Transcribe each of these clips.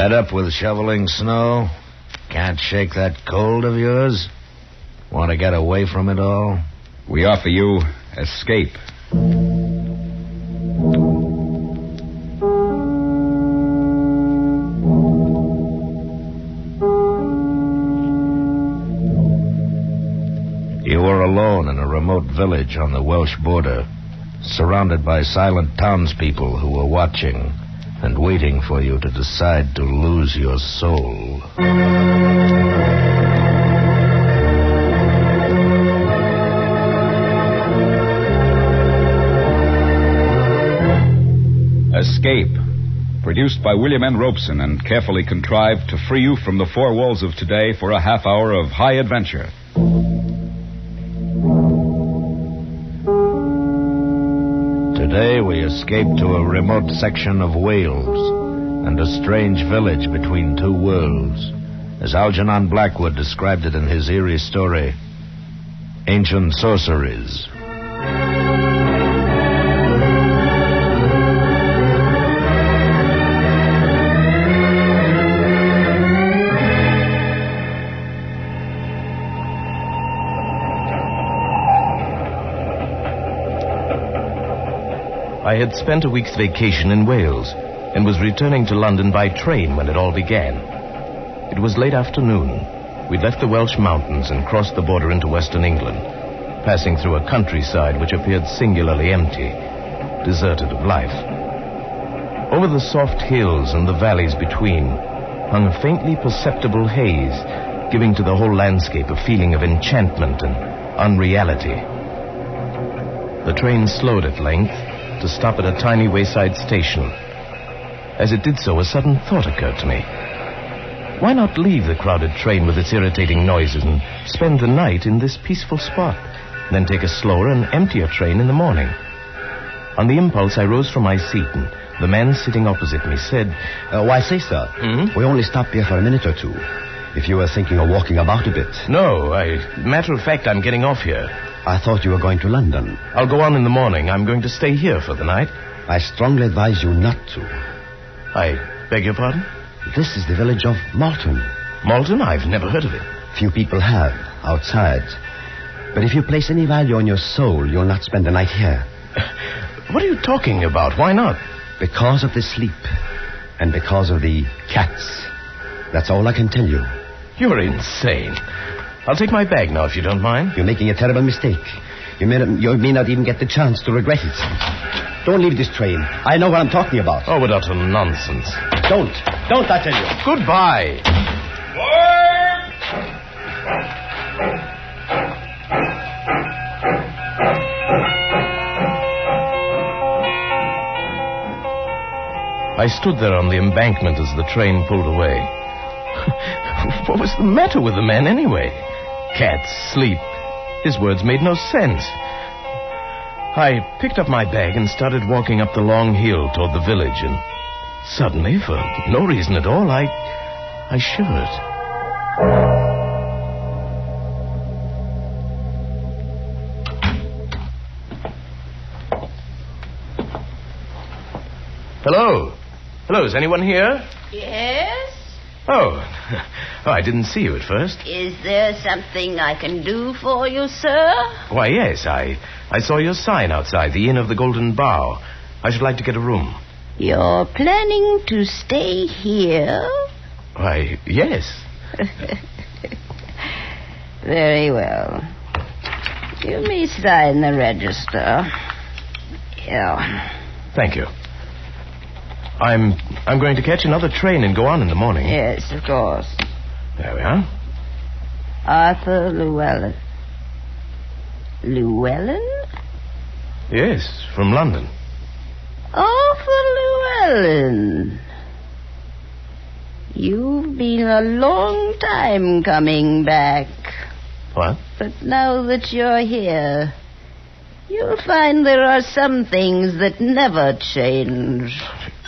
Fed up with shoveling snow? Can't shake that cold of yours? Want to get away from it all? We offer you escape. You were alone in a remote village on the Welsh border, surrounded by silent townspeople who were watching and waiting for you to decide to lose your soul. Escape. Produced by William N. Robeson and carefully contrived to free you from the four walls of today for a half hour of high adventure. Today we escape to a remote section of Wales and a strange village between two worlds, as Algernon Blackwood described it in his eerie story, Ancient Sorceries. I had spent a week's vacation in Wales and was returning to London by train when it all began. It was late afternoon. We'd left the Welsh mountains and crossed the border into western England, passing through a countryside which appeared singularly empty, deserted of life. Over the soft hills and the valleys between hung a faintly perceptible haze, giving to the whole landscape a feeling of enchantment and unreality. The train slowed at length to stop at a tiny wayside station. As it did so, a sudden thought occurred to me. Why not leave the crowded train with its irritating noises and spend the night in this peaceful spot, then take a slower and emptier train in the morning? On the impulse, I rose from my seat, and the man sitting opposite me said, Why, say, sir, we only stopped here for a minute or two. If you were thinking of walking about a bit. No, matter of fact, I'm getting off here. I thought you were going to London. I'll go on in the morning. I'm going to stay here for the night. I strongly advise you not to. I beg your pardon? This is the village of Malton. Malton? I've never heard of it. Few people have, outside. But if you place any value on your soul, you'll not spend the night here. What are you talking about? Why not? Because of the sleep. And because of the cats. That's all I can tell you. You're insane. I'll take my bag now, if you don't mind. You're making a terrible mistake. You may not even get the chance to regret it. Don't leave this train. I know what I'm talking about. Oh, what utter nonsense. Don't, I tell you. Goodbye. I stood there on the embankment as the train pulled away. What was the matter with the man, anyway? Cats, sleep. His words made no sense. I picked up my bag and started walking up the long hill toward the village, and suddenly, for no reason at all, I shivered. Hello? Hello, is anyone here? Yes? Oh, I didn't see you at first. Is there something I can do for you, sir? Why, yes, I saw your sign outside the Inn of the Golden Bough. I should like to get a room. You're planning to stay here? Why, yes. Very well. You may sign the register. Yeah. Thank you. I'm going to catch another train and go on in the morning. Yes, of course. There we are. Arthur Llewellyn. Llewellyn? Yes, from London. Arthur Llewellyn. You've been a long time coming back. What? But now that you're here, you'll find there are some things that never change.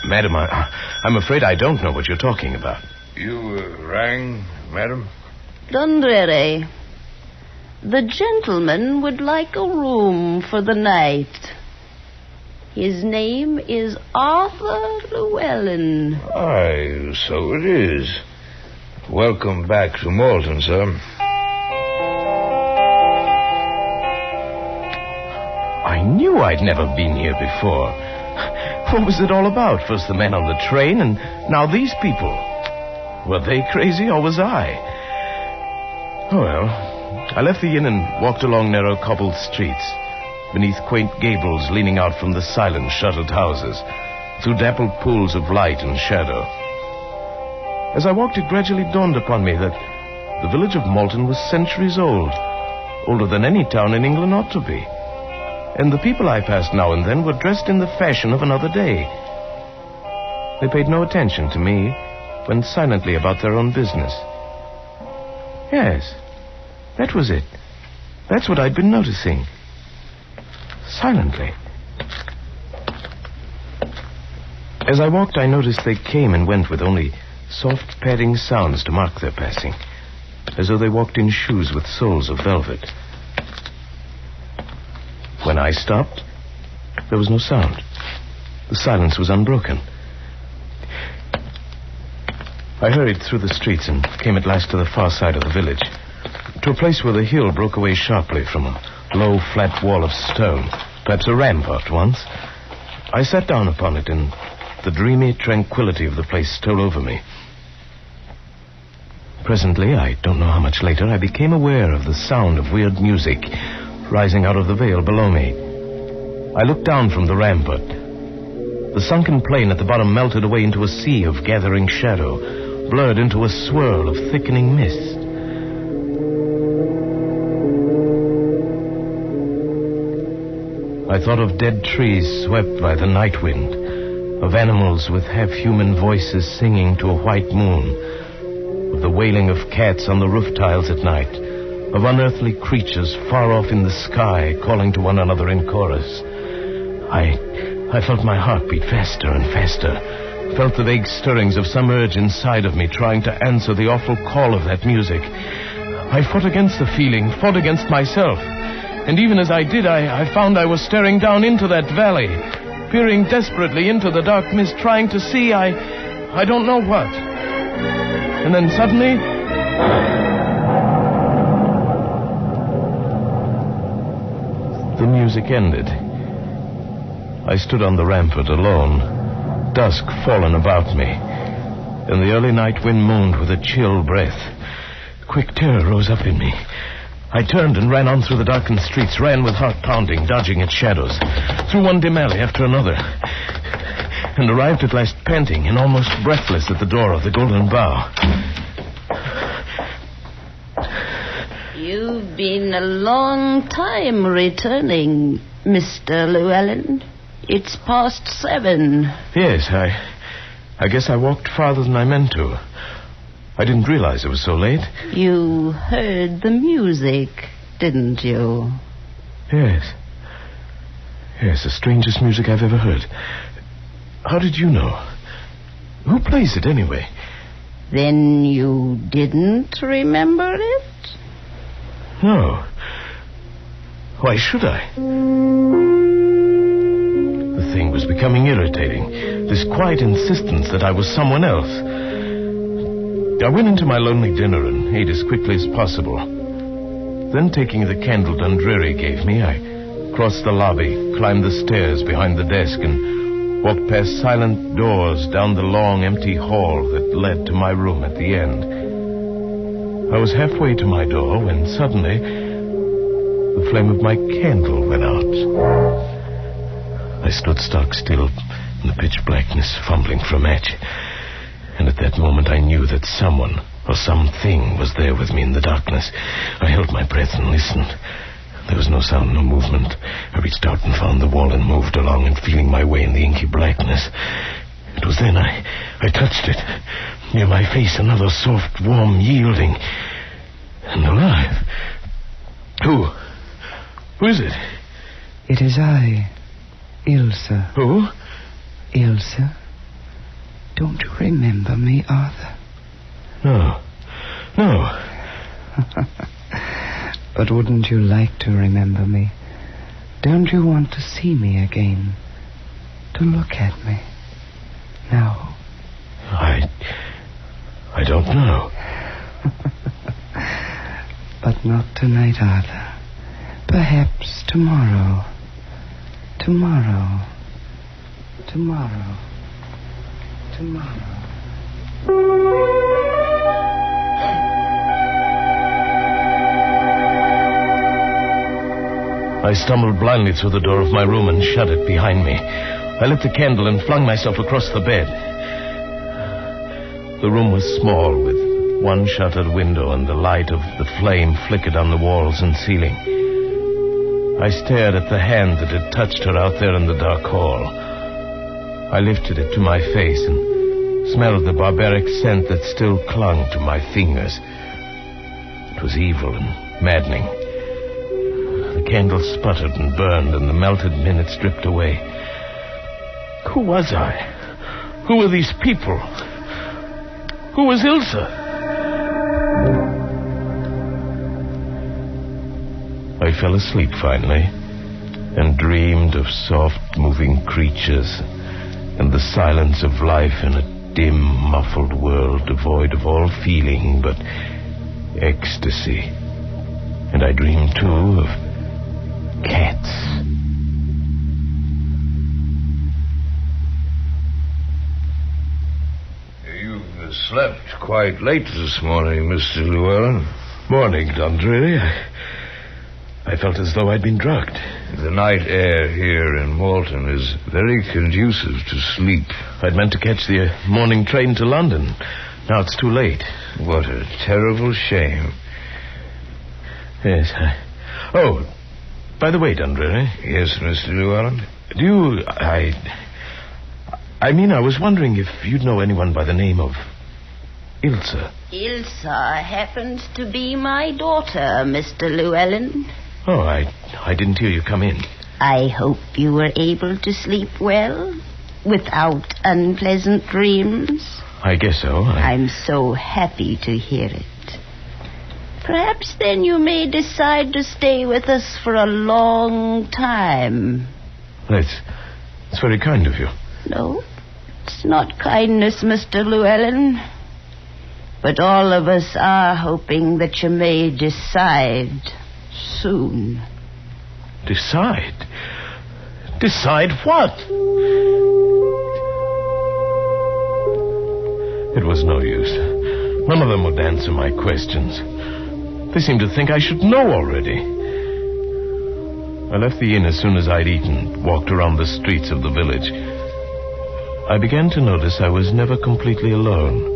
Madam, I'm afraid I don't know what you're talking about. You rang, madam? Dundreary, the gentleman would like a room for the night. His name is Arthur Llewellyn. Aye, so it is. Welcome back to Malton, sir. I knew I'd never been here before. What was it all about? First the men on the train, and now these people. Were they crazy, or was I? Oh, well. I left the inn and walked along narrow cobbled streets, beneath quaint gables leaning out from the silent shuttered houses, through dappled pools of light and shadow. As I walked, it gradually dawned upon me that the village of Malton was centuries old, older than any town in England ought to be. And the people I passed now and then were dressed in the fashion of another day. They paid no attention to me, went silently about their own business. Yes, that was it. That's what I'd been noticing. Silently. As I walked, I noticed they came and went with only soft padding sounds to mark their passing, as though they walked in shoes with soles of velvet. When I stopped, there was no sound. The silence was unbroken. I hurried through the streets and came at last to the far side of the village, to a place where the hill broke away sharply from a low, flat wall of stone, perhaps a rampart once. I sat down upon it, and the dreamy tranquility of the place stole over me. Presently, I don't know how much later, I became aware of the sound of weird music rising out of the vale below me. I looked down from the rampart. The sunken plain at the bottom melted away into a sea of gathering shadow, blurred into a swirl of thickening mist. I thought of dead trees swept by the night wind, of animals with half-human voices singing to a white moon, of the wailing of cats on the roof tiles at night, of unearthly creatures far off in the sky calling to one another in chorus. I felt my heart beat faster and faster, felt the vague stirrings of some urge inside of me trying to answer the awful call of that music. I fought against the feeling, fought against myself. And even as I did, I found I was staring down into that valley, peering desperately into the dark mist, trying to see I don't know what. And then suddenly, the music ended. I stood on the rampart alone, dusk fallen about me, and the early night wind moaned with a chill breath. Quick terror rose up in me. I turned and ran on through the darkened streets, ran with heart pounding, dodging its shadows, through one dim alley after another, and arrived at last panting and almost breathless at the door of the Golden Bough. You've been a long time returning, Mr. Llewellyn. It's past 7. Yes, I guess I walked farther than I meant to. I didn't realize it was so late. You heard the music, didn't you? Yes. Yes, the strangest music I've ever heard. How did you know? Who plays it, anyway? Then you didn't remember it? No. Why should I? The thing was becoming irritating. This quiet insistence that I was someone else. I went into my lonely dinner and ate as quickly as possible. Then, taking the candle Dundreary gave me, I crossed the lobby, climbed the stairs behind the desk, and walked past silent doors down the long, empty hall that led to my room at the end. I was halfway to my door when suddenly the flame of my candle went out. I stood stock still in the pitch blackness, fumbling for a match. And at that moment I knew that someone or something was there with me in the darkness. I held my breath and listened. There was no sound, no movement. I reached out and found the wall and moved along and feeling my way in the inky blackness. It was then I touched it. Near my face, another soft, warm yielding. And alive. Who is it? It is I, Ilsa. Who? Ilsa. Don't you remember me, Arthur? No. But wouldn't you like to remember me? Don't you want to see me again? to look at me? No. I don't know. But not tonight, Arthur. Perhaps tomorrow. Tomorrow. I stumbled blindly through the door of my room and shut it behind me. I lit the candle and flung myself across the bed. The room was small, with one shuttered window, and the light of the flame flickered on the walls and ceiling. I stared at the hand that had touched her out there in the dark hall. I lifted it to my face and smelled the barbaric scent that still clung to my fingers. It was evil and maddening. The candle sputtered and burned, and the melted minutes dripped away. Who was I? Who were these people? Who was Ilsa? I fell asleep finally and dreamed of soft moving creatures and the silence of life in a dim, muffled world devoid of all feeling but ecstasy. And I dreamed, too, of cats. You've slept quite late this morning, Mr. Llewellyn. Morning, Dundreary. I felt as though I'd been drugged. The night air here in Malton is very conducive to sleep. I'd meant to catch the morning train to London. Now it's too late. What a terrible shame. Yes. Oh, by the way, Dundreary. Yes, Mr. Llewellyn? I was wondering if you'd know anyone by the name of Ilsa. Ilsa happens to be my daughter, Mr. Llewellyn. Oh, I didn't hear you come in. I hope you were able to sleep well, without unpleasant dreams. I guess so. I'm so happy to hear it. Perhaps then you may decide to stay with us for a long time. That's very kind of you. No, it's not kindness, Mr. Llewellyn. But all of us are hoping that you may decide soon. Decide? Decide what? It was no use. None of them would answer my questions. They seemed to think I should know already. I left the inn as soon as I'd eaten, walked around the streets of the village. I began to notice I was never completely alone.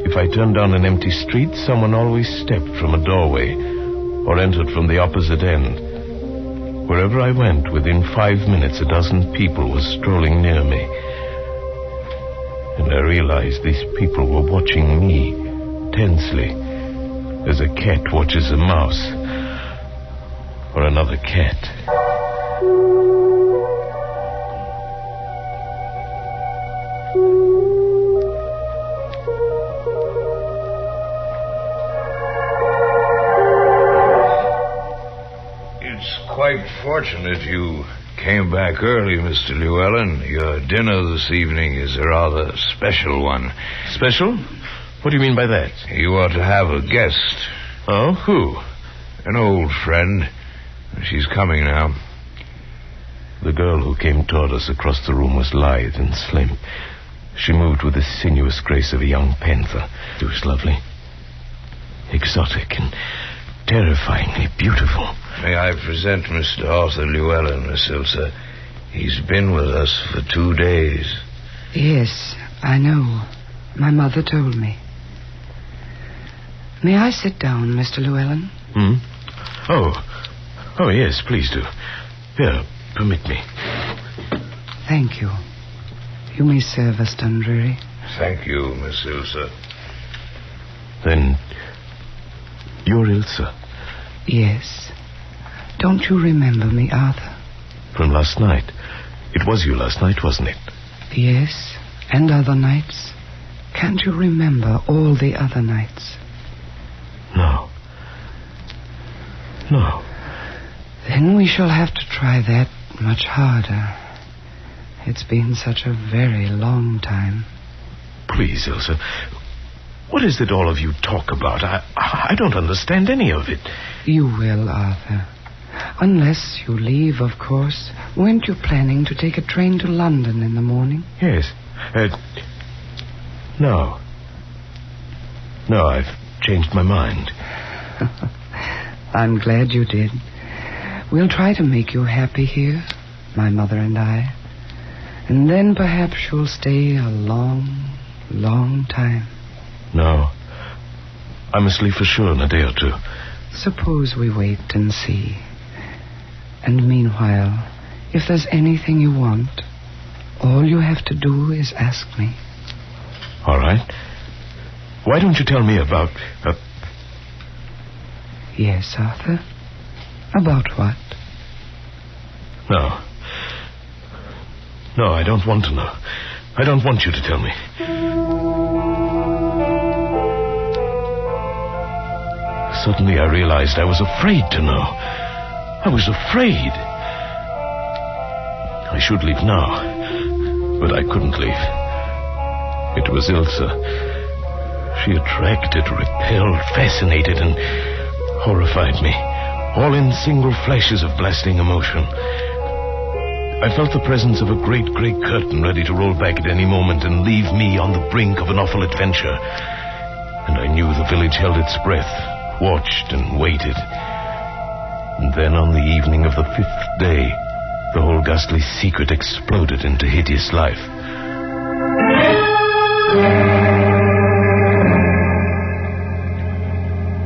If I turned down an empty street, someone always stepped from a doorway or entered from the opposite end. Wherever I went, within 5 minutes, a dozen people were strolling near me. And I realized these people were watching me tensely, as a cat watches a mouse or another cat. Quite fortunate you came back early, Mr. Llewellyn. Your dinner this evening is a rather special one. Special? What do you mean by that? You ought to have a guest. Oh, who? An old friend. She's coming now. The girl who came toward us across the room was lithe and slim. She moved with the sinuous grace of a young panther. She was lovely, exotic, and terrifyingly beautiful. May I present Mr. Arthur Llewellyn, Miss Ilsa? He's been with us for 2 days. Yes, I know. My mother told me. May I sit down, Mr. Llewellyn? Oh, yes, please do. Here, permit me. Thank you. You may serve us, Dundreary. Thank you, Miss Ilsa. Then, you're Ilsa? Yes. Don't you remember me, Arthur? From last night. It was you last night, wasn't it? Yes, and other nights. Can't you remember all the other nights? No. Then we shall have to try that much harder. It's been such a very long time. Please, Ilsa. What is it all of you talk about? I don't understand any of it. You will, Arthur. Unless you leave, of course. Weren't you planning to take a train to London in the morning? Yes. No. No, I've changed my mind. I'm glad you did. We'll try to make you happy here, my mother and I. And then perhaps you'll stay a long, long time. No. I must leave for sure in a day or two. Suppose we wait and see. And meanwhile, if there's anything you want, all you have to do is ask me. All right. Why don't you tell me about... Yes, Arthur? About what? No. No, I don't want to know. I don't want you to tell me. Suddenly I realized I was afraid to know. I was afraid. I should leave now, but I couldn't leave. It was Ilsa. She attracted, repelled, fascinated, and horrified me, all in single flashes of blasting emotion. I felt the presence of a great grey curtain ready to roll back at any moment and leave me on the brink of an awful adventure. And I knew the village held its breath, watched and waited. And then on the evening of the 5th day, the whole ghastly secret exploded into hideous life.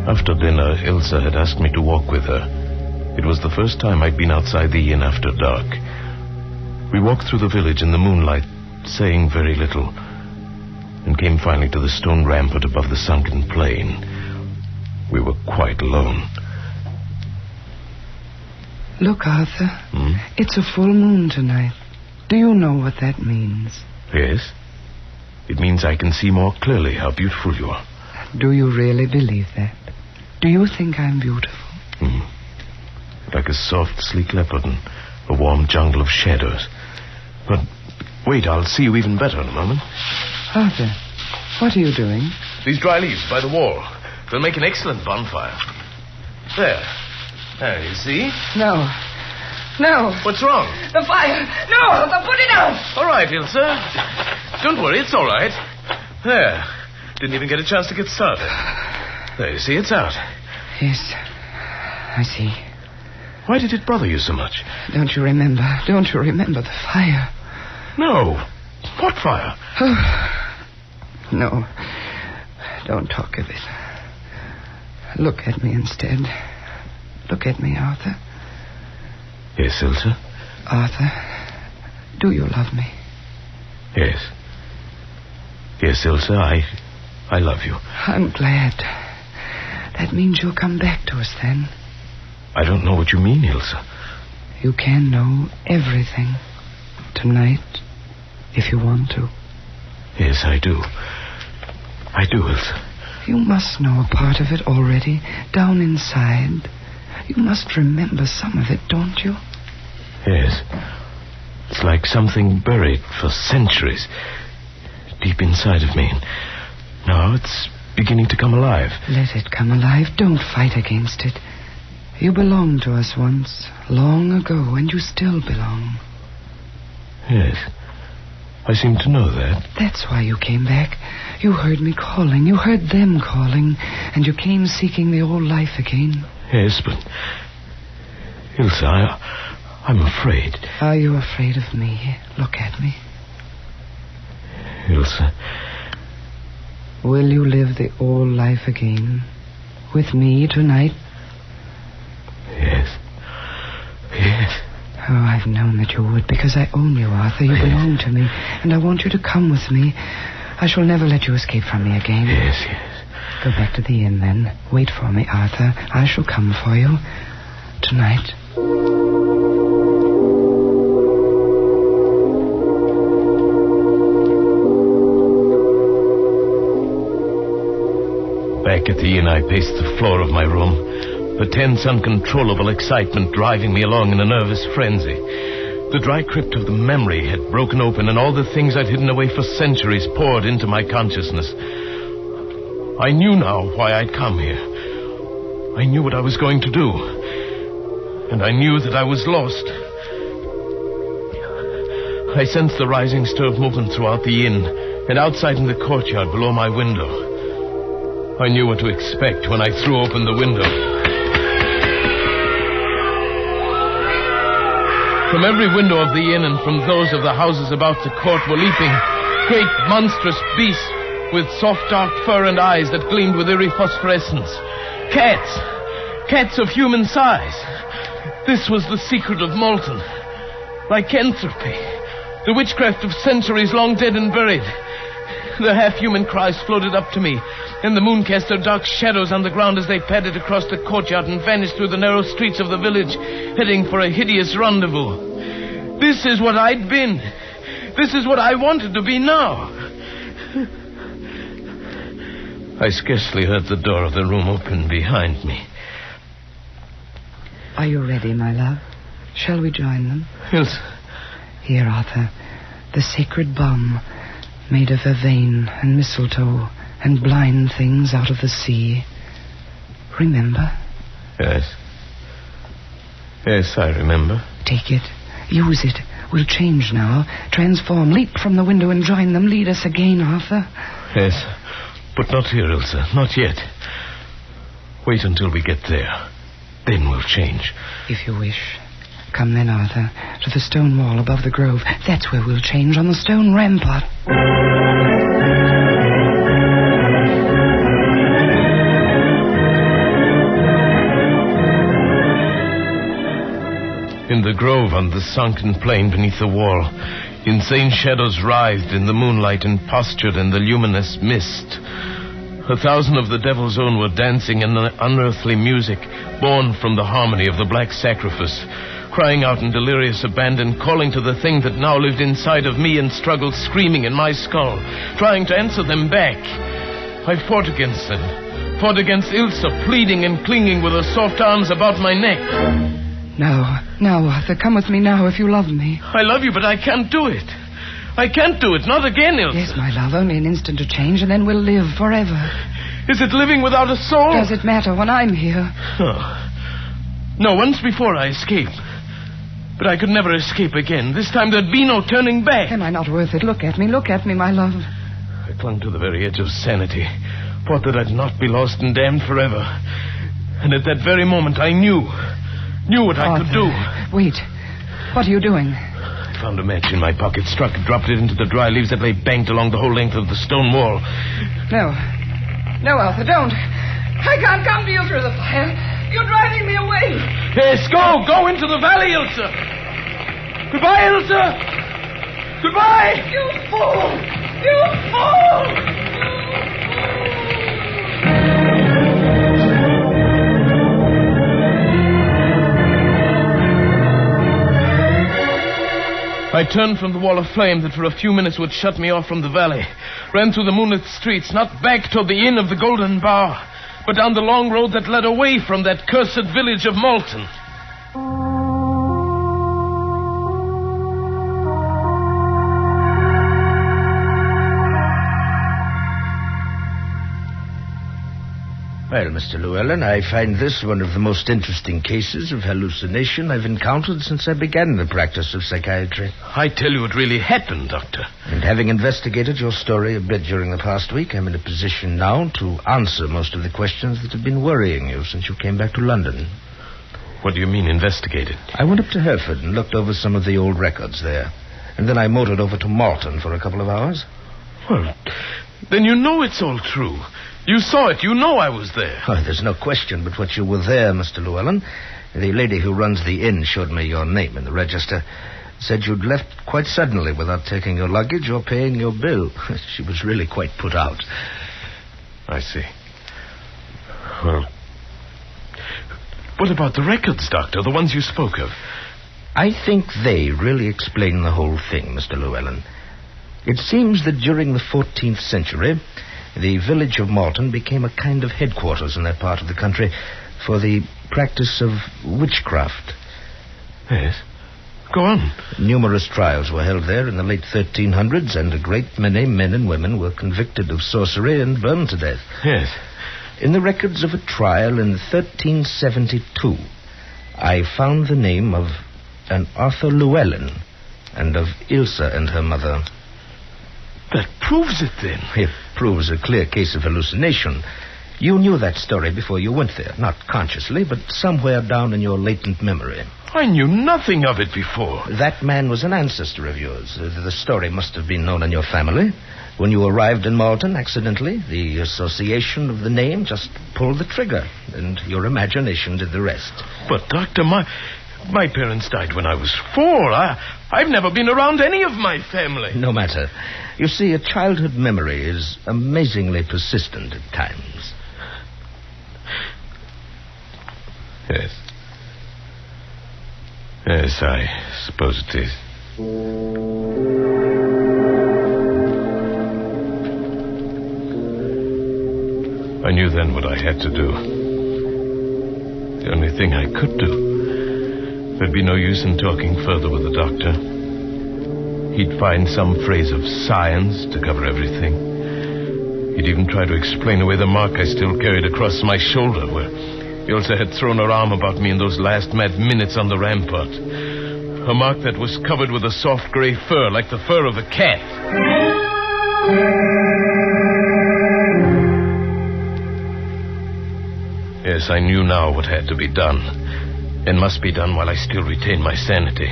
After dinner, Ilsa had asked me to walk with her. It was the first time I'd been outside the inn after dark. We walked through the village in the moonlight, saying very little, and came finally to the stone rampart above the sunken plain. We were quite alone. Look, Arthur. It's a full moon tonight. Do you know what that means? Yes. It means I can see more clearly how beautiful you are. Do you really believe that? Do you think I'm beautiful? Like a soft, sleek leopard in a warm jungle of shadows. But wait, I'll see you even better in a moment. Arthur, what are you doing? These dry leaves by the wall. They'll make an excellent bonfire. There. There, you see? No. No. What's wrong? The fire. No, Arthur, put it out. All right, Ilsa. Don't worry, it's all right. There. Didn't even get a chance to get started. There, you see, it's out. Yes, I see. Why did it bother you so much? Don't you remember the fire? No. What fire? No. Don't talk of it. Look at me instead. Look at me, Arthur. Yes, Ilsa? Arthur, do you love me? Yes. Yes, Ilsa, I love you. I'm glad. That means you'll come back to us then. I don't know what you mean, Ilsa. You can know everything. Tonight, if you want to. Yes, I do. I do, Ilsa. You must know a part of it already, down inside. You must remember some of it, don't you? Yes. It's like something buried for centuries, deep inside of me. Now it's beginning to come alive. Let it come alive. Don't fight against it. You belonged to us once, long ago, and you still belong. Yes. I seem to know that. That's why you came back. You heard me calling. You heard them calling. And you came seeking the old life again. Yes, but... Ilsa, I'm afraid. Are you afraid of me? Look at me. Ilsa... Will you live the old life again? With me tonight? Yes. Yes. Oh, I've known that you would, because I own you, Arthur. You belong to me, and I want you to come with me. I shall never let you escape from me again. Yes, yes. Go back to the inn, then. Wait for me, Arthur. I shall come for you. Tonight. Back at the inn, I paced the floor of my room, the tense, uncontrollable excitement driving me along in a nervous frenzy. The dry crypt of the memory had broken open, and all the things I'd hidden away for centuries poured into my consciousness. I knew now why I'd come here. I knew what I was going to do. And I knew that I was lost. I sensed the rising stir of movement throughout the inn, and outside in the courtyard below my window. I knew what to expect when I threw open the window. From every window of the inn and from those of the houses about the court were leaping great monstrous beasts with soft dark fur and eyes that gleamed with eerie phosphorescence. Cats. Cats of human size. This was the secret of Malton. Lycanthropy. The witchcraft of centuries long dead and buried. The half-human cries floated up to me, and the moon cast their dark shadows on the ground as they padded across the courtyard and vanished through the narrow streets of the village, heading for a hideous rendezvous. This is what I'd been. This is what I wanted to be now. I scarcely heard the door of the room open behind me. Are you ready, my love? Shall we join them? Yes. Here, Arthur, the sacred bomb made of vervain and mistletoe and blind things out of the sea. Remember? Yes. Yes, I remember. Take it. Use it. We'll change now. Transform. Leap from the window and join them. Lead us again, Arthur. Yes. But not here, Ilsa. Not yet. Wait until we get there. Then we'll change. If you wish. Come then, Arthur, to the stone wall above the grove. That's where we'll change, on the stone rampart. In the grove on the sunken plain beneath the wall, insane shadows writhed in the moonlight and postured in the luminous mist. 1,000 of the Devil's Own were dancing in an unearthly music born from the harmony of the black sacrifice, crying out in delirious abandon, calling to the thing that now lived inside of me and struggled screaming in my skull, trying to answer them back. I fought against them, fought against Ilsa, pleading and clinging with her soft arms about my neck. Now, Arthur, come with me now if you love me. I love you, but I can't do it. I can't do it. Not again, Ilsa. Yes, my love, only an instant to change, and then we'll live forever. Is it living without a soul? Does it matter when I'm here? Oh. No, once before I escaped. But I could never escape again. This time there'd be no turning back. Am I not worth it? Look at me, my love. I clung to the very edge of sanity, thought that I'd not be lost and damned forever. And at that very moment I knew what I could do. Wait. What are you doing? I found a match in my pocket, struck it, dropped it into the dry leaves that lay banked along the whole length of the stone wall. No, Arthur, don't. I can't come to you through the fire. You're driving me away. Yes, go into the valley, Ilsa. Goodbye, Ilsa. Goodbye. You fool. You fool. I turned from the wall of flame that for a few minutes would shut me off from the valley, ran through the moonlit streets, not back toward the Inn of the Golden Bough, but down the long road that led away from that cursed village of Malton. Well, Mr. Llewellyn, I find this one of the most interesting cases of hallucination I've encountered since I began the practice of psychiatry. I tell you, it really happened, Doctor. And having investigated your story a bit during the past week, I'm in a position now to answer most of the questions that have been worrying you since you came back to London. What do you mean, investigated? I went up to Hereford and looked over some of the old records there. And then I motored over to Malton for a couple of hours. Well, then you know it's all true. You saw it. You know I was there. Oh, there's no question but what you were there, Mr. Llewellyn. The lady who runs the inn showed me your name in the register. Said you'd left quite suddenly without taking your luggage or paying your bill. She was really quite put out. I see. Well, what about the records, Doctor? The ones you spoke of? I think they really explain the whole thing, Mr. Llewellyn. It seems that during the 14th century, the village of Malton became a kind of headquarters in that part of the country for the practice of witchcraft. Yes. Go on. Numerous trials were held there in the late 1300s, and a great many men and women were convicted of sorcery and burned to death. Yes. In the records of a trial in 1372, I found the name of an Arthur Llewellyn and of Ilsa and her mother. That proves it, then. It proves a clear case of hallucination. You knew that story before you went there. Not consciously, but somewhere down in your latent memory. I knew nothing of it before. That man was an ancestor of yours. The story must have been known in your family. When you arrived in Malton accidentally, the association of the name just pulled the trigger, and your imagination did the rest. But, Doctor, my parents died when I was 4. I've never been around any of my family. No matter. You see, a childhood memory is amazingly persistent at times. Yes. Yes, I suppose it is. I knew then what I had to do. The only thing I could do. There'd be no use in talking further with the doctor. He'd find some phrase of science to cover everything. He'd even try to explain away the mark I still carried across my shoulder, where Ilsa had thrown her arm about me in those last mad minutes on the rampart. A mark that was covered with a soft gray fur, like the fur of a cat. Yes, I knew now what had to be done, and must be done while I still retain my sanity.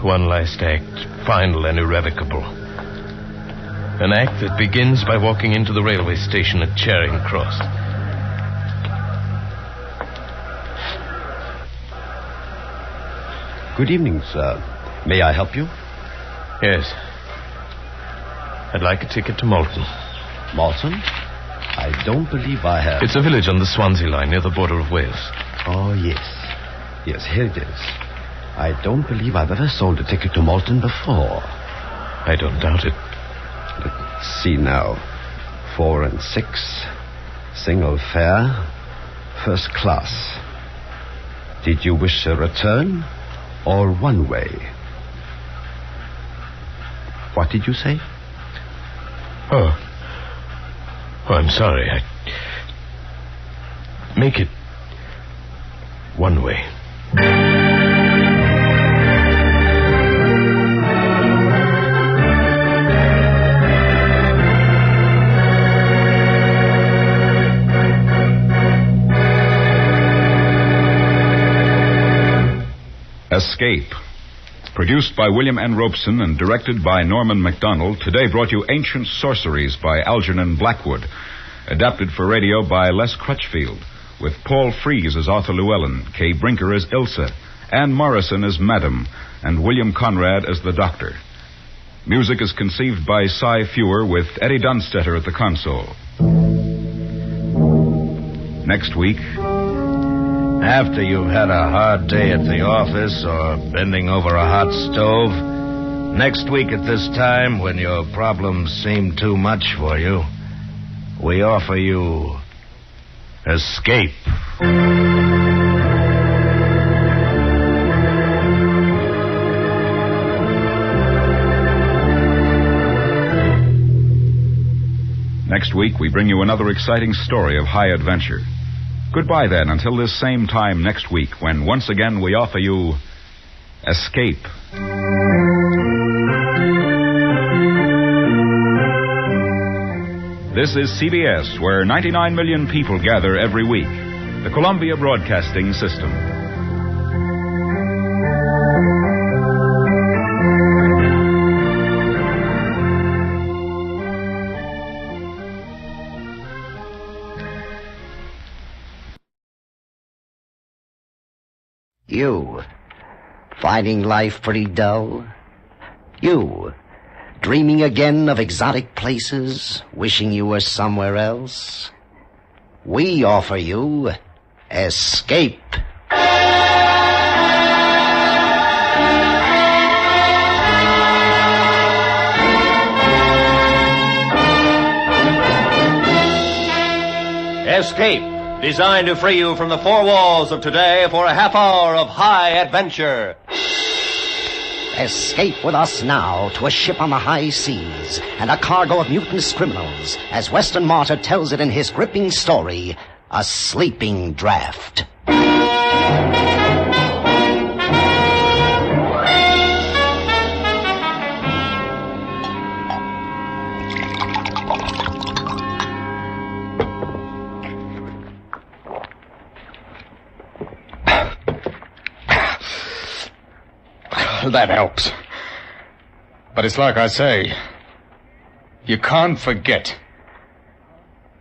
One last act, final and irrevocable. An act that begins by walking into the railway station at Charing Cross. Good evening, sir. May I help you? Yes. I'd like a ticket to Malton. Malton? I don't believe I have. It's a village on the Swansea line near the border of Wales. Oh, yes. Yes, here it is. I don't believe I've ever sold a ticket to Malton before. I don't doubt it. Let's see now. 4 and 6. Single fare. First class. Did you wish a return or one way? What did you say? Oh, I'm sorry. Make it one way. Escape. Produced by William N. Robeson and directed by Norman MacDonald, today brought you Ancient Sorceries by Algernon Blackwood. Adapted for radio by Les Crutchfield, with Paul Frees as Arthur Llewellyn, Kay Brinker as Ilsa, Anne Morrison as Madam, and William Conrad as the Doctor. Music is conceived by Cy Fewer, with Eddie Dunstetter at the console. Next week, after you've had a hard day at the office or bending over a hot stove, next week at this time, when your problems seem too much for you, we offer you Escape. Next week, we bring you another exciting story of high adventure. Goodbye, then, until this same time next week, when once again we offer you Escape. This is CBS, where 99 million people gather every week. The Columbia Broadcasting System. You, finding life pretty dull? You, dreaming again of exotic places, wishing you were somewhere else? We offer you Escape. Escape, designed to free you from the four walls of today for a half hour of high adventure. Escape with us now to a ship on the high seas and a cargo of mutinous criminals, as Western Martyr tells it in his gripping story, A Sleeping Draft. That helps. But it's like I say, you can't forget.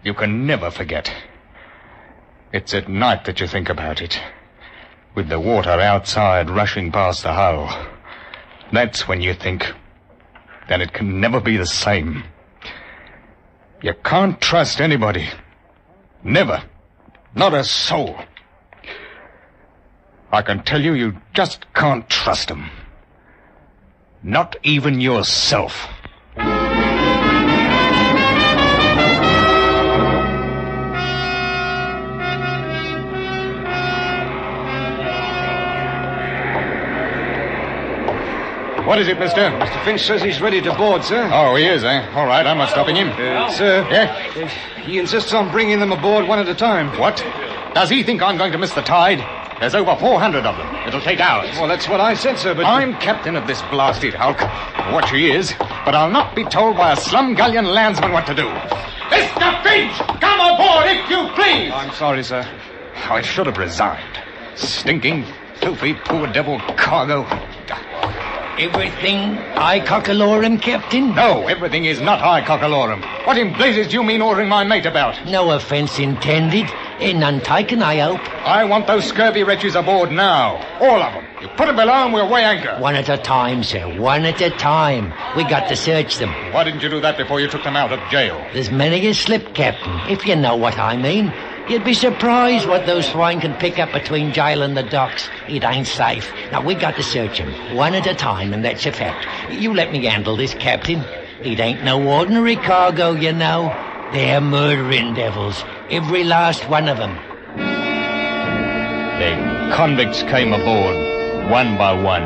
You can never forget. It's at night that you think about it, with the water outside rushing past the hull. That's when you think, then it can never be the same. You can't trust anybody. Never. Not a soul. I can tell you, you just can't trust them. Not even yourself. What is it, mister? Mr. Finch says he's ready to board, sir. Oh, he is, eh? All right, I'm not stopping him. Sir? Yeah? He insists on bringing them aboard one at a time. What? Does he think I'm going to miss the tide? There's over 400 of them. It'll take hours. Well, that's what I said, sir, but... I'm captain of this blasted hulk. What she is. But I'll not be told by a slum-gullion landsman what to do. Mr. Finch! Come aboard, if you please! I'm sorry, sir. I should have resigned. Stinking, filthy, poor devil cargo. Everything I cockalorum, Captain? No, everything is not I cockalorum. What in blazes do you mean ordering my mate about? No offence intended. None taken, I hope. I want those scurvy wretches aboard now. All of them. You put them below and we'll weigh anchor. One at a time, sir. One at a time. We got to search them. Why didn't you do that before you took them out of jail? There's many a slip, Captain, if you know what I mean. You'd be surprised what those swine can pick up between jail and the docks. It ain't safe. Now, we got to search them, one at a time, and that's a fact. You let me handle this, Captain. It ain't no ordinary cargo, you know. They're murdering devils, every last one of them. The convicts came aboard, one by one.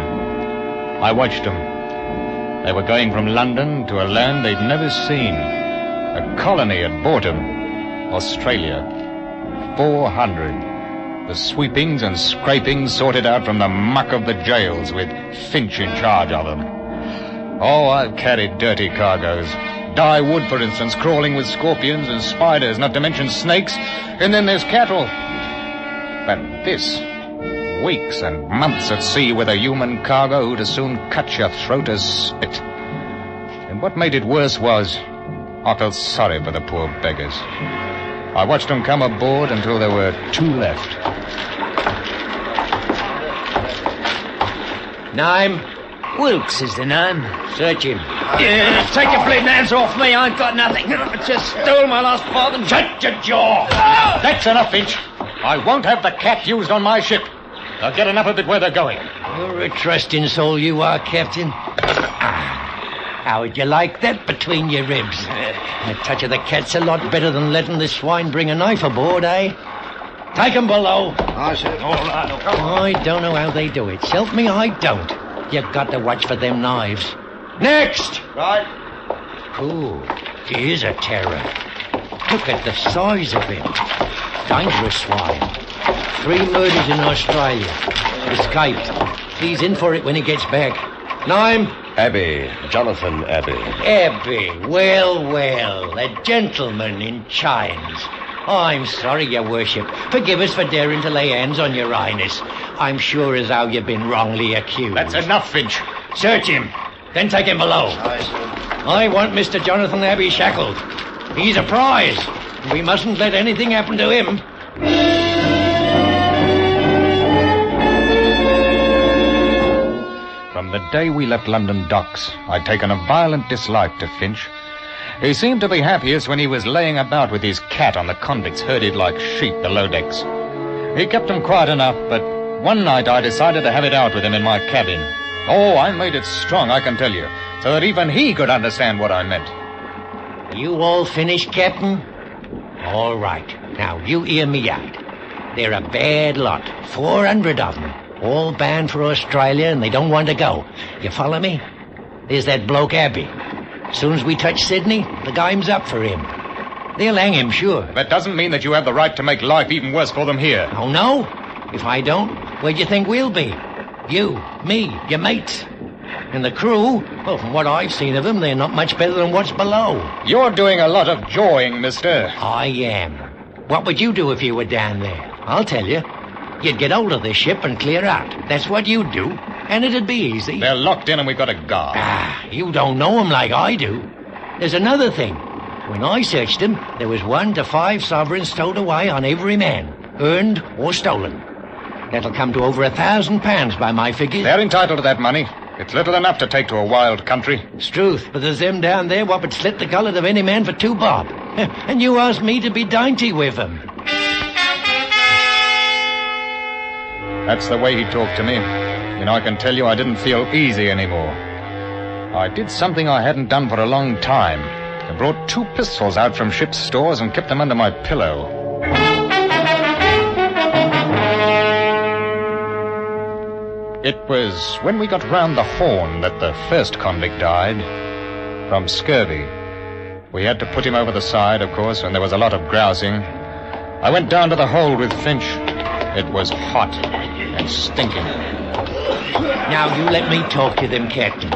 I watched them. They were going from London to a land they'd never seen. A colony had bought them, Australia. 400. The sweepings and scrapings sorted out from the muck of the jails with Finch in charge of them. Oh, I've carried dirty cargoes. Dye wood, for instance, crawling with scorpions and spiders, not to mention snakes. And then there's cattle. But this, weeks and months at sea with a human cargo who'd as soon cut your throat as spit. And what made it worse was, I felt sorry for the poor beggars. I watched them come aboard until there were 2 left. Name? Wilkes is the name. Search him. Take your bleeding hands off me. I ain't got nothing. I just stole my last bargain. Shut your jaw! That's enough, Finch. I won't have the cat used on my ship. I'll get enough of it where they're going. You're a trusting soul, you are, Captain. How would you like that between your ribs? A touch of the cat's a lot better than letting the swine bring a knife aboard, eh? Take 'em below. I said, all right. I don't know how they do it. Help me, I don't. You've got to watch for them knives. Next! Right. Ooh, he is a terror. Look at the size of him. Dangerous swine. 3 murders in Australia. Escaped. He's in for it when he gets back. Name? Abbey. Jonathan Abbey. Abbey. Well, well. A gentleman in chains. I'm sorry, your worship. Forgive us for daring to lay hands on your highness. I'm sure as how you've been wrongly accused. That's enough, Finch. Search him. Then take him below. I want Mr. Jonathan Abbey shackled. He's a prize. We mustn't let anything happen to him. From the day we left London docks, I'd taken a violent dislike to Finch. He seemed to be happiest when he was laying about with his cat on the convicts herded like sheep below decks. He kept them quiet enough, but one night I decided to have it out with him in my cabin. Oh, I made it strong, I can tell you, so that even he could understand what I meant. You all finished, Captain? All right. Now, you hear me out. They're a bad lot. 400 of them. All bound for Australia, and they don't want to go. You follow me? There's that bloke Abbey. As soon as we touch Sydney, the game's up for him. They'll hang him, sure. That doesn't mean that you have the right to make life even worse for them here. Oh, no? If I don't, where'd you think we'll be? You, me, your mates. And the crew, well, from what I've seen of them, they're not much better than what's below. You're doing a lot of jawing, mister. I am. What would you do if you were down there? I'll tell you. You'd get hold of the ship and clear out. That's what you'd do. And it'd be easy. They're locked in and we've got a guard. You don't know them like I do. There's another thing. When I searched them, there was 1 to 5 sovereigns stowed away on every man. Earned or stolen. That'll come to over £1,000 by my figures. They're entitled to that money. It's little enough to take to a wild country. It's truth, but there's them down there what would slit the gullet of any man for 2 bob. And you asked me to be dainty with them. That's the way he talked to me. And I can tell you I didn't feel easy anymore. I did something I hadn't done for a long time. I brought 2 pistols out from ship's stores and kept them under my pillow. It was when we got round the Horn that the first convict died. From scurvy. We had to put him over the side, of course, and there was a lot of grousing. I went down to the hold with Finch. It was hot and stinking. Now, you let me talk to them, Captain.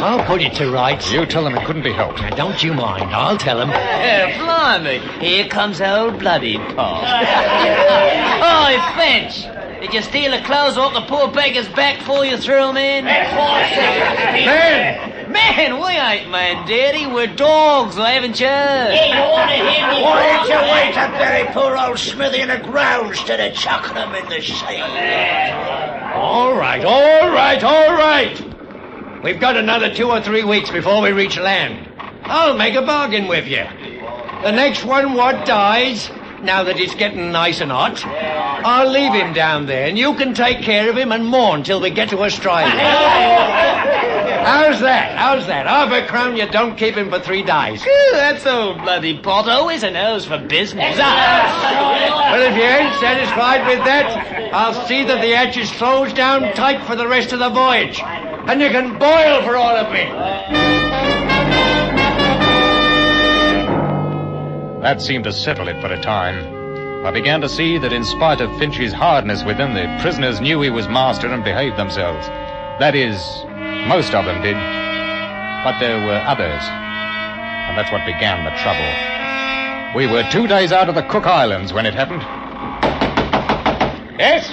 I'll put it to rights. You tell them it couldn't be helped. Now, don't you mind. I'll tell them. Blimey, here comes old bloody Paul. Oi, Finch! Did you steal the clothes off the poor beggar's back before you threw him in? Man, we ain't man, Daddy. We're dogs, haven't you? Why did you wait to bury poor old Smithy in the ground instead of chucking him in the sea? All right. We've got another 2 or 3 weeks before we reach land. I'll make a bargain with you. The next one what dies, now that it's getting nice and hot, I'll leave him down there, and you can take care of him and mourn till we get to Australia. How's that? £5 you don't keep him for 3 days. That's old bloody Potto. He's a nose for business. Well, if you ain't satisfied with that, I'll see that the hatch is closed down tight for the rest of the voyage. And you can boil for all of me. That seemed to settle it for a time. I began to see that in spite of Finch's hardness with them, the prisoners knew he was master and behaved themselves. That is, most of them did. But there were others. And that's what began the trouble. We were 2 days out of the Cook Islands when it happened. Yes?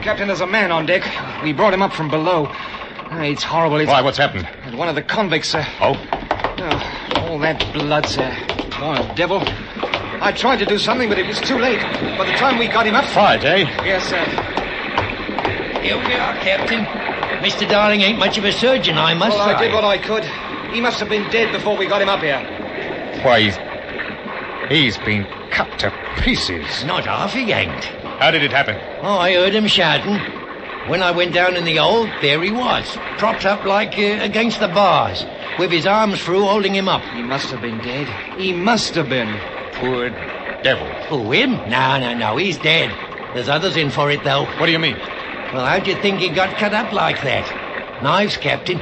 Captain, there's a man on deck. We brought him up from below. It's horrible. Why, what's happened? One of the convicts, sir. Oh? All that blood, sir. Oh, devil. I tried to do something, but it was too late. By the time we got him up... Fight, eh? Yes, sir. Here we are, Captain. Mr. Darling ain't much of a surgeon, I must say. I did what I could. He must have been dead before we got him up here. Why, he's been cut to pieces. Not half he ain't. How did it happen? Oh, I heard him shouting. When I went down in the hold, there he was, propped up like against the bars, with his arms through holding him up. He must have been dead. He must have been. Poor devil. Who, him? No, he's dead. There's others in for it, though. What do you mean? Well, how'd you think he got cut up like that? Knives, Captain.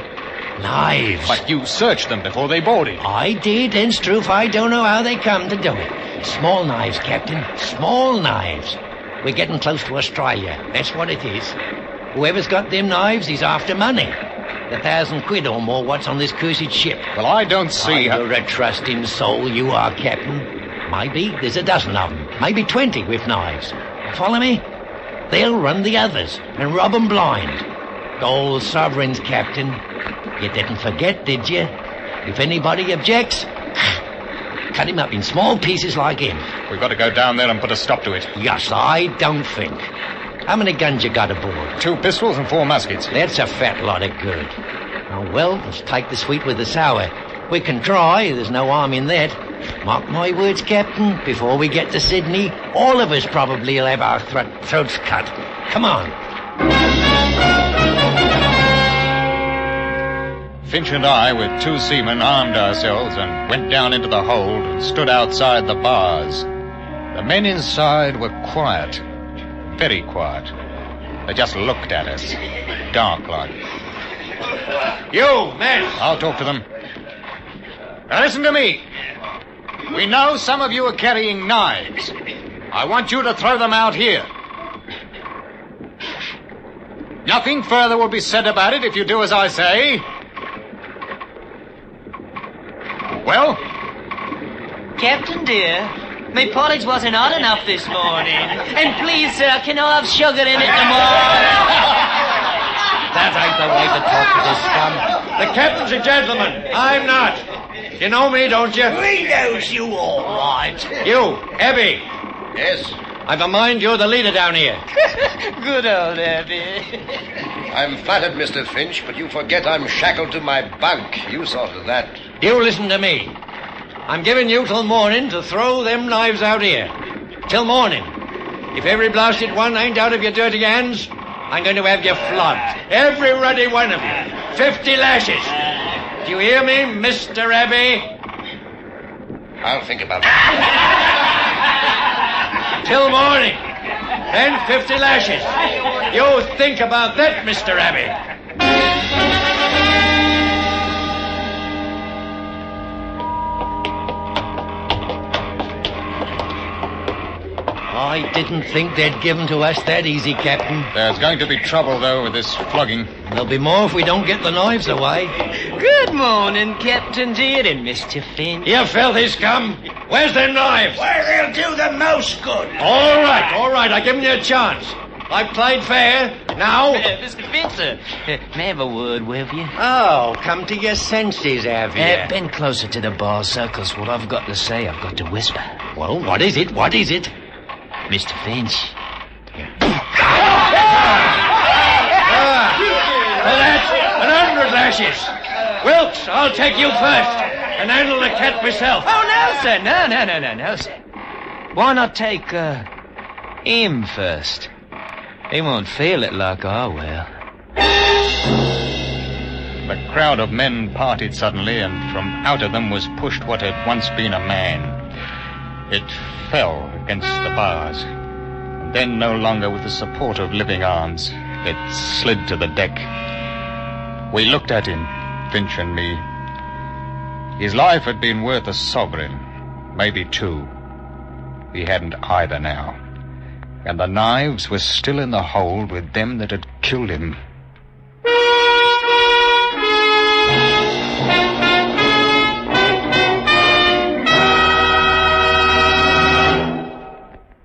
Knives. But you searched them before they boarded. I did, and Struth, I don't know how they come to do it. Small knives, Captain. Small knives. We're getting close to Australia. That's what it is. Whoever's got them knives, he's after money. The £1,000 or more what's on this cursed ship. Well, I don't see how... You're a trusting soul, you are, Captain. Maybe there's a dozen of them. Maybe 20 with knives. Follow me? They'll run the others and rob 'em blind. Gold sovereigns, Captain. You didn't forget, did you? If anybody objects, cut him up in small pieces like him. We've got to go down there and put a stop to it. Yes, I don't think. How many guns you got aboard? 2 pistols and 4 muskets. That's a fat lot of good. Oh, well, let's take the sweet with the sour. We can try. There's no harm in that. Mark my words, Captain. Before we get to Sydney, all of us probably will have our throats cut. Come on. Finch and I, with 2 seamen, armed ourselves and went down into the hold and stood outside the bars. The men inside were quiet. Very quiet. They just looked at us. Dark like. You, men! I'll talk to them. Now listen to me. We know some of you are carrying knives. I want you to throw them out here. Nothing further will be said about it if you do as I say. Well? Captain, dear, my porridge wasn't hot enough this morning. And please, sir, can I have sugar in it tomorrow? That ain't the way to talk to this scum. The captain's a gentleman. I'm not. You know me, don't you? We knows you all right. You, Abby. Yes? I've a mind you're the leader down here. Good old Abby. I'm flattered, Mr. Finch, but you forget I'm shackled to my bunk. You saw to that. You listen to me. I'm giving you till morning to throw them knives out here. Till morning. If every blasted one ain't out of your dirty hands, I'm going to have you flogged. Every ruddy one of you. 50 lashes. Do you hear me, Mr. Abbey? I'll think about that. Till morning. Then 50 lashes. You think about that, Mr. Abbey. I didn't think they'd give 'em to us that easy, Captain. There's going to be trouble, though, with this flogging. There'll be more if we don't get the knives away. Good morning, Captain dear and Mr. Finch. You filthy scum. Where's them knives? Where they'll do the most good. All right. I give 'em you a chance. I played fair. Now... Mr. Finch, sir, may I have a word with you? Oh, come to your senses, have you? Bend closer to the bar circles. What I've got to say, I've got to whisper. Well, what is it? Mr. Finch. For that, 100 lashes. Wilkes, I'll take you first and handle the cat myself. Oh, no, sir. No, sir. Why not take, him first? He won't feel it like I will. The crowd of men parted suddenly, and from out of them was pushed what had once been a man. It fell against the bars, and then no longer with the support of living arms, it slid to the deck. We looked at him, Finch and me. His life had been worth a sovereign, maybe 2. He hadn't either now. And the knives were still in the hold with them that had killed him.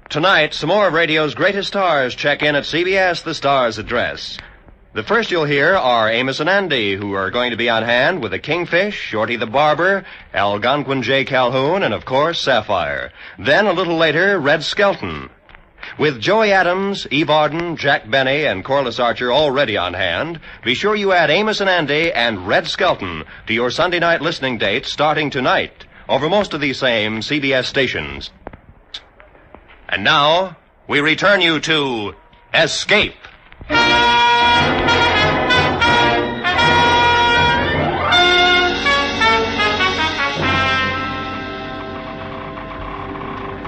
Tonight, some more of radio's greatest stars check in at CBS, the Star's address. The first you'll hear are Amos and Andy, who are going to be on hand with the Kingfish, Shorty the Barber, Algonquin J. Calhoun, and of course, Sapphire. Then, a little later, Red Skelton. With Joey Adams, Eve Arden, Jack Benny, and Corliss Archer already on hand, be sure you add Amos and Andy and Red Skelton to your Sunday night listening dates starting tonight over most of these same CBS stations. And now, we return you to Escape.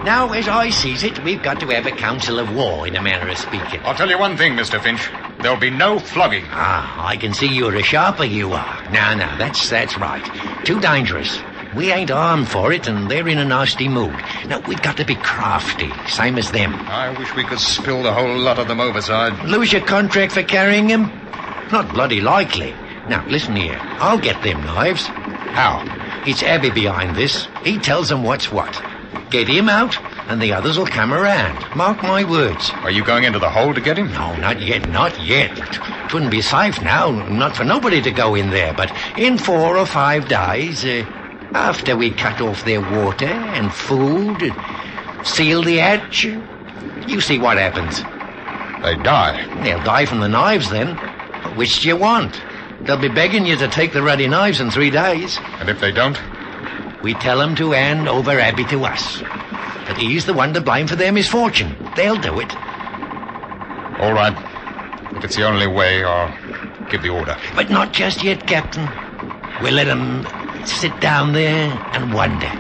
Now, as I sees it, we've got to have a council of war, in a manner of speaking. I'll tell you one thing, Mr. Finch. There'll be no flogging. I can see you're a sharper, you are. No, that's right. Too dangerous. We ain't armed for it, and they're in a nasty mood. Now, we've got to be crafty, same as them. I wish we could spill the whole lot of them overside. Lose your contract for carrying them? Not bloody likely. Now, listen here. I'll get them knives. How? It's Abby behind this. He tells them what's what. Get him out, and the others will come around. Mark my words. Are you going into the hole to get him? No, not yet. It wouldn't be safe now, not for nobody to go in there. But in 4 or 5 days, after we cut off their water and food, and seal the hatch, you see what happens. They die. They'll die from the knives then. Which do you want? They'll be begging you to take the ruddy knives in 3 days. And if they don't? We tell them to hand over Abby to us. That he's the one to blame for their misfortune. They'll do it. All right. If it's the only way, I'll give the order. But not just yet, Captain. We'll let them sit down there and wonder.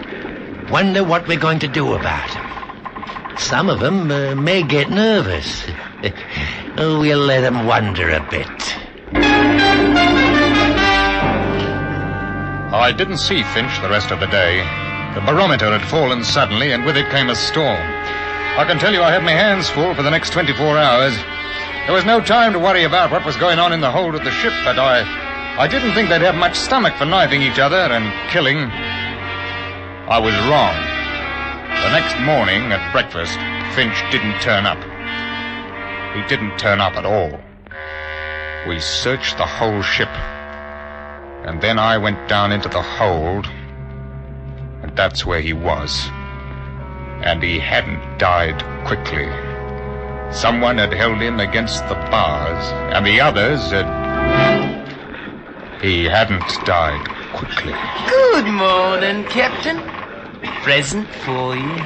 Wonder what we're going to do about it. Some of them may get nervous. We'll let him wander a bit. I didn't see Finch the rest of the day. The barometer had fallen suddenly, and with it came a storm. I can tell you I had my hands full for the next 24 hours. There was no time to worry about what was going on in the hold of the ship, but I didn't think they'd have much stomach for knifing each other and killing. I was wrong. The next morning at breakfast, Finch didn't turn up. He didn't turn up at all. We searched the whole ship. And then I went down into the hold, and that's where he was. And he hadn't died quickly. Someone had held him against the bars, and the others had... He hadn't died quickly. Good morning, Captain. Present for you.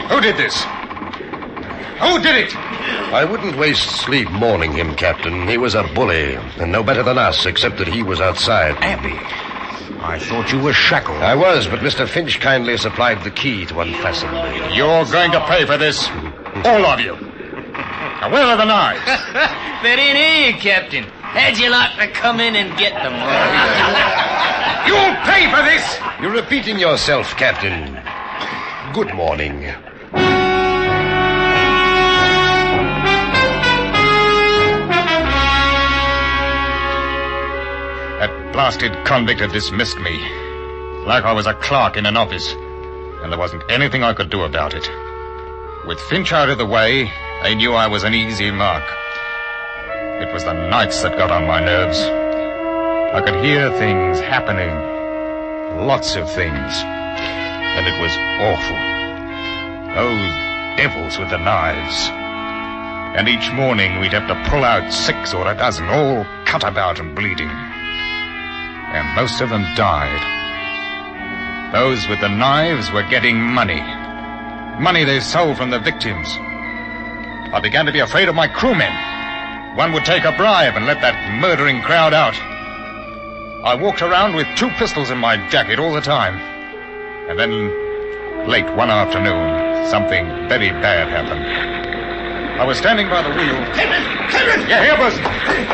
Who did this? Who did it? I wouldn't waste sleep mourning him, Captain. He was a bully, and no better than us, except that he was outside. Abby, I thought you were shackled. I was, but Mr. Finch kindly supplied the key to unfasten me. You're going to pay for this. All of you. Now, where are the knives? They're in here, Captain. How'd you like to come in and get them? You'll pay for this! You're repeating yourself, Captain. Good morning. That blasted convict had dismissed me. Like I was a clerk in an office. And there wasn't anything I could do about it. With Finch out of the way, they knew I was an easy mark. It was the nights that got on my nerves. I could hear things happening. Lots of things. And it was awful. Those devils with the knives. And each morning we'd have to pull out 6 or a dozen, all cut about and bleeding. And most of them died. Those with the knives were getting money. Money they stole from the victims. I began to be afraid of my crewmen. One would take a bribe and let that murdering crowd out. I walked around with 2 pistols in my jacket all the time. And then, late one afternoon, something very bad happened. I was standing by the wheel. Henry! Yeah, here, Buzz.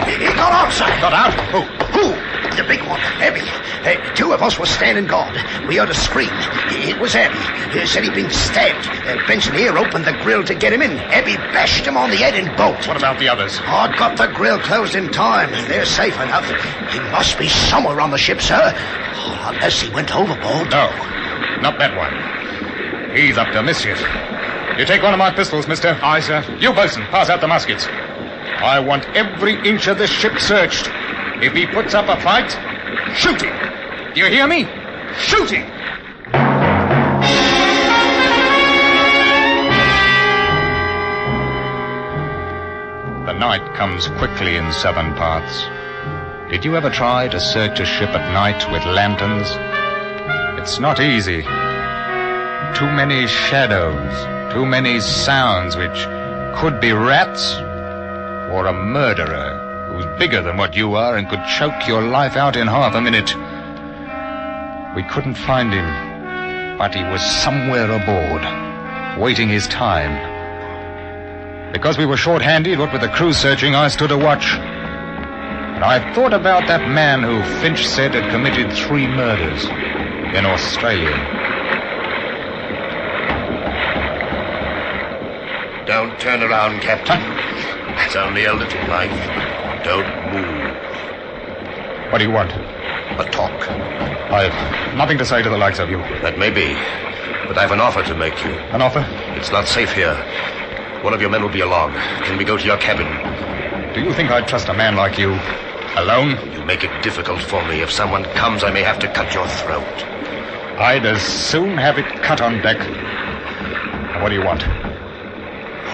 He got outside. Got out? Who? The big one, Abby. 2 of us were standing guard. We heard a scream. It was Abby. He said he'd been stabbed. Benson here opened the grill to get him in. Abby bashed him on the head and bolted. What about the others? I got the grill closed in time. They're safe enough. He must be somewhere on the ship, sir. Unless he went overboard. No, not that one. He's up to mischief. You take one of my pistols, mister. Aye, sir. You, Bosun, pass out the muskets. I want every inch of this ship searched. If he puts up a fight, shoot him. Do you hear me? Shoot him! The night comes quickly in southern parts. Did you ever try to search a ship at night with lanterns? It's not easy. Too many shadows, too many sounds which could be rats or a murderer who's bigger than what you are and could choke your life out in half a minute. We couldn't find him, but he was somewhere aboard, waiting his time. Because we were short-handed, what with the crew searching, I stood a watch. And I thought about that man who Finch said had committed 3 murders in Australia. Don't turn around, Captain. It's only a little knife. Don't move. What do you want? A talk. I've nothing to say to the likes of you. That may be, but I've an offer to make you. An offer? It's not safe here. One of your men will be along. Can we go to your cabin? Do you think I'd trust a man like you? Alone? You make it difficult for me. If someone comes, I may have to cut your throat. I'd as soon have it cut on deck. Now, what do you want?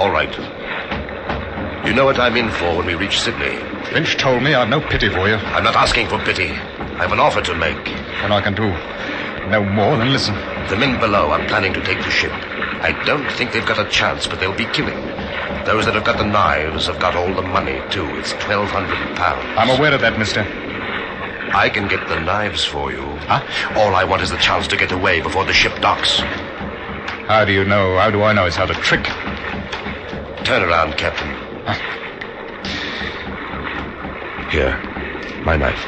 All right. You know what I'm in for when we reach Sydney. Finch told me I've no pity for you. I'm not asking for pity. I have an offer to make. Then I can do no more than listen. The men below are planning to take the ship. I don't think they've got a chance, but they'll be killing. Those that have got the knives have got all the money, too. It's £1,200. I'm aware of that, mister. I can get the knives for you. Huh? All I want is the chance to get away before the ship docks. How do you know? How do I know it's how to trick? Turn around, Captain. Here, my knife.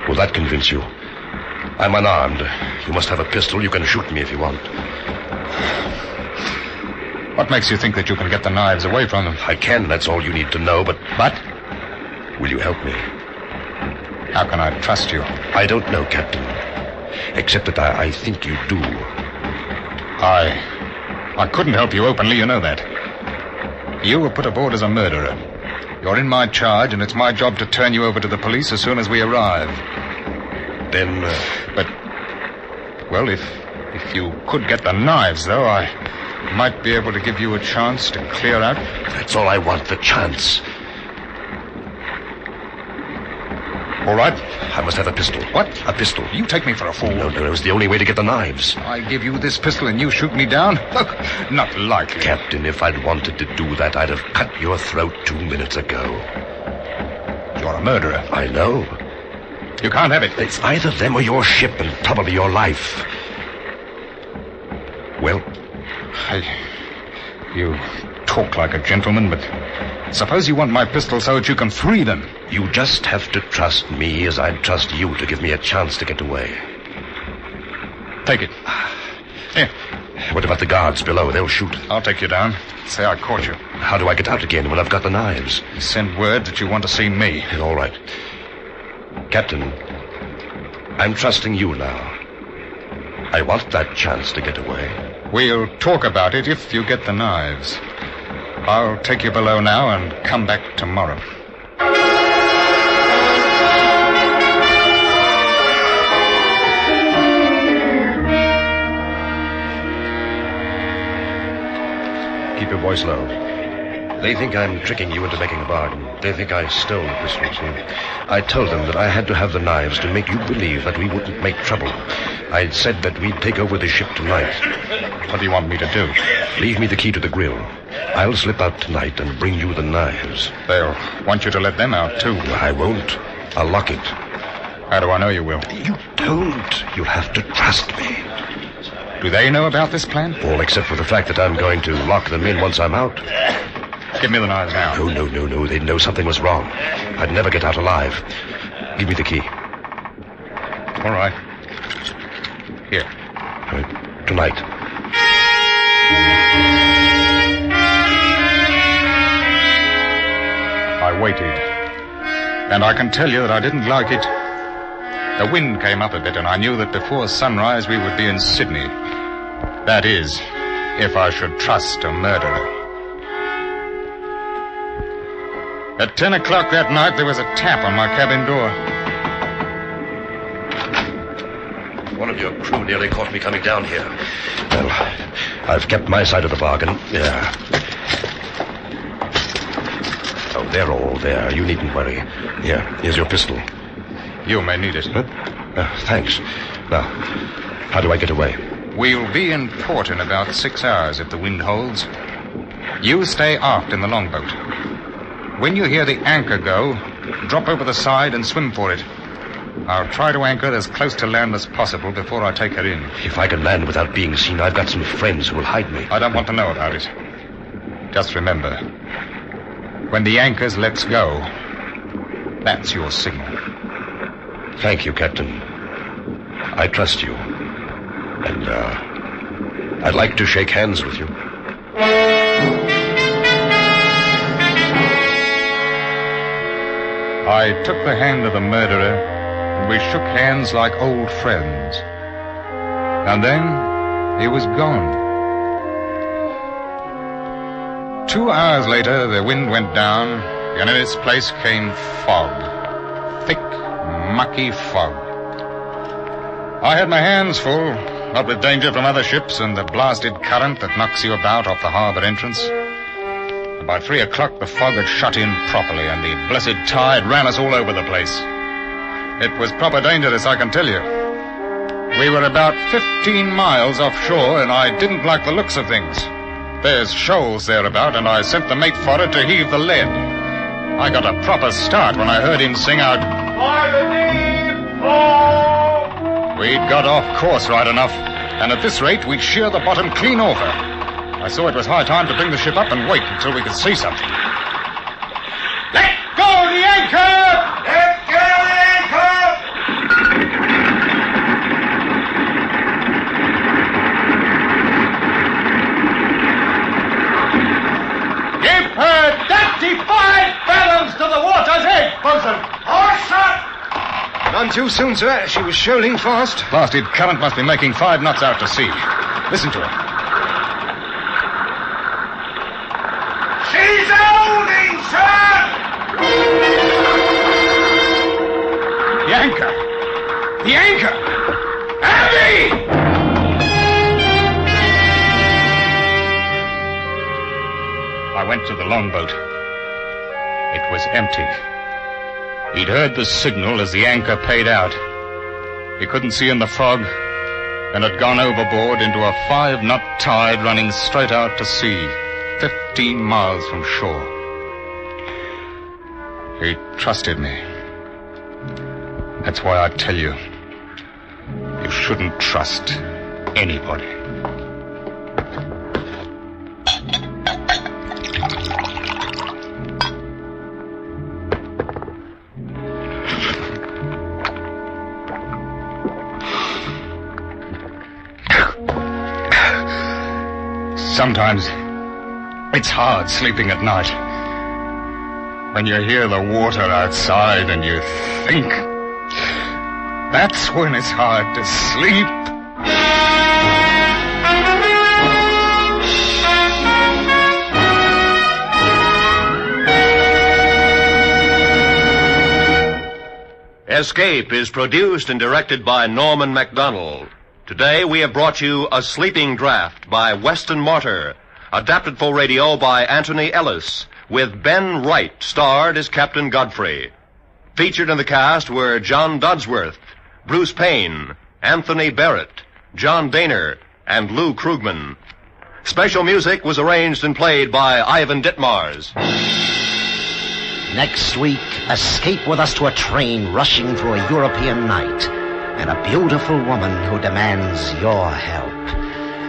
Will that convince you? I'm unarmed. You must have a pistol. You can shoot me if you want. What makes you think that you can get the knives away from them? I can, that's all you need to know, but... But? Will you help me? How can I trust you? I don't know, Captain. Except that I think you do. I couldn't help you openly, you know that. You were put aboard as a murderer. You're in my charge, and it's my job to turn you over to the police as soon as we arrive. Then, But, well, if you could get the knives, though, I might be able to give you a chance to clear out. That's all I want, the chance. All right. I must have a pistol. What? A pistol. You take me for a fool. No, it was the only way to get the knives. I give you this pistol and you shoot me down? Look, not likely. Captain, if I'd wanted to do that, I'd have cut your throat 2 minutes ago. You're a murderer. I know. You can't have it. It's either them or your ship, and probably your life. Well? You talk like a gentleman, but suppose you want my pistol so that you can free them. You just have to trust me as I'd trust you to give me a chance to get away. Take it. Here. What about the guards below? They'll shoot. I'll take you down. Say I caught you. How do I get out again when I've got the knives? Send word that you want to see me. All right. Captain, I'm trusting you now. I want that chance to get away. We'll talk about it if you get the knives. I'll take you below now and come back tomorrow. Keep your voice low. They think I'm tricking you into making a bargain. They think I stole the pistols. I told them that I had to have the knives to make you believe that we wouldn't make trouble. I'd said that we'd take over the ship tonight. What do you want me to do? Leave me the key to the grill. I'll slip out tonight and bring you the knives. They'll want you to let them out, too. I won't. I'll lock it. How do I know you will? You don't. You'll have to trust me. Do they know about this plan? All except for the fact that I'm going to lock them in once I'm out. Give me the knives now. No. They'd know something was wrong. I'd never get out alive. Give me the key. All right. Here. Tonight. I waited. And I can tell you that I didn't like it. The wind came up a bit, and I knew that before sunrise we would be in Sydney. That is, if I should trust a murderer. At 10 o'clock that night, there was a tap on my cabin door. One of your crew nearly caught me coming down here. Well, I've kept my side of the bargain. Yeah. Oh, they're all there. You needn't worry. Here's your pistol. You may need it. Huh? Thanks. Now, how do I get away? We'll be in port in about 6 hours if the wind holds. You stay aft in the longboat. When you hear the anchor go, drop over the side and swim for it. I'll try to anchor as close to land as possible before I take her in. If I can land without being seen, I've got some friends who will hide me. I don't want to know about it. Just remember, when the anchors lets go, that's your signal. Thank you, Captain. I trust you. And, I'd like to shake hands with you. I took the hand of the murderer, and we shook hands like old friends. And then he was gone. 2 hours later, the wind went down, and in its place came fog. Thick, mucky fog. I had my hands full, what with danger from other ships and the blasted current that knocks you about off the harbor entrance. By 3 o'clock, the fog had shut in properly, and the blessed tide ran us all over the place. It was proper dangerous, I can tell you. We were about 15 miles offshore, and I didn't like the looks of things. There's shoals thereabout, and I sent the mate forward to heave the lead. I got a proper start when I heard him sing out, We'd got off course right enough, and at this rate, we'd shear the bottom clean off her. I saw it was high time to bring the ship up and wait until we could see something. Let go the anchor! 45 fathoms to the water's edge, bosun. All shot! None too soon, sir. She was shoaling fast. Blasted current must be making 5 knots out to sea. Listen to her. She's holding, sir! The anchor! The anchor! Abby! I went to the longboat. It was empty. He'd heard the signal as the anchor paid out. He couldn't see in the fog and had gone overboard into a 5-knot tide running straight out to sea, 15 miles from shore. He trusted me. That's why I tell you, you shouldn't trust anybody. Sometimes it's hard sleeping at night. When you hear the water outside and you think, that's when it's hard to sleep. Escape is produced and directed by Norman MacDonald. Today we have brought you A Sleeping Draft by Weston Martyr, adapted for radio by Anthony Ellis, with Ben Wright starred as Captain Godfrey. Featured in the cast were John Dodsworth, Bruce Payne, Anthony Barrett, John Daner, and Lou Krugman. Special music was arranged and played by Ivan Ditmars. Next week, escape with us to a train rushing through a European night and a beautiful woman who demands your help.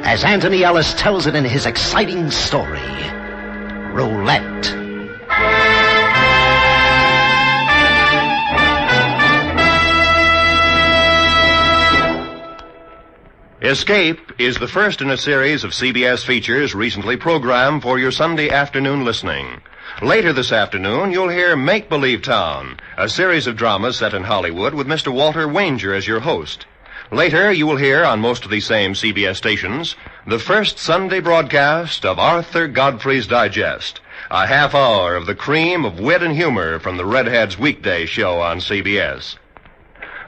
As Anthony Ellis tells it in his exciting story, Roulette. Escape is the first in a series of CBS features recently programmed for your Sunday afternoon listening. Later this afternoon, you'll hear Make Believe Town, a series of dramas set in Hollywood with Mr. Walter Wanger as your host. Later, you will hear on most of these same CBS stations the first Sunday broadcast of Arthur Godfrey's Digest, a half hour of the cream of wit and humor from the Redheads weekday show on CBS.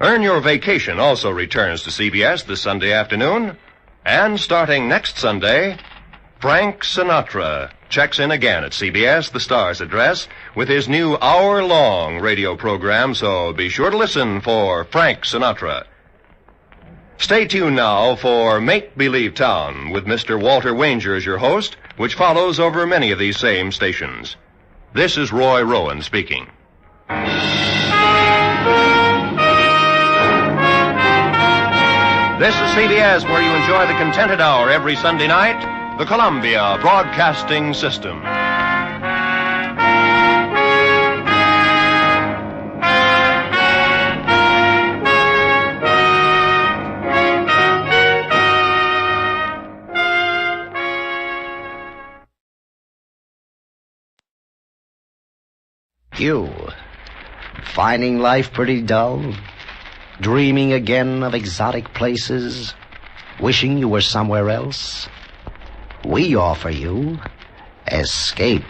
Earn Your Vacation also returns to CBS this Sunday afternoon, and starting next Sunday, Frank Sinatra checks in again at CBS, the Star's address, with his new hour-long radio program, so be sure to listen for Frank Sinatra. Stay tuned now for Make Believe Town with Mr. Walter Wanger as your host, which follows over many of these same stations. This is Roy Rowan speaking. This is CBS, where you enjoy the Contented Hour every Sunday night, the Columbia Broadcasting System. You, finding life pretty dull? Dreaming again of exotic places? Wishing you were somewhere else? We offer you Escape.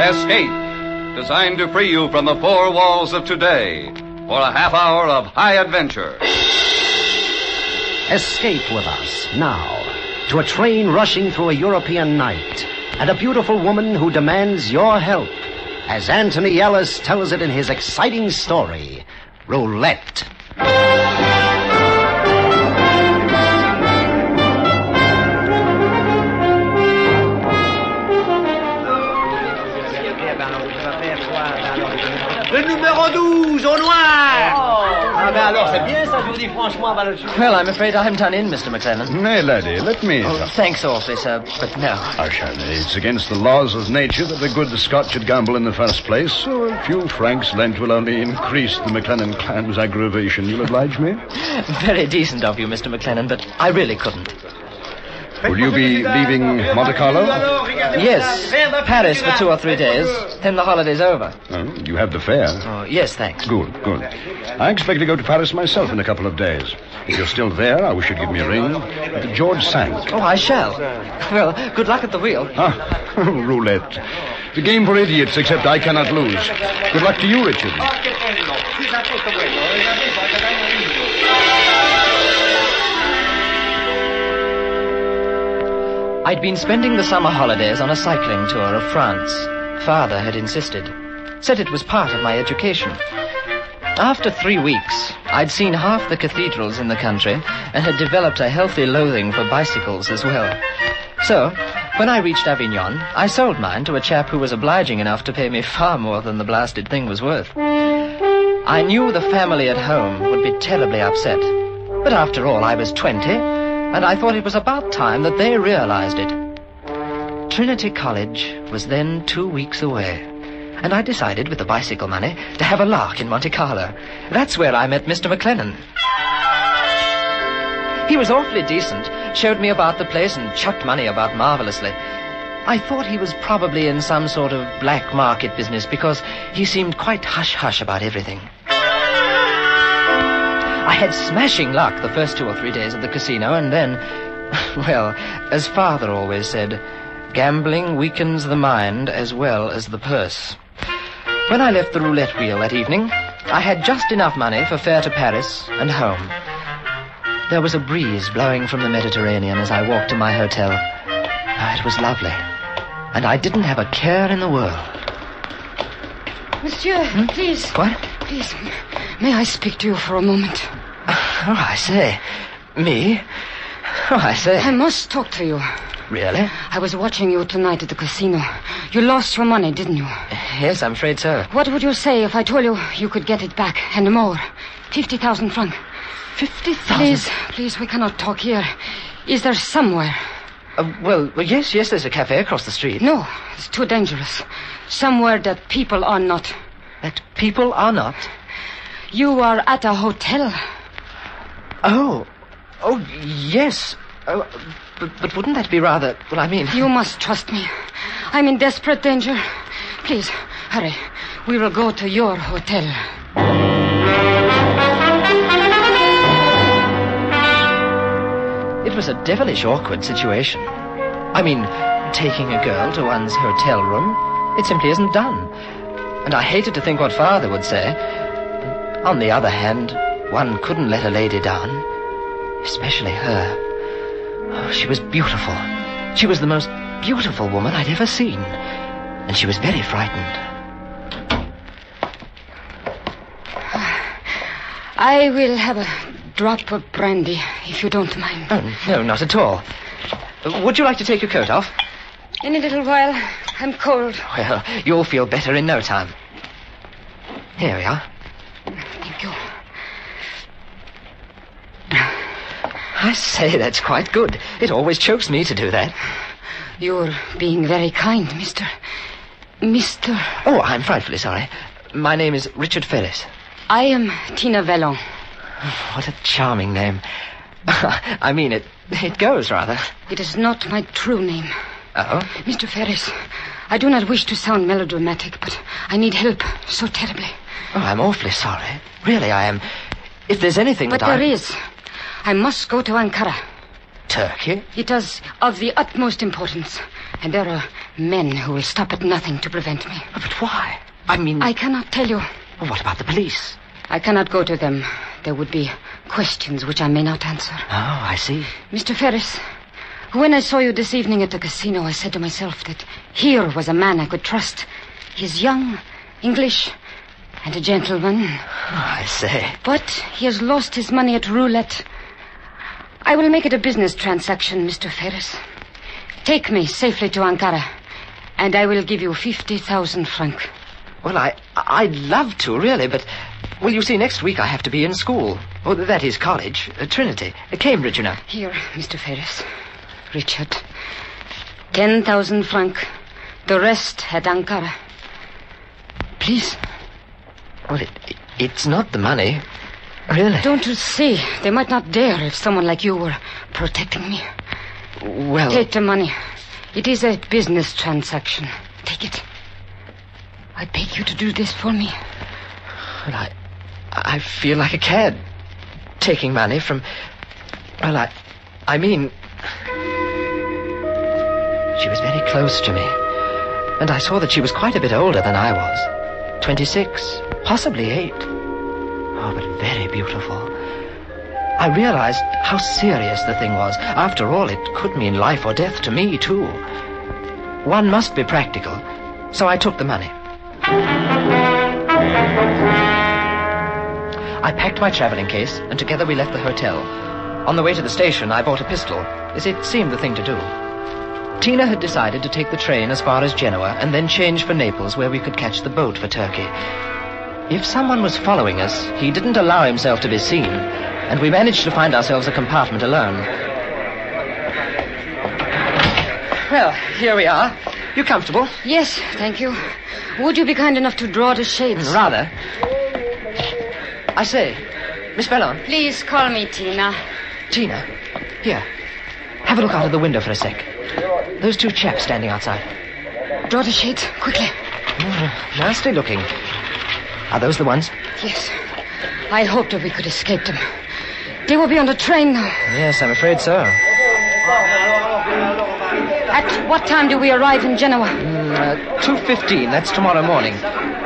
Escape, designed to free you from the four walls of today for a half hour of high adventure. Escape with us now to a train rushing through a European night and a beautiful woman who demands your help, as Anthony Ellis tells it in his exciting story, Roulette. Le numéro 12, au noir! Ah, ben alors, c'est bien ça, je vous dis franchement, Valentine. Well, I'm afraid I'm done in, Mr. McLennan. Nay, laddie, let me. Oh, thanks awfully, sir, but no. It's against the laws of nature that the good Scotch should gamble in the first place, so a few francs lent will only increase the McLennan clan's aggravation. You'll oblige me? Very decent of you, Mr. McLennan, but I really couldn't. Will you be leaving Monte Carlo? Yes, Paris for 2 or 3 days, then the holiday's over. Oh, you have the fare? Oh, yes, thanks. Good. I expect to go to Paris myself in a couple of days. If you're still there, I wish you'd give me a ring. At the George Sand. Oh, I shall. Well, good luck at the wheel. Roulette. The game for idiots, except I cannot lose. Good luck to you, Richard. I'd been spending the summer holidays on a cycling tour of France. Father had insisted. Said it was part of my education. After 3 weeks, I'd seen half the cathedrals in the country and had developed a healthy loathing for bicycles as well. So, when I reached Avignon, I sold mine to a chap who was obliging enough to pay me far more than the blasted thing was worth. I knew the family at home would be terribly upset. But after all, I was 20, and I thought it was about time that they realized it. Trinity College was then 2 weeks away, and I decided, with the bicycle money, to have a lark in Monte Carlo. That's where I met Mr. McLennan. He was awfully decent, showed me about the place and chucked money about marvelously. I thought he was probably in some sort of black market business because he seemed quite hush-hush about everything. I had smashing luck the first 2 or 3 days at the casino, and then, well, as Father always said, gambling weakens the mind as well as the purse. When I left the roulette wheel that evening, I had just enough money for fare to Paris and home. There was a breeze blowing from the Mediterranean as I walked to my hotel. Oh, it was lovely, and I didn't have a care in the world. Monsieur, please. What? Please, may I speak to you for a moment? Oh, I say. Me? Oh, I say. I must talk to you. Really? I was watching you tonight at the casino. You lost your money, didn't you? Yes, I'm afraid so. What would you say if I told you you could get it back, and more? 50,000 francs. 50,000? Please, we cannot talk here. Is there somewhere? Well, yes, there's a cafe across the street. No, it's too dangerous. Somewhere that people are not. That people are not? You are at a hotel. Oh, yes. But wouldn't that be rather... Well, I mean... You must trust me. I'm in desperate danger. Please, hurry. We will go to your hotel. It was a devilish awkward situation. I mean, taking a girl to one's hotel room, it simply isn't done. And I hated to think what Father would say. But on the other hand, one couldn't let a lady down. Especially her. Oh, she was beautiful. She was the most beautiful woman I'd ever seen. And she was very frightened. I will have a drop of brandy, if you don't mind. Oh, no, not at all. Would you like to take your coat off? In a little while. I'm cold. Well, you'll feel better in no time. Here we are. Thank you. I say, that's quite good. It always chokes me to do that. You're being very kind, Mr. Oh, I'm frightfully sorry. My name is Richard Ferris. I am Tina Vallon. What a charming name. I mean, it goes, rather. It is not my true name. Oh? Mr. Ferris, I do not wish to sound melodramatic, but I need help so terribly. Oh, I'm awfully sorry. Really, I am. If there's anything but there is. I must go to Ankara. Turkey? It is of the utmost importance. And there are men who will stop at nothing to prevent me. But why? I mean... I cannot tell you. Well, what about the police? I cannot go to them. There would be questions which I may not answer. Oh, I see. Mr. Ferris, when I saw you this evening at the casino, I said to myself that here was a man I could trust. He is young, English, and a gentleman. Oh, I say. But he has lost his money at roulette. I will make it a business transaction, Mr. Ferris. Take me safely to Ankara, and I will give you 50,000 francs. Well, I'd love to, really, but Well, you see, next week I have to be in school. Oh, that is college. Trinity. Cambridge, you know. Here, Mr. Ferris. Richard. 10,000 francs. The rest at Ankara. Please. Well, it's not the money. Really? Don't you see? They might not dare if someone like you were protecting me. Well... Take the money. It is a business transaction. Take it. I beg you to do this for me. Well, I feel like a cad. Taking money from... Well, I mean... She was very close to me. And I saw that she was quite a bit older than I was. 26, possibly 8. Oh, but very beautiful. I realized how serious the thing was. After all, it could mean life or death to me, too. One must be practical, so I took the money. I packed my traveling case, and together we left the hotel. On the way to the station, I bought a pistol, as it seemed the thing to do. Tina had decided to take the train as far as Genoa and then change for Naples, where we could catch the boat for Turkey. If someone was following us, he didn't allow himself to be seen, and we managed to find ourselves a compartment alone. Well, here we are. You comfortable? Yes, thank you. Would you be kind enough to draw the shades? Rather. I say, Miss Bellon. Please call me Tina. Tina, here. Have a look out of the window for a sec. Those 2 chaps standing outside. Draw the shades, quickly. Nasty looking. Are those the ones? Yes. I hoped that we could escape them. They will be on the train now. Yes, I'm afraid so. At what time do we arrive in Genoa? 2:15. That's tomorrow morning.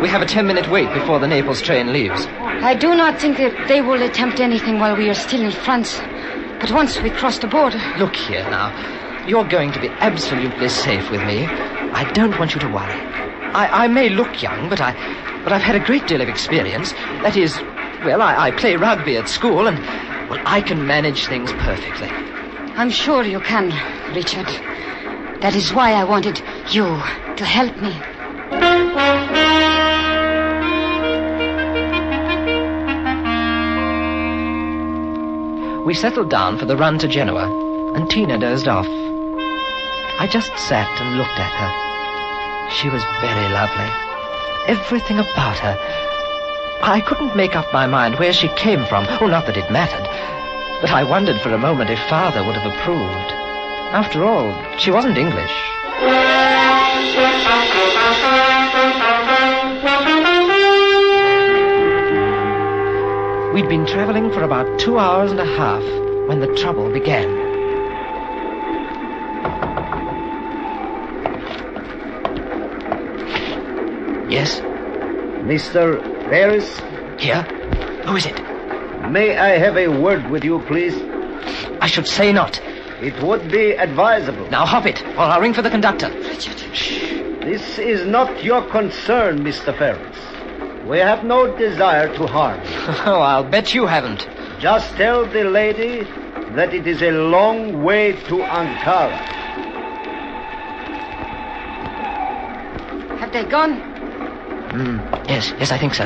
We have a 10-minute wait before the Naples train leaves. I do not think that they will attempt anything while we are still in France. But once we cross the border... Look here now. You're going to be absolutely safe with me. I don't want you to worry. I may look young, but I've had a great deal of experience. That is, well, I play rugby at school, and, well, I can manage things perfectly. I'm sure you can, Richard. That is why I wanted you to help me. We settled down for the run to Genoa, and Tina dozed off. I just sat and looked at her. She was very lovely. Everything about her. I couldn't make up my mind where she came from. Oh, not that it mattered. But I wondered for a moment if Father would have approved. After all, she wasn't English. We'd been traveling for about 2 hours and a half when the trouble began. Yes? Mr. Ferris? Here? Who is it? May I have a word with you, please? I should say not. It would be advisable. Now hop it, or I'll ring for the conductor. Richard. This is not your concern, Mr. Ferris. We have no desire to harm you. Oh, I'll bet you haven't. Just tell the lady that it is a long way to Ankara. Have they gone? Yes, I think so.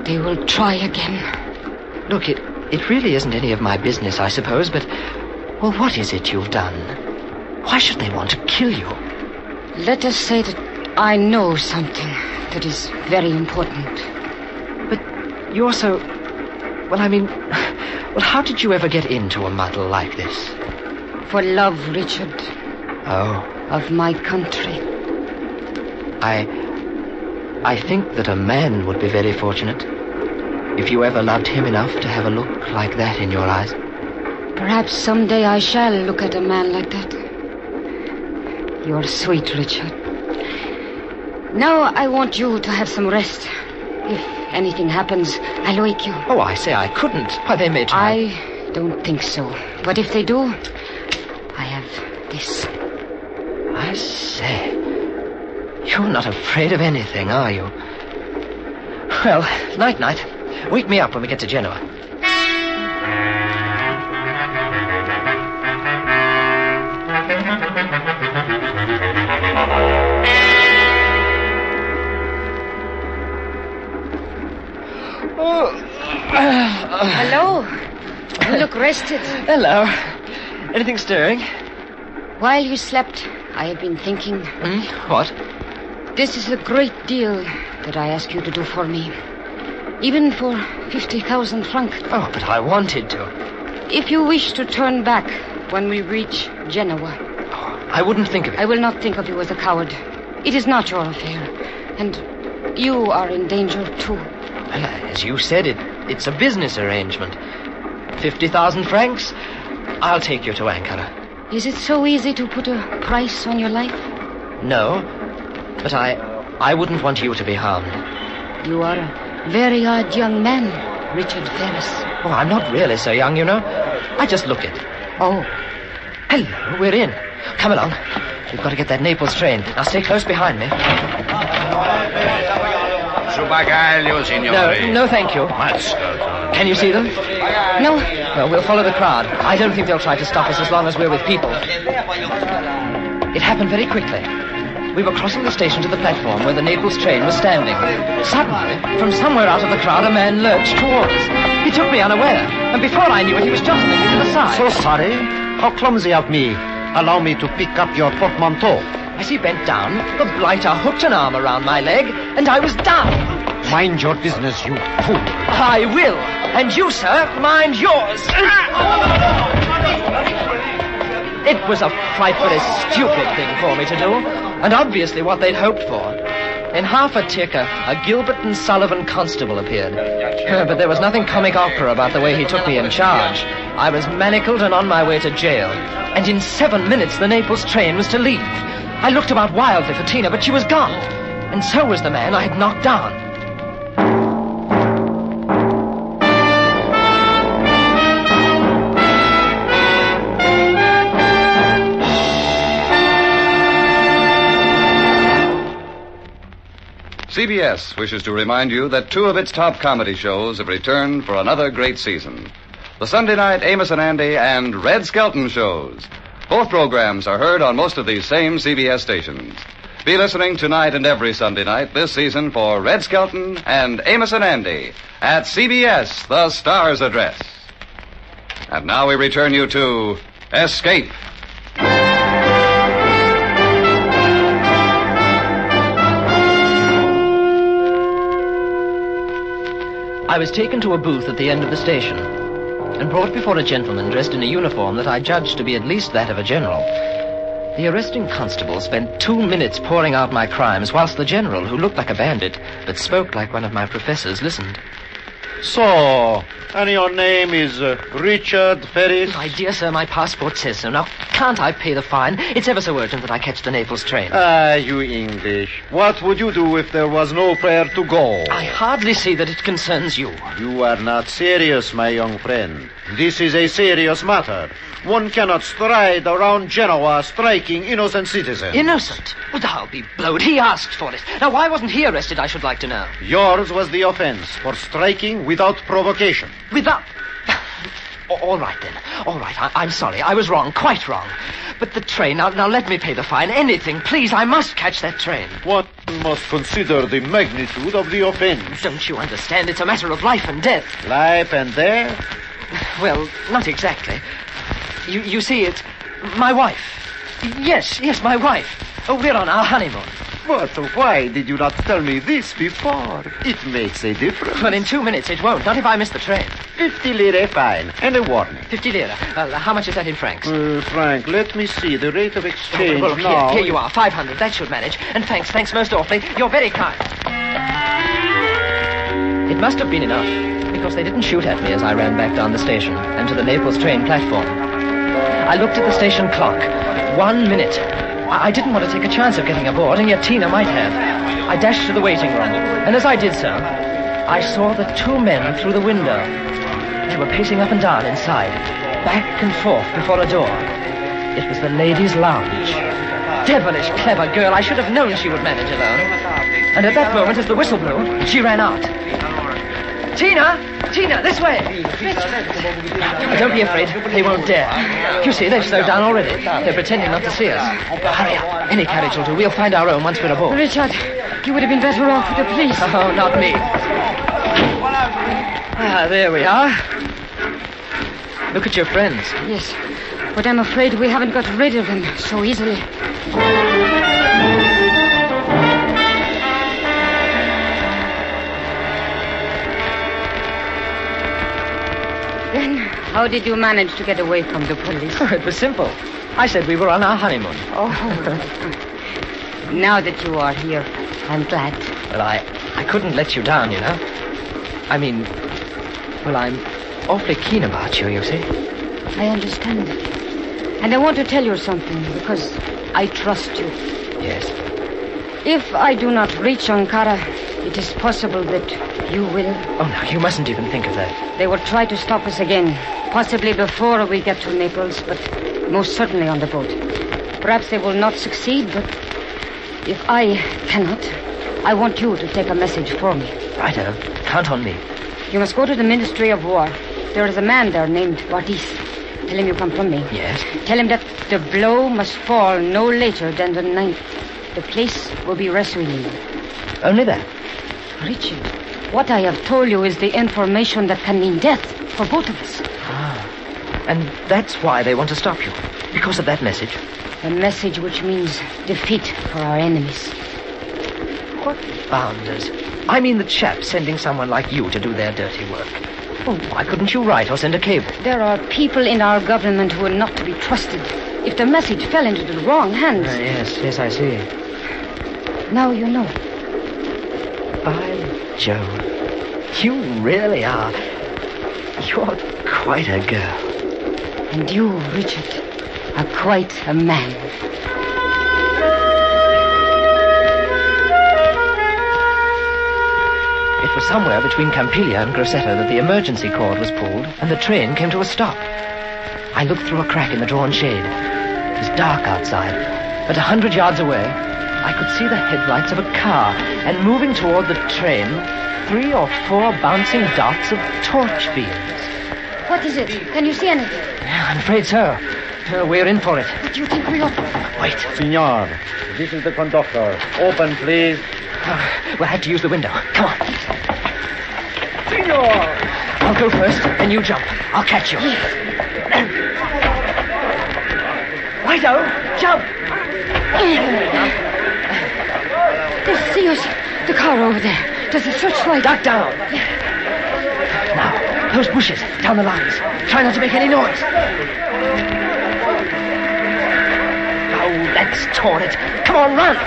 They will try again. Look, it really isn't any of my business, I suppose, but... Well, what is it you've done? Why should they want to kill you? Let us say that I know something that is very important. But you're so... Well, I mean... Well, how did you ever get into a muddle like this? For love, Richard. Oh. Of my country. I think that a man would be very fortunate if you ever loved him enough to have a look like that in your eyes. Perhaps someday I shall look at a man like that. You're sweet, Richard. Now I want you to have some rest. If anything happens, I'll wake you. Oh, I say I couldn't. Why, they may try. I don't think so. But if they do, I have this. I say, you're not afraid of anything, are you? Well, night-night. Wake me up when we get to Genoa. Hello. You look rested. Hello. Anything stirring? While you slept, I have been thinking. What? This is a great deal that I ask you to do for me. Even for 50,000 francs. Oh, but I wanted to. If you wish to turn back when we reach Genoa. I wouldn't think of it. I will not think of you as a coward. It is not your affair. And you are in danger, too. Well, as you said, it's a business arrangement. 50,000 francs, I'll take you to Ankara. Is it so easy to put a price on your life? No, but I wouldn't want you to be harmed. You are a very odd young man, Richard Ferris. Oh, I'm not really so young, you know. I just look it. Oh, hello, we're in. Come along. We've got to get that Naples train. Now stay close behind me. Su bagaglio, signore. No, thank you. Can you see them? No. Well, we'll follow the crowd. I don't think they'll try to stop us as long as we're with people. It happened very quickly. We were crossing the station to the platform where the Naples train was standing. Suddenly, from somewhere out of the crowd, a man lurched toward us. He took me unaware, and before I knew it, he was jostling me to the side. So sorry. How clumsy of me. Allow me to pick up your portmanteau. As he bent down, the blighter hooked an arm around my leg, and I was down. Mind your business, you fool. I will. And you, sir, mind yours. It was a frightfully stupid thing for me to do, and obviously what they'd hoped for. In half a tick, a Gilbert and Sullivan constable appeared. But there was nothing comic opera about the way he took me in charge. I was manacled and on my way to jail. And in 7 minutes, the Naples train was to leave. I looked about wildly for Tina, but she was gone. And so was the man I had knocked down. CBS wishes to remind you that 2 of its top comedy shows have returned for another great season. The Sunday night Amos and Andy and Red Skelton shows. Both programs are heard on most of these same CBS stations. Be listening tonight and every Sunday night this season for Red Skelton and Amos and Andy at CBS, the Star's Address. And now we return you to Escape. I was taken to a booth at the end of the station and brought before a gentleman dressed in a uniform that I judged to be at least that of a general. The arresting constable spent 2 minutes pouring out my crimes, whilst the general, who looked like a bandit but spoke like one of my professors, listened. So, and your name is Richard Ferris? My dear sir, my passport says so. Now, can't I pay the fine? It's ever so urgent that I catch the Naples train. Ah, you English. What would you do if there was no where to go? I hardly see that it concerns you. You are not serious, my young friend. This is a serious matter. One cannot stride around Genoa striking innocent citizens. Innocent? Well, I'll be blowed. He asked for it. Now, why wasn't he arrested, I should like to know? Yours was the offense for striking without provocation. Without... All right, then. All right, I'm sorry. I was wrong, quite wrong. But the train... Now let me pay the fine. Anything, please. I must catch that train. One must consider the magnitude of the offense. Don't you understand? It's a matter of life and death. Life and death? Well, not exactly. You see, it's my wife. Yes, my wife. Oh, we're on our honeymoon. But why did you not tell me this before? It makes a difference. Well, in 2 minutes it won't. Not if I miss the train. 50 lire fine and a warning. 50 lire. How much is that in francs? Frank, let me see. The rate of exchange well, now... Here you are, 500. That should manage. And thanks most awfully. You're very kind. It must have been enough, because they didn't shoot at me as I ran back down the station and to the Naples train platform. I looked at the station clock. 1 minute. I didn't want to take a chance of getting aboard, and yet Tina might have. I dashed to the waiting room, and as I did so, I saw the 2 men through the window. They were pacing up and down inside, back and forth before a door. It was the ladies' lounge. Devilish clever girl. I should have known she would manage alone. And at that moment, as the whistle blew, she ran out. Tina, this way! Don't be afraid. They won't dare. You see, they've slowed down already. They're pretending not to see us. Hurry up. Any carriage will do. We'll find our own once we're aboard. Richard, you would have been better off with the police. Oh, not me. There we are. Look at your friends. Yes, but I'm afraid we haven't got rid of them so easily. Then, how did you manage to get away from the police? Oh, it was simple. I said we were on our honeymoon. Oh. Now that you are here, I'm glad. Well, I couldn't let you down, you know. I mean, well, I'm awfully keen about you, you see. I understand. And I want to tell you something, because I trust you. Yes. If I do not reach Ankara, it is possible that you will. Oh, no, you mustn't even think of that. They will try to stop us again, possibly before we get to Naples, but most certainly on the boat. Perhaps they will not succeed, but if I cannot, I want you to take a message for me. Righto. Count on me. You must go to the Ministry of War. There is a man there named Bardis. Tell him you come from me. Yes. Tell him that the blow must fall no later than the 9th. The place will be Ressuilin. Only that? Richard, what I have told you is the information that can mean death for both of us. Ah. And that's why they want to stop you. Because of that message. A message which means defeat for our enemies. What bounders? I mean the chaps sending someone like you to do their dirty work. Well, why couldn't you write or send a cable? There are people in our government who are not to be trusted. If the message fell into the wrong hands... Yes, I see. Now you know. By Jove. You really are. You're quite a girl. And you, Richard, are quite a man. It was somewhere between Campiglia and Grosseto that the emergency cord was pulled and the train came to a stop. I looked through a crack in the drawn shade. It was dark outside, but 100 yards away, I could see the headlights of a car, and moving toward the train, 3 or 4 bouncing dots of torch beams. What is it? Can you see anything? I'm afraid so. We're in for it. What do you think we ought to... Wait. Signor, this is the conductor. Open, please. We'll have to use the window. Come on. Signor! I'll go first, and you jump. I'll catch you. Righto, jump! They see us. The car over there. Does the searchlight... Duck down. Now, those bushes, down the lines. Try not to make any noise. Oh, let's tore it. Come on, run!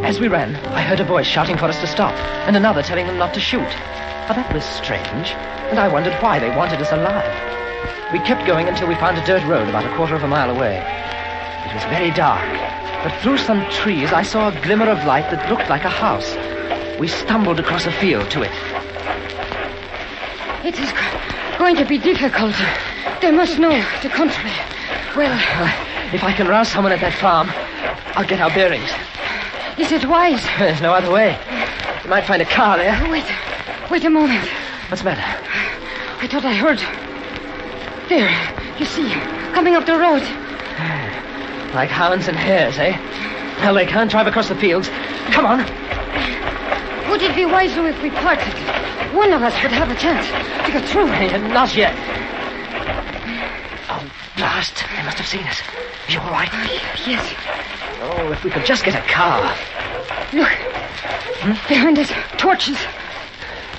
As we ran, I heard a voice shouting for us to stop, and another telling them not to shoot. Now, that was strange, and I wondered why they wanted us alive. We kept going until we found a dirt road about a quarter of a mile away. It was very dark, but through some trees I saw a glimmer of light that looked like a house. We stumbled across a field to it. It is going to be difficult. They must know the country. Well, if I can rouse someone at that farm, I'll get our bearings. Is it wise? There's no other way. You might find a car there. Wait a moment. What's the matter? I thought I heard... There, you see, coming up the road. Like hounds and hares, eh? Well, they can't drive across the fields. Come on. Would it be wiser if we parted? One of us would have a chance to get through. Not yet. Oh, blast. They must have seen us. Are you all right? Yes. Oh, if we could just get a car. Look. Behind us, torches.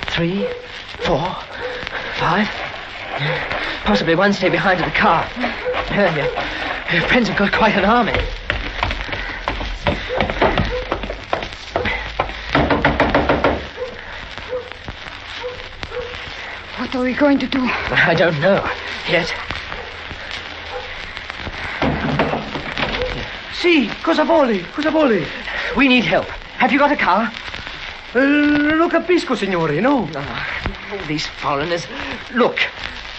3, 4, 5. Possibly one stay behind in the car. Your friends have got quite an army. What are we going to do? I don't know yet. Sì, cosa vuole? We need help. Have you got a car? Lo capisco, signore, no? Oh, these foreigners. Look,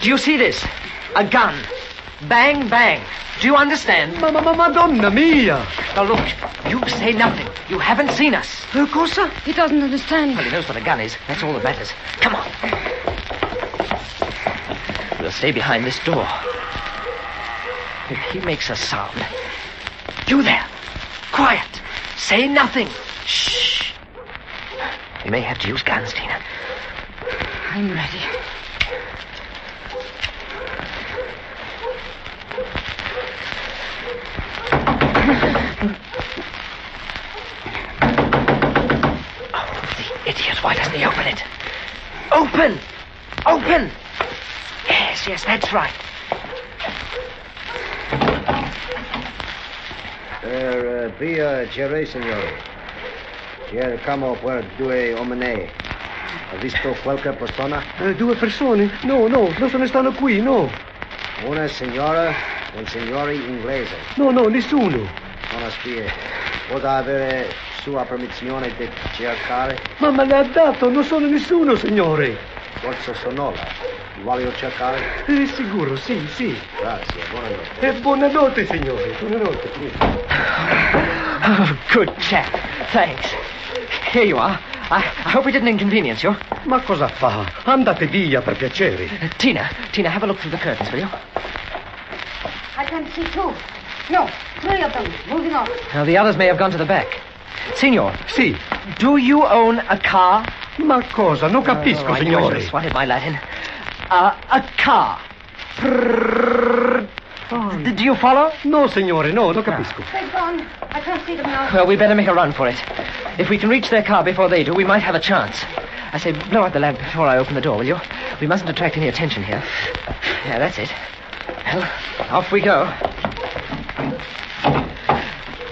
do you see this? A gun. Bang, bang. Do you understand? Madonna mia! Now look, you say nothing. You haven't seen us. Cosa? He doesn't understand. Well, he knows where the gun is. That's all that matters. Come on. We'll stay behind this door. If he makes a sound. You there. Quiet. Say nothing. Shh. We may have to use guns, Tina. I'm ready. Idiot, why doesn't he open it? Open! Open! Yes, that's right. Pia Cherry, signore. Here come per due omine. Ha visto qualche persona? 2 persone? No, non se ne stanno qui, no. Una signora e un signore inglese. No, nessuno. Una spia. Può avere sua permissione di cercare? Ma me l'ha dato, non sono nessuno, signore. Forza Sonola. Voglio cercare? Sicuro, sì. Grazie, buonanotte. Buonanotte, signore, buonanotte. Oh, good chap. Thanks. Here you are. I hope we didn't inconvenience you. Ma cosa fa? Andate via, per piacere. Tina, have a look through the curtains, will you? I can see 2. No, 3 of them. Moving on. Now, the others may have gone to the back. Signor. Sì. Do you own a car? Ma cosa? Non capisco, I signore. knew I swatted my Latin. A car. Do you follow? No, signore, no, non capisco. They've gone. I can't see them now. Well, we better make a run for it. If we can reach their car before they do, we might have a chance. I say, blow out the lamp before I open the door, will you? We mustn't attract any attention here. Yeah, that's it. Well, off we go.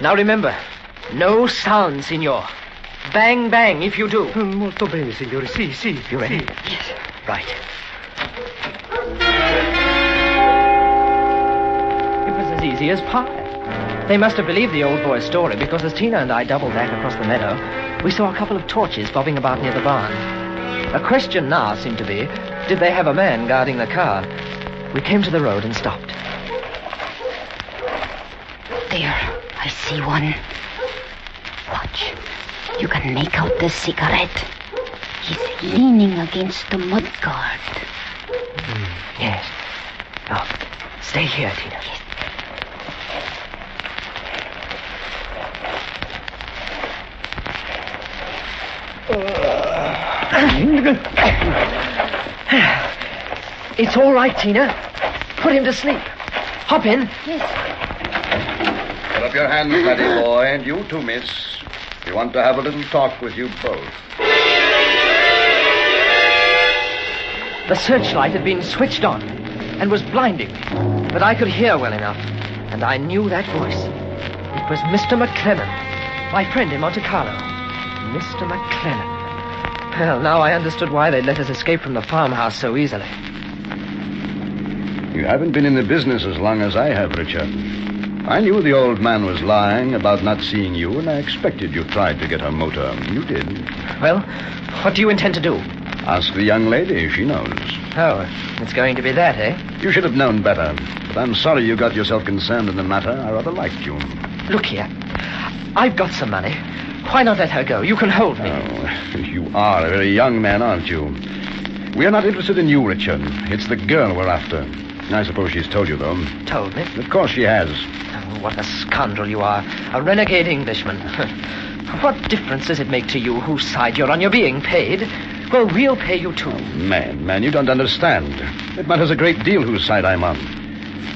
Now remember, no sound, signor. Bang, bang, if you do. Molto bene, signore. Sì. You ready? Sì. Yes. Right. It was as easy as pie. They must have believed the old boy's story, because as Tina and I doubled back across the meadow, we saw a couple of torches bobbing about near the barn. The question now seemed to be, did they have a man guarding the car? We came to the road and stopped. There, I see one. Watch. You can make out the cigarette. He's leaning against the mud guard. Yes. Now, stay here, Tina. Yes. It's all right, Tina. Put him to sleep. Hop in. Yes. Put up your hands, laddie boy, and you too, miss. We want to have a little talk with you both. The searchlight had been switched on and was blinding me, but I could hear well enough, and I knew that voice. It was Mr. McClellan, my friend in Monte Carlo. Mr. McClellan. Well, now I understood why they'd let us escape from the farmhouse so easily. You haven't been in the business as long as I have, Richard. I knew the old man was lying about not seeing you, and I expected you tried to get her motor. You did. Well, what do you intend to do? Ask the young lady. She knows. Oh, it's going to be that, eh? You should have known better. But I'm sorry you got yourself concerned in the matter. I rather liked you. Look here. I've got some money. Why not let her go? You can hold me. Oh, you are a very young man, aren't you? We are not interested in you, Richard. It's the girl we're after. I suppose she's told you, though. Told me? Of course she has. Oh, what a scoundrel you are. A renegade Englishman. What difference does it make to you whose side you're on? You're being paid. Well, we'll pay you, too. Man, you don't understand. It matters a great deal whose side I'm on.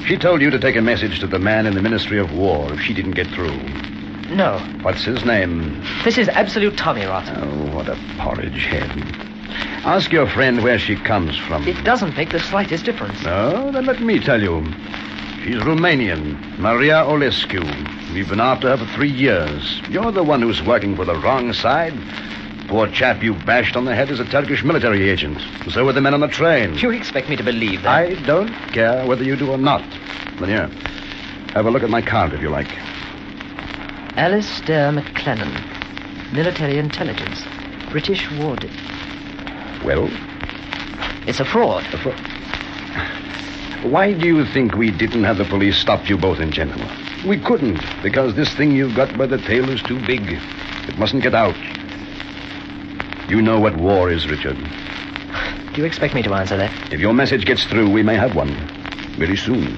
She told you to take a message to the man in the Ministry of War if she didn't get through. No. What's his name? This is absolute Tommy Rot. Oh, what a porridge head. Ask your friend where she comes from. It doesn't make the slightest difference. No? Then let me tell you. She's Romanian, Maria Olescu. We've been after her for 3 years. You're the one who's working for the wrong side. Poor chap you bashed on the head is a Turkish military agent. So were the men on the train. You expect me to believe that? I don't care whether you do or not. But here, have a look at my card if you like. Alistair McClellan, military intelligence, British warded. Well? It's a fraud. Why do you think we didn't have the police stop you both in Genoa? We couldn't, because this thing you've got by the tail is too big. It mustn't get out. You know what war is, Richard. Do you expect me to answer that? If your message gets through, we may have one. Very soon.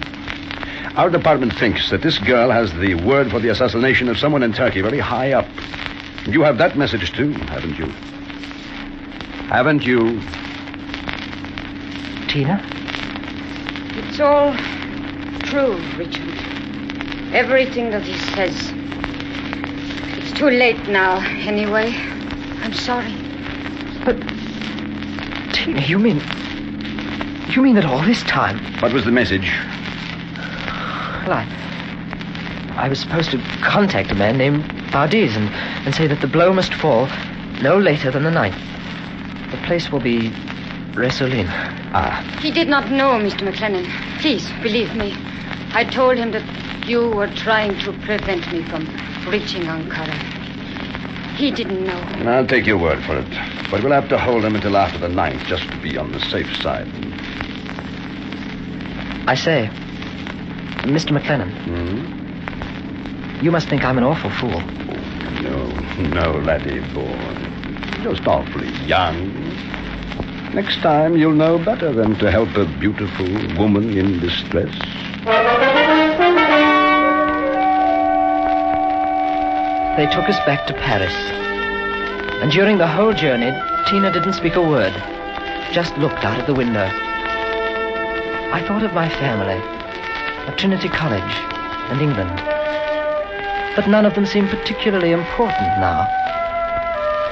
Our department thinks that this girl has the word for the assassination of someone in Turkey very high up. You have that message, too, haven't you? Haven't you? Tina? It's all true, Richard. Everything that he says. It's too late now, anyway. I'm sorry. But, Tina, you mean that all this time... What was the message? Well, I was supposed to contact a man named Bardiz and say that the blow must fall no later than the 9th. The place will be Resolin. He did not know, Mr. McLennan. Please, believe me. I told him that you were trying to prevent me from reaching Ankara. He didn't know. I'll take your word for it. But we'll have to hold him until after the 9th, just to be on the safe side. I say, Mr. McLennan. You must think I'm an awful fool. No, laddie boy. Just awfully young. Next time you'll know better than to help a beautiful woman in distress. They took us back to Paris. And during the whole journey, Tina didn't speak a word. Just looked out of the window. I thought of my family, of Trinity College and England. But none of them seemed particularly important now.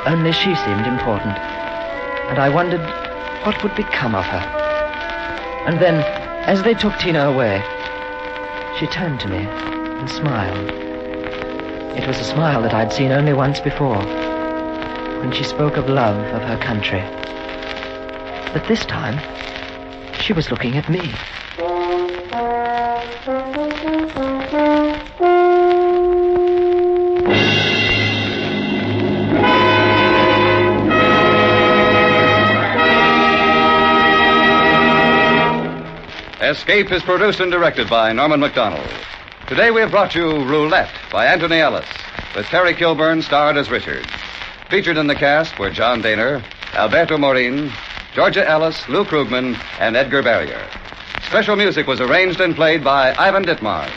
Only she seemed important. And I wondered what would become of her. And then, as they took Tina away, she turned to me and smiled. It was a smile that I'd seen only once before, when she spoke of love of her country. But this time, she was looking at me. Escape is produced and directed by Norman MacDonald. Today we have brought you Roulette by Anthony Ellis, with Terry Kilburn starred as Richard. Featured in the cast were John Daner, Alberto Morin, Georgia Ellis, Lou Krugman, and Edgar Barrier. Special music was arranged and played by Ivan Ditmar.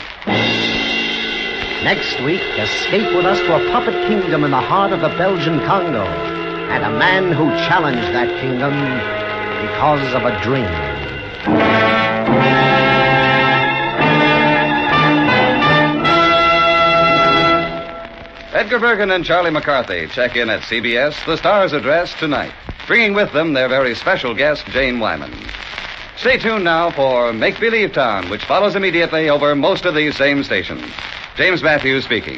Next week, escape with us to a puppet kingdom in the heart of the Belgian Congo, and a man who challenged that kingdom because of a dream. Edgar Bergen and Charlie McCarthy check in at CBS, the Star's Address, tonight, bringing with them their very special guest, Jane Wyman. Stay tuned now for Make Believe Town, which follows immediately over most of these same stations. James Matthews speaking.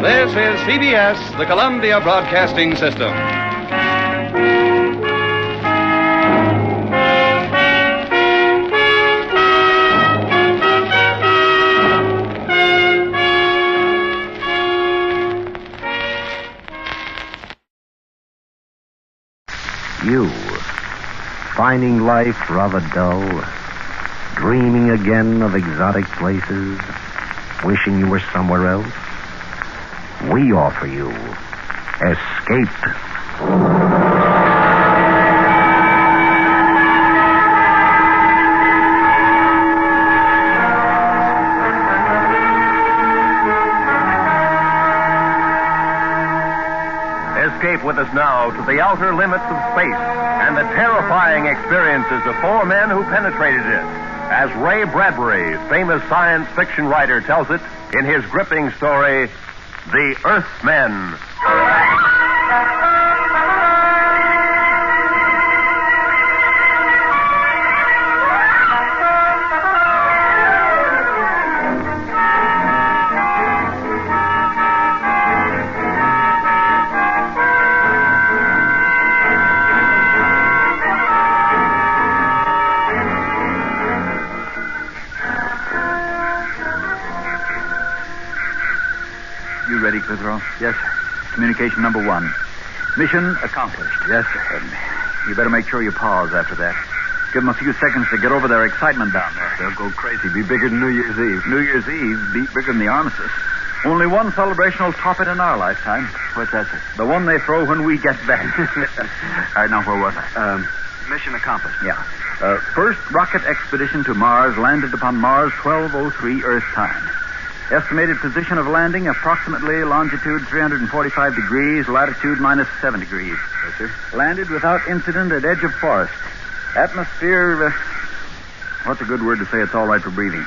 This is CBS, the Columbia Broadcasting System. You, finding life rather dull, dreaming again of exotic places, wishing you were somewhere else? We offer you Escape. Escape with us now to the outer limits of space and the terrifying experiences of four men who penetrated it, as Ray Bradbury, famous science fiction writer, tells it in his gripping story, The Earthmen. Yes, sir. Communication number 1. Mission accomplished. Yes, sir. You better make sure you pause after that. Give them a few seconds to get over their excitement down there. They'll go crazy. Be bigger than New Year's Eve. New Year's Eve be bigger than the armistice. Only one celebration will top it in our lifetime. What's that, sir? The one they throw when we get back. All right, now where was I? Mission accomplished. Yeah. First rocket expedition to Mars landed upon Mars 12:03 Earth time. Estimated position of landing approximately longitude 345 degrees, latitude -7 degrees. Yes, sir. Landed without incident at edge of forest. Atmosphere, what's a good word to say it's all right for breathing?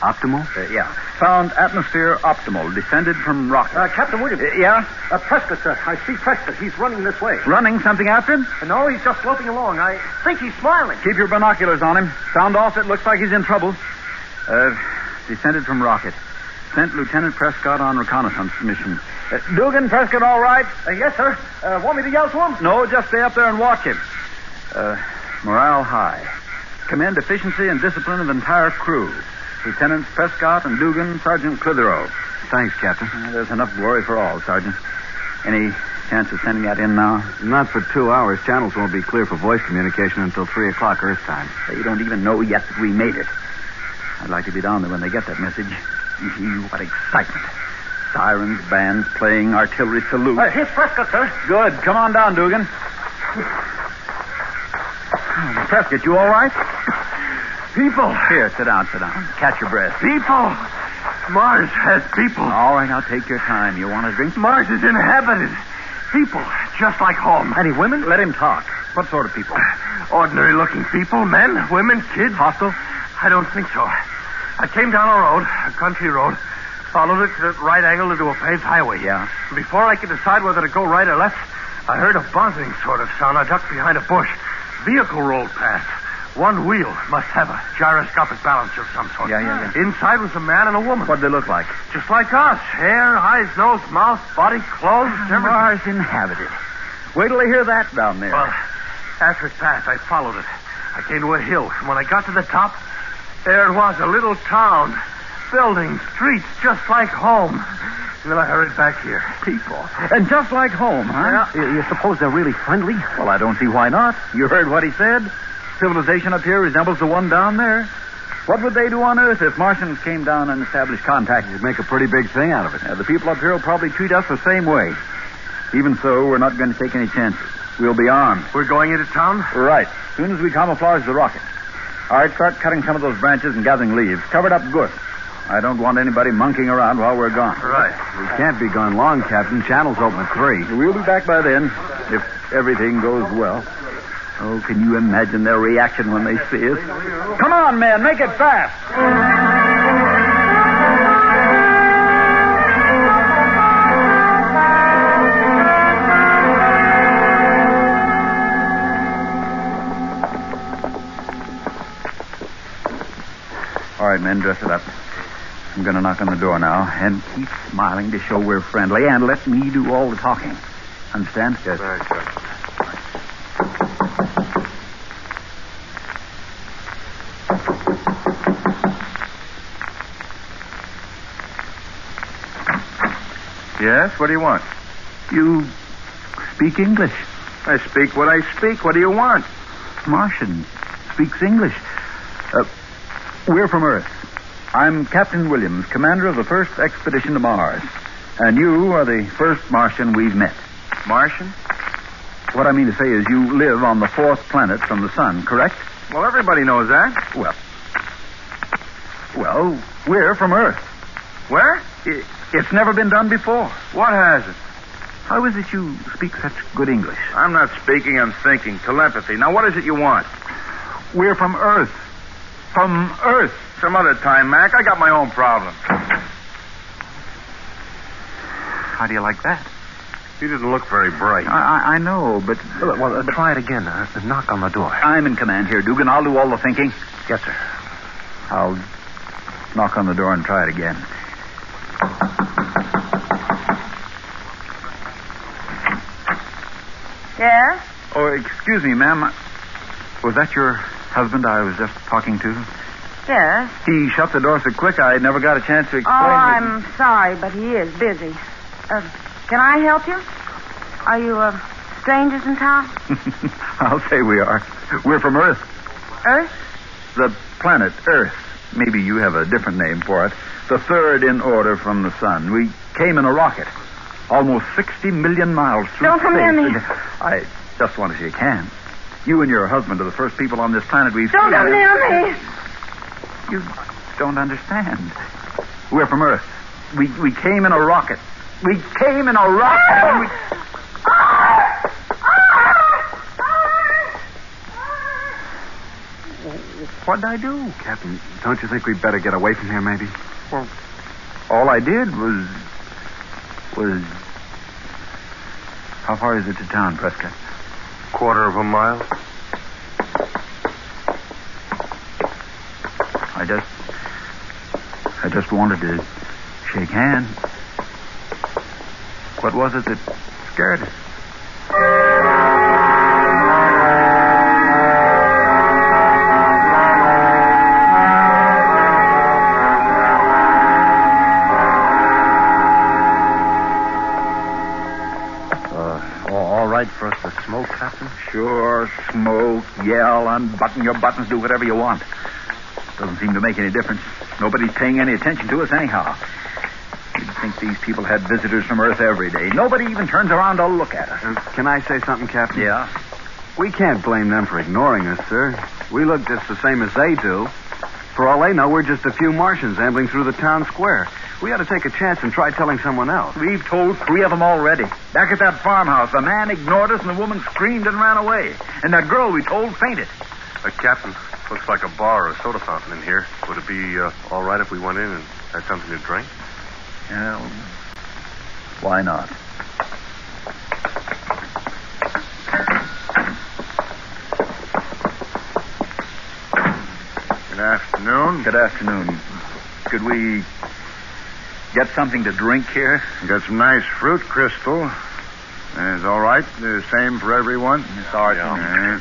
Optimal? Yeah. Found atmosphere optimal. Descended from rocket. Captain Williams. Yeah? Prescott, sir. I see Prescott. He's running this way. Running? Something after him? No, he's just loping along. I think he's smiling. Keep your binoculars on him. Sound off. It looks like he's in trouble. Descended from rocket. Sent Lieutenant Prescott on reconnaissance mission. Dugan, Prescott all right? Yes, sir. Want me to yell to him? No, just stay up there and watch him. Morale high. Commend efficiency and discipline of entire crew. Lieutenants Prescott and Dugan, Sergeant Clitheroe. Thanks, Captain. There's enough glory for all, Sergeant. Any chance of sending that in now? Not for 2 hours. Channels won't be clear for voice communication until 3 o'clock Earth time. They don't even know yet that we made it. I'd like to be down there when they get that message. What excitement. Sirens, bands playing, artillery salute. Here's Prescott, sir. Good. Come on down, Dugan. Prescott, you all right? People. Here, sit down. Catch your breath. People. Mars has people. All right, now take your time. You want a drink? Mars is inhabited. People, just like home. Any women? Let him talk. What sort of people? Ordinary-looking people. Men, women, kids. Hostile? I don't think so. I came down a road, a country road, followed it at right angle into a paved highway. Yeah. Before I could decide whether to go right or left, I heard a buzzing sort of sound. I ducked behind a bush. Vehicle rolled past. One wheel must have a gyroscopic balancer of some sort. Yeah. Inside was a man and a woman. What'd they look like? Just like us. Hair, eyes, nose, mouth, body, clothes, everything. Mars inhabited. Wait till they hear that down there. Well, after it passed, I followed it. I came to a hill, and when I got to the top, there it was, a little town. Buildings, streets, just like home. And then I hurried back here. People. And just like home, huh? Yeah. You suppose they're really friendly? Well, I don't see why not. You heard what he said? Civilization up here resembles the one down there. What would they do on Earth if Martians came down and established contact? You'd make a pretty big thing out of it. The people up here will probably treat us the same way. Even so, we're not going to take any chances. We'll be armed. We're going into town? Right. As soon as we camouflage the rocket. All right, start cutting some of those branches and gathering leaves. Cover it up good. I don't want anybody monkeying around while we're gone. Right. We can't be gone long, Captain. Channel's open at 3. We'll be back by then, if everything goes well. Oh, can you imagine their reaction when they see us? Come on, men, make it fast. All right, men, dress it up. I'm going to knock on the door now, and keep smiling to show we're friendly, and let me do all the talking. Understand? Yes. Very good. Yes, what do you want? You speak English. I speak what I speak. What do you want? Martian speaks English. We're from Earth. I'm Captain Williams, commander of the first expedition to Mars. And you are the first Martian we've met. Martian? What I mean to say is you live on the 4th planet from the sun, correct? Well, everybody knows that. Well, we're from Earth. Where? It's never been done before. What hasn't? How is it you speak such good English? I'm not speaking, I'm thinking. Telepathy. Now, what is it you want? We're from Earth. From Earth. Some other time, Mac. I got my own problems. How do you like that? You didn't look very bright. I know, but... Well, try it again. Knock on the door. I'm in command here, Dugan. I'll do all the thinking. Yes, sir. I'll knock on the door and try it again. Yes? Oh, excuse me, ma'am. Was that your husband I was just talking to? Yes. He shut the door so quick I never got a chance to explain. Oh, I'm sorry, but he is busy. Can I help you? Are you strangers in town? I'll say we are. We're from Earth. Earth? The planet Earth. Maybe you have a different name for it. The third in order from the sun. We came in a rocket. Almost 60 million miles through Don't space. come near me. I just want to shake hands. You and your husband are the first people on this planet we've Don't seen. come near me. You don't understand. We're from Earth. We came in a rocket. We came in a rocket. And we... What'd I do? Captain, don't you think we'd better get away from here, maybe? Well, all I did was... How far is it to town, Prescott? Quarter of a mile. I just wanted to shake hands. What was it that scared us? All right for us to smoke, Captain? Sure, smoke, yell, unbutton your buttons, do whatever you want. Doesn't seem to make any difference. Nobody's paying any attention to us anyhow. You'd think these people had visitors from Earth every day. Nobody even turns around to look at us. Can I say something, Captain? Yeah? We can't blame them for ignoring us, sir. We look just the same as they do. For all they know, we're just a few Martians ambling through the town square. We ought to take a chance and try telling someone else. We've told 3 of them already. Back at that farmhouse, the man ignored us and the woman screamed and ran away. And that girl we told fainted. Captain, looks like a bar or a soda fountain in here. Would it be all right if we went in and had something to drink? Yeah, well, why not? Good afternoon. Good afternoon. Could we get something to drink here? Got some nice fruit, Crystal. It's all right. The same for everyone. Sorry, yeah.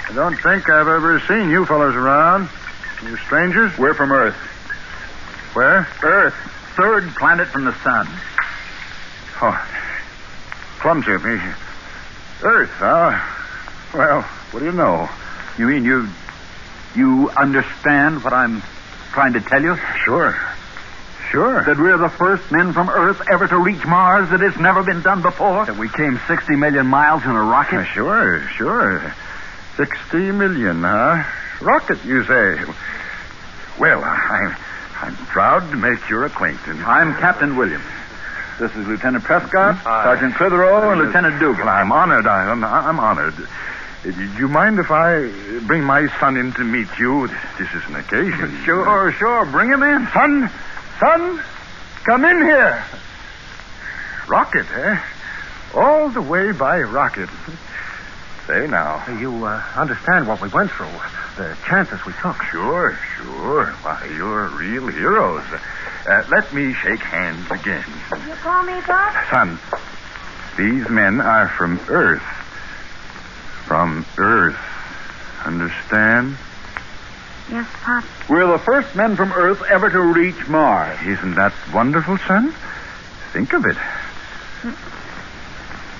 I don't think I've ever seen you fellows around. You strangers? We're from Earth. Where? Earth. Third planet from the sun. Oh, clumsy of me. Earth, huh? Well, what do you know? You mean you understand what I'm trying to tell you? Sure. That we're the first men from Earth ever to reach Mars, that it's never been done before? That we came 60 million miles in a rocket? Sure. 60 million, huh? Rocket, you say? Well, I'm proud to make your acquaintance. I'm Captain Williams. This is Lieutenant Prescott, Sergeant Clitheroe, and Lieutenant Dougal. I'm honored. I'm honored. Do you mind if I bring my son in to meet you? This is an occasion. Sure. Bring him in. Son, come in here. Rocket, eh? All the way by rocket. Say now. You understand what we went through, the chances we took. Sure. Why, you're real heroes. Let me shake hands again. You call me, Doc? Son, these men are from Earth. From Earth. Understand? Yes, Pop. We're the first men from Earth ever to reach Mars. Isn't that wonderful, son? Think of it.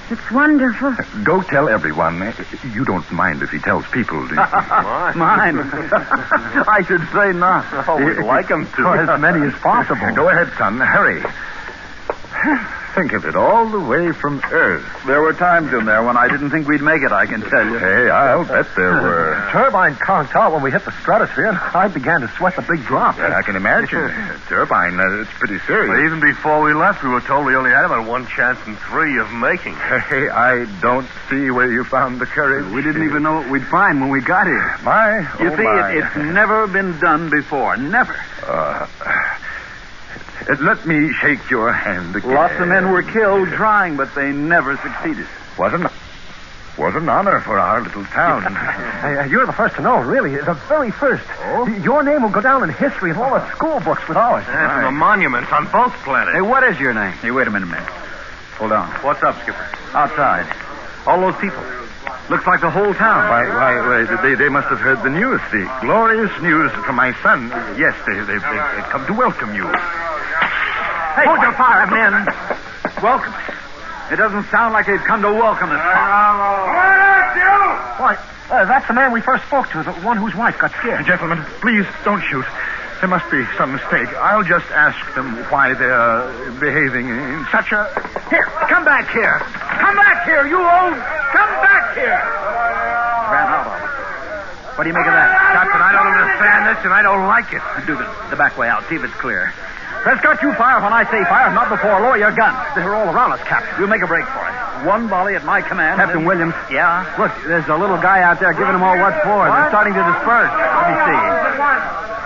It's wonderful. Go tell everyone. You don't mind if he tells people, do you? Mine. I should say not. Oh, we'd like him to. As many as possible. Go ahead, son. Hurry. Think of it, all the way from Earth. There were times in there when I didn't think we'd make it, I can tell you. Hey, I'll bet there were. Turbine conked out when we hit the stratosphere, and I began to sweat the big drop. I can imagine. Turbine, it's pretty serious. But even before we left, we were told we only had about 1 chance in 3 of making. Hey, I don't see where you found the courage. We didn't even know what we'd find when we got here. You see, it's never been done before. Never. Let me shake your hand again. Lots of men were killed trying, but they never succeeded. What an honor for our little town. You're the first to know, really. The very first. Oh? Your name will go down in history in all the school books with ours. From the monuments on both planets. Hey, what is your name? Hey, wait a minute. Hold on. What's up, Skipper? Outside. All those people. Looks like the whole town. Why, they must have heard the news, the glorious news from my son. Yes, they've come to welcome you. Hey, hold your fire, men. Welcome. It doesn't sound like they've come to welcome us. Why, that's the man we first spoke to, the one whose wife got scared. Gentlemen, please don't shoot. There must be some mistake. I'll just ask them why they're behaving in such a... Here, come back here. Come back here, you old... Come back here. Ran out of it. What do you make of that? Captain, I don't understand this, and I don't like it. Do the back way out. See if it's clear. Prescott, you fire when I say fire, not before. Lower your gun. They're all around us, Captain. We'll make a break for it. One volley at my command. Captain Williams. Yeah? Look, there's a little guy out there giving them all what for. They're starting to disperse. Let me see.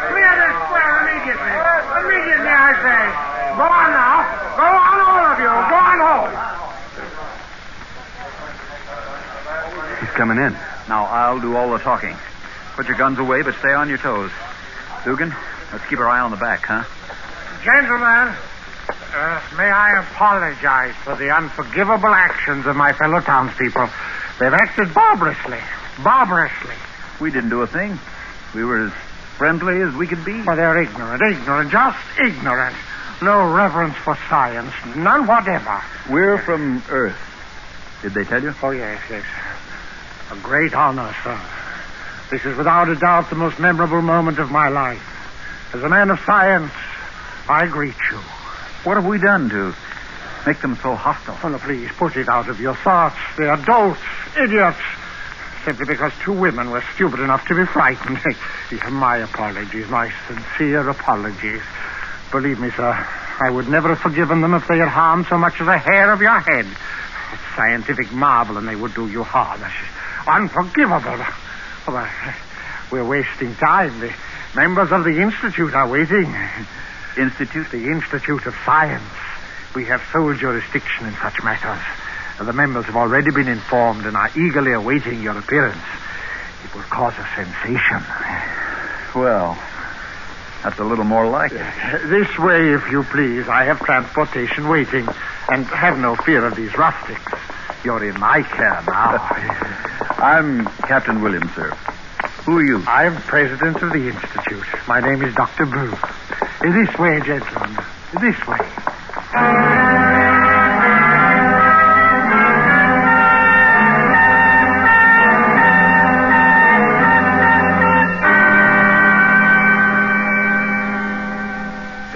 Clear this square immediately. Immediately, I say. Go on now. Go on, all of you. Go on home. He's coming in. Now, I'll do all the talking. Put your guns away, but stay on your toes. Dugan, let's keep our eye on the back, huh? Gentlemen, may I apologize for the unforgivable actions of my fellow townspeople. They've acted barbarously. Barbarously. We didn't do a thing. We were as friendly as we could be. Well, they're ignorant, just ignorant. No reverence for science, none whatever. We're from Earth. Did they tell you? Oh, yes. A great honor, sir. This is without a doubt the most memorable moment of my life. As a man of science, I greet you. What have we done to make them so hostile? Oh, no, please, put it out of your thoughts. They're dolts, idiots. Simply because two women were stupid enough to be frightened. My apologies, my sincere apologies. Believe me, sir, I would never have forgiven them if they had harmed so much as a hair of your head. It's scientific marvel, and they would do you harm. Unforgivable. Oh, we're wasting time. The members of the Institute are waiting. Institute? The Institute of Science. We have sole jurisdiction in such matters. The members have already been informed and are eagerly awaiting your appearance. It will cause a sensation. Well, that's a little more like it. This way, if you please. I have transportation waiting. And have no fear of these rustics. You're in my care now. I'm Captain Williams, sir. Who are you? I'm president of the Institute. My name is Dr. Bruce. This way, gentlemen. This way.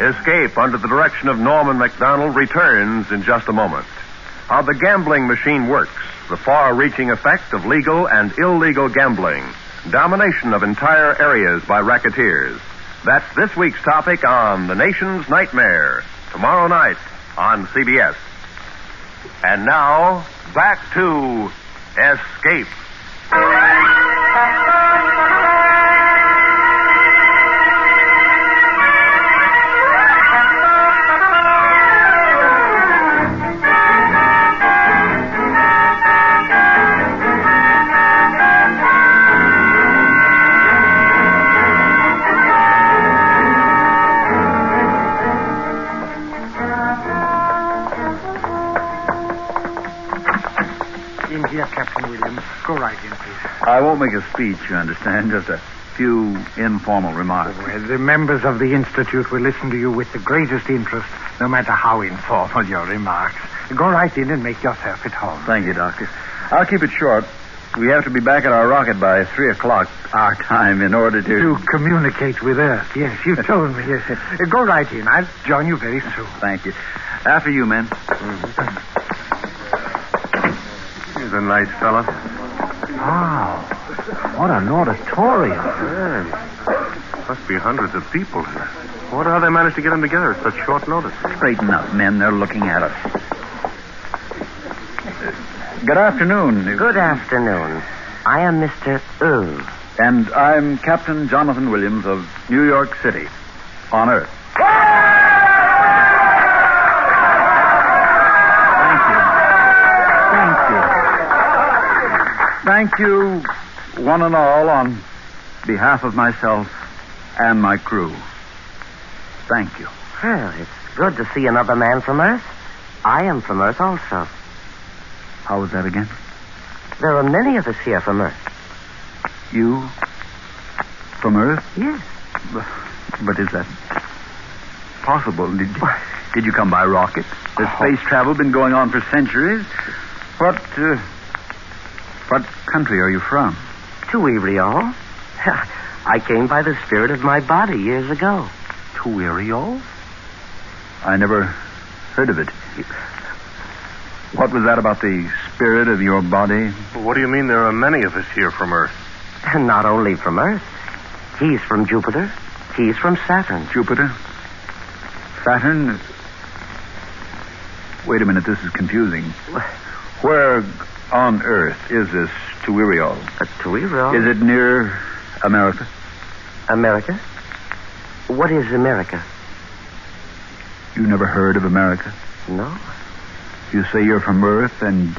Escape under the direction of Norman MacDonald returns in just a moment. How the gambling machine works, the far-reaching effect of legal and illegal gambling, domination of entire areas by racketeers. That's this week's topic on The Nation's Nightmare, tomorrow night on CBS. And now, back to Escape. In here, Captain Williams. Go right in, please. I won't make a speech, you understand. Just a few informal remarks. Well, the members of the Institute will listen to you with the greatest interest, no matter how informal your remarks. Go right in and make yourself at home. Thank you, Doctor. I'll keep it short. We have to be back at our rocket by 3 o'clock our time in order to communicate with Earth. Yes, you told me. Yes. Go right in. I'll join you very soon. Thank you. After you, men. He's a nice fella. Wow. What an auditorium. Yeah. Must be hundreds of people here. I wonder how they managed to get them together at such short notice. Straighten up, men. They're looking at us. Good afternoon. Good afternoon. I am Mr. Earl. And I'm Captain Jonathan Williams of New York City, on Earth. Thank you, one and all, on behalf of myself and my crew. Thank you. Well, it's good to see another man from Earth. I am from Earth also. How was that again? There are many of us here from Earth. You from Earth? Yes. But is that possible? Did you come by rocket? Has space travel been going on for centuries? What country are you from? Tuiriol. I came by the spirit of my body years ago. Tuiriol? I never heard of it. What was that about the spirit of your body? What do you mean there are many of us here from Earth? And not only from Earth. He's from Jupiter. He's from Saturn. Jupiter? Saturn? Wait a minute, this is confusing. Where on Earth is this Tuiriol? Tuiriol? Is it near America? America? What is America? You never heard of America? No. You say you're from Earth and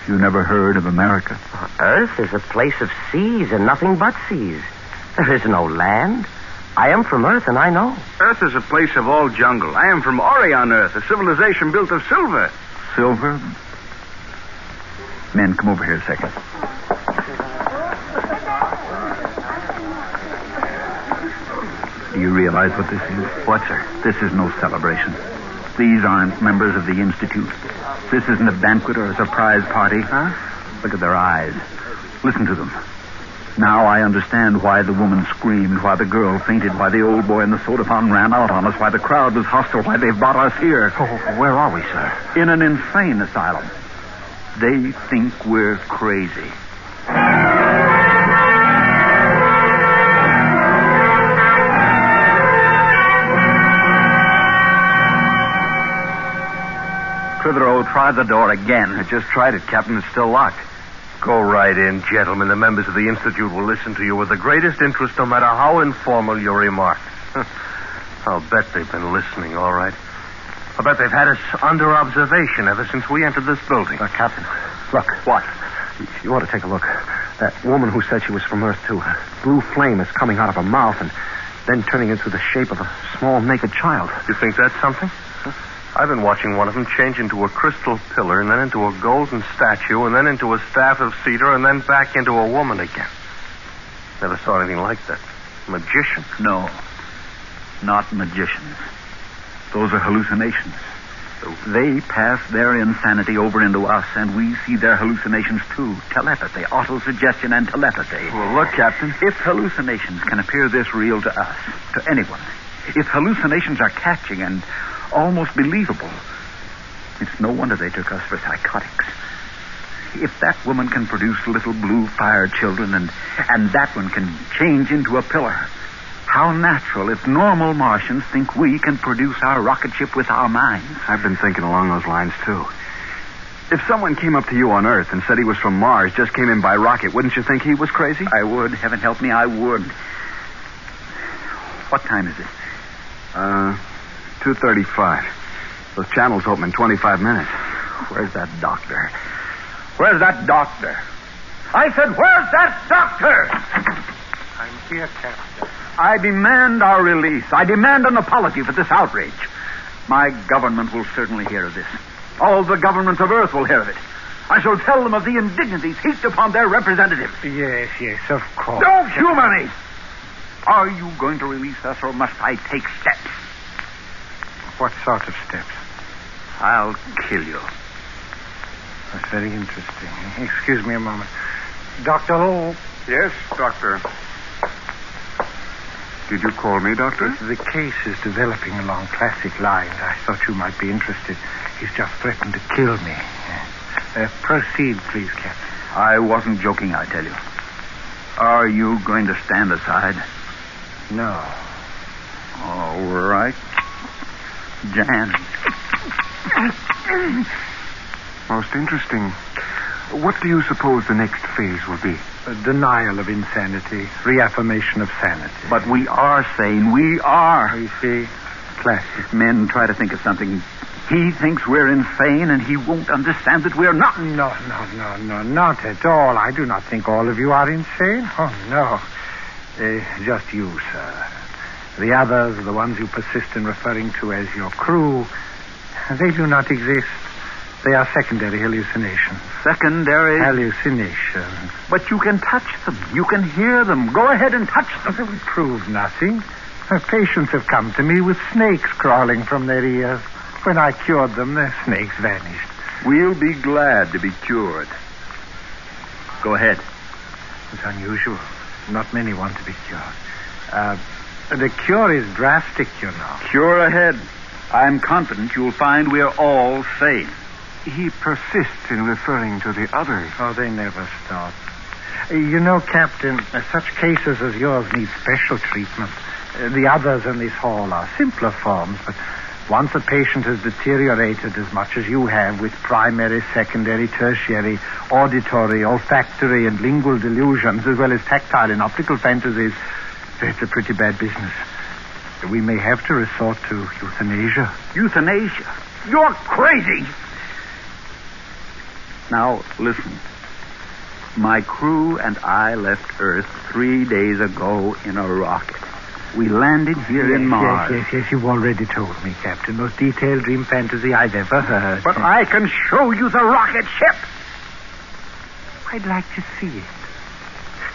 you never heard of America? Earth is a place of seas and nothing but seas. There is no land. I am from Earth and I know. Earth is a place of all jungle. I am from Orion Earth, a civilization built of silver. Silver? Men, come over here a second. Do you realize what this is? What, sir? This is no celebration. These aren't members of the Institute. This isn't a banquet or a surprise party. Huh? Look at their eyes. Listen to them. Now I understand why the woman screamed, why the girl fainted, why the old boy in the soda fountain ran out on us, why the crowd was hostile, why they've brought us here. Oh, where are we, sir? In an insane asylum. They think we're crazy. Clitheroe, try the door again. I just tried it, Captain. It's still locked. Go right in, gentlemen. The members of the Institute will listen to you with the greatest interest, no matter how informal your remarks. I'll bet they've been listening, all right. I'll bet they've had us under observation ever since we entered this building. Captain, look. What? You ought to take a look. That woman who said she was from Earth, too. A blue flame is coming out of her mouth and then turning into the shape of a small naked child. You think that's something? I've been watching one of them change into a crystal pillar and then into a golden statue and then into a staff of cedar and then back into a woman again. Never saw anything like that. Magician? No, not magicians. Those are hallucinations. They pass their insanity over into us, and we see their hallucinations too. Telepathy, autosuggestion, and telepathy. Well, look, Captain. If hallucinations can appear this real to us, to anyone, if hallucinations are catching and almost believable, it's no wonder they took us for psychotics. If that woman can produce little blue-fire children and that one can change into a pillar, how natural if normal Martians think we can produce our rocket ship with our minds. I've been thinking along those lines, too. If someone came up to you on Earth and said he was from Mars, just came in by rocket, wouldn't you think he was crazy? I would. Heaven help me, I would. What time is it? 2:35. Those channels open in 25 minutes. Where's that doctor? Where's that doctor? I said, where's that doctor? I'm here, Captain. I demand our release. I demand an apology for this outrage. My government will certainly hear of this. All the governments of Earth will hear of it. I shall tell them of the indignities heaped upon their representatives. Yes, of course. No humany! Are you going to release us, or must I take steps? What sort of steps? I'll kill you. That's very interesting. Excuse me a moment. Dr. Lowe. Yes, Doctor. Did you call me, Doctor? The case is developing along classic lines. I thought you might be interested. He's just threatened to kill me. Proceed, please, Captain. I wasn't joking, I tell you. Are you going to stand aside? No. All right. Jan. Most interesting. What do you suppose the next phase will be? A denial of insanity, reaffirmation of sanity. But we are sane. We are. You see? Classic. Men try to think of something. He thinks we're insane, and he won't understand that we're not. No, not at all. I do not think all of you are insane. Oh, no. Just you, sir. The others, the ones you persist in referring to as your crew, they do not exist. They are secondary hallucinations. Secondary? Hallucinations. But you can touch them. You can hear them. Go ahead and touch them. It would prove nothing. Patients have come to me with snakes crawling from their ears. When I cured them, the snakes vanished. We'll be glad to be cured. Go ahead. It's unusual. Not many want to be cured. The cure is drastic, you know. Cure ahead. I'm confident you'll find we're all sane. He persists in referring to the others. Oh, they never stop. You know, Captain, such cases as yours need special treatment. The others in this hall are simpler forms, but once a patient has deteriorated as much as you have with primary, secondary, tertiary, auditory, olfactory, and lingual delusions, as well as tactile and optical fantasies, it's a pretty bad business. We may have to resort to euthanasia. Euthanasia? You're crazy! Now, listen. My crew and I left Earth 3 days ago in a rocket. We landed here in Mars. Yes, you've already told me, Captain. Most detailed dream fantasy I've ever heard. But I can show you the rocket ship. I'd like to see it.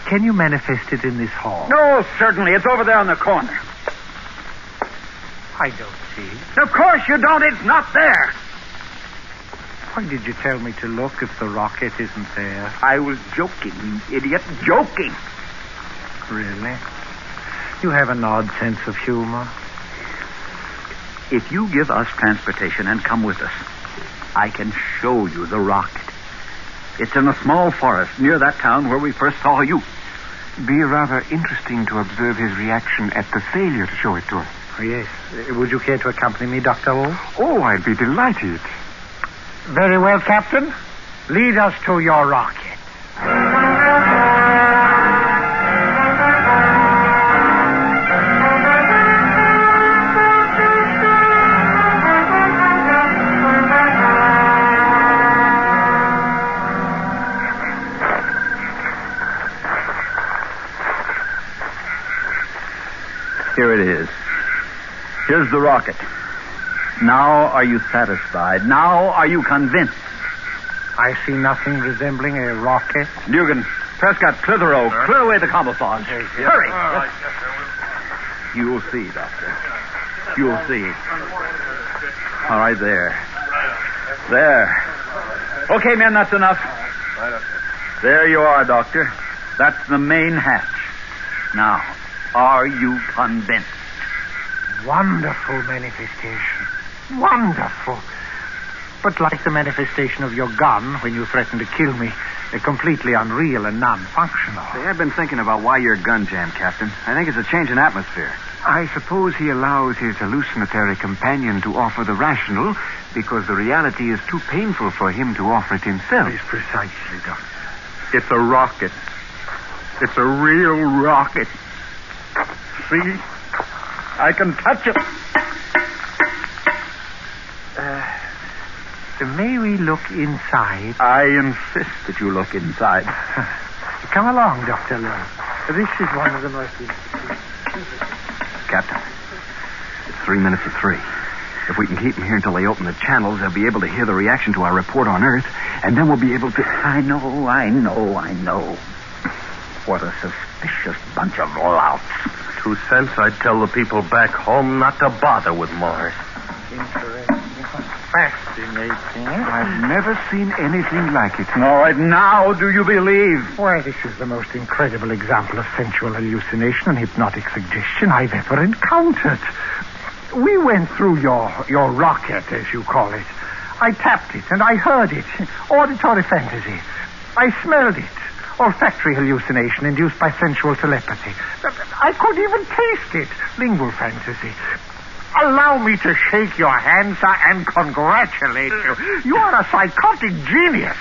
Can you manifest it in this hall? No, certainly. It's over there on the corner. I don't see it. Of course you don't. It's not there. Why did you tell me to look if the rocket isn't there? I was joking, you idiot. Joking. Really? You have an odd sense of humor. If you give us transportation and come with us, I can show you the rocket. It's in a small forest near that town where we first saw you. Be rather interesting to observe his reaction at the failure to show it to us. Oh, yes. Would you care to accompany me, Dr. O? Oh, I'd be delighted. Very well, Captain. Lead us to your rocket. Here it is. Here's the rocket. Now are you satisfied? Now are you convinced? I see nothing resembling a rocket. Dugan, Prescott, Clitheroe, clear away the camouflage. Hurry. You'll see, Doctor. You'll see. All right, there. There. Okay, men, that's enough. There you are, Doctor. That's the main hatch. Now, are you convinced? Wonderful manifestation. Wonderful. But like the manifestation of your gun when you threatened to kill me, completely unreal and non-functional. I've been thinking about why your gun jammed, Captain. I think it's a change in atmosphere. I suppose he allows his hallucinatory companion to offer the rational because the reality is too painful for him to offer it himself. Yes, precisely, Doctor. It's a rocket. It's a real rocket. See? I can touch it. May we look inside? I insist that you look inside. Come along, Dr. Lowe. This is one of the most... Captain, it's 3 minutes to 3. If we can keep them here until they open the channels, they'll be able to hear the reaction to our report on Earth, and then we'll be able to... I know. What a suspicious bunch of louts. 2 cents, I'd tell the people back home not to bother with Mars. Interesting. Fascinating. I've never seen anything like it. All right, now do you believe? Why, this is the most incredible example of sensual hallucination and hypnotic suggestion I've ever encountered. We went through your rocket, as you call it. I tapped it and I heard it. Auditory fantasy. I smelled it. Olfactory hallucination induced by sensual telepathy. I could even taste it. Lingual fantasy. Allow me to shake your hand, sir, and congratulate you. You are a psychotic genius.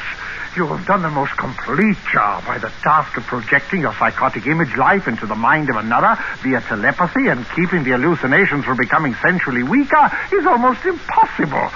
You have done the most complete job by the task of projecting your psychotic image life into the mind of another via telepathy and keeping the hallucinations from becoming sensually weaker is almost impossible.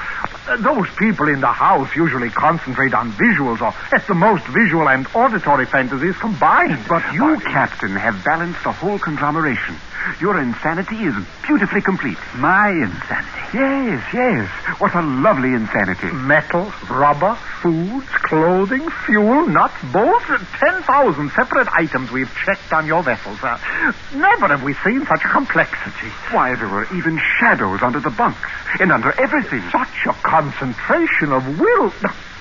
Those people in the house usually concentrate on visuals, or at the most visual and auditory fantasies combined. But you, Captain, have balanced the whole conglomeration. Your insanity is beautifully complete. My insanity? Yes. What a lovely insanity. Metal, rubber, foods, clothing, fuel, nuts, bolts, 10,000 separate items we've checked on your vessels. Never have we seen such complexity. Why, there were even shadows under the bunks and under everything. Such a concentration of will.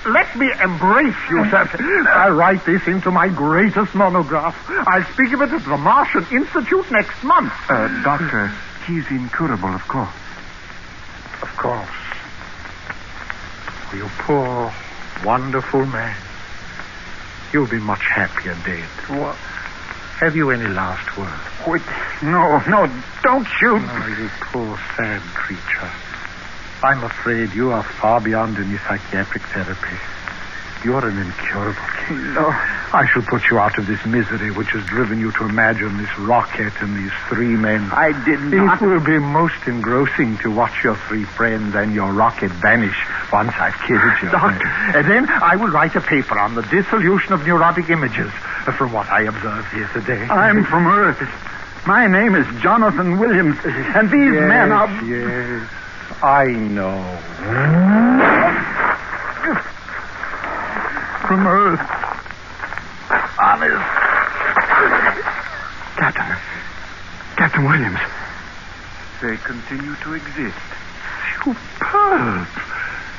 Let me embrace you, sir. I'll write this into my greatest monograph. I'll speak of it at the Martian Institute next month. Doctor, he's incurable, of course. Of course. You poor, wonderful man. You'll be much happier dead. What? Have you any last word? Wait, no, don't shoot. Oh, you poor, sad creature. I'm afraid you are far beyond any psychiatric therapy. You're an incurable case. No. I shall put you out of this misery which has driven you to imagine this rocket and these three men. I did not. It will be most engrossing to watch your three friends and your rocket vanish once I've killed you. Doctor. And then I will write a paper on the dissolution of neurotic images from what I observed here today. I'm from Earth. My name is Jonathan Williams, and these men are... Yes, I know. From Earth. Honest. Captain Williams. They continue to exist. Superb.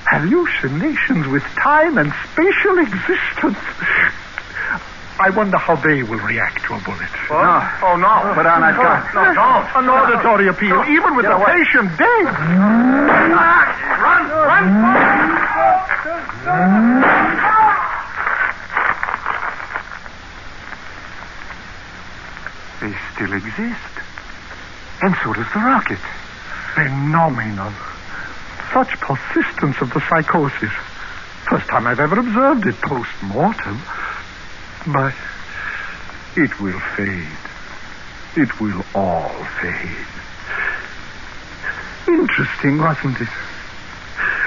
Hallucinations with time and spatial existence. I wonder how they will react to a bullet. What? No. Oh, no. Put on that gun. No, don't. An auditory appeal, even with the patient dead. Run! They still exist. And so does the rocket. Phenomenal. Such persistence of the psychosis. First time I've ever observed it post-mortem. But it will fade. It will all fade. Interesting, wasn't it?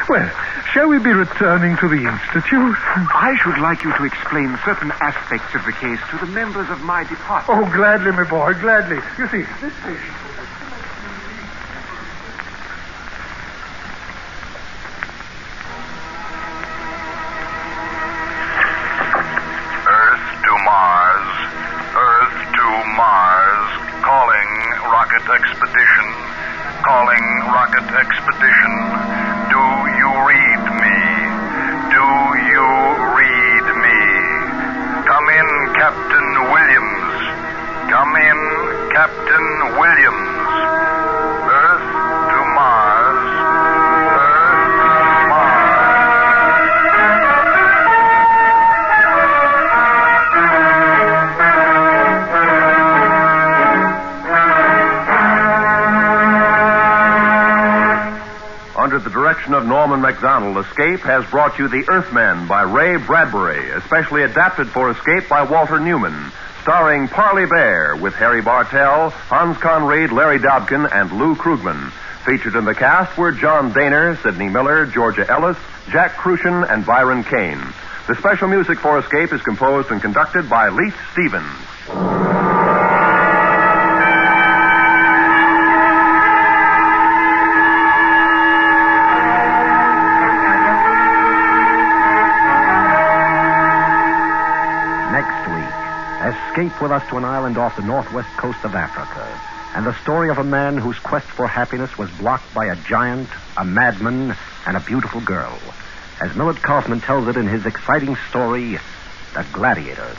Well, shall we be returning to the Institute? I should like you to explain certain aspects of the case to the members of my department. Oh, gladly, my boy, gladly. You see, this patient... Expedition. Do you read me? Do you read me? Come in, Captain Williams. Come in, Captain Williams. Earth to Mars. Earth to Mars. Under the direction of Norman Macdonald, Escape has brought you The Earthmen by Ray Bradbury, especially adapted for Escape by Walter Newman, starring Parley Bear with Harry Bartell, Hans Conried, Larry Dobkin, and Lou Krugman. Featured in the cast were John Daner, Sidney Miller, Georgia Ellis, Jack Crucian, and Byron Kane. The special music for Escape is composed and conducted by Leith Stevens. Escape with us to an island off the northwest coast of Africa, and the story of a man whose quest for happiness was blocked by a giant, a madman, and a beautiful girl, as Millard Kaufman tells it in his exciting story, The Gladiator.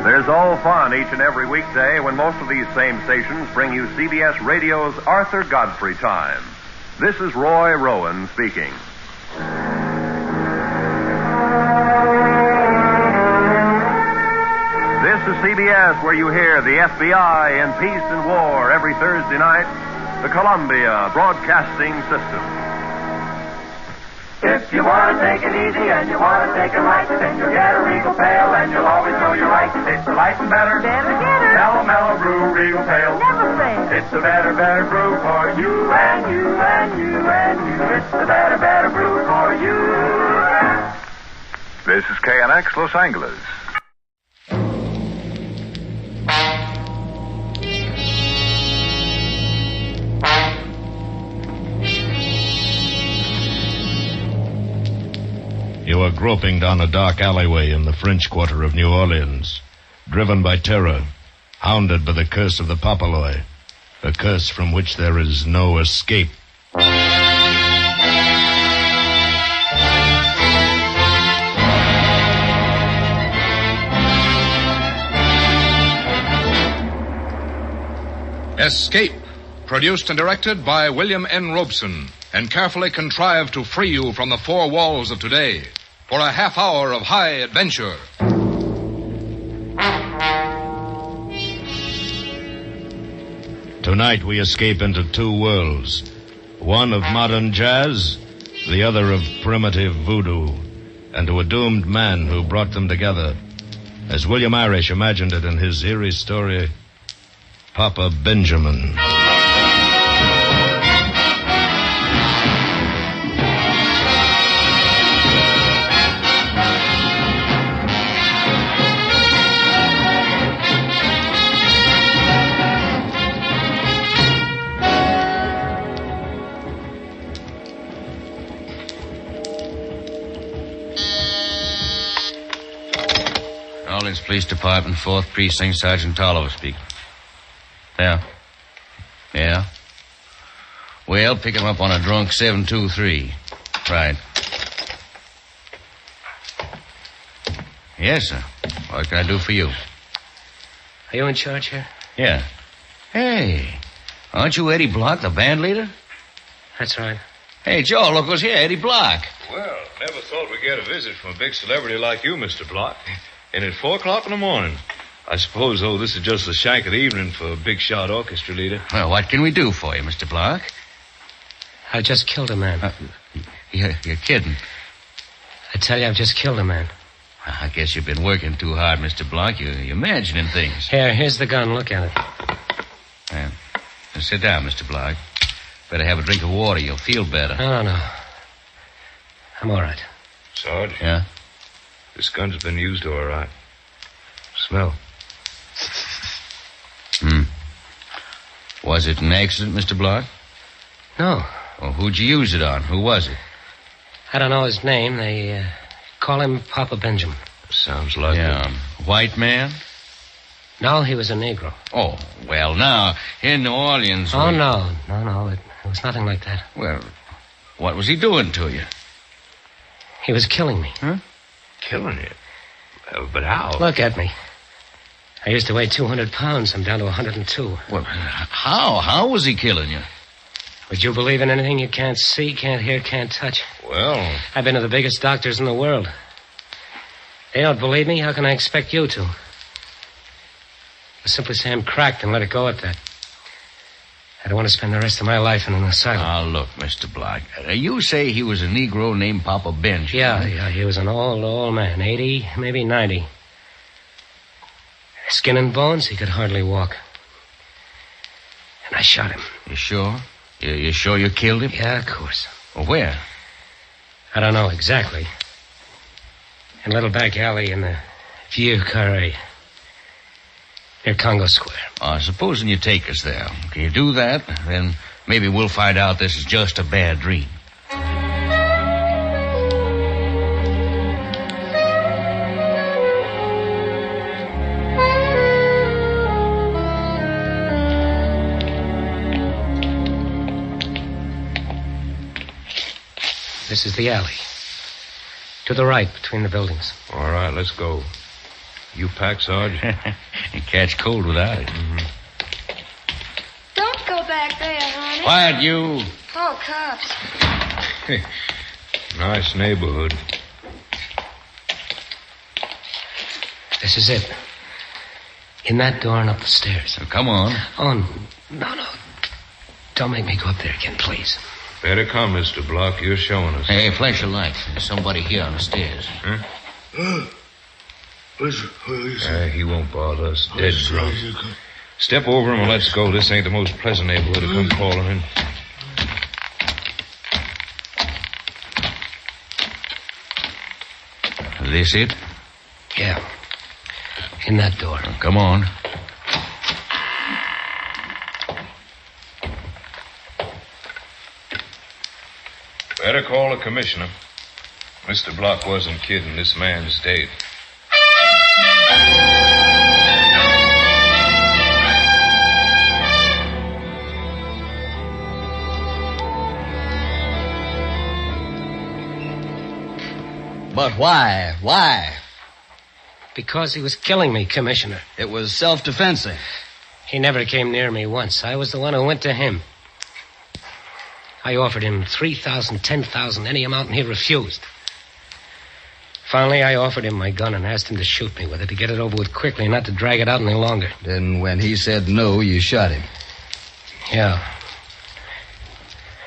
There's all fun each and every weekday when most of these same stations bring you CBS Radio's Arthur Godfrey Time. This is Roy Rowan speaking. This is CBS, where you hear the FBI in Peace and War every Thursday night, the Columbia Broadcasting System. If you want to take it easy and you want to take it right, then you'll get a Regal Pale and you'll always know you're right. It's the light and better. Better get her. Mellow, mellow brew, Regal Pale. Never fail. It's the better, better brew for you and you and you and you. It's the better, better brew for you. This is KNX Los Angeles. You are groping down a dark alleyway in the French Quarter of New Orleans, driven by terror, hounded by the curse of the Papaloi, a curse from which there is no escape. Escape, produced and directed by William N. Robeson, and carefully contrived to free you from the four walls of today for a half hour of high adventure. Tonight we escape into two worlds, one of modern jazz, the other of primitive voodoo, and to a doomed man who brought them together, as William Irish imagined it in his eerie story, Papa Benjamin. Orleans Police Department, 4th Precinct, Sergeant Tolliver speaking. Yeah? Well, pick him up on a drunk 723. Right. Yes, sir. What can I do for you? Are you in charge here? Yeah. Hey, aren't you Eddie Block, the band leader? That's right. Hey, Joe, look who's here, Eddie Block. Well, never thought we'd get a visit from a big celebrity like you, Mr. Block. And at 4 o'clock in the morning. I suppose, though, this is just the shank of the evening for a big shot orchestra leader. Well, what can we do for you, Mr. Block? I just killed a man. You're kidding. I tell you, I've just killed a man. I guess you've been working too hard, Mr. Block. You're imagining things. Here's the gun. Look at it. Yeah. Now, sit down, Mr. Block. Better have a drink of water. You'll feel better. No. I'm all right. Sarge? Yeah? This gun's been used all right. Smell. Was it an accident, Mr. Block? No. Well, who'd you use it on? Who was it? I don't know his name. They call him Papa Benjamin. Sounds like White man? No, he was a Negro. Oh, well, now, in New Orleans... Oh, no. It was nothing like that. Well, what was he doing to you? He was killing me. Huh? Killing you? But how? Look at me. I used to weigh 200 pounds. I'm down to 102. Well, how? How was he killing you? Would you believe in anything you can't see, can't hear, can't touch? Well... I've been to the biggest doctors in the world. They don't believe me. How can I expect you to? I simply say I'm cracked and let it go at that. I don't want to spend the rest of my life in an asylum. Now, look, Mr. Block. You say he was a Negro named Papa Benjamin. Yeah. He was an old man. 80, maybe 90. Skin and bones, he could hardly walk. And I shot him. You sure? You sure you killed him? Yeah, of course. Well, where? I don't know exactly. In a little back alley in the Vieux Carré. Near Congo Square. Supposing you take us there. Can you do that? Then maybe we'll find out this is just a bad dream. This is the alley. To the right, between the buildings. All right, let's go. You pack, Sarge? You catch cold without it. Don't go back there, honey. Quiet, you. Oh, cops. Nice neighborhood. This is it. In that door and up the stairs. Now, come on. Oh, no. Don't make me go up there again, please. Better come, Mr. Block. You're showing us. Hey, flash a light. There's somebody here on the stairs. Huh? He won't bother us. Dead drunk. Step over him and let's go. This ain't the most pleasant neighborhood to come calling in. This it? Yeah. In that door. Come on. Better call the commissioner. Mr. Block wasn't kidding. This man's dead. But why? Why? Because he was killing me, Commissioner. It was self-defense. He never came near me once. I was the one who went to him. I offered him $3,000, $10,000, any amount, and he refused. Finally, I offered him my gun and asked him to shoot me with it to get it over with quickly, not to drag it out any longer. Then when he said no, you shot him. Yeah.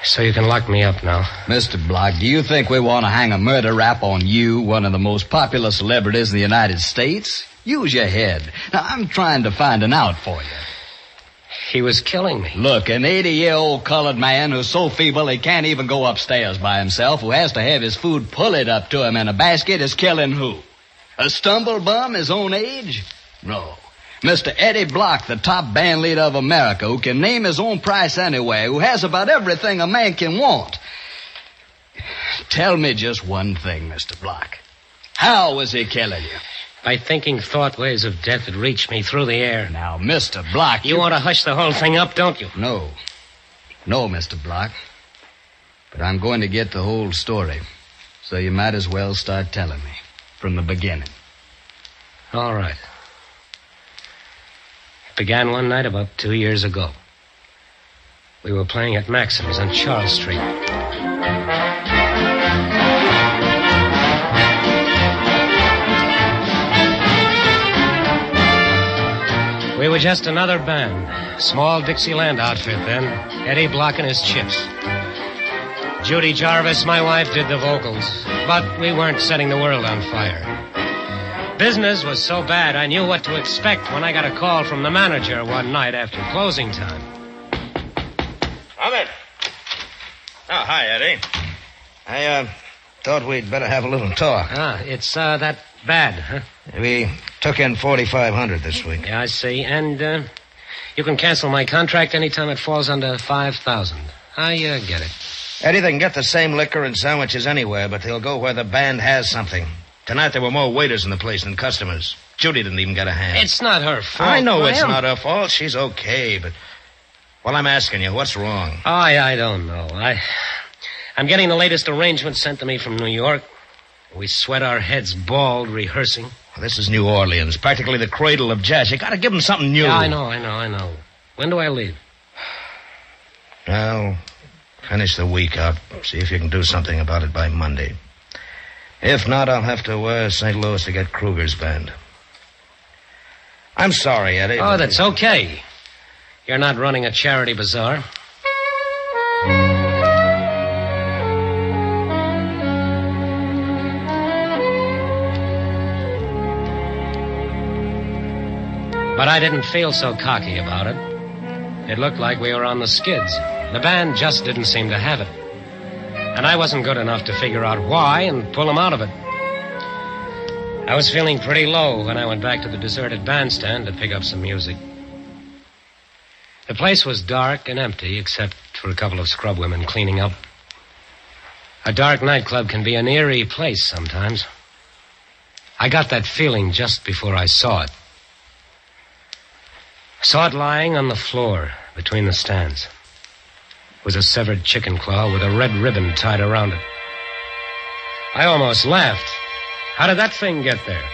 So you can lock me up now. Mr. Block, do you think we want to hang a murder rap on you, one of the most popular celebrities in the United States? Use your head. Now, I'm trying to find an out for you. He was killing me. Look, an 80-year-old colored man who's so feeble he can't even go upstairs by himself, who has to have his food pulled up to him in a basket, is killing who? A stumble bum his own age? No. Mr. Eddie Block, the top band leader of America, who can name his own price anywhere, who has about everything a man can want. Tell me just one thing, Mr. Block. How was he killing you? By thinking thought waves of death that reached me through the air. Now, Mr. Block... You want to hush the whole thing up, don't you? No. No, Mr. Block. But I'm going to get the whole story. So you might as well start telling me. From the beginning. All right. It began one night about 2 years ago. We were playing at Maxim's on Charles Street. We were just another band. Small Dixieland outfit then. Eddie Block and his Chips. Judy Jarvis, my wife, did the vocals. But we weren't setting the world on fire. Business was so bad I knew what to expect when I got a call from the manager one night after closing time. Come in. Oh, hi, Eddie. I thought we'd better have a little talk. It's that bad, huh? We took in $4,500 this week. Yeah, I see. And you can cancel my contract anytime it falls under $5,000. I get it. Eddie, they can get the same liquor and sandwiches anywhere, but they'll go where the band has something. Tonight there were more waiters in the place than customers. Judy didn't even get a hand. It's not her fault. I know it's not her fault. She's okay, but... Well, I'm asking you, what's wrong? Oh, I don't know. I'm getting the latest arrangement sent to me from New York. We sweat our heads bald rehearsing. Well, this is New Orleans, practically the cradle of jazz. You gotta give them something new. Yeah, I know. When do I leave? Well, finish the week out. See if you can do something about it by Monday. If not, I'll have to St. Louis to get Kruger's band. I'm sorry, Eddie. Oh, that's okay. You're not running a charity bazaar. But I didn't feel so cocky about it. It looked like we were on the skids. The band just didn't seem to have it. And I wasn't good enough to figure out why and pull them out of it. I was feeling pretty low when I went back to the deserted bandstand to pick up some music. The place was dark and empty, except for a couple of scrub women cleaning up. A dark nightclub can be an eerie place sometimes. I got that feeling just before I saw it. Saw it lying on the floor between the stands. It was a severed chicken claw with a red ribbon tied around it. I almost laughed. How did that thing get there?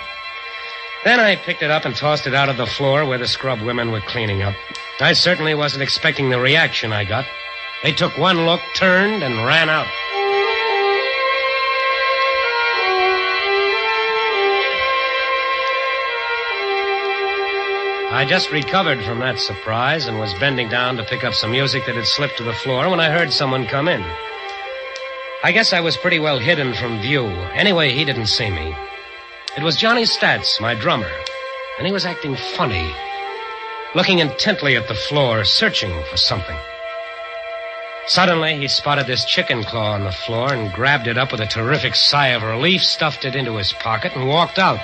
Then I picked it up and tossed it out of the floor where the scrub women were cleaning up. I certainly wasn't expecting the reaction I got. They took one look, turned, and ran out. I just recovered from that surprise and was bending down to pick up some music that had slipped to the floor when I heard someone come in. I guess I was pretty well hidden from view. Anyway, he didn't see me. It was Johnny Stats, my drummer, and he was acting funny, looking intently at the floor, searching for something. Suddenly, he spotted this chicken claw on the floor and grabbed it up with a terrific sigh of relief, stuffed it into his pocket, and walked out.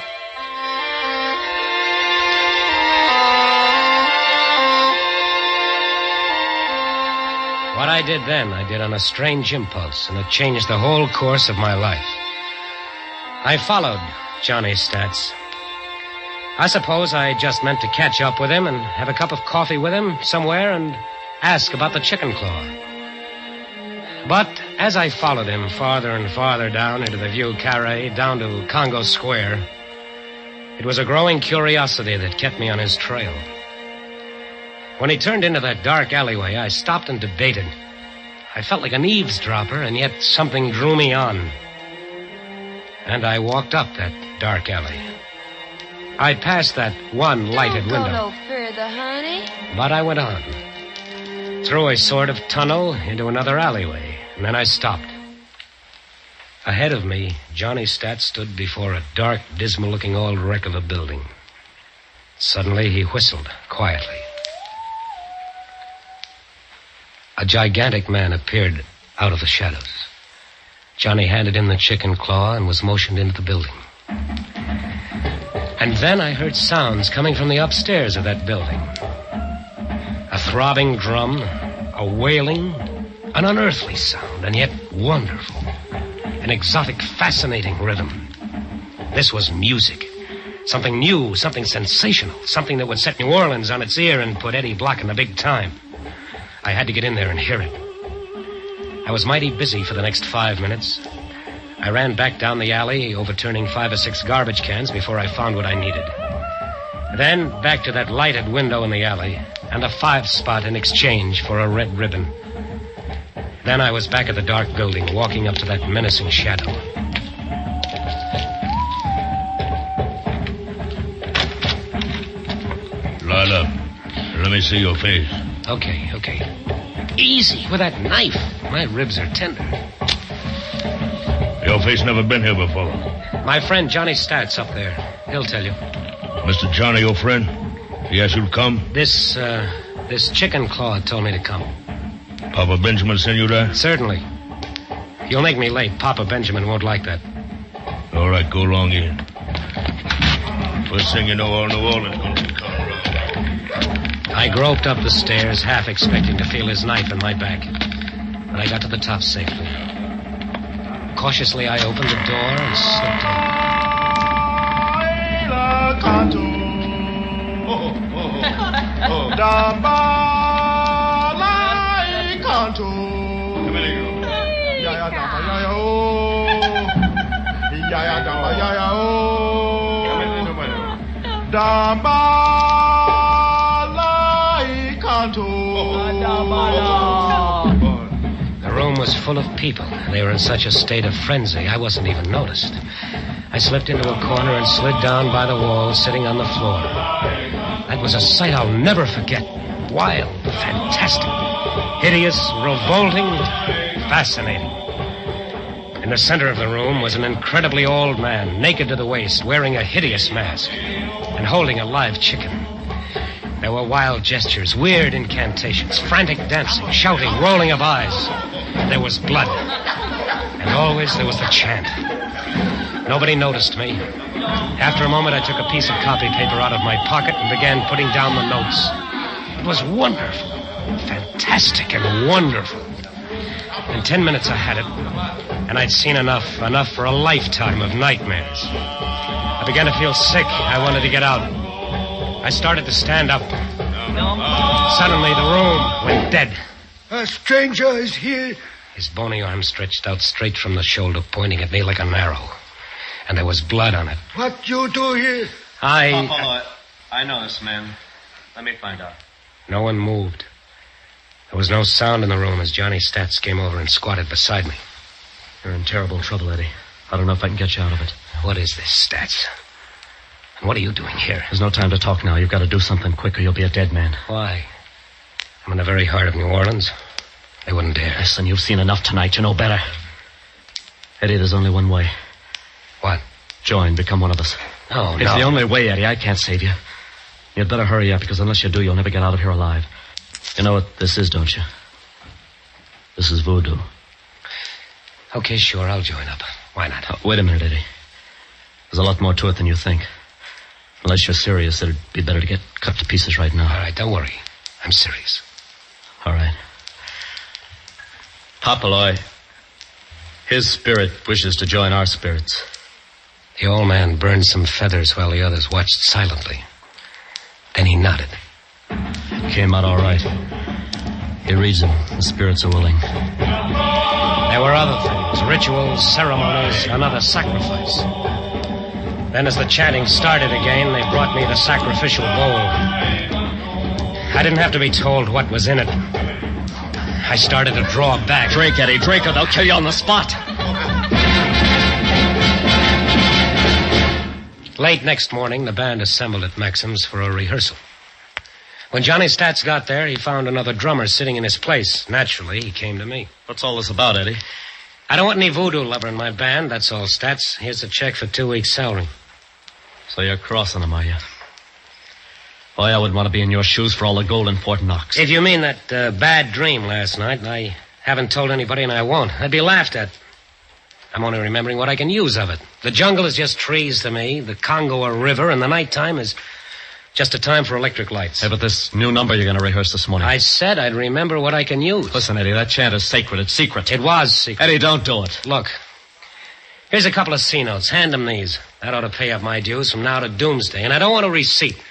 What I did then, I did on a strange impulse, and it changed the whole course of my life. I followed Johnny Stats. I suppose I just meant to catch up with him and have a cup of coffee with him somewhere and ask about the chicken claw. But as I followed him farther and farther down into the Vieux Carré, down to Congo Square, it was a growing curiosity that kept me on his trail. When he turned into that dark alleyway, I stopped and debated. I felt like an eavesdropper, and yet something drew me on. And I walked up that dark alley. I passed that one lighted window. Don't go no further, honey. But I went on. Through a sort of tunnel into another alleyway, and then I stopped. Ahead of me, Johnny Stats stood before a dark, dismal-looking old wreck of a building. Suddenly, he whistled quietly. A gigantic man appeared out of the shadows. Johnny handed him the chicken claw and was motioned into the building. And then I heard sounds coming from the upstairs of that building. A throbbing drum, a wailing, an unearthly sound, and yet wonderful. An exotic, fascinating rhythm. This was music. Something new, something sensational, something that would set New Orleans on its ear and put Eddie Block in the big time. I had to get in there and hear it. I was mighty busy for the next 5 minutes. I ran back down the alley, overturning 5 or 6 garbage cans before I found what I needed. Then back to that lighted window in the alley, and a 5-spot in exchange for a red ribbon. Then I was back at the dark building, walking up to that menacing shadow. Light up. Let me see your face. Okay. Easy with that knife. My ribs are tender. Your face never been here before. My friend Johnny Stats up there. He'll tell you. Mr. Johnny, your friend? He asked you to come? This chicken claw told me to come. Papa Benjamin sent you there? Certainly. You'll make me late. Papa Benjamin won't like that. All right, go along in. First thing you know, all New Orleans going to be coming around. I groped up the stairs, half expecting to feel his knife in my back. But I got to the top safely. Cautiously, I opened the door and slipped The room was full of people. They were in such a state of frenzy, I wasn't even noticed. I slipped into a corner and slid down by the wall, sitting on the floor. That was a sight I'll never forget. Wild, fantastic, hideous, revolting, fascinating. In the center of the room was an incredibly old man, naked to the waist, wearing a hideous mask, and holding a live chicken. There were wild gestures, weird incantations, frantic dancing, shouting, rolling of eyes. There was blood. And always there was the chant. Nobody noticed me. After a moment, I took a piece of copy paper out of my pocket and began putting down the notes. It was wonderful, fantastic and wonderful. In 10 minutes, I had it. And I'd seen enough for a lifetime of nightmares. I began to feel sick. I wanted to get out. I started to stand up. Suddenly, the room went dead. A stranger is here. His bony arm stretched out straight from the shoulder, pointing at me like an arrow. And there was blood on it. What you do here? I know this man. Let me find out. No one moved. There was no sound in the room as Johnny Stats came over and squatted beside me. You're in terrible trouble, Eddie. I don't know if I can get you out of it. What is this, Stats? And what are you doing here? There's no time to talk now. You've got to do something quick or you'll be a dead man. Why? I'm in the very heart of New Orleans. They wouldn't dare. Listen, you've seen enough tonight. You know better. Eddie, there's only one way. What? Join, become one of us. Oh, It's the only way, Eddie. I can't save you. You'd better hurry up, because unless you do, you'll never get out of here alive. You know what this is, don't you? This is voodoo. Okay, sure, I'll join up. Why not? Wait a minute, Eddie. There's a lot more to it than you think. Unless you're serious, it'd be better to get cut to pieces right now. All right, don't worry. I'm serious. All right. Papaloy. His spirit wishes to join our spirits. The old man burned some feathers while the others watched silently. Then he nodded. Came out all right. He reads them. The spirits are willing. There were other things, rituals, ceremonies, another sacrifice. Then as the chanting started again, they brought me the sacrificial bowl. I didn't have to be told what was in it. I started to draw back. Drink, Eddie, drink, or they'll kill you on the spot. Late next morning, the band assembled at Maxim's for a rehearsal. When Johnny Stats got there, he found another drummer sitting in his place. Naturally, he came to me. What's all this about, Eddie? I don't want any voodoo lover in my band, that's all, Stats. Here's a check for 2 weeks' salary. So you're crossing him, are you? Boy, I wouldn't want to be in your shoes for all the gold in Fort Knox. If you mean that bad dream last night, I haven't told anybody and I won't. I'd be laughed at. I'm only remembering what I can use of it. The jungle is just trees to me, the Congo a river, and the nighttime is just a time for electric lights. Hey, but this new number you're going to rehearse this morning. I said I'd remember what I can use. Listen, Eddie, that chant is sacred. It's secret. It was secret. Eddie, don't do it. Look, here's a couple of C notes. Hand them these. That ought to pay up my dues from now to doomsday. And I don't want a receipt.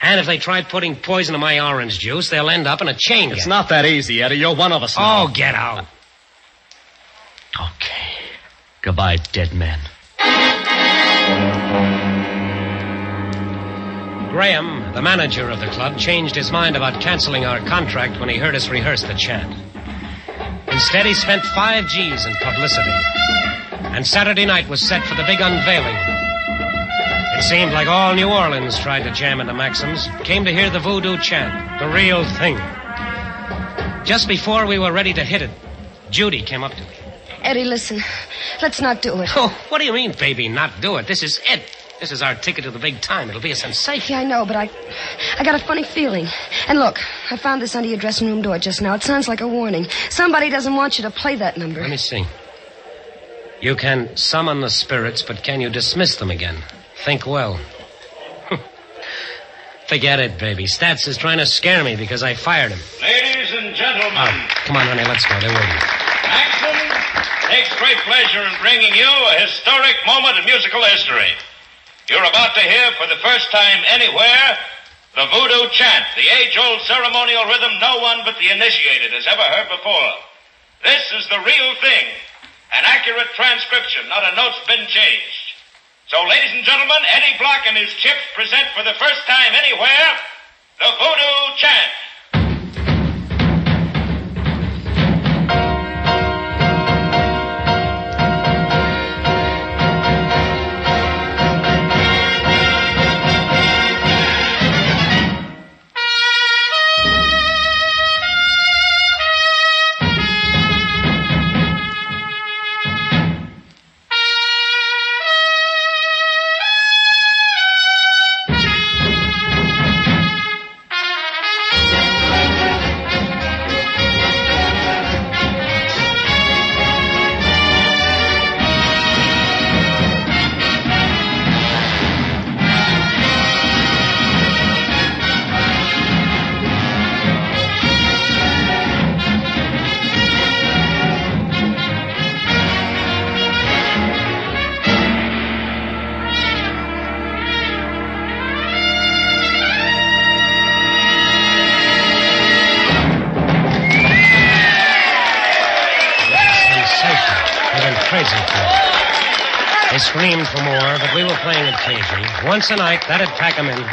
And if they try putting poison in my orange juice, they'll end up in a chain gang. It's not that easy, Eddie. You're one of us now. Oh, get out. Okay. Goodbye, dead man. Graham, the manager of the club, changed his mind about canceling our contract when he heard us rehearse the chant. Instead, he spent 5 G's in publicity. And Saturday night was set for the big unveiling. It seemed like all New Orleans tried to jam into Maxim's, came to hear the voodoo chant, the real thing. Just before we were ready to hit it, Judy came up to me. Eddie, listen. Let's not do it. Oh, what do you mean, baby, not do it? This is it. This is our ticket to the big time. It'll be a sensation. Yeah, I know, but I got a funny feeling. And look, I found this under your dressing room door just now. It sounds like a warning. Somebody doesn't want you to play that number. Let me see. You can summon the spirits, but can you dismiss them again? Think well. Forget it, baby. Stats is trying to scare me because I fired him. Ladies and gentlemen. Oh, come on, honey, let's go. They're waiting. Maxim takes great pleasure in bringing you a historic moment in musical history. You're about to hear for the first time anywhere the voodoo chant, the age-old ceremonial rhythm no one but the initiated has ever heard before. This is the real thing, an accurate transcription, not a note's been changed. So, ladies and gentlemen, Eddie Block and his Chips present for the first time anywhere the voodoo chant. They screamed for more, but we were playing it cagey. Once a night, that'd pack 'em in.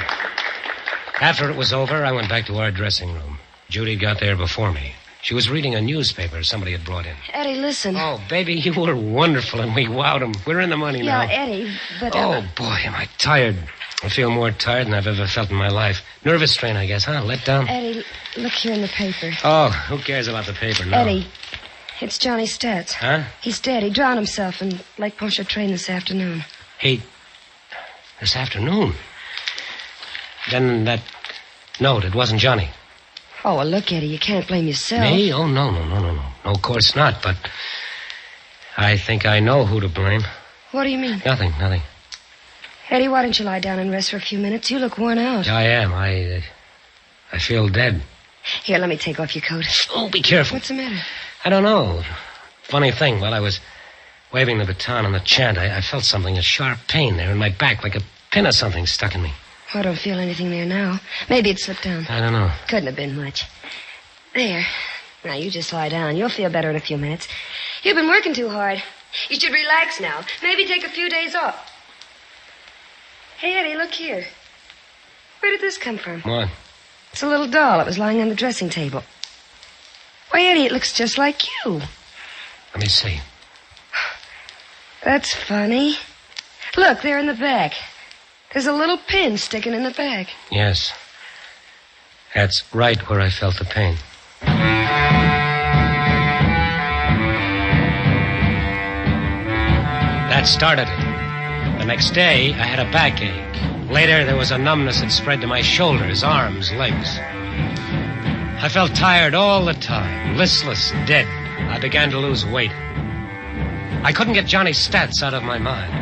After it was over, I went back to our dressing room. Judy got there before me. She was reading a newspaper somebody had brought in. Eddie, listen. Oh, baby, you were wonderful, and we wowed 'em. We're in the money now. Yeah, Eddie, but... Oh, boy, am I tired. I feel more tired than I've ever felt in my life. Nervous strain, I guess, huh? Let down? Eddie, look here in the paper. Oh, who cares about the paper now? Eddie, It's Johnny Stats. Huh? He's dead. He drowned himself in Lake Pontchartrain this afternoon. This afternoon? Then that note, it wasn't Johnny. Oh, well, look, Eddie, you can't blame yourself. Me? Oh, no. No, of course not, but I think I know who to blame. What do you mean? Nothing. Eddie, why don't you lie down and rest for a few minutes? You look worn out. I am. I feel dead. Here, let me take off your coat. Oh, be careful. What's the matter? I don't know. Funny thing, while I was waving the baton on the chant, I felt something, a sharp pain there in my back, like a pin or something stuck in me. I don't feel anything there now. Maybe it slipped down. I don't know. Couldn't have been much. There. Now, you just lie down. You'll feel better in a few minutes. You've been working too hard. You should relax now. Maybe take a few days off. Hey, Eddie, look here. Where did this come from? What? It's a little doll. It was lying on the dressing table. Why, Eddie, it looks just like you. Let me see. That's funny. Look, there in the back. There's a little pin sticking in the back. Yes. That's right where I felt the pain. That started it. The next day, I had a backache. Later, there was a numbness that spread to my shoulders, arms, legs. I felt tired all the time, listless, dead. I began to lose weight. I couldn't get Johnny Stats out of my mind.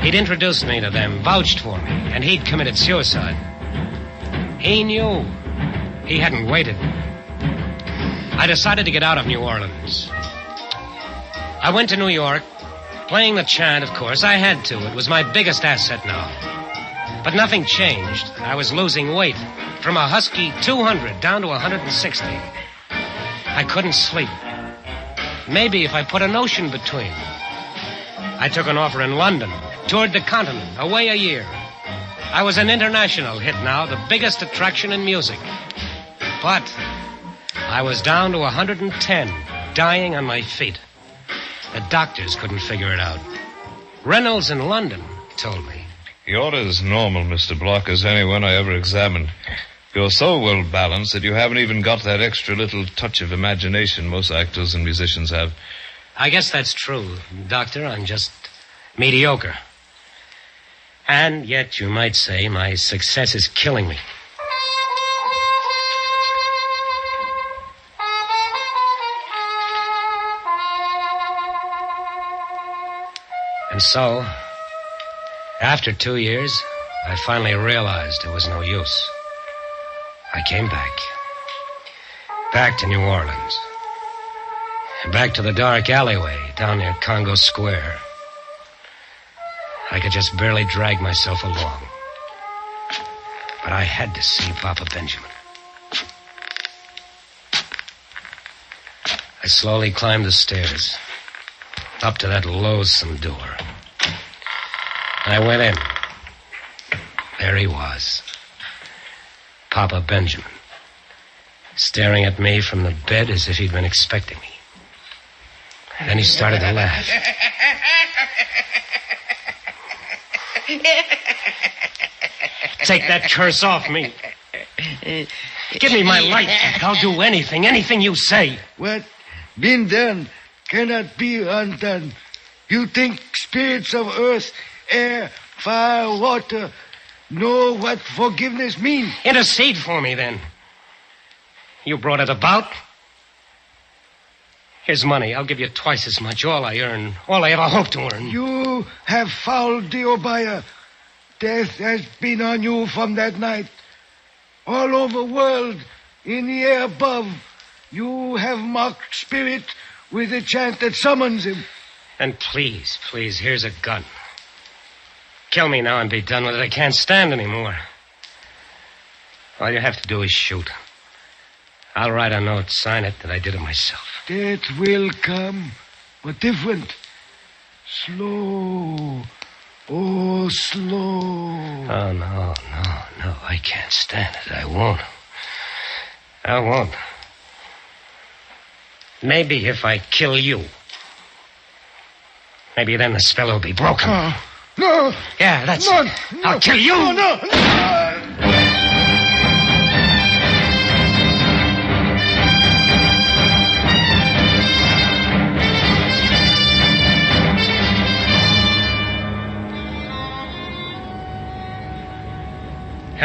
He'd introduced me to them, vouched for me, and he'd committed suicide. He knew. He hadn't waited. I decided to get out of New Orleans. I went to New York, playing the chant, of course. I had to. It was my biggest asset now. But nothing changed. I was losing weight. From a husky 200 down to 160. I couldn't sleep. Maybe if I put an ocean between. I took an offer in London, toured the continent, away a year. I was an international hit now, the biggest attraction in music. But I was down to 110, dying on my feet. The doctors couldn't figure it out. Reynolds in London told me. You're as normal, Mr. Block, as anyone I ever examined. You're so well balanced that you haven't even got that extra little touch of imagination most actors and musicians have. I guess that's true, Doctor. I'm just mediocre. And yet, you might say, my success is killing me. And so, after 2 years, I finally realized it was no use. I came back. Back to New Orleans. Back to the dark alleyway down near Congo Square. I could just barely drag myself along. But I had to see Papa Benjamin. I slowly climbed the stairs, up to that loathsome door. I went in. There he was. Papa Benjamin. Staring at me from the bed as if he'd been expecting me. And then he started to laugh. Take that curse off me. Give me my life. I'll do anything you say. What been done cannot be undone. You think spirits of earth, air, fire, water know what forgiveness means? Intercede for me, then. You brought it about. Here's money. I'll give you twice as much. All I earn. All I ever hoped to earn. You have fouled the Obaya. Death has been on you from that night. All over the world, in the air above, you have mocked spirit with a chant that summons him. And please, here's a gun. Kill me now and be done with it. I can't stand anymore. All you have to do is shoot. I'll write a note, sign it, that I did it myself. Death will come, but different. Slow. Oh, slow. Oh, no. I can't stand it. I won't. Maybe if I kill you, maybe then the spell will be broken. No. Yeah, that's no, it. I'll kill you. No.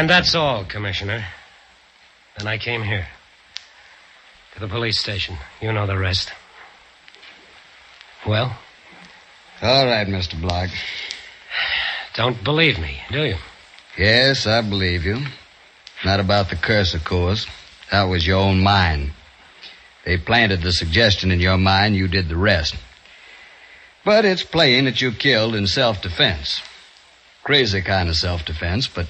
And that's all, Commissioner. Then I came here. To the police station. You know the rest. Well? All right, Mr. Block. Don't believe me, do you? Yes, I believe you. Not about the curse, of course. That was your own mind. They planted the suggestion in your mind, you did the rest. But it's plain that you killed in self-defense. Crazy kind of self-defense, but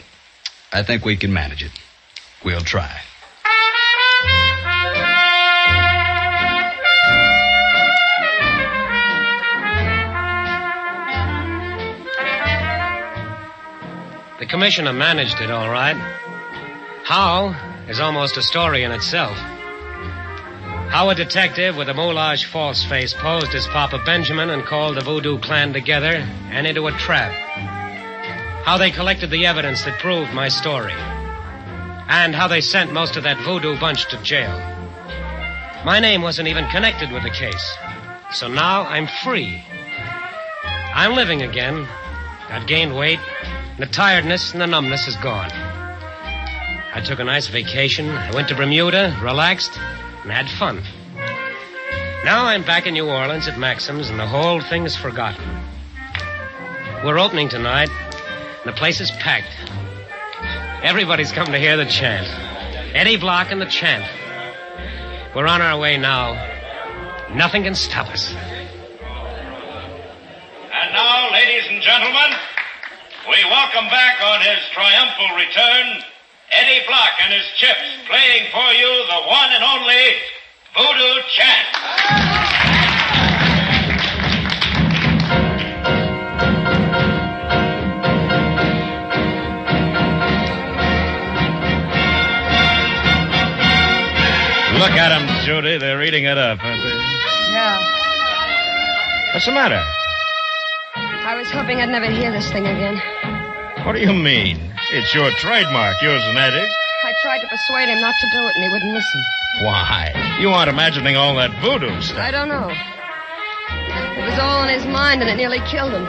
I think we can manage it. We'll try. The commissioner managed it all right. How is almost a story in itself. How a detective with a moulage false face posed as Papa Benjamin and called the Voodoo clan together and into a trap. How they collected the evidence that proved my story. And how they sent most of that Voodoo bunch to jail. My name wasn't even connected with the case. So now I'm free. I'm living again. I've gained weight. The tiredness and the numbness is gone. I took a nice vacation. I went to Bermuda, relaxed, and had fun. Now I'm back in New Orleans at Maxim's, and the whole thing is forgotten. We're opening tonight, and the place is packed. Everybody's come to hear the chant. Eddie Block and the chant. We're on our way now. Nothing can stop us. And now, ladies and gentlemen, we welcome back on his triumphal return, Eddie Block and his Chips, playing for you the one and only Voodoo Chant. Look at them, Judy. They're eating it up, aren't they? Yeah. What's the matter? I was hoping I'd never hear this thing again. What do you mean? It's your trademark, yours and Eddie's. I tried to persuade him not to do it, and he wouldn't listen. Why? You aren't imagining all that voodoo stuff. I don't know. It was all in his mind, and it nearly killed him.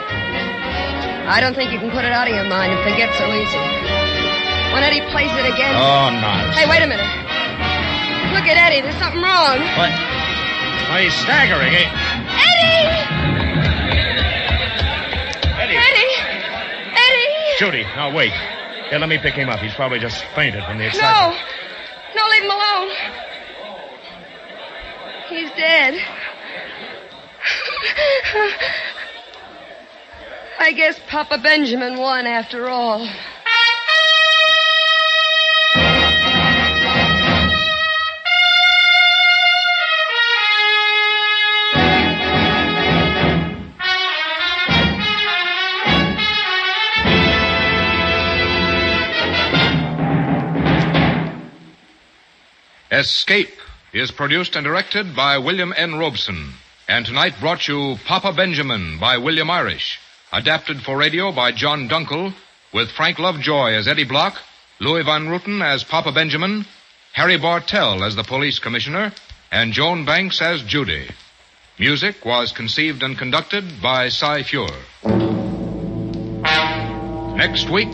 I don't think you can put it out of your mind and forget so easy. When Eddie plays it again... Oh, nonsense. Hey, wait a minute. Look at Eddie. There's something wrong. What? Why, he's staggering. Eddie! Eddie! Judy, now wait. Here, let me pick him up. He's probably just fainted from the excitement. No, leave him alone. He's dead. I guess Papa Benjamin won after all. Escape is produced and directed by William N. Robeson, and tonight brought you Papa Benjamin by William Irish, adapted for radio by John Dunkel, with Frank Lovejoy as Eddie Block, Louis Van Rooten as Papa Benjamin, Harry Bartell as the police commissioner, and Joan Banks as Judy. Music was conceived and conducted by Cy Fure. Next week...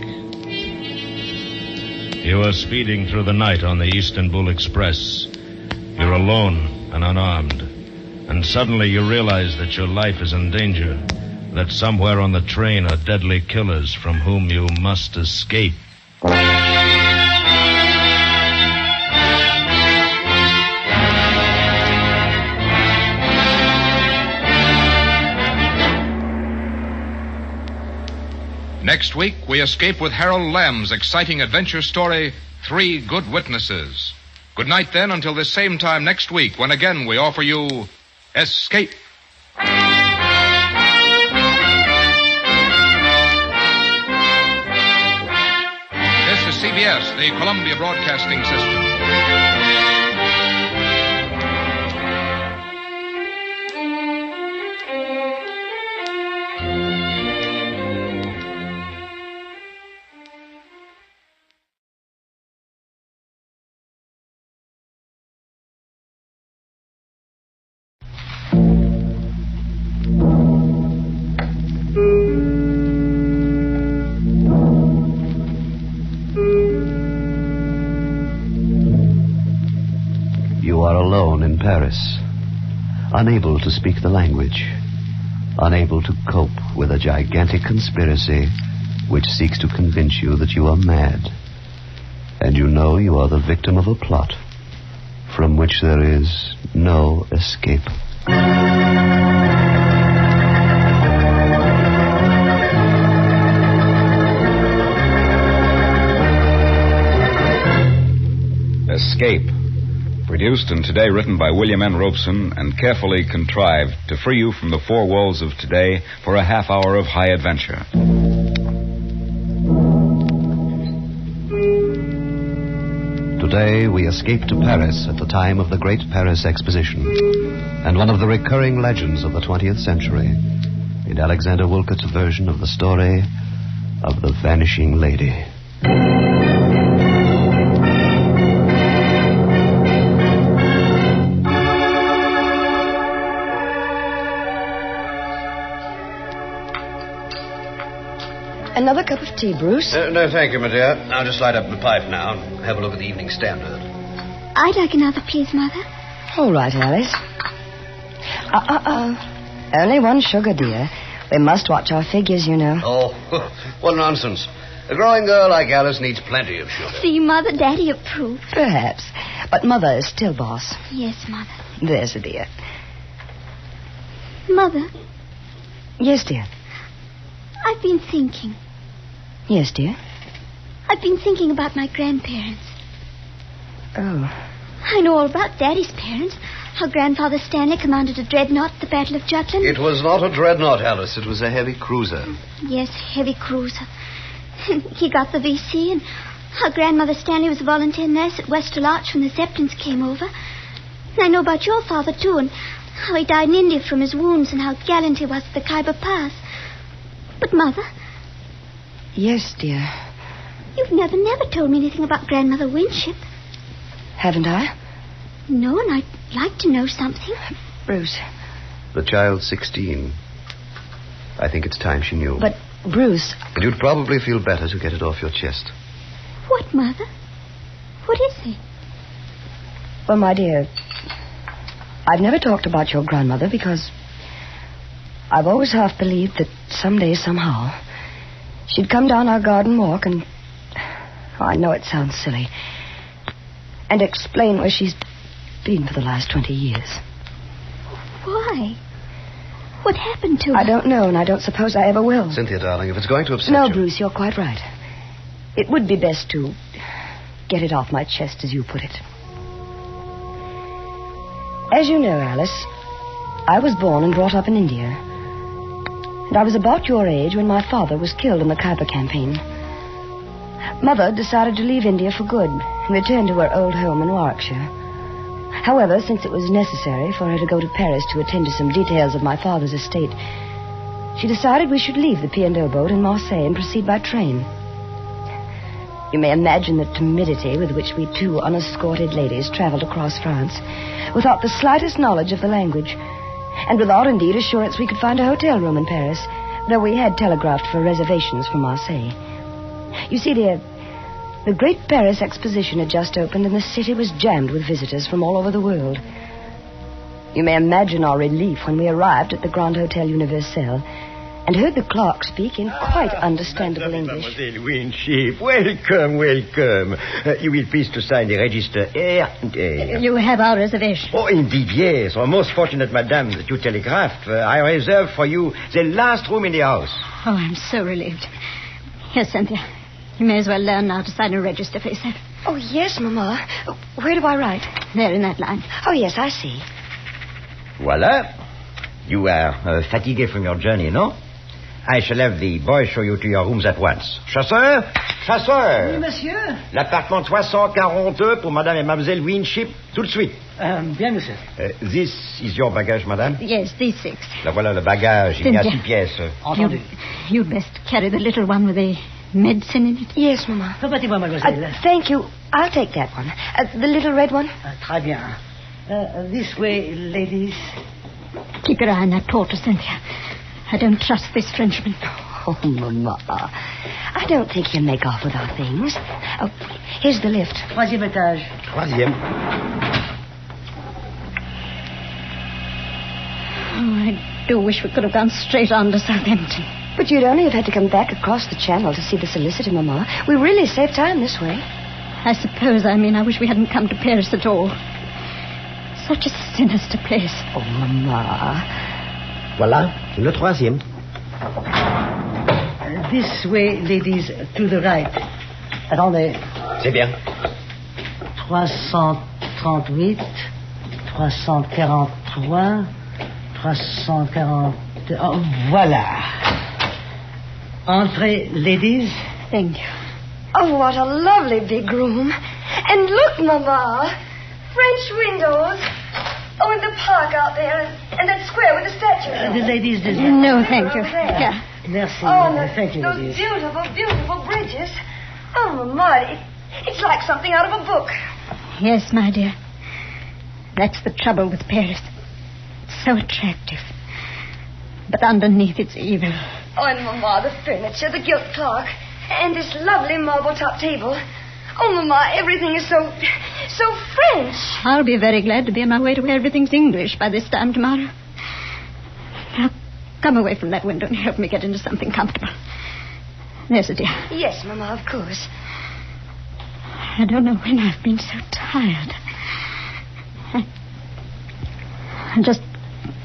You are speeding through the night on the Istanbul Express. You're alone and unarmed. And suddenly you realize that your life is in danger. That somewhere on the train are deadly killers from whom you must escape. Next week, we escape with Harold Lamb's exciting adventure story, 3 Good Witnesses. Good night, then, until this same time next week, when again we offer you Escape. This is CBS, the Columbia Broadcasting System. in Paris, unable to speak the language, unable to cope with a gigantic conspiracy which seeks to convince you that you are mad. And you know you are the victim of a plot from which there is no escape. Escape. Produced and today written by William N. Robeson and carefully contrived to free you from the four walls of today for a half hour of high adventure. Today we escape to Paris at the time of the Great Paris Exposition and one of the recurring legends of the 20th century in Alexander Woollcott's version of the story of the Vanishing Lady. Another cup of tea, Bruce? No, thank you, my dear. I'll just light up my pipe now and have a look at the Evening Standard. I'd like another, please, Mother. All right, Alice. Only one sugar, dear. We must watch our figures, you know. Oh, what nonsense. A growing girl like Alice needs plenty of sugar. See, Mother, Daddy approves. Perhaps. But Mother is still boss. Yes, Mother. There's a dear. Mother. Yes, dear. I've been thinking. Yes, dear. I've been thinking about my grandparents. Oh. I know all about Daddy's parents. How Grandfather Stanley commanded a dreadnought at the Battle of Jutland. It was not a dreadnought, Alice. It was a heavy cruiser. Yes, heavy cruiser. He got the VC, and how Grandmother Stanley was a volunteer nurse at Westall Arch when the Zeppelins came over. And I know about your father, too, and how he died in India from his wounds and how gallant he was at the Khyber Pass. But, Mother... Yes, dear. You've never told me anything about Grandmother Winship. Haven't I? No, and I'd like to know something. Bruce. The child's 16. I think it's time she knew. But, Bruce... And you'd probably feel better to get it off your chest. What, Mother? What is it? Well, my dear, I've never talked about your grandmother because I've always half believed that someday, somehow, she'd come down our garden walk and... Oh, I know it sounds silly. And explain where she's been for the last 20 years. Why? What happened to her? I don't know, and I don't suppose I ever will. Cynthia, darling, if it's going to upset No, you... Bruce, you're quite right. It would be best to get it off my chest, as you put it. As you know, Alice, I was born and brought up in India. And I was about your age when my father was killed in the Khyber campaign. Mother decided to leave India for good and return to her old home in Warwickshire. However, since it was necessary for her to go to Paris to attend to some details of my father's estate, she decided we should leave the P&O boat in Marseille and proceed by train. You may imagine the timidity with which we two unescorted ladies traveled across France without the slightest knowledge of the language, and without, indeed, assurance we could find a hotel room in Paris, though we had telegraphed for reservations from Marseille. You see, dear, the Great Paris Exposition had just opened, and the city was jammed with visitors from all over the world. You may imagine our relief when we arrived at the Grand Hotel Universel and heard the clerk speak in quite understandable English. Mademoiselle Winship, welcome. You will please to sign the register here and here. You have our reservation. Oh, indeed, yes. Oh, most fortunate, madame, that you telegraphed. I reserved for you the last room in the house. Oh, I'm so relieved. Here, Cynthia. You may as well learn now to sign a register for yourself. Oh, yes, Mamma. Where do I write? There, in that line. Oh, yes, I see. Voila. You are fatigué from your journey, no? I shall have the boy show you to your rooms at once. Chasseur! Oui, monsieur. L'appartement 342 pour madame et mademoiselle Winship, tout de suite. Bien, monsieur. This is your baggage, madame? Yes, these 6. Là, voilà le bagage. Il y a 6 pièces. Entendu. You'd best carry the little one with the medicine in it. Yes, Mamma. Permettez-moi, mademoiselle. Thank you. I'll take that one. The little red one? Très bien. This way, ladies. Keep your eye on that porter, Cynthia. I don't trust this Frenchman. Oh, Mamma. I don't think he'll make off with our things. Oh, here's the lift. Troisième étage. Troisième. do wish we could have gone straight on to Southampton. But you'd only have had to come back across the channel to see the solicitor, Mama. We really saved time this way. I suppose I wish we hadn't come to Paris at all. Such a sinister place. Oh, Mama. Voilà, le troisième. This way, ladies, to the right. Attendez. C'est bien. 338, 343, 340... Oh, voilà. Entrez, ladies. Thank you. Oh, what a lovely big room. And look, Mama. French windows. Oh, and the park out there. And that square with the statues. The ladies did No, thank you. Yeah. Merci. Oh, Thank you, those ladies. beautiful, beautiful bridges. Oh, Mama, it's like something out of a book. Yes, my dear. That's the trouble with Paris. It's so attractive. But underneath it's evil. Oh, and Mama, the furniture, the gilt clock, and this lovely marble-top table. Oh, Mama, everything is so French. I'll be very glad to be on my way to where everything's English by this time tomorrow. Now, come away from that window and help me get into something comfortable. There's a dear. Yes, Mama, of course. I don't know when I've been so tired. I just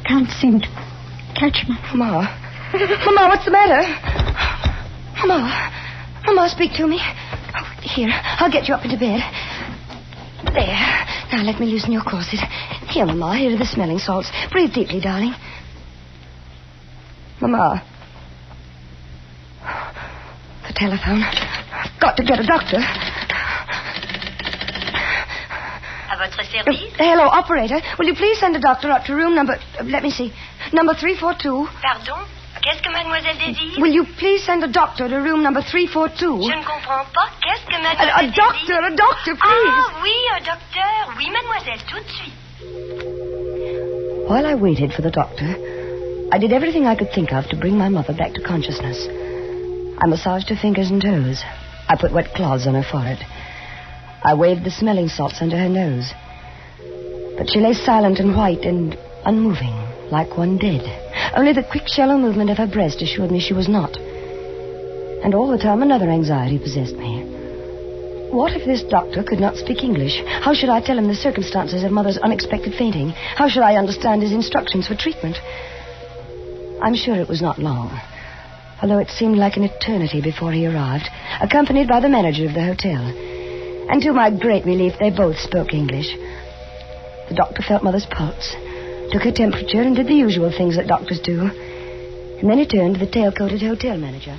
can't seem to catch my... Mama. Mama, what's the matter? Mama, speak to me. Oh, here, I'll get you up into bed. There. Now, let me loosen your corset. Here, Mama, here are the smelling salts. Breathe deeply, darling. Mama. The telephone. I've got to get a doctor. À votre service? Hello, operator. Will you please send a doctor up to room number... let me see. Number 342. Pardon? Qu'est-ce que mademoiselle désire? Will you please send a doctor to room number 342? Je ne comprends pas. Qu'est-ce que mademoiselle A doctor, please. Ah, oui, un docteur. Oui, mademoiselle, tout de suite. While I waited for the doctor, I did everything I could think of to bring my mother back to consciousness. I massaged her fingers and toes. I put wet cloths on her forehead. I waved the smelling salts under her nose. But she lay silent and white and unmoving, like one dead. Only the quick, shallow movement of her breast assured me she was not. And all the time another anxiety possessed me. What if this doctor could not speak English? How should I tell him the circumstances of Mother's unexpected fainting? How should I understand his instructions for treatment? I'm sure it was not long, although it seemed like an eternity before he arrived, accompanied by the manager of the hotel. And to my great relief, they both spoke English. The doctor felt Mother's pulse, took her temperature, and did the usual things that doctors do. And then he turned to the tail-coated hotel manager.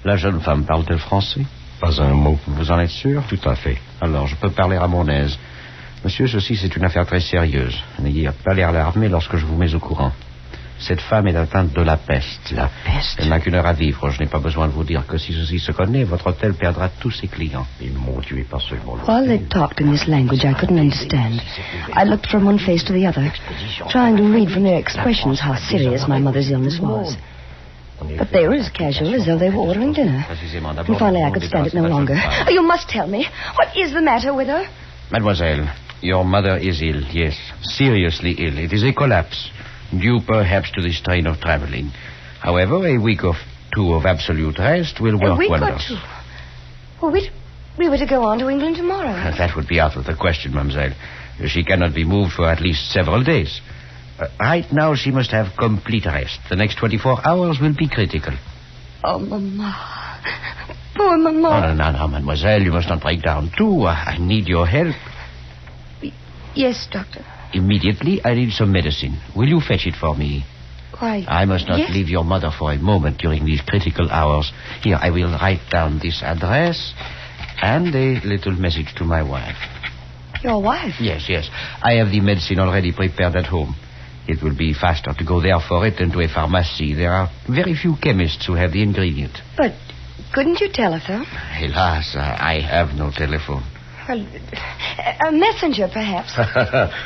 La jeune femme parle-t-elle français? Pas un mot. Vous en êtes sûr? Tout à fait. Alors, je peux parler à mon aise. Monsieur, ceci, c'est une affaire très sérieuse. N'ayez pas l'air alarmé lorsque je vous mets au courant. Cette femme est atteinte de la peste. La peste? Elle n'a qu'une heure à vivre. Je n'ai pas besoin de vous dire que si ceci se connaît, votre hôtel perdra tous ses clients. Et mon Dieu, pas seulement le... While they talked in this language I couldn't understand, I looked from one face to the other, trying to read from their expressions how serious my mother's illness was. But they were as casual as though they were ordering dinner. And finally I could stand it no longer. Oh, you must tell me. What is the matter with her? Mademoiselle, your mother is ill, yes. Seriously ill. It is a collapse, due perhaps to the strain of traveling. However, a week or two of absolute rest will work wonders. A week or two? Well, we were to go on to England tomorrow. That would be out of the question, mademoiselle. She cannot be moved for at least several days. Right now, she must have complete rest. The next 24 hours will be critical. Oh, Mama. Poor Mama. No, mademoiselle, you must not break down, too. I need your help. Yes, doctor. Immediately, I need some medicine. Will you fetch it for me? Why? I must not yes. leave your mother for a moment during these critical hours. Here, I will write down this address and a little message to my wife. Your wife? Yes. I have the medicine already prepared at home. It will be faster to go there for it than to a pharmacy. There are very few chemists who have the ingredient. But couldn't you telephone? Hélas, I have no telephone. Well, a messenger, perhaps.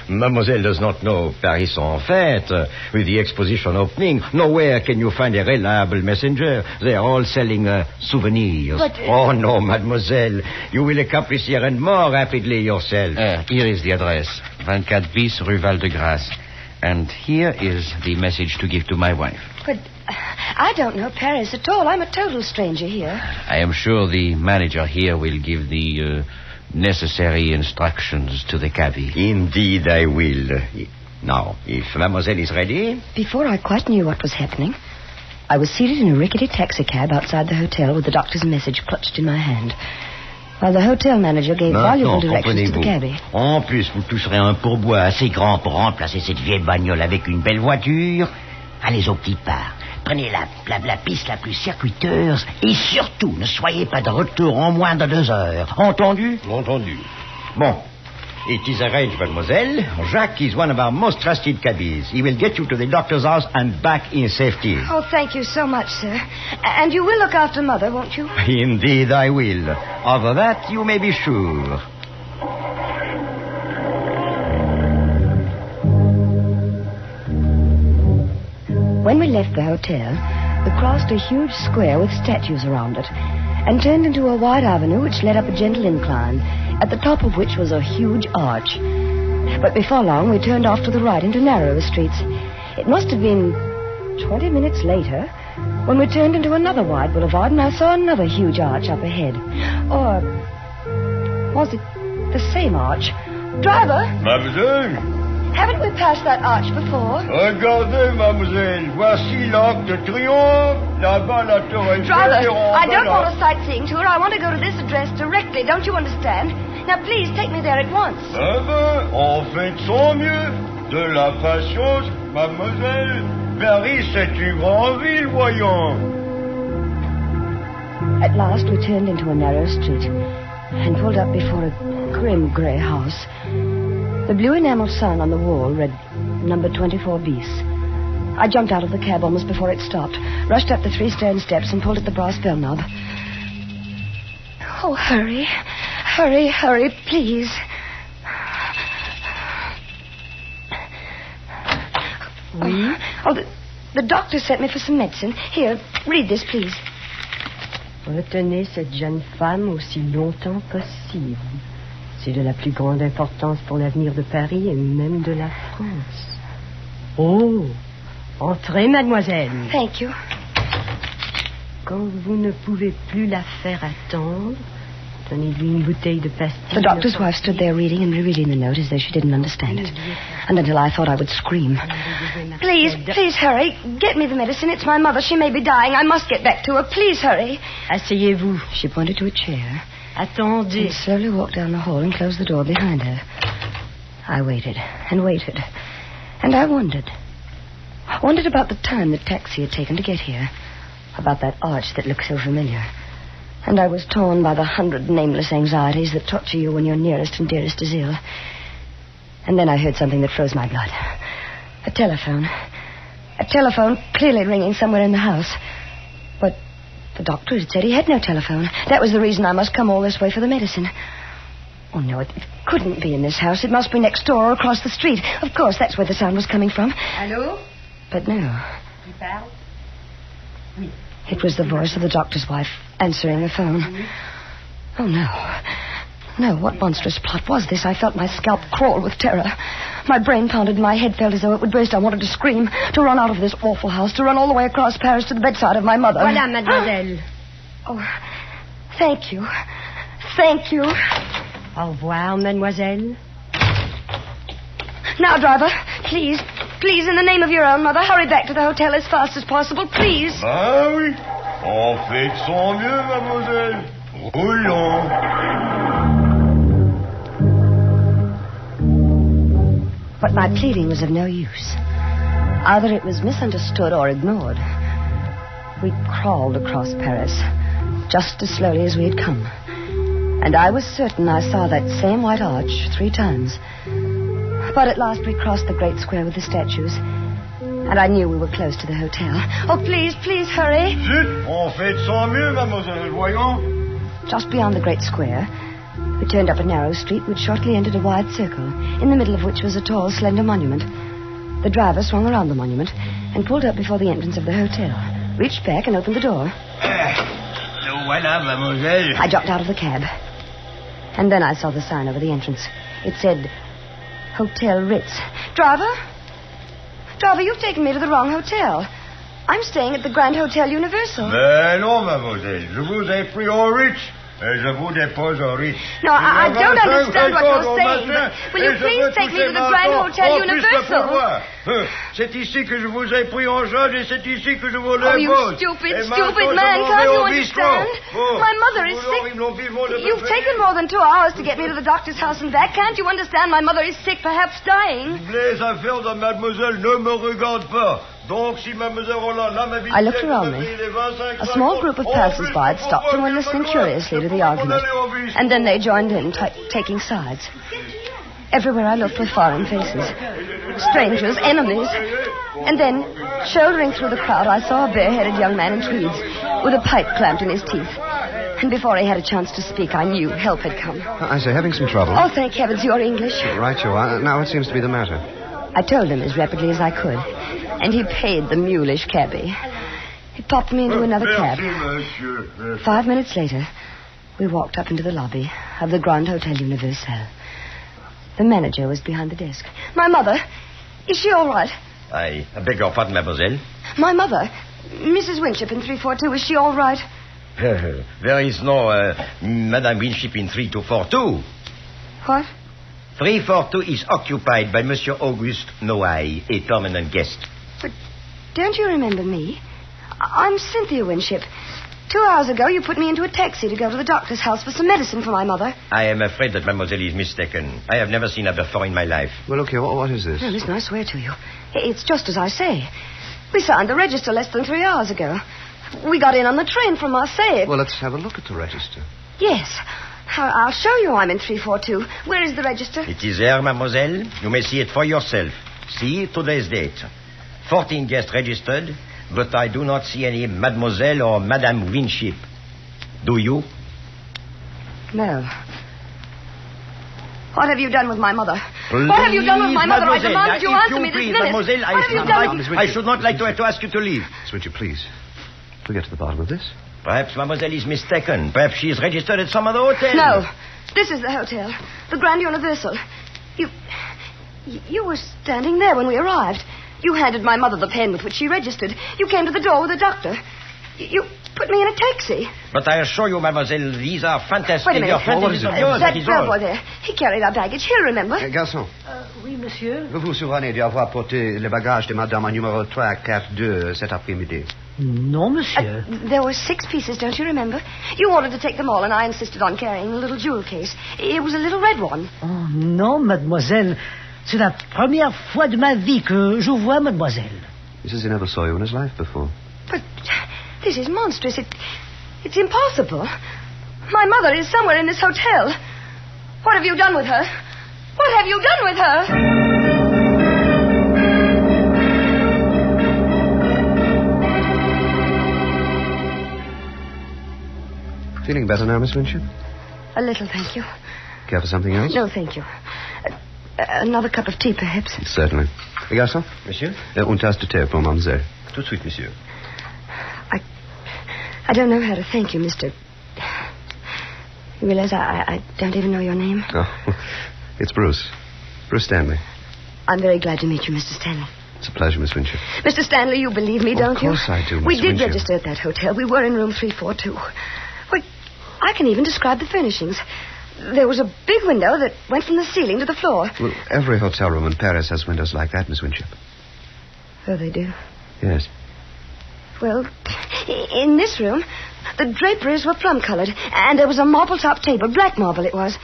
Mademoiselle does not know Paris en fête. With the exposition opening, nowhere can you find a reliable messenger. They are all selling souvenirs. But, Oh, no, mademoiselle. You will accomplish here and more rapidly yourself. Here is the address. 24 bis Rue Val-de-Grâce. And here is the message to give to my wife. But I don't know Paris at all. I'm a total stranger here. I am sure the manager here will give the necessary instructions to the cabby. Indeed, I will. Now, if Mademoiselle is ready... Before I quite knew what was happening, I was seated in a rickety taxicab outside the hotel with the doctor's message clutched in my hand, while the hotel manager gave valuable directions to the cabby. En plus, vous toucherez un pourboire assez grand pour remplacer cette vieille bagnole avec une belle voiture. Allez au petit part. Prenez la piste la plus circuiteuse et surtout, ne soyez pas de retour en moins de 2 heures. Entendu? Entendu. Bon. It is arranged, mademoiselle. Jacques is one of our most trusted cabbies. He will get you to the doctor's house and back in safety. Oh, thank you so much, sir. And you will look after Mother, won't you? Indeed, I will. Of that, you may be sure. When we left the hotel, we crossed a huge square with statues around it and turned into a wide avenue which led up a gentle incline, at the top of which was a huge arch. But before long, we turned off to the right into narrower streets. It must have been 20 minutes later when we turned into another wide boulevard and I saw another huge arch up ahead. Or was it the same arch? Driver! Mademoiselle! Haven't we passed that arch before? Regardez, mademoiselle. Voici l'Arc de Triomphe. Là-bas, la Tour Eiffel. Driver, I don't want a sightseeing tour. I want to go to this address directly. Don't you understand? Now, please, take me there at once. Eh ben, on fait de son mieux. De la patience, mademoiselle. Paris, c'est une grande ville, voyons. At last, we turned into a narrow street and pulled up before a grim grey house. The blue enamel sign on the wall read number 24 bis. I jumped out of the cab almost before it stopped, rushed up the 3 stone steps and pulled at the brass bell knob. Oh, hurry. Hurry, hurry, please. Oui? Oh, the doctor sent me for some medicine. Here, read this, please. Retenez cette jeune femme aussi longtemps possible. C'est de la plus grande importance pour l'avenir de Paris et même de la France. Oh, entrez, mademoiselle. Thank you. Quand vous ne pouvez plus la faire attendre, donnez-lui une bouteille de pastilles. The doctor's wife stood there reading and rereading the note as though she didn't understand it. And until I thought I would scream. Please, please hurry. Get me the medicine. It's my mother. She may be dying. I must get back to her. Please hurry. Asseyez-vous. She pointed to a chair. Attendez. And slowly walked down the hall and closed the door behind her. I waited and waited. And I wondered. Wondered about the time the taxi had taken to get here. About that arch that looked so familiar. And I was torn by the 100 nameless anxieties that torture you when your nearest and dearest is ill. And then I heard something that froze my blood. A telephone. A telephone clearly ringing somewhere in the house. But the doctor had said he had no telephone. That was the reason I must come all this way for the medicine. Oh, no, it couldn't be in this house. It must be next door or across the street. Of course, that's where the sound was coming from. Allô? But no. Qui parle? Oui. It was the voice of the doctor's wife answering the phone. Oh, no. No, what monstrous plot was this? I felt my scalp crawl with terror. My brain pounded and my head felt as though it would burst. I wanted to scream, to run out of this awful house, to run all the way across Paris to the bedside of my mother. Voilà, mademoiselle. Oh, thank you. Thank you. Au revoir, mademoiselle. Now, driver, please, please, in the name of your own mother, hurry back to the hotel as fast as possible, please. Ah oui. On fait de son mieux, mademoiselle. Roulons. But my pleading was of no use. Either it was misunderstood or ignored. We crawled across Paris, just as slowly as we had come. And I was certain I saw that same white arch 3 times. But at last we crossed the great square with the statues. And I knew we were close to the hotel. Oh, please, please, hurry. Zut, on fait de son mieux, mademoiselle, voyons. Just beyond the great square, we turned up a narrow street which shortly entered a wide circle, in the middle of which was a tall, slender monument. The driver swung around the monument and pulled up before the entrance of the hotel, reached back and opened the door. Voilà, mademoiselle. I jumped out of the cab. And then I saw the sign over the entrance. It said, Hotel Ritz. Driver? Darby, you've taken me to the wrong hotel. I'm staying at the Grand Hotel Universal. Mais non, mademoiselle. Je vous ai pris au Ritz. Et je vous dépose au Ritz. No, I don't understand what you're saying, but will you please take me to the Grand Hotel Universal? C'est ici que je vous ai pris en charge et c'est ici que je vous le Oh, you stupid man, can't you understand? My mother is sick. You've taken more than 2 hours to get me to the doctor's house and back. Can't you understand? My mother is sick, perhaps dying. Les affaires de mademoiselle ne me regardent pas. Donc, si mademoiselle Roland n'a I looked around me. A small group of passers-by had stopped and were listening curiously to the argument. And then they joined in, taking sides. Everywhere I looked were foreign faces. Strangers, enemies. And then, shouldering through the crowd, I saw a bare-headed young man in tweeds with a pipe clamped in his teeth. And before he had a chance to speak, I knew help had come. I say, having some trouble. Oh, thank heavens, you're English. Right you are. Now, what seems to be the matter? I told him as rapidly as I could. And he paid the mulish cabbie. He popped me into another cab. 5 minutes later, we walked up into the lobby of the Grand Hotel Universal. The manager was behind the desk. My mother, is she all right? I beg your pardon, mademoiselle. My mother, Mrs. Winship in 342, is she all right? There is no Madame Winship in 3242. What? 342 is occupied by Monsieur Auguste Noailles, a permanent guest. But don't you remember me? I'm Cynthia Winship. 2 hours ago, you put me into a taxi to go to the doctor's house for some medicine for my mother. I am afraid that mademoiselle is mistaken. I have never seen her before in my life. Well, look here, what is this? No, listen, I swear to you. It's just as I say. We signed the register less than 3 hours ago. We got in on the train from Marseille. Well, let's have a look at the register. Yes. I'll show you I'm in 342. Where is the register? It is there, mademoiselle. You may see it for yourself. See today's date. 14 guests registered, but I do not see any mademoiselle or Madame Winship. Do you? No. What have you done with my mother? Please, what have you done with my mother? I mademoiselle, demand you answer me this please, minute. Mademoiselle, What have you done? I should not like to ask you to leave. Switcher, please. We'll get to the bottom of this. Perhaps mademoiselle is mistaken. Perhaps she is registered at some other hotel. No. This is the hotel. The Grand Universal. You were standing there when we arrived. You handed my mother the pen with which she registered. You came to the door with a doctor. You put me in a taxi. But I assure you, mademoiselle, these are fantastic. Wait a minute. What is it? That bellboy there. He carried our baggage. He'll remember. Garçon. Oui, monsieur. Vous vous souvenez d'avoir porté les bagages de madame en numéro 342 cet après-midi? Non, monsieur. There were 6 pieces, don't you remember? You wanted to take them all, and I insisted on carrying the little jewel case. It was a little red one. Oh, non, mademoiselle. C'est la première fois de ma vie que je vois mademoiselle. He says he never saw you in his life before. But this is monstrous. It's impossible. My mother is somewhere in this hotel. What have you done with her? What have you done with her? Feeling better now, Miss Winship? A little, thank you. Care for something else? No, thank you. Another cup of tea, perhaps? Certainly. Garçon? Monsieur? Une tasse de thé pour mademoiselle. Tout de suite, monsieur. I don't know how to thank you, Mr. You realize I don't even know your name? Oh, it's Bruce. Bruce Stanley. I'm very glad to meet you, Mr. Stanley. It's a pleasure, Miss Winship. Mr. Stanley, you believe me, don't you? Of course I do, Miss We did Winship. register at that hotel. We were in room 342. Wait, I can even describe the furnishings. There was a big window that went from the ceiling to the floor. Well, every hotel room in Paris has windows like that, Miss Winship. Oh, they do? Yes. Well, in this room, the draperies were plum-colored, and there was a marble-top table, black marble it was,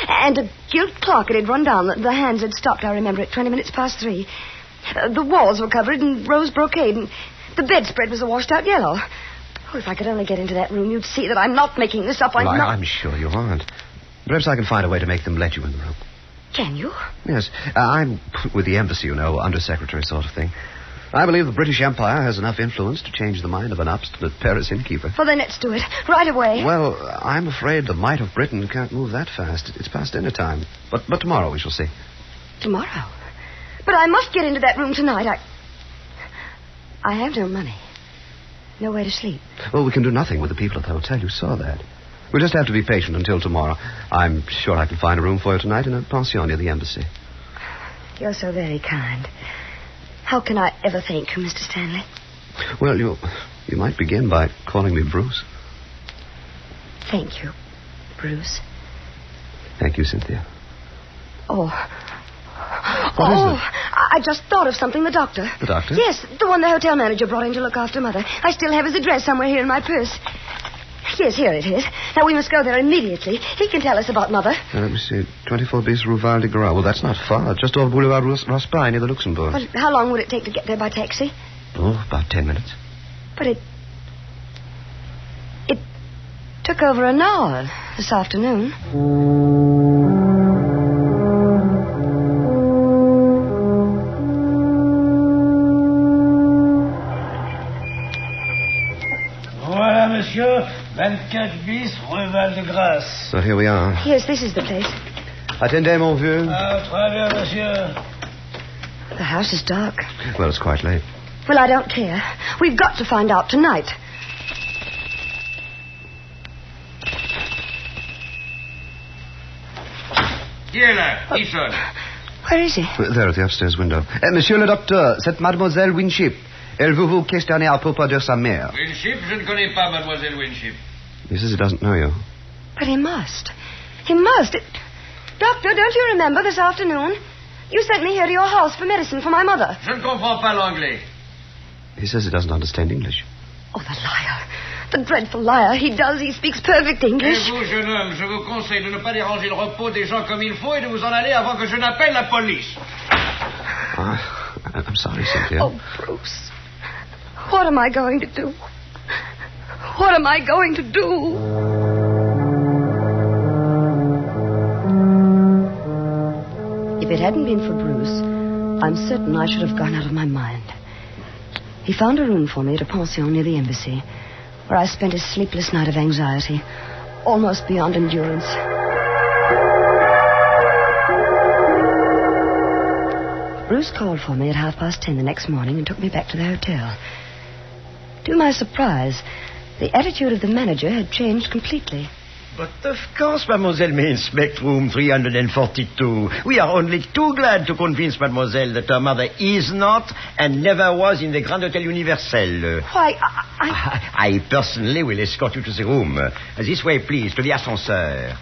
and a gilt clock. It had run down. The hands had stopped, I remember, at 20 minutes past 3. The walls were covered in rose brocade, and the bedspread was a washed-out yellow. Oh, if I could only get into that room, you'd see that I'm not making this up. I'm sure you aren't. Perhaps I can find a way to make them let you in the room. Can you? Yes. I'm with the embassy, you know, undersecretary sort of thing. I believe the British Empire has enough influence to change the mind of an obstinate Paris innkeeper. Well, then let's do it. Right away. Well, I'm afraid the might of Britain can't move that fast. It's past dinner time. But tomorrow we shall see. Tomorrow? But I must get into that room tonight. I have no money. Nowhere to sleep. Well, we can do nothing with the people at the hotel. You saw that. We'll just have to be patient until tomorrow. I'm sure I can find a room for you tonight in a pension near the embassy. You're so very kind. How can I ever thank you, Mr. Stanley? Well, you might begin by calling me Bruce. Thank you, Bruce. Thank you, Cynthia. Oh. What is it? I just thought of something. The doctor. The doctor? Yes, the one the hotel manager brought in to look after Mother. I still have his address somewhere here in my purse. Yes, here it is. Now, we must go there immediately. He can tell us about Mother. Let me see. 24 bis Rue Val de Grace. Well, that's not far. Just off Boulevard Raspail near the Luxembourg. Well, how long would it take to get there by taxi? Oh, about 10 minutes. But it took over an hour this afternoon. Voilà, monsieur. 24 bis, Rue Val de Grace. So here we are. Yes, this is the place. Attendez, mon vieux. Très bien, monsieur. The house is dark. Well, it's quite late. Well, I don't care. We've got to find out tonight. Qui est là? Qui sonne? Where is he? There at the upstairs window. Monsieur le docteur, c'est Mademoiselle Winship. Elle veut vous questionner à propos de sa mère. Winship? Je ne connais pas Mademoiselle Winship. He says he doesn't know you. But he must. He must. Doctor, don't you remember this afternoon? You sent me here to your house for medicine for my mother. Je ne comprends pas l'anglais. He says he doesn't understand English. Oh, the liar. The dreadful liar. He does. He speaks perfect English. Et vous, jeune homme, je vous conseille de ne pas déranger le repos des gens comme il faut et de vous en aller avant que je n'appelle la police. I'm sorry, Cynthia. Oh, Bruce. What am I going to do? What am I going to do? If it hadn't been for Bruce, I'm certain I should have gone out of my mind. He found a room for me at a pension near the embassy, where I spent a sleepless night of anxiety, almost beyond endurance. Bruce called for me at 10:30 the next morning and took me back to the hotel. To my surprise, the attitude of the manager had changed completely. But of course, mademoiselle may inspect room 342. We are only too glad to convince mademoiselle that her mother is not and never was in the Grand Hotel Universel. Why, I personally will escort you to the room. This way, please, to the ascenseur.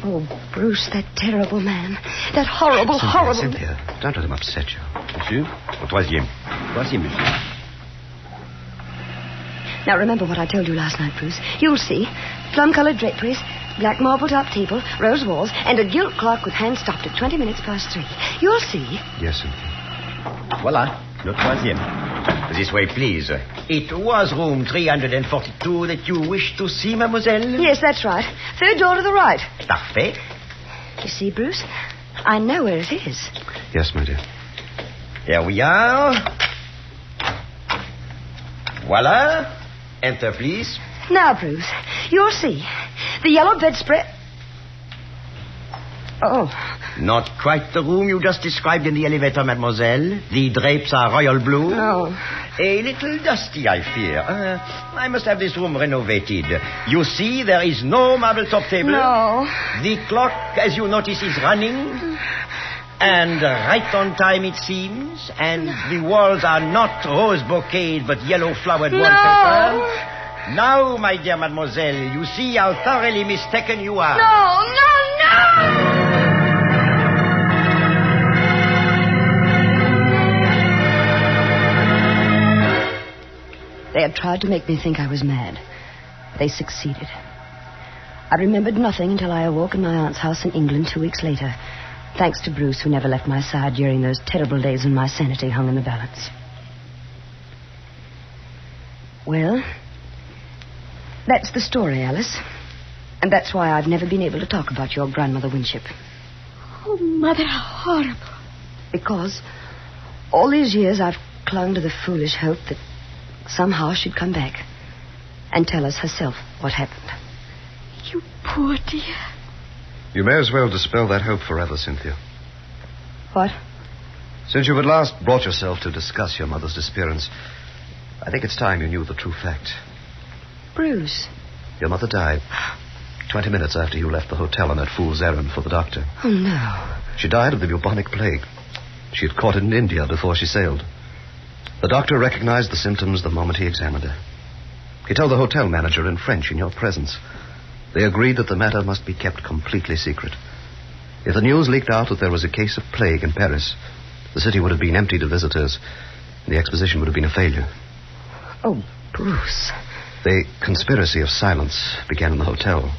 Oh, Bruce, that terrible man. That horrible, horrible... Cynthia, don't let him upset you. Monsieur, au troisième. Troisième, monsieur. Now, remember what I told you last night, Bruce. You'll see. Plum-colored draperies, black marble-top table, rose walls, and a gilt clock with hands stopped at 3 You'll see. Yes, Cynthia. Voilà, le troisième. This way, please. It was room 342 that you wished to see, mademoiselle? Yes, that's right. Third door to the right. Parfait. You see, Bruce? I know where it is. Yes, my dear. Here we are. Voilà. Enter, please. Now, Bruce, you'll see. The yellow bedspread... Oh. Not quite the room you just described in the elevator, mademoiselle. The drapes are royal blue. No. A little dusty, I fear. I must have this room renovated. You see, there is no marble-top table. No. The clock, as you notice, is running. And right on time, it seems. And the walls are not rose bouquets, but yellow-flowered wallpaper. Now, my dear mademoiselle, you see how thoroughly mistaken you are. No. They had tried to make me think I was mad. They succeeded. I remembered nothing until I awoke in my aunt's house in England 2 weeks later, thanks to Bruce, who never left my side during those terrible days when my sanity hung in the balance. Well, that's the story, Alice. And that's why I've never been able to talk about your grandmother Winship. Oh, Mother, how horrible. Because all these years I've clung to the foolish hope that somehow she'd come back and tell us herself what happened. You poor dear. You may as well dispel that hope forever, Cynthia. What? Since you at last brought yourself to discuss your mother's disappearance, I think it's time you knew the true fact. Bruce. Your mother died 20 minutes after you left the hotel on that fool's errand for the doctor. Oh, no. She died of the bubonic plague. She had caught it in India before she sailed. The doctor recognized the symptoms the moment he examined her. He told the hotel manager in French in your presence. They agreed that the matter must be kept completely secret. If the news leaked out that there was a case of plague in Paris, the city would have been emptied of visitors, and the exposition would have been a failure. Oh, Bruce. The conspiracy of silence began in the hotel.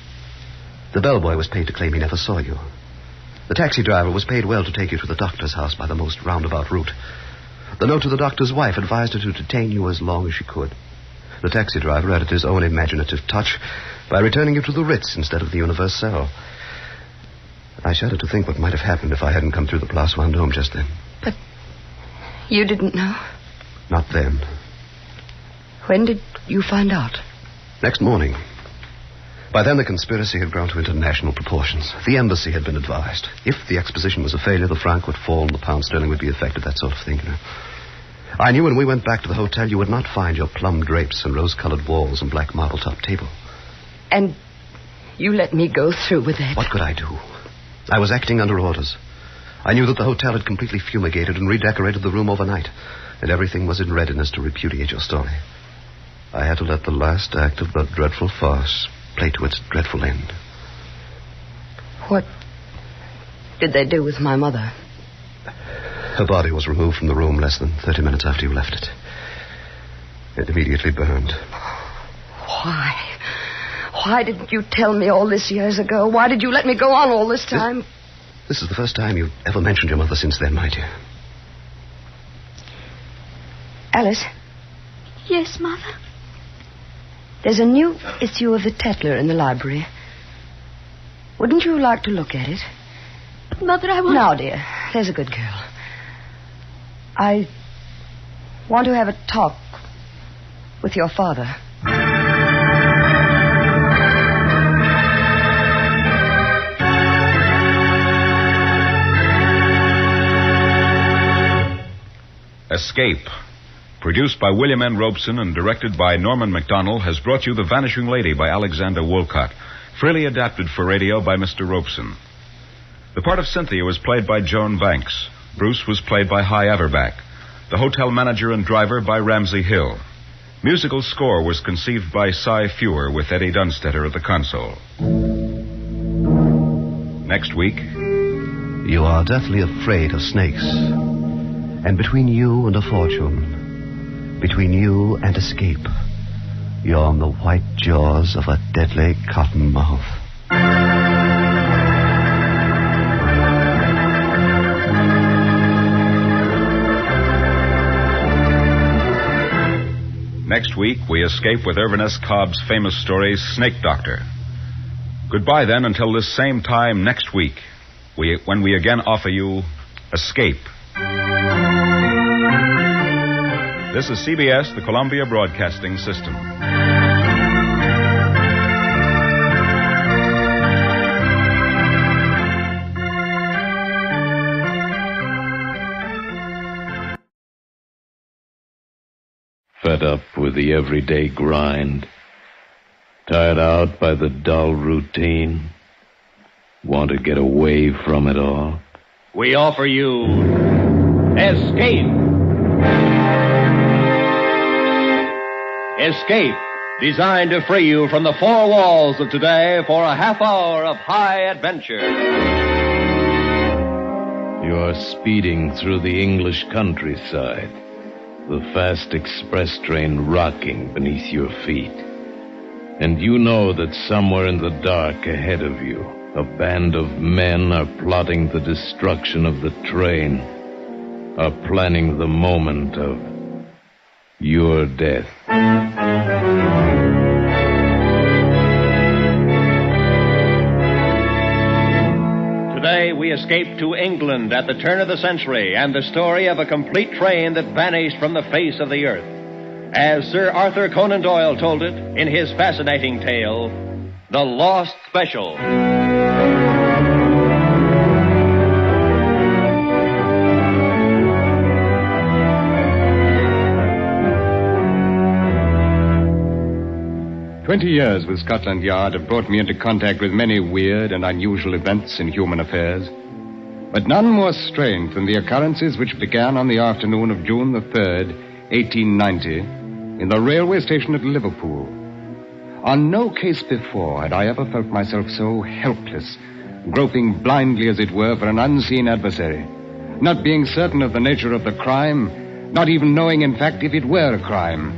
The bellboy was paid to claim he never saw you. The taxi driver was paid well to take you to the doctor's house by the most roundabout route. The note to the doctor's wife advised her to detain you as long as she could. The taxi driver added his own imaginative touch by returning you to the Ritz instead of the Universal. I shudder to think what might have happened if I hadn't come through the Place Vendôme just then. But you didn't know? Not then. When did you find out? Next morning. By then, the conspiracy had grown to international proportions. The embassy had been advised. If the exposition was a failure, the franc would fall and the pound sterling would be affected, that sort of thing. I knew when we went back to the hotel you would not find your plum drapes and rose-colored walls and black marble-top table. And you let me go through with that? What could I do? I was acting under orders. I knew that the hotel had completely fumigated and redecorated the room overnight, and everything was in readiness to repudiate your story. I had to let the last act of the dreadful farce play to its dreadful end. What did they do with my mother? Her body was removed from the room less than 30 minutes after you left it. It immediately burned. Why? Why didn't you tell me all this years ago? Why did you let me go on all this time? This is the first time you've ever mentioned your mother since then, my dear. Alice? Yes, Mother? There's a new issue of the Tetler in the library. Wouldn't you like to look at it? Mother, I want... Now, dear, there's a good girl. I want to have a talk with your father. Escape, produced by William N. Robeson and directed by Norman MacDonald, has brought you The Vanishing Lady by Alexander Woollcott, freely adapted for radio by Mr. Robeson. The part of Cynthia was played by Joan Banks. Bruce was played by Hy Averback. The hotel manager and driver by Ramsey Hill. Musical score was conceived by Cy Fewer with Eddie Dunstetter at the console. Next week... You are deathly afraid of snakes. And between you and a fortune, between you and escape, you're on the white jaws of a deadly cottonmouth. Next week, we escape with Irvin S. Cobb's famous story, Snake Doctor. Goodbye, then, until this same time next week, when we again offer you Escape. This is CBS, the Columbia Broadcasting System. Fed up with the everyday grind, tired out by the dull routine, want to get away from it all? We offer you Escape. Escape, designed to free you from the four walls of today for a half hour of high adventure. You're speeding through the English countryside, the fast express train rocking beneath your feet. And you know that somewhere in the dark ahead of you, a band of men are plotting the destruction of the train, are planning the moment of your death. Today we escape to England at the turn of the century and the story of a complete train that vanished from the face of the earth. As Sir Arthur Conan Doyle told it in his fascinating tale, The Lost Special. 20 years with Scotland Yard have brought me into contact with many weird and unusual events in human affairs. But none more strange than the occurrences which began on the afternoon of June the 3rd, 1890, in the railway station at Liverpool. On no case before had I ever felt myself so helpless, groping blindly, as it were, for an unseen adversary, not being certain of the nature of the crime, not even knowing, in fact, if it were a crime.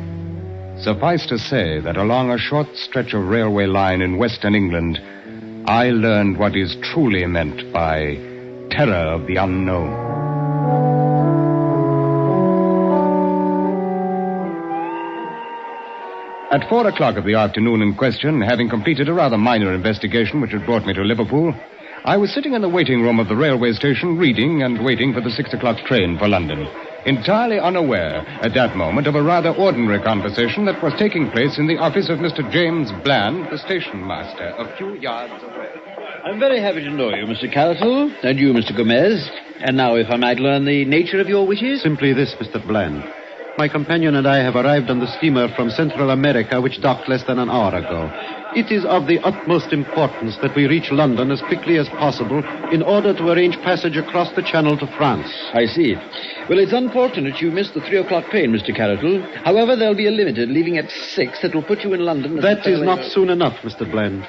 Suffice to say that along a short stretch of railway line in Western England, I learned what is truly meant by terror of the unknown. At 4 o'clock of the afternoon in question, having completed a rather minor investigation which had brought me to Liverpool, I was sitting in the waiting room of the railway station reading and waiting for the 6 o'clock train for London, entirely unaware at that moment of a rather ordinary conversation that was taking place in the office of Mr. James Bland, the station master, a few yards away. I'm very happy to know you, Mr. Carroll, and you, Mr. Gomez. And now, if I might learn the nature of your wishes? Simply this, Mr. Bland. My companion and I have arrived on the steamer from Central America, which docked less than an hour ago. It is of the utmost importance that we reach London as quickly as possible in order to arrange passage across the Channel to France. I see. Well, it's unfortunate you missed the 3 o'clock train, Mr. Carroll. However, there'll be a limited leaving at 6 that will put you in London. That is not soon enough, Mr. Bland.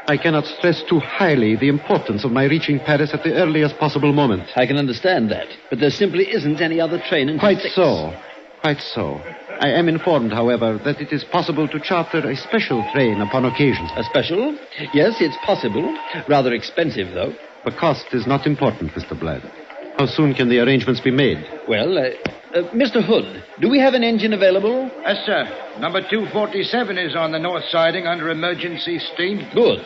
I cannot stress too highly the importance of my reaching Paris at the earliest possible moment. I can understand that, but there simply isn't any other train until Quite 6. so. Quite so. I am informed, however, that it is possible to charter a special train upon occasion. A special? Yes, it's possible. Rather expensive, though. The cost is not important, Mr. Bland. How soon can the arrangements be made? Well, Mr. Hood, do we have an engine available? Yes, sir. Number 247 is on the north siding under emergency steam. Good.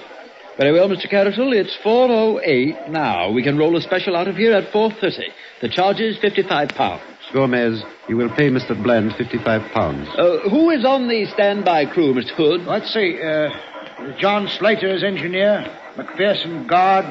Very well, Mr. Carroll. It's 4:08 now. We can roll a special out of here at 4:30. The charge is £55. Gomez, you will pay Mr. Bland £55. Who is on the standby crew, Mr. Hood? Let's see. John Slater is engineer, McPherson guard,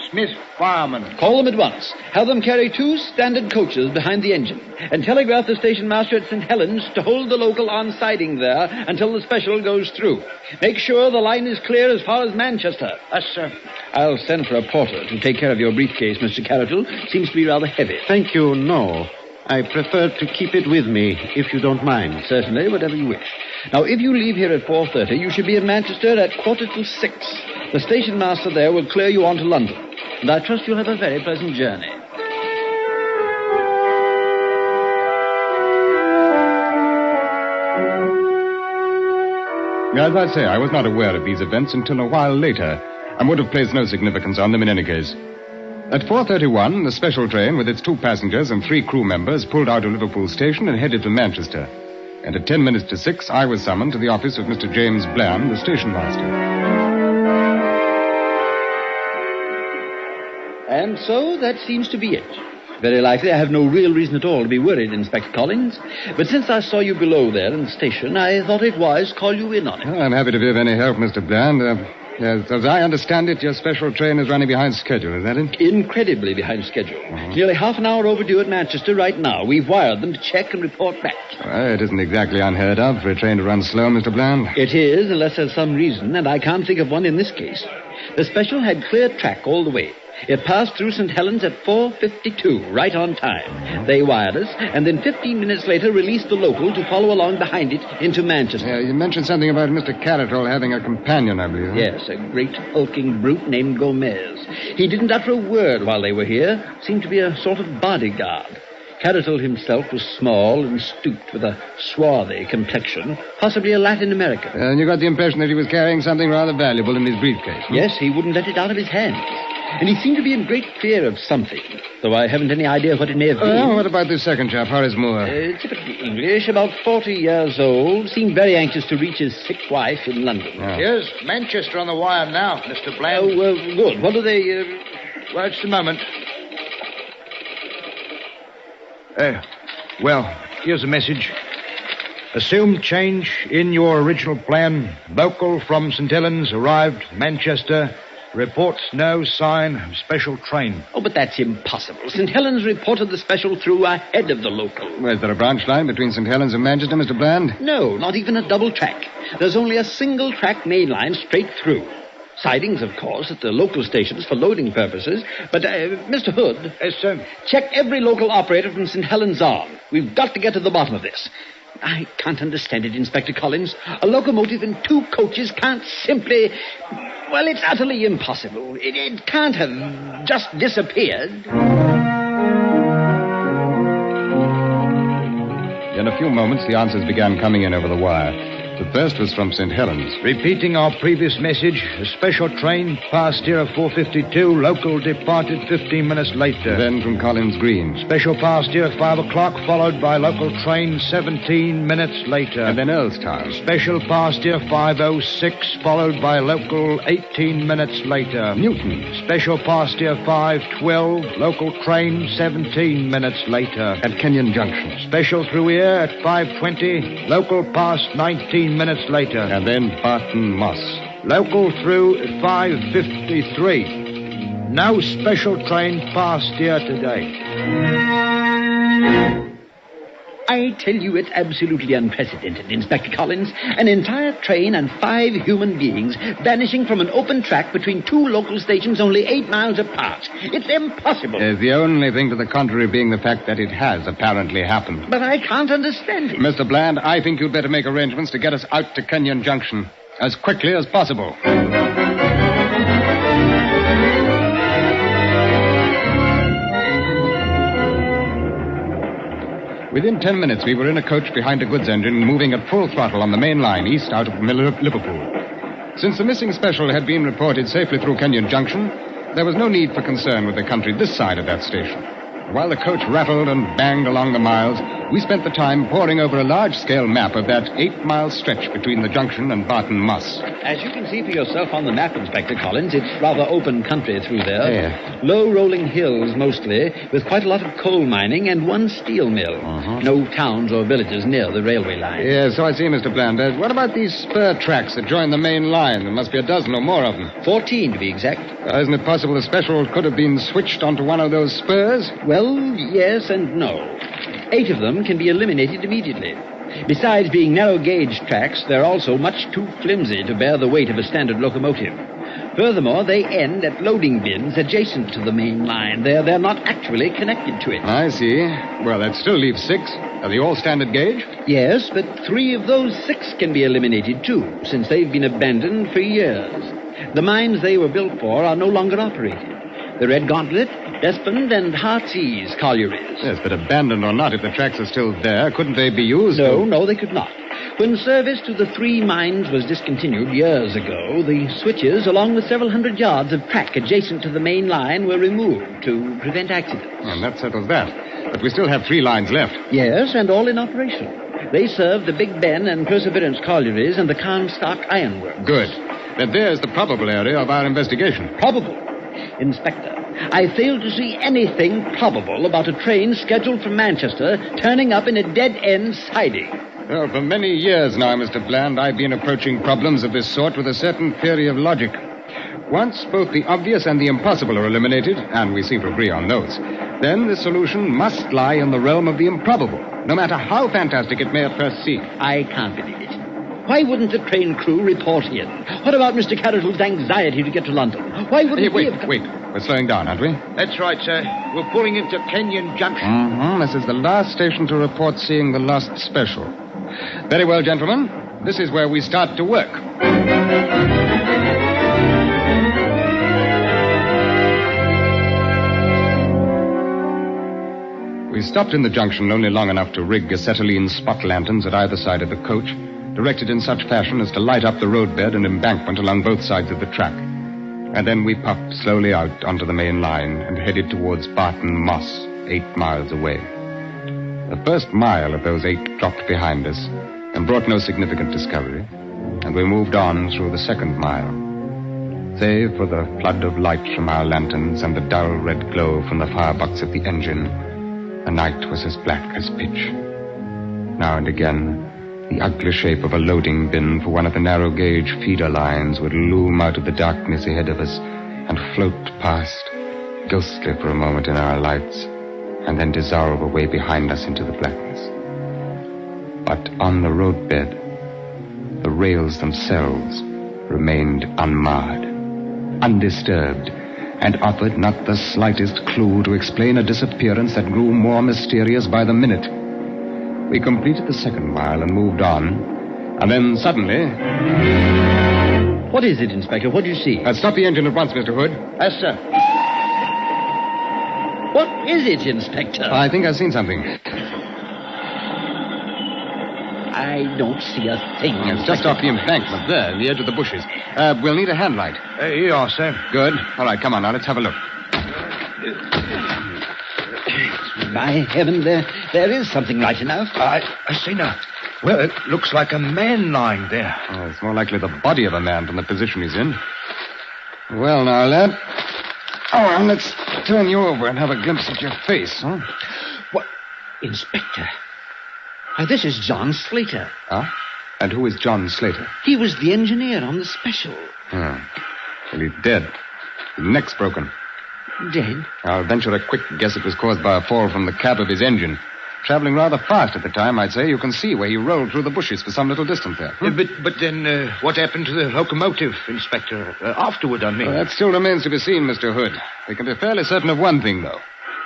Smith fireman. Call them at once. Have them carry 2 standard coaches behind the engine, and telegraph the station master at St. Helens to hold the local on siding there until the special goes through. Make sure the line is clear as far as Manchester. Yes, sir. I'll send for a porter to take care of your briefcase, Mr. Carroll. Seems to be rather heavy. Thank you, no. I prefer to keep it with me, if you don't mind. Certainly, whatever you wish. Now, if you leave here at 4:30, you should be in Manchester at 6:15. The station master there will clear you on to London. And I trust you'll have a very pleasant journey. As I say, I was not aware of these events until a while later, and would have placed no significance on them in any case. At 4:31, the special train with its 2 passengers and 3 crew members pulled out of Liverpool station and headed to Manchester. And at 10 minutes to 6, I was summoned to the office of Mr. James Bland, the station master. And so that seems to be it. Very likely I have no real reason at all to be worried, Inspector Collins. But since I saw you below there in the station, I thought it wise to call you in on it. Well, I'm happy to be of any help, Mr. Bland. Yes, as I understand it, your special train is running behind schedule, is that it? Incredibly behind schedule. Nearly half an hour overdue at Manchester right now. We've wired them to check and report back. Well, it isn't exactly unheard of for a train to run slow, Mr. Bland. It is, unless there's some reason, and I can't think of one in this case. The special had clear track all the way. It passed through St. Helens at 4:52, right on time. They wired us, and then 15 minutes later released the local to follow along behind it into Manchester. You mentioned something about Mr. Carroll having a companion, I believe. Yes, a great hulking brute named Gomez. He didn't utter a word while they were here. Seemed to be a sort of bodyguard. Carroll himself was small and stooped with a swarthy complexion, possibly a Latin American. And you got the impression that he was carrying something rather valuable in his briefcase. Yes, he wouldn't let it out of his hands. And he seemed to be in great fear of something, though I haven't any idea what it may have been. What about this second chap, Horace Moore? Typically English, about 40 years old, seemed very anxious to reach his sick wife in London. Here's Manchester on the wire now, Mr. Bland. Oh, good. What do they... Well, just a moment. Well, here's a message. Assumed change in your original plan. Local from St. Helens arrived, Manchester. Reports no sign of special train. Oh, but that's impossible. St. Helens reported the special through ahead of the local. Well, is there a branch line between St. Helens and Manchester, Mr. Bland? No, not even a double track. There's only a single track main line straight through. Sidings, of course, at the local stations for loading purposes. But, Mr. Hood. Yes, sir. Check every local operator from St. Helens on. We've got to get to the bottom of this. I can't understand it, Inspector Collins. A locomotive and 2 coaches can't simply... Well, it's utterly impossible. It can't have just disappeared. In a few moments, the answers began coming in over the wire. The first was from St. Helens. Repeating our previous message, a special train passed here at 4:52, local departed 15 minutes later. Then from Collins Green. Special passed here at 5 o'clock, followed by local train 17 minutes later. And then Earlstown. Special passed here 5:06, followed by local 18 minutes later. Newton. Special passed here 5:12, local train 17 minutes later. At Kenyon Junction. Special through here at 5:20, local passed 19 minutes later. And then Barton Moss. Local through at 5:53. No special train passed here today. I tell you, it's absolutely unprecedented, Inspector Collins. An entire train and 5 human beings vanishing from an open track between 2 local stations only 8 miles apart. It's impossible. The only thing to the contrary being the fact that it has apparently happened. But I can't understand it. Mr. Bland, I think you'd better make arrangements to get us out to Kenyon Junction as quickly as possible. Within 10 minutes, we were in a coach behind a goods engine moving at full throttle on the main line east out of Liverpool. Since the missing special had been reported safely through Kenyon Junction, there was no need for concern with the country this side of that station. While the coach rattled and banged along the miles, we spent the time poring over a large-scale map of that 8-mile stretch between the junction and Barton Moss. As you can see for yourself on the map, Inspector Collins, it's rather open country through there. Yeah. Low rolling hills, mostly, with quite a lot of coal mining and 1 steel mill. No towns or villages near the railway line. Yeah, so I see, Mr. Bland. What about these spur tracks that join the main line? There must be a dozen or more of them. 14, to be exact. Isn't it possible the special could have been switched onto one of those spurs? Well, yes and no. 8 of them can be eliminated immediately. Besides being narrow-gauge tracks, they're also much too flimsy to bear the weight of a standard locomotive. Furthermore, they end at loading bins adjacent to the main line. They're not actually connected to it. I see. Well, that still leaves 6. Are they all standard gauge? Yes, but 3 of those 6 can be eliminated, too, since they've been abandoned for years. The mines they were built for are no longer operated. The Red Gauntlet, Despond, and Heartsease collieries. Yes, but abandoned or not, if the tracks are still there, couldn't they be used? No, they could not. When service to the 3 mines was discontinued years ago, the switches, along with several hundred yards of track adjacent to the main line, were removed to prevent accidents. And that settles that. But we still have 3 lines left. Yes, and all in operation. They serve the Big Ben and Perseverance collieries and the Carnstock Ironworks. Good. Then there's the probable area of our investigation. Probable? Inspector, I fail to see anything probable about a train scheduled from Manchester turning up in a dead-end siding. Well, for many years now, Mr. Bland, I've been approaching problems of this sort with a certain theory of logic. Once both the obvious and the impossible are eliminated, and we seem to agree on those, then the solution must lie in the realm of the improbable, no matter how fantastic it may at first seem. I can't believe it. Why wouldn't the train crew report in? What about Mr. Carroll's anxiety to get to London? Why wouldn't he have... Wait. We're slowing down, aren't we? That's right, sir. We're pulling into Kenyon Junction. This is the last station to report seeing the lost special. Very well, gentlemen. This is where we start to work. We stopped in the junction only long enough to rig acetylene spot lanterns at either side of the coach, directed in such fashion as to light up the roadbed and embankment along both sides of the track. And then we puffed slowly out onto the main line and headed towards Barton Moss, 8 miles away. The first mile of those 8 dropped behind us and brought no significant discovery, and we moved on through the second mile. Save for the flood of light from our lanterns and the dull red glow from the firebox of the engine, the night was as black as pitch. Now and again, the ugly shape of a loading bin for one of the narrow-gauge feeder lines would loom out of the darkness ahead of us and float past, ghostly for a moment in our lights, and then dissolve away behind us into the blackness. But on the roadbed, the rails themselves remained unmarred. undisturbed, and offered not the slightest clue to explain a disappearance that grew more mysterious by the minute. We completed the second mile and moved on, and then suddenly... What is it, Inspector? What do you see? Stop the engine at once, Mr. Hood. Yes, sir. What is it, Inspector? I think I've seen something. I don't see a thing. It's just off the embankment there, in the edge of the bushes. We'll need a hand light. Here you are, sir. Good. All right, come on now, let's have a look. By heaven, there is something right enough. I see now. Well, it looks like a man lying there. Oh, it's more likely the body of a man from the position he's in. Well, now, lad. Oh, well, let's turn you over and have a glimpse at your face, huh? What? Inspector. Why, this is John Slater. Huh? And who is John Slater? He was the engineer on the special. Well, he's dead. His neck's broken. Dead? I'll venture a quick guess it was caused by a fall from the cab of his engine. Traveling rather fast at the time, I'd say. You can see where he rolled through the bushes for some little distance there. But then what happened to the locomotive, Inspector? Afterward, I mean. That still remains to be seen, Mr. Hood. We can be fairly certain of one thing, though.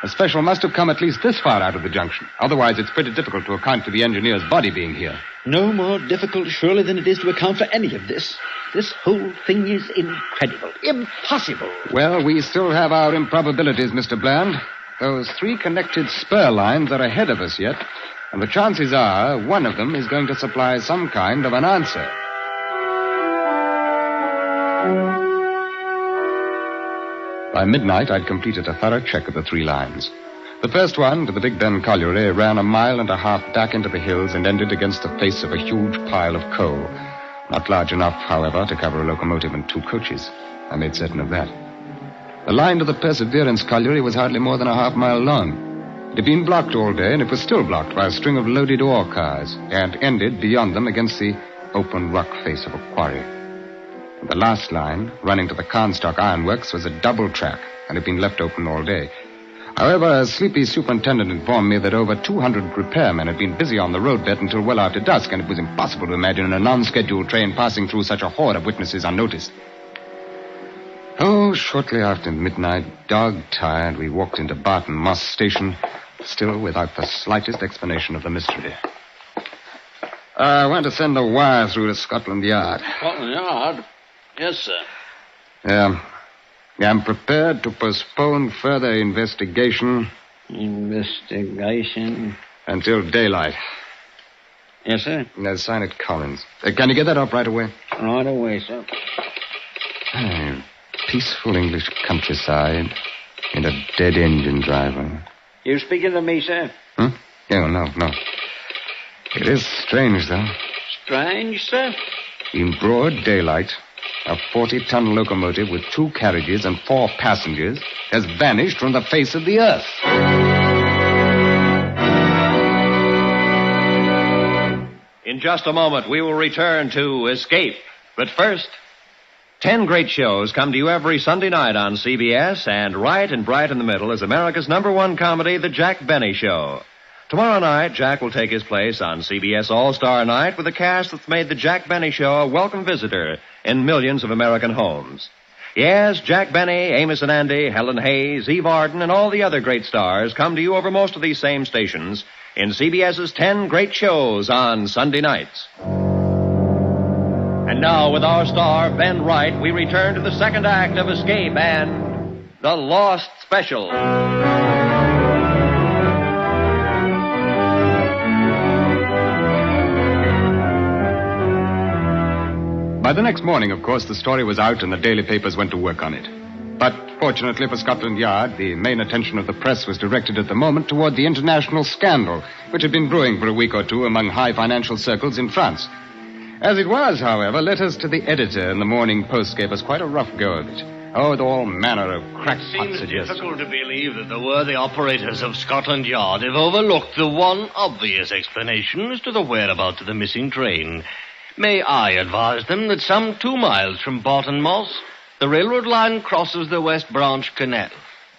A special must have come at least this far out of the junction. Otherwise, it's pretty difficult to account for the engineer's body being here. No more difficult, surely, than it is to account for any of this. This whole thing is incredible. Impossible. Well, we still have our improbabilities, Mr. Bland. Those 3 connected spur lines are ahead of us yet, and the chances are one of them is going to supply some kind of an answer. By midnight, I'd completed a thorough check of the 3 lines. The first one, to the Big Ben colliery, ran 1.5 miles back into the hills and ended against the face of a huge pile of coal. Not large enough, however, to cover a locomotive and 2 coaches. I made certain of that. The line to the Perseverance colliery was hardly more than 1/2 mile long. It had been blocked all day, and it was still blocked by a string of loaded ore cars, and ended beyond them against the open rock face of a quarry. The last line, running to the Carnstock Ironworks, was a double track, and had been left open all day. However, a sleepy superintendent informed me that over 200 repairmen had been busy on the roadbed until well after dusk, and it was impossible to imagine a non-scheduled train passing through such a horde of witnesses unnoticed. Oh, shortly after midnight, dog-tired, we walked into Barton Moss Station, still without the slightest explanation of the mystery. I want to send a wire through to Scotland Yard. Scotland Yard? Yes, sir. I'm prepared to postpone further investigation. Investigation? Until daylight. Yes, sir. Sign it, Collins. Can you get that up right away? Right away, sir. Peaceful English countryside and a dead engine driver. You speaking to me, sir? Oh, no. It is strange, though. Strange, sir? In broad daylight, a 40-ton locomotive with 2 carriages and 4 passengers has vanished from the face of the earth. In just a moment, we will return to Escape. But first, 10 great shows come to you every Sunday night on CBS, and right and bright in the middle is America's #1 comedy, The Jack Benny Show. Tomorrow night, Jack will take his place on CBS All-Star Night with a cast that's made The Jack Benny Show a welcome visitor in millions of American homes. Yes, Jack Benny, Amos and Andy, Helen Hayes, Eve Arden, and all the other great stars come to you over most of these same stations in CBS's 10 great shows on Sunday nights. And now, with our star, Ben Wright, we return to the second act of Escape and The Lost Special. By the next morning, of course, the story was out and the daily papers went to work on it. But fortunately for Scotland Yard, the main attention of the press was directed at the moment toward the international scandal, which had been brewing for a week or two among high financial circles in France. As it was, however, letters to the editor in the Morning Post gave us quite a rough go of it. Oh, with all manner of crackpot suggestions. suggestions. It seems difficult to believe that the worthy operators of Scotland Yard have overlooked the one obvious explanation as to the whereabouts of the missing train. May I advise them that some 2 miles from Barton Moss, the railroad line crosses the West Branch Canal.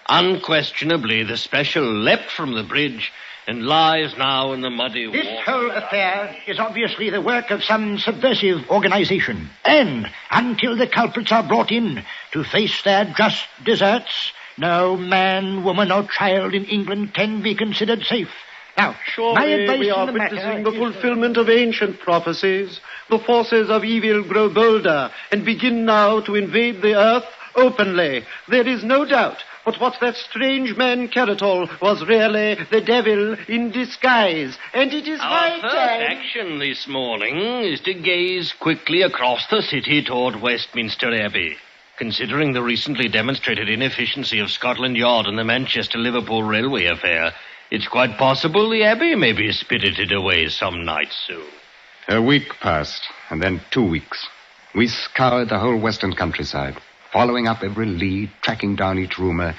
Unquestionably, the special leapt from the bridge and lies now in the muddy water. This whole affair is obviously the work of some subversive organization. And until the culprits are brought in to face their just deserts, no man, woman, or child in England can be considered safe. Now, my Surely advice we are in the matter witnessing the fulfillment of ancient prophecies. The forces of evil grow bolder and begin now to invade the earth openly. There is no doubt but what that strange man Caratol was really the devil in disguise. And it is Our high first time... action this morning is to gaze quickly across the city toward Westminster Abbey. Considering the recently demonstrated inefficiency of Scotland Yard and the Manchester-Liverpool railway affair, it's quite possible the Abbey may be spirited away some night soon. A week passed, and then 2 weeks. We scoured the whole western countryside, following up every lead, tracking down each rumor,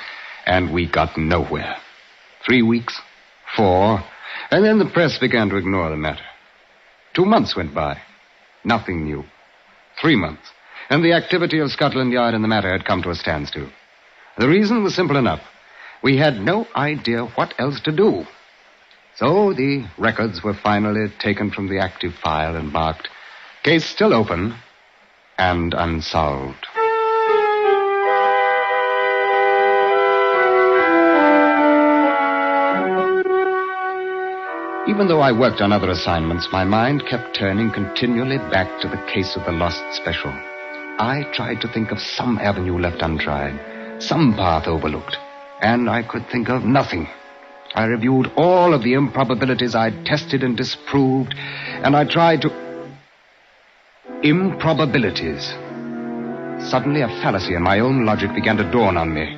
and we got nowhere. 3 weeks, 4, and then the press began to ignore the matter. 2 months went by. Nothing new. 3 months, and the activity of Scotland Yard in the matter had come to a standstill. The reason was simple enough. We had no idea what else to do. So the records were finally taken from the active file and marked, case still open and unsolved. Even though I worked on other assignments, my mind kept turning continually back to the case of the lost special. I tried to think of some avenue left untried, some path overlooked, and I could think of nothing. I reviewed all of the improbabilities I'd tested and disproved, and I tried to... Improbabilities. Suddenly a fallacy in my own logic began to dawn on me.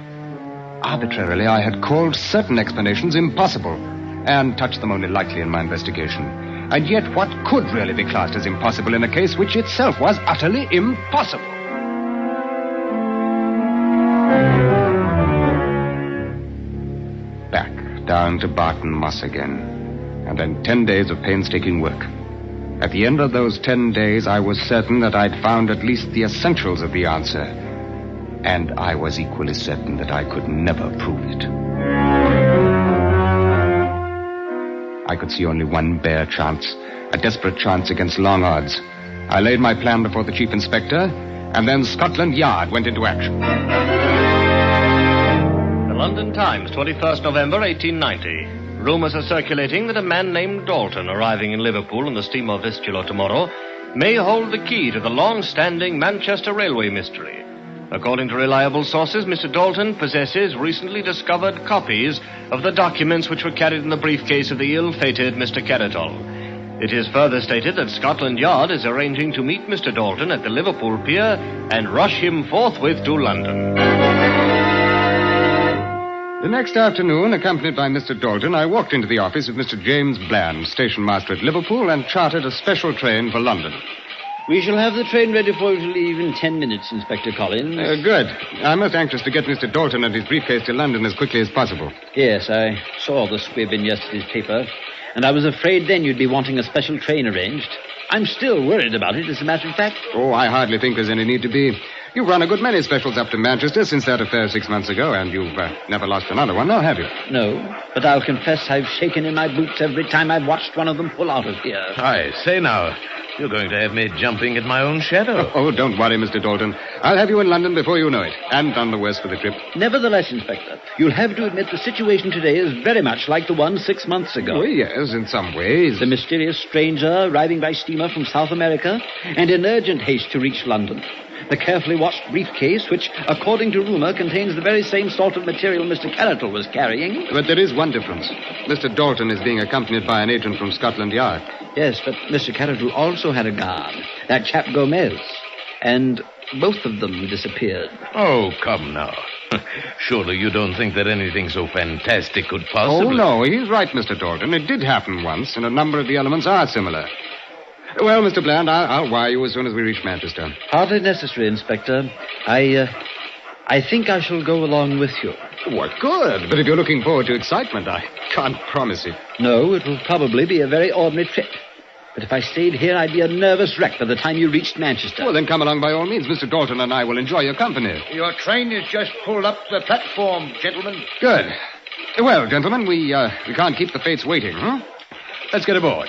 Arbitrarily, I had called certain explanations impossible, and touched them only lightly in my investigation. And yet, what could really be classed as impossible in a case which itself was utterly impossible? Back down to Barton Moss again, and then 10 days of painstaking work. At the end of those 10 days, I was certain that I'd found at least the essentials of the answer, and I was equally certain that I could never prove it. I could see only one bare chance, a desperate chance against long odds. I laid my plan before the chief inspector, and then Scotland Yard went into action. The London Times, 21st November, 1890. Rumors are circulating that a man named Dalton, arriving in Liverpool on the steamer Vistula tomorrow, may hold the key to the long-standing Manchester Railway mystery. According to reliable sources, Mr. Dalton possesses recently discovered copies of the documents which were carried in the briefcase of the ill-fated Mr. Caratol. It is further stated that Scotland Yard is arranging to meet Mr. Dalton at the Liverpool pier and rush him forthwith to London. The next afternoon, accompanied by Mr. Dalton, I walked into the office of Mr. James Bland, station master at Liverpool, and chartered a special train for London. We shall have the train ready for you to leave in 10 minutes, Inspector Collins. Good. I'm most anxious to get Mr. Dalton and his briefcase to London as quickly as possible. Yes, I saw the squib in yesterday's paper, and I was afraid then you'd be wanting a special train arranged. I'm still worried about it, as a matter of fact. Oh, I hardly think there's any need to be. You've run a good many specials up to Manchester since that affair 6 months ago, and you've never lost another one, now have you? No, but I'll confess I've shaken in my boots every time I've watched one of them pull out of here. I say now, you're going to have me jumping at my own shadow. Oh, don't worry, Mr. Dalton. I'll have you in London before you know it, and none the worse for the trip. Nevertheless, Inspector, you'll have to admit the situation today is very much like the one 6 months ago. Oh, yes, in some ways. The mysterious stranger arriving by steamer from South America, and in urgent haste to reach London. The carefully watched briefcase, which, according to rumor, contains the very same sort of material Mr. Caratol was carrying. But there is one difference. Mr. Dalton is being accompanied by an agent from Scotland Yard. Yes, but Mr. Caratol also had a guard, that chap Gomez. And both of them disappeared. Oh, come now. Surely you don't think that anything so fantastic could possibly... Oh, no, he's right, Mr. Dalton. It did happen once, and a number of the elements are similar. Well, Mr. Bland, I'll wire you as soon as we reach Manchester. Hardly necessary, Inspector. I think I shall go along with you. What good? But if you're looking forward to excitement, I can't promise it. No, it will probably be a very ordinary trip. But if I stayed here, I'd be a nervous wreck by the time you reached Manchester. Well, then come along by all means. Mr. Dalton and I will enjoy your company. Your train has just pulled up the platform, gentlemen. Good. Well, gentlemen, we can't keep the fates waiting, huh? Let's get aboard.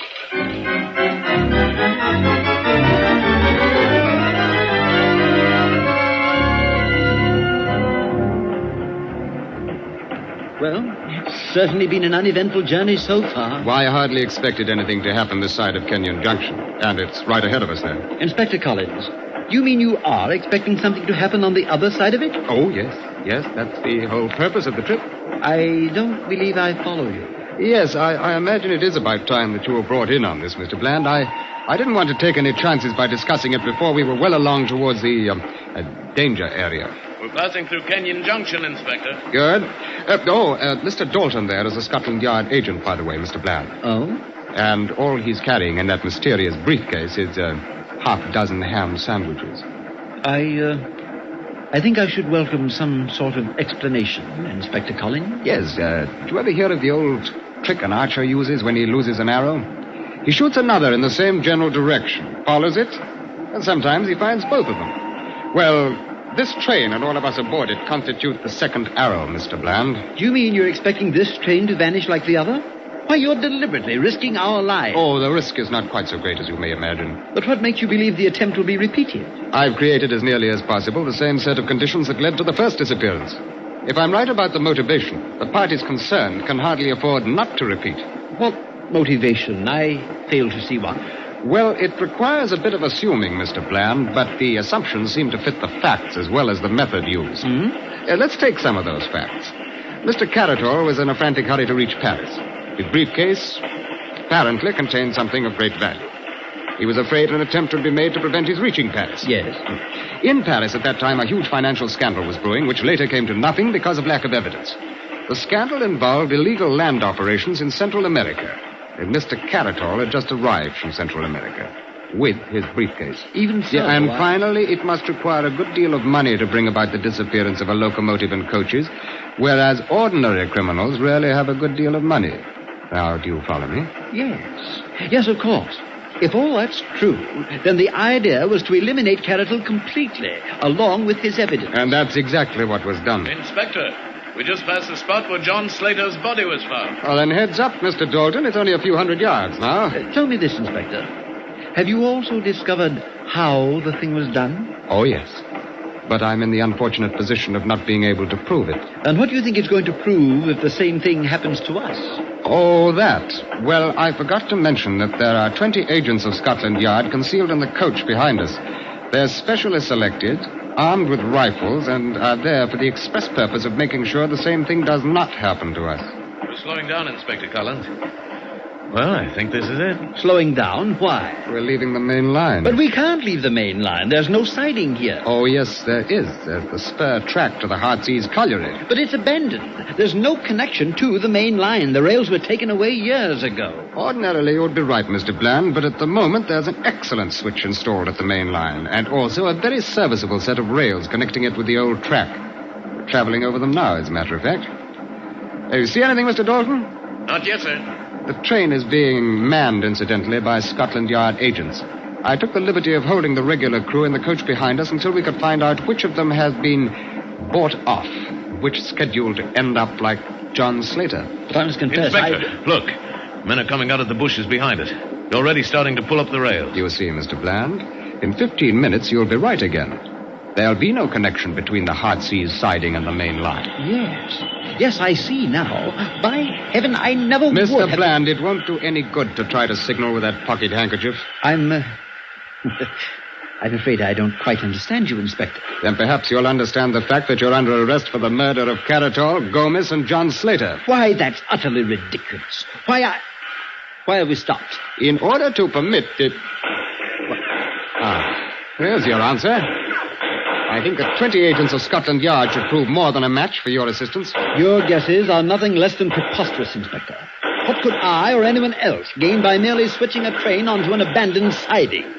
Well, it's certainly been an uneventful journey so far. Why, I hardly expected anything to happen this side of Kenyon Junction. And it's right ahead of us there. Inspector Collins, you mean you are expecting something to happen on the other side of it? Oh, yes. Yes, that's the whole purpose of the trip. I don't believe I follow you. Yes, I imagine it is about time that you were brought in on this, Mr. Bland. I didn't want to take any chances by discussing it before we were well along towards the danger area. We're passing through Kenyon Junction, Inspector. Good. Mr. Dalton there is a Scotland Yard agent, by the way, Mr. Bland. Oh? And all he's carrying in that mysterious briefcase is half dozen ham sandwiches. I think I should welcome some sort of explanation, Inspector Collins. Yes, did you ever hear of the old trick an archer uses when he loses an arrow? He shoots another in the same general direction, follows it, and sometimes he finds both of them. Well, this train and all of us aboard it constitute the second arrow, Mr. Bland. Do you mean you're expecting this train to vanish like the other? Why, you're deliberately risking our lives. Oh, the risk is not quite so great as you may imagine. But what makes you believe the attempt will be repeated? I've created as nearly as possible the same set of conditions that led to the first disappearance. If I'm right about the motivation, the parties concerned can hardly afford not to repeat. What motivation? I fail to see one. Well, it requires a bit of assuming, Mr. Bland, but the assumptions seem to fit the facts as well as the method used. Let's take some of those facts. Mr. Carator was in a frantic hurry to reach Paris. His briefcase apparently contained something of great value. He was afraid an attempt would be made to prevent his reaching Paris. Yes. In Paris at that time, a huge financial scandal was brewing, which later came to nothing because of lack of evidence. The scandal involved illegal land operations in Central America. And Mr. Carator had just arrived from Central America with his briefcase. Even so. Yeah, and finally, it must require a good deal of money to bring about the disappearance of a locomotive and coaches, whereas ordinary criminals rarely have a good deal of money. Now, do you follow me? Yes. Yes, of course. If all that's true, then the idea was to eliminate Caratal completely, along with his evidence. And that's exactly what was done. Inspector, we just passed the spot where John Slater's body was found. Well, then heads up, Mr. Dalton. It's only a few hundred yards now. Tell me this, Inspector. Have you also discovered how the thing was done? Oh, yes. But I'm in the unfortunate position of not being able to prove it. And what do you think it's going to prove if the same thing happens to us? Oh, that. Well, I forgot to mention that there are 20 agents of Scotland Yard concealed in the coach behind us. They're specially selected, armed with rifles, and are there for the express purpose of making sure the same thing does not happen to us. We're slowing down, Inspector Collins. Well, I think this is it. Slowing down? Why? We're leaving the main line. But we can't leave the main line. There's no siding here. Oh, yes, there is. There's the spur track to the Heartsease Colliery. But it's abandoned. There's no connection to the main line. The rails were taken away years ago. Ordinarily, you would be right, Mr. Bland, but at the moment there's an excellent switch installed at the main line, and also a very serviceable set of rails connecting it with the old track. We're traveling over them now, as a matter of fact. You see anything, Mr. Dalton? Not yet, sir. The train is being manned, incidentally, by Scotland Yard agents. I took the liberty of holding the regular crew in the coach behind us until we could find out which of them has been bought off, which scheduled to end up like John Slater. But I must confess, Inspector, look. Men are coming out of the bushes behind us. They're already starting to pull up the rails. You see, Mr. Bland, in 15 minutes you'll be right again. There'll be no connection between the Heartsease siding and the main line. Yes, I see now. By heaven, I never would Mr. have... Bland, it won't do any good to try to signal with that pocket handkerchief. I'm afraid I don't quite understand you, Inspector. Then perhaps you'll understand the fact that you're under arrest for the murder of Caratal, Gomez, and John Slater. Why, that's utterly ridiculous. Why have we stopped? In order to permit it... There's your answer. I think that 20 agents of Scotland Yard should prove more than a match for your assistance. Your guesses are nothing less than preposterous, Inspector. What could I or anyone else gain by merely switching a train onto an abandoned siding?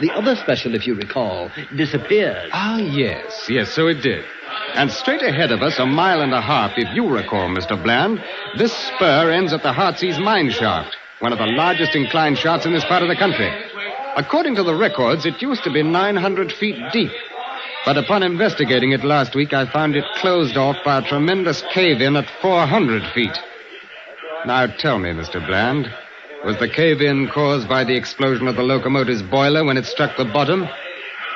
The other special, if you recall, disappeared. Ah, yes, so it did. And straight ahead of us, a mile and a half, if you recall, Mr. Bland, this spur ends at the Heartsease mine shaft, one of the largest inclined shafts in this part of the country. According to the records, it used to be 900 feet deep. But upon investigating it last week, I found it closed off by a tremendous cave-in at 400 feet. Now tell me, Mr. Bland, was the cave-in caused by the explosion of the locomotive's boiler when it struck the bottom?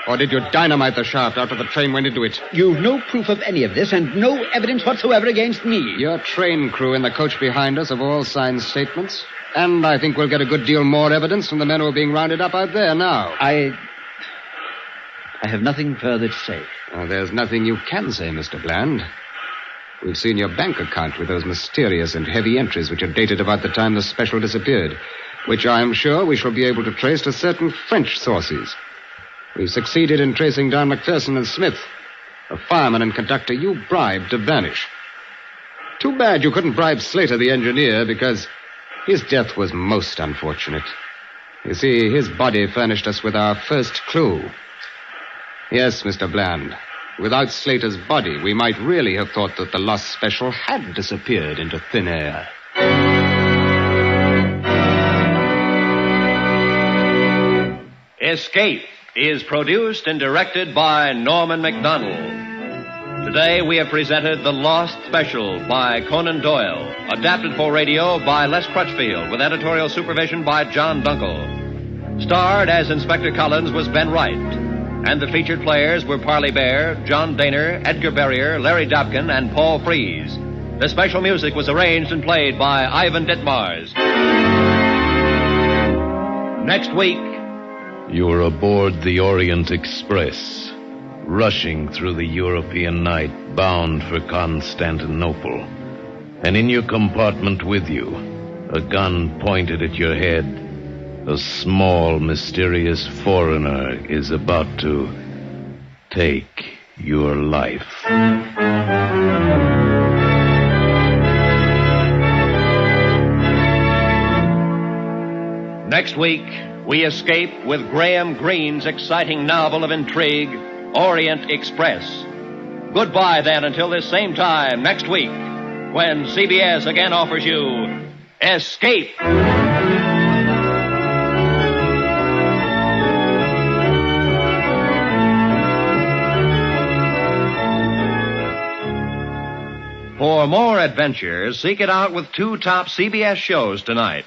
Or did you dynamite the shaft after the train went into it? You've no proof of any of this and no evidence whatsoever against me. Your train crew in the coach behind us have all signed statements. And I think we'll get a good deal more evidence from the men who are being rounded up out there now. I have nothing further to say. Well, there's nothing you can say, Mr. Bland. We've seen your bank account with those mysterious and heavy entries which are dated about the time the special disappeared, which I am sure we shall be able to trace to certain French sources. We've succeeded in tracing down McPherson and Smith, a fireman and conductor you bribed to vanish. Too bad you couldn't bribe Slater, the engineer, because his death was most unfortunate. You see, his body furnished us with our first clue. Yes, Mr. Bland. Without Slater's body, we might really have thought that the lost special had disappeared into thin air. Escape is produced and directed by Norman MacDonald. Today we have presented The Lost Special by Conan Doyle, adapted for radio by Les Crutchfield, with editorial supervision by John Dunkel. Starred as Inspector Collins was Ben Wright, and the featured players were Parley Bear, John Daner, Edgar Barrier, Larry Dobkin, and Paul Frees. The special music was arranged and played by Ivan Ditmars. Next week, you're aboard the Orient Express, rushing through the European night, bound for Constantinople. And in your compartment with you, a gun pointed at your head, a small, mysterious foreigner is about to take your life. Next week, we escape with Graham Greene's exciting novel of intrigue, Orient Express. Goodbye, then, until this same time next week, when CBS again offers you Escape. For more adventures, seek it out with two top CBS shows tonight.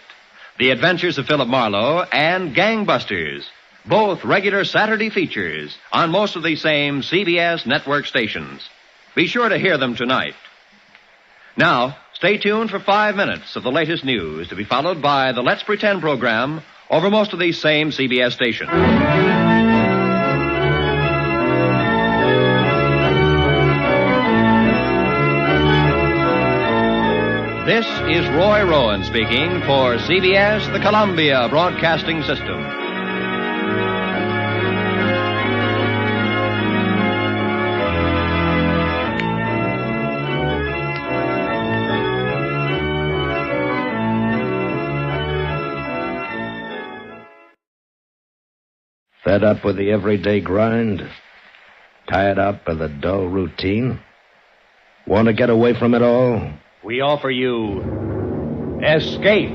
The Adventures of Philip Marlowe and Gangbusters, both regular Saturday features on most of the same CBS network stations. Be sure to hear them tonight. Now, stay tuned for 5 minutes of the latest news, to be followed by the Let's Pretend program over most of these same CBS stations. This is Roy Rowan speaking for CBS, the Columbia Broadcasting System. Fed up with the everyday grind? Tired out by the dull routine? Want to get away from it all? We offer you Escape.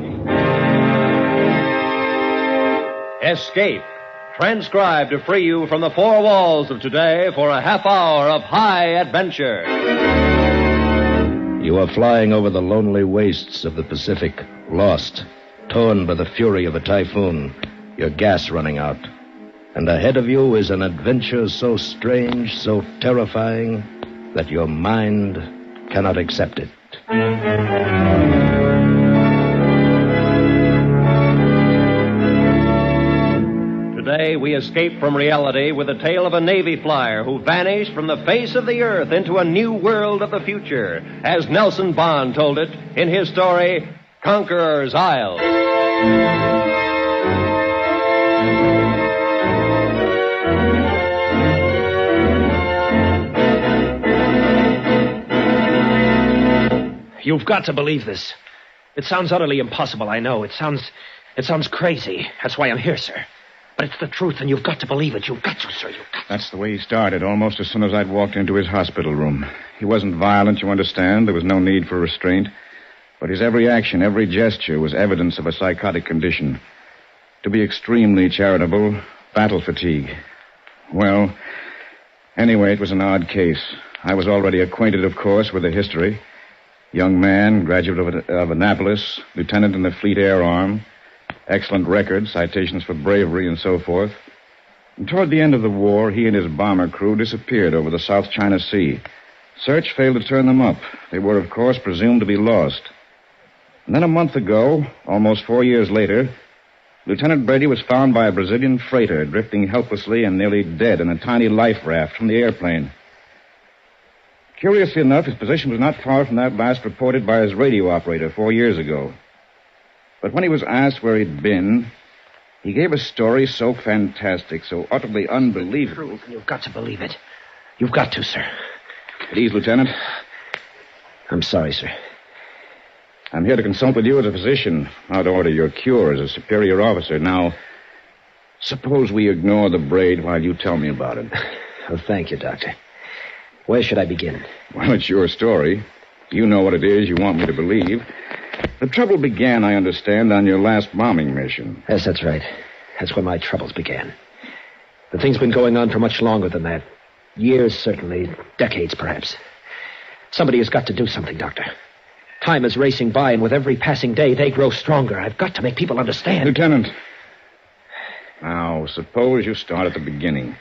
Escape, transcribed to free you from the four walls of today for a half hour of high adventure. You are flying over the lonely wastes of the Pacific, lost, torn by the fury of a typhoon, your gas running out. And ahead of you is an adventure so strange, so terrifying, that your mind cannot accept it. Today we escape from reality with the tale of a Navy flyer who vanished from the face of the earth into a new world of the future, as Nelson Bond told it in his story, Conqueror's Isle. You've got to believe this. It sounds utterly impossible, I know. It sounds crazy. That's why I'm here, sir. But it's the truth, and you've got to believe it. You've got to, sir. You've got to. That's the way he started, almost as soon as I'd walked into his hospital room. He wasn't violent, you understand. There was no need for restraint. But his every action, every gesture was evidence of a psychotic condition. To be extremely charitable, battle fatigue. Well, Anyway, it was an odd case. I was already acquainted, of course, with the history. Young man, graduate of Annapolis, lieutenant in the Fleet Air Arm, excellent record, citations for bravery and so forth. And toward the end of the war, he and his bomber crew disappeared over the South China Sea. Search failed to turn them up. They were, of course, presumed to be lost. And then a month ago, almost 4 years later, Lieutenant Brady was found by a Brazilian freighter drifting helplessly and nearly dead in a tiny life raft from the airplane. Curiously enough, his position was not far from that last reported by his radio operator 4 years ago. But when he was asked where he'd been, he gave a story so fantastic, so utterly unbelievable. You've got to believe it. You've got to, sir. At ease, Lieutenant. I'm sorry, sir. I'm here to consult with you as a physician, how to order your cure as a superior officer. Now, suppose we ignore the braid while you tell me about it. Oh, thank you, Doctor. Where should I begin? Well, it's your story. You know what it is you want me to believe. The trouble began, I understand, on your last bombing mission. Yes, that's right. That's where my troubles began. The thing's been going on for much longer than that. Years, certainly. Decades, perhaps. Somebody has got to do something, Doctor. Time is racing by, and with every passing day, they grow stronger. I've got to make people understand. Lieutenant. Now, suppose you start at the beginning.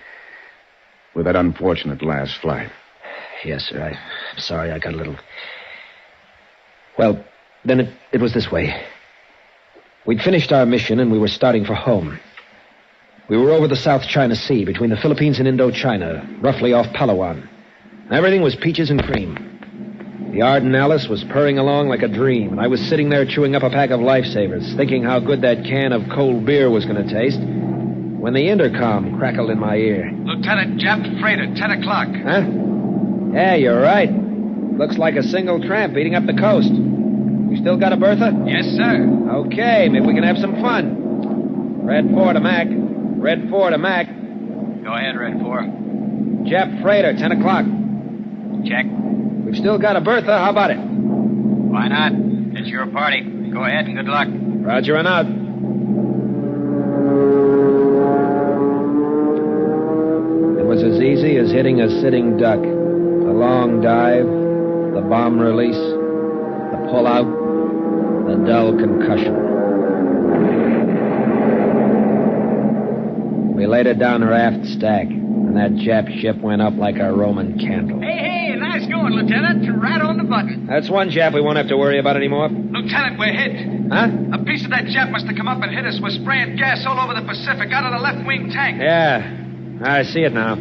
With that unfortunate last flight. Yes, sir. I'm sorry I got a little... Well, then it was this way. We'd finished our mission, and we were starting for home. We were over the South China Sea, between the Philippines and Indochina, roughly off Palawan. Everything was peaches and cream. The Arden Alice was purring along like a dream, and I was sitting there chewing up a pack of lifesavers, thinking how good that can of cold beer was going to taste, when the intercom crackled in my ear. Lieutenant, Jap freighter, 10 o'clock. Huh? Yeah, you're right. Looks like a single tramp beating up the coast. You still got a Bertha? Yes, sir. Okay, maybe we can have some fun. Red 4 to Mac. Red 4 to Mac. Go ahead, Red 4. Jap freighter, 10 o'clock. Check. We've still got a Bertha. How about it? Why not? It's your party. Go ahead and good luck. Roger and out. It was as easy as hitting a sitting duck. The long dive, the bomb release, the pull-out, the dull concussion. We laid her down her aft stack, and that Jap ship went up like a Roman candle. Hey, nice going, Lieutenant. Right on the button. That's one Jap we won't have to worry about anymore. Lieutenant, we're hit. Huh? A piece of that Jap must have come up and hit us. We're spraying gas all over the Pacific out of the left wing tank. Yeah, I see it now.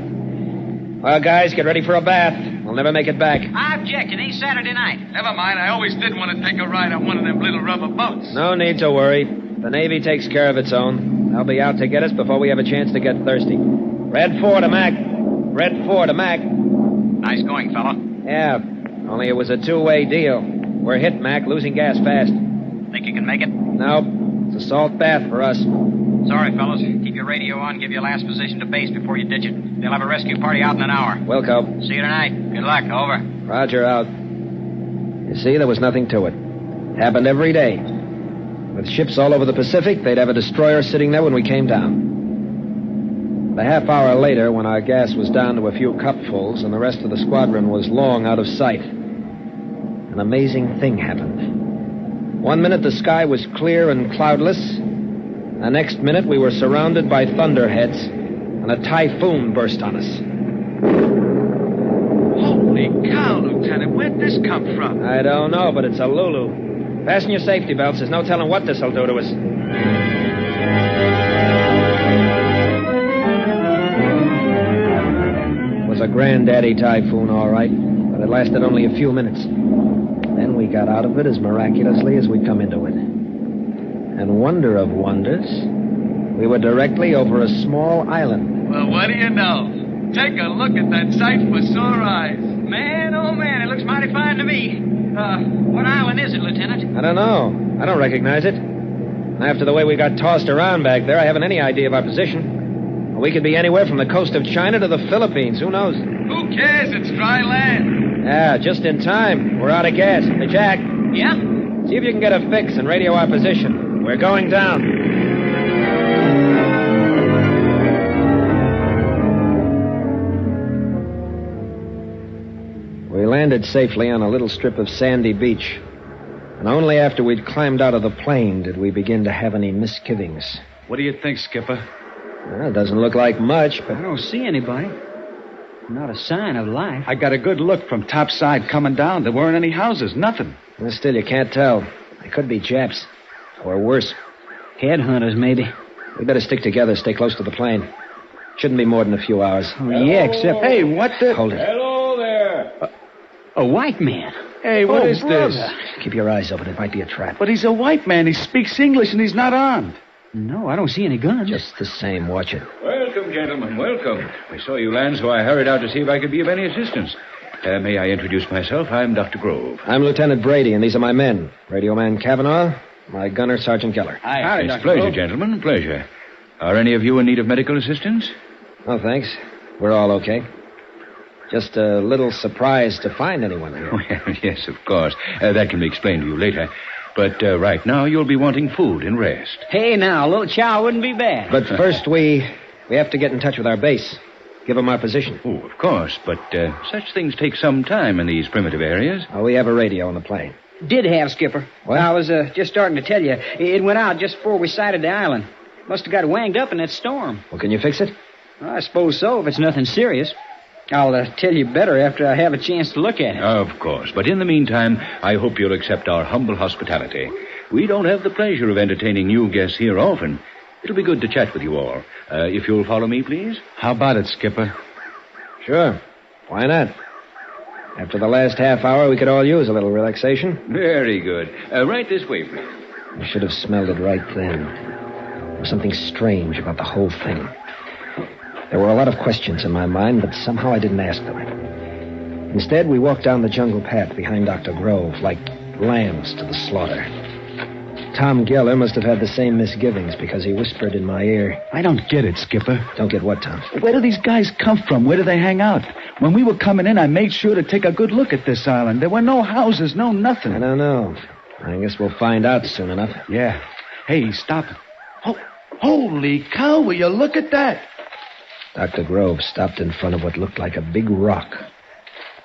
Well, guys, get ready for a bath. We'll never make it back. I object. It ain't Saturday night. Never mind. I always did want to take a ride on one of them little rubber boats. No need to worry. The Navy takes care of its own. They'll be out to get us before we have a chance to get thirsty. Red 4 to Mac. Red 4 to Mac. Nice going, fella. Yeah, only it was a two-way deal. We're hit, Mac, losing gas fast. Think you can make it? Nope. It's a salt bath for us. Sorry, fellas. Keep your radio on. Give your last position to base before you ditch it. They'll have a rescue party out in an hour. Wilco. See you tonight. Good luck. Over. Roger, out. You see, there was nothing to it. Happened every day. With ships all over the Pacific, they'd have a destroyer sitting there when we came down. A half hour later, when our gas was down to a few cupfuls and the rest of the squadron was long out of sight, an amazing thing happened. 1 minute the sky was clear and cloudless. The next minute we were surrounded by thunderheads, and a typhoon burst on us. Holy cow, Lieutenant. Where'd this come from? I don't know, but it's a Lulu. Fasten your safety belts. There's no telling what this'll do to us. It was a granddaddy typhoon, all right, but it lasted only a few minutes. Then we got out of it as miraculously as we'd come into it. And wonder of wonders, we were directly over a small island. Well, what do you know? Take a look at that sight for sore eyes. Man, oh man, it looks mighty fine to me. What island is it, Lieutenant? I don't know. I don't recognize it. After the way we got tossed around back there, I haven't any idea of our position. We could be anywhere from the coast of China to the Philippines. Who knows? Who cares? It's dry land. Yeah, just in time. We're out of gas. Hey, Jack. Yeah? See if you can get a fix and radio our position. We're going down. landed safely on a little strip of sandy beach. And only after we'd climbed out of the plane did we begin to have any misgivings. What do you think, Skipper? Well, it doesn't look like much, but... I don't see anybody. Not a sign of life. I got a good look from topside coming down. There weren't any houses, nothing. Well, still, you can't tell. They could be Japs. Or worse. Headhunters, maybe. We better stick together, stay close to the plane. Shouldn't be more than a few hours. Oh, yeah, except... Hey, what the... Hold it. Hello there. A white man. Hey, what is brother. this? Keep your eyes open. It might be a trap. But he's a white man. He speaks English and he's not armed. No, I don't see any guns. Just the same. Watch it. Welcome, gentlemen. Welcome. I saw you land, so I hurried out to see if I could be of any assistance. May I introduce myself? I'm Dr. Grove. I'm Lieutenant Brady, and these are my men. Radio man Kavanaugh, my gunner, Sergeant Geller. Hi, it's pleasure, gentlemen. Pleasure. Are any of you in need of medical assistance? Oh, thanks. We're all okay. Just a little surprised to find anyone here. Well, yes, of course. That can be explained to you later. But right now, you'll be wanting food and rest. Hey, now, a little chow wouldn't be bad. But first, we have to get in touch with our base. Give them our position. Oh, of course. But such things take some time in these primitive areas. Oh, we have a radio on the plane. Did have, Skipper. What? I was just starting to tell you. It went out just before we sighted the island. Must have got wanged up in that storm. Well, can you fix it? I suppose so, if it's nothing serious. I'll tell you better after I have a chance to look at it. Of course. But in the meantime, I hope you'll accept our humble hospitality. We don't have the pleasure of entertaining new guests here often. It'll be good to chat with you all. If you'll follow me, please. How about it, Skipper? Sure. Why not? After the last half hour, we could all use a little relaxation. Very good. Right this way, please. I should have smelled it right then. There was something strange about the whole thing. There were a lot of questions in my mind, but somehow I didn't ask them. Instead, we walked down the jungle path behind Dr. Grove, like lambs to the slaughter. Tom Geller must have had the same misgivings because he whispered in my ear. I don't get it, Skipper. Don't get what, Tom? Where do these guys come from? Where do they hang out? When we were coming in, I made sure to take a good look at this island. There were no houses, no nothing. I don't know. I guess we'll find out soon enough. Yeah. Hey, stop. Oh, holy cow, will you look at that? Dr. Grove stopped in front of what looked like a big rock.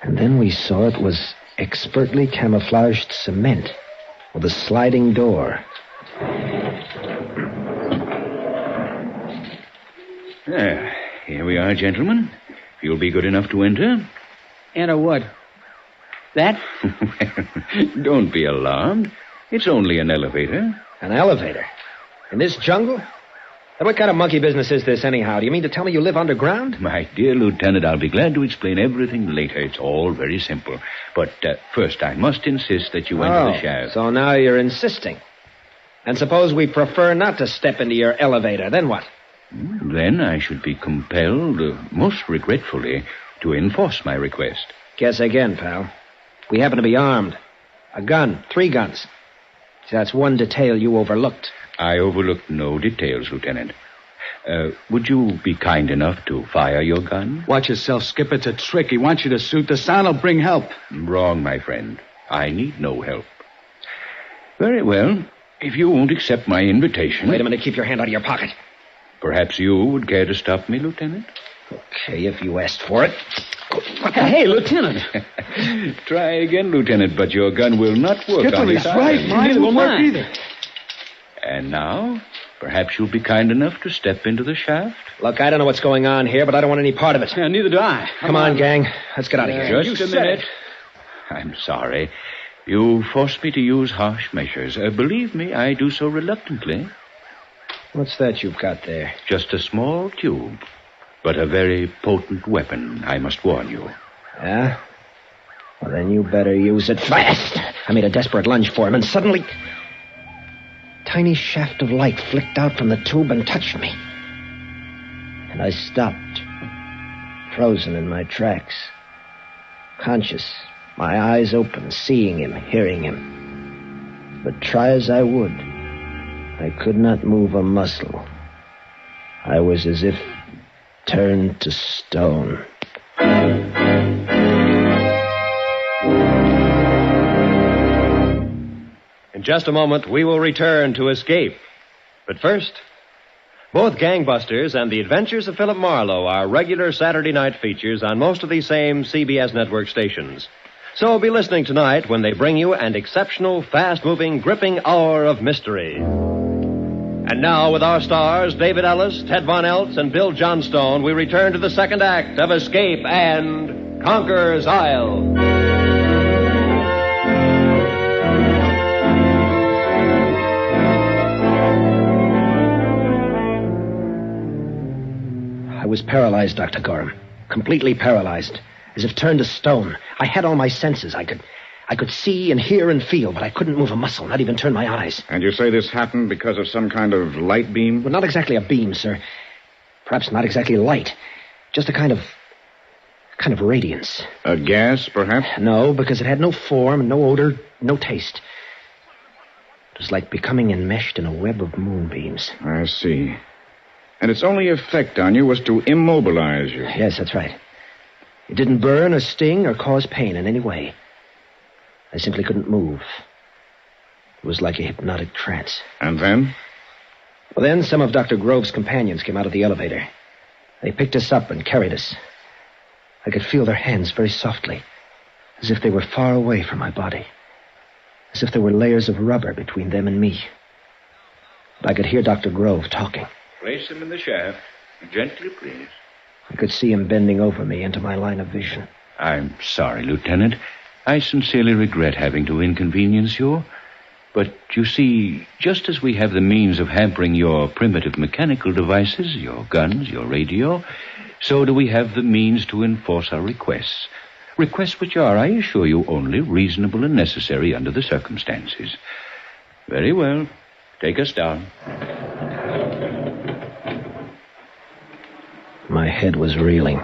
And then we saw it was expertly camouflaged cement with a sliding door. Here we are, gentlemen. If you'll be good enough to enter. Enter what? That? Don't be alarmed. It's only an elevator. An elevator? In this jungle? What kind of monkey business is this, anyhow? Do you mean to tell me you live underground? My dear Lieutenant, I'll be glad to explain everything later. It's all very simple. But first, I must insist that you enter the shaft. So now you're insisting. And suppose we prefer not to step into your elevator, then what? Then I should be compelled, most regretfully, to enforce my request. Guess again, pal. We happen to be armed. A gun, 3 guns. See, that's one detail you overlooked. I overlooked no details, Lieutenant. Would you be kind enough to fire your gun? Watch yourself, Skipper. It's a trick. He wants you to shoot. The sound will bring help. Wrong, my friend. I need no help. Very well. If you won't accept my invitation... Wait a minute. Keep your hand out of your pocket. Perhaps you would care to stop me, Lieutenant? Okay, if you asked for it. Hey, Lieutenant. Try again, Lieutenant, but your gun will not work Skipper, on he's this right. island. Mine won't work either. And now, perhaps you'll be kind enough to step into the shaft? Look, I don't know what's going on here, but I don't want any part of it. Yeah, neither do I. Come on, gang. Let's get out of here. Just a minute. I'm sorry. You forced me to use harsh measures. Believe me, I do so reluctantly. What's that you've got there? Just a small tube, but a very potent weapon, I must warn you. Yeah? Well, then you better use it fast. I made a desperate lunge for him, and suddenly... tiny shaft of light flicked out from the tube and touched me. And I stopped, frozen in my tracks. Conscious, my eyes open, seeing him, hearing him. But try as I would, I could not move a muscle. I was as if turned to stone. In just a moment, we will return to Escape. But first, both Gangbusters and The Adventures of Philip Marlowe are regular Saturday night features on most of these same CBS network stations. So be listening tonight when they bring you an exceptional, fast-moving, gripping hour of mystery. And now, with our stars, David Ellis, Ted Von Eltz, and Bill Johnstone, we return to the second act of Escape and Conqueror's Isle. I was paralyzed, Dr. Gorham. Completely paralyzed. As if turned to stone. I had all my senses. I could see and hear and feel, but I couldn't move a muscle, not even turn my eyes. And you say this happened because of some kind of light beam? Well, not exactly a beam, sir. Perhaps not exactly light. Just a kind of radiance. A gas, perhaps? No, because it had no form, no odor, no taste. It was like becoming enmeshed in a web of moonbeams. I see. And its only effect on you was to immobilize you. Yes, that's right. It didn't burn or sting or cause pain in any way. I simply couldn't move. It was like a hypnotic trance. And then? Well, then some of Dr. Grove's companions came out of the elevator. They picked us up and carried us. I could feel their hands very softly, as if they were far away from my body, as if there were layers of rubber between them and me. But I could hear Dr. Grove talking. Place him in the shaft. Gently, please. I could see him bending over me into my line of vision. I'm sorry, Lieutenant. I sincerely regret having to inconvenience you. But, you see, just as we have the means of hampering your primitive mechanical devices, your guns, your radio, so do we have the means to enforce our requests. Requests which are, I assure you, only reasonable and necessary under the circumstances. Very well. Take us down. My head was reeling,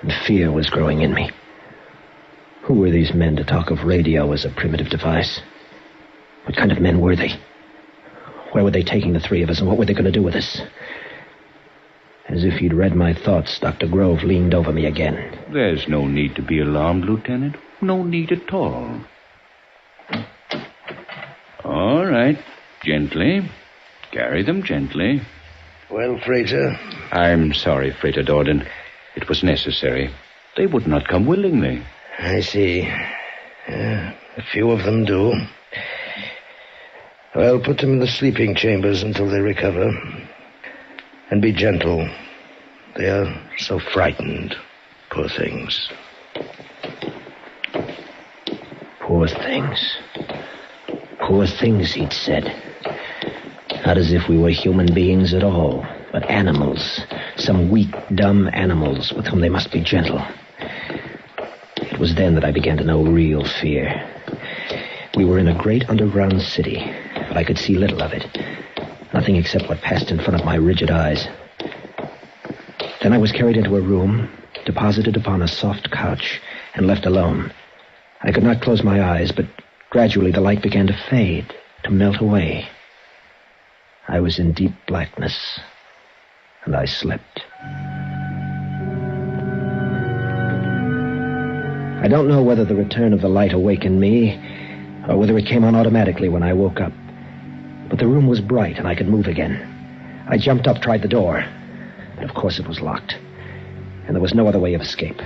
and fear was growing in me. Who were these men to talk of radio as a primitive device? What kind of men were they? Where were they taking the three of us, and what were they going to do with us? As if he'd read my thoughts, Dr. Grove leaned over me again. There's no need to be alarmed, Lieutenant. No need at all. All right. Gently. Carry them gently. Well, Frater? I'm sorry, Frater Dorden. It was necessary. They would not come willingly. I see. A few of them do. Well, put them in the sleeping chambers until they recover. And be gentle. They are so frightened. Poor things. Poor things. Poor things, he'd said. Not as if we were human beings at all, but animals. Some weak, dumb animals with whom they must be gentle. It was then that I began to know real fear. We were in a great underground city, but I could see little of it. Nothing except what passed in front of my rigid eyes. Then I was carried into a room, deposited upon a soft couch, and left alone. I could not close my eyes, but gradually the light began to fade, to melt away. I was in deep blackness, and I slept. I don't know whether the return of the light awakened me, or whether it came on automatically when I woke up. But the room was bright, and I could move again. I jumped up, tried the door, but of course it was locked, and there was no other way of escape.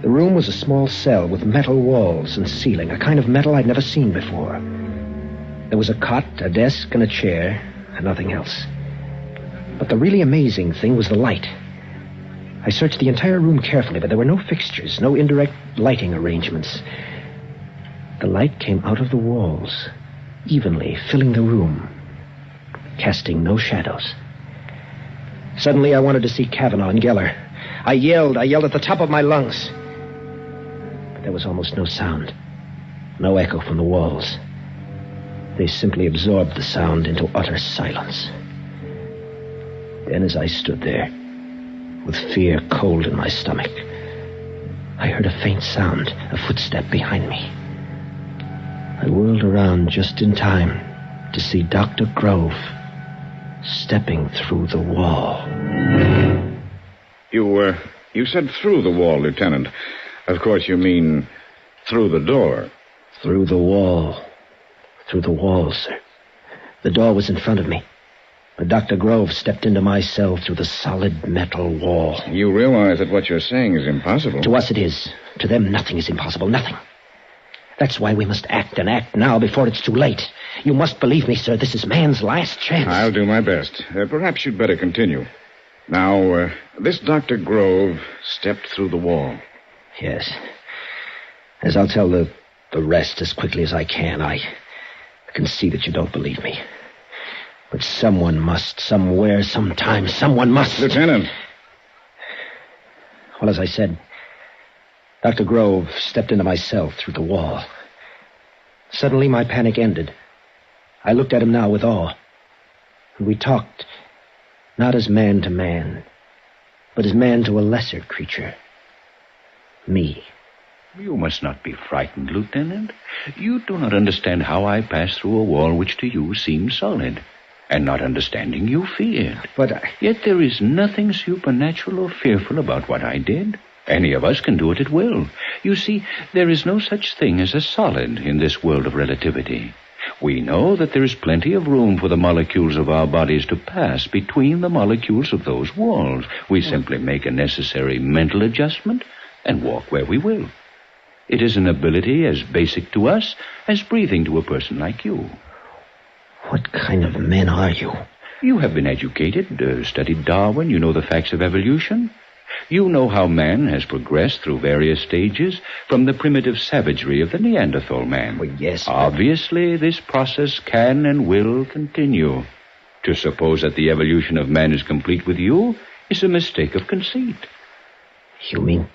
The room was a small cell with metal walls and ceiling, a kind of metal I'd never seen before. There was a cot, a desk, and a chair, and nothing else. But the really amazing thing was the light. I searched the entire room carefully, but there were no fixtures, no indirect lighting arrangements. The light came out of the walls, evenly filling the room, casting no shadows. Suddenly I wanted to see Cavanaugh and Geller. I yelled at the top of my lungs. But there was almost no sound, no echo from the walls. They simply absorbed the sound into utter silence. Then as I stood there, with fear cold in my stomach, I heard a faint sound, a footstep behind me. I whirled around just in time to see Dr. Grove stepping through the wall. You said through the wall, Lieutenant. Of course you mean through the door. Through the wall. Through the wall, sir. The door was in front of me, Dr. Grove stepped into my cell through the solid metal wall. You realize that what you're saying is impossible. To us it is. To them, nothing is impossible. Nothing. That's why we must act, and act now before it's too late. You must believe me, sir. This is man's last chance. I'll do my best. Perhaps you'd better continue. Now, this Dr. Grove stepped through the wall. Yes. As I'll tell the rest as quickly as I can. I can see that you don't believe me. But someone must, somewhere, sometime, someone must. Lieutenant. Well, as I said, Dr. Grove stepped into my cell through the wall. Suddenly, my panic ended. I looked at him now with awe. And we talked, not as man to man, but as man to a lesser creature. Me. You must not be frightened, Lieutenant. You do not understand how I passed through a wall which to you seemed solid. And not understanding, you feared. But Yet there is nothing supernatural or fearful about what I did. Any of us can do it at will. You see, there is no such thing as a solid in this world of relativity. We know that there is plenty of room for the molecules of our bodies to pass between the molecules of those walls. We simply make a necessary mental adjustment and walk where we will. It is an ability as basic to us as breathing to a person like you. What kind of men are you? You have been educated, studied Darwin. You know the facts of evolution. You know how man has progressed through various stages from the primitive savagery of the Neanderthal man. Well, yes. Obviously, this process can and will continue. To suppose that the evolution of man is complete with you is a mistake of conceit. You mean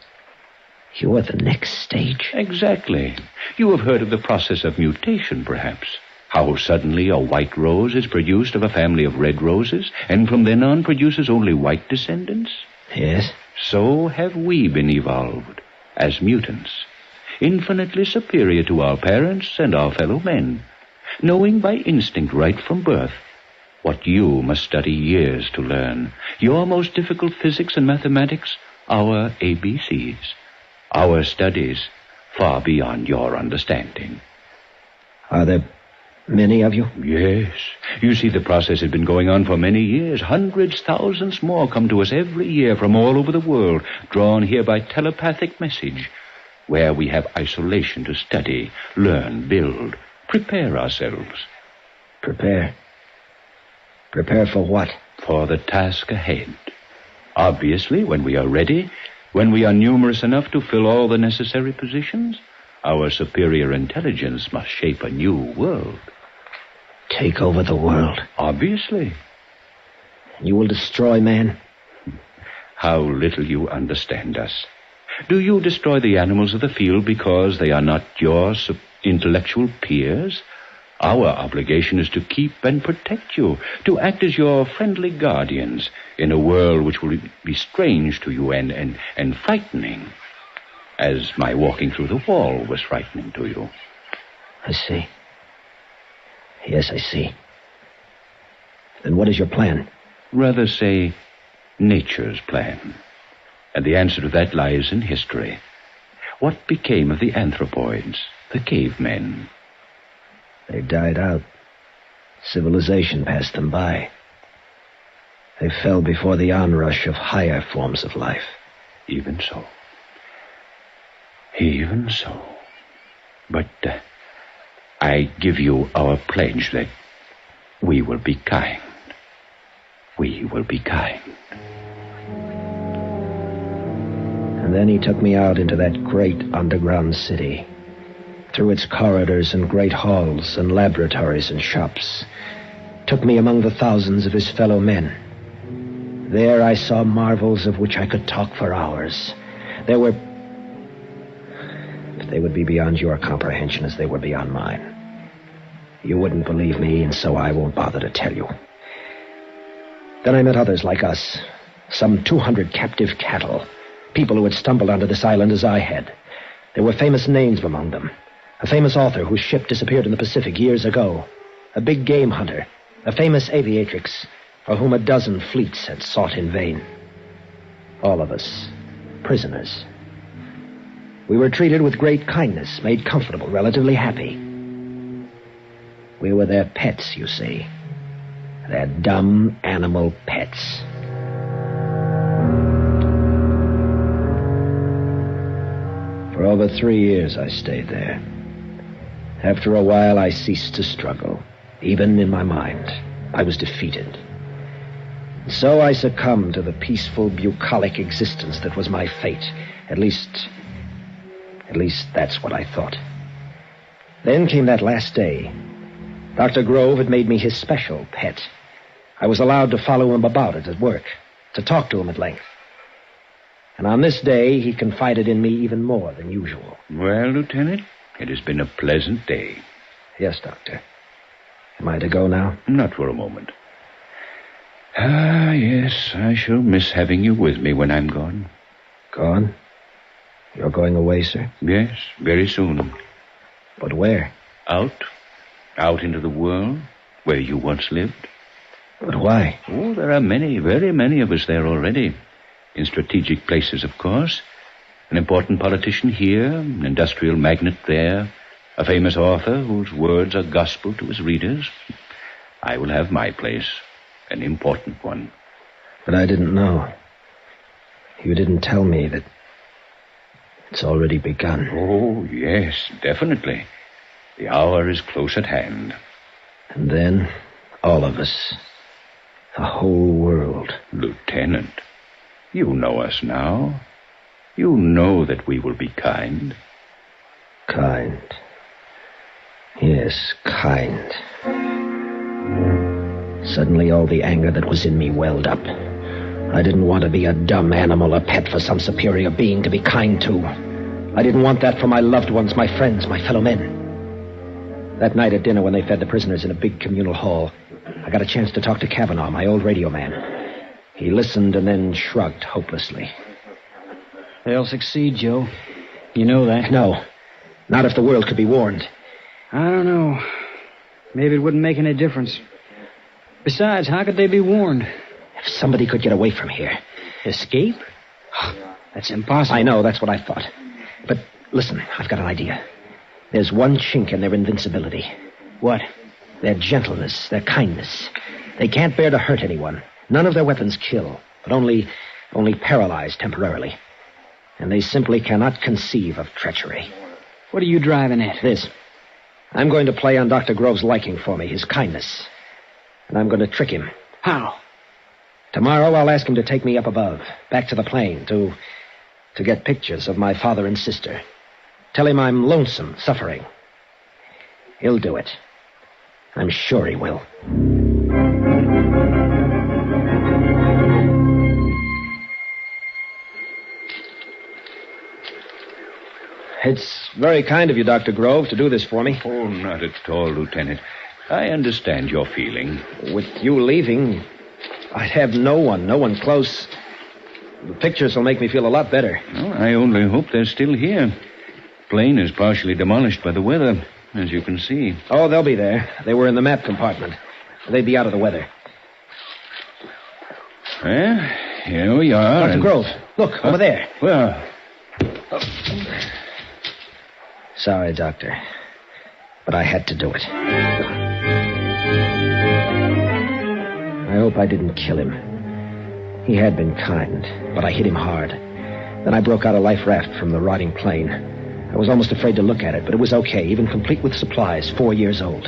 you are the next stage? Exactly. You have heard of the process of mutation, perhaps. How suddenly a white rose is produced of a family of red roses, and from then on produces only white descendants? Yes. So have we been evolved, as mutants, infinitely superior to our parents and our fellow men, knowing by instinct right from birth what you must study years to learn. Your most difficult physics and mathematics, our ABCs. Our studies far beyond your understanding. Are there many of you? Yes. You see, the process has been going on for many years. Hundreds, thousands more come to us every year from all over the world, drawn here by telepathic message, where we have isolation to study, learn, build, prepare ourselves. Prepare? Prepare for what? For the task ahead. Obviously, when we are ready, when we are numerous enough to fill all the necessary positions, our superior intelligence must shape a new world. Take over the world? Obviously. You will destroy man? How little you understand us. Do you destroy the animals of the field because they are not your intellectual peers? Our obligation is to keep and protect you, to act as your friendly guardians in a world which will be strange to you and frightening, as my walking through the wall was frightening to you. I see. Yes, I see. Then what is your plan? Rather say, nature's plan. And the answer to that lies in history. What became of the anthropoids, the cavemen? They died out. Civilization passed them by. They fell before the onrush of higher forms of life. Even so. Even so. But I give you our pledge that we will be kind. We will be kind. And then he took me out into that great underground city, through its corridors and great halls and laboratories and shops. Took me among the thousands of his fellow men. There I saw marvels of which I could talk for hours. There were... But they would be beyond your comprehension as they were beyond mine. You wouldn't believe me, and so I won't bother to tell you. Then I met others like us, some 200 captive cattle, people who had stumbled onto this island as I had. There were famous names among them. A famous author whose ship disappeared in the Pacific years ago. A big game hunter. A famous aviatrix for whom a dozen fleets had sought in vain. All of us, prisoners. We were treated with great kindness, made comfortable, relatively happy. We were their pets, you see. They're dumb animal pets. For over 3 years, I stayed there. After a while, I ceased to struggle. Even in my mind, I was defeated. So I succumbed to the peaceful, bucolic existence that was my fate. At least that's what I thought. Then came that last day. Dr. Grove had made me his special pet. I was allowed to follow him about at work, to talk to him at length. And on this day, he confided in me even more than usual. Well, Lieutenant, it has been a pleasant day. Yes, Doctor. Am I to go now? Not for a moment. Ah, yes, I shall miss having you with me when I'm gone. Gone? You're going away, sir? Yes, very soon. But where? Out into the world, where you once lived. But why? Oh, there are many, very many of us there already. In strategic places, of course. An important politician here, an industrial magnate there, a famous author whose words are gospel to his readers. I will have my place, an important one. But I didn't know. You didn't tell me that it's already begun. Oh, yes, definitely. The hour is close at hand. And then, all of us, the whole world. Lieutenant, you know us now. You know that we will be kind. Kind. Yes, kind. Suddenly all the anger that was in me welled up. I didn't want to be a dumb animal, a pet for some superior being to be kind to. I didn't want that for my loved ones, my friends, my fellow men. That night at dinner when they fed the prisoners in a big communal hall, I got a chance to talk to Kavanaugh, my old radio man. He listened and then shrugged hopelessly. They'll succeed, Joe. You know that. No. Not if the world could be warned. I don't know. Maybe it wouldn't make any difference. Besides, how could they be warned? If somebody could get away from here. Escape? That's impossible. I know, that's what I thought. But listen, I've got an idea. There's one chink in their invincibility. What? Their gentleness, their kindness. They can't bear to hurt anyone. None of their weapons kill, but only paralyze temporarily. And they simply cannot conceive of treachery. What are you driving at? This. I'm going to play on Dr. Grove's liking for me, his kindness. And I'm going to trick him. How? Tomorrow I'll ask him to take me up above, back to the plane, to get pictures of my father and sister. Tell him I'm lonesome, suffering. He'll do it. I'm sure he will. It's very kind of you, Dr. Grove, to do this for me. Oh, not at all, Lieutenant. I understand your feeling. With you leaving, I'd have no one close. The pictures will make me feel a lot better. Well, I only hope they're still here. Plane is partially demolished by the weather, as you can see. Oh, they'll be there. They were in the map compartment. They'd be out of the weather. Well, here we are. Dr. Grove, look, over there. Where? Sorry, Doctor, but I had to do it. I hope I didn't kill him. He had been kind, but I hit him hard. Then I broke out a life raft from the rotting plane. I was almost afraid to look at it, but it was okay, even complete with supplies, 4 years old.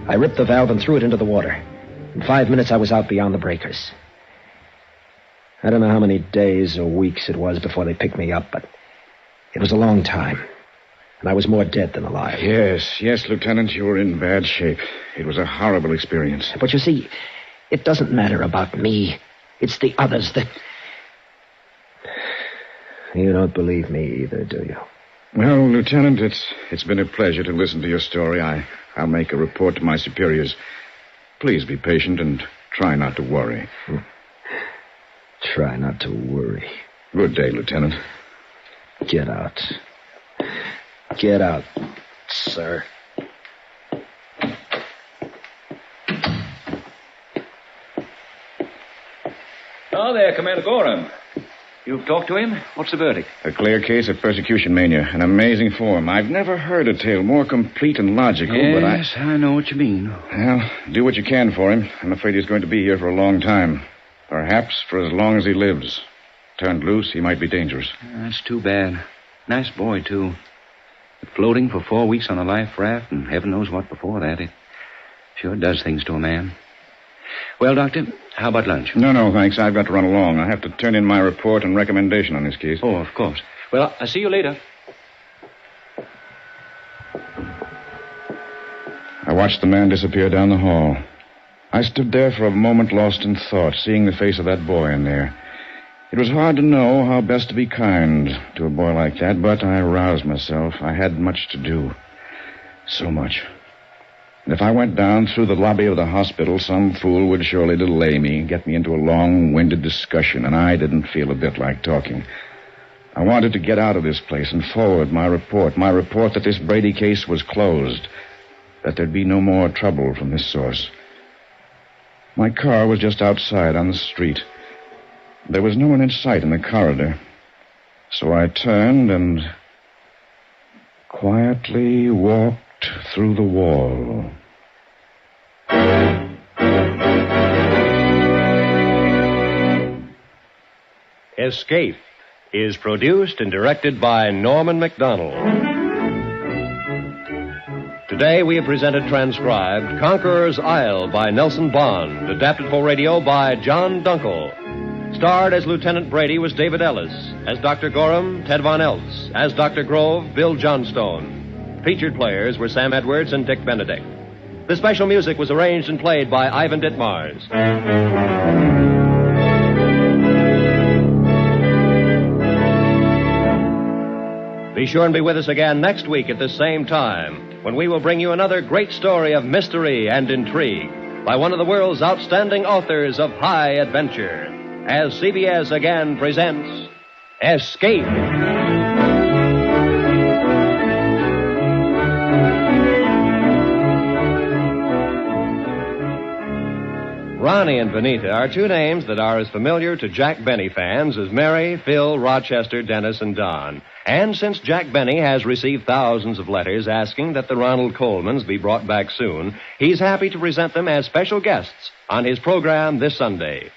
I ripped the valve and threw it into the water. In 5 minutes, I was out beyond the breakers. I don't know how many days or weeks it was before they picked me up, but it was a long time. And I was more dead than alive. Yes, Lieutenant, you were in bad shape. It was a horrible experience. But you see, it doesn't matter about me. It's the others that... You don't believe me either, do you? Well, Lieutenant, it's been a pleasure to listen to your story. I'll make a report to my superiors. Please be patient and try not to worry. Try not to worry. Good day, Lieutenant. Get out. Get out, sir. Oh, there, Commander Gorham. You've talked to him? What's the verdict? A clear case of persecution mania. An amazing form. I've never heard a tale more complete and logical, but I know what you mean. Well, do what you can for him. I'm afraid he's going to be here for a long time. Perhaps for as long as he lives. Turned loose, he might be dangerous. That's too bad. Nice boy, too. But floating for 4 weeks on a life raft, and heaven knows what before that, it sure does things to a man. Well, Doctor, how about lunch? No, thanks. I've got to run along. I have to turn in my report and recommendation on this case. Oh, of course. Well, I'll see you later. I watched the man disappear down the hall. I stood there for a moment lost in thought, seeing the face of that boy in there. It was hard to know how best to be kind to a boy like that, but I roused myself. I had much to do. So much. And if I went down through the lobby of the hospital, some fool would surely delay me, get me into a long-winded discussion, and I didn't feel a bit like talking. I wanted to get out of this place and forward my report that this Brady case was closed, that there'd be no more trouble from this source. My car was just outside on the street. There was no one in sight in the corridor, so I turned and quietly walked through the wall. Escape is produced and directed by Norman Macdonald. Today we have presented transcribed Conqueror's Isle by Nelson Bond, adapted for radio by John Dunkel. Starred as Lieutenant Brady was David Ellis, as Dr. Gorham, Ted Von Eltz, as Dr. Grove, Bill Johnstone. Featured players were Sam Edwards and Dick Benedict. The special music was arranged and played by Ivan Ditmars. Be sure and be with us again next week at the same time, when we will bring you another great story of mystery and intrigue by one of the world's outstanding authors of high adventure, as CBS again presents Escape. Ronnie and Benita are two names that are as familiar to Jack Benny fans as Mary, Phil, Rochester, Dennis, and Don. And since Jack Benny has received thousands of letters asking that the Ronald Colemans be brought back soon, he's happy to present them as special guests on his program this Sunday.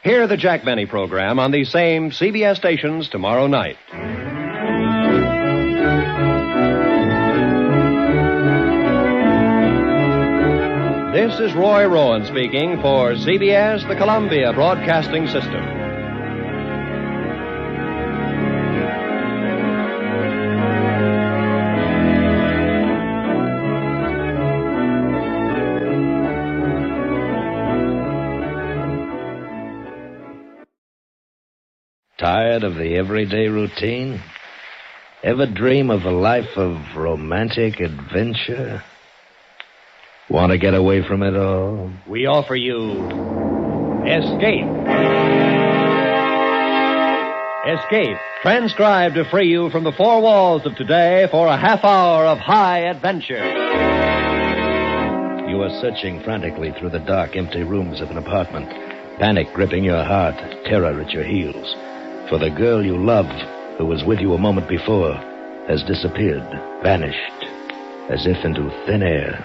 Hear the Jack Benny program on these same CBS stations tomorrow night. This is Roy Rowan speaking for CBS, the Columbia Broadcasting System. Tired of the everyday routine? Ever dream of a life of romantic adventure? Want to get away from it all? We offer you Escape. Escape, transcribed to free you from the four walls of today for a half hour of high adventure. You are searching frantically through the dark, empty rooms of an apartment, panic gripping your heart, terror at your heels. For the girl you loved, who was with you a moment before, has disappeared, vanished, as if into thin air.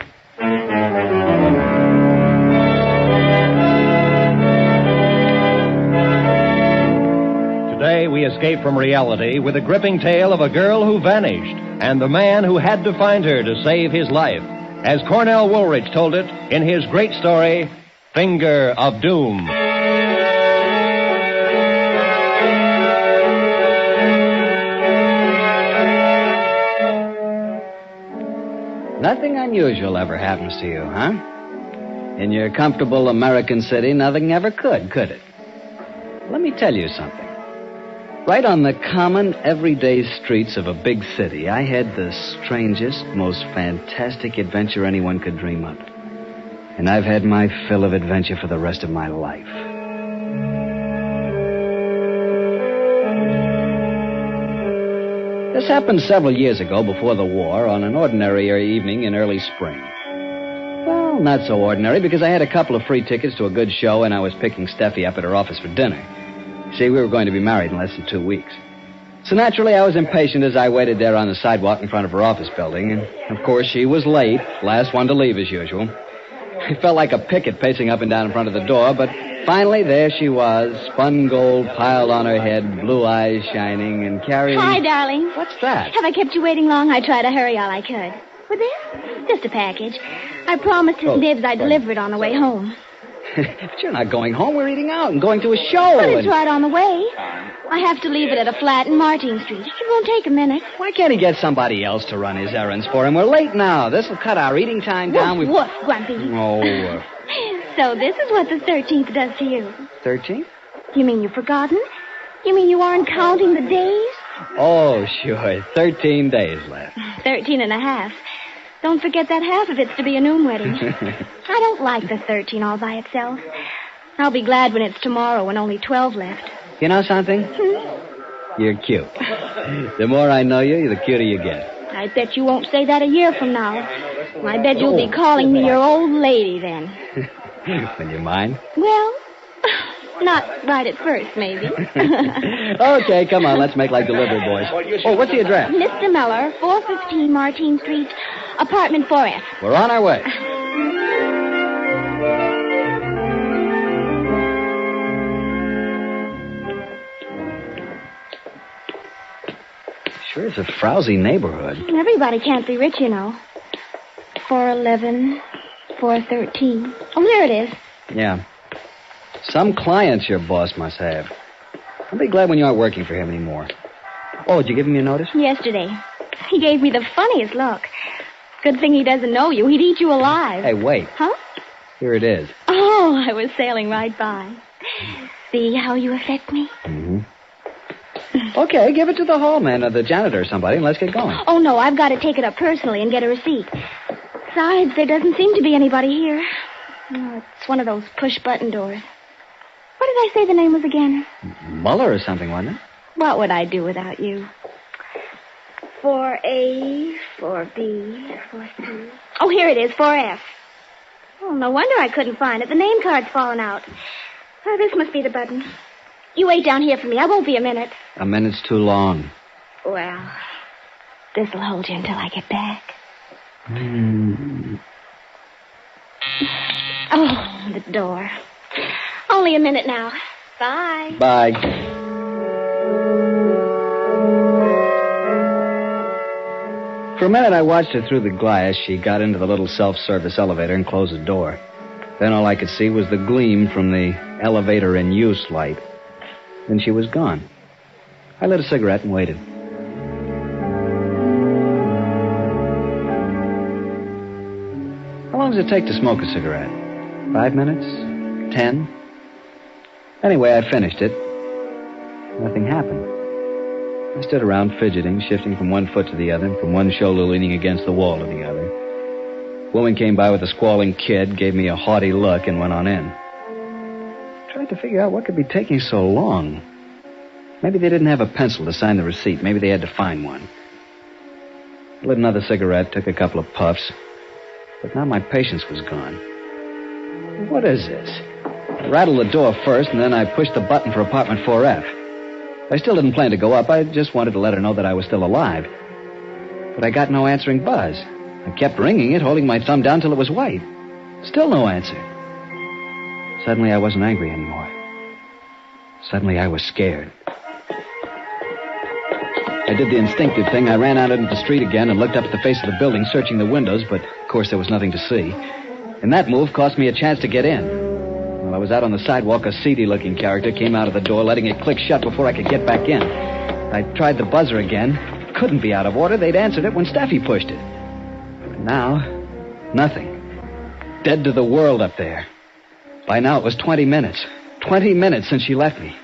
Today we escape from reality with a gripping tale of a girl who vanished and the man who had to find her to save his life, as Cornell Woolrich told it in his great story, Finger of Doom. Nothing unusual ever happens to you, huh? In your comfortable American city, nothing ever could it? Let me tell you something. Right on the common, everyday streets of a big city, I had the strangest, most fantastic adventure anyone could dream of. And I've had my fill of adventure for the rest of my life. This happened several years ago before the war on an ordinary evening in early spring. Well, not so ordinary because I had a couple of free tickets to a good show and I was picking Steffi up at her office for dinner. See, we were going to be married in less than 2 weeks. So naturally, I was impatient as I waited there on the sidewalk in front of her office building. And, of course, she was late, last one to leave as usual. I felt like a picket pacing up and down in front of the door, but finally there she was, spun gold piled on her head, blue eyes shining, and carrying... Hi, darling. What's that? Have I kept you waiting long? I tried to hurry all I could. With this? Just a package. I promised his Nibs I'd deliver it on the way home. But you're not going home. We're eating out and going to a show. But it's right on the way. I have to leave it at a flat in Martin Street. It won't take a minute. Why can't he get somebody else to run his errands for him? We're late now. This'll cut our eating time down. Woof, woof, Grumpy. Oh, So this is what the 13th does to you. 13? You mean you've forgotten? You mean you aren't counting the days? Oh, sure. 13 days left. 13 and a half. Don't forget that half of it's to be a noon wedding. I don't like the 13 all by itself. I'll be glad when it's tomorrow and only 12 left. You know something? You're cute. The more I know you, the cuter you get. I bet you won't say that a year from now. I bet you'll be calling me your old lady then. Will you mind? Well, not right at first, maybe. Okay, come on. Let's make like delivery boys. Oh, what's the address? Mr. Miller, 415 Martin Street, apartment 4F. We're on our way. Sure, it's a frowsy neighborhood. Everybody can't be rich, you know. 411, 413. Oh, there it is. Yeah. Some clients your boss must have. I'll be glad when you aren't working for him anymore. Oh, did you give him your notice? Yesterday. He gave me the funniest look. Good thing he doesn't know you. He'd eat you alive. Hey, wait. Huh? Here it is. Oh, I was sailing right by. See how you affect me? Mm-hmm. Okay, give it to the hallman or the janitor or somebody, and let's get going. Oh, no, I've got to take it up personally and get a receipt. Besides, there doesn't seem to be anybody here. Oh, it's one of those push-button doors. What did I say the name was again? Muller or something, wasn't it? What would I do without you? 4A, 4B, 4C. Oh, here it is, 4F. Oh, no wonder I couldn't find it. The name card's fallen out. Oh, this must be the button. You wait down here for me. I won't be a minute. A minute's too long. Well, this'll hold you until I get back. Oh, the door. Only a minute now. Bye. Bye. For a minute, I watched her through the glass. She got into the little self-service elevator and closed the door. Then all I could see was the gleam from the elevator in use light. Then she was gone. I lit a cigarette and waited. How long does it take to smoke a cigarette? 5 minutes? 10? Anyway, I finished it. Nothing happened. I stood around fidgeting, shifting from one foot to the other, and from one shoulder leaning against the wall to the other. A woman came by with a squalling kid, gave me a haughty look, and went on in. I tried to figure out what could be taking so long. Maybe they didn't have a pencil to sign the receipt. Maybe they had to find one. I lit another cigarette, took a couple of puffs, but now my patience was gone. What is this? I rattled the door first, and then I pushed the button for apartment 4F. I still didn't plan to go up. I just wanted to let her know that I was still alive. But I got no answering buzz. I kept ringing it, holding my thumb down till it was white. Still no answer. Suddenly, I wasn't angry anymore. Suddenly, I was scared. I did the instinctive thing. I ran out into the street again and looked up at the face of the building, searching the windows, but, of course, there was nothing to see. And that move cost me a chance to get in. While I was out on the sidewalk, a seedy-looking character came out of the door, letting it click shut before I could get back in. I tried the buzzer again. Couldn't be out of order. They'd answered it when Steffi pushed it. But now, nothing. Dead to the world up there. By now, it was 20 minutes. 20 minutes since she left me.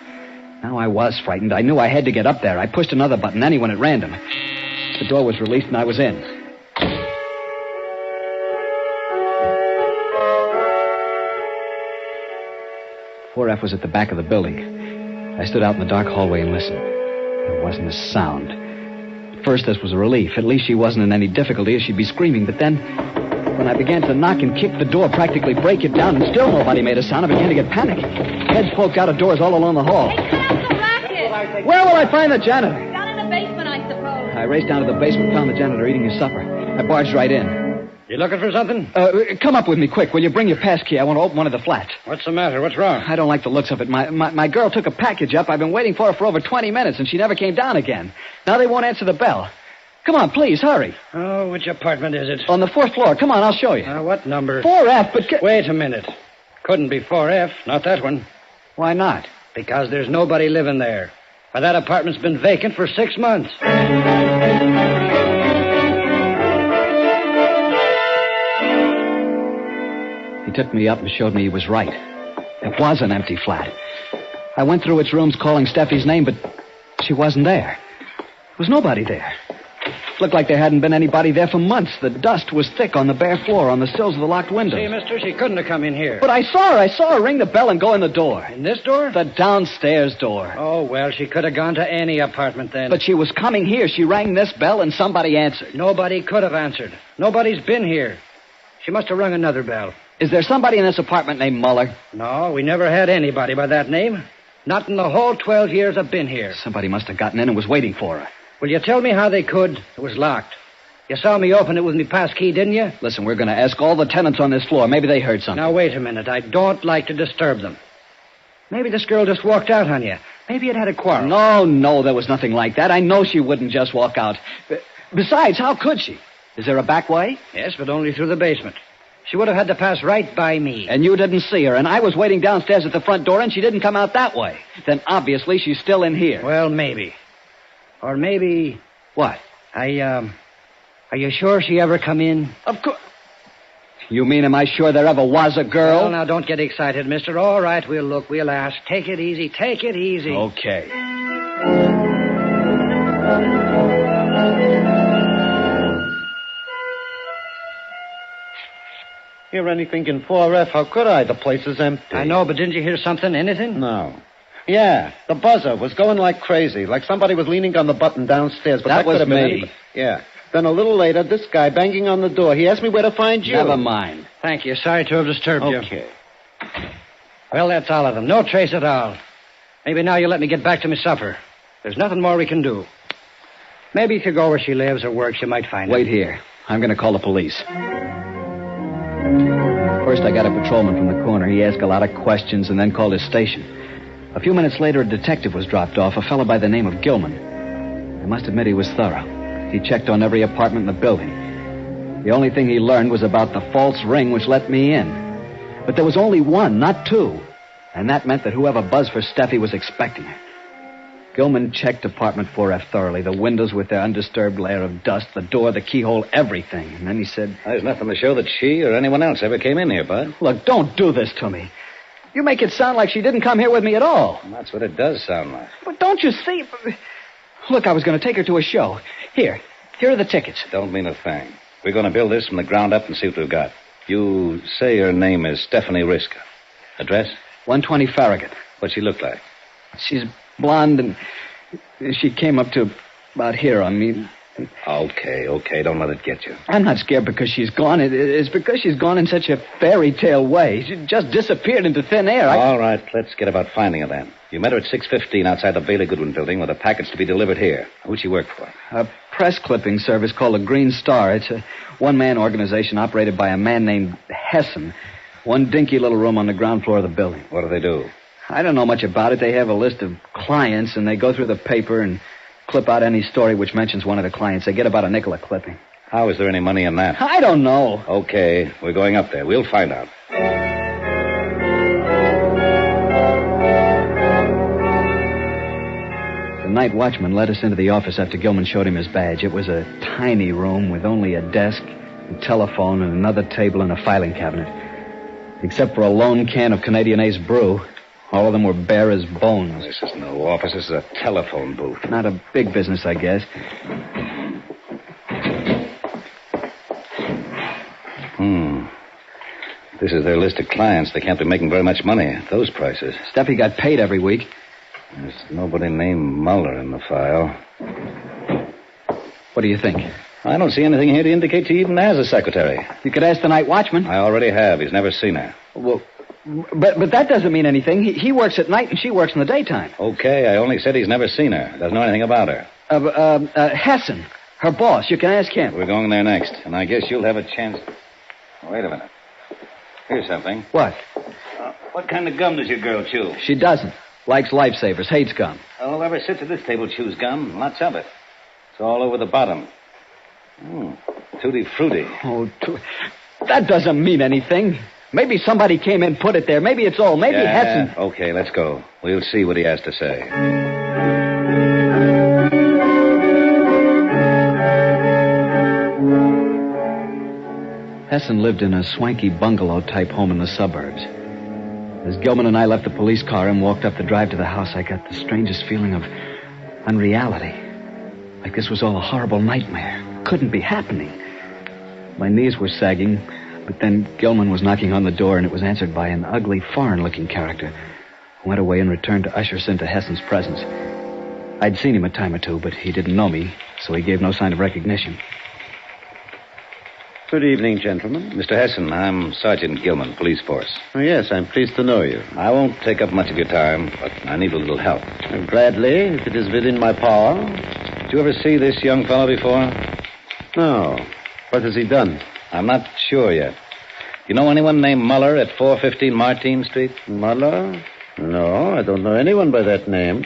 Now I was frightened. I knew I had to get up there. I pushed another button, anyone at random. The door was released and I was in. 4F was at the back of the building. I stood out in the dark hallway and listened. There wasn't a sound. At first, this was a relief. At least she wasn't in any difficulty, or she'd be screaming. But then, when I began to knock and kick the door, practically break it down, and still nobody made a sound, I began to get panicky. Heads poked out of doors all along the hall. Where will I find the janitor? Down in the basement, I suppose. I raced down to the basement, found the janitor eating his supper. I barged right in. You looking for something? Come up with me, quick. Will you bring your pass key? I want to open one of the flats. What's the matter? What's wrong? I don't like the looks of it. My girl took a package up. I've been waiting for her for over 20 minutes, and she never came down again. Now they won't answer the bell. Come on, please, hurry. Oh, which apartment is it? On the 4th floor. Come on, I'll show you. What number? 4F, but... Wait a minute. Couldn't be 4F, not that one. Why not? Because there's nobody living there. Why, that apartment's been vacant for 6 months. He took me up and showed me he was right. It was an empty flat. I went through its rooms calling Steffi's name, but she wasn't there. There was nobody there. It looked like there hadn't been anybody there for months. The dust was thick on the bare floor, on the sills of the locked windows. See, mister, she couldn't have come in here. But I saw her. I saw her ring the bell and go in the door. In this door? The downstairs door. Oh, well, she could have gone to any apartment then. But she was coming here. She rang this bell and somebody answered. Nobody could have answered. Nobody's been here. She must have rung another bell. Is there somebody in this apartment named Muller? No, we never had anybody by that name. Not in the whole 12 years I've been here. Somebody must have gotten in and was waiting for her. Will you tell me how they could? It was locked. You saw me open it with my pass key, didn't you? Listen, we're going to ask all the tenants on this floor. Maybe they heard something. Now, wait a minute. I don't like to disturb them. Maybe this girl just walked out on you. Maybe it had a quarrel. No, there was nothing like that. I know she wouldn't just walk out. Besides, how could she? Is there a back way? Yes, but only through the basement. She would have had to pass right by me. And you didn't see her, and I was waiting downstairs at the front door, and she didn't come out that way. Then obviously she's still in here. Well, maybe. Or maybe... What? Are you sure she ever come in? Of course. You mean, am I sure there ever was a girl? Well, now, don't get excited, mister. All right, we'll look, we'll ask. Take it easy, take it easy. Okay. Hear anything in 4F? How could I? The place is empty. I know, but didn't you hear something? Anything? No. Yeah, the buzzer was going like crazy, like somebody was leaning on the button downstairs. But that was could have been me. anybody. Yeah. Then a little later, this guy banging on the door. He asked me where to find you. Never mind. Thank you. Sorry to have disturbed you. Okay. Well, that's all of them. No trace at all. Maybe now you'll let me get back to my supper. There's nothing more we can do. Maybe if you go where she lives or works, you might find her. Wait here. I'm going to call the police. First, I got a patrolman from the corner. He asked a lot of questions and then called his station. A few minutes later, a detective was dropped off, a fellow by the name of Gilman. I must admit he was thorough. He checked on every apartment in the building. The only thing he learned was about the false ring which let me in. But there was only one, not two. And that meant that whoever buzzed for Steffi was expecting her. Gilman checked apartment 4F thoroughly, the windows with their undisturbed layer of dust, the door, the keyhole, everything. And then he said... There's nothing to show that she or anyone else ever came in here, Bud. Look, don't do this to me. You make it sound like she didn't come here with me at all. Well, that's what it does sound like. But don't you see... Look, I was going to take her to a show. Here are the tickets. Don't mean a thing. We're going to build this from the ground up and see what we've got. You say her name is Stephanie Riska. Address? 120 Farragut. What's she look like? She's blonde, and she came up to about here on me. Okay. Don't let it get you. I'm not scared because she's gone. It's because she's gone in such a fairy tale way. She just disappeared into thin air. All right, let's get about finding her then. You met her at 6:15 outside the Bailey Goodwin building with a package to be delivered here. Who'd she work for? A press clipping service called the Green Star. It's a one-man organization operated by a man named Hessen. One dinky little room on the ground floor of the building. What do they do? I don't know much about it. They have a list of clients, and they go through the paper and clip out any story which mentions one of the clients. They get about a nickel a clipping. How is there any money in that? I don't know. Okay, we're going up there. We'll find out. The night watchman led us into the office after Gilman showed him his badge. It was a tiny room with only a desk, a telephone, and another table and a filing cabinet. Except for a lone can of Canadian Ace brew, all of them were bare as bones. This is no office. This is a telephone booth. Not a big business, I guess. This is their list of clients. They can't be making very much money at those prices. Steffi got paid every week. There's nobody named Muller in the file. What do you think? I don't see anything here to indicate she even has a secretary. You could ask the night watchman. I already have. He's never seen her. Well, But that doesn't mean anything. He works at night and she works in the daytime. Okay, I only said he's never seen her. Doesn't know anything about her. Hessen, her boss. You can ask him. We're going there next, and I guess you'll have a chance. Wait a minute. Here's something. What? What kind of gum does your girl chew? She doesn't. Likes Lifesavers, hates gum. Well, whoever sits at this table chews gum. Lots of it. It's all over the bottom. Tutti frutti. Oh, that doesn't mean anything. Maybe somebody came in and put it there. Maybe it's old. Maybe Hessen. Okay, let's go. We'll see what he has to say. Hessen lived in a swanky bungalow-type home in the suburbs. As Gilman and I left the police car and walked up the drive to the house, I got the strangest feeling of unreality. Like this was all a horrible nightmare. Couldn't be happening. My knees were sagging, but then Gilman was knocking on the door, and it was answered by an ugly, foreign-looking character who went away and returned to usher us into Hessen's presence. I'd seen him a time or two, but he didn't know me, so he gave no sign of recognition. Good evening, gentlemen. Mr. Hessen, I'm Sergeant Gilman, police force. Oh, yes, I'm pleased to know you. I won't take up much of your time, but I need a little help. Gladly, if it is within my power. Did you ever see this young fellow before? No. What has he done? I'm not sure yet. You know anyone named Muller at 415 Martine Street? Muller? No, I don't know anyone by that name.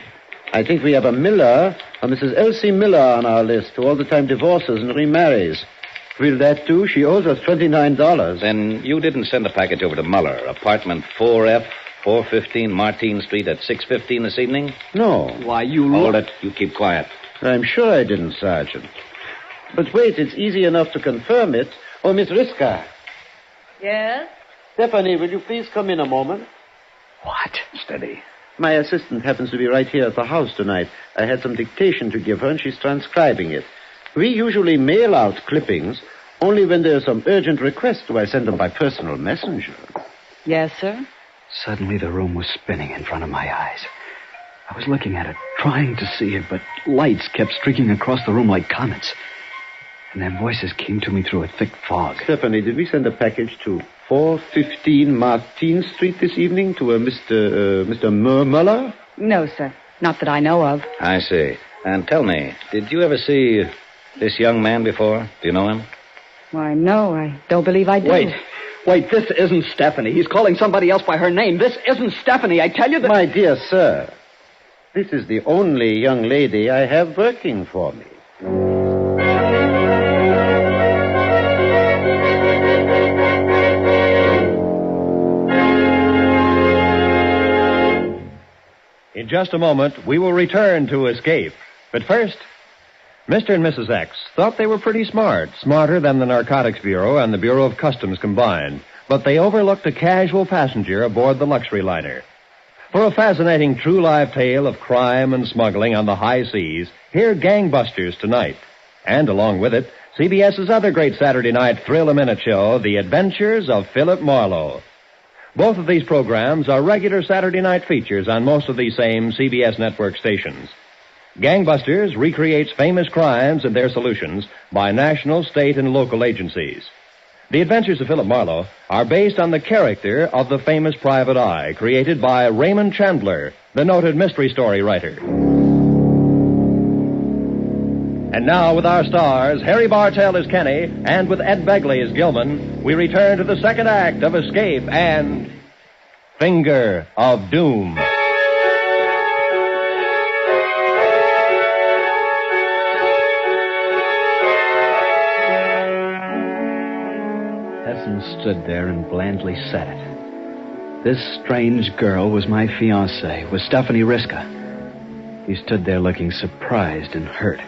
I think we have a Miller, a Mrs. Elsie Miller on our list, who all the time divorces and remarries. Will that do? She owes us $29. Then you didn't send a package over to Muller, apartment 4F, 415 Martine Street at 6:15 this evening? No. Why, you... Hold it. You keep quiet. I'm sure I didn't, Sergeant. But wait, it's easy enough to confirm it. Oh, Miss Riska. Yes? Stephanie, will you please come in a moment? What? Steady. My assistant happens to be right here at the house tonight. I had some dictation to give her, and she's transcribing it. We usually mail out clippings. Only when there's some urgent request do I send them by personal messenger. Yes, sir? Suddenly the room was spinning in front of my eyes. I was looking at it, trying to see it, but lights kept streaking across the room like comets. And their voices came to me through a thick fog. Stephanie, did we send a package to 415 Martine Street this evening to a Mr. Muller? No, sir. Not that I know of. I see. And tell me, did you ever see this young man before? Do you know him? Why, no, I don't believe I do. Wait, this isn't Stephanie. He's calling somebody else by her name. This isn't Stephanie. I tell you that... My dear sir, this is the only young lady I have working for me. In just a moment, we will return to Escape. But first, Mr. and Mrs. X thought they were pretty smart, smarter than the Narcotics Bureau and the Bureau of Customs combined. But they overlooked a casual passenger aboard the luxury liner. For a fascinating true life tale of crime and smuggling on the high seas, hear Gangbusters tonight. And along with it, CBS's other great Saturday night thrill-a-minute show, The Adventures of Philip Marlowe. Both of these programs are regular Saturday night features on most of these same CBS network stations. Gangbusters recreates famous crimes and their solutions by national, state, and local agencies. The Adventures of Philip Marlowe are based on the character of the famous private eye created by Raymond Chandler, the noted mystery story writer. And now, with our stars, Harry Bartell as Kenny, and with Ed Begley as Gilman, we return to the second act of Escape and Finger of Doom. Hessen stood there and blandly said it. This strange girl was my fiancée, was Stephanie Riska. He stood there looking surprised and hurt.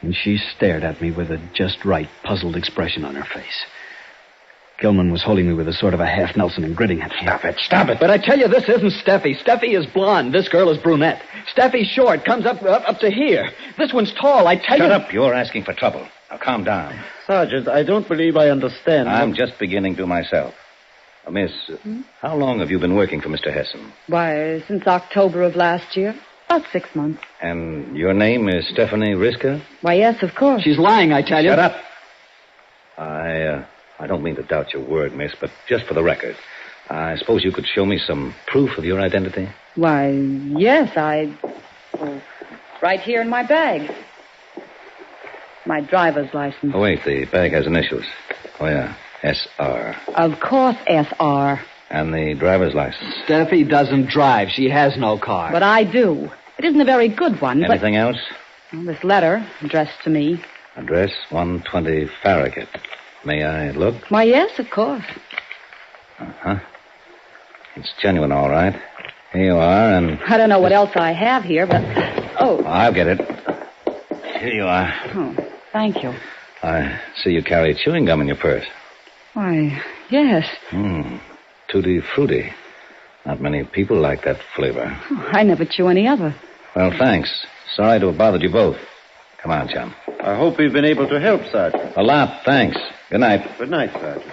And she stared at me with a just right, puzzled expression on her face. Gilman was holding me with a sort of a half Nelson and gritting at me. Stop it. But I tell you, this isn't Steffi. Steffi is blonde. This girl is brunette. Steffi's short, comes up to here. This one's tall, I tell you. Shut up. You're asking for trouble. Now, calm down. Sergeant, I don't believe I understand. I'm just beginning to myself. Miss, how long have you been working for Mr. Hessen? Why, since October of last year. About 6 months. And your name is Stephanie Riska? Why, yes, of course. She's lying, I tell you. Shut up. I don't mean to doubt your word, miss, but just for the record, I suppose you could show me some proof of your identity? Why, yes, right here in my bag. My driver's license. Oh, wait, the bag has initials. Oh, yeah, S.R. Of course, S.R. And the driver's license. Steffi doesn't drive. She has no car. But I do. It isn't a very good one, Anything else? Well, this letter, addressed to me. Address 120 Farragut. May I look? Why, yes, of course. Uh-huh. It's genuine, all right. Here you are, and... I don't know what else I have here, but... Oh. I'll get it. Here you are. Oh, thank you. I see you carry chewing gum in your purse. Why, yes. Tutti Frutti. Not many people like that flavor. Oh, I never chew any other. Well, thanks. Sorry to have bothered you both. Come on, chum. I hope we've been able to help, Sergeant. A lot, thanks. Good night. Good night, Sergeant.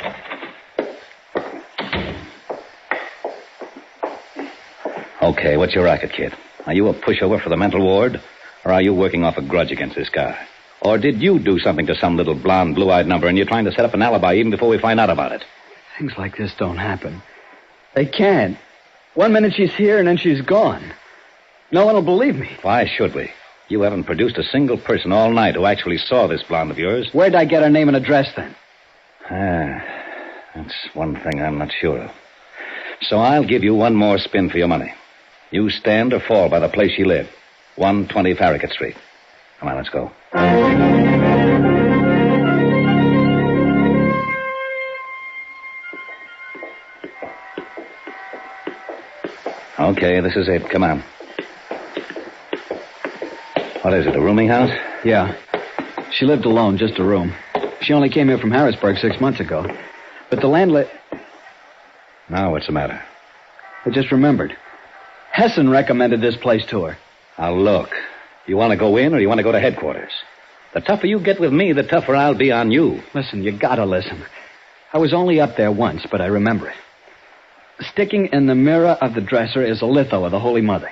Okay, what's your racket, kid? Are you a pushover for the mental ward? Or are you working off a grudge against this guy? Or did you do something to some little blonde, blue-eyed number and you're trying to set up an alibi even before we find out about it? Things like this don't happen. They can't. 1 minute she's here and then she's gone. No one will believe me. Why should we? You haven't produced a single person all night who actually saw this blonde of yours. Where'd I get her name and address then? That's one thing I'm not sure of. So I'll give you one more spin for your money. You stand or fall by the place she lived. 120 Farragut Street. Come on, let's go. Okay, this is it. Come on. What is it, a rooming house? Yeah. She lived alone, just a room. She only came here from Harrisburg 6 months ago. But the landlady... Now, what's the matter? I just remembered. Hessen recommended this place to her. Now, look. You want to go in or you want to go to headquarters? The tougher you get with me, the tougher I'll be on you. Listen, you gotta listen. I was only up there once, but I remember it. Sticking in the mirror of the dresser is a litho of the Holy Mother.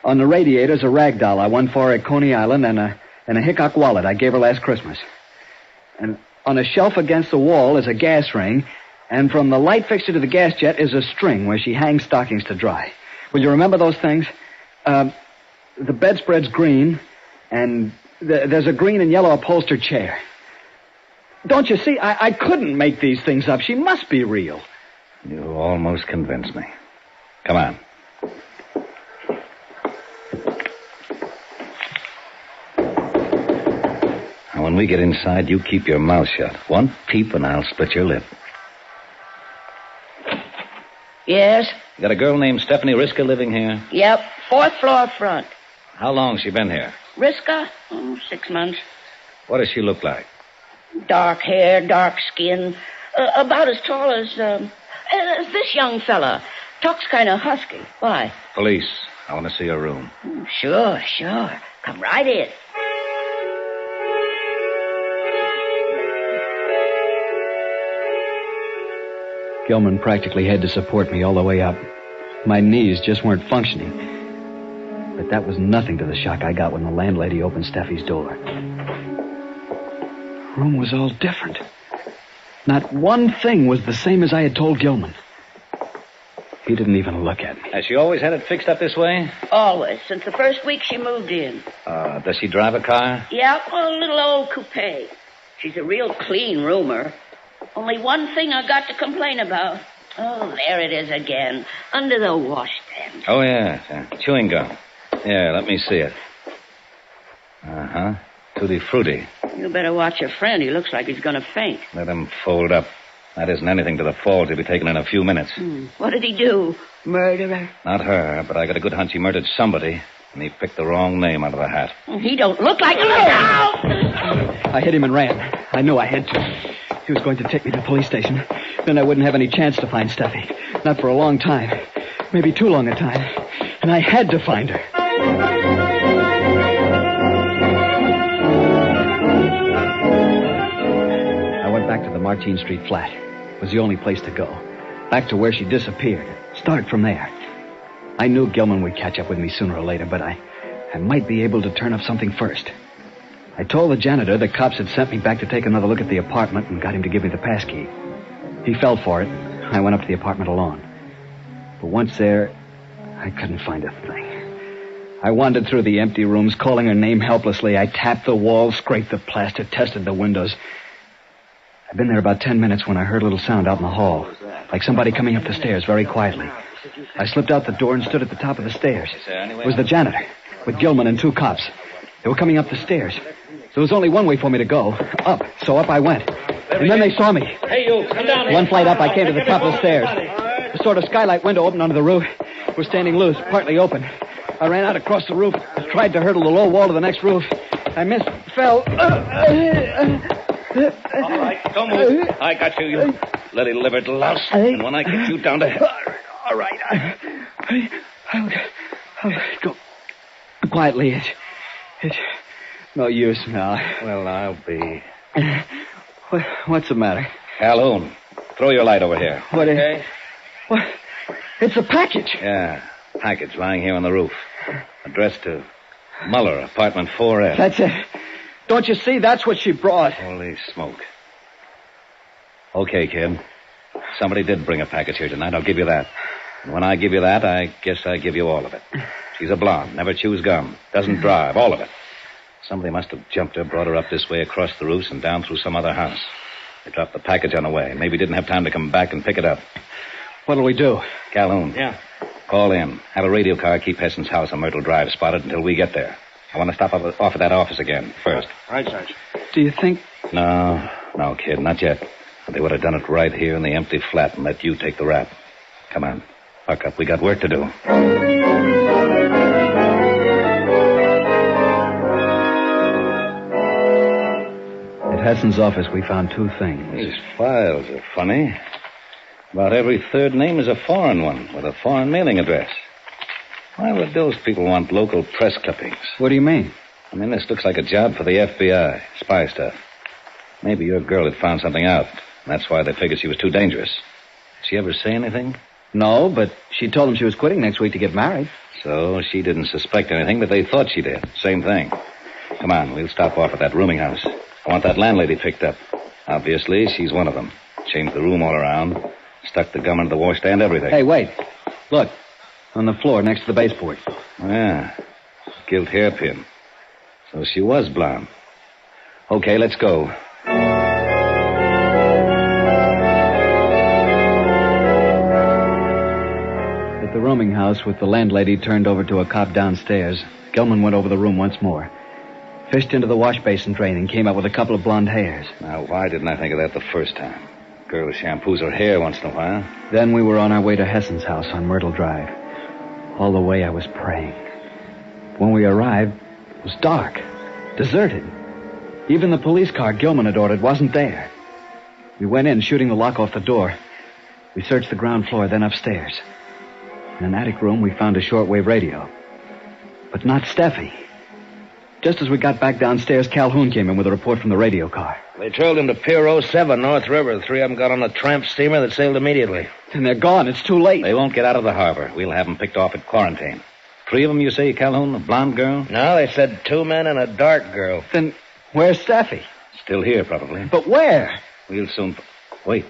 On the radiator's a rag doll I won for her at Coney Island and a Hickok wallet I gave her last Christmas. And on a shelf against the wall is a gas ring, and from the light fixture to the gas jet is a string where she hangs stockings to dry. Will you remember those things? The bedspread's green, and there's a green and yellow upholstered chair. Don't you see? I couldn't make these things up. She must be real. You almost convinced me. Come on. Now, when we get inside, you keep your mouth shut. One peep and I'll split your lip. Yes? You got a girl named Stephanie Riska living here? Yep. 4th floor front. How long's she been here? Riska? 6 months. What does she look like? Dark hair, dark skin. About as tall as this young fella. Talks kind of husky. Why? Police. I want to see her room. Sure. Come right in. Gilman practically had to support me all the way up. My knees just weren't functioning. But that was nothing to the shock I got when the landlady opened Steffi's door. The room was all different. Not one thing was the same as I had told Gilman. He didn't even look at me. Has she always had it fixed up this way? Always. Since the first week she moved in. Does she drive a car? Yeah, a little old coupe. She's a real clean roomer. Only one thing I got to complain about. Oh, there it is again. Under the washstand. Oh, yeah. Chewing gum. Yeah, let me see it. Uh-huh. Tutti Frutti. You better watch your friend. He looks like he's going to faint. Let him fold up. That isn't anything to the falls he'll be taken in a few minutes. What did he do? Murderer? Not her, but I got a good hunch he murdered somebody, and he picked the wrong name out of the hat. He don't look like... Look out! I hit him and ran. I knew I had to. He was going to take me to the police station. Then I wouldn't have any chance to find Steffi. Not for a long time. Maybe too long a time. And I had to find her. I went back to the Martine Street flat. It was the only place to go. Back to where she disappeared. Start from there. I knew Gilman would catch up with me sooner or later, but I might be able to turn up something first. I told the janitor the cops had sent me back to take another look at the apartment and got him to give me the passkey. He fell for it. I went up to the apartment alone. But once there, I couldn't find a thing. I wandered through the empty rooms, calling her name helplessly. I tapped the walls, scraped the plaster, tested the windows. I'd been there about 10 minutes when I heard a little sound out in the hall, like somebody coming up the stairs very quietly. I slipped out the door and stood at the top of the stairs. It was the janitor, with Gilman and 2 cops. They were coming up the stairs. There was only one way for me to go, up. So up I went. And then they saw me. Hey, you, come down here. One flight up, I came to the top of the stairs. A sort of skylight window opened onto the roof. It was standing loose, partly open. I ran out across the roof, tried to hurdle the low wall to the next roof. I missed, fell. All right, don't move. I got you, you bloody-livered louse. And when I get you down to hell... All right. I'll go quietly. It's no use now. Well, I'll be... What's the matter? Calhoun, throw your light over here. What? What? It's a package. Yeah, package lying here on the roof. Addressed to Muller, apartment 4F. That's it. Don't you see? That's what she brought. Holy smoke. Okay, kid. Somebody did bring a package here tonight. I'll give you that. And when I give you that, I guess I give you all of it. She's a blonde, never chews gum, doesn't drive, all of it. Somebody must have jumped her, brought her up this way across the roofs and down through some other house. They dropped the package on the way. Maybe didn't have time to come back and pick it up. What'll we do? Calhoun. Yeah. Call in. Have a radio car keep Hessen's house on Myrtle Drive spotted until we get there. I want to stop off at that office again first. Right, Sarge. Do you think... No, kid, not yet. They would have done it right here in the empty flat and let you take the rap. Come on. Buck up. We got work to do. At Hessen's office, we found 2 things. These files are funny. About every third name is a foreign one with a foreign mailing address. Why would those people want local press clippings? What do you mean? I mean, this looks like a job for the FBI. Spy stuff. Maybe your girl had found something out. And that's why they figured she was too dangerous. Did she ever say anything? No, but she told them she was quitting next week to get married. So she didn't suspect anything, but they thought she did. Same thing. Come on, we'll stop off at that rooming house. I want that landlady picked up. Obviously, she's one of them. Changed the room all around. Stuck the gum into the washstand, everything. Hey, wait. Look. On the floor next to the baseboard. Yeah. Gilt hairpin. So she was blonde. Okay, let's go. At the rooming house with the landlady turned over to a cop downstairs, Gilman went over the room once more. Fished into the wash basin drain and came up with a couple of blonde hairs. Now, why didn't I think of that the first time? Girl shampoos her hair once in a while. Then we were on our way to Hessen's house on Myrtle Drive. All the way I was praying. When we arrived, it was dark, deserted. Even the police car Gilman had ordered wasn't there. We went in, shooting the lock off the door. We searched the ground floor, then upstairs. In an attic room, we found a shortwave radio. But not Steffi. Just as we got back downstairs, Calhoun came in with a report from the radio car. They trailed him to Pier 07, North River. 3 of them got on a tramp steamer that sailed immediately. And they're gone. It's too late. They won't get out of the harbor. We'll have them picked off at quarantine. 3 of them, you say, Calhoun? The blonde girl? No, they said 2 men and a dark girl. Then where's Steffi? Still here, probably. But where? We'll soon... Wait.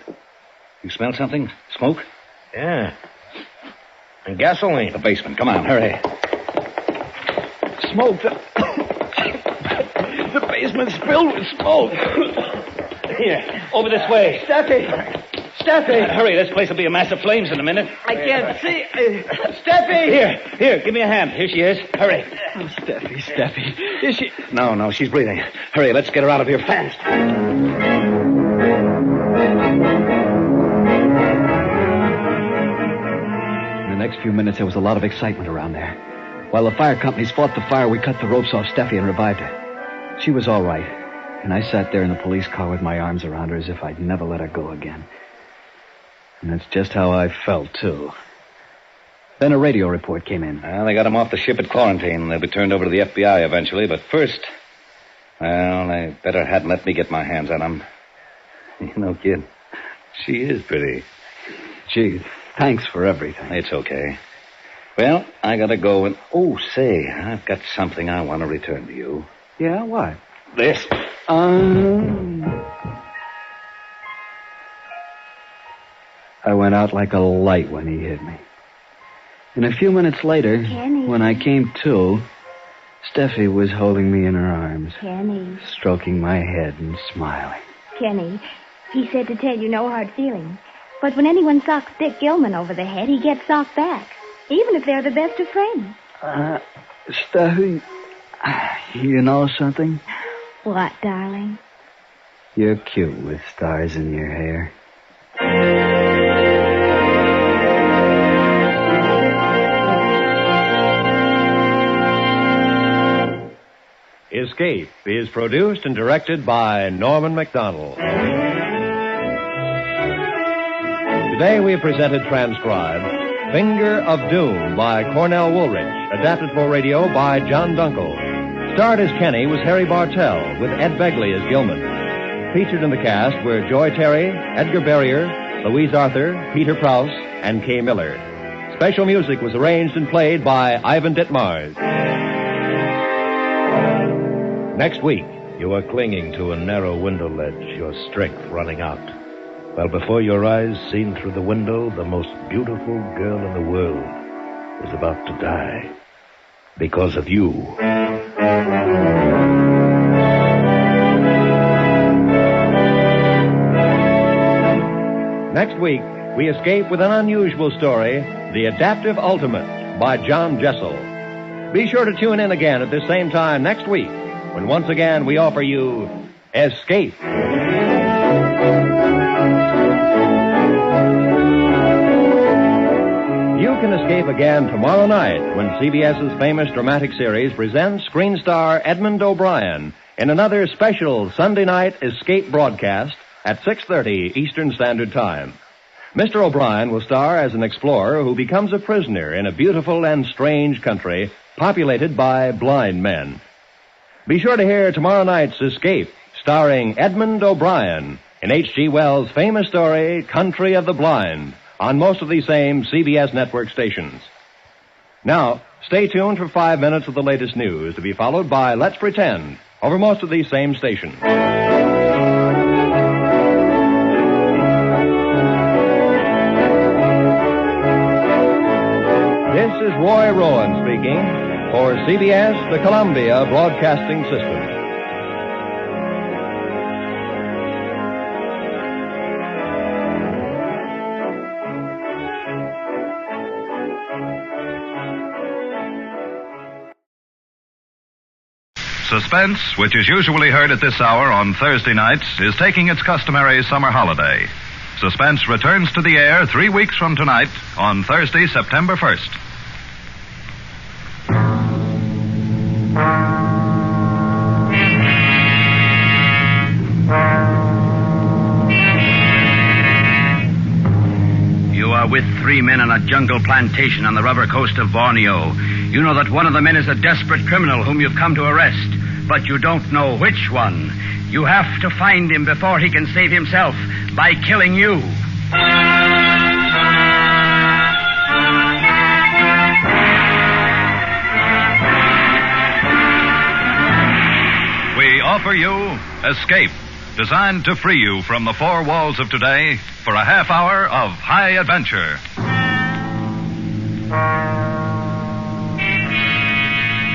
You smell something? Smoke? Yeah. And gasoline. The basement. Come on, hurry. Smoke. The basement's filled with smoke. Here, over this way. Steffi! Hurry, this place will be a mass of flames in a minute. I can't see. Steffi! Here, give me a hand. Here she is. Hurry. Oh, Steffi. Is she... No, she's breathing. Hurry, let's get her out of here fast. In the next few minutes, there was a lot of excitement around there. While the fire companies fought the fire, we cut the ropes off Steffi and revived her. She was all right, and I sat there in the police car with my arms around her as if I'd never let her go again. And that's just how I felt, too. Then a radio report came in. Well, they got him off the ship at quarantine. They'll be turned over to the FBI eventually, but first... Well, they better hadn't let me get my hands on him. You know, kid, she is pretty. Gee, thanks for everything. It's okay. Well, I gotta go and... Oh, say, I've got something I want to return to you. Yeah, what? This. I went out like a light when he hit me. And a few minutes later, Kenny. when I came to, Steffi was holding me in her arms, Kenny. stroking my head and smiling. Kenny, he said to tell you no hard feelings. But when anyone socks Dick Gilman over the head, he gets socked back, even if they're the best of friends. Steffi, you know something? What, darling? You're cute with stars in your hair. Escape is produced and directed by Norman MacDonald. Today we have presented transcribed Finger of Doom by Cornell Woolrich, adapted for radio by John Dunkel. Starred as Kenny was Harry Bartell, with Ed Begley as Gilman. Featured in the cast were Joy Terry, Edgar Barrier, Louise Arthur, Peter Prowse, and Kay Miller. Special music was arranged and played by Ivan Ditmars. Next week, you are clinging to a narrow window ledge, your strength running out. While before your eyes, seen through the window, the most beautiful girl in the world is about to die. Because of you. Next week, we escape with an unusual story, The Adaptive Ultimate by John Jessel. Be sure to tune in again at the same time next week, when once again we offer you Escape. You can escape again tomorrow night when CBS's famous dramatic series presents screen star Edmund O'Brien in another special Sunday night Escape broadcast at 6:30 Eastern Standard Time. Mr. O'Brien will star as an explorer who becomes a prisoner in a beautiful and strange country populated by blind men. Be sure to hear tomorrow night's Escape, starring Edmund O'Brien in H.G. Wells' famous story, Country of the Blind, on most of these same CBS network stations. Now, stay tuned for 5 minutes of the latest news, to be followed by Let's Pretend, over most of these same stations. This is Roy Rowan speaking for CBS, the Columbia Broadcasting System. Suspense, which is usually heard at this hour on Thursday nights, is taking its customary summer holiday. Suspense returns to the air 3 weeks from tonight on Thursday, September 1st. You are with 3 men on a jungle plantation on the rubber coast of Borneo. You know that one of the men is a desperate criminal whom you've come to arrest, but you don't know which one. You have to find him before he can save himself by killing you. We offer you Escape, designed to free you from the four walls of today for a half hour of high adventure.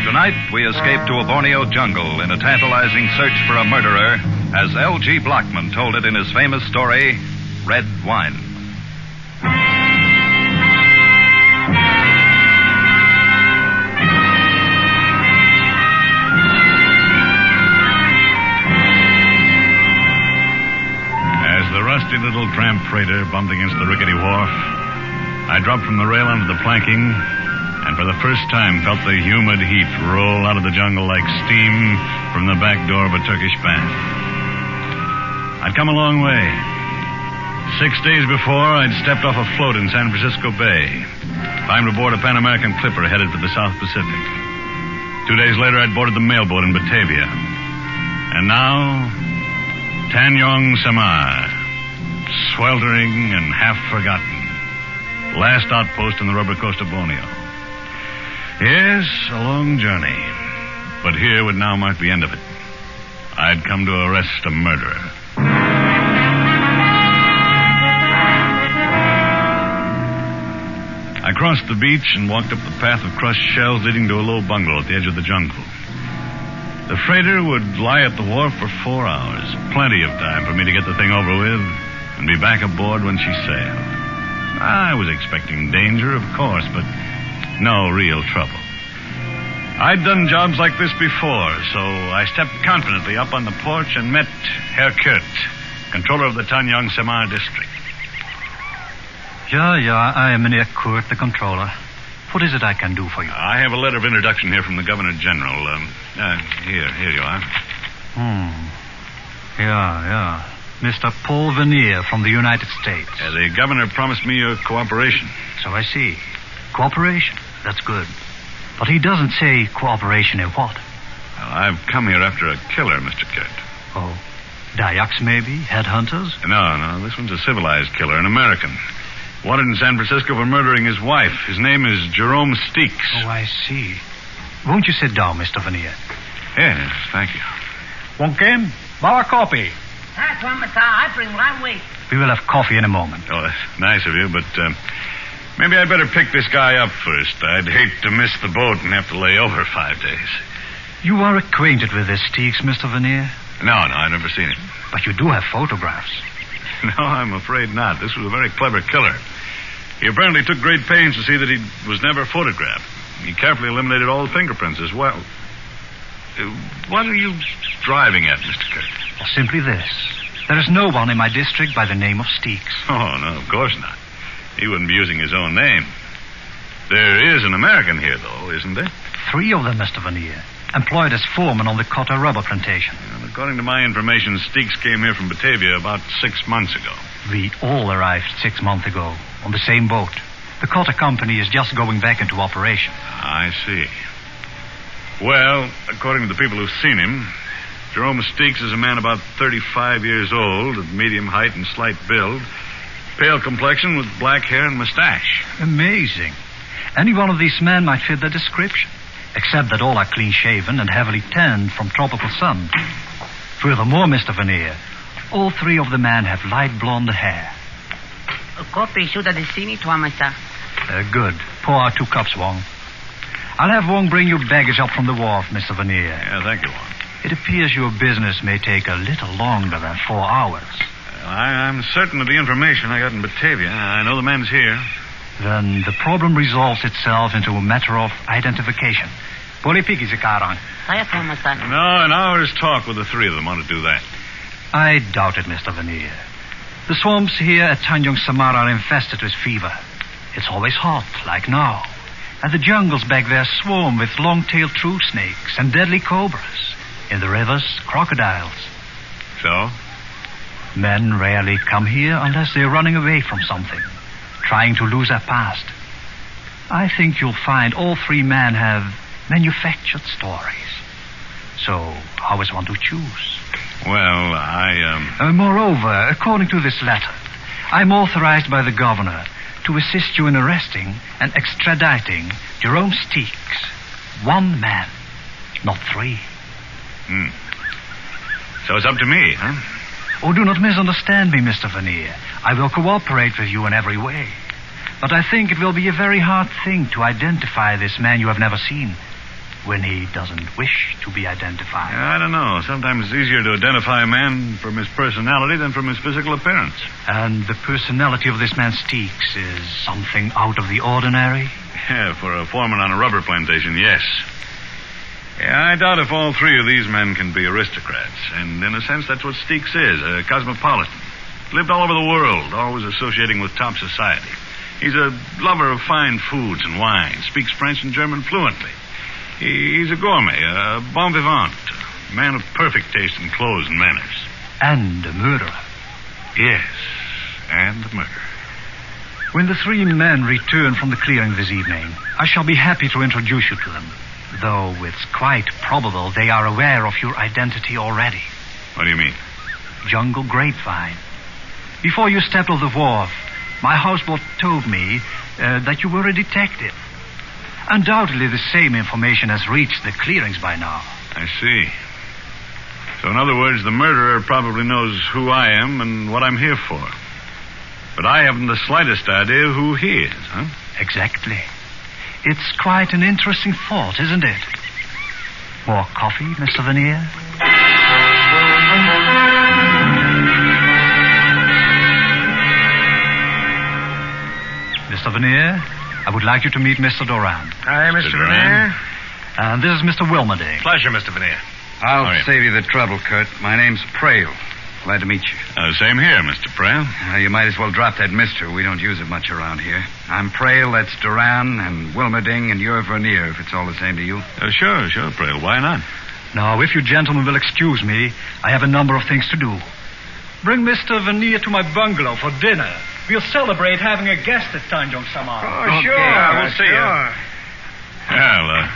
Tonight, we escape to a Borneo jungle in a tantalizing search for a murderer, as L.G. Blockman told it in his famous story, Red Wine. As the rusty little tramp freighter bumped against the rickety wharf, I dropped from the rail onto the planking and for the first time felt the humid heat roll out of the jungle like steam from the back door of a Turkish bath. I'd come a long way. 6 days before, I'd stepped off a float in San Francisco Bay, climbed aboard a Pan American clipper headed for the South Pacific. 2 days later, I'd boarded the mailboat in Batavia. And now, Tanyong Samar, sweltering and half forgotten. Last outpost on the rubber coast of Borneo. Yes, a long journey. But here would now mark the end of it. I'd come to arrest a murderer. I crossed the beach and walked up the path of crushed shells leading to a low bungalow at the edge of the jungle. The freighter would lie at the wharf for 4 hours. Plenty of time for me to get the thing over with and be back aboard when she sailed. I was expecting danger, of course, but no real trouble. I'd done jobs like this before, so I stepped confidently up on the porch and met Herr Kurt, controller of the Tanyang Samar district. I am Meneer Kurt, the controller. What is it I can do for you? I have a letter of introduction here from the Governor General. Here you are. Yeah. Mr. Paul Vernier from the United States. The governor promised me your cooperation. So I see. Cooperation. That's good. But he doesn't say cooperation in what? Well, I've come here after a killer, Mr. Kurt. Oh. Dayaks, maybe? Headhunters? No. This one's a civilized killer, an American. Wanted in San Francisco for murdering his wife. His name is Jerome Steeks. Oh, I see. Won't you sit down, Mr. Vernier? Yes, thank you. Wonkin, bar coffee. That's one, Mr. I bring right away. We will have coffee in a moment. Oh, that's nice of you, but maybe I'd better pick this guy up first. I'd hate to miss the boat and have to lay over 5 days. You are acquainted with this Steeks, Mr. Vernier? No, I've never seen him. But you do have photographs. No, I'm afraid not. This was a very clever killer. He apparently took great pains to see that he was never photographed. He carefully eliminated all the fingerprints as well. What are you driving at, Mr. Kurt? Well, simply this. There is no one in my district by the name of Steeks. Oh, no, of course not. He wouldn't be using his own name. There is an American here, though, isn't there? 3 of them, Mr. Vernier. Employed as foreman on the Cotta rubber plantation. Well, according to my information, Steeks came here from Batavia about 6 months ago. We all arrived 6 months ago on the same boat. The Cotta company is just going back into operation. I see. Well, according to the people who've seen him, Jerome Steeks is a man about 35 years old, of medium height and slight build, pale complexion with black hair and mustache. Amazing. Any one of these men might fit the description, except that all are clean-shaven and heavily tanned from tropical sun. Furthermore, Mr. Vernier, all 3 of the men have light blonde hair. A coffee suda de sini, Mr. Good. Pour out 2 cups, Wong. I'll have Wong bring your baggage up from the wharf, Mr. Vernier. Yeah, thank you, Wong. It appears your business may take a little longer than 4 hours. I'm certain of the information I got in Batavia. I know the man's here. Then the problem resolves itself into a matter of identification. Polipiki Zikaran. No, an hour's talk with the 3 of them ought to do that. I doubt it, Mr. Vernier. The swamps here at Tanjung Samar are infested with fever. It's always hot, like now. And the jungles back there swarm with long-tailed true snakes and deadly cobras. In the rivers, crocodiles. So? Men rarely come here unless they're running away from something, trying to lose their past. I think you'll find all 3 men have manufactured stories. So, how is one to choose? Well, Moreover, according to this letter, I'm authorized by the governor to assist you in arresting and extraditing Jerome Steeks. 1 man, not 3. So it's up to me, huh? Oh, do not misunderstand me, Mr. Vernier. I will cooperate with you in every way. But I think it will be a very hard thing to identify this man you have never seen when he doesn't wish to be identified. I don't know. Sometimes it's easier to identify a man from his personality than from his physical appearance. And the personality of this man Steeks is something out of the ordinary? Yeah, for a foreman on a rubber plantation, yes. Yeah, I doubt if all 3 of these men can be aristocrats. And in a sense, that's what Steeks is, a cosmopolitan. Lived all over the world, always associating with top society. He's a lover of fine foods and wines, speaks French and German fluently. He's a gourmet, a bon vivant, a man of perfect taste in clothes and manners. And a murderer. Yes, and a murderer. When the 3 men return from the clearing this evening, I shall be happy to introduce you to them. Though it's quite probable they are aware of your identity already. What do you mean? Jungle Grapevine. Before you stepped off the wharf, my houseboat told me that you were a detective. Undoubtedly the same information has reached the clearings by now. I see. So in other words, the murderer probably knows who I am and what I'm here for. But I haven't the slightest idea who he is, huh? Exactly. It's quite an interesting thought, isn't it? More coffee, Mr. Vernier? Mr. Vernier, I would like you to meet Mr. Doran. Hi, Mr. Vernier. And this is Mr. Wilmerding. Pleasure, Mr. Vernier. I'll save you the trouble, Kurt. My name's Prale. Glad to meet you. Same here, Mr. Prale. You might as well drop that Mr. We don't use it much around here. I'm Prale, that's Duran, and Wilmerding, and you're Vernier, if it's all the same to you. Sure, Prale. Why not? Now, if you gentlemen will excuse me, I have a number of things to do. Bring Mr. Vernier to my bungalow for dinner. We'll celebrate having a guest at Tanjong Samar. Oh, sure. We'll see you. Well,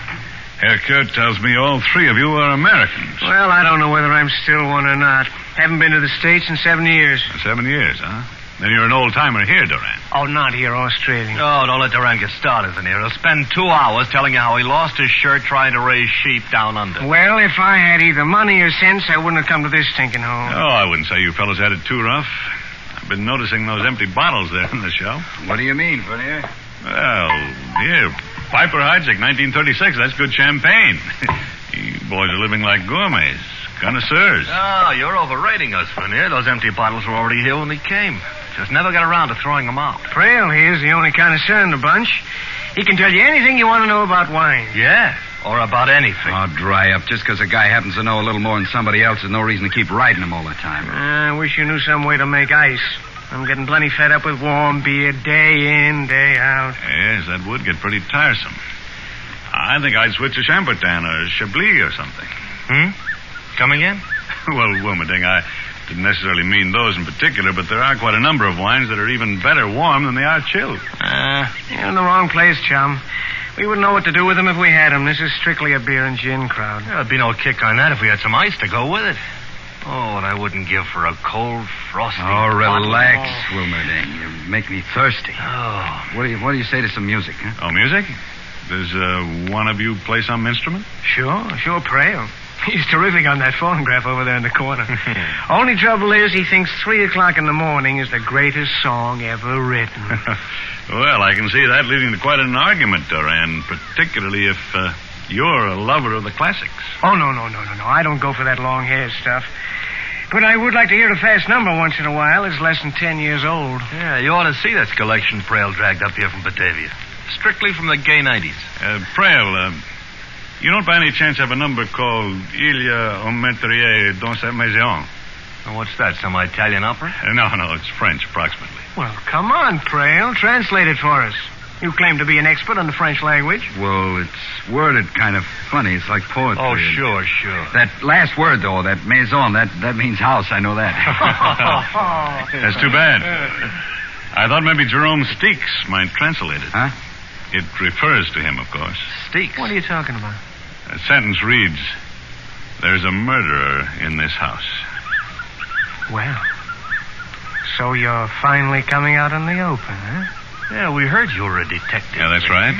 Herr Kurt tells me all three of you are Americans. Well, I don't know whether I'm still one or not. Haven't been to the States in 7 years. 7 years, huh? Then you're an old-timer here, Duran. Oh, not here, Australian. Oh, don't let Duran get started, Vernier. He'll spend 2 hours telling you how he lost his shirt trying to raise sheep down under. Well, if I had either money or sense, I wouldn't have come to this stinking hole. Oh, I wouldn't say you fellas had it too rough. I've been noticing those empty bottles there in the shelf. What do you mean, Vernier? Well, here, Piper Heidsieck, 1936. That's good champagne. You boys are living like gourmets. Connoisseurs. Oh, you're overrating us, Vernier. Those empty bottles were already here when we came. Just never got around to throwing them out. Prale here's the only connoisseur in the bunch. He can tell you anything you want to know about wine. Yeah, or about anything. Oh, dry up. Just because a guy happens to know a little more than somebody else is no reason to keep riding him all the time. I wish you knew some way to make ice. I'm getting plenty fed up with warm beer day in, day out. Yes, that would get pretty tiresome. I think I'd switch to Chambertin or Chablis or something. Come again? Well, Wilmerding, I didn't necessarily mean those in particular, but there are quite a number of wines that are even better warm than they are chilled. You're in the wrong place, chum. We wouldn't know what to do with them if we had them. This is strictly a beer and gin crowd. There'd be no kick on that if we had some ice to go with it. Oh, what I wouldn't give for a cold, frosty... Oh, relax, Wilmerding. You make me thirsty. Oh. What do you say to some music, huh? Oh, music? Does one of you play some instrument? Sure, Prale. He's terrific on that phonograph over there in the corner. Only trouble is he thinks 3 o'clock in the morning is the greatest song ever written. Well, I can see that leading to quite an argument, Duran, particularly if you're a lover of the classics. Oh, no. I don't go for that long-haired stuff. But I would like to hear a fast number once in a while. It's less than 10 years old. Yeah, you ought to see this collection Prale dragged up here from Batavia. Strictly from the gay 90s. Prale, you don't by any chance have a number called Il y a un meurtrier dans cette maison? What's that, some Italian opera? No, it's French, approximately. Well, come on, Prale. Translate it for us. You claim to be an expert on the French language. Well, it's worded kind of funny. It's like poetry. Oh, sure. That last word, though, that maison, that means house. I know that. That's too bad. I thought maybe Jerome Steeks might translate it. Huh? It refers to him, of course. Steeks? What are you talking about? The sentence reads, "There's a murderer in this house." Well, so you're finally coming out in the open, huh? Yeah, we heard you were a detective. Yeah, that's right.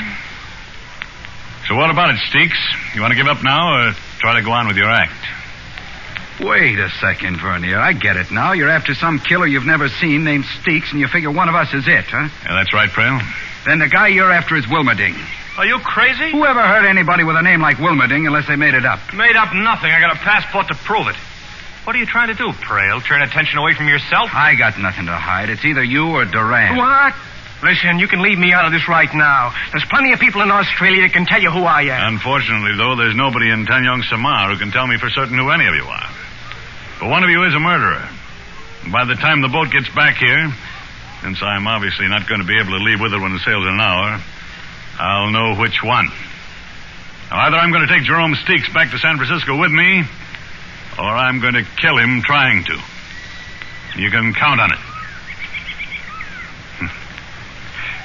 So what about it, Steeks? You want to give up now or try to go on with your act? Wait a second, Vernier. I get it now. You're after some killer you've never seen named Steeks, and you figure one of us is it, huh? Yeah, that's right, Prale. Then the guy you're after is Wilmerding. Are you crazy? Who ever heard anybody with a name like Wilmerding unless they made it up? Made up nothing. I got a passport to prove it. What are you trying to do, Prale? Turn attention away from yourself? I got nothing to hide. It's either you or Duran. What? Listen, you can leave me out of this right now. There's plenty of people in Australia that can tell you who I am. Unfortunately, though, there's nobody in Tanjong Samar who can tell me for certain who any of you are. But one of you is a murderer. And by the time the boat gets back here, since I'm obviously not going to be able to leave with it when it sails in an hour, I'll know which one. Now, either I'm going to take Jerome Steeks back to San Francisco with me, or I'm going to kill him trying to. You can count on it.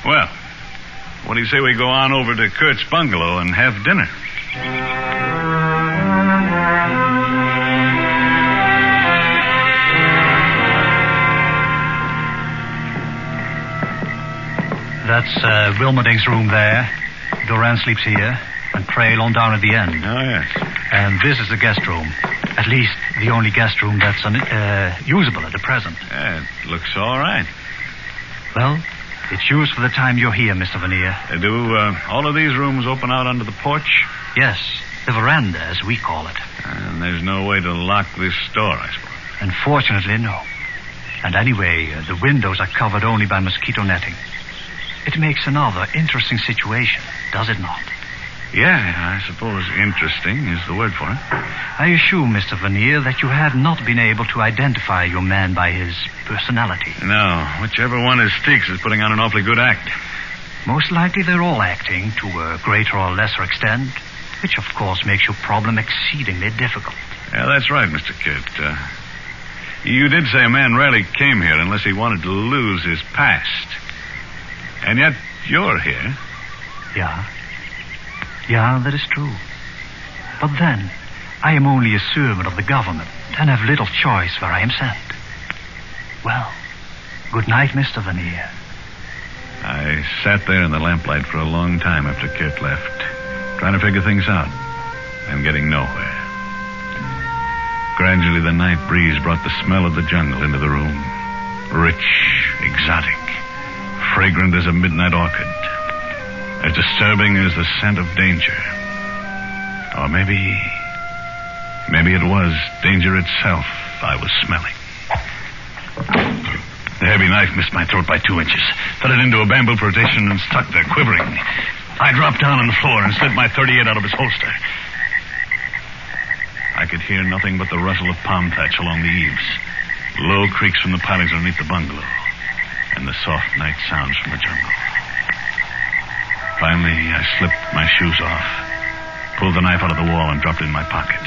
Well, what do you say we go on over to Kurt's bungalow and have dinner? That's Wilmerding's room there. Duran sleeps here, and Prale on down at the end. Oh, yes. And this is the guest room. At least the only guest room that's usable at the present. Yeah, it looks all right. Well, it's yours for the time you're here, Mr. Vernier. Do all of these rooms open out onto the porch? Yes, the veranda, as we call it. And there's no way to lock this door, I suppose. Unfortunately, no. And anyway, the windows are covered only by mosquito netting. It makes another interesting situation, does it not? Yeah, I suppose interesting is the word for it. I assume, Mr. Vernier, that you have not been able to identify your man by his personality. No, whichever one is Sticks is putting on an awfully good act. Most likely they're all acting to a greater or lesser extent, which of course makes your problem exceedingly difficult. Yeah, that's right, Mr. Kidd. You did say a man rarely came here unless he wanted to lose his past. And yet you're here. Yeah. Yeah, that is true. But then, I am only a servant of the government and have little choice where I am sent. Well, good night, Mr. Vernier. I sat there in the lamplight for a long time after Kurt left, trying to figure things out and getting nowhere. Gradually, the night breeze brought the smell of the jungle into the room. Rich, exotic, fragrant as a midnight orchid. As disturbing as the scent of danger. Or maybe it was danger itself I was smelling. The heavy knife missed my throat by 2 inches. Thudded into a bamboo partition and stuck there, quivering. I dropped down on the floor and slid my .38 out of its holster. I could hear nothing but the rustle of palm thatch along the eaves, low creaks from the pilings underneath the bungalow, and the soft night sounds from the jungle. Finally, I slipped my shoes off, pulled the knife out of the wall and dropped it in my pocket,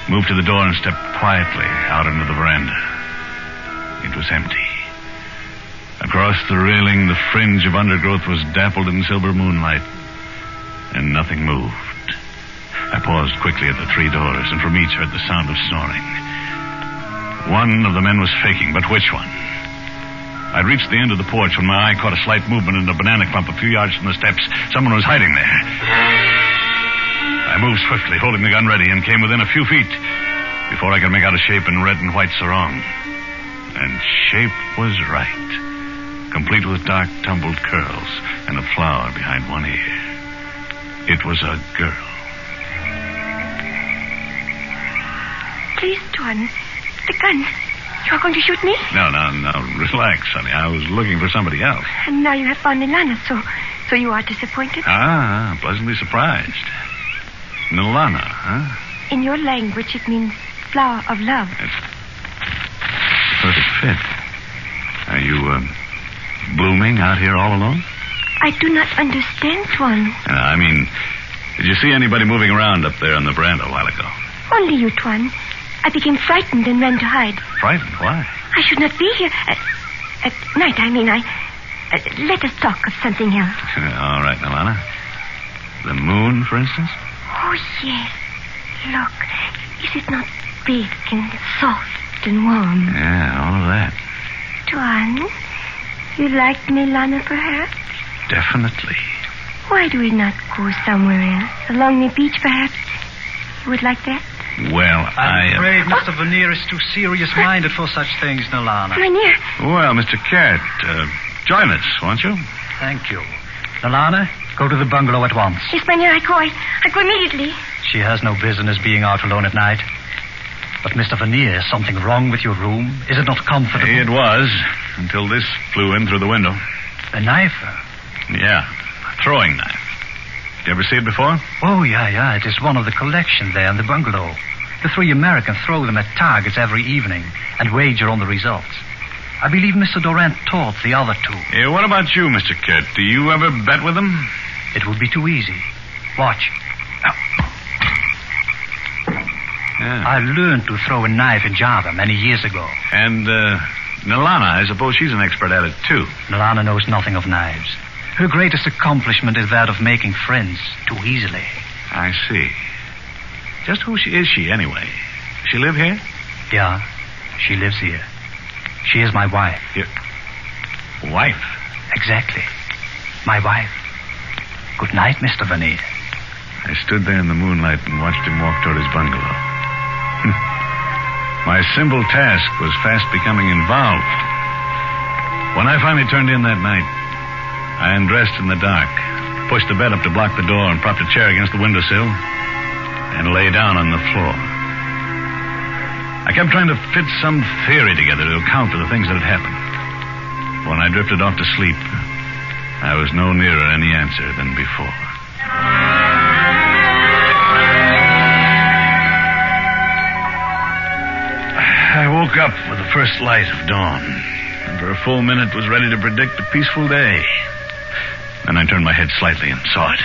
moved to the door and stepped quietly out into the veranda. It was empty. Across the railing, the fringe of undergrowth was dappled in silver moonlight, and nothing moved. I paused quickly at the 3 doors, and from each heard the sound of snoring. One of the men was faking, but which one? I'd reached the end of the porch when my eye caught a slight movement in a banana clump a few yards from the steps. Someone was hiding there. I moved swiftly, holding the gun ready, and came within a few feet before I could make out a shape in red and white sarong. And shape was right, complete with dark, tumbled curls and a flower behind one ear. It was a girl. Please, Tuan, the gun. You are going to shoot me? No. Relax, honey. I was looking for somebody else. And now you have found Nilana, so you are disappointed? Pleasantly surprised. Nilana, huh? In your language, it means flower of love. It's a perfect fit. Are you, blooming out here all alone? I do not understand, Tuan. I mean, did you see anybody moving around up there on the veranda a while ago? Only you, Tuan. I became frightened and ran to hide. Frightened? Why? I should not be here. At night, I mean. Let us talk of something else. All right, Nilana. The moon, for instance? Oh, yes. Look. Is it not big and soft and warm? Yeah, all of that. Tuan, you like Nilana, perhaps? Definitely. Why do we not go somewhere else? Along the beach, perhaps? You would like that? Well, I'm afraid Mr. Vernier is too serious-minded for such things, Nilana. Vernier? Well, Mr. Cat, join us, won't you? Thank you. Nilana, go to the bungalow at once. Yes, Vernier, I go immediately. She has no business being out alone at night. But, Mr. Vernier, is something wrong with your room? Is it not comfortable? It was, until this flew in through the window. A knife? Yeah, a throwing knife. Did you ever see it before? Oh, yeah. It is one of the collection there in the bungalow. The 3 Americans throw them at targets every evening and wager on the results. I believe Mr. Durant taught the other 2. Yeah, what about you, Mr. Kurt? Do you ever bet with them? It would be too easy. Watch. Yeah. I learned to throw a knife in Java many years ago. And, Nilana, I suppose she's an expert at it, too. Nilana knows nothing of knives. Her greatest accomplishment is that of making friends too easily. I see. Just who is she, anyway? Does she live here? Yeah, she lives here. She is my wife. Your wife? Exactly. My wife. Good night, Mr. Vernier. I stood there in the moonlight and watched him walk toward his bungalow. My simple task was fast becoming involved. When I finally turned in that night, I undressed in the dark, pushed the bed up to block the door, and propped a chair against the windowsill, and lay down on the floor. I kept trying to fit some theory together to account for the things that had happened. When I drifted off to sleep, I was no nearer any answer than before. I woke up with the first light of dawn, and for a full minute was ready to predict a peaceful day. Then I turned my head slightly and saw it.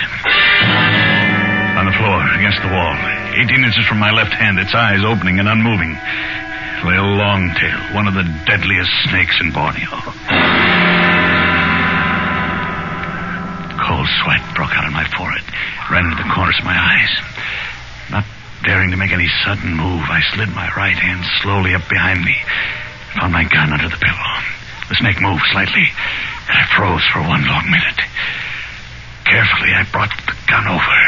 On the floor, against the wall, 18 inches from my left hand, its eyes opening and unmoving, lay a long-tail, one of the deadliest snakes in Borneo. Cold sweat broke out on my forehead, ran into the corners of my eyes. Not daring to make any sudden move, I slid my right hand slowly up behind me, found my gun under the pillow. The snake moved slightly, and I froze for 1 long minute. Carefully, I brought the gun over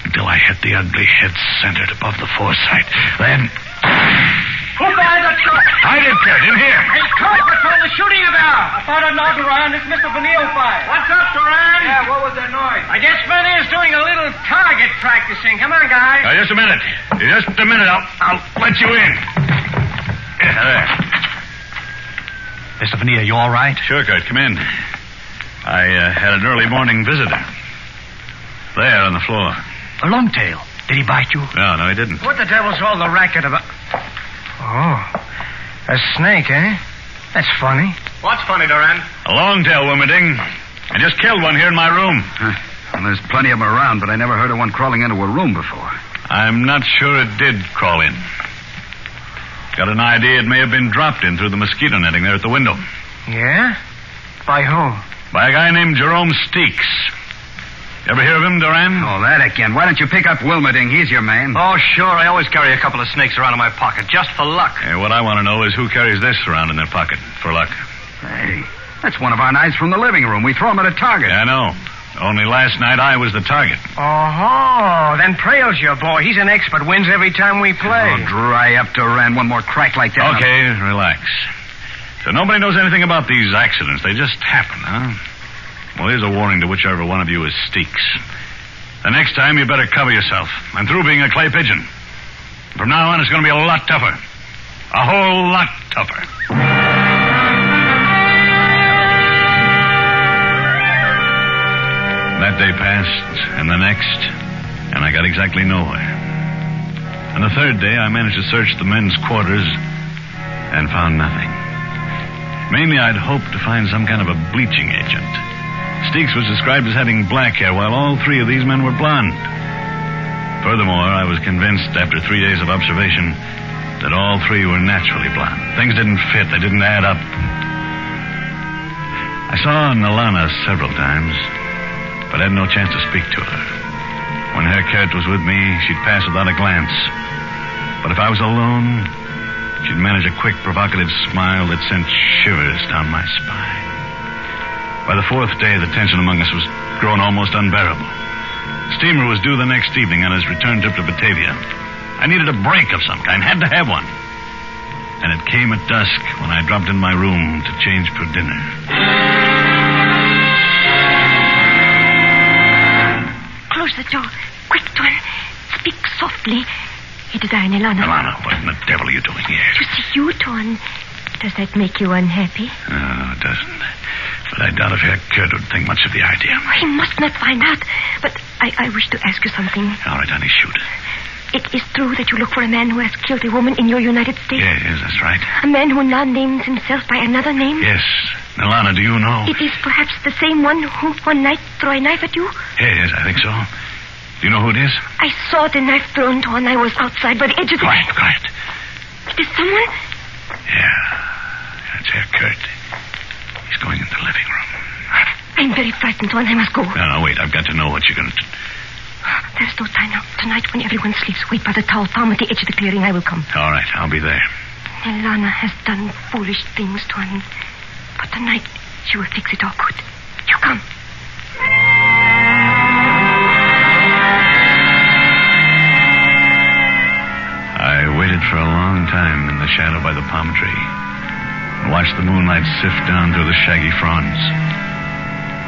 until I hit the ugly head centered above the foresight. Then... Who fired that shot? I did, Kurt, in here. Hey, Kurt, what's all the shooting about? I thought I'd know, Duran. It's Mr. Vanille fired. What's up, Duran? Yeah, what was that noise? I guess Vanille's doing a little target practicing. Come on, guys. Now, just a minute. Just a minute. I'll let you in. Yeah, there. Mr. Vanille, you all right? Sure, Kurt. Come in. I had an early morning visitor. There on the floor. A longtail. Did he bite you? No, he didn't. What the devil's all the racket about? Oh, a snake, eh? That's funny. What's funny, Duran? A longtail, Wilmerding. I just killed one here in my room. Well, there's plenty of them around, but I never heard of one crawling into a room before. I'm not sure it did crawl in. Got an idea it may have been dropped in through the mosquito netting there at the window. Yeah? By who? By a guy named Jerome Steeks. Ever hear of him, Duran? Oh, that again. Why don't you pick up Wilmerding? He's your man. Oh, sure. I always carry a couple of snakes around in my pocket, just for luck. Hey, what I want to know is who carries this around in their pocket for luck. Hey, that's one of our knives from the living room. We throw them at a target. Yeah, I know. Only last night I was the target. Oh, then Prail's your boy. He's an expert. Wins every time we play. Oh, dry up, Duran. One more crack like that. Okay, relax. So nobody knows anything about these accidents. They just happen, huh? Well, here's a warning to whichever one of you is Steeks. The next time, you better cover yourself. I'm through being a clay pigeon. From now on, it's going to be a lot tougher. A whole lot tougher. That day passed, and the next, and I got exactly nowhere. On the third day, I managed to search the men's quarters and found nothing. Mainly, I'd hoped to find some kind of a bleaching agent. Steeks was described as having black hair, while all 3 of these men were blonde. Furthermore, I was convinced after 3 days of observation that all 3 were naturally blonde. Things didn't fit. They didn't add up. I saw Nalana several times, but had no chance to speak to her. When Herr Kurt was with me, she'd pass without a glance. But if I was alone, she'd manage a quick, provocative smile that sent shivers down my spine. By the 4th day, the tension among us was grown almost unbearable. Steamer was due the next evening on his return trip to Batavia. I needed a break of some kind, had to have one. And it came at dusk when I dropped in my room to change for dinner. Close the door. Quick, Tuan. Speak softly. It is I, Nalana. Nalana, what in the devil are you doing here? To see you, Tuan. Does that make you unhappy? No, it doesn't. But I doubt if Herr Kurt would think much of the idea. He must not find out. But I wish to ask you something. All right, honey, shoot. It is true that you look for a man who has killed a woman in your United States? Yes, that's right. A man who now names himself by another name? Yes. Nalana, do you know? It is perhaps the same one who one night threw a knife at you? Yes, I think so. Do you know who it is? I saw the knife thrown to when I was outside by the edge of the... Quiet. It is someone? Yeah. That's Herr Kurt. He's going in the living room. I'm very frightened, Tuan. I must go. No, wait. I've got to know what you're going to do. There's no time now. Tonight, when everyone sleeps, wait by the towel farm at the edge of the clearing. I will come. All right, I'll be there. Nalana has done foolish things, Tuan. But tonight, she will fix it all good. You come. I waited for a long time in the shadow by the palm tree and watched watched the moonlight sift down through the shaggy fronds.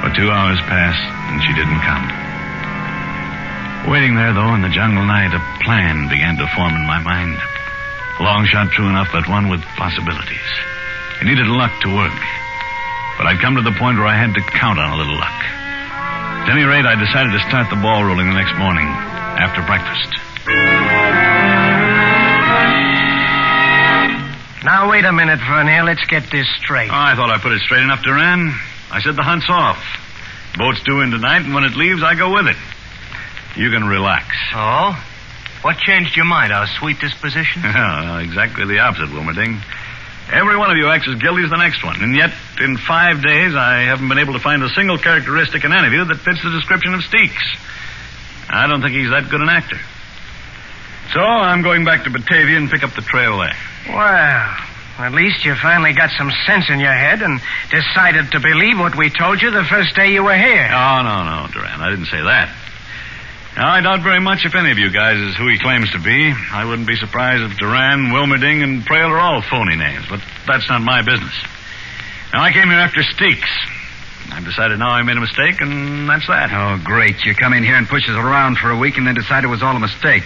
But 2 hours passed, and she didn't come. Waiting there, though, in the jungle night, a plan began to form in my mind. A long shot true enough, but one with possibilities. It needed luck to work. But I'd come to the point where I had to count on a little luck. At any rate, I decided to start the ball rolling the next morning, after breakfast. Now, wait a minute, Vernier. Let's get this straight. Oh, I thought I put it straight enough, Duran. I said the hunt's off. Boat's due in tonight, and when it leaves, I go with it. You can relax. Oh? What changed your mind? Our sweet disposition? Exactly the opposite, Wilmerding. Every one of you acts as guilty as the next one, and yet, in 5 days, I haven't been able to find a single characteristic in any of you that fits the description of Steeks. I don't think he's that good an actor. So, I'm going back to Batavia and pick up the trail there. Well, at least you finally got some sense in your head and decided to believe what we told you the first day you were here. Oh, no, Duran. I didn't say that. Now, I doubt very much if any of you guys is who he claims to be. I wouldn't be surprised if Duran, Wilmerding, and Prale are all phony names, but that's not my business. Now, I came here after Steeks. I've decided now I made a mistake, and that's that. Oh, great. You come in here and push us around for a week and then decide it was all a mistake.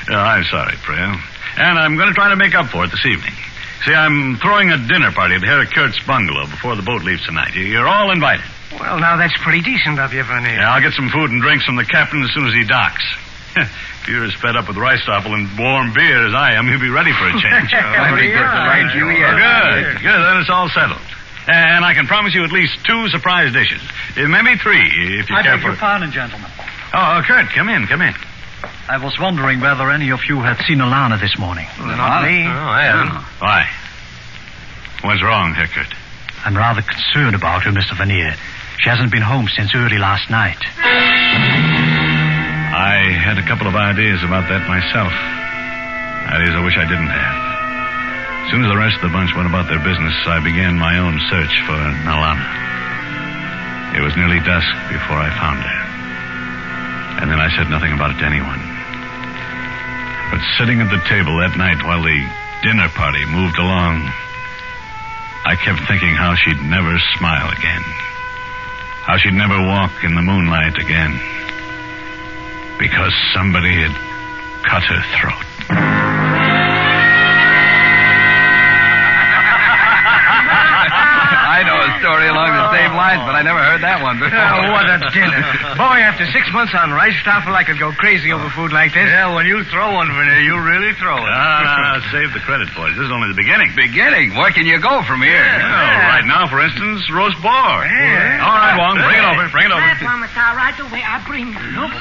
I'm sorry, Prale. And I'm going to try to make up for it this evening. See, I'm throwing a dinner party at Harry Kurt's bungalow before the boat leaves tonight. You're all invited. Well, now, that's pretty decent of you, Vernier. Yeah, I'll get some food and drinks from the captain as soon as he docks. If you're as fed up with Ricestoppel and warm beer as I am, he'll be ready for a change. Good. Then it's all settled. And I can promise you at least 2 surprise dishes. Maybe 3, if you care for... I beg your pardon, gentlemen. Oh, Kurt, come in. I was wondering whether any of you had seen Alana this morning. Not me. Oh, I haven't. Why? What's wrong, Herr Kurt? I'm rather concerned about her, Mr. Vernier. She hasn't been home since early last night. I had a couple of ideas about that myself. Ideas I wish I didn't have. As soon as the rest of the bunch went about their business, I began my own search for Alana. It was nearly dusk before I found her. And then I said nothing about it to anyone. But sitting at the table that night while the dinner party moved along, I kept thinking how she'd never smile again. How she'd never walk in the moonlight again. Because somebody had cut her throat. I know a story along the same lines, but I never heard that one before. Oh, what a dinner. Boy, after 6 months on Ricestoppel, I could go crazy over food like this. Yeah, when you throw one, Vernier, you really throw it. No, save the credit, boys. This is only the beginning. Beginning? Where can you go from here? Right now, for instance, roast boar. Yeah. All right, Wong, bring it over. That Commissar, right away. I bring it. Look.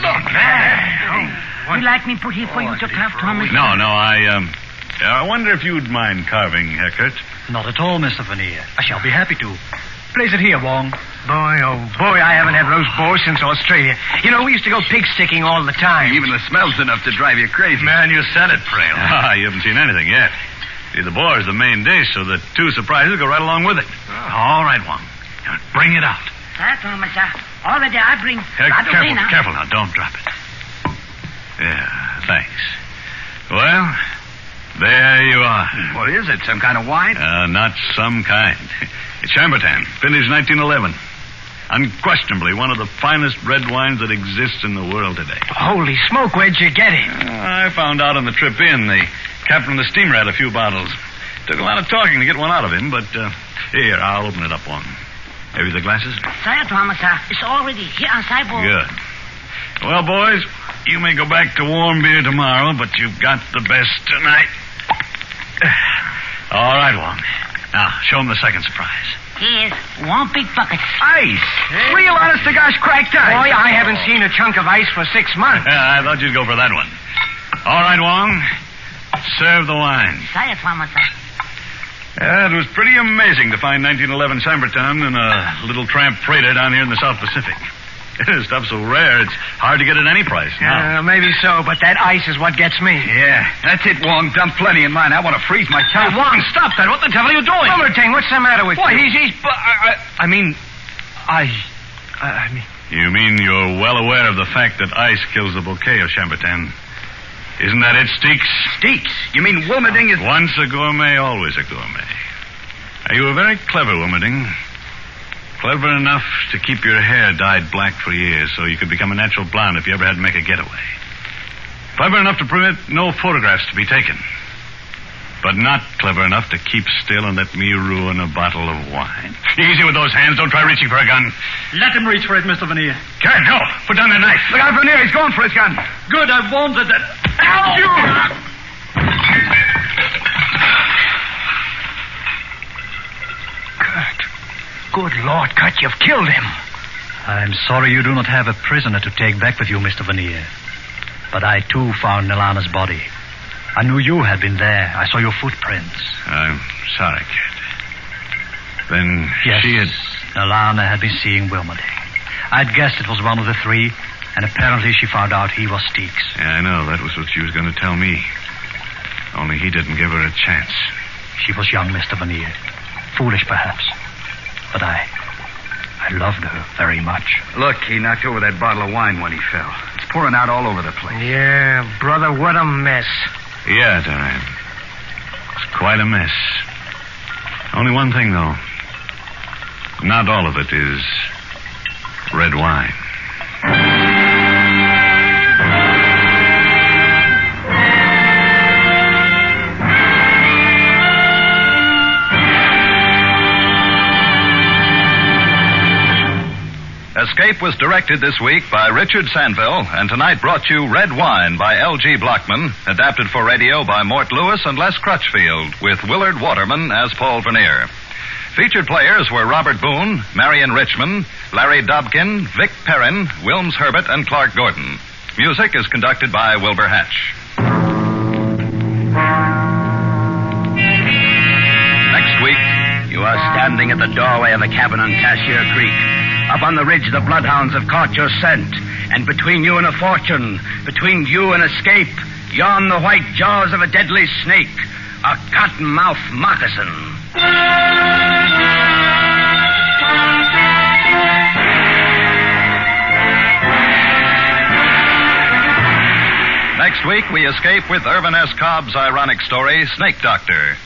You like me put here for you to carve, Thomas? No, I wonder if you'd mind carving, Herr Kurt. Not at all, Mr. Vernier. I shall be happy to. Place it here, Wong. Boy, oh boy, I haven't had roast boar since Australia. You know, we used to go pig sticking all the time. Even the smell's enough to drive you crazy. Man, you said it, Prale. You haven't seen anything yet. See, the boar is the main dish, so the 2 surprises go right along with it. All right, Wong. Now, bring it out. That, Commissar. Already I bring... Careful now. Don't drop it. Yeah, thanks. Well... there you are. What is it? Some kind of wine? Not some kind. It's Chambertin, vintage 1911. Unquestionably one of the finest red wines that exists in the world today. Holy smoke, where'd you get it? I found out on the trip in. The captain of the steamer had a few bottles. Took a lot of talking to get one out of him, but here, I'll open it up one. Have you the glasses? Sire, Commissar, it's already here on sideboard. Good. Well, boys, you may go back to warm beer tomorrow, but you've got the best tonight. All right, Wong. Now, show him the second surprise. Here's 1 big bucket. Ice. Real honest to gosh cracked ice. Boy, I haven't seen a chunk of ice for 6 months. I thought you'd go for that one. All right, Wong. Serve the wine. Sire, Commissar. It was pretty amazing to find 1911 Chambertin in a little tramp freighter down here in the South Pacific. Stuff's so rare, it's hard to get at any price now. Maybe so, but that ice is what gets me. Yeah, that's it, Wong. Dump plenty in mine. I want to freeze my tongue. Wong, stop that. What the devil are you doing? Wilmerding, what's the matter with you? You mean you're well aware of the fact that ice kills the bouquet of Chambertin? Isn't that it, Steeks? Steeks? You mean Wilmerding is... Once a gourmet, always a gourmet. You were very clever, Wilmerding. Clever enough to keep your hair dyed black for years so you could become a natural blonde if you ever had to make a getaway. Clever enough to permit no photographs to be taken. But not clever enough to keep still and let me ruin a bottle of wine. Easy with those hands. Don't try reaching for a gun. Let him reach for it, Mr. Veneer. Can't, no. Put down that knife. Look out, Veneer. He's going for his gun. Good, I wanted that. Ow! Good Lord, Kurt, you've killed him. I'm sorry you do not have a prisoner to take back with you, Mr. Veneer. But I, too, found Nilana's body. I knew you had been there. I saw your footprints. I'm sorry, kid. Then yes, she had... Nilana had been seeing Wilmerding. I'd guessed it was one of the three, and apparently she found out he was Steeks. Yeah, I know. That was what she was going to tell me. Only he didn't give her a chance. She was young, Mr. Veneer. Foolish, perhaps. But I loved her very much. Look, he knocked over that bottle of wine when he fell. It's pouring out all over the place. Yeah, brother, what a mess. Yeah, Diane. It's quite a mess. Only one thing, though. Not all of it is red wine. Escape was directed this week by Richard Sandville, and tonight brought you Red Wine by L.G. Blockman, adapted for radio by Mort Lewis and Les Crutchfield, with Willard Waterman as Paul Vernier. Featured players were Robert Boone, Marion Richmond, Larry Dobkin, Vic Perrin, Wilms Herbert, and Clark Gordon. Music is conducted by Wilbur Hatch. Next week, you are standing at the doorway of a cabin on Cashier Creek. Up on the ridge, the bloodhounds have caught your scent. And between you and a fortune, between you and escape, yawn the white jaws of a deadly snake, a cottonmouth moccasin. Next week, we escape with Irvin S. Cobb's ironic story, Snake Doctor.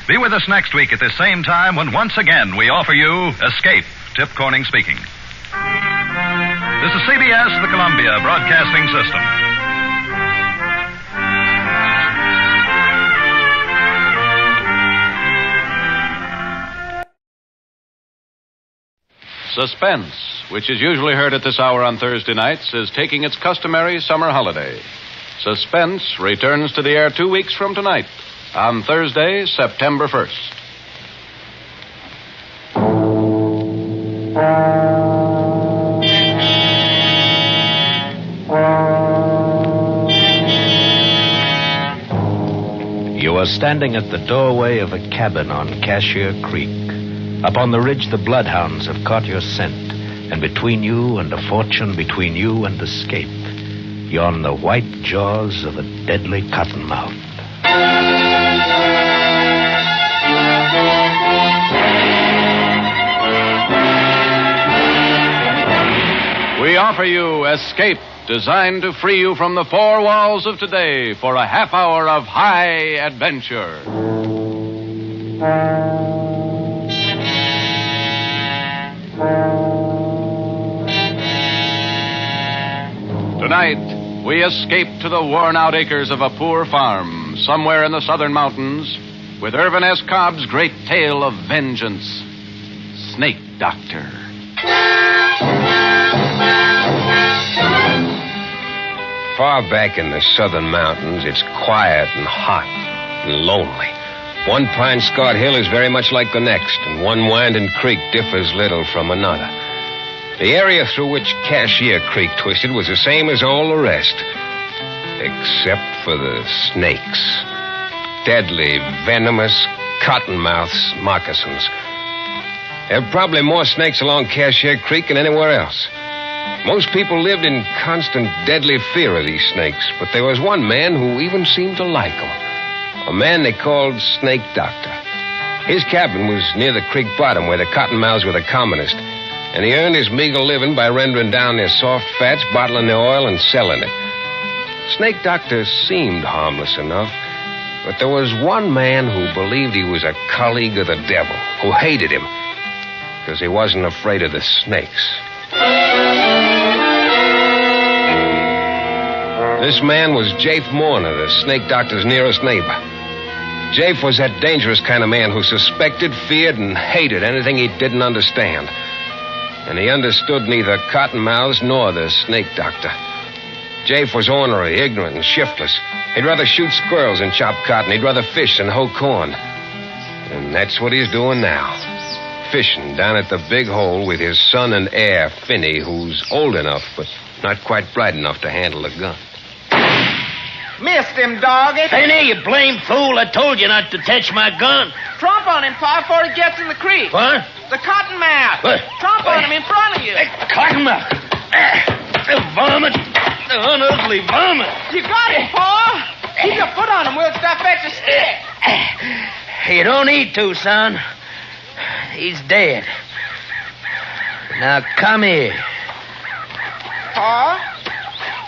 Be with us next week at this same time when once again we offer you Escape. Tip Corning speaking. This is CBS, the Columbia Broadcasting System. Suspense, which is usually heard at this hour on Thursday nights, is taking its customary summer holiday. Suspense returns to the air 2 weeks from tonight, on Thursday, September 1st. You are standing at the doorway of a cabin on Cashier Creek. Up on the ridge, the bloodhounds have caught your scent, and between you and a fortune, between you and escape, yawn the white jaws of a deadly cottonmouth. We offer you Escape, designed to free you from the four walls of today for a half hour of high adventure. Tonight, we escape to the worn-out acres of a poor farm somewhere in the southern mountains with Irvin S. Cobb's great tale of vengeance, Snake Doctor. Far back in the southern mountains, it's quiet and hot and lonely. One pine-scarred hill is very much like the next, and one winding creek differs little from another. The area through which Cashier Creek twisted was the same as all the rest, except for the snakes. Deadly, venomous, cottonmouths moccasins. There are probably more snakes along Cashier Creek than anywhere else. Most people lived in constant, deadly fear of these snakes, but there was one man who even seemed to like them. A man they called Snake Doctor. His cabin was near the creek bottom where the cottonmouths were the commonest, and he earned his meager living by rendering down their soft fats, bottling their oil, and selling it. Snake Doctor seemed harmless enough, But there was one man who believed he was a colleague of the devil, who hated him because he wasn't afraid of the snakes. This man was Jafe Morner, the snake doctor's nearest neighbor. Jafe was that dangerous kind of man who suspected, feared, and hated anything he didn't understand. And he understood neither Cottonmouths nor the snake doctor. Jafe was ornery, ignorant, and shiftless. He'd rather shoot squirrels than chop cotton. He'd rather fish than hoe corn. And that's what he's doing now. Fishing down at the big hole with his son and heir, Finney, who's old enough but not quite bright enough to handle a gun. Missed him, doggy. Finney, you blame fool. I told you not to touch my gun. Tromp on him, Pa, before he gets in the creek. What? The Cottonmouth. What? Tromp on him in front of you. Cottonmouth. The vomit. The unugly vomit. You got him, Pa. Keep your foot on him. We'll stop at your stick. You don't need to, son. He's dead. Now, come here. Pa,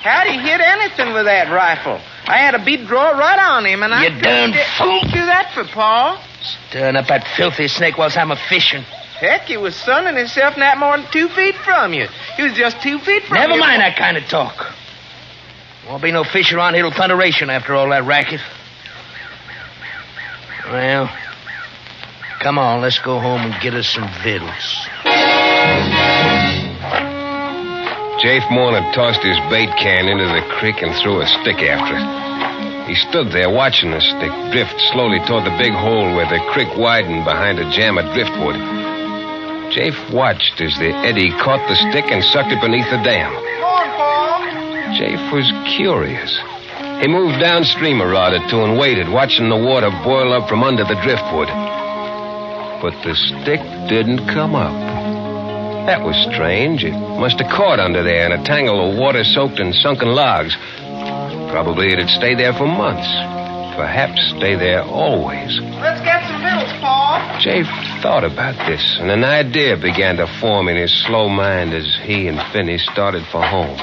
how'd he hit anything with that rifle? I had a bead drawer right on him, and You darn fool. Do that for Pa. Stirring up that filthy snake whilst I'm a-fishing. Heck, he was sunning himself not more than 2 feet from you. He was just 2 feet from you. Never mind that kind of talk. Won't be no fish around here till thunderation after all that racket. Well, come on, let's go home and get us some victuals. Jafe Morner tossed his bait can into the creek and threw a stick after it. He stood there watching the stick drift slowly toward the big hole where the creek widened behind a jam of driftwood. Jafe watched as the eddy caught the stick and sucked it beneath the dam. Jafe was curious. He moved downstream a rod or two and waited, watching the water boil up from under the driftwood. But the stick didn't come up. That was strange. It must have caught under there in a tangle of water-soaked and sunken logs. Probably it'd stay there for months. Perhaps stay there always. Let's get some victuals, Pa. Jafe thought about this, and an idea began to form in his slow mind as he and Finney started for home.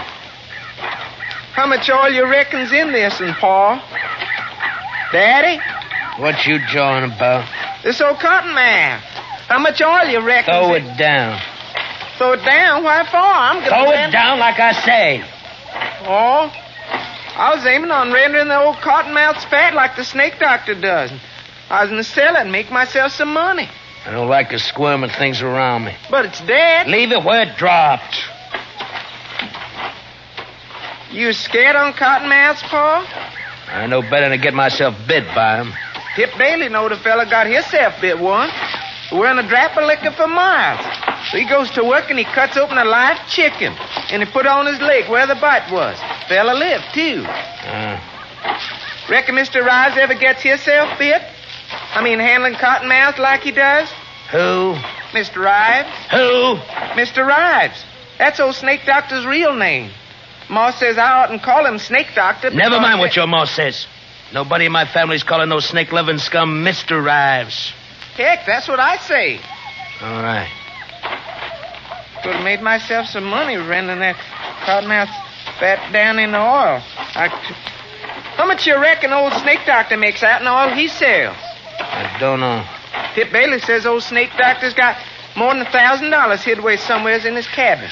How much oil you reckon's in this, and Pa? Daddy? What you jawing about? This old Cottonmouth. How much oil you reckon? Throw it down. Throw it down? Why for? I'm gonna Throw it down like I say. Oh, I was aiming on rendering the old Cottonmouth's fat like the snake doctor does. I was going to sell it and make myself some money. I don't like the squirming things around me. But it's dead. Leave it where it dropped. You scared on Cottonmouths, Pa? I know better than to get myself bit by him. Tip Bailey knowed a fella got himself bit once. Wearing a drap of liquor for miles. So he goes to work and he cuts open a live chicken. And he put on his leg where the bite was. Fella lived, too. Reckon Mr. Rives ever gets himself bit? I mean, handling Cottonmouth like he does? Who? Mr. Rives. Who? Mr. Rives. That's old Snake Doctor's real name. Ma says I oughtn't call him Snake Doctor. Never mind what your ma says. Nobody in my family's calling no snake-loving scum Mr. Rives. Heck, that's what I say. All right. Could have made myself some money rendering that Cottonmouth fat down in the oil. How much you reckon old Snake Doctor makes out in the oil he sells? I don't know. Tip Bailey says old Snake Doctor's got more than $1,000 hid away somewheres in his cabin.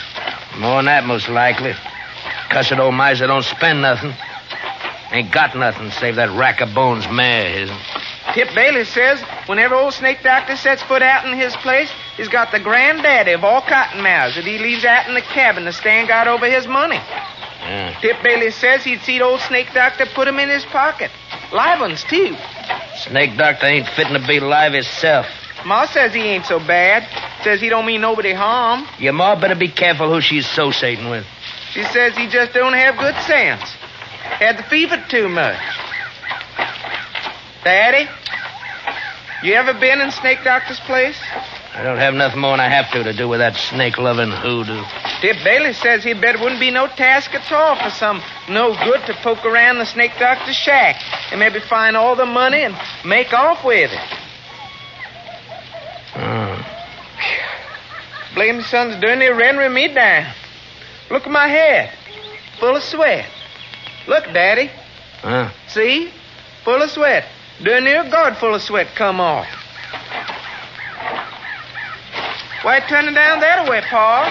More than that, most likely. Cussed old miser don't spend nothing. Ain't got nothing save that rack of bones mare of his. Tip Bailey says whenever old Snake Doctor sets foot out in his place, he's got the granddaddy of all Cottonmouths that he leaves out in the cabin to stand guard over his money. Yeah. Tip Bailey says he'd see old Snake Doctor put him in his pocket. Live ones, too. Snake Doctor ain't fitting to be live himself. Ma says he ain't so bad. Says he don't mean nobody harm. Your ma better be careful who she's associating with. She says he just don't have good sense. Had the fever too much. Daddy, you ever been in Snake Doctor's place? I don't have nothing more than I have to do with that snake-loving hoodoo. Tip Bailey says he'd bet it wouldn't be no task at all for some no good to poke around the Snake Doctor's shack and maybe find all the money and make off with it. Blame the sun's doing near rendering me down. Look at my head. Full of sweat. Look, Daddy. Huh? See? Full of sweat. Darn near God full of sweat come off. Why turning down that way, Paul?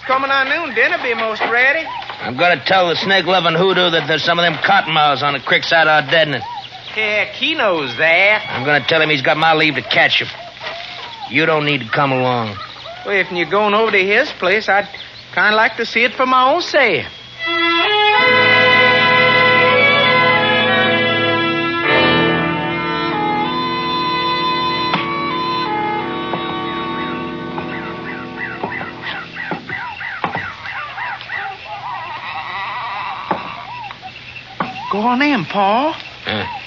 Coming on noon, dinner be most ready. I'm going to tell the snake-loving hoodoo that there's some of them cottonmouths on the creek side of our deadening. Heck, he knows that. I'm going to tell him he's got my leave to catch him. You don't need to come along. Well, if you're going over to his place, I'd kind of like to see it for my own self. Go on in, Paul.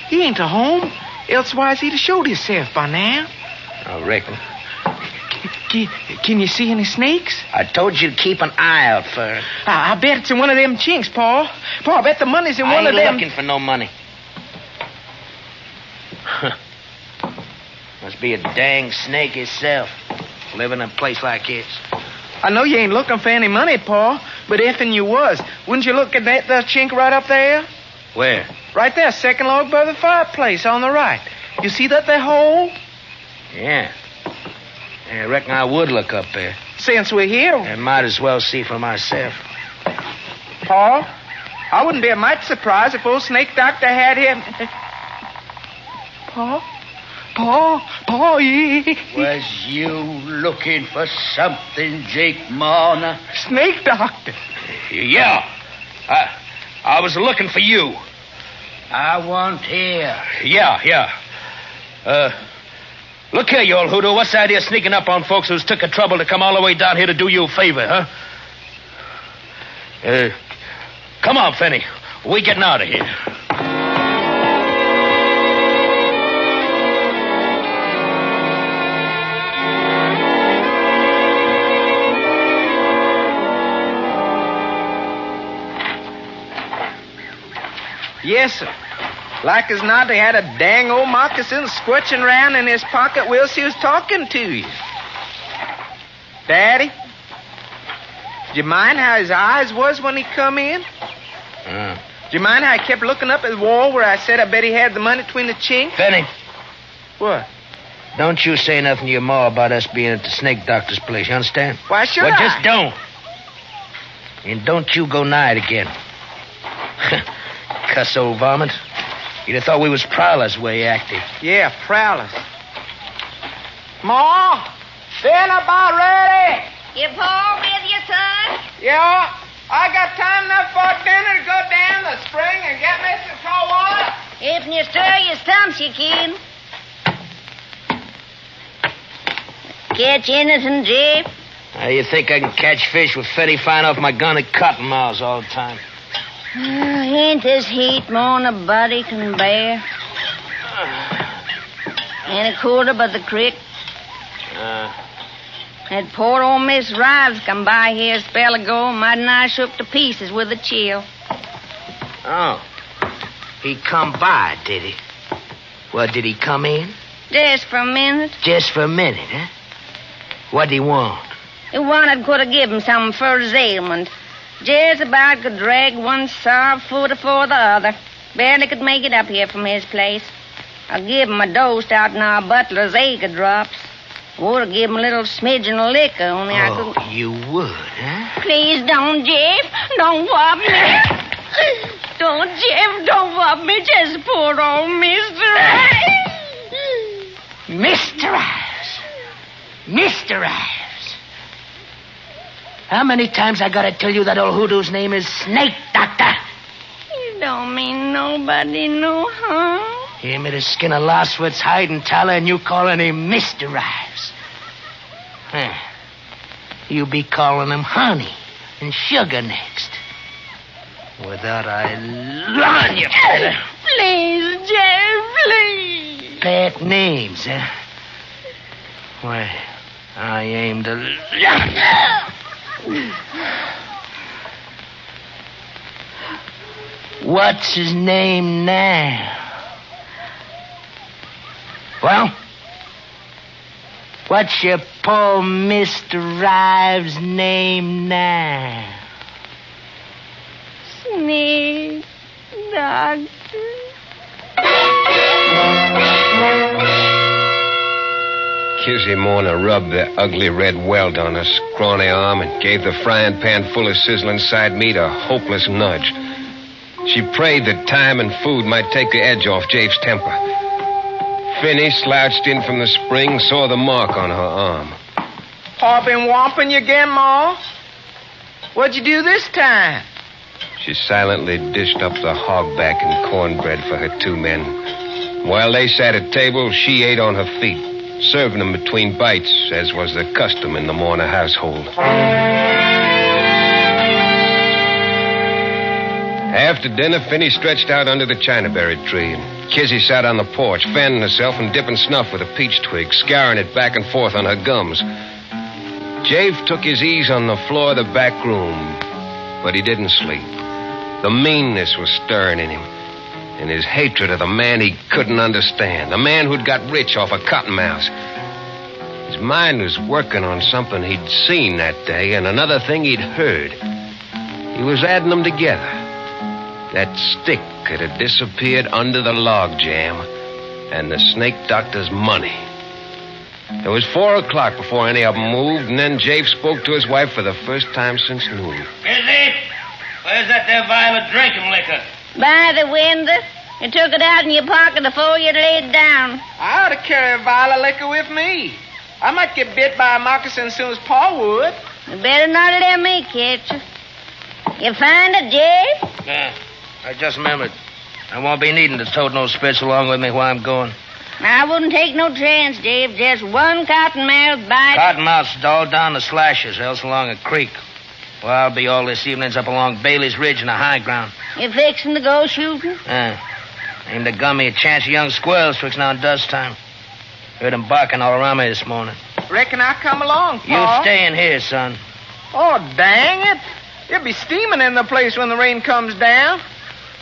He ain't at home. Elsewise, he'd have showed himself by now. I reckon. Can you see any snakes? I told you to keep an eye out for it. I bet it's in one of them chinks, Paul. Paul, I bet the money's in one of them. I ain't looking for no money. Must be a dang snake himself, living in a place like this. I know you ain't looking for any money, Paul, but if and you was, wouldn't you look at that chink right up there? Where? Right there, second log by the fireplace on the right. You see that there hole? Yeah. I reckon I would look up there. Since we're here... I might as well see for myself. Paul, I wouldn't be a mite surprised if old Snake Doctor had him... Paul, yeah. Was you looking for something, Jake Marner? Snake Doctor. Yeah. I was looking for you. I want here. Yeah. Look here, you old hoodoo. What's the idea of sneaking up on folks who's took the trouble to come all the way down here to do you a favor, huh? Come on, Finney. We're getting out of here. Yes, sir. Like as not, they had a dang old moccasin squirching around in his pocket while she was talking to you. Daddy, do you mind how his eyes was when he come in? Do you mind how I kept looking up at the wall where I said I bet he had the money between the chinks? Finney. What? Don't you say nothing to your ma about us being at the snake doctor's place, you understand? Why should Well, I? just don't. And don't you go nigh it again. Cuss old varmint. You'd have thought we was prowlers the way he acted. Yeah, prowlers. Ma, dinner about ready. You Paul with you, son? Yeah, I got time enough for dinner to go down the spring and get me some cold water. If you stir your stumps, you can. Catch anything, Jeff? You think I can catch fish with Fetty flying off my gun at cottonmouths all the time? Ain't this heat more than a body can bear? Any colder but the creek? That poor old Miss Rives come by here a spell ago, mighty nigh shook to pieces with a chill. Oh. He come by, did he? Well, did he come in? Just for a minute. Just for a minute, huh? What'd he want? He wanted could have given him something for his ailment. Just about could drag one sour foot afore the other. Barely could make it up here from his place. I give him a dose out in our butler's acre drops. Would have given him a little smidgen of liquor, only I could... You would, huh? Please don't, Jeff. Don't whop me. Don't, Jeff. Don't whop me. Just poor old Mr. Ives. Mr. Ives. Mr. Ives. How many times I gotta tell you that old hoodoo's name is Snake Doctor? You don't mean nobody no harm. Him with his skin of lostwit's hide and tallow, and you calling him Mr. Ives. Huh. You be calling him Honey and Sugar next. Without I run you. Please, Jeff, please. Pet names, huh? Well, I aim to... What's his name now? Well, what's your poor Mr. Rives' name now? Snake Doctor. Kizzy Morna rubbed the ugly red welt on her scrawny arm and gave the frying pan full of sizzling side meat a hopeless nudge. She prayed that time and food might take the edge off Jafe's temper. Finney slouched in from the spring, saw the mark on her arm. Pa been whomping you again, Ma? What'd you do this time? She silently dished up the hogback and cornbread for her 2 men. While they sat at table, she ate on her feet, serving them between bites, as was the custom in the Morna household. After dinner, Finney stretched out under the chinaberry tree, and Kizzy sat on the porch, fanning herself and dipping snuff with a peach twig, scouring it back and forth on her gums. Jafe took his ease on the floor of the back room, but he didn't sleep. The meanness was stirring in him, and his hatred of the man he couldn't understand, the man who'd got rich off a cottonmouth. His mind was working on something he'd seen that day and another thing he'd heard. He was adding them together. That stick had disappeared under the log jam, and the snake doctor's money. It was 4 o'clock before any of them moved, and then Jafe spoke to his wife for the first time since noon. Kizzy, where's that there vial of drinking liquor? By the window. You took it out in your pocket before you laid down. I ought to carry a vial of liquor with me. I might get bit by a moccasin as soon as Pa would. You better not let me catch you. You find it, Jafe? Yeah, I just remembered. I won't be needing to tote no spits along with me while I'm going. I wouldn't take no chance, Dave. Just one cottonmouth bite. Cottonmouth's all down the slashes, else along a creek. Well, I'll be all this evening's up along Bailey's Ridge in the high ground. You fixing to go shooting? Aim to gun me a chance of young squirrels twixt now and dusk time. Heard them barking all around me this morning. Reckon I'll come along, Pa. You stay in here, son. Oh, dang it. You'll be steaming in the place when the rain comes down.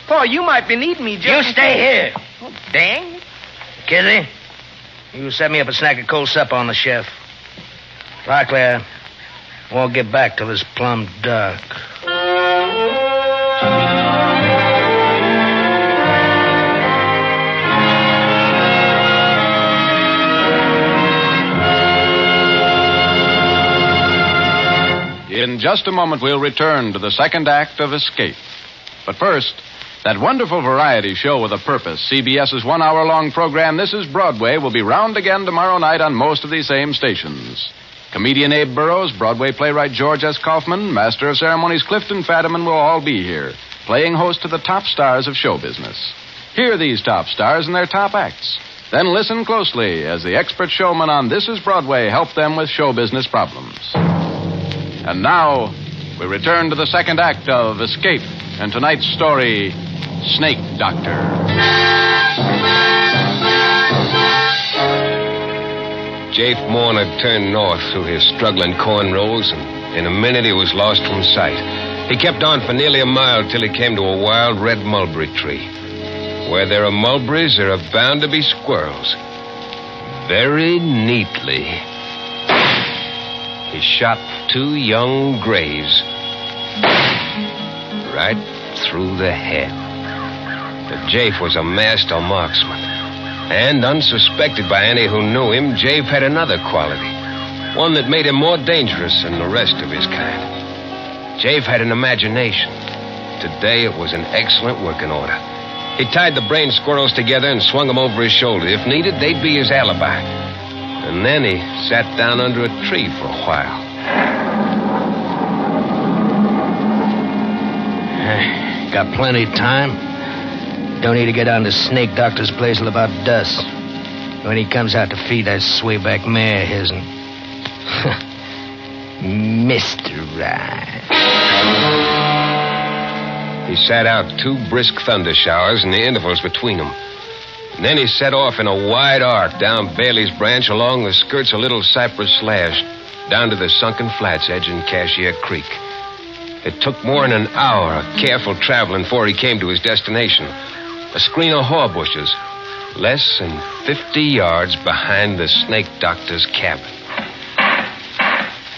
Pa, you might be needing me just... You stay here. Oh, dang it. Kizzy, you set me up a snack of cold supper on the chef. Likely I won't get back till it's plumb dark. In just a moment, we'll return to the second act of Escape. But first, that wonderful variety show with a purpose, CBS's 1-hour-long program, This is Broadway, will be round again tomorrow night on most of these same stations. Comedian Abe Burrows, Broadway playwright George S. Kaufman, Master of Ceremonies Clifton Fadiman will all be here, playing host to the top stars of show business. Hear these top stars and their top acts. Then listen closely as the expert showmen on This is Broadway help them with show business problems. And now, we return to the second act of Escape and tonight's story, Snake Doctor. Jafe Morna turned north through his struggling cornrows, and in a minute he was lost from sight. He kept on for nearly a mile till he came to a wild red mulberry tree. Where there are mulberries, there are bound to be squirrels. Very neatly, he shot 2 young grays right through the head. But Jafe was a master marksman. And unsuspected by any who knew him, Jafe had another quality. One that made him more dangerous than the rest of his kind. Jafe had an imagination. Today it was in excellent working order. He tied the brain squirrels together and swung them over his shoulder. If needed, they'd be his alibi. And then he sat down under a tree for a while. Got plenty of time. Don't need to get down to Snake Doctor's place till about dusk. When he comes out to feed that swayback mare of his. Mr. Rhymes. He sat out 2 brisk thunder showers and the intervals between them. And then he set off in a wide arc down Bailey's Branch along the skirts of Little Cypress Slash, down to the sunken flats edging Cashier Creek. It took more than an hour of careful traveling before he came to his destination. A screen of haw bushes, less than 50 yards behind the Snake Doctor's cabin.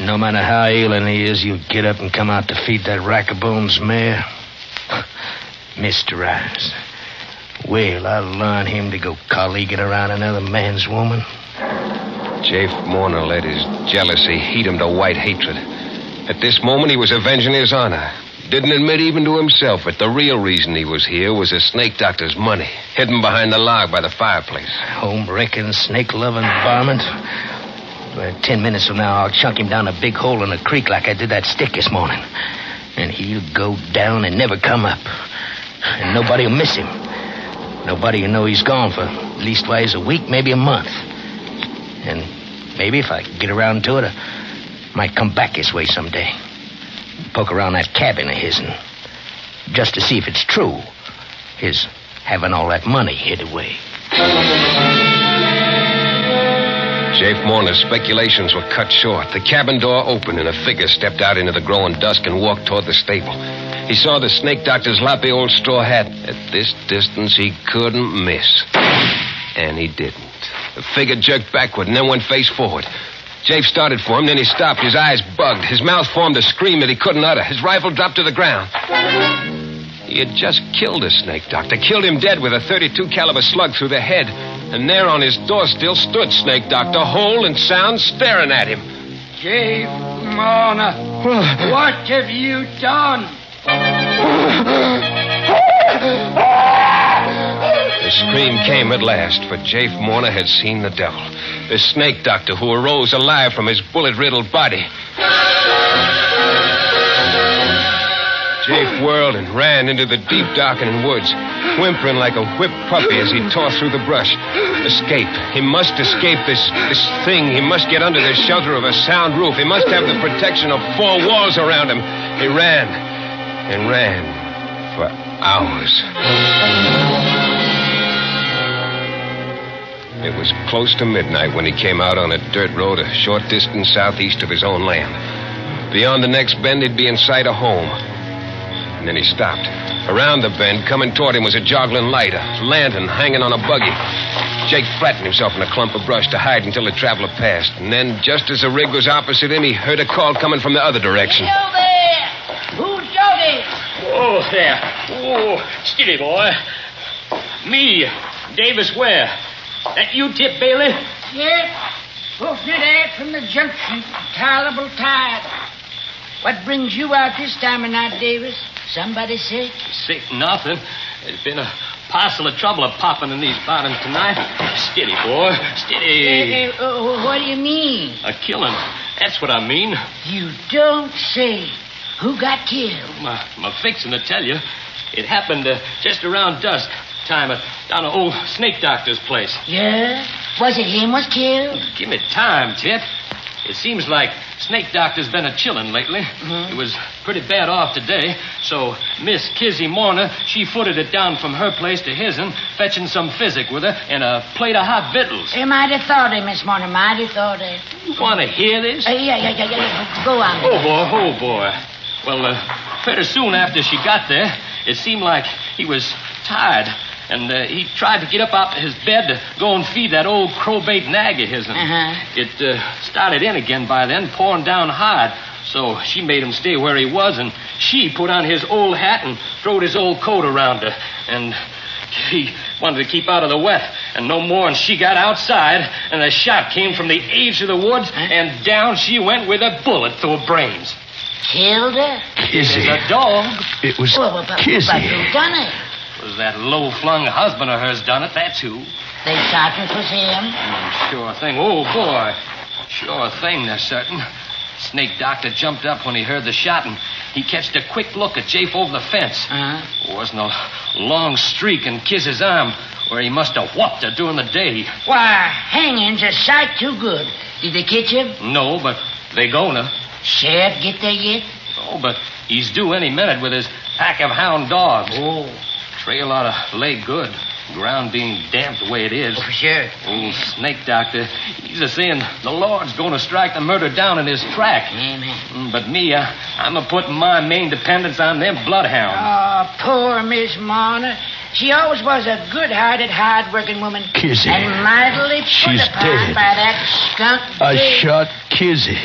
No matter how ailing he is, you'll get up and come out to feed that Rackaboom's mare. Mr. Rhymes. Well, I'll learn him to go colleaguing around another man's woman. Jafe Morner let his jealousy heat him to white hatred. At this moment, he was avenging his honor. Didn't admit even to himself that the real reason he was here was the snake doctor's money, hidden behind the log by the fireplace. Home-wrecking, snake-loving varmint. Well, 10 minutes from now, I'll chunk him down a big hole in the creek like I did that stick this morning. And he'll go down and never come up. And nobody will miss him. Nobody will know he's gone for leastwise a week, maybe a month. And maybe if I get around to it, I might come back this way someday. Poke around that cabin of his and just to see if it's true. His having all that money hid away. Jafe Morner's speculations were cut short. The cabin door opened and a figure stepped out into the growing dusk and walked toward the stable. He saw the snake doctor's loppy old straw hat. At this distance, he couldn't miss. And he didn't. The figure jerked backward and then went face forward. Jafe started for him, then he stopped. His eyes bugged. His mouth formed a scream that he couldn't utter. His rifle dropped to the ground. He had just killed a snake doctor, killed him dead with a .32 caliber slug through the head. And there on his door still stood Snake Doctor, whole and sound, staring at him. Jafe Morner, what have you done? The scream came at last, for Jafe Morner had seen the devil. The snake doctor who arose alive from his bullet-riddled body. Jafe whirled and ran into the deep, darkening woods, whimpering like a whipped puppy as he tore through the brush. Escape. He must escape this thing. He must get under the shelter of a sound roof. He must have the protection of 4 walls around him. He ran and ran for hours. It was close to midnight when he came out on a dirt road a short distance southeast of his own land. Beyond the next bend, he'd be in sight of home. And then he stopped. Around the bend, coming toward him, was a joggling light, a lantern hanging on a buggy. Jake flattened himself in a clump of brush to hide until the traveler passed. And then, just as the rig was opposite him, he heard a call coming from the other direction. Hello there! Who's jogging? Oh, there. Oh, steady, boy. Me, Davis Ware. That you, Tip Bailey? Yes. Hoofing it out from the junction. Tolerable tired. What brings you out this time of night, Davis? Somebody sick? Sick nothing. There's been a parcel of trouble popping in these bottoms tonight. Steady, boy. Steady. What do you mean? A killing. That's what I mean. You don't say. Who got killed? I'm fixing to tell you. It happened just around dusk time down at old snake doctor's place. Yeah? Was it him was killed? Give me time, Tip. It seems like snake doctor's been a-chillin' lately. Mm-hmm. He was pretty bad off today, so Miss Kizzy Morner, she footed it down from her place to his'n, fetching some physic with her and a plate of hot victuals. You might have thought it, Miss Morner, might have thought it. You want to hear this? Yeah. Go on. Oh, boy. Well, pretty soon after she got there, it seemed like he was tired. And he tried to get up out of his bed to go and feed that old crowbait nag of his'n. It started in again by then, pouring down hard. So she made him stay where he was, and she put on his old hat and throwed his old coat around her. And he wanted to keep out of the wet, and no more. And she got outside, and a shot came from the edge of the woods, and down she went with a bullet through her brains. Killed her? Kizzy. It was a dog. It was Kizzy. But who done it? It was that low-flung husband of hers done it, that's who. They shot it was him? Sure thing. Oh, boy. Sure thing, they're certain. Snake doctor jumped up when he heard the shot, and he catched a quick look at Jafe over the fence. There wasn't a long streak in Kiz's arm where he must have whopped her during the day. Why, hanging's a sight too good. Did they catch him? No, but they gonna. Sheriff get there yet? Oh, but he's due any minute with his pack of hound dogs. Oh. Trail ought to lay good. Ground being damp the way it is. Oh, for sure. Old snake doctor, he's a-saying the Lord's going to strike the murder down in his track. Amen. But me, I'm a-putting my main dependence on them bloodhounds. Oh, poor Miss Marner. She always was a good-hearted, hard-working woman. Kizzy. And mightily She's put upon dead. by that skunk. I shot Kizzy.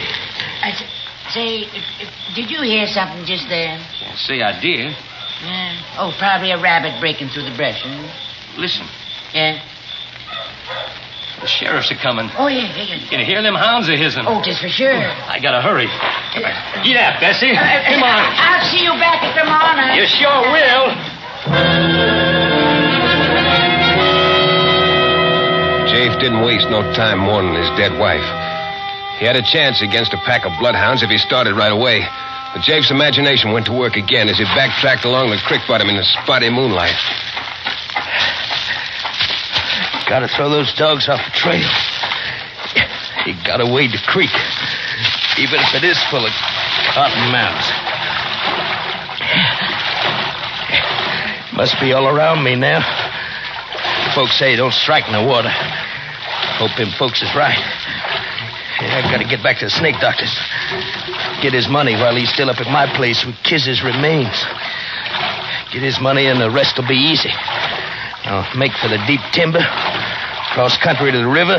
Say, did you hear something just then? Can't say I did. Yeah. Oh, probably a rabbit breaking through the brush. Listen. Yeah? The sheriff's a-coming. Oh, yeah. Can you hear them hounds a hissing? Oh, just for sure. I gotta hurry. Get up, Bessie. Come on. I'll see you back at the morning. You sure will. Jafe didn't waste no time mourning his dead wife. He had a chance against a pack of bloodhounds if he started right away. But Jafe's imagination went to work again as he backtracked along the creek bottom in the spotty moonlight. Gotta throw those dogs off the trail. You gotta wade the creek, even if it is full of cotton mouths. Must be all around me now. Folks say don't strike in the water. Hope them folks is right. I gotta get back to the snake doctor's. Get his money while he's still up at my place with Kiz's remains. Get his money and the rest will be easy. I'll make for the deep timber, cross country to the river,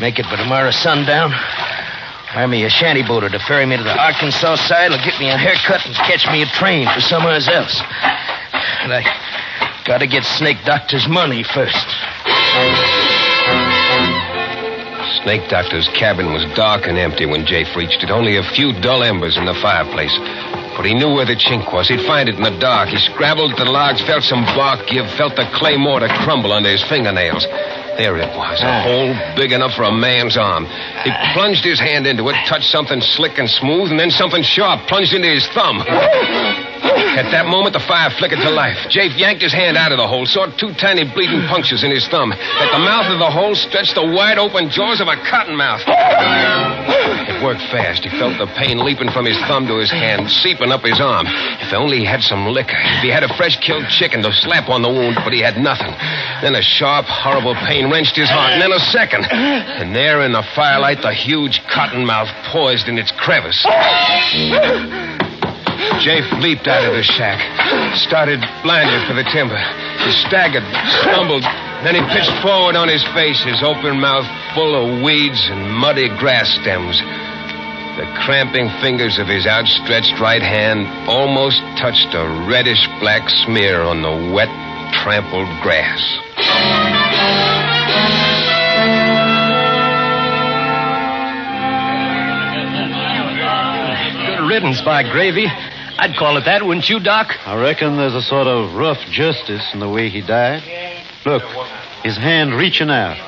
make it by tomorrow sundown. Hire me a shanty boater to ferry me to the Arkansas side. It'll get me a haircut and catch me a train for somewhere else. And I gotta get Snake Doctor's money first. Snake Doctor's cabin was dark and empty when Jafe reached it. Only a few dull embers in the fireplace. But he knew where the chink was. He'd find it in the dark. He scrabbled at the logs, felt some bark give, felt the clay mortar crumble under his fingernails. There it was, a hole big enough for a man's arm. He plunged his hand into it, touched something slick and smooth, and then something sharp plunged into his thumb. At that moment, the fire flickered to life. Jafe yanked his hand out of the hole, saw two tiny bleeding punctures in his thumb. At the mouth of the hole stretched the wide-open jaws of a cottonmouth. It worked fast. He felt the pain leaping from his thumb to his hand, seeping up his arm. If only he had some liquor. If he had a fresh killed chicken to slap on the wound, but he had nothing. Then a sharp, horrible pain wrenched his heart, and then a second. And there in the firelight, the huge cottonmouth poised in its crevice. Jafe leaped out of the shack, started blinded for the timber. He staggered, stumbled, then he pitched forward on his face, his open mouth full of weeds and muddy grass stems. The cramping fingers of his outstretched right hand almost touched a reddish-black smear on the wet, trampled grass. Good riddance, by gravy. I'd call it that, wouldn't you, Doc? I reckon there's a sort of rough justice in the way he died. Look, his hand reaching out,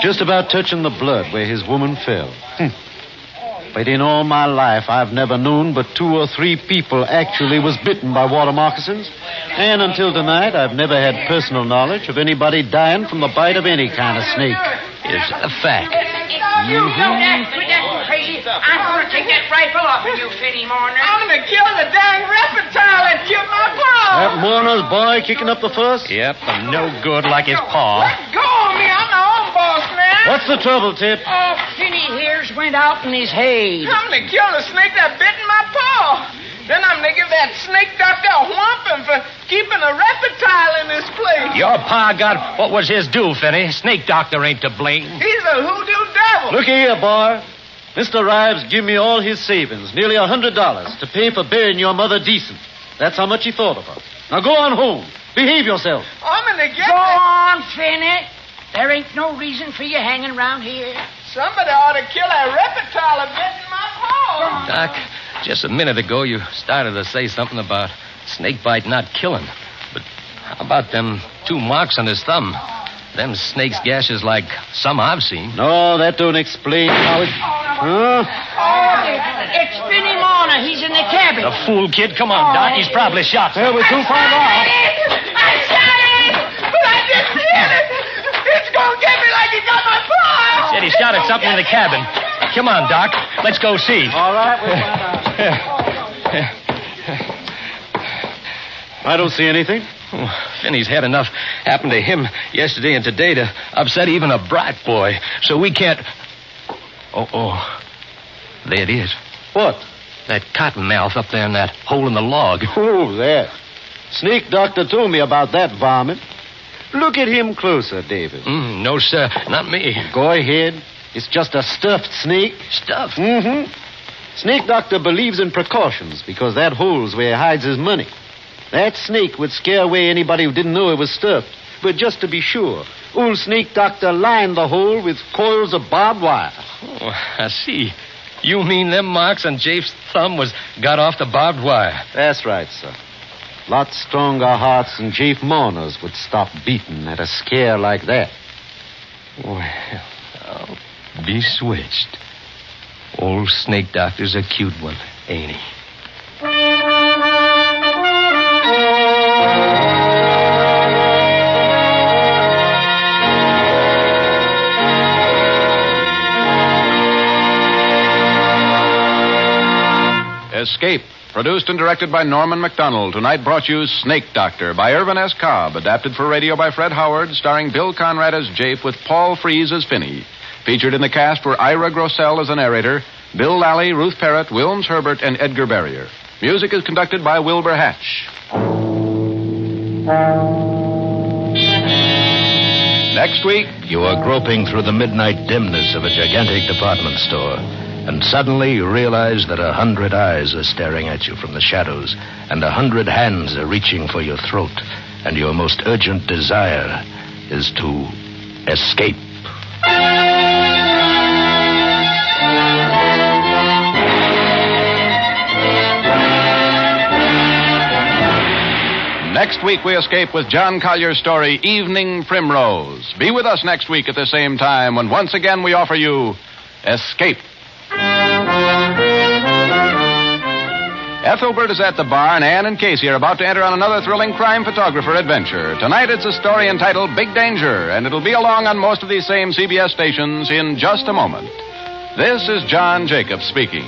just about touching the blood where his woman fell. But in all my life, I've never known but 2 or 3 people actually was bitten by water moccasins. And until tonight, I've never had personal knowledge of anybody dying from the bite of any kind of snake. It's a fact. You know that, quit that crazy. I'm going to take that rifle off of you, Finny Mourner. I'm going to kill the dang reptile and kill my paw. That Mourner's boy kicking up the fuss? Yep, I'm no good like his paw. Let go of me. I'm my own boss now. What's the trouble, Tip? Oh, Finny here's went out in his hay. I'm going to kill the snake that bit in my paw. Then I'm going to give that snake doctor a whumping for keeping a reptile in this place. Your pa got what was his due, Finney. Snake doctor ain't to blame. He's a hoodoo devil. Looky here, boy. Mr. Rives give me all his savings, nearly $100, to pay for burying your mother decent. That's how much he thought of her. Now go on home. Behave yourself. I'm going to get Go on, Finney. There ain't no reason for you hanging around here. Somebody ought to kill that reptile that bit in my paw. Doc, just a minute ago, you started to say something about snake bite not killing. But how about them 2 marks on his thumb? Them snake's gashes like some I've seen. No, that don't explain how it... Huh? Oh, it's Finny Mourner. He's in the cabin. The fool kid. Come on, Doc. He's probably shot. Well, we're too far off. I shot him! But I didn't hit it! It's going to get me like he got my paw! Said he shot at something in the cabin. Come on, Doc. Let's go see. All right, we'll find out. I don't see anything. Finney's had enough happen to him yesterday and today to upset even a bright boy. So we can't... Oh. There it is. What? That cottonmouth up there in that hole in the log. Oh, that. Snake doctor told me about that varmint. Look at him closer, David. No, sir. Not me. Go ahead. It's just a stuffed snake. Stuffed? Mm-hmm. Snake doctor believes in precautions because that hole's where he hides his money. That snake would scare away anybody who didn't know it was stuffed. but just to be sure, old snake doctor lined the hole with coils of barbed wire. Oh, I see. You mean them marks on Jafe's thumb was got off the barbed wire? That's right, sir. Lot stronger hearts than Jafe mourners would stop beating at a scare like that. Well, I'll be switched. Old snake doctor's a cute one, ain't he? Escape, produced and directed by Norman MacDonald. Tonight brought you Snake Doctor by Irvin S. Cobb, adapted for radio by Fred Howard, starring Bill Conrad as Jafe with Paul Frees as Finney. Featured in the cast were Ira Grossell as the narrator, Bill Lally, Ruth Parrott, Wilms Herbert, and Edgar Barrier. Music is conducted by Wilbur Hatch. Next week, you are groping through the midnight dimness of a gigantic department store. And suddenly you realize that 100 eyes are staring at you from the shadows, and 100 hands are reaching for your throat, and your most urgent desire is to escape. Next week, we escape with John Collier's story, Evening Primrose. Be with us next week at the same time when once again we offer you Escape. Ethelbert is at the bar, and Ann and Casey are about to enter on another thrilling crime photographer adventure. Tonight it's a story entitled Big Danger, and it'll be along on most of these same CBS stations in just a moment. This is John Jacobs speaking.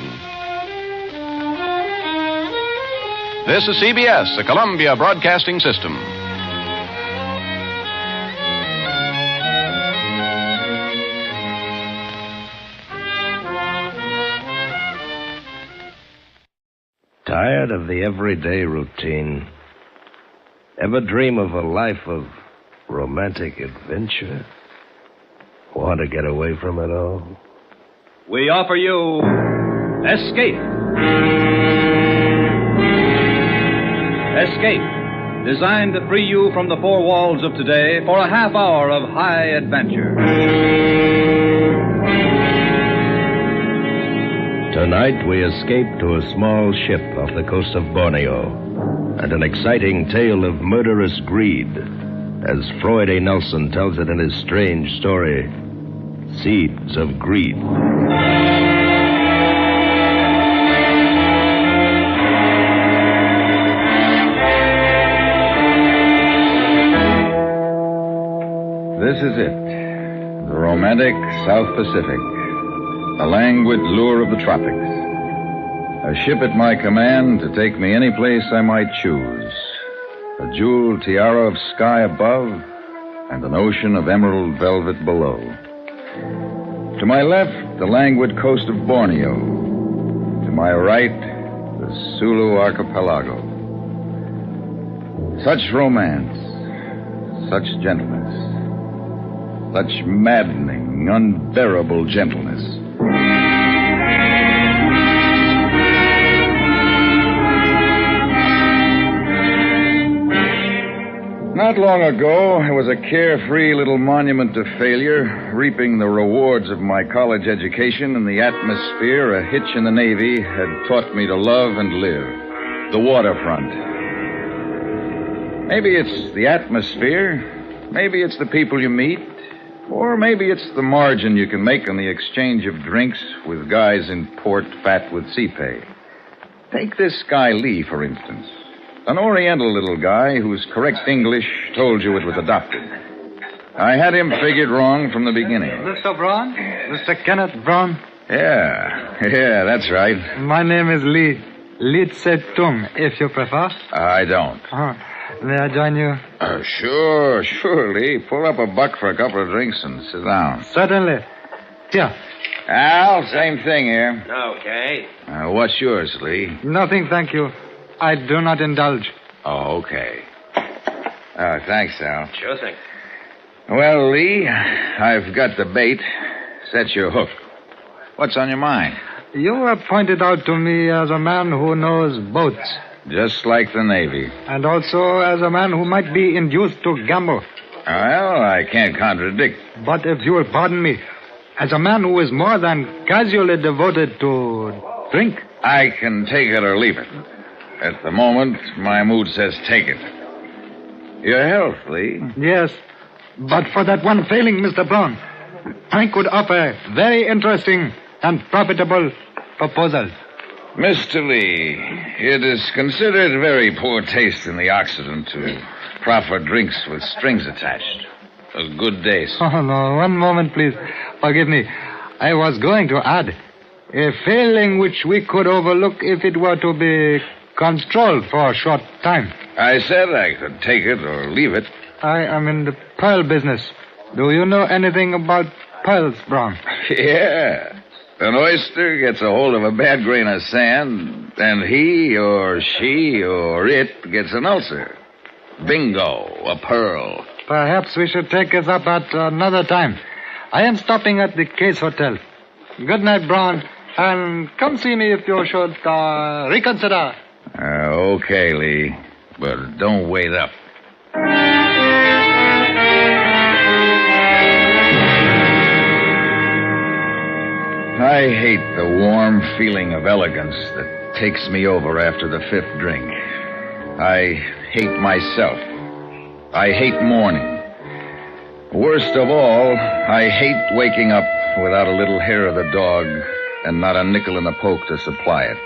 This is CBS, the Columbia Broadcasting System. Tired of the everyday routine? Ever dream of a life of romantic adventure? Want to get away from it all? We offer you Escape. Escape, designed to free you from the four walls of today for a half hour of high adventure. Tonight we escape to a small ship off the coast of Borneo, and an exciting tale of murderous greed, as Floyd A. Nelson tells it in his strange story, Seeds of Greed. This is it, the romantic South Pacific, the languid lure of the tropics. A ship at my command to take me any place I might choose. A jeweled tiara of sky above and an ocean of emerald velvet below. To my left, the languid coast of Borneo. To my right, the Sulu archipelago. Such romance, such gentleness. Such maddening, unbearable gentleness. Not long ago, I was a carefree little monument to failure, reaping the rewards of my college education in the atmosphere a hitch in the Navy had taught me to love and live. The waterfront. Maybe it's the atmosphere. Maybe it's the people you meet. Or maybe it's the margin you can make on the exchange of drinks with guys in port fat with CPay. Take this guy Lee, for instance. An Oriental little guy whose correct English told you it was adopted. I had him figured wrong from the beginning. Mr. Braun? Mr. Kenneth Braun? Yeah, that's right. My name is Lee. Lee Tse-tung, if you prefer. I don't. May I join you? Sure, Lee. Pull up a buck for a couple of drinks and sit down. Certainly. Here. Al, same thing here. Okay. What's yours, Lee? Nothing, thank you. I do not indulge. Oh, okay. Thanks, Al. Sure thing. Well, Lee, I've got the bait. Set your hook. What's on your mind? You were pointed out to me as a man who knows boats. Just like the Navy. And also as a man who might be induced to gamble. Well, I can't contradict. But if you will pardon me, as a man who is more than casually devoted to drink... I can take it or leave it. At the moment, my mood says take it. Your health, Lee. Yes, but for that one failing, Mr. Brown, I could offer a very interesting and profitable proposal. Mr. Lee, it is considered very poor taste in the Occident to proffer drinks with strings attached. A good day, sir. Oh, no, one moment, please. Forgive me. I was going to add a failing which we could overlook if it were to be controlled for a short time. I said I could take it or leave it. I am in the pearl business. Do you know anything about pearls, Brown? Yeah. An oyster gets a hold of a bad grain of sand, and he or she or it gets an ulcer. Bingo, a pearl. Perhaps we should take this up at another time. I am stopping at the Case Hotel. Good night, Brown. And come see me if you should reconsider. Okay, Lee. But don't wait up. I hate the warm feeling of elegance that takes me over after the fifth drink. I hate myself. I hate morning. Worst of all, I hate waking up without a little hair of the dog and not a nickel in the poke to supply it.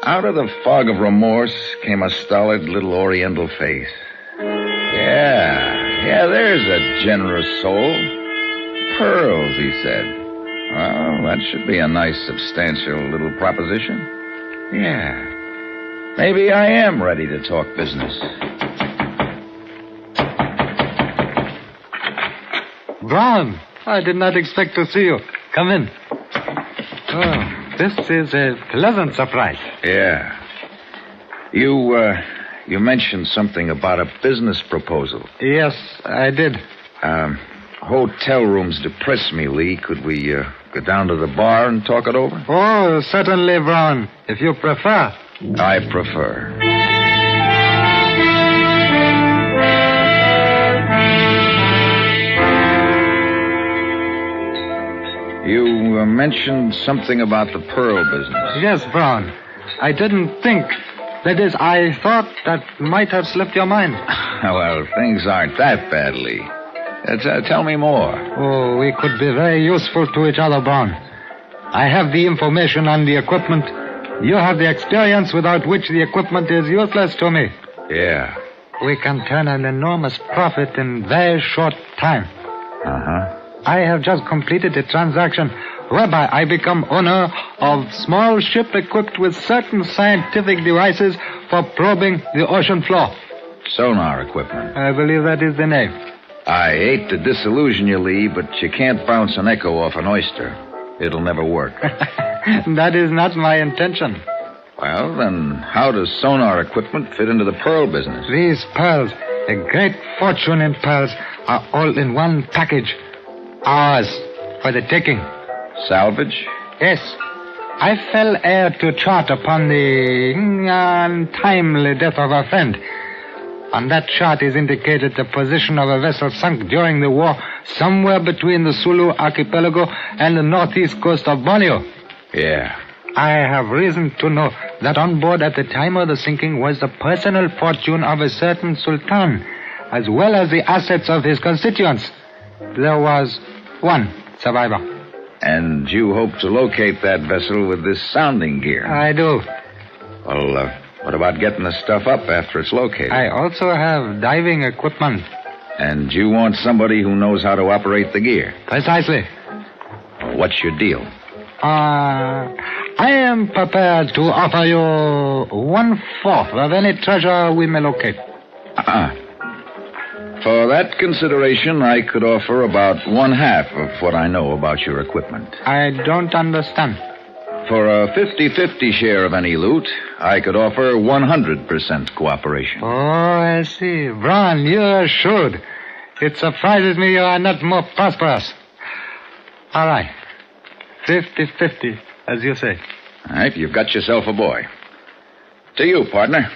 Out of the fog of remorse came a stolid little oriental face. Yeah, there's a generous soul. Pearls, he said. Well, that should be a nice, substantial little proposition. Yeah. Maybe I am ready to talk business. Brown, I did not expect to see you. Come in. Oh, this is a pleasant surprise. Yeah. You mentioned something about a business proposal. Yes, I did. Hotel rooms depress me, Lee. Could we go down to the bar and talk it over? Oh, certainly, Brown, if you prefer. I prefer. You mentioned something about the pearl business. Yes, Brown. I didn't think. That is, I thought that might have slipped your mind. Well, things aren't that bad, Lee. Tell me more. Oh, we could be very useful to each other, Brown. I have the information on the equipment. You have the experience without which the equipment is useless to me. Yeah. We can turn an enormous profit in very short time. Uh-huh. I have just completed a transaction whereby I become owner of small ship equipped with certain scientific devices for probing the ocean floor. Sonar equipment. I believe that is the name. I hate to disillusion you, Lee, but you can't bounce an echo off an oyster. It'll never work. That is not my intention. Well, then how does sonar equipment fit into the pearl business? These pearls, a great fortune in pearls, are all in one package. Ours, for the taking. Salvage? Yes. I fell heir to chart upon the untimely death of a friend. On that chart is indicated the position of a vessel sunk during the war somewhere between the Sulu archipelago and the northeast coast of Borneo. Yeah. I have reason to know that on board at the time of the sinking was the personal fortune of a certain sultan, as well as the assets of his constituents. There was one survivor. And you hope to locate that vessel with this sounding gear? I do. Well, what about getting the stuff up after it's located? I also have diving equipment. And you want somebody who knows how to operate the gear? Precisely. Well, what's your deal? I am prepared to offer you 1/4 of any treasure we may locate. For that consideration, I could offer about 1/2 of what I know about your equipment. I don't understand. For a 50-50 share of any loot, I could offer 100% cooperation. Oh, I see. Brown, you're shrewd. It surprises me you are not more prosperous. All right. 50-50, as you say. All right, you've got yourself a boy. To you, partner.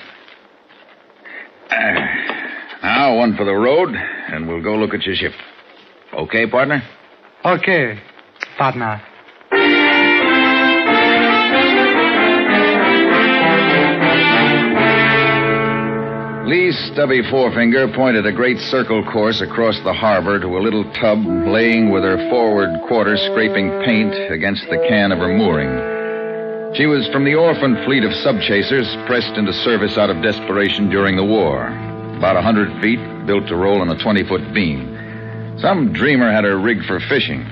Now, one for the road and we'll go look at your ship. Okay, partner? Okay, partner. Lee's stubby forefinger pointed a great circle course across the harbor to a little tub laying with her forward quarter scraping paint against the can of her mooring. She was from the orphan fleet of subchasers pressed into service out of desperation during the war. About 100 feet, built to roll on a 20-foot beam. Some dreamer had her rigged for fishing.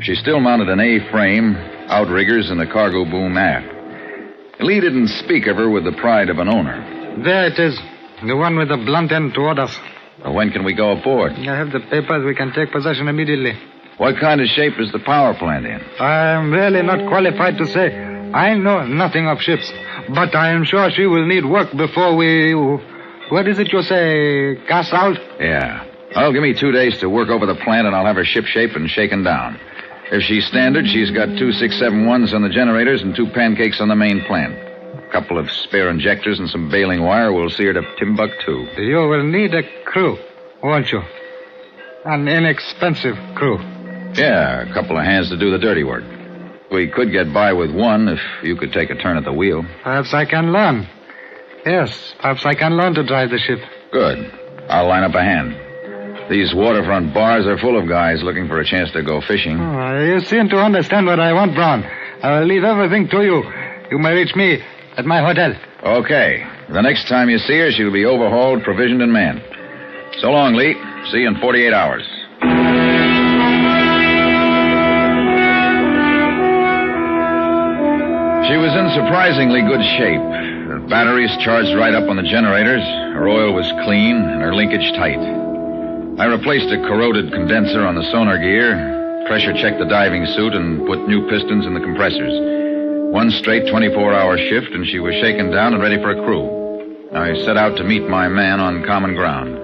She still mounted an A-frame, outriggers, and a cargo boom aft. Lee didn't speak of her with the pride of an owner. There it is. The one with the blunt end toward us. Well, when can we go aboard? I have the papers. We can take possession immediately. What kind of shape is the power plant in? I'm really not qualified to say. I know nothing of ships. But I am sure she will need work before we... What is it you say? Cast out? Yeah. Well, give me 2 days to work over the plant, and I'll have her ship shape and shaken down. If she's standard, she's got 2 671s on the generators and 2 pancakes on the main plant. A couple of spare injectors and some baling wire will see her to Timbuktu. You will need a crew, won't you? An inexpensive crew. Yeah, a couple of hands to do the dirty work. We could get by with one if you could take a turn at the wheel. Perhaps I can learn. Yes, perhaps I can learn to drive the ship. Good. I'll line up a hand. These waterfront bars are full of guys looking for a chance to go fishing. Oh, you seem to understand what I want, Brown. I will leave everything to you. You may reach me at my hotel. Okay. The next time you see her, she'll be overhauled, provisioned, and manned. So long, Lee. See you in 48 hours. She was in surprisingly good shape. Her batteries charged right up on the generators. Her oil was clean and her linkage tight. I replaced a corroded condenser on the sonar gear, pressure checked the diving suit, and put new pistons in the compressors. One straight 24-hour shift, and she was shaken down and ready for a crew. I set out to meet my man on common ground.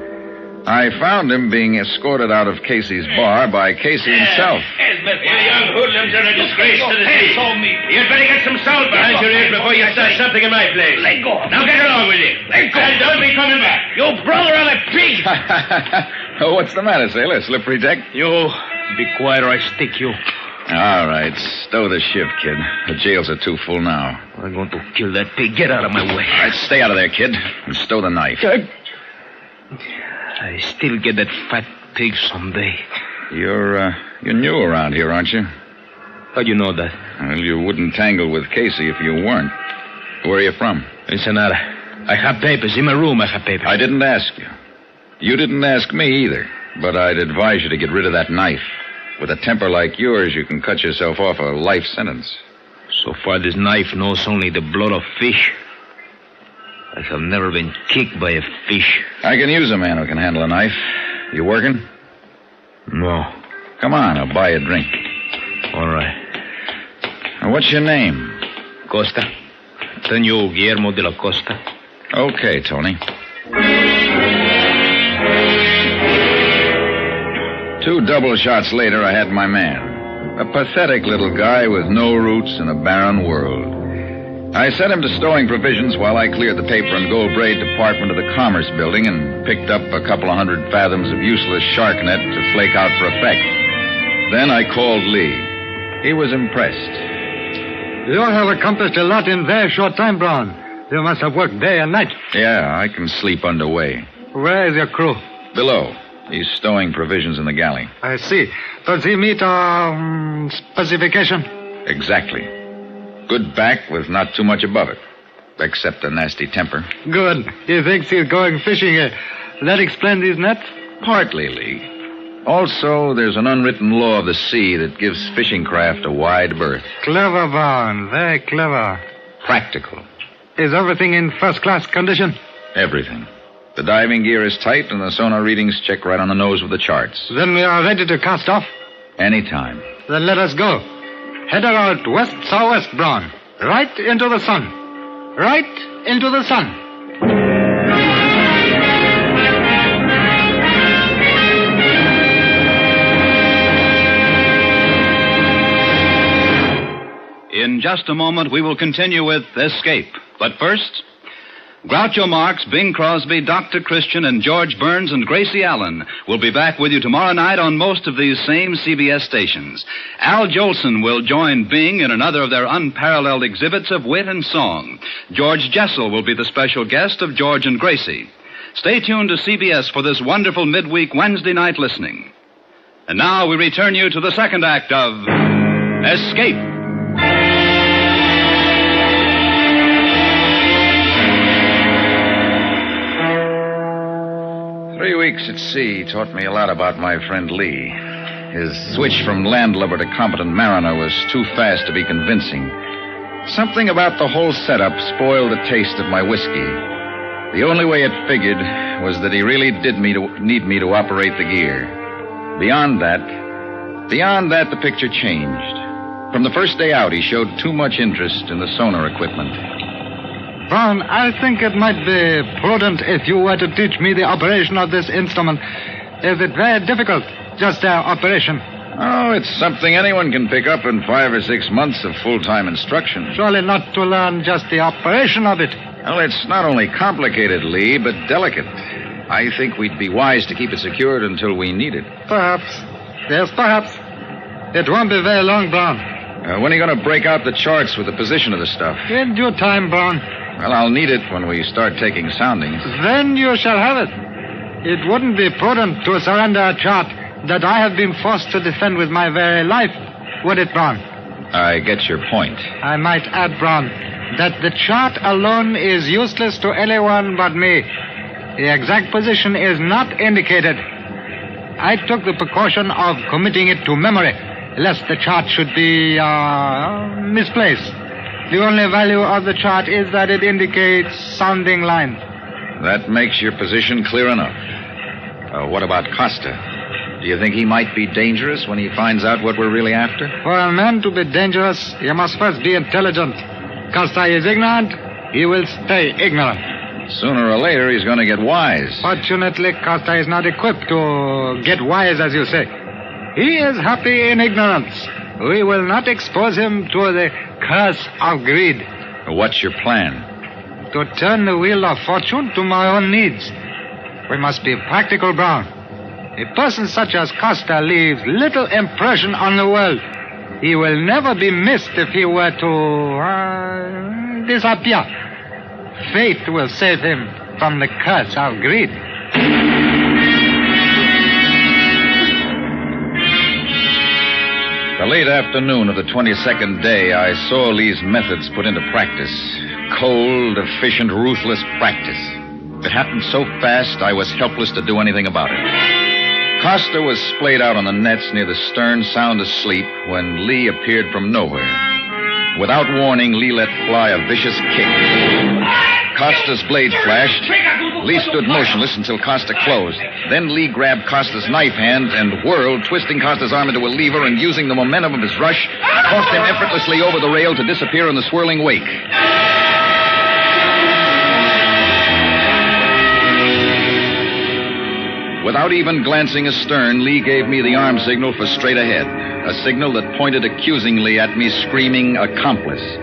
I found him being escorted out of Casey's bar by Casey himself. You young hoodlums are a disgrace to the sea. You'd better get some salt behind your ears before you start something in my place. Let go. Now get along with you. Let go. And don't be coming back. You brother of a pig. Oh, what's the matter, sailor? Slippery deck? You be quiet or I stick you. All right, stow the ship, kid. The jails are too full now. I'm going to kill that pig. Get out of my way. All right, stay out of there, kid, and stow the knife. I still get that fat pig someday. You're new around here, aren't you? How'd you know that? Well, you wouldn't tangle with Casey if you weren't. Where are you from? Ensenada. I have papers. In my room, I have papers. I didn't ask you. You didn't ask me either. But I'd advise you to get rid of that knife. With a temper like yours, you can cut yourself off a life sentence. So far, this knife knows only the blood of fish. I have never been kicked by a fish. I can use a man who can handle a knife. You working? No. Come on, I'll buy you a drink. All right. Now, what's your name? Costa. Antonio Guillermo de la Costa. Okay, Tony. 2 double shots later, I had my man. A pathetic little guy with no roots in a barren world. I sent him to stowing provisions while I cleared the paper and gold braid department of the Commerce Building and picked up a couple of 100 fathoms of useless shark net to flake out for effect. Then I called Lee. He was impressed. You have accomplished a lot in very short time, Brown. You must have worked day and night. Yeah, I can sleep underway. Where is your crew? Below. He's stowing provisions in the galley. I see. Does he meet our specification? Exactly. Good back with not too much above it. Except a nasty temper. Good. He thinks he's going fishing. That explains his net? Partly, Lee. Also, there's an unwritten law of the sea that gives fishing craft a wide berth. Clever, Brown. Very clever. Practical. Is everything in first-class condition? Everything. The diving gear is tight, and the sonar readings check right on the nose with the charts. Then we are ready to cast off? Anytime. Then let us go. Head her out west-southwest, Brown. Right into the sun. Right into the sun. In just a moment, we will continue with Escape. But first, Groucho Marx, Bing Crosby, Dr. Christian, and George Burns and Gracie Allen will be back with you tomorrow night on most of these same CBS stations. Al Jolson will join Bing in another of their unparalleled exhibits of wit and song. George Jessel will be the special guest of George and Gracie. Stay tuned to CBS for this wonderful midweek Wednesday night listening. And now we return you to the second act of Escape. 3 weeks at sea taught me a lot about my friend Lee. His switch from landlubber to competent mariner was too fast to be convincing. Something about the whole setup spoiled the taste of my whiskey. The only way it figured was that he really did need me to operate the gear. Beyond that, the picture changed. From the first day out, he showed too much interest in the sonar equipment. Brown, I think it might be prudent if you were to teach me the operation of this instrument. Is it very difficult, just their operation? Oh, it's something anyone can pick up in 5 or 6 months of full-time instruction. Surely not to learn just the operation of it. Well, it's not only complicated, Lee, but delicate. I think we'd be wise to keep it secured until we need it. Perhaps. Yes, perhaps. It won't be very long, Brown. When are you going to break out the charts with the position of the stuff? In due time, Brown. Well, I'll need it when we start taking soundings. Then you shall have it. It wouldn't be prudent to surrender a chart that I have been forced to defend with my very life, would it, Brown? I get your point. I might add, Brown, that the chart alone is useless to anyone but me. The exact position is not indicated. I took the precaution of committing it to memory, lest the chart should be, misplaced. The only value of the chart is that it indicates sounding line. That makes your position clear enough. What about Costa? Do you think he might be dangerous when he finds out what we're really after? For a man to be dangerous, he must first be intelligent. Costa is ignorant, he will stay ignorant. Sooner or later, he's going to get wise. Fortunately, Costa is not equipped to get wise, as you say. He is happy in ignorance. We will not expose him to the curse of greed. What's your plan? To turn the wheel of fortune to my own needs. We must be practical, Brown. A person such as Costa leaves little impression on the world. He will never be missed if he were to disappear. Fate will save him from the curse of greed. The late afternoon of the 22nd day, I saw Lee's methods put into practice. Cold, efficient, ruthless practice. It happened so fast, I was helpless to do anything about it. Costa was splayed out on the nets near the stern, sound asleep, when Lee appeared from nowhere. Without warning, Lee let fly a vicious kick. Costa's blade flashed. Lee stood motionless until Costa closed. Then Lee grabbed Costa's knife hand and whirled, twisting Costa's arm into a lever and using the momentum of his rush, tossed him effortlessly over the rail to disappear in the swirling wake. Without even glancing astern, Lee gave me the arm signal for straight ahead, a signal that pointed accusingly at me, screaming, "Accomplice."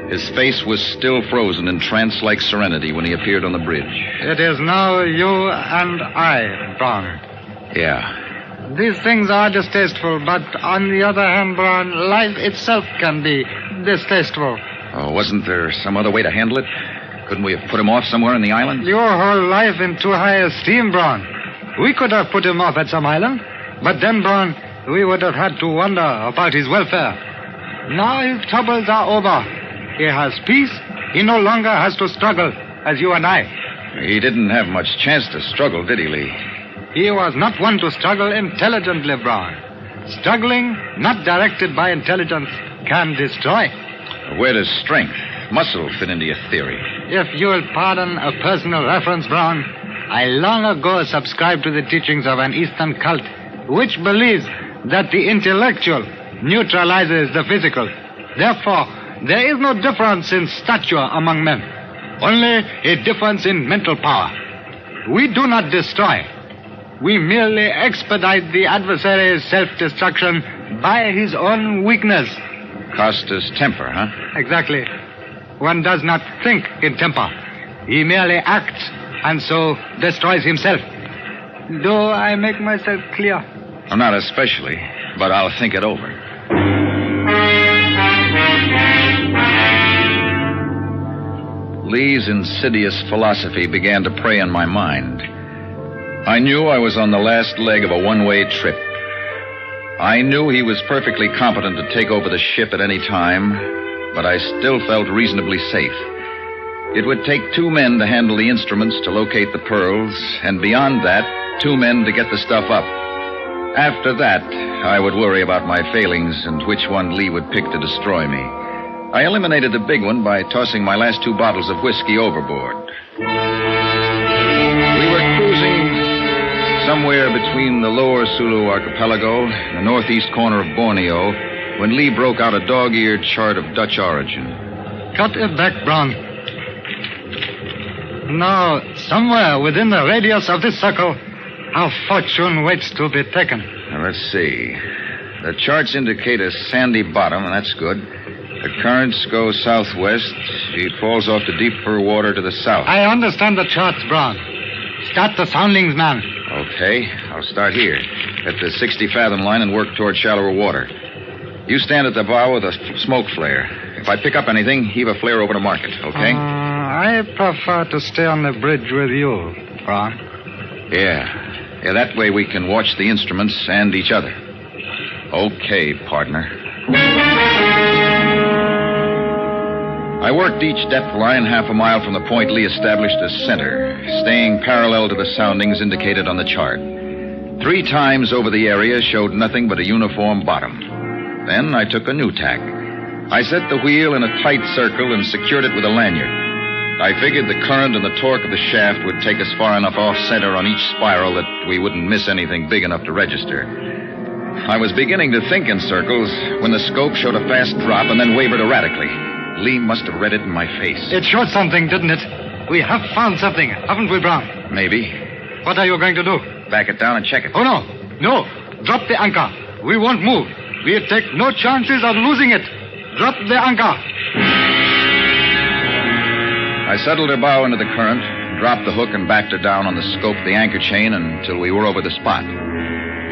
His face was still frozen in trance-like serenity when he appeared on the bridge. It is now you and I, Brown. Yeah. These things are distasteful, but on the other hand, Brown, life itself can be distasteful. Oh, wasn't there some other way to handle it? Couldn't we have put him off somewhere in the island? Your whole life in too high esteem, Brown. We could have put him off at some island, but then, Brown, we would have had to wonder about his welfare. Now his troubles are over. He has peace. He no longer has to struggle, as you and I. He didn't have much chance to struggle, did he, Lee? He was not one to struggle intelligently, Brown. Struggling, not directed by intelligence, can destroy. Where does strength, muscle fit into your theory? If you'll pardon a personal reference, Brown, I long ago subscribed to the teachings of an Eastern cult, which believes that the intellectual neutralizes the physical. Therefore, there is no difference in stature among men, only a difference in mental power. We do not destroy. We merely expedite the adversary's self-destruction by his own weakness. Costa's temper, huh? Exactly. One does not think in temper. He merely acts and so destroys himself. Do I make myself clear? I'm not especially, but I'll think it over. Lee's insidious philosophy began to prey on my mind. I knew I was on the last leg of a one-way trip. I knew he was perfectly competent to take over the ship at any time, but I still felt reasonably safe. It would take 2 men to handle the instruments to locate the pearls, and beyond that, 2 men to get the stuff up. After that, I would worry about my failings and which one Lee would pick to destroy me. I eliminated the big one by tossing my last 2 bottles of whiskey overboard. We were cruising somewhere between the lower Sulu archipelago and the northeast corner of Borneo when Lee broke out a dog-eared chart of Dutch origin. Cut it back, Brown. Now, somewhere within the radius of this circle, our fortune waits to be taken. Now, let's see. The charts indicate a sandy bottom, and that's good. The currents go southwest. It falls off to deeper water to the south. I understand the charts, Brown. Start the soundings, man. Okay, I'll start here, at the 60-fathom line and work toward shallower water. You stand at the bow with a smoke flare. If I pick up anything, heave a flare over to mark it, okay? I prefer to stay on the bridge with you, Brown. Yeah, that way we can watch the instruments and each other. Okay, partner. I worked each depth line half a mile from the point Lee established as center, staying parallel to the soundings indicated on the chart. 3 times over the area showed nothing but a uniform bottom. Then I took a new tack. I set the wheel in a tight circle and secured it with a lanyard. I figured the current and the torque of the shaft would take us far enough off-center on each spiral that we wouldn't miss anything big enough to register. I was beginning to think in circles when the scope showed a fast drop and then wavered erratically. Lee must have read it in my face. It showed something, didn't it? We have found something, haven't we, Brown? Maybe. What are you going to do? Back it down and check it. Oh, no. No. Drop the anchor. We won't move. We'll take no chances of losing it. Drop the anchor. I settled her bow into the current, dropped the hook, and backed her down on the scope of the anchor chain until we were over the spot.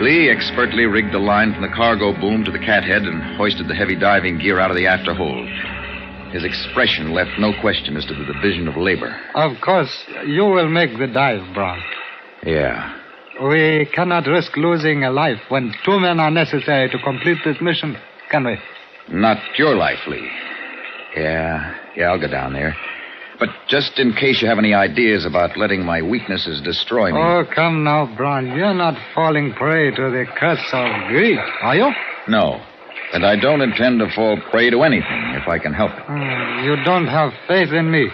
Lee expertly rigged the line from the cargo boom to the cathead and hoisted the heavy diving gear out of the after hold. His expression left no question as to the division of labor. Of course, you will make the dive, Brown. Yeah. We cannot risk losing a life when 2 men are necessary to complete this mission, can we? Not your life, Lee. Yeah, I'll go down there. But just in case you have any ideas about letting my weaknesses destroy me... Oh, come now, Brown. You're not falling prey to the curse of greed, are you? No. And I don't intend to fall prey to anything if I can help it. You don't have faith in me.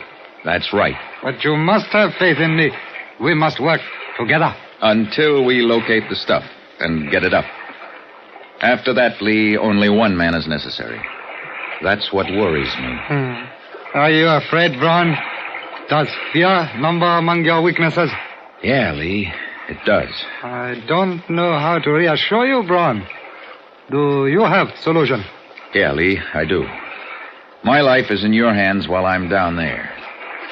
That's right. But you must have faith in me. We must work together. Until we locate the stuff and get it up. After that, Lee, only 1 man is necessary. That's what worries me. Are you afraid, Brown? Does fear number among your weaknesses? Yeah, Lee, it does. I don't know how to reassure you, Brown. Do you have solution? Yeah, Lee, I do. My life is in your hands while I'm down there.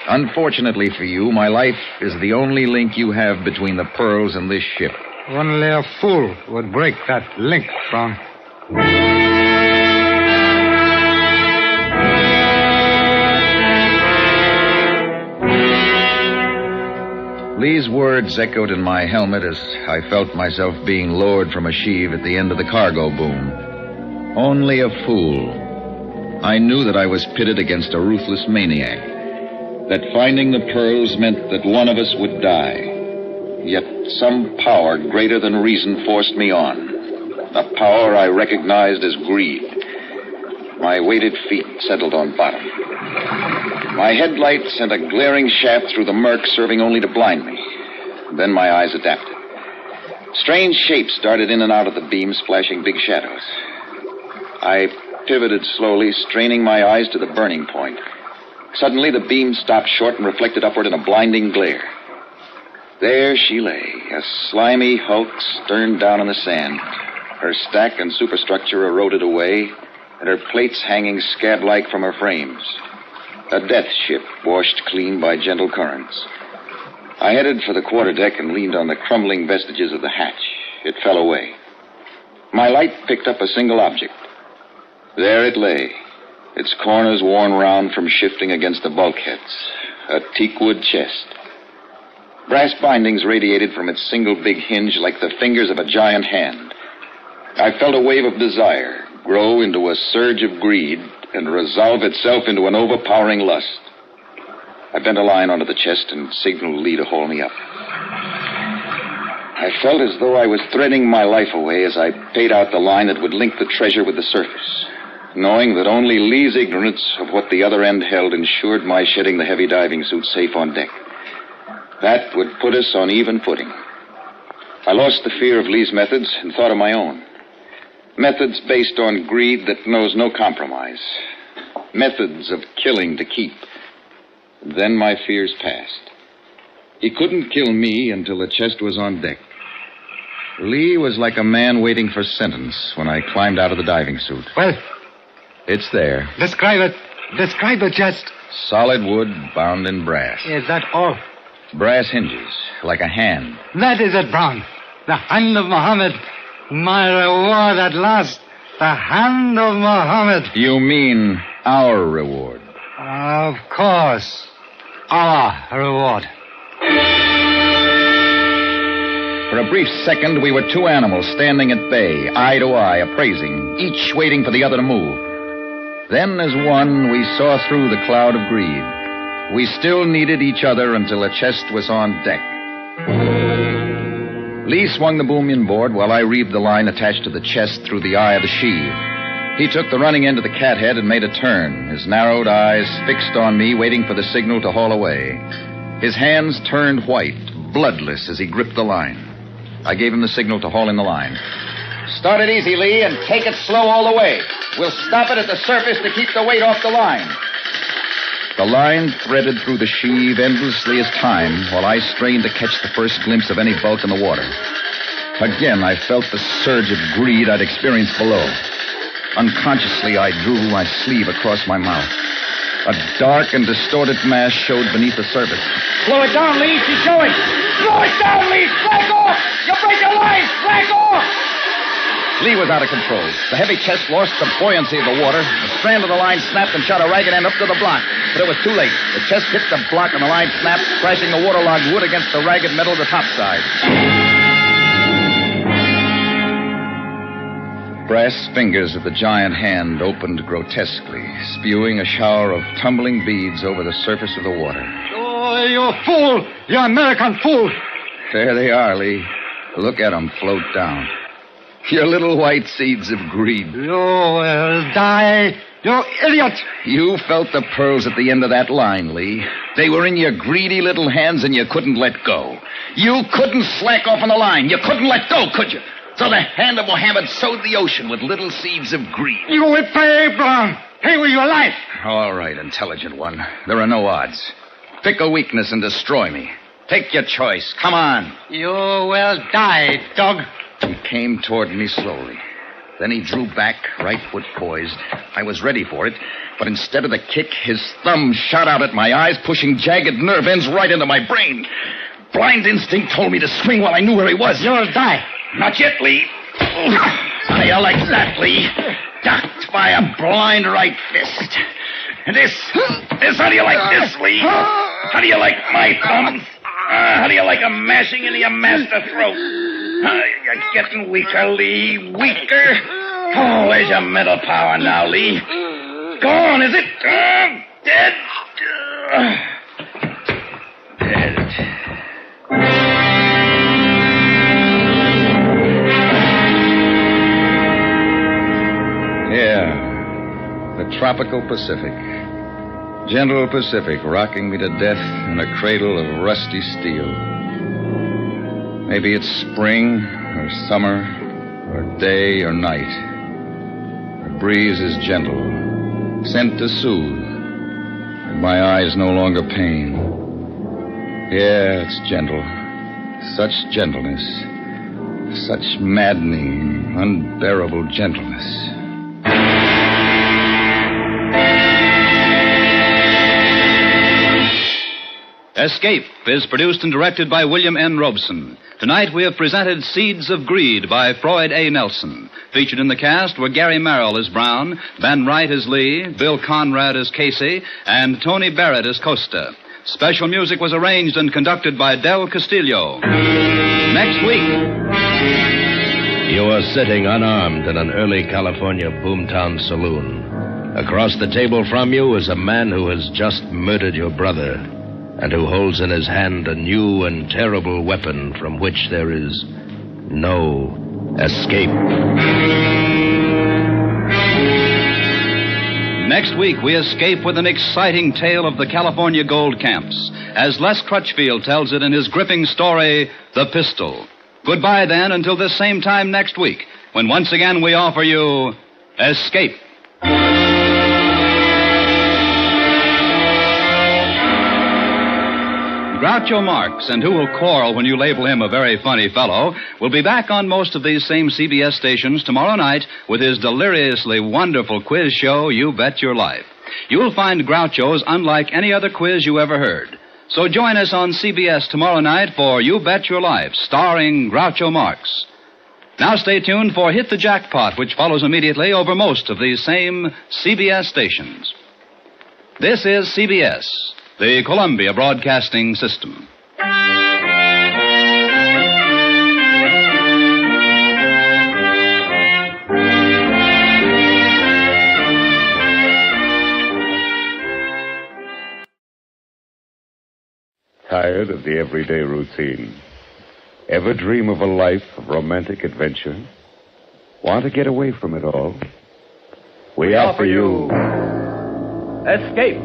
Unfortunately for you, my life is the only link you have between the pearls and this ship. Only a fool would break that link, Brown. Lee's words echoed in my helmet as I felt myself being lowered from a sheave at the end of the cargo boom. Only a fool. I knew that I was pitted against a ruthless maniac. That finding the pearls meant that one of us would die. Yet some power greater than reason forced me on. A power I recognized as greed. My weighted feet settled on bottom. My headlight sent a glaring shaft through the murk, serving only to blind me. Then my eyes adapted. Strange shapes darted in and out of the beams, flashing big shadows. I pivoted slowly, straining my eyes to the burning point. Suddenly, the beam stopped short and reflected upward in a blinding glare. There she lay, a slimy hulk stern down in the sand, her stack and superstructure eroded away, and her plates hanging scab-like from her frames. A death ship washed clean by gentle currents. I headed for the quarterdeck and leaned on the crumbling vestiges of the hatch. It fell away. My light picked up a single object. There it lay, its corners worn round from shifting against the bulkheads. A teakwood chest. Brass bindings radiated from its single big hinge like the fingers of a giant hand. I felt a wave of desire grow into a surge of greed and resolve itself into an overpowering lust. I bent a line onto the chest and signaled Lee to haul me up. I felt as though I was threading my life away as I paid out the line that would link the treasure with the surface, knowing that only Lee's ignorance of what the other end held ensured my shedding the heavy diving suit safe on deck. That would put us on even footing. I lost the fear of Lee's methods and thought of my own. Methods based on greed that knows no compromise. Methods of killing to keep. Then my fears passed. He couldn't kill me until the chest was on deck. Lee was like a man waiting for sentence when I climbed out of the diving suit. Well, it's there. Describe it. Describe the chest. Solid wood bound in brass. Is that all? Brass hinges, like a hand. That is it, Brown. The hand of Muhammad. My reward at last. The hand of Muhammad. You mean our reward? Of course. Our reward. For a brief second, we were two animals standing at bay, eye to eye, appraising, each waiting for the other to move. Then, as one, we saw through the cloud of greed. We still needed each other until the chest was on deck. Lee swung the boom inboard while I reeved the line attached to the chest through the eye of the sheave. He took the running end of the cathead and made a turn, his narrowed eyes fixed on me, waiting for the signal to haul away. His hands turned white, bloodless, as he gripped the line. I gave him the signal to haul in the line. Start it easy, Lee, and take it slow all the way. We'll stop it at the surface to keep the weight off the line. The line threaded through the sheave endlessly as time while I strained to catch the first glimpse of any bulk in the water. Again, I felt the surge of greed I'd experienced below. Unconsciously, I drew my sleeve across my mouth. A dark and distorted mass showed beneath the surface. Slow it down, Lee. She's going. Slow it down, Lee. Slack off. You'll break your line. Slack off. Lee was out of control. The heavy chest lost the buoyancy of the water. The strand of the line snapped and shot a ragged end up to the block. But it was too late. The chest hit the block and the line snapped, crashing the waterlogged wood against the ragged metal of the topside. Brass fingers of the giant hand opened grotesquely, spewing a shower of tumbling beads over the surface of the water. Oh, you fool! You American fool! There they are, Lee. Look at them float down. Your little white seeds of greed. You will die, you idiot! You felt the pearls at the end of that line, Lee. They were in your greedy little hands and you couldn't let go. You couldn't slack off on the line. You couldn't let go, could you? So the hand of Mohammed sowed the ocean with little seeds of greed. You will pay, Brown. Pay with your life. All right, intelligent one. There are no odds. Pick a weakness and destroy me. Take your choice. Come on. You will die, dog. He came toward me slowly. Then he drew back, right foot poised. I was ready for it, but instead of the kick, his thumb shot out at my eyes, pushing jagged nerve ends right into my brain. Blind instinct told me to swing while I knew where he was. You'll die. Not yet, Lee. How do you like that, Lee? Ducked by a blind right fist. And this, how do you like this, Lee? How do you like my thumbs? How do you like 'em mashing into your master throat? You're getting weaker, Lee, weaker. Oh, where's your mental power now, Lee? Gone, is it? Dead? Dead. Yeah, the tropical Pacific. Gentle Pacific rocking me to death in a cradle of rusty steel. Maybe it's spring or summer or day or night. The breeze is gentle, sent to soothe, and my eyes no longer pain. Yeah, it's gentle. Such gentleness. Such maddening, unbearable gentleness. Escape is produced and directed by William N. Robeson. Tonight we have presented Seeds of Greed by Floyd A. Nelson. Featured in the cast were Gary Merrill as Brown, Ben Wright as Lee, Bill Conrad as Casey, and Tony Barrett as Costa. Special music was arranged and conducted by Del Castillo. Next week. You are sitting unarmed in an early California boomtown saloon. Across the table from you is a man who has just murdered your brother and who holds in his hand a new and terrible weapon from which there is no escape. Next week, we escape with an exciting tale of the California gold camps, as Les Crutchfield tells it in his gripping story, The Pistol. Goodbye, then, until this same time next week, when once again we offer you Escape. Groucho Marx, and who will quarrel when you label him a very funny fellow, will be back on most of these same CBS stations tomorrow night with his deliriously wonderful quiz show, You Bet Your Life. You'll find Groucho's unlike any other quiz you ever heard. So join us on CBS tomorrow night for You Bet Your Life, starring Groucho Marx. Now stay tuned for Hit the Jackpot, which follows immediately over most of these same CBS stations. This is CBS, the Columbia Broadcasting System. Tired of the everyday routine? Ever dream of a life of romantic adventure? Want to get away from it all? We offer you Escape.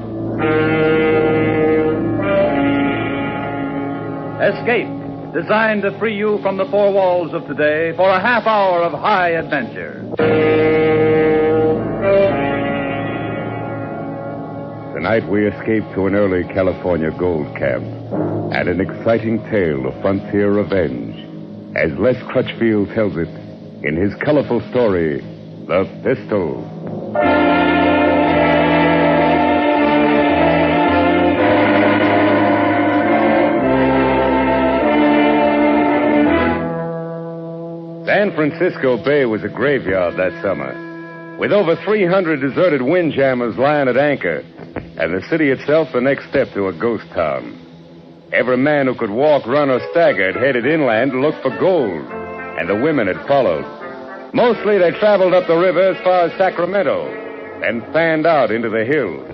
Escape, designed to free you from the four walls of today for a half hour of high adventure. Tonight we escape to an early California gold camp and an exciting tale of frontier revenge as Les Crutchfield tells it in his colorful story, The Pistol. San Francisco Bay was a graveyard that summer, with over 300 deserted windjammers lying at anchor, and the city itself the next step to a ghost town. Every man who could walk, run, or stagger had headed inland to look for gold, and the women had followed. Mostly they traveled up the river as far as Sacramento, then fanned out into the hills.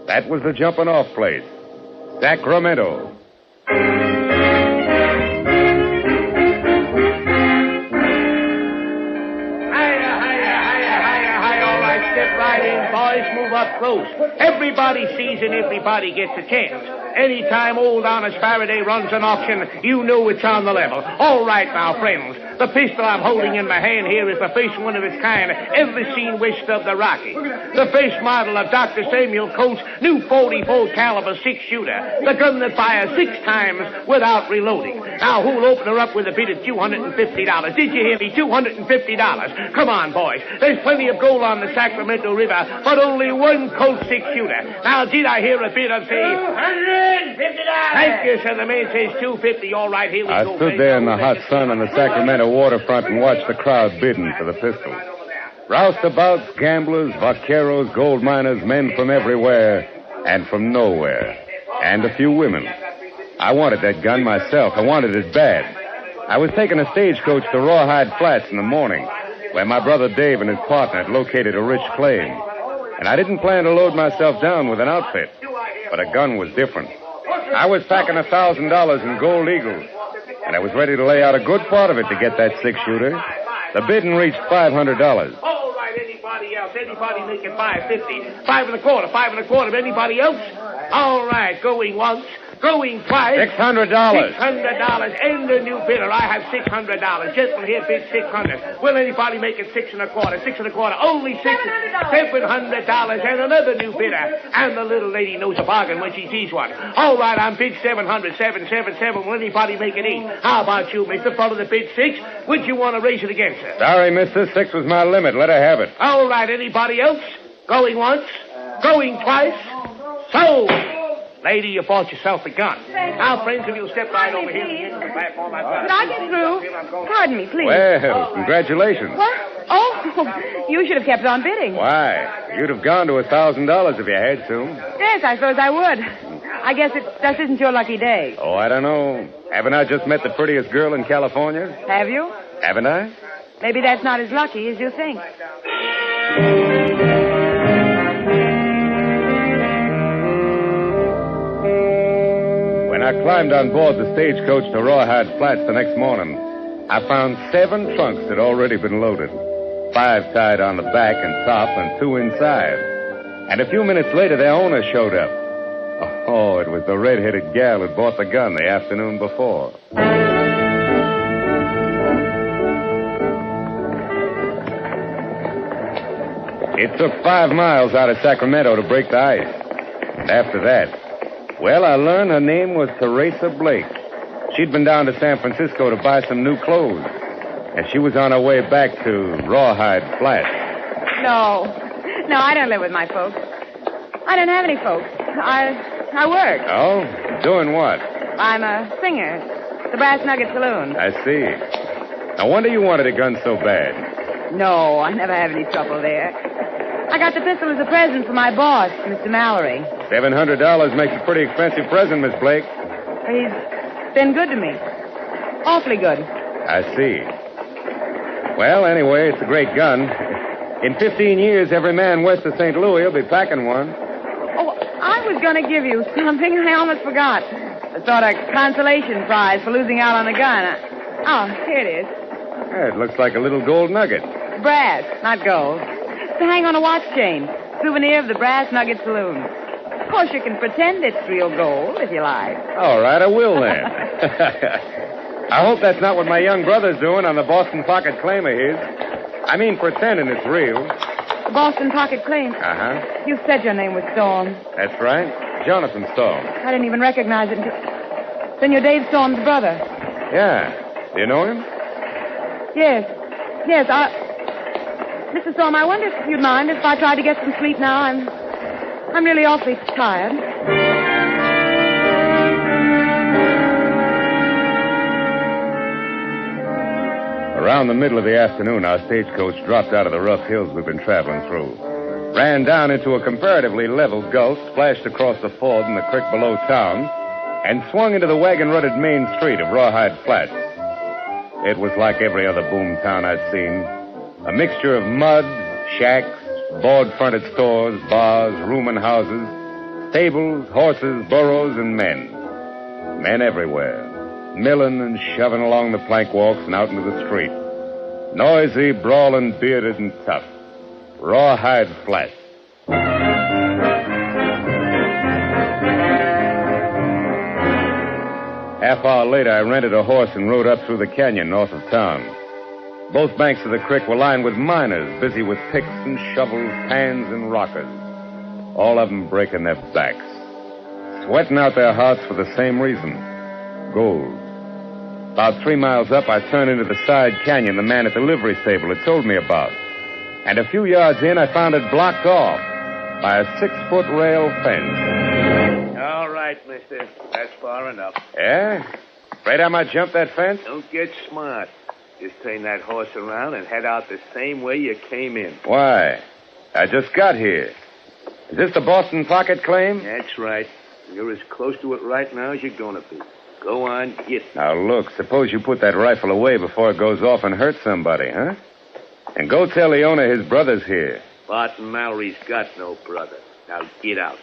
That was the jumping-off place, Sacramento. Boys, move up close. Everybody sees and everybody gets a chance. Anytime old honest Faraday runs an auction, you know it's on the level. All right now, friends. The pistol I'm holding in my hand here is the first one of its kind ever seen west of the Rockies. The first model of Dr. Samuel Coates' new 44 caliber 6-shooter. The gun that fires 6 times without reloading. Now, who'll open her up with a bid of $250? Did you hear me? $250. Come on, boys. There's plenty of gold on the Sacramento River, but only one Colt 6-shooter. Now, did I hear a bid of, say... $150. Thank you, sir. The man says $250. All right, here we go. I stood there in the hot sun on the Sacramento waterfront and watched the crowd bidding for the pistol. Roustabouts, gamblers, vaqueros, gold miners, men from everywhere and from nowhere. And a few women. I wanted that gun myself. I wanted it bad. I was taking a stagecoach to Rawhide Flats in the morning, where my brother Dave and his partner had located a rich claim. And I didn't plan to load myself down with an outfit, but a gun was different. I was packing $1,000 in gold eagles, and I was ready to lay out a good part of it to get that 6-shooter. The bidding reached $500. All right, anybody else? Anybody making $550? $525. Anybody else? All right, going once. Going twice. $600. $600. And the new bidder. I have $600. Gentleman here bid $600. Will anybody make it $625? $625. Only $700. And another new bidder. And the little lady knows a bargain when she sees one. All right, I'm bid $700. 777. Will anybody make it 8? How about you, Mr. Fellow that bid 6? Would you want to raise it again, sir? Sorry, mister. 6 was my limit. Let her have it. All right, anybody else? Going once? Going twice? So... Lady, you bought yourself a gun. Now, friends, if you'll step right over here and get the back on my Could I get through? Pardon me, please. Well, congratulations. What? Oh, you should have kept on bidding. Why? You'd have gone to $1,000 if you had to. Yes, I suppose I would. I guess it just isn't your lucky day. Oh, I don't know. Haven't I just met the prettiest girl in California? Have you? Haven't I? Maybe that's not as lucky as you think. When I climbed on board the stagecoach to Rawhide Flats the next morning, I found 7 trunks that had already been loaded. 5 tied on the back and top and 2 inside. And a few minutes later, their owner showed up. Oh, it was the red-headed gal who'd bought the gun the afternoon before. It took 5 miles out of Sacramento to break the ice. And after that, well, I learned her name was Teresa Blake. She'd been down to San Francisco to buy some new clothes. And she was on her way back to Rawhide Flats. No, I don't live with my folks. I don't have any folks. I work. Oh? Doing what? I'm a singer. The Brass Nugget Saloon. I see. No wonder you wanted a gun so bad. No, I never have any trouble there. I got the pistol as a present for my boss, Mr. Mallory. $700 makes a pretty expensive present, Miss Blake. He's been good to me. Awfully good. I see. Well, anyway, it's a great gun. In 15 years, every man west of St. Louis will be packing one. Oh, I was going to give you something. I almost forgot. A sort of consolation prize for losing out on the gun. Oh, here it is. Yeah, it looks like a little gold nugget. Brass, not gold. It's to hang on a watch chain. Souvenir of the Brass Nugget Saloon. Of course, you can pretend it's real gold if you like. All right, I will then. I hope that's not what my young brother's doing on the Boston Pocket claim of his. I mean, pretending it's real. The Boston Pocket claim? Uh-huh. You said your name was Storm. That's right. Jonathan Storm. I didn't even recognize it until... Then you're Dave Storm's brother. Yeah. Do you know him? Yes, Mr. Storm, I wonder if you'd mind if I tried to get some sleep now. I'm really awfully tired. Around the middle of the afternoon, our stagecoach dropped out of the rough hills we've been traveling through, ran down into a comparatively level gulch, splashed across the ford in the creek below town, and swung into the wagon-rutted main street of Rawhide Flats. It was like every other boom town I'd seen. A mixture of mud, shacks, board-fronted stores, bars, rooming houses, stables, horses, burros, and men. Men everywhere, milling and shoving along the plank walks and out into the street. Noisy, brawling, bearded, and tough. Rawhide Flats. Half hour later, I rented a horse and rode up through the canyon north of town. Both banks of the creek were lined with miners, busy with picks and shovels, pans and rockers. All of them breaking their backs. Sweating out their hearts for the same reason. Gold. About 3 miles up, I turned into the side canyon the man at the livery stable had told me about. And a few yards in, I found it blocked off by a 6-foot rail fence. All right, mister. That's far enough. Yeah? Afraid I might jump that fence? Don't get smart. Just turn that horse around and head out the same way you came in. Why? I just got here. Is this the Boston Pocket claim? That's right. You're as close to it right now as you're going to be. Go on, get. Now, look, suppose you put that rifle away before it goes off and hurts somebody, huh? And go tell the owner his brother's here. Barton Mallory's got no brother. Now get out.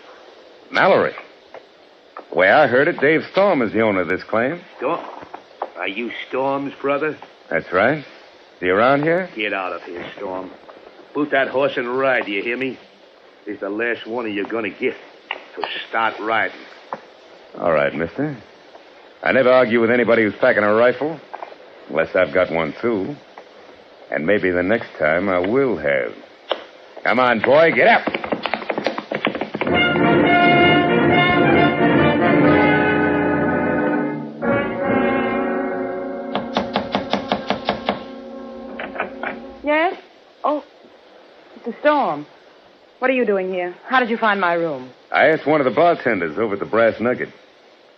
Mallory? The way I heard it, Dave Storm is the owner of this claim. Storm? Are you Storm's brother? That's right. Is he around here? Get out of here, Storm. Put that horse and ride, do you hear me? He's the last one of you're going to get. So start riding. All right, mister. I never argue with anybody who's packing a rifle. Unless I've got one, too. And maybe the next time I will have. Come on, boy, get up. Yes? Oh, it's a Storm. What are you doing here? How did you find my room? I asked one of the bartenders over at the Brass Nugget.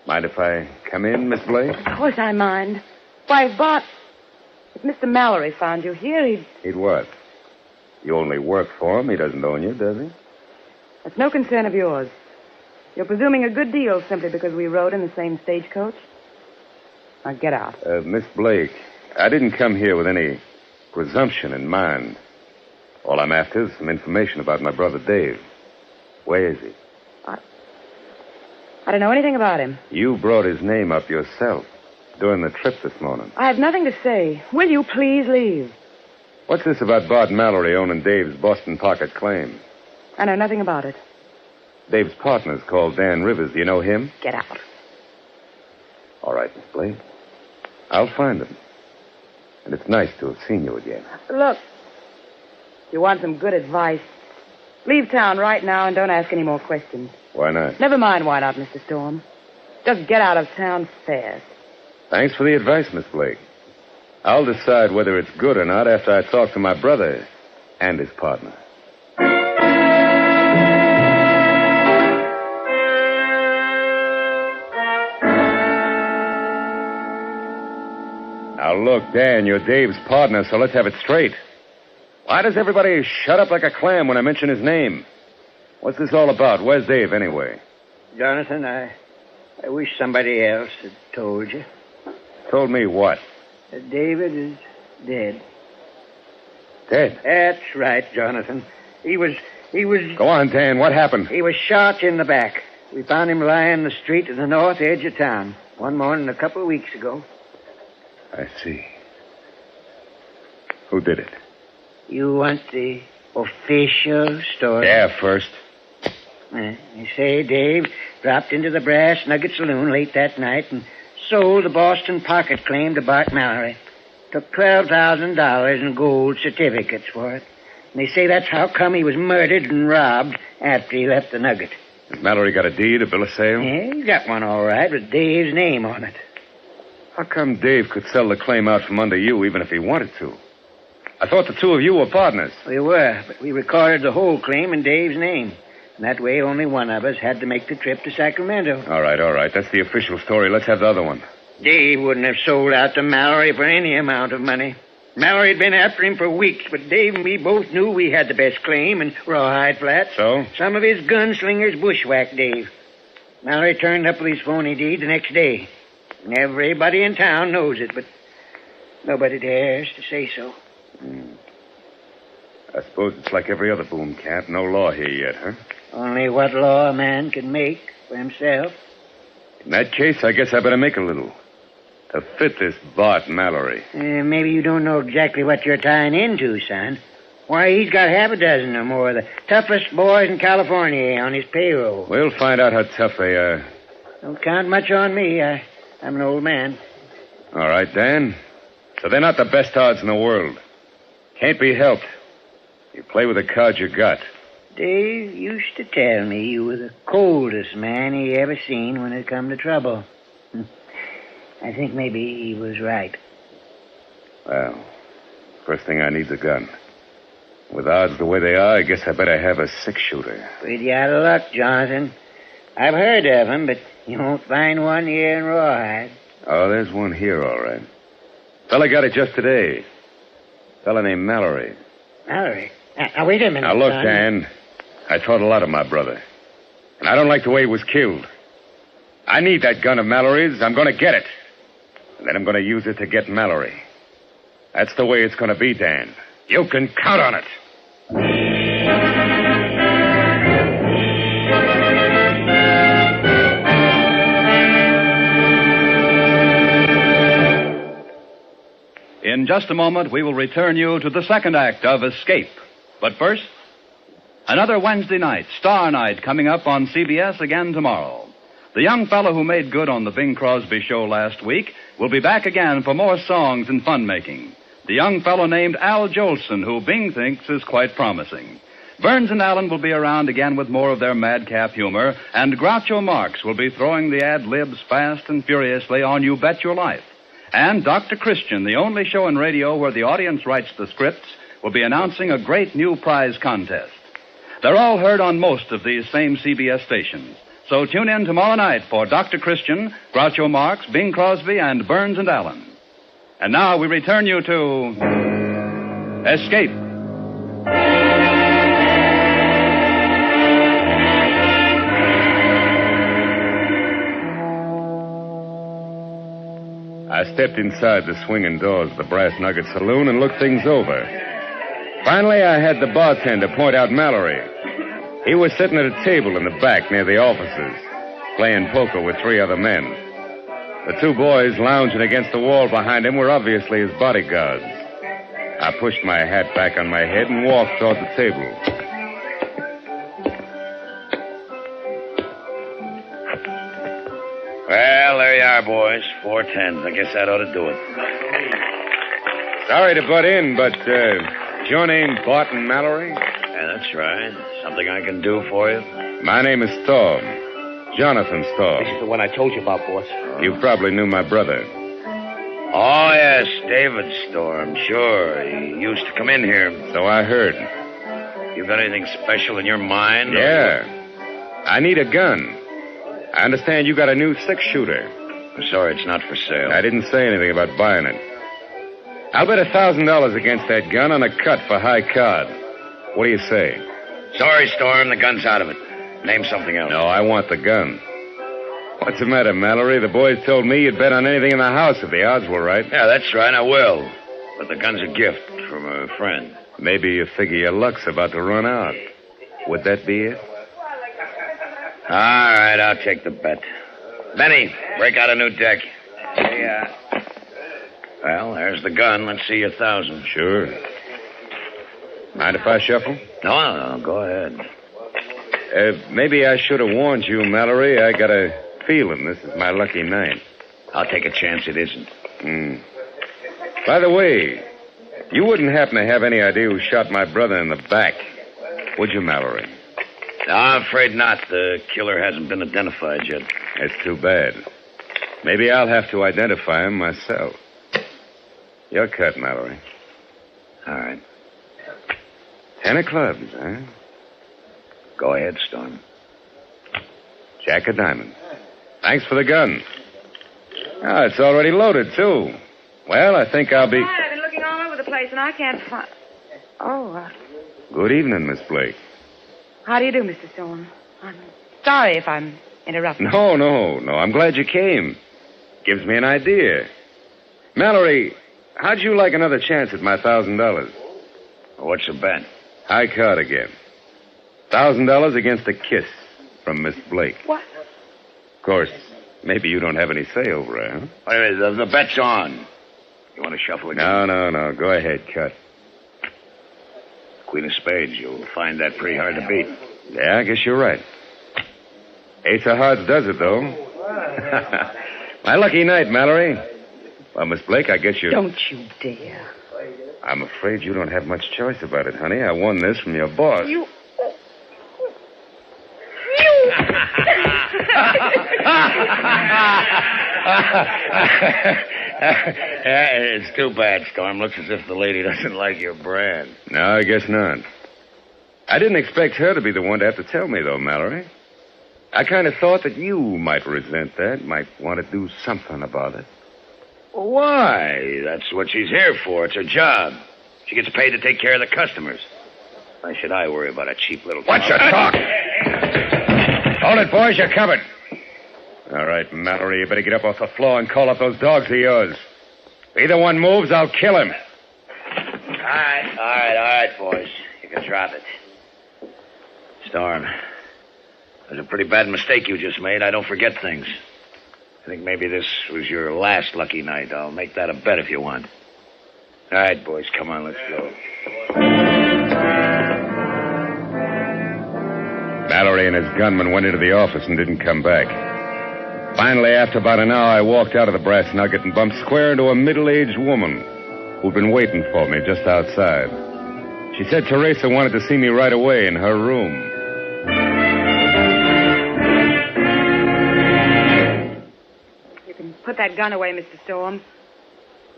Mind if I come in, Miss Blake? Of course I mind. Why, Bart, if Mr. Mallory found you here, He'd what? You only work for him. He doesn't own you, does he? That's no concern of yours. You're presuming a good deal simply because we rode in the same stagecoach. Now get out. Miss Blake, I didn't come here with any presumption in mind. All I'm after is some information about my brother Dave. Where is he? I don't know anything about him. You brought his name up yourself during the trip this morning. I have nothing to say. Will you please leave? What's this about Bart Mallory owning Dave's Boston Pocket claim? I know nothing about it. Dave's partner's called Dan Rivers. Do you know him? Get out. All right, Miss Blake. I'll find him. And it's nice to have seen you again. Look, you want some good advice. Leave town right now and don't ask any more questions. Why not? Never mind why not, Mr. Storm. Just get out of town fast. Thanks for the advice, Miss Blake. I'll decide whether it's good or not after I talk to my brother and his partner. Now, look, Dan, you're Dave's partner, so let's have it straight. Why does everybody shut up like a clam when I mention his name? What's this all about? Where's Dave, anyway? Jonathan, I wish somebody else had told you. Told me what? That David is dead. Dead? That's right, Jonathan. He was... Go on, Dan. What happened? He was shot in the back. We found him lying in the street at the north edge of town one morning a couple of weeks ago. I see. Who did it? You want the official story? Yeah, first. You say Dave dropped into the Brass Nugget Saloon late that night and sold the Boston Pocket claim to Bart Mallory. Took $12,000 in gold certificates for it. And they say that's how come he was murdered and robbed after he left the Nugget. Has Mallory got a deed, a bill of sale? Yeah, he got one all right with Dave's name on it. How come Dave could sell the claim out from under you even if he wanted to? I thought the two of you were partners. We were, but we recorded the whole claim in Dave's name. And that way only one of us had to make the trip to Sacramento. All right. That's the official story. Let's have the other one. Dave wouldn't have sold out to Mallory for any amount of money. Mallory had been after him for weeks, but Dave and me both knew we had the best claim in Rawhide Flats. So? Some of his gunslingers bushwhacked Dave. Mallory turned up with his phony deed the next day. And everybody in town knows it, but nobody dares to say so. I suppose it's like every other boom camp. No law here yet, huh? Only what law a man can make for himself. In that case, I guess I better make a little. To fit this Bart Mallory. Maybe you don't know exactly what you're tying into, son. Why, he's got half a dozen or more of the toughest boys in California on his payroll. We'll find out how tough they are. Don't count much on me. I'm an old man. All right, Dan. So they're not the best odds in the world. Can't be helped. You play with the cards you got. Dave used to tell me you were the coldest man he ever seen when it come to trouble. I think maybe he was right. Well, first thing I need's a gun. With odds the way they are, I guess I better have a six-shooter. Pretty out of luck, Jonathan. I've heard of them, but you won't find one here in Rawhide. Oh, there's one here, all right. Fella got it just today. Fella named Mallory. Mallory? Now, wait a minute, Now, look, son. Dan. I taught a lot of my brother. And I don't like the way he was killed. I need that gun of Mallory's. I'm going to get it. And then I'm going to use it to get Mallory. That's the way it's going to be, Dan. You can count on it. In just a moment, we will return you to the second act of Escape. But first, another Wednesday night, Star Night, coming up on CBS again tomorrow. The young fellow who made good on the Bing Crosby show last week will be back again for more songs and fun-making. The young fellow named Al Jolson, who Bing thinks is quite promising. Burns and Allen will be around again with more of their madcap humor, and Groucho Marx will be throwing the ad-libs fast and furiously on You Bet Your Life. And Dr. Christian, the only show in radio where the audience writes the scripts, will be announcing a great new prize contest. They're all heard on most of these same CBS stations. So tune in tomorrow night for Dr. Christian, Groucho Marx, Bing Crosby, and Burns and Allen. And now we return you to Escape. I stepped inside the swinging doors of the Brass Nugget Saloon and looked things over. Finally, I had the bartender point out Mallory. He was sitting at a table in the back near the offices, playing poker with 3 other men. The 2 boys lounging against the wall behind him were obviously his bodyguards. I pushed my hat back on my head and walked toward the table. Well, there you are, boys. 4 tens. I guess that ought to do it. Sorry to butt in, but is your name Barton Mallory? Yeah, that's right. Something I can do for you? My name is Storm. Jonathan Storm. This is the one I told you about, boss. You probably knew my brother. Oh, yes, David Storm. Sure. He used to come in here. So I heard. You got anything special in your mind? Yeah. I need a gun. I understand you got a new 6-shooter. I'm sorry, it's not for sale. I didn't say anything about buying it. I'll bet $1,000 against that gun on a cut for high card. What do you say? Sorry, Storm, the gun's out of it. Name something else. No, I want the gun. What's the matter, Mallory? The boys told me you'd bet on anything in the house if the odds were right. Yeah, that's right, I will. But the gun's a gift from a friend. Maybe you figure your luck's about to run out. Would that be it? All right, I'll take the bet. Benny, break out a new deck. Yeah. Well, there's the gun. Let's see 1,000. Sure. Mind if I shuffle? No, go ahead. Maybe I should have warned you, Mallory. I got a feeling this is my lucky night. I'll take a chance it isn't. By the way, you wouldn't happen to have any idea who shot my brother in the back, would you, Mallory? No, I'm afraid not. The killer hasn't been identified yet. That's too bad. Maybe I'll have to identify him myself. Your cut, Mallory. All right. 10 of clubs, huh? Go ahead, Storm. Jack of diamonds. Thanks for the gun. Oh, it's already loaded, too. Well, I think I'll be... I've been looking all over the place, and I can't find... Oh, Good evening, Miss Blake. how do you do, Mr. Storm? I'm sorry if I'm interrupting. No. I'm glad you came. Gives me an idea. Mallory, how'd you like another chance at my $1,000? What's the bet? High card again. $1,000 against a kiss from Miss Blake. What? Of course, maybe you don't have any say over her, huh? Wait a minute, the bet's on. You want to shuffle again? No. Go ahead, cut. Queen of spades. You'll find that pretty hard to beat. Yeah, I guess you're right. Ace of hearts does it, though. My lucky night, Mallory. Well, Miss Blake, I guess you... Don't you dare. I'm afraid you don't have much choice about it, honey. I won this from your boss. You... It's too bad, Storm. Looks as if the lady doesn't like your brand. No, I guess not. I didn't expect her to be the one to have to tell me, though, Mallory. I kind of thought that you might resent that, might want to do something about it. Why? That's what she's here for. It's her job. She gets paid to take care of the customers. Why should I worry about a cheap little... What's your talk? Hold it, boys. You're covered. All right, Mallory, you better get up off the floor and call up those dogs of yours. If either one moves, I'll kill him. All right, boys. You can drop it. Storm, there's a pretty bad mistake you just made. I don't forget things. I think maybe this was your last lucky night. I'll make that a bet if you want. All right, boys, come on, let's go. Mallory and his gunman went into the office and didn't come back. Finally, after about an hour, I walked out of the Brass Nugget and bumped square into a middle-aged woman who'd been waiting for me just outside. She said Teresa wanted to see me right away in her room. You can put that gun away, Mr. Storm.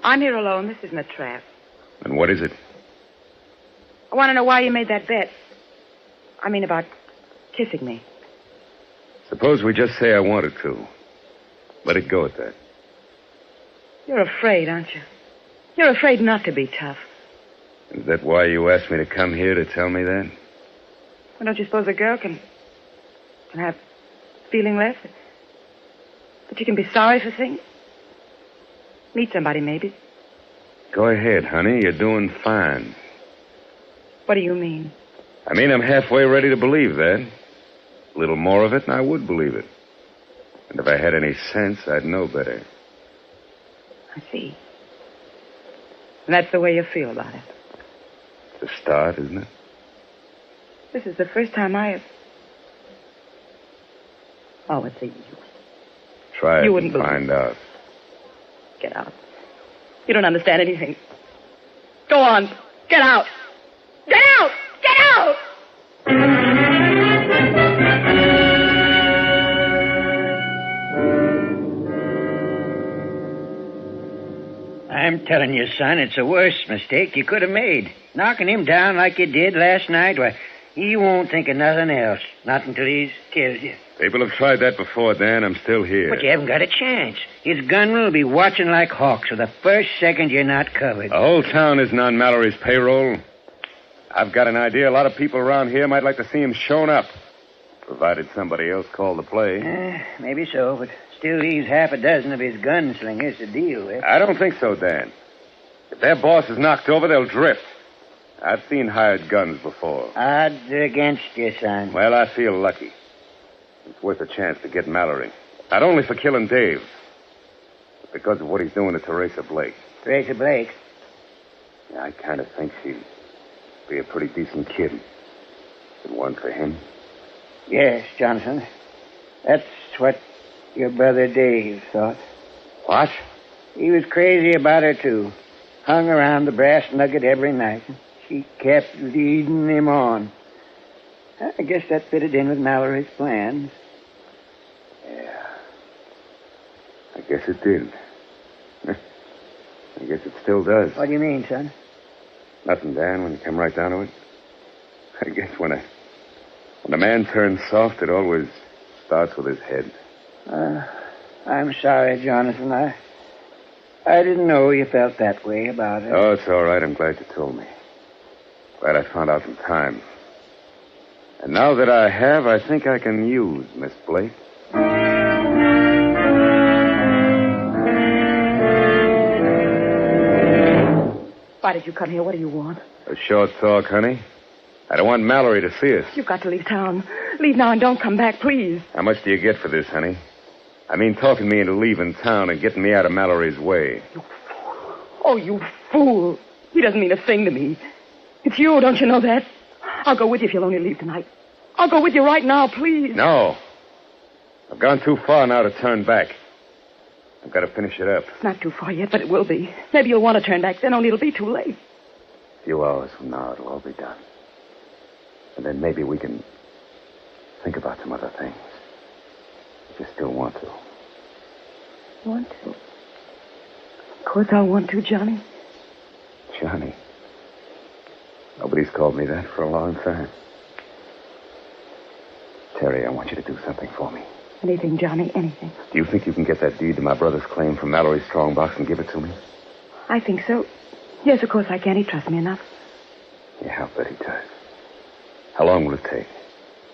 I'm here alone. This isn't a trap. And what is it? I want to know why you made that bet. I mean about kissing me. Suppose we just say I wanted to. Let it go at that. You're afraid, aren't you? You're afraid not to be tough. Is that why you asked me to come here to tell me that? Well, don't you suppose a girl can have feeling less? That you can be sorry for things? Meet somebody, maybe. Go ahead, honey. You're doing fine. What do you mean? I mean, I'm halfway ready to believe that. A little more of it, and I would believe it. And if I had any sense, I'd know better. I see. And that's the way you feel about it. It's a start, isn't it? This is the first time I have... Oh, it's a use. Try You it wouldn't and believe find out. Get out. You don't understand anything. Go on. Get out. Get out! Get out! I'm telling you, son, it's the worst mistake you could have made. Knocking him down like you did last night, why, he won't think of nothing else. Not until he's killed you. People have tried that before, Dan. I'm still here. But you haven't got a chance. His gunmen will be watching like hawks for the first second you're not covered. The whole town isn't on Mallory's payroll. I've got an idea a lot of people around here might like to see him shown up. Provided somebody else called the play. Maybe so, but still leaves half a dozen of his gunslingers to deal with. I don't think so, Dan. If their boss is knocked over, they'll drift. I've seen hired guns before. Odds are against you, son. Well, I feel lucky. It's worth a chance to get Mallory. Not only for killing Dave, but because of what he's doing to Teresa Blake. Teresa Blake? Yeah, I kind of think she'd be a pretty decent kid. If it weren't for him. Yes, Johnson. That's what your brother Dave thought. What? He was crazy about her, too. Hung around the Brass Nugget every night. She kept leading him on. I guess that fitted in with Mallory's plans. Yeah. I guess it did. I guess it still does. What do you mean, son? Nothing, Dan, when you come right down to it. I guess when a man turns soft, it always starts with his head. I'm sorry, Jonathan. I didn't know you felt that way about it. Oh, it's all right. I'm glad you told me. Glad I found out in time. And now that I have, I think I can use Miss Blake. Why did you come here? What do you want? A short talk, honey. I don't want Mallory to see us. You've got to leave town. Leave now and don't come back, please. How much do you get for this, honey? I mean, talking me into leaving town and getting me out of Mallory's way. Oh, you fool. He doesn't mean a thing to me. It's you, don't you know that? I'll go with you if you'll only leave tonight. I'll go with you right now, please. No. I've gone too far now to turn back. I've got to finish it up. It's not too far yet, but it will be. Maybe you'll want to turn back then, only it'll be too late. A few hours from now, it'll all be done. And then maybe we can think about some other things. If you still want to. Want to? Of course I'll want to, Johnny. Johnny. Nobody's called me that for a long time. Terry, I want you to do something for me. Anything, Johnny, anything. Do you think you can get that deed to my brother's claim from Mallory's strongbox and give it to me? I think so. Yes, of course I can. He trusts me enough. Yeah, I'll bet he does. How long will it take?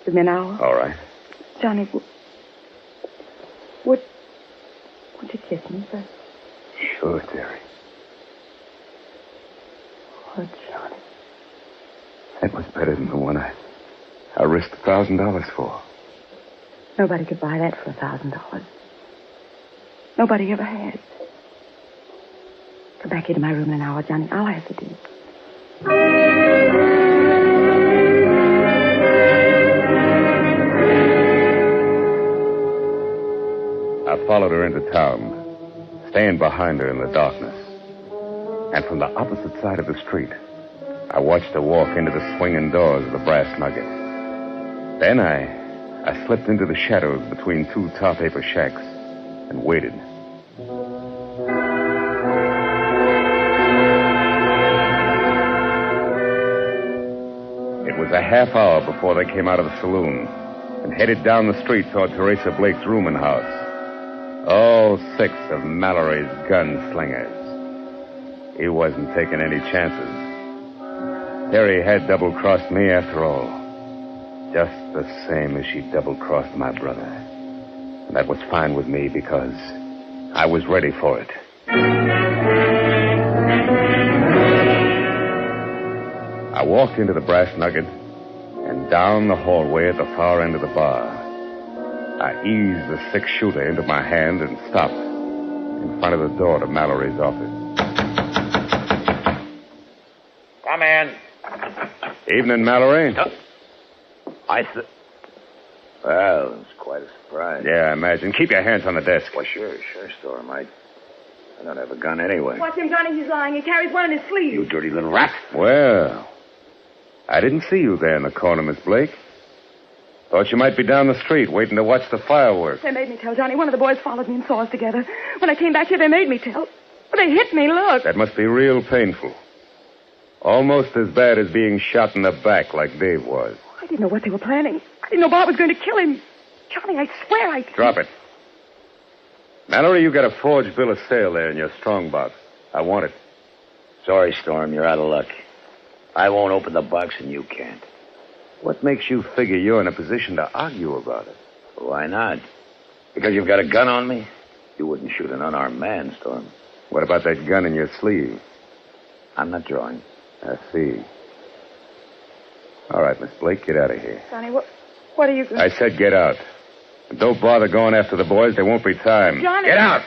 Give me an hour. All right. Johnny, would you kiss me first? Sure, Terry. Oh, Johnny. That was better than the one I risked $1,000 for. Nobody could buy that for $1,000. Nobody ever has. Come back into my room in an hour, Johnny. I'll have the deed. I followed her into town, staying behind her in the darkness. And from the opposite side of the street, I watched her walk into the swinging doors of the Brass Nugget. Then I slipped into the shadows between two tar paper shacks and waited. It was a half hour before they came out of the saloon and headed down the street toward Teresa Blake's rooming house. All 6 of Mallory's gunslingers. He wasn't taking any chances. Terry had double-crossed me after all. Just the same as she double-crossed my brother. And that was fine with me because I was ready for it. I walked into the Brass Nugget and down the hallway at the far end of the bar. I eased the 6-shooter into my hand and stopped in front of the door to Mallory's office. Come in. Evening, Mallory. Well, it's quite a surprise. Yeah, I imagine. Keep your hands on the desk. Well, sure, Storm. I don't have a gun anyway. Watch him, Johnny. He's lying. He carries one in his sleeve. You dirty little rat. Well, I didn't see you there in the corner, Miss Blake. Thought you might be down the street waiting to watch the fireworks. They made me tell, Johnny. One of the boys followed me and saw us together. When I came back here, they made me tell. They hit me, look. That must be real painful. Almost as bad as being shot in the back like Dave was. I didn't know what they were planning. I didn't know Bob was going to kill him. Johnny, I swear I... Drop it. Mallory, you got a forged bill of sale there in your strongbox. I want it. Sorry, Storm. You're out of luck. I won't open the box and you can't. What makes you figure you're in a position to argue about it? Why not? Because you've got a gun on me? You wouldn't shoot an unarmed man, Storm. What about that gun in your sleeve? I'm not drawing. I see. All right, Miss Blake, get out of here. Johnny, what are you... I said get out. And don't bother going after the boys. There won't be time. Johnny... Get out!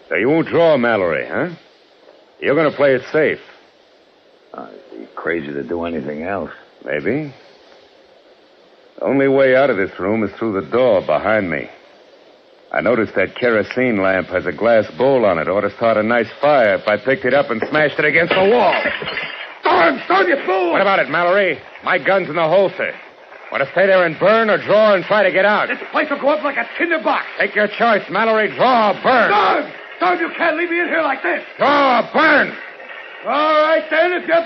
So you won't draw Mallory, huh? You're going to play it safe. You're crazy to do anything else. Maybe. The only way out of this room is through the door behind me. I noticed that kerosene lamp has a glass bowl on it. Ought to start a nice fire if I picked it up and smashed it against the wall. Storm, you fool! What about it, Mallory? My gun's in the holster. Want to stay there and burn or draw and try to get out? This place will go up like a tinderbox. Take your choice, Mallory. Draw or burn. Storm, you can't leave me in here like this. Draw or burn. All right, then, if you're...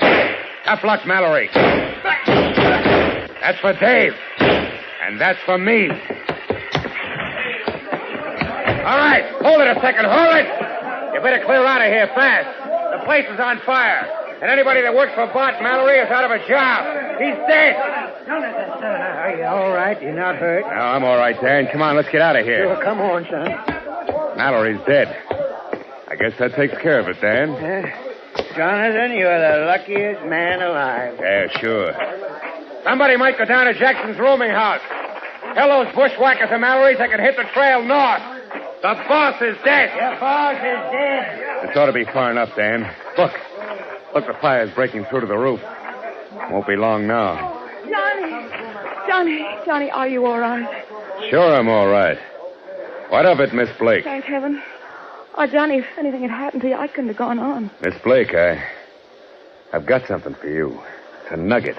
Tough luck, Mallory. That's for Dave. And that's for me. All right, hold it a second. Hold it. You better clear out of here fast. The place is on fire. And anybody that works for Bart Mallory is out of a job. He's dead. Are you all right? You're not hurt? No, I'm all right, Dan. Come on, let's get out of here. Sure, come on, son. Mallory's dead. I guess that takes care of it, Dan. Jonathan, you're the luckiest man alive. Yeah, sure. Somebody might go down to Jackson's rooming house. Tell those bushwhackers and Mallory's they can hit the trail north. The boss is dead. Your boss is dead. This ought to be far enough, Dan. Look, the fire's breaking through to the roof. Won't be long now. Johnny, are you all right? Sure I'm all right. What of it, Miss Blake? Thank heaven. Oh, Johnny, if anything had happened to you, I couldn't have gone on. Miss Blake, I've got something for you. It's a nugget.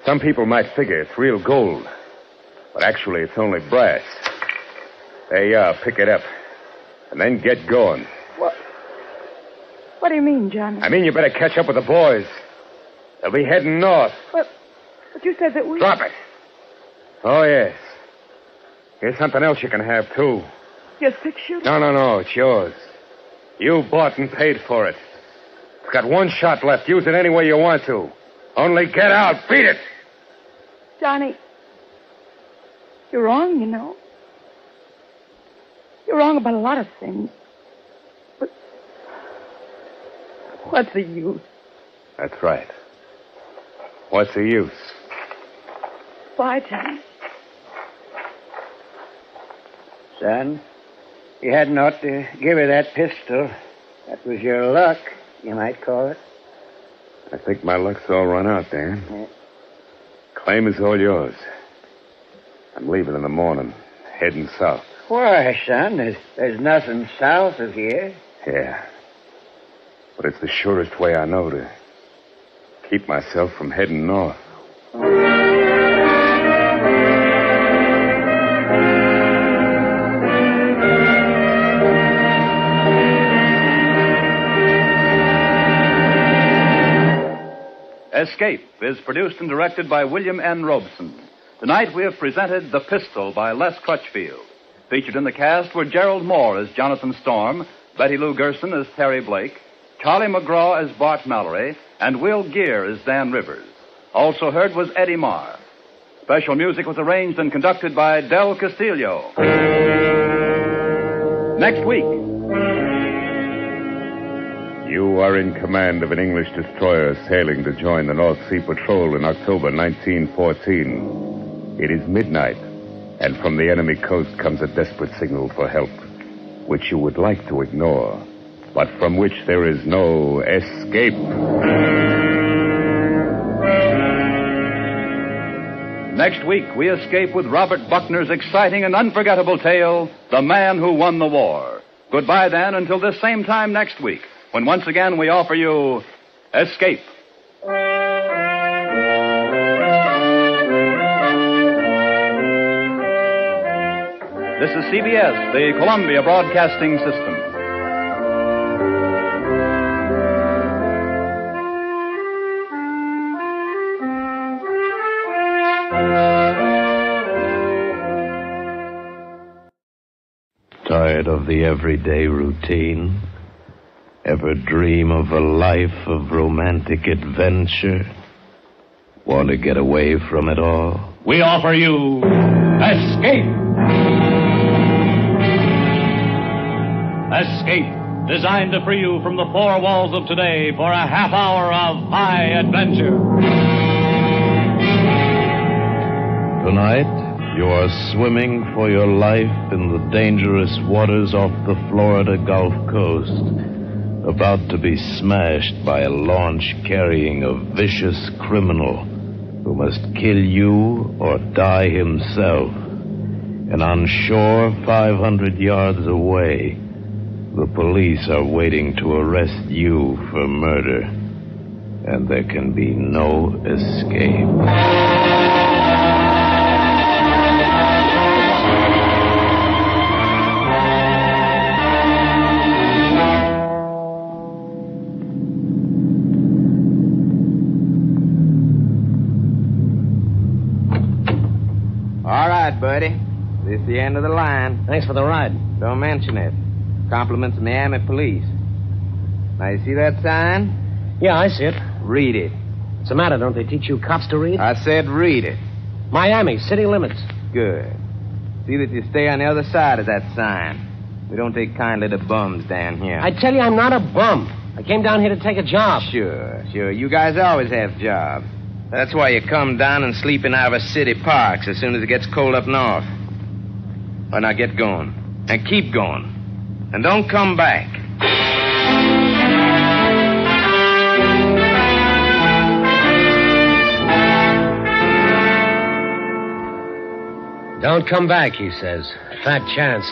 Some people might figure it's real gold, but actually it's only brass. There you are. Pick it up. And then get going. What do you mean, Johnny? I mean you better catch up with the boys. They'll be heading north. But you said that we... Drop it. Oh, yes. Here's something else you can have, too. Your 6-shooter? No. It's yours. You bought and paid for it. It's got one shot left. Use it any way you want to. Only get out. Beat it. Johnny, you're wrong, you know. You're wrong about a lot of things. But what's the use? That's right. What's the use? Why, Johnny? Son, you hadn't ought to give her that pistol. That was your luck, you might call it. I think my luck's all run out, Dan. Yeah. Claim is all yours. I'm leaving in the morning, heading south. Why, son? There's nothing south of here. Yeah. But it's the surest way I know to keep myself from heading north. Escape is produced and directed by William N. Robeson. Tonight we have presented The Pistol by Les Crutchfield. Featured in the cast were Gerald Moore as Jonathan Storm, Betty Lou Gerson as Terry Blake, Charlie McGraw as Bart Mallory, and Will Gear as Dan Rivers. Also heard was Eddie Marr. Special music was arranged and conducted by Del Castillo. Next week. You are in command of an English destroyer sailing to join the North Sea Patrol in October 1914. It is midnight, and from the enemy coast comes a desperate signal for help, which you would like to ignore, but from which there is no escape. Next week, we escape with Robert Buckner's exciting and unforgettable tale, The Man Who Won the War. Goodbye, then, until this same time next week, when once again we offer you Escape. This is CBS, the Columbia Broadcasting System. Tired of the everyday routine? Ever dream of a life of romantic adventure? Want to get away from it all? We offer you Escape. Escape, designed to free you from the four walls of today for a half hour of high adventure. Tonight, you are swimming for your life in the dangerous waters off the Florida Gulf Coast, about to be smashed by a launch carrying a vicious criminal who must kill you or die himself. And on shore, 500 yards away, the police are waiting to arrest you for murder. And there can be no escape. All right, buddy. This is the end of the line. Thanks for the ride. Don't mention it. Compliments of Miami Police. Now, you see that sign? Yeah, I see it. Read it. What's the matter? Don't they teach you cops to read? I said read it. Miami, city limits. Good. See that you stay on the other side of that sign. We don't take kindly to bums down here. I tell you, I'm not a bum. I came down here to take a job. Sure. You guys always have jobs. That's why you come down and sleep in our city parks as soon as it gets cold up north. Well, now get going. And keep going. And don't come back. Don't come back, he says. Fat chance.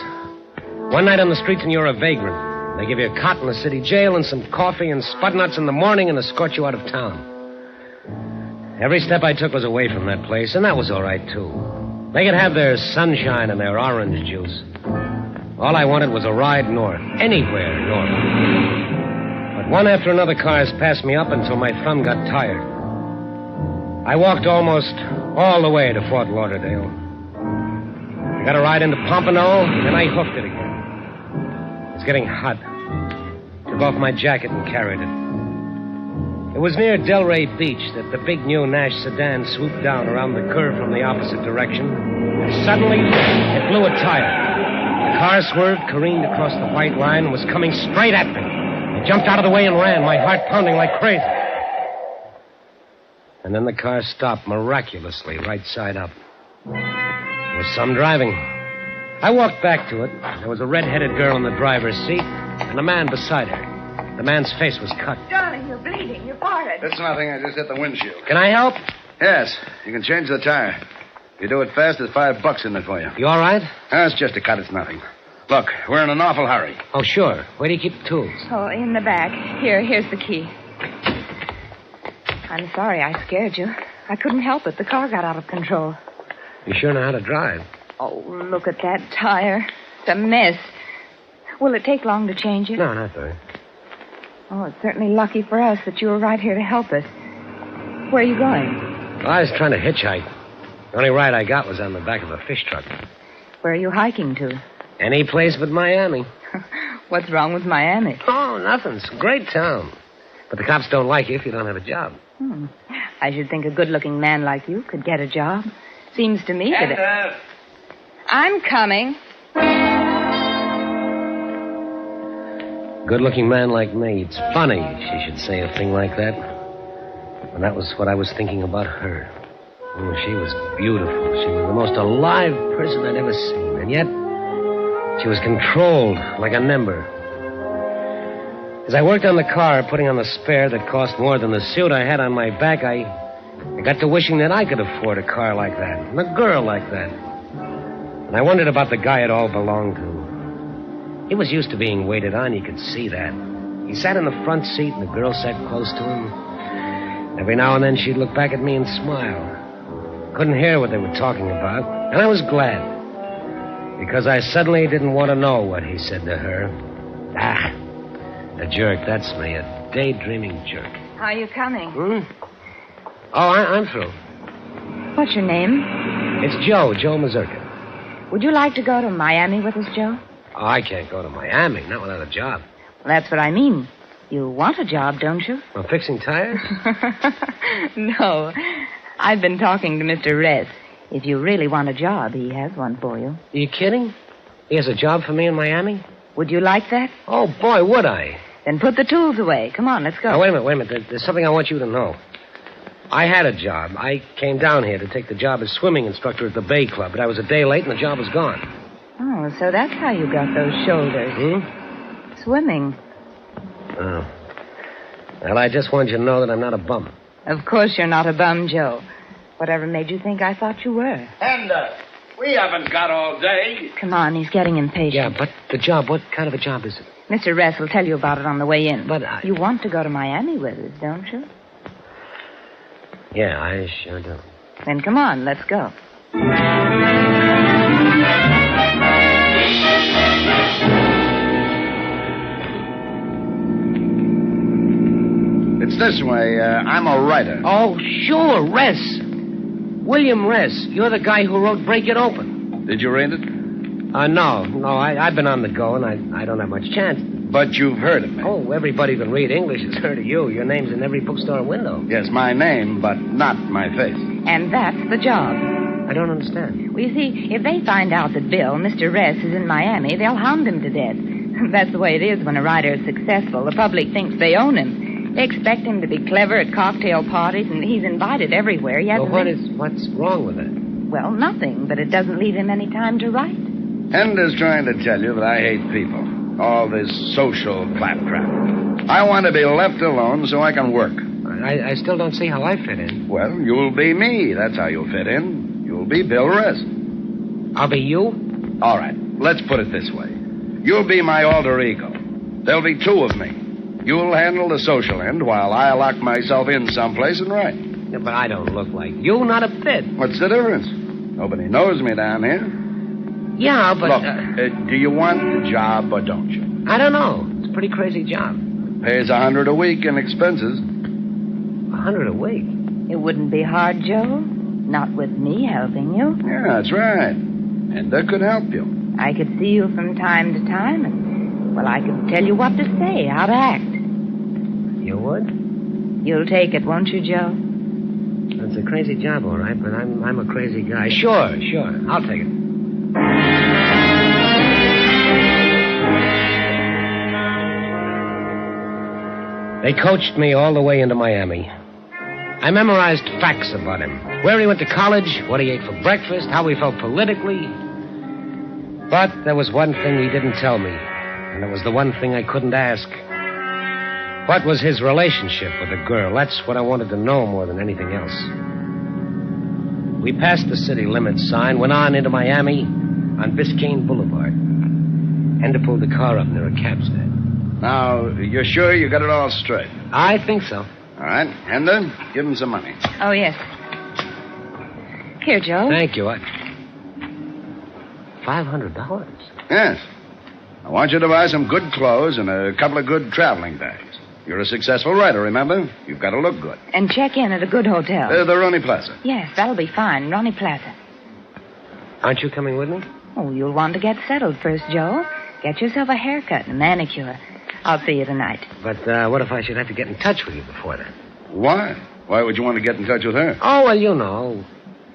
One night on the streets and you're a vagrant. They give you a cot in the city jail and some coffee and spud nuts in the morning and escort you out of town. Every step I took was away from that place, and that was all right, too. They could have their sunshine and their orange juice. All I wanted was a ride north. Anywhere north. But one after another cars passed me up until my thumb got tired. I walked almost all the way to Fort Lauderdale. I got a ride into Pompano, and then I hooked it again. It was getting hot. Took off my jacket and carried it. It was near Delray Beach that the big new Nash sedan swooped down around the curve from the opposite direction. And suddenly, it blew a tire. The car swerved, careened across the white line, and was coming straight at me. I jumped out of the way and ran, my heart pounding like crazy. And then the car stopped miraculously, right side up. There was some driving. I walked back to it. There was a red-headed girl in the driver's seat and a man beside her. The man's face was cut. Darling, you're bleeding. Your forehead. It's nothing. I just hit the windshield. Can I help? Yes. You can change the tire. If you do it fast, there's $5 in it for you. You all right? It's just a cut. It's nothing. Look, we're in an awful hurry. Oh, sure. Where do you keep the tools? Oh, in the back. Here's the key. I'm sorry I scared you. I couldn't help it. The car got out of control. You sure know how to drive. Oh, look at that tire. It's a mess. Will it take long to change it? No, not very. Oh, it's certainly lucky for us that you were right here to help us. Where are you going? Well, I was trying to hitchhike. The only ride I got was on the back of a fish truck. Where are you hiking to? Any place but Miami. What's wrong with Miami? Oh, nothing. It's a great town. But the cops don't like you if you don't have a job. I should think a good-looking man like you could get a job. Seems to me that... I'm coming. Good-looking man like me. It's funny she should say a thing like that. And that was what I was thinking about her. Oh, she was beautiful. She was the most alive person I'd ever seen. And yet, she was controlled like a member. As I worked on the car, putting on the spare that cost more than the suit I had on my back, I got to wishing that I could afford a car like that, and a girl like that. And I wondered about the guy it all belonged to. He was used to being waited on, you could see that. He sat in the front seat, and the girl sat close to him. Every now and then she'd look back at me and smile. Couldn't hear what they were talking about, and I was glad. Because I suddenly didn't want to know what he said to her. A jerk, that's me, a daydreaming jerk. How are you coming? Oh, I'm through. What's your name? It's Joe Mazurka. Would you like to go to Miami with us, Joe? Oh, I can't go to Miami, not without a job. Well, that's what I mean. You want a job, don't you? Well, fixing tires? No. I've been talking to Mr. Ress. If you really want a job, he has one for you. Are you kidding? He has a job for me in Miami? Would you like that? Oh, boy, would I. Then put the tools away. Come on, let's go. Now, wait a minute. There's something I want you to know. I had a job. I came down here to take the job as swimming instructor at the Bay Club, but I was a day late and the job was gone. Oh, so that's how you got those shoulders. Swimming. Oh. Well, I just wanted you to know that I'm not a bum. Of course you're not a bum, Joe. Whatever made you think I thought you were? And, we haven't got all day. Come on, he's getting impatient. Yeah, but the job, what kind of a job is it? Mr. Ress will tell you about it on the way in. But You want to go to Miami with us, don't you? Yeah, I sure do. Then come on, let's go. It's this way. I'm a writer. Oh, sure, Ress. William Ress. You're the guy who wrote Break It Open. Did you read it? No. I've been on the go, and I don't have much chance. But you've heard of me. Oh, everybody who can read English has heard of you. Your name's in every bookstore window. Yes, my name, but not my face. And that's the job. I don't understand. Well, you see, if they find out that Bill, Mr. Ress, is in Miami, they'll hound him to death. That's the way it is when a writer is successful. The public thinks they own him. They expect him to be clever at cocktail parties, and he's invited everywhere. Well, what's wrong with it? Well, nothing, but it doesn't leave him any time to write. Hender's trying to tell you that I hate people. All this social claptrap. I want to be left alone so I can work. I still don't see how I fit in. Well, you'll be me. That's how you'll fit in. You'll be Bill Ress. I'll be you? All right. Let's put it this way. You'll be my alter ego. There'll be two of me. You'll handle the social end while I lock myself in someplace and write. Yeah, but I don't look like you, not a bit. What's the difference? Nobody knows me down here. Yeah, but... Look, do you want the job or don't you? I don't know. It's a pretty crazy job. Pays $100 a week in expenses. $100 a week? It wouldn't be hard, Joe. Not with me helping you. Yeah, that's right. And that could help you. I could see you from time to time, and, well, I could tell you what to say, how to act. You would? You'll take it, won't you, Joe? It's a crazy job, all right, but I'm a crazy guy. Sure. I'll take it. They coached me all the way into Miami. I memorized facts about him. Where he went to college, what he ate for breakfast, how he felt politically. But there was one thing he didn't tell me, and it was the one thing I couldn't ask. What was his relationship with the girl? That's what I wanted to know more than anything else. We passed the city limits sign, went on into Miami on Biscayne Boulevard. Hender pulled the car up near a cab stand. Now, you're sure you got it all straight? I think so. All right. Hender, give him some money. Oh, yes. Here, Joe. Thank you. $500? Yes. I want you to buy some good clothes and a couple of good traveling bags. You're a successful writer, remember? You've got to look good. And check in at a good hotel. The Ronnie Plaza. Yes, that'll be fine. Ronnie Plaza. Aren't you coming with me? Oh, you'll want to get settled first, Joe. Get yourself a haircut and manicure. I'll see you tonight. But what if I should have to get in touch with you before that? Why? Why would you want to get in touch with her? Oh, well, you know.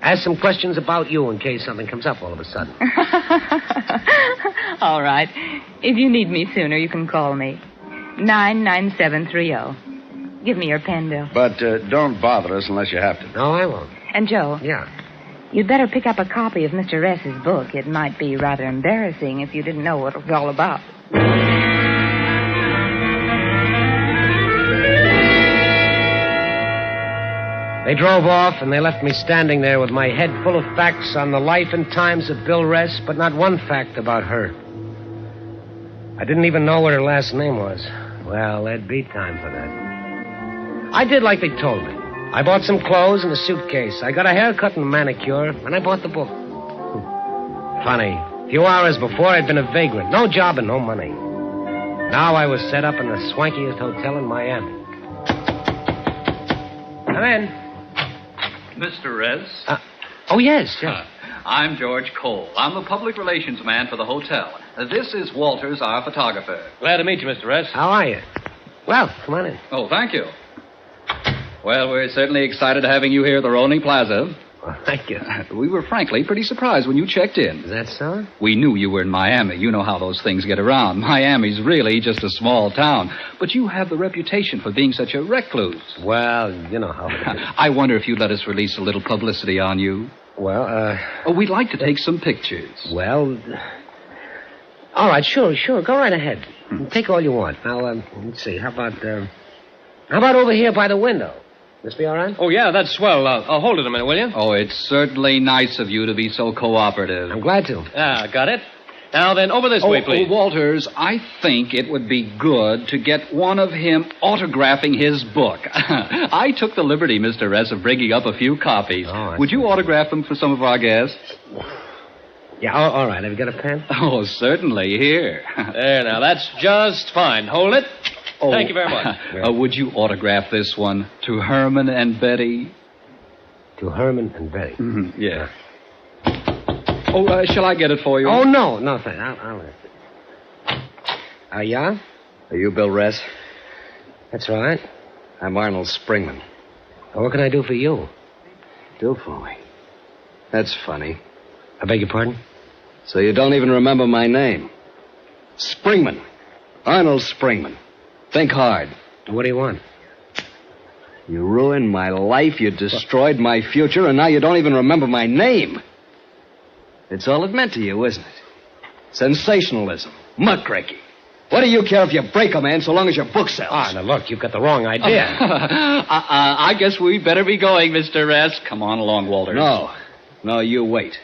Ask some questions about you in case something comes up all of a sudden. All right. If you need me sooner, you can call me. 99730. Give me your pen, Bill. But don't bother us unless you have to. No, I won't. And, Joe. Yeah. You'd better pick up a copy of Mr. Ress's book. It might be rather embarrassing if you didn't know what it was all about. They drove off, and they left me standing there with my head full of facts on the life and times of Bill Ress, but not one fact about her. I didn't even know what her last name was. Well, there'd be time for that. I did like they told me. I bought some clothes and a suitcase. I got a haircut and a manicure, and I bought the book. Funny. A few hours before, I'd been a vagrant. No job and no money. Now I was set up in the swankiest hotel in Miami. Come in. Mr. Rez? Oh, yes. I'm George Cole. I'm the public relations man for the hotel. This is Walters, our photographer. Glad to meet you, Mr. Rez. How are you? Well, come on in. Oh, thank you. Well, we're certainly excited having you here at the Ronnie Plaza. Well, thank you. We were frankly pretty surprised when you checked in. Is that so? We knew you were in Miami. You know how those things get around. Miami's really just a small town. But you have the reputation for being such a recluse. Well, you know how it is. I wonder if you'd let us release a little publicity on you. Well, we'd like to take some pictures. Well, all right, sure. Go right ahead. Take all you want. Now, let's see. How about over here by the window? This be all right? Oh, yeah, that's swell. I'll hold it a minute, will you? Oh, it's certainly nice of you to be so cooperative. I'm glad to. Got it. Now then, over this way, please. Walters, I think it would be good to get one of him autographing his book. I took the liberty, Mr. Ress, of bringing up a few copies. Would you autograph them for some of our guests? Yeah, all right. Have you got a pen? Oh, certainly. Here. There, now, that's just fine. Hold it. Oh, thank you very much. Would you autograph this one to Herman and Betty? To Herman and Betty? Mm-hmm, yeah. Oh, shall I get it for you? Oh, no, thanks. I'll yeah? Are you Bill Ress? That's right. I'm Arnold Springman. Well, what can I do for you? Do for me? That's funny. I beg your pardon? So you don't even remember my name? Springman. Arnold Springman. Think hard. What do you want? You ruined my life, you destroyed my future, and now you don't even remember my name. It's all it meant to you, isn't it? Sensationalism. Muckraking. What do you care if you break a man so long as your book sells? Now look, you've got the wrong idea. I guess we'd better be going, Mr. Ress. Come on along, Walters. No, you wait.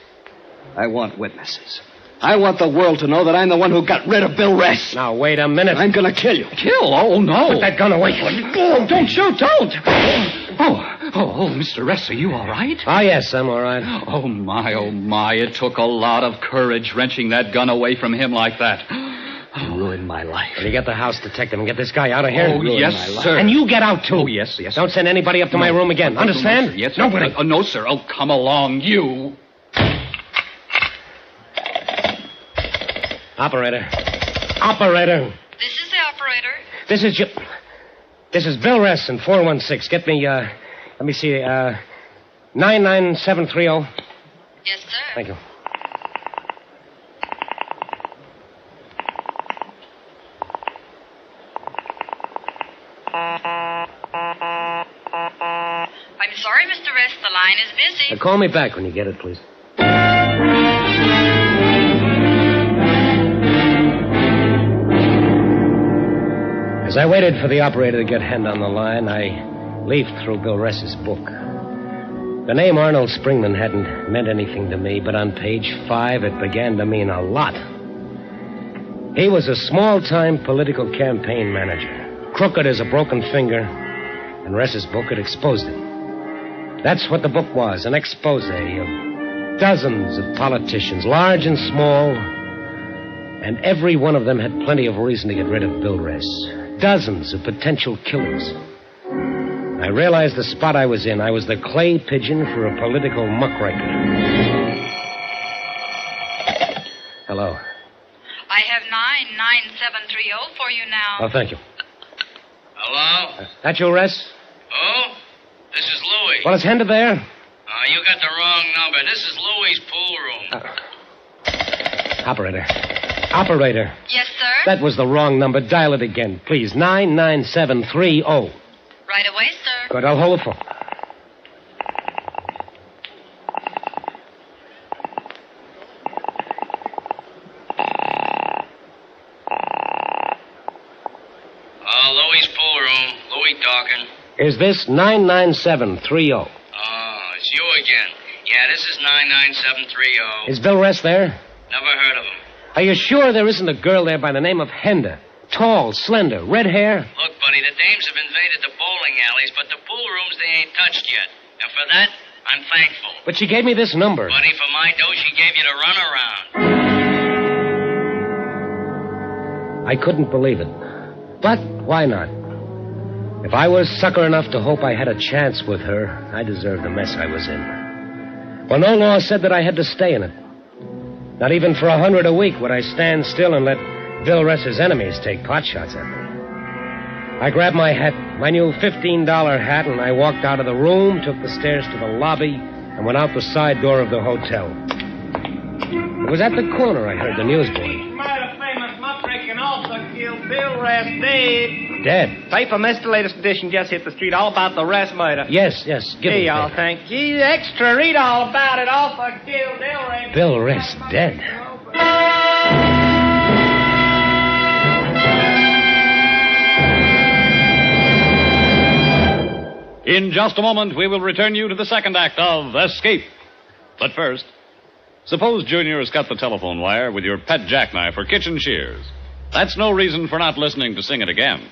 I want witnesses. I want the world to know that I'm the one who got rid of Bill Ress. Now, wait a minute. I'm going to kill you. Kill? Oh, no. Put that gun away. Oh, don't shoot, don't. Oh, Mr. Ress, are you all right? Oh, yes, I'm all right. Oh, my. It took a lot of courage wrenching that gun away from him like that. You ruined my life. Well, you get the house detective and get this guy out of here. Oh, yes, sir. And you get out, too. Oh, yes. Don't send anybody up to my room again. Understand? No, sir. Yes, nobody. No, sir. Oh, come along, you. Operator. This is the operator. This is Bill Ress in 416. Get me, let me see, 99730. Yes, sir. Thank you. I'm sorry, Mr. Ress. The line is busy. Call me back when you get it, please. As I waited for the operator to get hand on the line, I leafed through Bill Ress's book. The name Arnold Springman hadn't meant anything to me, but on page 5 it began to mean a lot. He was a small-time political campaign manager, crooked as a broken finger, and Ress's book had exposed it. That's what the book was, an expose of dozens of politicians, large and small, and every one of them had plenty of reason to get rid of Bill Ress. dozens of potential killers. I realized the spot I was in. I was the clay pigeon for a political muckraker. Hello. I have 99730 for you now. Oh, thank you. Hello? That you, Ress? Oh? This is Louis. Well, is Henda there? You got the wrong number. This is Louis' pool room. Operator. Operator. Yes, sir? That was the wrong number. Dial it again, please. 99730. Right away, sir. Good, I'll hold the phone. Louis' pool room. Louis talking. Is this 99730? Oh, it's you again. Yeah, this is 99730. Is Bill Ress there? Never heard of him. Are you sure there isn't a girl there by the name of Henda? Tall, slender, red hair? Look, buddy, the dames have invaded the bowling alleys, but the pool rooms they ain't touched yet. And for that, I'm thankful. But she gave me this number. Buddy, for my dough, she gave you the runaround. I couldn't believe it. But why not? If I was sucker enough to hope I had a chance with her, I deserved the mess I was in. Well, no law said that I had to stay in it. Not even for $100 a week would I stand still and let Bill Ress's enemies take pot shots at me. I grabbed my hat, my new $15 hat, and I walked out of the room, took the stairs to the lobby, and went out the side door of the hotel. It was at the corner I heard the newsboy. Famous muckraker also killed Bill Ress dead. Dead? Paper missed the latest edition, just hit the street, all about the Ress murder. Yes. Give Hey, me y'all, that. thank you. Extra, read all about it. Also killed Bill Ress. Bill Ress dead. In just a moment, we will return you to the second act of Escape. But first, suppose Junior has cut the telephone wire with your pet jackknife or kitchen shears. That's no reason for not listening to Sing It Again.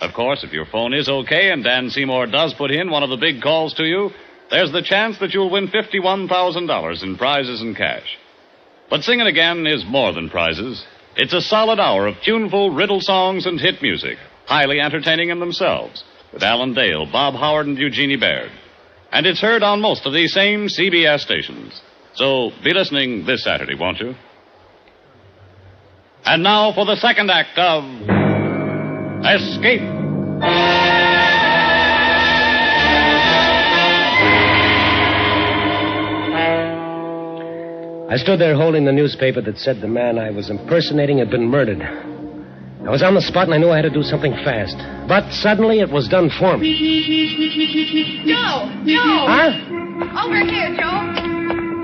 Of course, if your phone is okay and Dan Seymour does put in one of the big calls to you, there's the chance that you'll win $51,000 in prizes and cash. But Sing It Again is more than prizes. It's a solid hour of tuneful riddle songs and hit music, highly entertaining in themselves, with Alan Dale, Bob Howard, and Eugenie Baird. And it's heard on most of these same CBS stations. So be listening this Saturday, won't you? And now for the second act of Escape. I stood there holding the newspaper that said the man I was impersonating had been murdered. I was on the spot and I knew I had to do something fast. But suddenly it was done for me. Joe! Huh? Over here, Joe!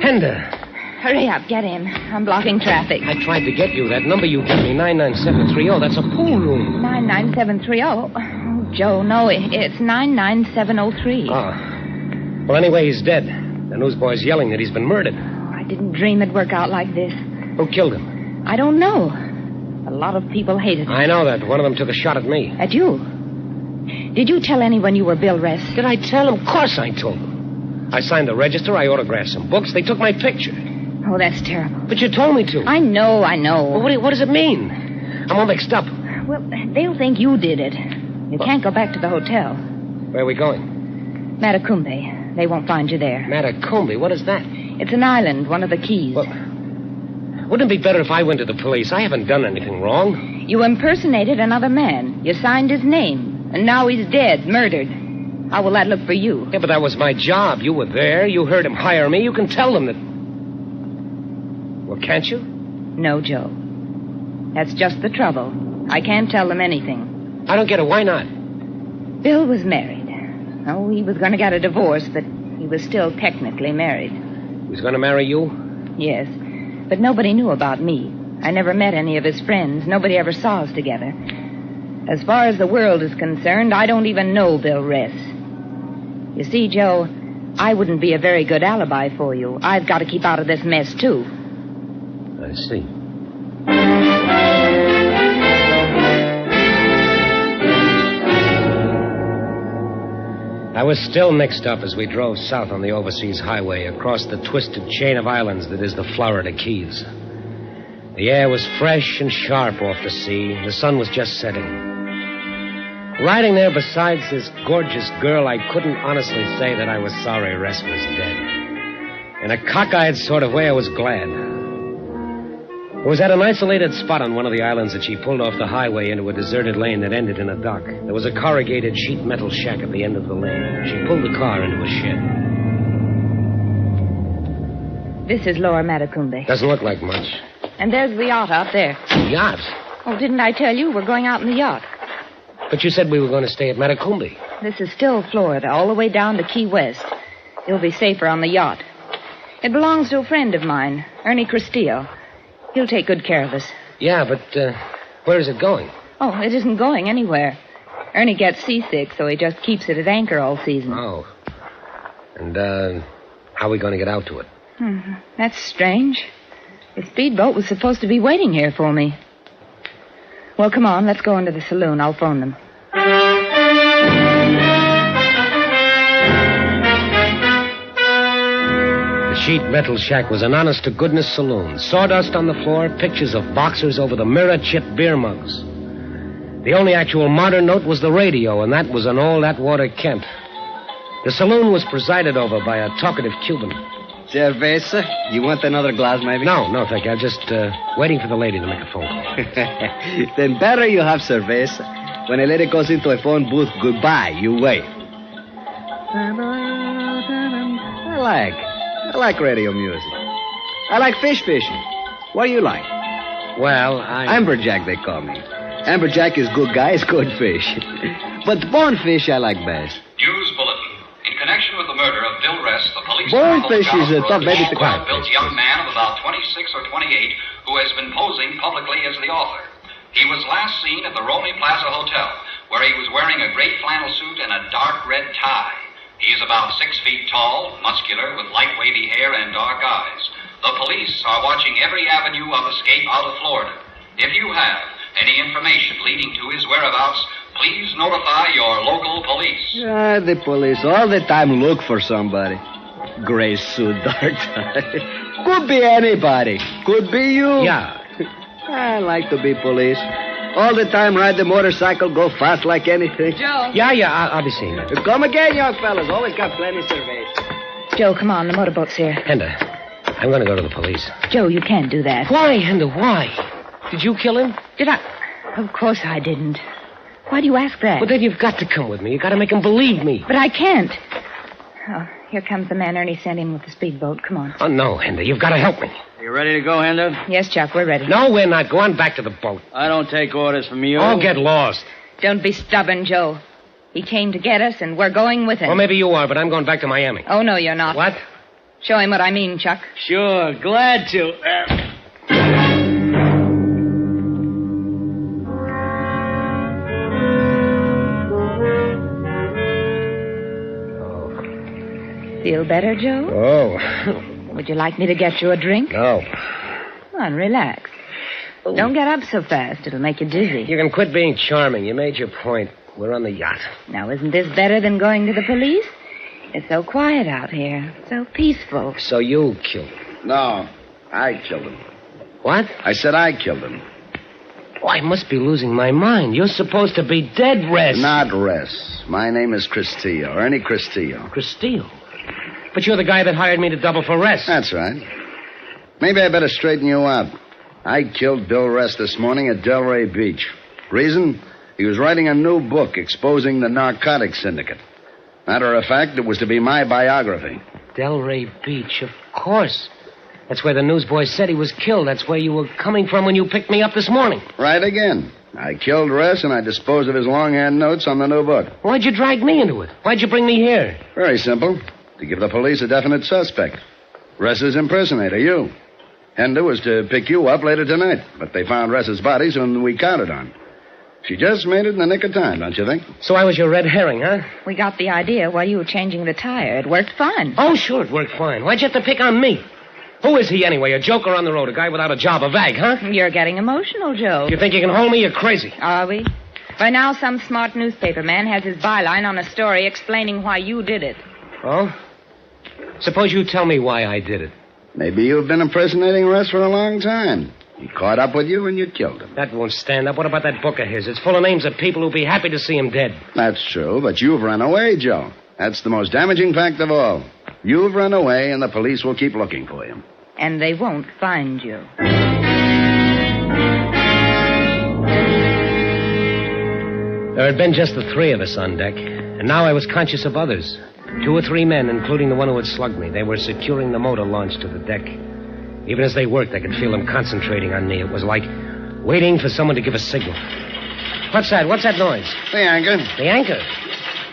Henda. Hurry up, get in. I'm blocking traffic. I tried to get you. That number you gave me, 99730, that's a pool room. 99730. Oh, Joe, no, it's 99703. Oh. Well, anyway, he's dead. The newsboy's yelling that he's been murdered. I didn't dream it'd work out like this. Who killed him? I don't know. A lot of people hated him. I know that. One of them took a shot at me. At you? Did you tell anyone you were Bill Ress? Did I tell him? Of course I told him. I signed the register. I autographed some books. They took my picture. Oh, that's terrible. But you told me to. I know. Well, what does it mean? I'm all mixed up. Well, they'll think you did it. You can't go back to the hotel. Where are we going? Matacumbe. They won't find you there. Matacumbe? What is that? It's an island, one of the keys. Well, wouldn't it be better if I went to the police? I haven't done anything wrong. You impersonated another man. You signed his name. And now he's dead, murdered. How will that look for you? Yeah, but that was my job. You were there. You heard him hire me. You can tell them that... Well, can't you? No, Joe. That's just the trouble. I can't tell them anything. I don't get it. Why not? Bill was married. Oh, he was going to get a divorce, but he was still technically married. He was going to marry you? Yes. But nobody knew about me. I never met any of his friends. Nobody ever saw us together. As far as the world is concerned, I don't even know Bill Ress. You see, Joe, I wouldn't be a very good alibi for you. I've got to keep out of this mess, too. I see. I was still mixed up as we drove south on the overseas highway across the twisted chain of islands that is the Florida Keys. The air was fresh and sharp off the sea. The sun was just setting. Riding there beside this gorgeous girl, I couldn't honestly say that I was sorry Rest was dead. In a cockeyed sort of way, I was glad. It was at an isolated spot on one of the islands that she pulled off the highway into a deserted lane that ended in a dock. There was a corrugated sheet metal shack at the end of the lane. She pulled the car into a shed. This is Lower Matacumbe. Doesn't look like much. And there's the yacht out there. Yacht? Oh, didn't I tell you? We're going out in the yacht. But you said we were going to stay at Matacumbe. This is still Florida, all the way down to Key West. You'll be safer on the yacht. It belongs to a friend of mine, Ernie Castillo. He'll take good care of us. Yeah, but where is it going? Oh, it isn't going anywhere. Ernie gets seasick, so he just keeps it at anchor all season. Oh. And, how are we going to get out to it? That's strange. The speedboat was supposed to be waiting here for me. Well, come on, let's go into the saloon. I'll phone them. The sheet metal shack was an honest-to-goodness saloon. Sawdust on the floor, pictures of boxers over the mirror-chipped beer mugs. The only actual modern note was the radio, and that was an old Atwater Kent. The saloon was presided over by a talkative Cuban. Cerveza? You want another glass, maybe? No, thank you. I'm just waiting for the lady to make a phone call. Then better you have cerveza. When a lady goes into a phone booth, goodbye, you wait. I like radio music. I like fish fishing. What do you like? Well, Amberjack, they call me. Amberjack is good guy, is good fish. But bonefish I like best. News bulletin. In connection with the murder of Bill Rest, the police... Bonefish is a tough baby to cry. Built young man of about 26 or 28 who has been posing publicly as the author. He was last seen at the Romy Plaza Hotel, where he was wearing a gray flannel suit and a dark red tie. He is about 6 feet tall, muscular, with light wavy hair and dark eyes. The police are watching every avenue of escape out of Florida. If you have any information leading to his whereabouts, please notify your local police. The police all the time look for somebody. Gray suit, dark tie. Could be anybody. Could be you. Yeah. I like to be police. All the time ride the motorcycle, go fast like anything. Joe. Yeah, I'll be seeing you. Come again, young fellas. Always got plenty of surveys. Joe, come on. The motorboat's here. Henda, I'm going to go to the police. Joe, you can't do that. Why, Henda, why? Did you kill him? Did I? Of course I didn't. Why do you ask that? Well, then you've got to come with me. You've got to make him believe me. But I can't. Oh, here comes the man Ernie sent in with the speedboat. Come on. Oh, no, Henda. You've got to help me. You ready to go, Henda? Yes, Chuck, we're ready. No, we're not. Go on back to the boat. I don't take orders from you. Oh, get lost. Don't be stubborn, Joe. He came to get us, and we're going with him. Well, maybe you are, but I'm going back to Miami. Oh, no, you're not. What? Show him what I mean, Chuck. Sure, glad to. Feel better, Joe? Oh. Would you like me to get you a drink? No. Come on, relax. Don't get up so fast. It'll make you dizzy. You can quit being charming. You made your point. We're on the yacht. Now, isn't this better than going to the police? It's so quiet out here. So peaceful. So you killed him? No, I killed him. What? I said I killed him. Oh, I must be losing my mind. You're supposed to be dead, Rest. Not Rest. My name is Castillo, Ernie Castillo. Castillo? But you're the guy that hired me to double for Rest. That's right. Maybe I better straighten you out. I killed Bill Rest this morning at Delray Beach. Reason? He was writing a new book exposing the narcotics syndicate. Matter of fact, it was to be my biography. Delray Beach, of course. That's where the newsboys said he was killed. That's where you were coming from when you picked me up this morning. Right again. I killed Rest and I disposed of his longhand notes on the new book. Why'd you drag me into it? Why'd you bring me here? Very simple. To give the police a definite suspect. Ress's impersonator, you. Henda was to pick you up later tonight, but they found Ress's body sooner than we counted on. She just made it in the nick of time, don't you think? So I was your red herring, huh? We got the idea while you were changing the tire. It worked fine. Oh, sure, it worked fine. Why'd you have to pick on me? Who is he anyway? A joker on the road, a guy without a job, a vag, huh? You're getting emotional, Joe. You think you can hold me? You're crazy. Are we? By now, some smart newspaper man has his byline on a story explaining why you did it. Oh? Suppose you tell me why I did it. Maybe you've been impersonating Rest for a long time. He caught up with you and you killed him. That won't stand up. What about that book of his? It's full of names of people who'd be happy to see him dead. That's true, but you've run away, Joe. That's the most damaging fact of all. You've run away, and the police will keep looking for you. And they won't find you. There had been just the three of us on deck, and now I was conscious of others. 2 or 3 men, including the one who had slugged me. They were securing the motor launch to the deck. Even as they worked, I could feel them concentrating on me. It was like waiting for someone to give a signal. What's that? What's that noise? The anchor. The anchor?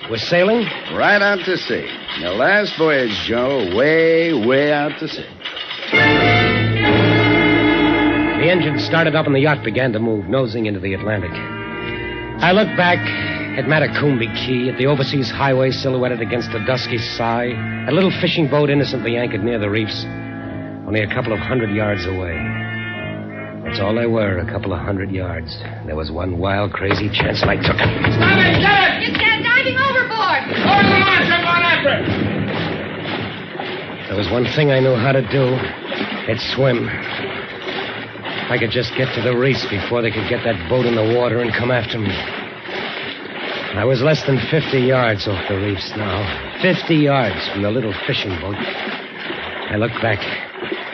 We're sailing? Right out to sea. Your last voyage, Joe. Way, way out to sea. The engine started up and the yacht began to move, nosing into the Atlantic. I looked back at Matacumbi Key, at the overseas highway silhouetted against the dusky sky, a little fishing boat innocently anchored near the reefs, only a couple of 100 yards away. That's all they were, a couple of 100 yards. There was one wild, crazy chance, and I took it. Stop it! Get it! It's diving overboard! Hold the launch up on after it! There was one thing I knew how to do. It's swim. I could just get to the reefs before they could get that boat in the water and come after me. I was less than 50 yards off the reefs now. 50 yards from the little fishing boat. I looked back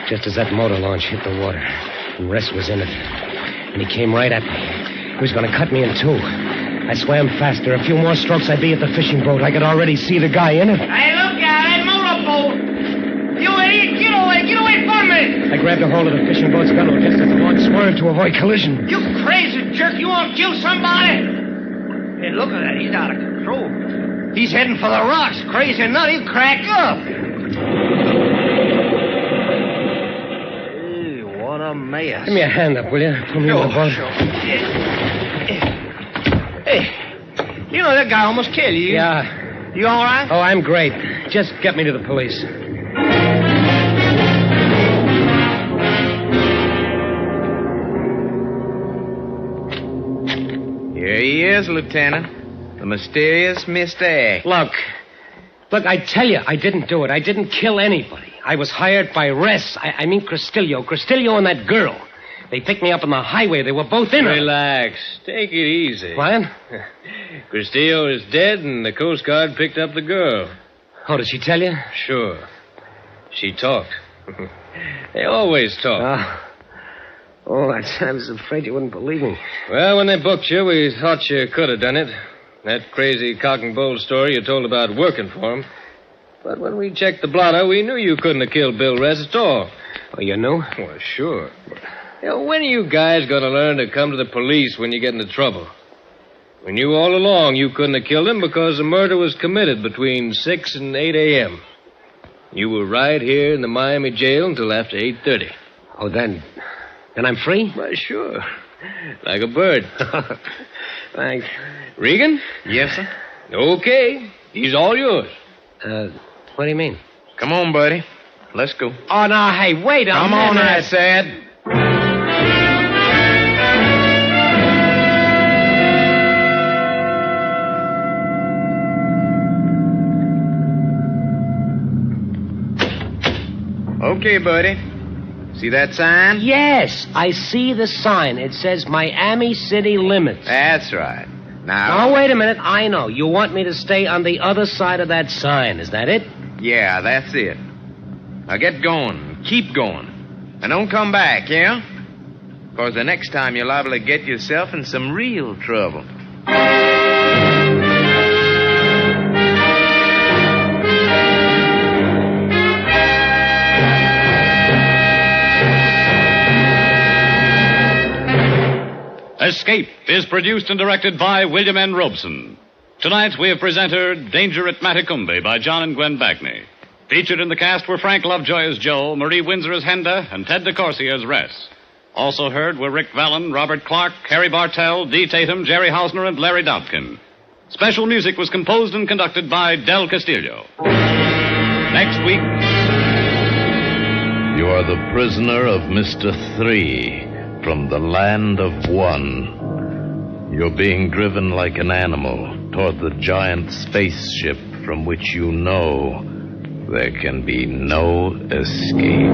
just as that motor launch hit the water. And Ress was in it. And he came right at me. He was going to cut me in two. I swam faster. A few more strokes, I'd be at the fishing boat. I could already see the guy in it. Hey, look out, that motorboat! You idiot, get away from me! I grabbed a hold of the fishing boat's gunwale just as the boat swerved to avoid collision. You crazy jerk, you want to kill somebody? Hey, look at that, he's out of control. He's heading for the rocks. Crazy nut, he'll crack up. What a mess. Give me a hand up, will you? Pull me in the boat. Sure. Hey, you know that guy almost killed you. Yeah. You all right? Oh, I'm great. Just get me to the police. Here he is, Lieutenant. The mysterious Mr. X. Look, I tell you, I didn't do it. I didn't kill anybody. I was hired by Ress. I mean Cristillo. Cristillo and that girl. They picked me up on the highway. They were both in it. Relax. Take it easy. What? Cristillo is dead, and the Coast Guard picked up the girl. Oh, did she tell you? Sure. She talked. They always talk. Oh, I was afraid you wouldn't believe me. Well, when they booked you, we thought you could have done it. That crazy cock and bull story you told about working for him. But when we checked the blotter, we knew you couldn't have killed Bill Ress at all. Oh, you knew? Well, sure. You know, when are you guys going to learn to come to the police when you get into trouble? We knew all along you couldn't have killed him because the murder was committed between 6 and 8 a.m. You were right here in the Miami jail until after 8:30. Oh, then I'm free? Why, sure. Like a bird. Thanks. Regan? Yes, sir? Okay. He's all yours. What do you mean? Come on, buddy. Let's go. Oh, now, hey, wait a minute. Come on, I said. Okay, buddy. See that sign? Yes, I see the sign. It says Miami City Limits. That's right. Now... Oh, wait a minute. I know. You want me to stay on the other side of that sign. Is that it? Yeah, that's it. Now get going. Keep going. And don't come back, yeah? Because the next time you're liable to get yourself in some real trouble. Escape is produced and directed by William N. Robeson. Tonight we have presented Danger at Matacumbi by John and Gwen Bagney. Featured in the cast were Frank Lovejoy as Joe, Marie Windsor as Henda, and Ted DeCourcy as Ress. Also heard were Rick Vallon, Robert Clark, Harry Bartell, Dee Tatum, Jerry Hausner, and Larry Dobkin. Special music was composed and conducted by Del Castillo. Next week... You are the prisoner of Mr. 3 from the land of 1. You're being driven like an animal toward the giant spaceship from which you know there can be no escape.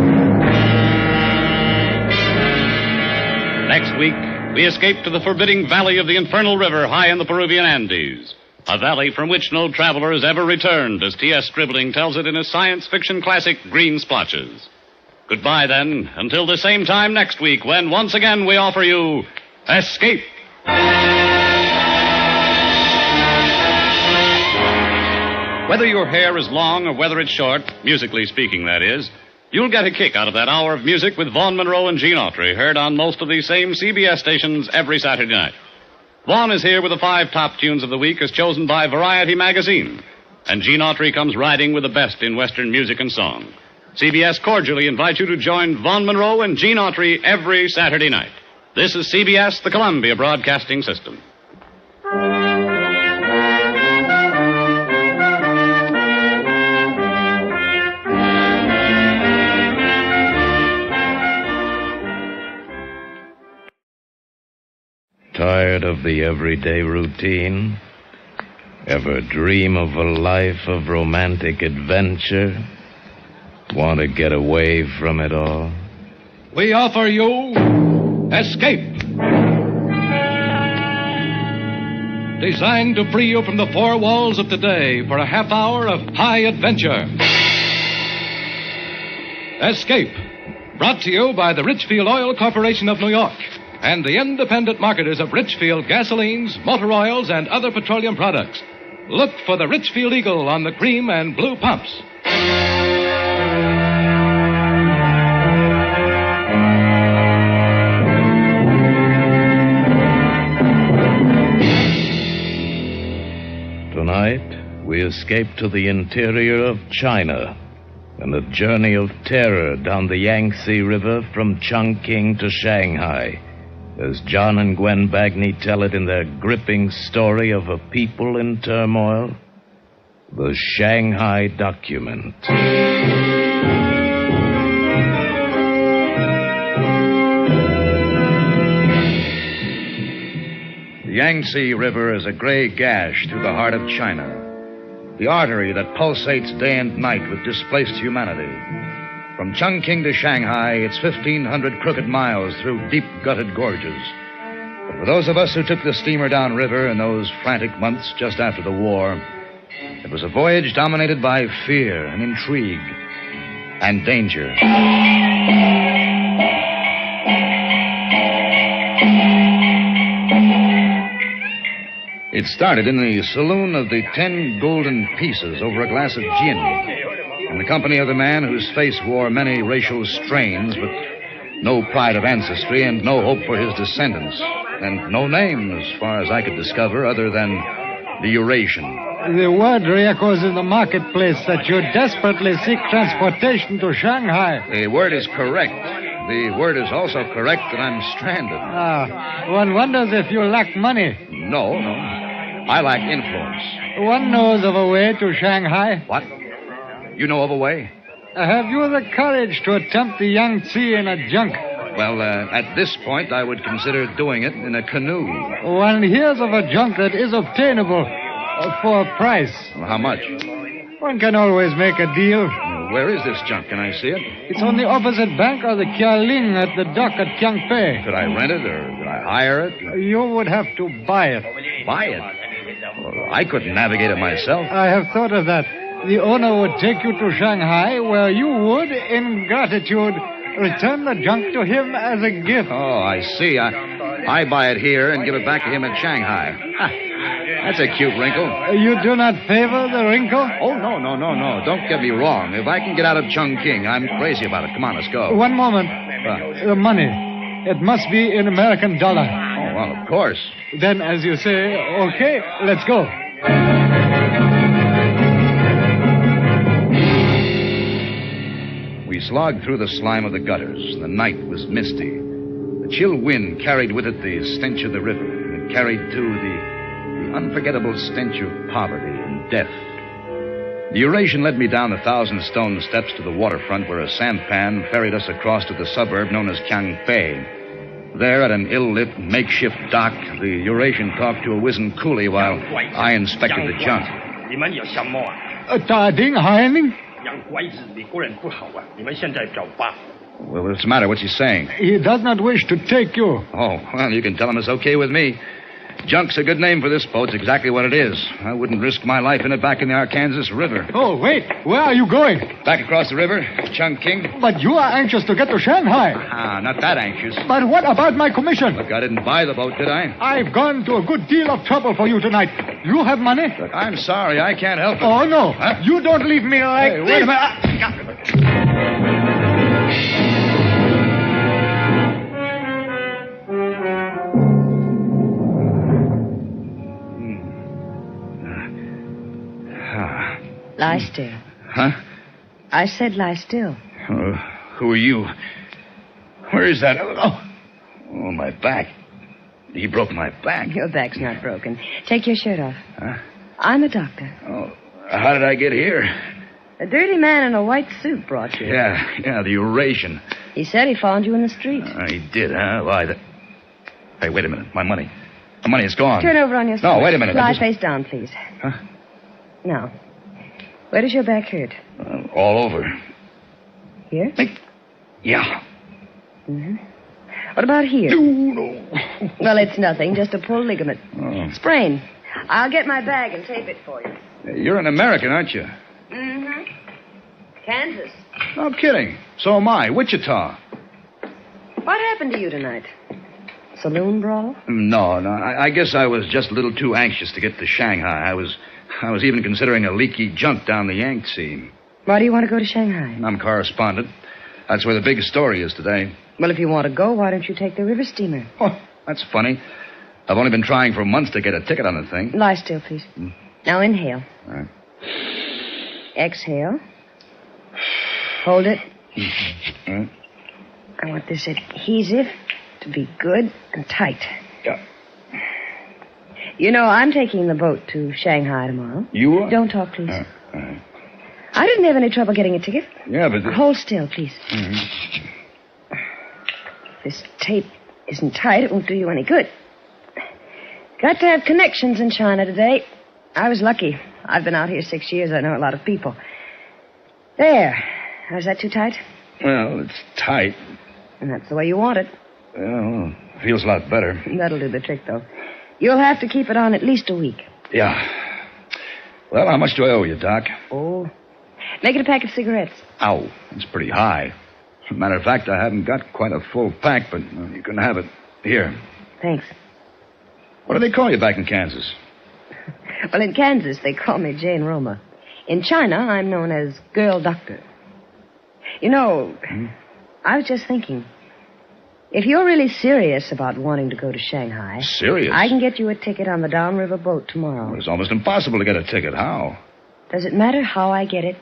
Next week, we escape to the forbidding valley of the Infernal River high in the Peruvian Andes. A valley from which no traveler has ever returned, as T.S. Scribbling tells it in his science fiction classic, Green Splotches. Goodbye, then, until the same time next week, when once again we offer you Escape. Whether your hair is long or whether it's short, musically speaking, that is, you'll get a kick out of that hour of music with Vaughn Monroe and Gene Autry, heard on most of these same CBS stations every Saturday night. Vaughn is here with the 5 top tunes of the week as chosen by Variety magazine. And Gene Autry comes riding with the best in Western music and song. CBS cordially invites you to join Vaughn Monroe and Gene Autry every Saturday night. This is CBS, the Columbia Broadcasting System. Tired of the everyday routine? Ever dream of a life of romantic adventure? Want to get away from it all? We offer you Escape. Designed to free you from the 4 walls of today for a half hour of high adventure. Escape. Brought to you by the Richfield Oil Corporation of New York and the independent marketers of Richfield gasolines, motor oils, and other petroleum products. Look for the Richfield Eagle on the cream and blue pumps. Tonight, we escape to the interior of China and a journey of terror down the Yangtze River from Chongqing to Shanghai, as John and Gwen Bagni tell it in their gripping story of a people in turmoil, The Shanghai Document. The Yangtze River is a gray gash through the heart of China, the artery that pulsates day and night with displaced humanity. From Chongqing to Shanghai, it's 1,500 crooked miles through deep gutted gorges. But for those of us who took the steamer downriver in those frantic months just after the war, it was a voyage dominated by fear and intrigue and danger. It started in the saloon of the 10 Golden Pieces over a glass of gin, in the company of the man whose face wore many racial strains, but no pride of ancestry and no hope for his descendants, and no name, as far as I could discover, other than the Eurasian. The word re-echoes in the marketplace that you desperately seek transportation to Shanghai. The word is correct. The word is also correct that I'm stranded. One wonders if you lack money. No. I lack influence. One knows of a way to Shanghai. What? You know of a way? Have you the courage to attempt the Yangtze in a junk? Well, at this point, I would consider doing it in a canoe. One hears of a junk that is obtainable for a price. Well, how much? One can always make a deal. Where is this junk? Can I see it? It's on the opposite bank of the Kialing at the dock at Kiangpei. Could I rent it or could I hire it? You would have to buy it. Buy it? Well, I couldn't navigate it myself. I have thought of that. The owner would take you to Shanghai, where you would, in gratitude, return the junk to him as a gift. Oh, I see. I buy it here and give it back to him in Shanghai. That's a cute wrinkle. You do not favor the wrinkle? Oh, no. Don't get me wrong. If I can get out of Chongqing, I'm crazy about it. Come on, let's go. One moment. The money. It must be in American dollar. Oh, well, of course. Then, as you say, okay, let's go. We slogged through the slime of the gutters. The night was misty. The chill wind carried with it the stench of the river. And it carried, too, the unforgettable stench of poverty and death. The Eurasian led me down 1,000-stone steps to the waterfront where a sampan ferried us across to the suburb known as Kiangpei. There, at an ill-lit makeshift dock, the Eurasian talked to a wizened coolie while I inspected the junk. 打听海宁。养乖子，你果然不好啊！你们现在找吧。Well, what's the matter? What's he saying? He does not wish to take you. Oh, well, you can tell him it's okay with me. Junk's a good name for this boat. It's exactly what it is. I wouldn't risk my life in it back in the Arkansas River. Oh, wait. Where are you going? Back across the river, Chungking. But you are anxious to get to Shanghai. Not that anxious. But what about my commission? Look, I didn't buy the boat, did I? I've gone to a good deal of trouble for you tonight. You have money? Look, I'm sorry. I can't help it. Oh, no. Huh? You don't leave me like Hey, this. wait a minute. Lie still. Huh? I said lie still. Who are you? Where is that? Oh, my back. He broke my back. Your back's not broken. Take your shirt off. Huh? I'm a doctor. Oh, how did I get here? A dirty man in a white suit brought you. Yeah, the Eurasian. He said he found you in the street. He did, huh? Why, Hey, wait a minute. My money. My money is gone. Turn over on your side. No, wait a minute. Lie face down, please. Huh? Now, where does your back hurt? All over. Here? Yeah. Mm-hmm. What about here? No. Well, it's nothing, just a pulled ligament. Oh. Sprain. I'll get my bag and tape it for you. You're an American, aren't you? Mm-hmm. Kansas. No kidding. So am I. Wichita. What happened to you tonight? Saloon brawl? No. I guess I was just a little too anxious to get to Shanghai. I was even considering a leaky junk down the Yangtze. Why do you want to go to Shanghai? I'm correspondent. That's where the big story is today. Well, if you want to go, why don't you take the river steamer? Oh, that's funny. I've only been trying for months to get a ticket on the thing. Lie still, please. Now inhale. All right. Exhale. Hold it. All right. I want this adhesive to be good and tight. Yeah. You know, I'm taking the boat to Shanghai tomorrow. You are? Don't talk, please. All right. I didn't have any trouble getting a ticket. Yeah, but... Hold still, please. Mm-hmm. If this tape isn't tight, it won't do you any good. Got to have connections in China today. I was lucky. I've been out here 6 years. I know a lot of people. There. Is that too tight? Well, it's tight. And that's the way you want it. Well, feels a lot better. That'll do the trick, though. You'll have to keep it on at least a week. Yeah. Well, how much do I owe you, Doc? Oh. Make it a pack of cigarettes. Ow. That's pretty high. As a matter of fact, I haven't got quite a full pack, but you can have it. Here. Thanks. What do they call you back in Kansas? Well, in Kansas, they call me Jane Roma. In China, I'm known as Girl Doctor. You know, I was just thinking, if you're really serious about wanting to go to Shanghai... Serious? I can get you a ticket on the downriver boat tomorrow. Well, it's almost impossible to get a ticket. How? Does it matter how I get it,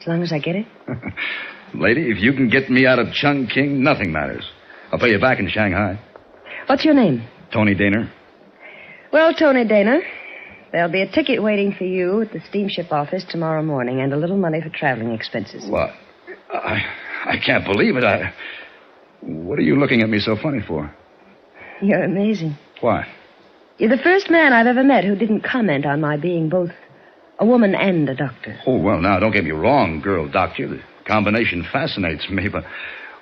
as long as I get it? Lady, if you can get me out of Chungking, nothing matters. I'll pay you back in Shanghai. What's your name? Tony Daner. Well, Tony Dana, there'll be a ticket waiting for you at the steamship office tomorrow morning and a little money for traveling expenses. What? I can't believe it. What are you looking at me so funny for? You're amazing. Why? You're the first man I've ever met who didn't comment on my being both a woman and a doctor. Oh, well, now, don't get me wrong, girl doctor. The combination fascinates me, but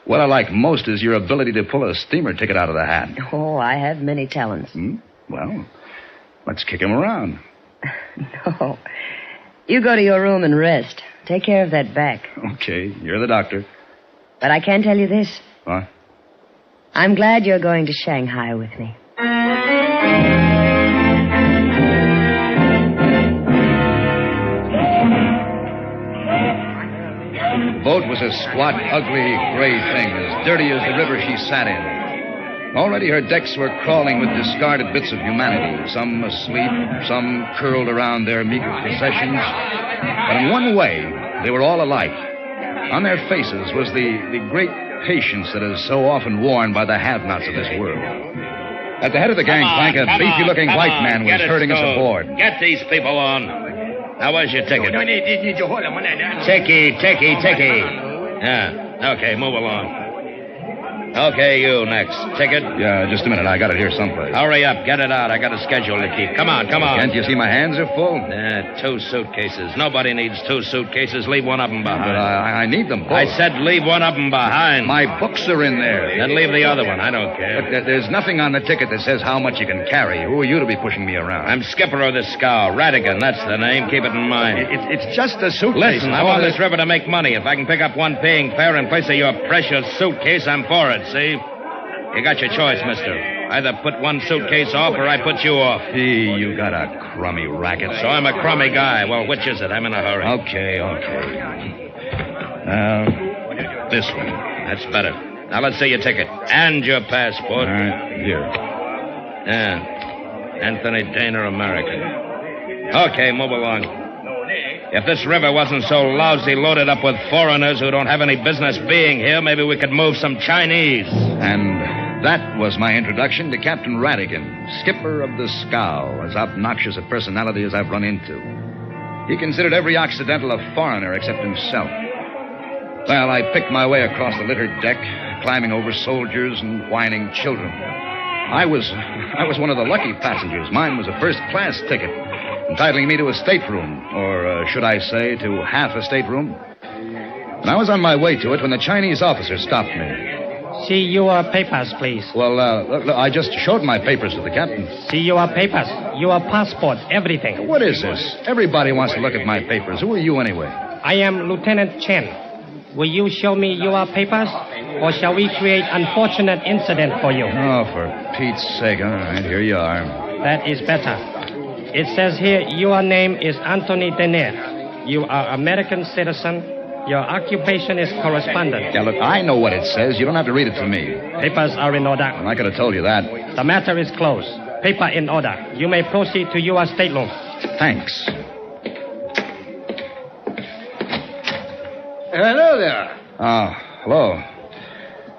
what I like most is your ability to pull a steamer ticket out of the hat. Oh, I have many talents. Well, let's kick him around. No. You go to your room and rest. Take care of that back. Okay, you're the doctor. But I can tell you this. What? I'm glad you're going to Shanghai with me. The boat was a squat, ugly, gray thing, as dirty as the river she sat in. Already her decks were crawling with discarded bits of humanity, some asleep, some curled around their meager possessions. But in one way, they were all alike. On their faces was the great patience that is so often worn by the have-nots of this world. At the head of the gangplank, a beefy-looking white man was herding us aboard. Get these people on. How was your ticket? Ticky. Yeah, okay, move along. Okay, you next. Ticket? Yeah, just a minute. I got it here someplace. Hurry up. Get it out. I got a schedule to keep. Come on. Can't you see my hands are full? 2 suitcases. Nobody needs 2 suitcases. Leave one of them behind. But I need them both. I said leave one of them behind. My books are in there. Then leave the other one. I don't care. But there's nothing on the ticket that says how much you can carry. Who are you to be pushing me around? I'm skipper of the scow. Radigan, that's the name. Keep it in mind. It's just a suitcase. Listen, I'm on this river to make money. If I can pick up one paying fare in place of your precious suitcase, I'm for it, see? You got your choice, mister. Either put one suitcase off or I put you off. Gee, you got a crummy racket. So I'm a crummy guy. Well, which is it? I'm in a hurry. Okay. This one. That's better. Now let's see your ticket. And your passport. All right, here. Yeah. Anthony Dana, American. Okay, move along. If this river wasn't so lousy loaded up with foreigners who don't have any business being here, maybe we could move some Chinese. And that was my introduction to Captain Radigan, skipper of the scow, as obnoxious a personality as I've run into. He considered every Occidental a foreigner except himself. Well, I picked my way across the littered deck, climbing over soldiers and whining children. I was one of the lucky passengers. Mine was a first-class ticket, entitling me to a stateroom, or should I say, to half a stateroom. And I was on my way to it when the Chinese officer stopped me. See your papers, please. Well, look, I just showed my papers to the captain. See your papers, your passport, everything. What is this? Everybody wants to look at my papers. Who are you, anyway? I am Lieutenant Chen. Will you show me your papers, or shall we create unfortunate incident for you? Oh, for Pete's sake. All right, here you are. That is better. It says here your name is Anthony Dene. You are American citizen. Your occupation is correspondent. Yeah, look, I know what it says. You don't have to read it to me. Papers are in order. I could have told you that. The matter is closed. Paper in order. You may proceed to your stateroom. Thanks. Hello there. Hello.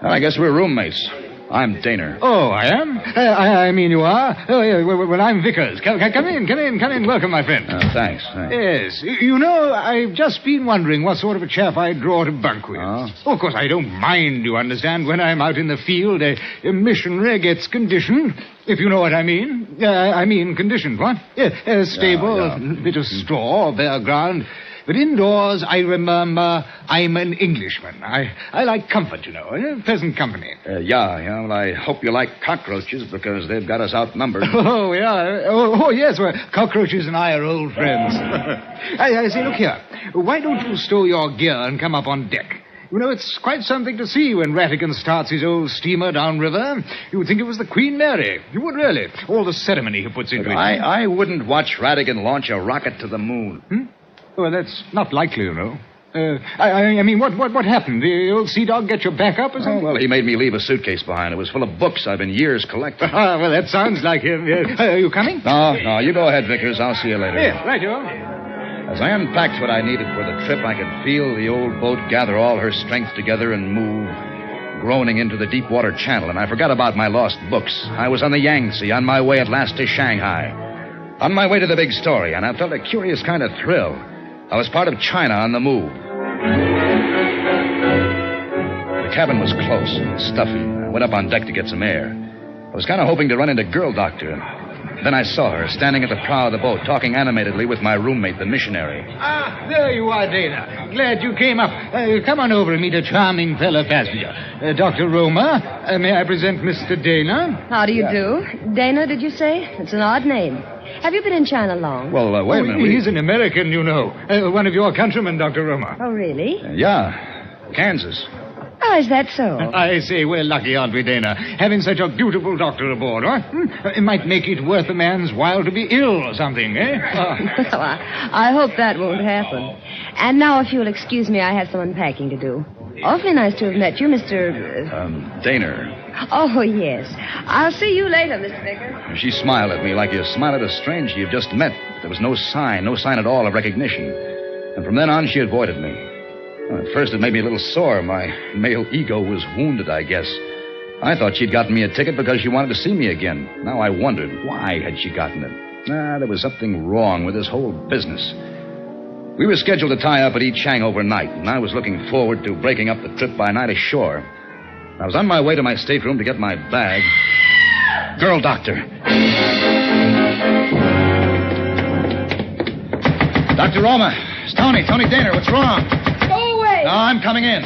I guess we're roommates. I'm Daner. Oh, I am? I mean you are? Oh, yeah, well, I'm Vickers. Come in. Welcome, my friend. Thanks. Yes. You know, I've just been wondering what sort of a chap I'd draw to bunk with. Oh, of course, I don't mind, you understand, when I'm out in the field, a missionary gets conditioned, if you know what I mean. I mean conditioned, what? Yeah, stable, a bit of straw, bare ground. But indoors, I remember, I'm an Englishman. I like comfort, you know, pleasant company. Well, I hope you like cockroaches, because they've got us outnumbered. Oh, yeah. Oh, yes, well, cockroaches and I are old friends. I say, look here. Why don't you stow your gear and come up on deck? You know, it's quite something to see when Ratigan starts his old steamer downriver. You would think it was the Queen Mary. You would really. All the ceremony he puts into it. I wouldn't watch Ratigan launch a rocket to the moon. Well, that's not likely, you know. I mean, what happened? The old sea dog get your back up or something? Well, he made me leave a suitcase behind. It was full of books I've been years collecting. Well, that sounds like him. Are you coming? No, you go ahead, Vickers. I'll see you later. Yeah, right, you are. As I unpacked what I needed for the trip, I could feel the old boat gather all her strength together and move, groaning into the deep water channel, and I forgot about my lost books. I was on the Yangtze, on my way at last to Shanghai. On my way to the big story, and I felt a curious kind of thrill. I was part of China on the move. The cabin was close and stuffy. I went up on deck to get some air. I was kind of hoping to run into Girl Doctor. Then I saw her standing at the prow of the boat, talking animatedly with my roommate, the missionary. There you are, Dana. Glad you came up. Come on over and meet a charming fellow passenger. Dr. Roma. May I present Mr. Dana? How do you do? Dana, did you say? It's an odd name. Have you been in China long? Well, wait a minute. He's an American, you know. One of your countrymen, Dr. Roma. Oh, really? Yeah. Kansas. Oh, is that so? I say, we're lucky, aren't we, Dana? Having such a beautiful doctor aboard, huh? It might make it worth a man's while to be ill or something, eh? Well, I hope that won't happen. And now, if you'll excuse me, I have some unpacking to do. Awfully nice to have met you, Mr. Daner. Oh, yes. I'll see you later, Mr. Vickers. She smiled at me like you smile at a stranger you've just met. There was no sign at all of recognition. And from then on, she avoided me. Well, at first, it made me a little sore. My male ego was wounded, I guess. I thought she'd gotten me a ticket because she wanted to see me again. Now I wondered, why had she gotten it? There was something wrong with this whole business. We were scheduled to tie up at Yichang overnight, and I was looking forward to breaking up the trip by night ashore. I was on my way to my stateroom to get my bag. Girl doctor. Dr. Roma. It's Tony Daner. What's wrong? Go away. No, I'm coming in.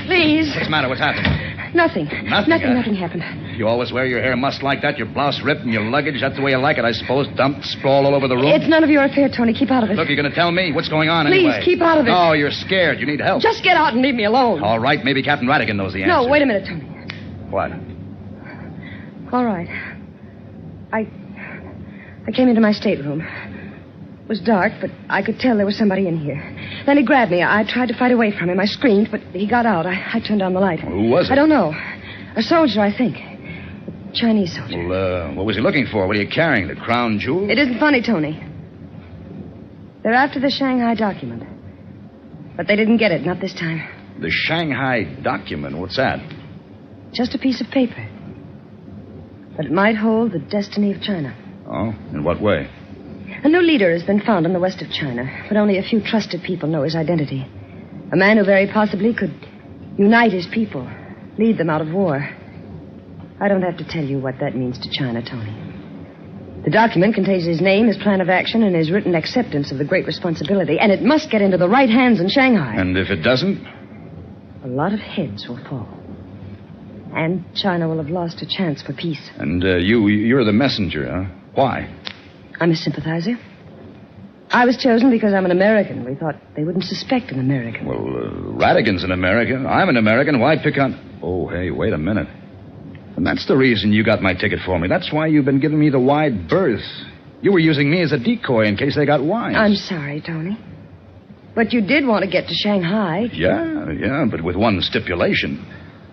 Please. What's the matter? What's happened? Nothing. Nothing happened. You always wear your hair mussed like that, your blouse ripped, and your luggage. That's the way you like it, I suppose. Dumped, sprawled all over the room. It's none of your affair, Tony. Keep out of it. Look, you're going to tell me what's going on Please, anyway. keep out of it. No, you're scared. You need help. Just get out and leave me alone. All right, maybe Captain Radigan knows the answer. No, wait a minute, Tony. What? All right. I came into my stateroom. It was dark, but I could tell there was somebody in here. Then he grabbed me. I tried to fight away from him. I screamed, but he got out. I turned on the light. Well, who was it? I don't know. A soldier, I think. A Chinese soldier. Well, what was he looking for? What are you carrying? The crown jewel? It isn't funny, Tony. They're after the Shanghai document. But they didn't get it, not this time. The Shanghai document? What's that? Just a piece of paper. But it might hold the destiny of China. Oh, in what way? A new leader has been found in the west of China, but only a few trusted people know his identity. A man who very possibly could unite his people, lead them out of war. I don't have to tell you what that means to China, Tony. The document contains his name, his plan of action, and his written acceptance of the great responsibility, and it must get into the right hands in Shanghai. And if it doesn't? A lot of heads will fall. And China will have lost a chance for peace. And you're the messenger, huh? Why? I'm a sympathizer. I was chosen because I'm an American. We thought they wouldn't suspect an American. Well, Radigan's an American. I'm an American. Why pick on... Oh, hey, wait a minute. And that's the reason you got my ticket for me. That's why you've been giving me the wide berth. You were using me as a decoy in case they got wise. I'm sorry, Tony. But you did want to get to Shanghai. Yeah, but with one stipulation.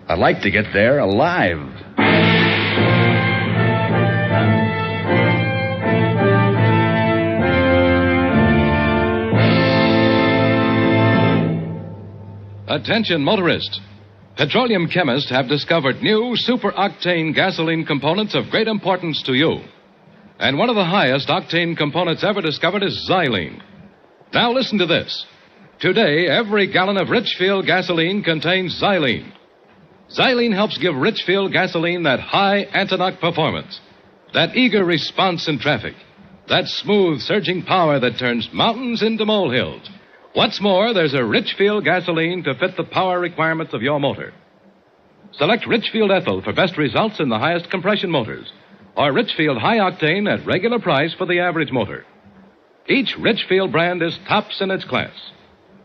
I'd like to get there alive. Attention, motorists. Petroleum chemists have discovered new super-octane gasoline components of great importance to you. And one of the highest octane components ever discovered is xylene. Now listen to this. Today, every gallon of Richfield gasoline contains xylene. Xylene helps give Richfield gasoline that high Antonox performance, that eager response in traffic, that smooth, surging power that turns mountains into molehills. What's more, there's a Richfield gasoline to fit the power requirements of your motor. Select Richfield Ethyl for best results in the highest compression motors, or Richfield High Octane at regular price for the average motor. Each Richfield brand is tops in its class.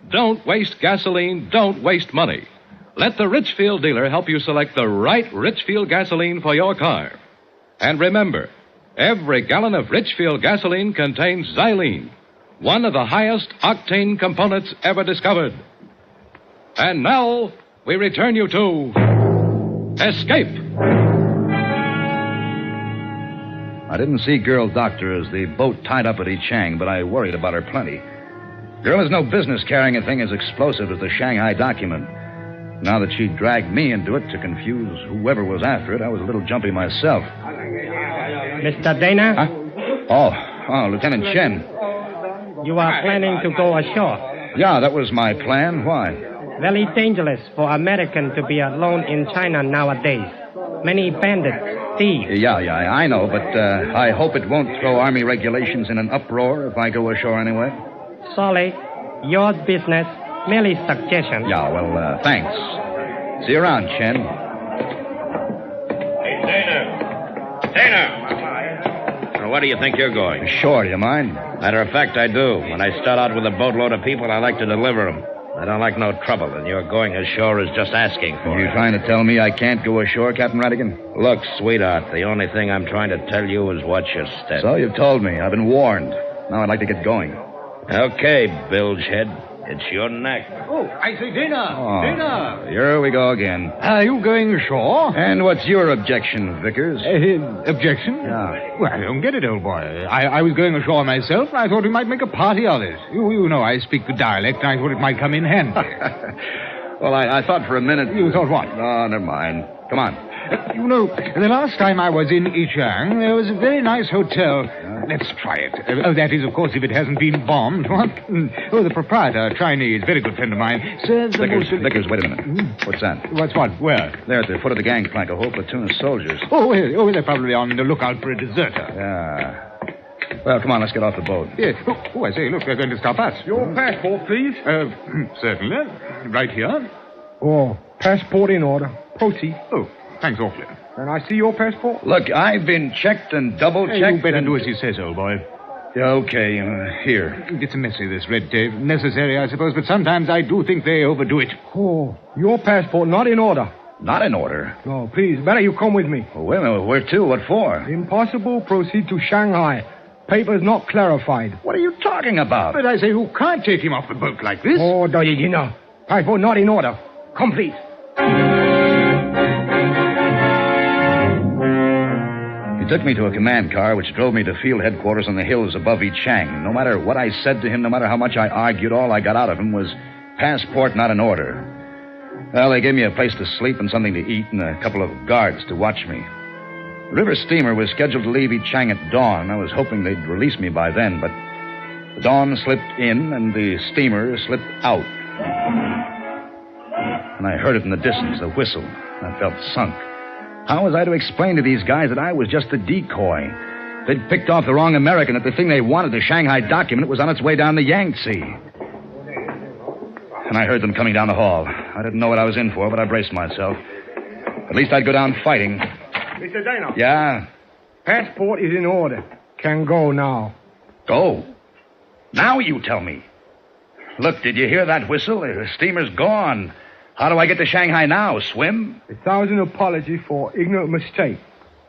Don't waste gasoline, don't waste money. Let the Richfield dealer help you select the right Richfield gasoline for your car. And remember, every gallon of Richfield gasoline contains xylene, one of the highest octane components ever discovered. And now, we return you to Escape. I didn't see Girl Doctor as the boat tied up at Yichang, but I worried about her plenty. Girl has no business carrying a thing as explosive as the Shanghai document. Now that she dragged me into it to confuse whoever was after it, I was a little jumpy myself. Mr. Dana? Huh? Oh, Lieutenant Chen. You are planning to go ashore? Yeah, that was my plan. Why? Very dangerous for American to be alone in China nowadays. Many bandits, thieves. Yeah, I know, but I hope it won't throw Army regulations in an uproar if I go ashore anyway. Sorry, your business, merely suggestion. Yeah, well, thanks. See you around, Chen. Hey, Dana! Where do you think you're going? Sure, do you mind? Matter of fact, I do. When I start out with a boatload of people, I like to deliver them. I don't like no trouble, and your going ashore is just asking for it. You trying to tell me I can't go ashore, Captain Radigan? Look, sweetheart, the only thing I'm trying to tell you is watch your step. So you've told me. I've been warned. Now I'd like to get going. Okay, bilgehead. It's your neck. Oh, I say Dana. Oh, Dana. Here we go again. Are you going ashore? And what's your objection, Vickers? Objection? Yeah. Well, I don't get it, old boy. I was going ashore myself, and I thought we might make a party of it. You know I speak the dialect, and I thought it might come in handy. Well, I thought for a minute... You thought what? Oh, never mind. Come on. The last time I was in Yichang, there was a very nice hotel. Let's try it. That is, of course, if it hasn't been bombed. What? The proprietor, Chinese, very good friend of mine, serves the Vickers, wait a minute. What's that? What's what? Where? There at the foot of the gangplank, a whole platoon of soldiers. They're probably on the lookout for a deserter. Yeah. Well, come on, let's get off the boat. Yes. I say, look, they're going to stop us. Your passport, please. Certainly. Right here. Oh, passport in order. Proceed. Oh, thanks awfully. Can I see your passport? Look, I've been checked and double-checked. You better do as he says, old boy. Yeah, okay. Here. It's messy, this red tape. Necessary, I suppose, but sometimes I do think they overdo it. Oh, your passport not in order. Not in order? No, please, better you come with me. Well, wait a minute. Where to? What for? Impossible. Proceed to Shanghai. Papers not clarified. What are you talking about? But I say, who can't take him off the boat like this? Oh, you know. Passport not in order. Complete. He took me to a command car which drove me to field headquarters on the hills above Yichang. No matter what I said to him, no matter how much I argued, all I got out of him was passport not in order. Well, they gave me a place to sleep and something to eat and a couple of guards to watch me. The river steamer was scheduled to leave Yichang at dawn. I was hoping they'd release me by then, but the dawn slipped in and the steamer slipped out. And I heard it in the distance, a whistle. I felt sunk. How was I to explain to these guys that I was just a decoy? They'd picked off the wrong American, that the thing they wanted, the Shanghai document, was on its way down the Yangtze. And I heard them coming down the hall. I didn't know what I was in for, but I braced myself. At least I'd go down fighting. Mr. Dana. Yeah? Passport is in order. Can go now. Go? Now you tell me. Look, did you hear that whistle? The steamer's gone. How do I get to Shanghai now? Swim? 1,000 apologies for ignorant mistake.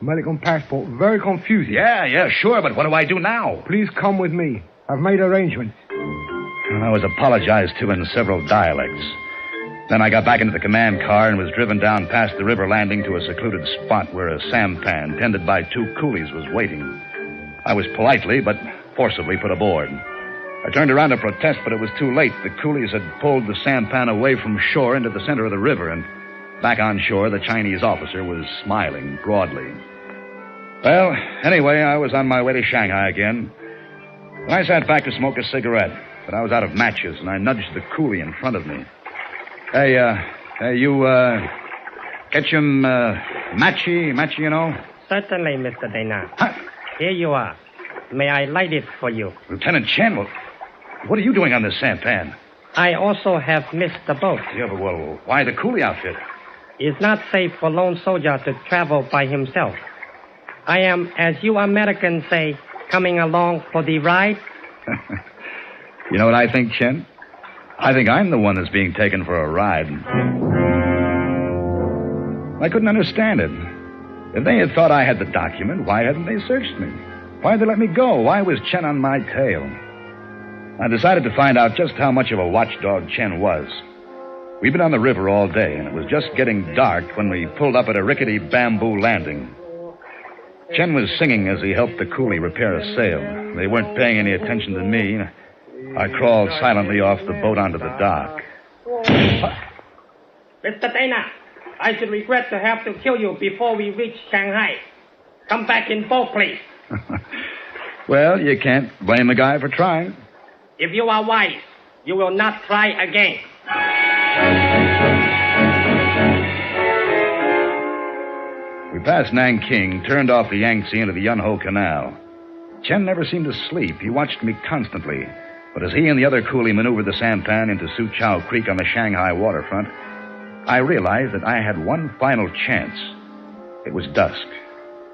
American passport, very confusing. Yeah, sure, but what do I do now? Please come with me. I've made arrangements. And I was apologized to in several dialects. Then I got back into the command car and was driven down past the river landing to a secluded spot where a sampan tended by 2 coolies was waiting. I was politely but forcibly put aboard. I turned around to protest, but it was too late. The coolies had pulled the sampan away from shore into the center of the river, and back on shore, the Chinese officer was smiling broadly. Well, anyway, I was on my way to Shanghai again. And I sat back to smoke a cigarette, but I was out of matches, and I nudged the coolie in front of me. Hey, you, Ketchum, Matchy, you know? Certainly, Mr. Dana. Huh? Here you are. May I light it for you? Lieutenant Chen, what are you doing on this sampan? I also have missed the boat. Yeah, but, well, why the coolie outfit? It's not safe for lone soldier to travel by himself. I am, as you Americans say, coming along for the ride. You know what I think, Chen? I think I'm the one that's being taken for a ride. I couldn't understand it. If they had thought I had the document, why hadn't they searched me? Why'd they let me go? Why was Chen on my tail? I decided to find out just how much of a watchdog Chen was. We'd been on the river all day, and it was just getting dark when we pulled up at a rickety bamboo landing. Chen was singing as he helped the coolie repair a sail. They weren't paying any attention to me. I crawled silently off the boat onto the dock. Mr. Dana, I should regret to have to kill you before we reach Shanghai. Come back in boat, please. Well, you can't blame a guy for trying. If you are wise, you will not try again. We passed Nanking, turned off the Yangtze into the Yunho Canal. Chen never seemed to sleep. He watched me constantly. But as he and the other coolie maneuvered the sampan into Suchow Creek on the Shanghai waterfront, I realized that I had one final chance. It was dusk.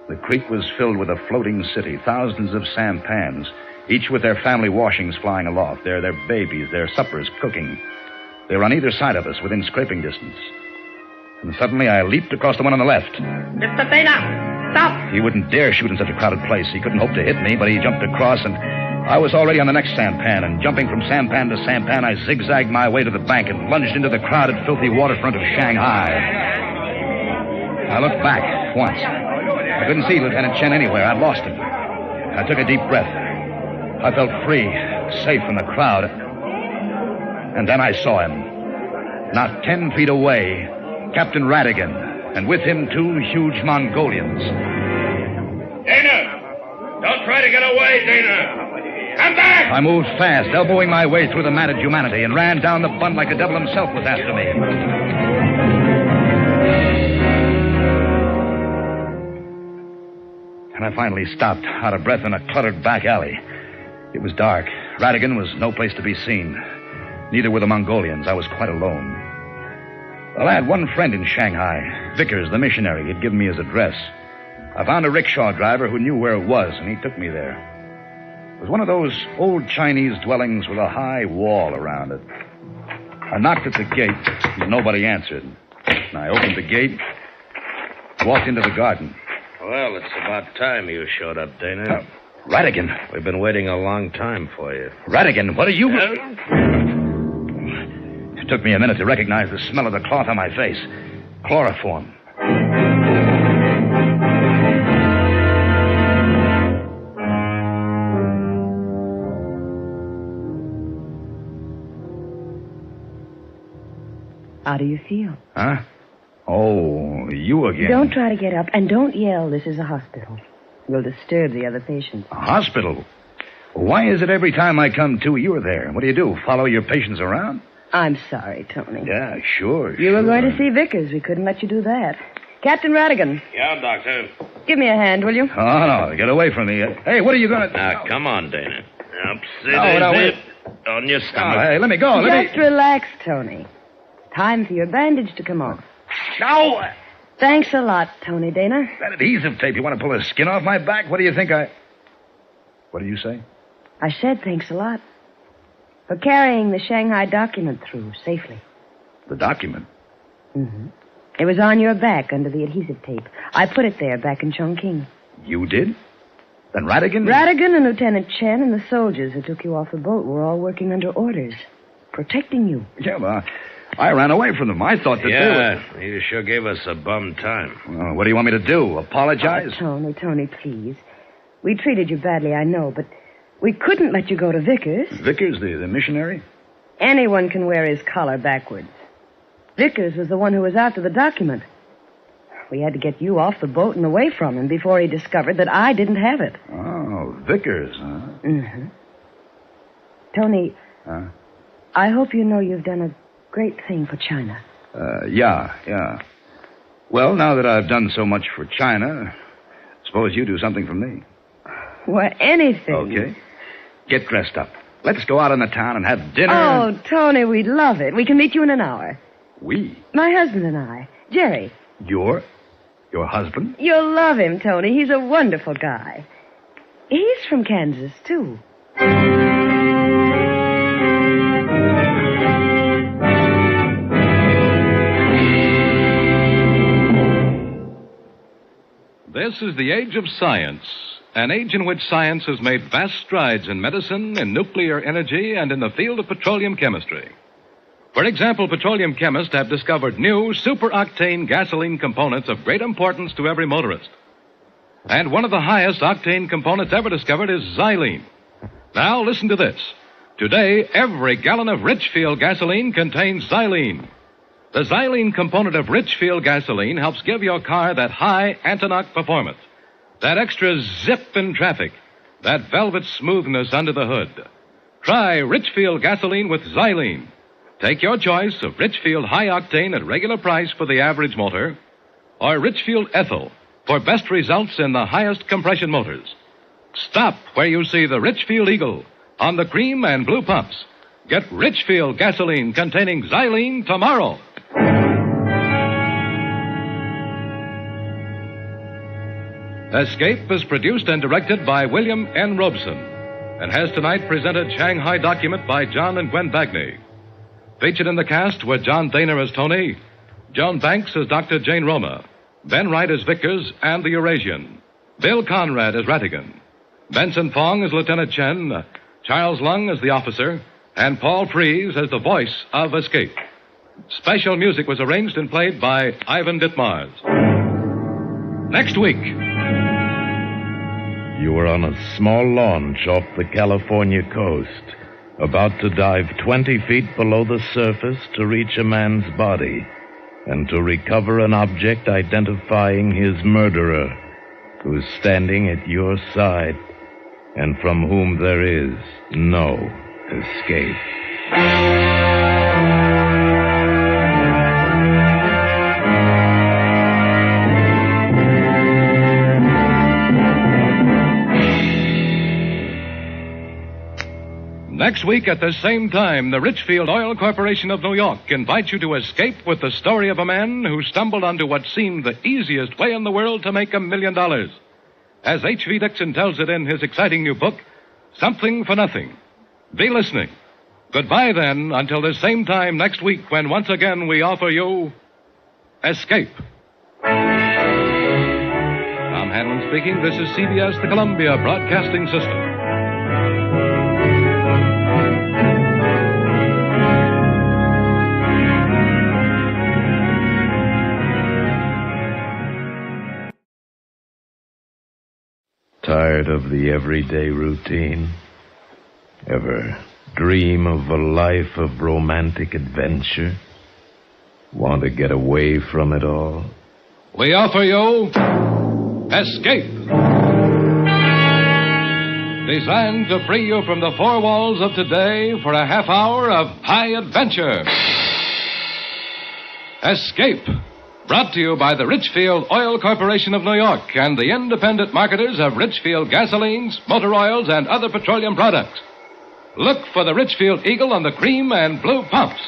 The creek was filled with a floating city, thousands of sampans, each with their family washings flying aloft, their babies, their suppers cooking. They were on either side of us, within scraping distance. And suddenly I leaped across the one on the left. Mr. Dana, stop! He wouldn't dare shoot in such a crowded place. He couldn't hope to hit me, but he jumped across, and I was already on the next sampan, and jumping from sampan to sampan, I zigzagged my way to the bank and plunged into the crowded, filthy waterfront of Shanghai. I looked back once. I couldn't see Lieutenant Chen anywhere. I'd lost him. I took a deep breath. I felt free, safe from the crowd. And then I saw him. Not 10 feet away, Captain Radigan, and with him 2 huge Mongolians. Dana! Don't try to get away, Dana! Come back! I moved fast, elbowing my way through the matted humanity, and ran down the bunt like the devil himself was after me. And I finally stopped, out of breath, in a cluttered back alley. It was dark. Radigan was no place to be seen. Neither were the Mongolians. I was quite alone. Well, I had one friend in Shanghai, Vickers, the missionary. He'd given me his address. I found a rickshaw driver who knew where it was, and he took me there. It was one of those old Chinese dwellings with a high wall around it. I knocked at the gate, but nobody answered. And I opened the gate, walked into the garden. Well, it's about time you showed up, Dana. Radigan. We've been waiting a long time for you. Radigan, what are you... It took me a minute to recognize the smell of the cloth on my face. Chloroform. How do you feel? Huh? Oh, you again. Don't try to get up, and don't yell. This is a hospital. You'll disturb the other patients. A hospital? Why is it every time I come to, you're there? What do? Follow your patients around? I'm sorry, Tony. Yeah, sure. You were going to see Vickers. We couldn't let you do that. Captain Radigan. Yeah, Doctor. Give me a hand, will you? Oh, no, get away from me. Hey, what are you going to... Now, come on, Dana. Up, sit on your stomach. Oh, hey, let me go. Just relax, Tony. Time for your bandage to come off. No! Thanks a lot, Tony Dana. That adhesive tape, you want to pull the skin off my back? What do you think What do you say? I said thanks a lot. For carrying the Shanghai document through safely. The document? Mm-hmm. It was on your back under the adhesive tape. I put it there back in Chongqing. You did? Then Radigan? Radigan and Lieutenant Chen and the soldiers who took you off the boat were all working under orders. Protecting you. Yeah, well, I ran away from them. I thought that they were... You sure gave us a bum time. Well, what do you want me to do? Apologize? Oh, Tony, please. We treated you badly, I know, but we couldn't let you go to Vickers. Vickers, the missionary? Anyone can wear his collar backwards. Vickers was the one who was after the document. We had to get you off the boat and away from him before he discovered that I didn't have it. Oh, Vickers, huh? Mm-hmm. Tony, I hope you know you've done a great thing for China. Yeah. Well, now that I've done so much for China, suppose you do something for me. Well, anything. Okay. Get dressed up. Let's go out in the town and have dinner. Oh, Tony, we'd love it. We can meet you in an hour. We? My husband and I. Jerry. Your husband? You'll love him, Tony. He's a wonderful guy. He's from Kansas, too. This is the age of science, an age in which science has made vast strides in medicine, in nuclear energy, and in the field of petroleum chemistry. For example, petroleum chemists have discovered new superoctane gasoline components of great importance to every motorist. And one of the highest octane components ever discovered is xylene. Now, listen to this. Today, every gallon of Richfield gasoline contains xylene. The xylene component of Richfield gasoline helps give your car that high Antonov performance, that extra zip in traffic, that velvet smoothness under the hood. Try Richfield gasoline with xylene. Take your choice of Richfield high octane at regular price for the average motor, or Richfield ethyl for best results in the highest compression motors. Stop where you see the Richfield Eagle on the cream and blue pumps. Get Richfield gasoline containing xylene tomorrow. Escape is produced and directed by William N. Robeson and has tonight presented Shanghai Document by John and Gwen Bagney. Featured in the cast were John Dana as Tony, Joan Banks as Dr. Jane Roma, Ben Wright as Vickers and the Eurasian, Bill Conrad as Ratigan, Benson Fong as Lieutenant Chen, Charles Lung as the officer, and Paul Frees as the voice of Escape. Special music was arranged and played by Ivan Ditmars. Next week. You were on a small launch off the California coast, about to dive 20 feet below the surface to reach a man's body. and to recover an object identifying his murderer, who's standing at your side and from whom there is no escape. Next week at the same time, the Richfield Oil Corporation of New York invites you to escape with the story of a man who stumbled onto what seemed the easiest way in the world to make $1 million. As H.V. Dixon tells it in his exciting new book, Something for Nothing. Be listening. Goodbye, then, until the same time next week when once again we offer you Escape. Tom Hanlon speaking. This is CBS, the Columbia Broadcasting System. Tired of the everyday routine? Ever dream of a life of romantic adventure? Want to get away from it all? We offer you Escape. Designed to free you from the four walls of today for a half hour of high adventure. Escape. Brought to you by the Richfield Oil Corporation of New York and the independent marketers of Richfield gasolines, motor oils, and other petroleum products. Look for the Richfield Eagle on the cream and blue pumps.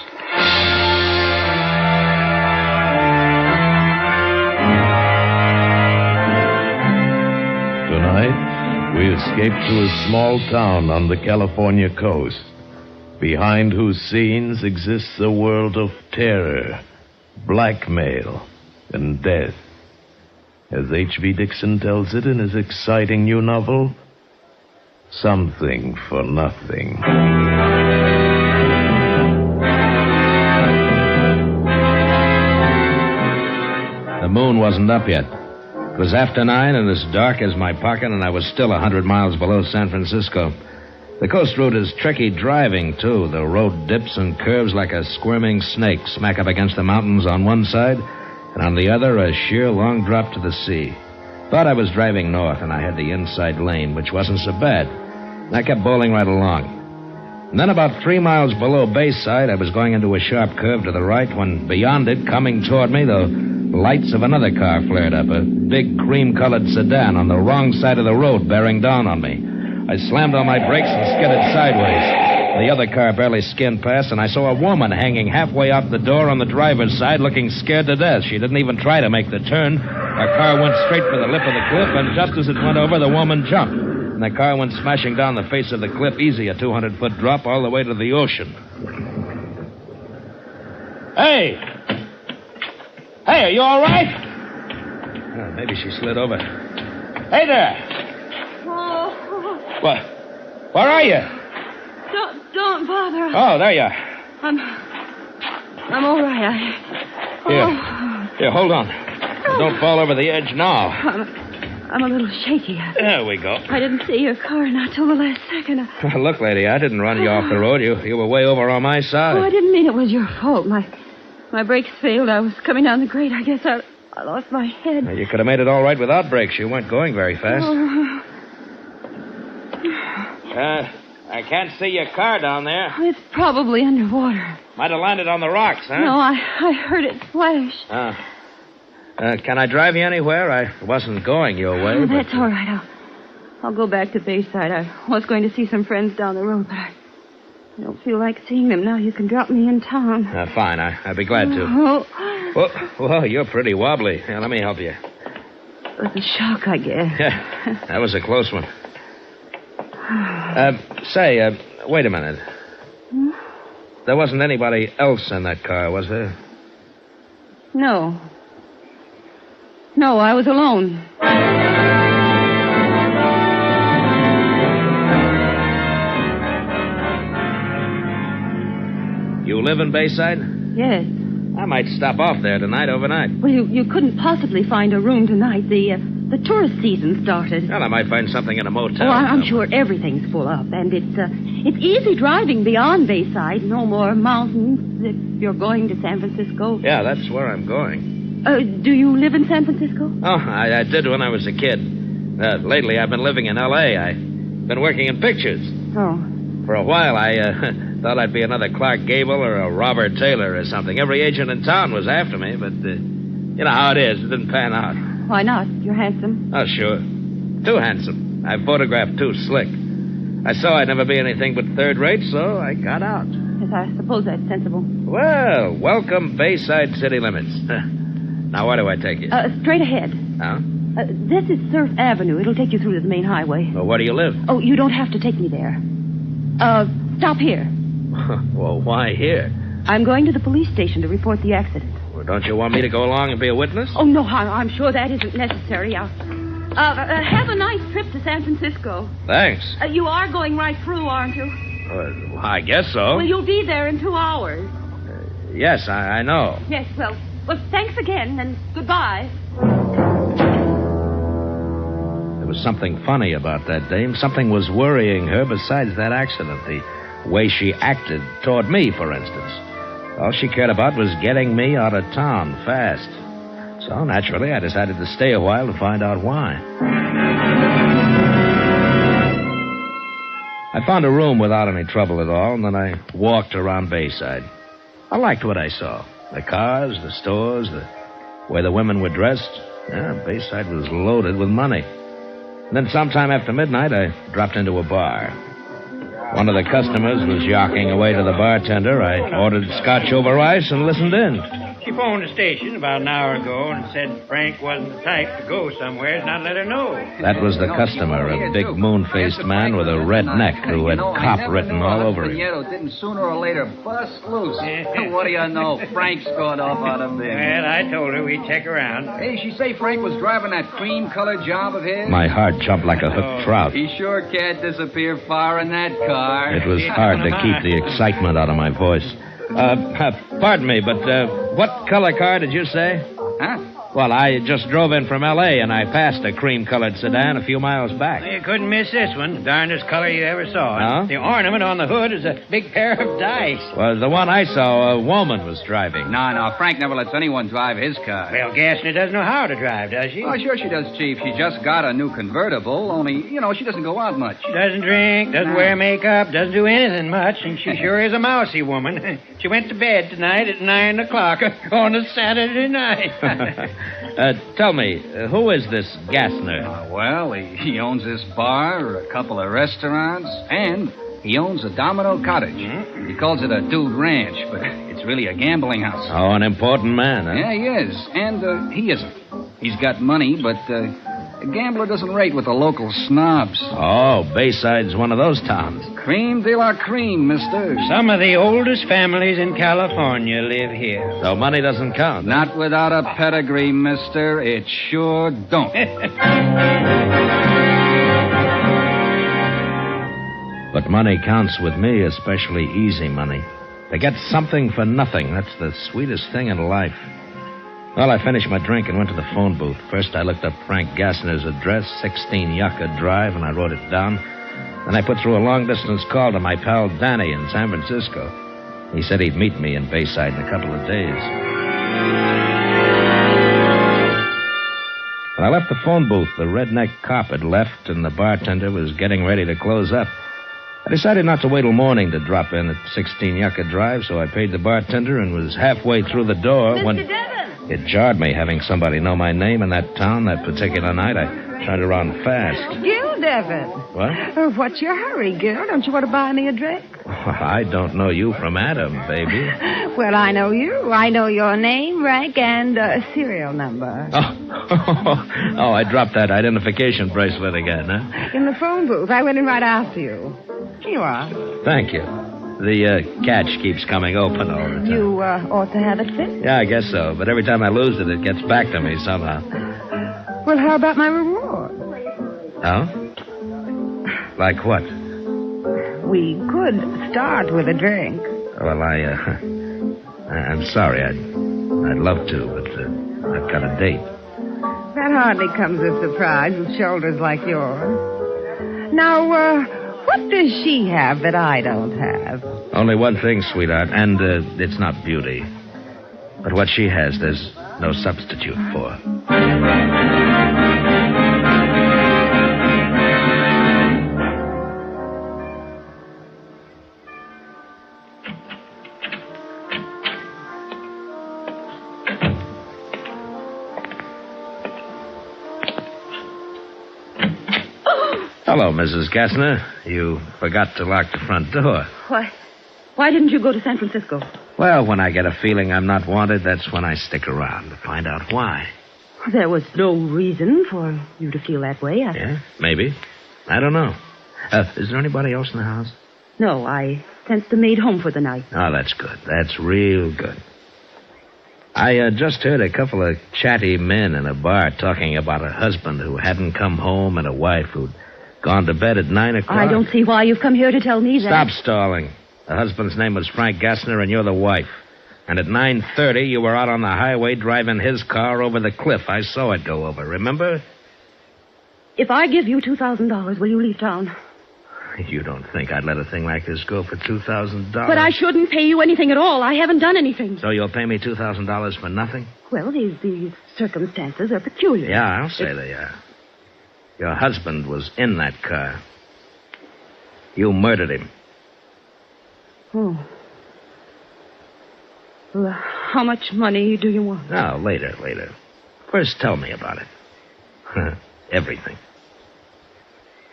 Tonight, we escape to a small town on the California coast, behind whose scenes exists a world of terror, blackmail, and death. As H.V. Dixon tells it in his exciting new novel, Something for Nothing. The moon wasn't up yet. It was after 9 and as dark as my pocket, and I was still 100 miles below San Francisco. The coast route is tricky driving, too. The road dips and curves like a squirming snake, smack up against the mountains on one side, and on the other, a sheer long drop to the sea. But I was driving north, and I had the inside lane, which wasn't so bad. And I kept bowling right along. And then about 3 miles below Bayside, I was going into a sharp curve to the right when beyond it, coming toward me, the lights of another car flared up, a big cream-colored sedan on the wrong side of the road bearing down on me. I slammed on my brakes and skidded sideways. The other car barely skinned past, and I saw a woman hanging halfway out the door on the driver's side looking scared to death. She didn't even try to make the turn. Our car went straight for the lip of the cliff, and just as it went over, the woman jumped. And the car went smashing down the face of the cliff, easy, a 200-foot drop all the way to the ocean. Hey! Hey, are you all right? Maybe she slid over. Hey there! What? Where are you? Don't bother. Oh, there you are. I'm all right. Here, hold on. Don't fall over the edge now. I'm a little shaky. There we go. I didn't see your car not till the last second. Look, lady, I didn't run you off the road. You were way over on my side. Oh, I didn't mean it was your fault. My brakes failed. I was coming down the grade. I guess I lost my head. Well, you could have made it all right without brakes. You weren't going very fast. I can't see your car down there. It's probably underwater. Might have landed on the rocks, huh? No, I heard it splash. Can I drive you anywhere? I wasn't going your way. Oh, that's all right. I'll go back to Bayside. I was going to see some friends down the road, but I don't feel like seeing them now. You can drop me in town. Fine. I'd be glad to. Oh. Well, you're pretty wobbly. Here, let me help you. It was a shock, I guess. Yeah, that was a close one. Wait a minute. Hmm? There wasn't anybody else in that car, was there? No. No, I was alone. You live in Bayside? Yes. I might stop off there tonight, overnight. Well, you couldn't possibly find a room tonight. The tourist season started. Well, I might find something in a motel. Oh, I'm sure everything's full up, and It's easy driving beyond Bayside. No more mountains if you're going to San Francisco. Yeah, that's where I'm going. Do you live in San Francisco? Oh, I did when I was a kid. Lately, I've been living in L.A. I've been working in pictures. Oh. For a while, I thought I'd be another Clark Gable or a Robert Taylor or something. Every agent in town was after me, but you know how it is. It didn't pan out. Why not? You're handsome. Oh, sure. Too handsome. I photographed too slick. I saw I'd never be anything but third rate, so I got out. Yes, I suppose that's sensible. Well, welcome Bayside city limits. Now, where do I take you? Straight ahead. Huh? This is Surf Avenue. It'll take you through to the main highway. Well, where do you live? Oh, you don't have to take me there. Stop here. Well, why here? I'm going to the police station to report the accident. Well, don't you want me to go along and be a witness? Oh, no, I'm sure that isn't necessary. Have a nice trip to San Francisco. Thanks. You are going right through, aren't you? Well, I guess so. Well, you'll be there in 2 hours. Yes, I know. Yes, well, thanks again, and goodbye. There was something funny about that dame. Something was worrying her besides that accident. The way she acted toward me, for instance. All she cared about was getting me out of town fast. So, naturally, I decided to stay a while to find out why. I found a room without any trouble at all, and then I walked around Bayside. I liked what I saw. The cars, the stores, the way the women were dressed. Yeah, Bayside was loaded with money. And then sometime after midnight, I dropped into a bar. One of the customers was yawking away to the bartender. I ordered scotch over ice and listened in. She phoned the station about an hour ago and said Frank wasn't the type to go somewhere and not let her know. That was the customer, a big moon-faced man with a red neck who had cop written all over him. Didn't sooner or later bust loose. What do you know? Frank's going off on a bit. Well, I told her we'd check around. Hey, she say Frank was driving that cream-colored job of his? My heart jumped like a hooked trout. He sure can't disappear far in that car. It was hard to keep the excitement out of my voice. Pardon me, but what color car did you say? Huh? Well, I just drove in from L.A., and I passed a cream-colored sedan a few miles back. You couldn't miss this one. Darndest color you ever saw. Huh? The ornament on the hood is a big pair of dice. Well, the one I saw, a woman was driving. No, Frank never lets anyone drive his car. Well, Gassner doesn't know how to drive, does she? Oh, sure she does, Chief. She just got a new convertible, only, she doesn't go out much. She doesn't drink, doesn't wear makeup, doesn't do anything much, and she sure is a mousy woman. She went to bed tonight at 9 o'clock on a Saturday night. Tell me, who is this Gassner? Well, he owns this bar, a couple of restaurants, and he owns a Domino Cottage. He calls it a dude ranch, but it's really a gambling house. Oh, an important man, huh? Yeah, he is. And he isn't. He's got money, but a gambler doesn't rate with the local snobs. Oh, Bayside's one of those towns. Cream de la cream, mister. Some of the oldest families in California live here. So money doesn't count. Not without a pedigree, mister. It sure don't. But money counts with me, especially easy money. To get something for nothing, that's the sweetest thing in life. Well, I finished my drink and went to the phone booth. First, I looked up Frank Gassner's address, 16 Yucca Drive, and I wrote it down. Then I put through a long-distance call to my pal Danny in San Francisco. He said he'd meet me in Bayside in a couple of days. When I left the phone booth, the redneck cop had left, and the bartender was getting ready to close up. I decided not to wait till morning to drop in at 16 Yucca Drive, so I paid the bartender and was halfway through the door when... Mr. Devon! It jarred me having somebody know my name in that town that particular night. I turned around fast. Gil Devon. What? Oh, what's your hurry, Gil? Don't you want to buy me a drink? I don't know you from Adam, baby. Well, I know you. I know your name, rank, and serial number. Oh, I dropped that identification bracelet again, huh? In the phone booth. I went in right after you. Here you are. Thank you. The catch keeps coming open all the time. You ought to have it fixed. Yeah, I guess so. But every time I lose it, it gets back to me somehow. Well, how about my reward? Oh? Like what? We could start with a drink. Well, I'm sorry. I'd love to, but I've got a date. That hardly comes as a surprise with shoulders like yours. Now, What does she have that I don't have? Only one thing, sweetheart, and it's not beauty. But what she has, there's no substitute for. Hello, Mrs. Gassner. You forgot to lock the front door. Why didn't you go to San Francisco? Well, when I get a feeling I'm not wanted, that's when I stick around to find out why. There was no reason for you to feel that way. Yeah, maybe. I don't know. Is there anybody else in the house? No, I sent the maid home for the night. Oh, that's good. That's real good. I just heard a couple of chatty men in a bar talking about a husband who hadn't come home and a wife who'd gone to bed at 9 o'clock. I don't see why you've come here to tell me that. Stop stalling. The husband's name was Frank Gassner, and you're the wife. And at 9:30, you were out on the highway driving his car over the cliff. I saw it go over, remember? If I give you $2,000, will you leave town? You don't think I'd let a thing like this go for $2,000? But I shouldn't pay you anything at all. I haven't done anything. So you'll pay me $2,000 for nothing? Well, these circumstances are peculiar. Yeah, I'll say they are. Your husband was in that car. You murdered him. Oh. Well, how much money do you want? No, later. First, tell me about it. Everything.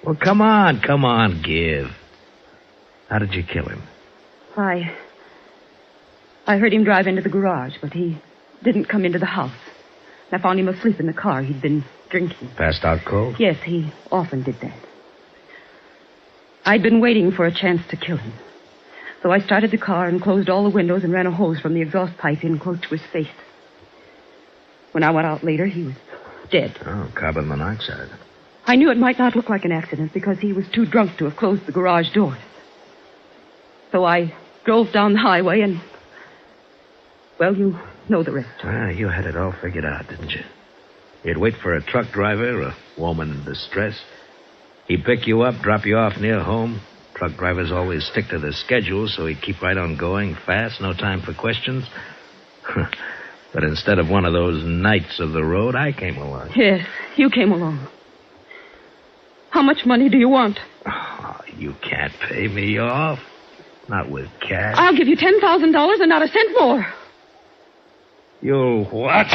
Well, come on, give. How did you kill him? I heard him drive into the garage, but he didn't come into the house. I found him asleep in the car. He'd been drinking. Passed out cold? Yes, he often did that. I'd been waiting for a chance to kill him. So I started the car and closed all the windows and ran a hose from the exhaust pipe in close to his face. When I went out later, he was dead. Oh, carbon monoxide. I knew it might not look like an accident because he was too drunk to have closed the garage doors. So I drove down the highway and... Well, you know the rest. Ah, you had it all figured out, didn't you? You'd wait for a truck driver, a woman in distress. He'd pick you up, drop you off near home. Truck drivers always stick to their schedule, so he'd keep right on going, fast, no time for questions. But instead of one of those knights of the road, I came along. Yes, you came along. How much money do you want? Oh, you can't pay me off. Not with cash. I'll give you $10,000 and not a cent more. You'll what?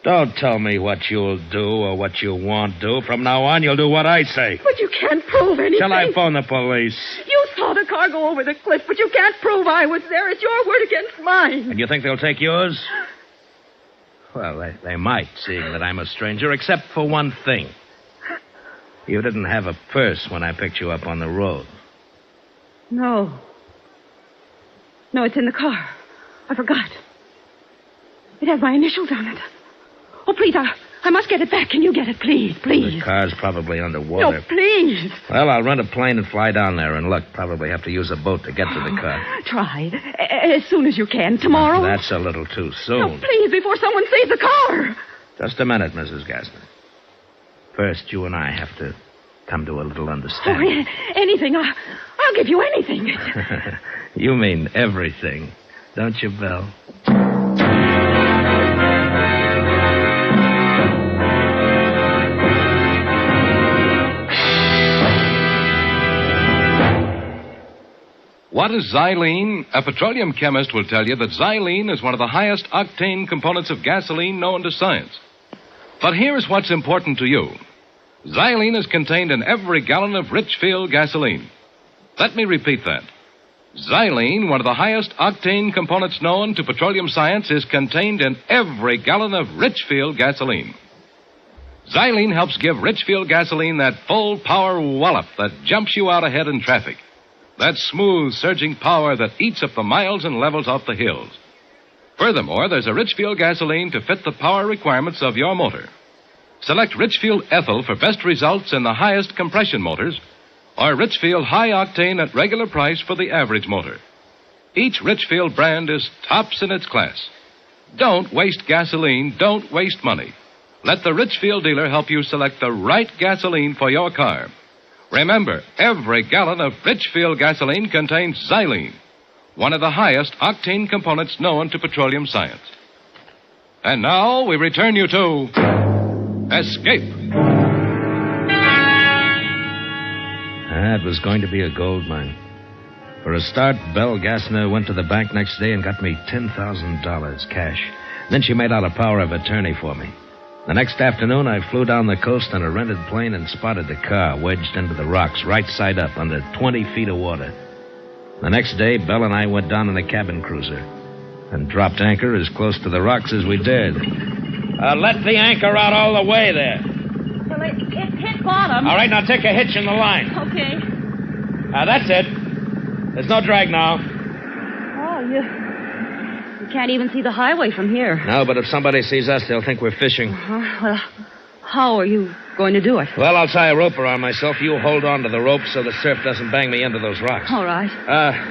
Don't tell me what you'll do or what you won't do. From now on, you'll do what I say. But you can't prove anything. Shall I phone the police? You saw the car go over the cliff, but you can't prove I was there. It's your word against mine. And you think they'll take yours? Well, they might, seeing that I'm a stranger, except for one thing. You didn't have a purse when I picked you up on the road. No. No, it's in the car. I forgot. It has my initials on it. Oh, please, I must get it back. Can you get it, please, please? The car's probably underwater. No, please. Well, I'll rent a plane and fly down there, and look, probably have to use a boat to get to the car. Try. As soon as you can. Tomorrow? That's a little too soon. No, please, before someone sees the car. Just a minute, Mrs. Gassner. First, you and I have to come to a little understanding. Oh, anything. I'll give you anything. You mean everything, don't you, Belle? What is xylene? A petroleum chemist will tell you that xylene is one of the highest octane components of gasoline known to science. But here's what's important to you. Xylene is contained in every gallon of Richfield gasoline. Let me repeat that. Xylene, one of the highest octane components known to petroleum science, is contained in every gallon of Richfield gasoline. Xylene helps give Richfield gasoline that full power wallop that jumps you out ahead in traffic. That smooth, surging power that eats up the miles and levels off the hills. Furthermore, there's a Richfield gasoline to fit the power requirements of your motor. Select Richfield Ethyl for best results in the highest compression motors, or Richfield High Octane at regular price for the average motor. Each Richfield brand is tops in its class. Don't waste gasoline. Don't waste money. Let the Richfield dealer help you select the right gasoline for your car. Remember, every gallon of Richfield gasoline contains xylene, one of the highest octane components known to petroleum science. And now we return you to Escape. That was going to be a gold mine. For a start, Belle Gassner went to the bank next day and got me $10,000 cash. Then she made out a power of attorney for me. The next afternoon, I flew down the coast on a rented plane and spotted the car wedged into the rocks, right side up, under 20 feet of water. The next day, Belle and I went down in a cabin cruiser and dropped anchor as close to the rocks as we dared. Let the anchor out all the way there. Well, it hit bottom. All right, now take a hitch in the line. Okay. That's it. There's no drag now. Oh, you can't even see the highway from here. No, but if somebody sees us, they'll think we're fishing. Well, how are you going to do it? Well, I'll tie a rope around myself. You hold on to the rope so the surf doesn't bang me into those rocks. All right.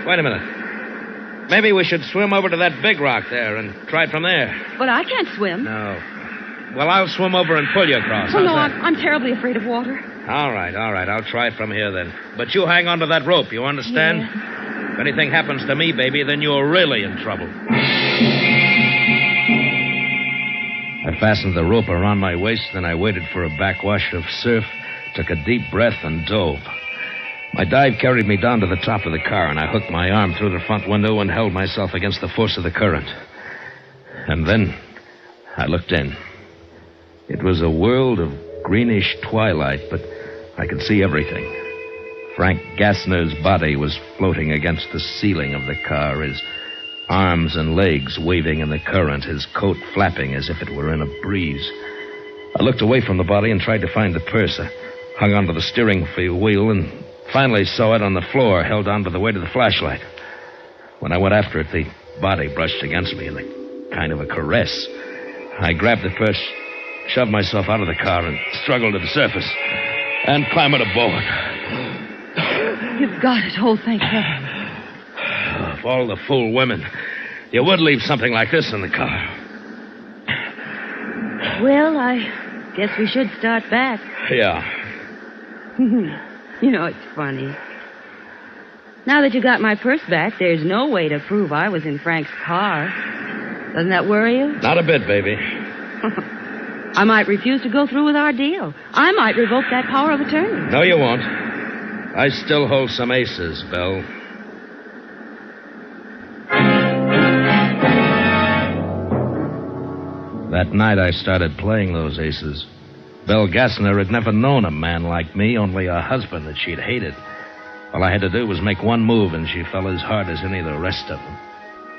Wait a minute. Maybe we should swim over to that big rock there and try it from there. But I can't swim. No. Well, I'll swim over and pull you across. Oh, no, How's that? I'm terribly afraid of water. All right. I'll try it from here then. But you hang on to that rope, you understand? Yeah. If anything happens to me, baby, then you're really in trouble. I fastened the rope around my waist, then I waited for a backwash of surf, took a deep breath, and dove. My dive carried me down to the top of the car, and I hooked my arm through the front window and held myself against the force of the current. And then I looked in. It was a world of greenish twilight, but I could see everything. Frank Gassner's body was floating against the ceiling of the car, his arms and legs waving in the current, his coat flapping as if it were in a breeze. I looked away from the body and tried to find the purse. I hung onto the steering wheel and finally saw it on the floor, held onto the weight of the flashlight. When I went after it, the body brushed against me in a kind of a caress. I grabbed the purse, shoved myself out of the car, and struggled to the surface and clambered aboard. You've got it. Oh, thank heaven. Of all the fool women, you would leave something like this in the car. Well, I guess we should start back. Yeah. You know, it's funny. Now that you got my purse back, there's no way to prove I was in Frank's car. Doesn't that worry you? Not a bit, baby. I might refuse to go through with our deal. I might revoke that power of attorney. No, you won't. I still hold some aces, Belle. That night I started playing those aces. Belle Gassner had never known a man like me, only a husband that she'd hated. All I had to do was make one move, and she fell as hard as any of the rest of them.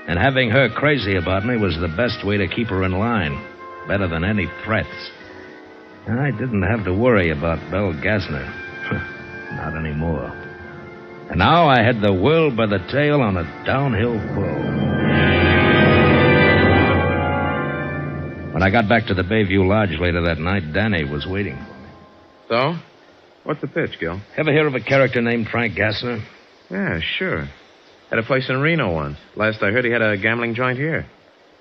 And having her crazy about me was the best way to keep her in line. Better than any threats. I didn't have to worry about Belle Gassner. Not anymore. And now I had the world by the tail on a downhill pull. When I got back to the Bayview Lodge later that night, Danny was waiting for me. So? What's the pitch, Gil? Ever hear of a character named Frank Gassner? Yeah, sure. Had a place in Reno once. Last I heard, he had a gambling joint here.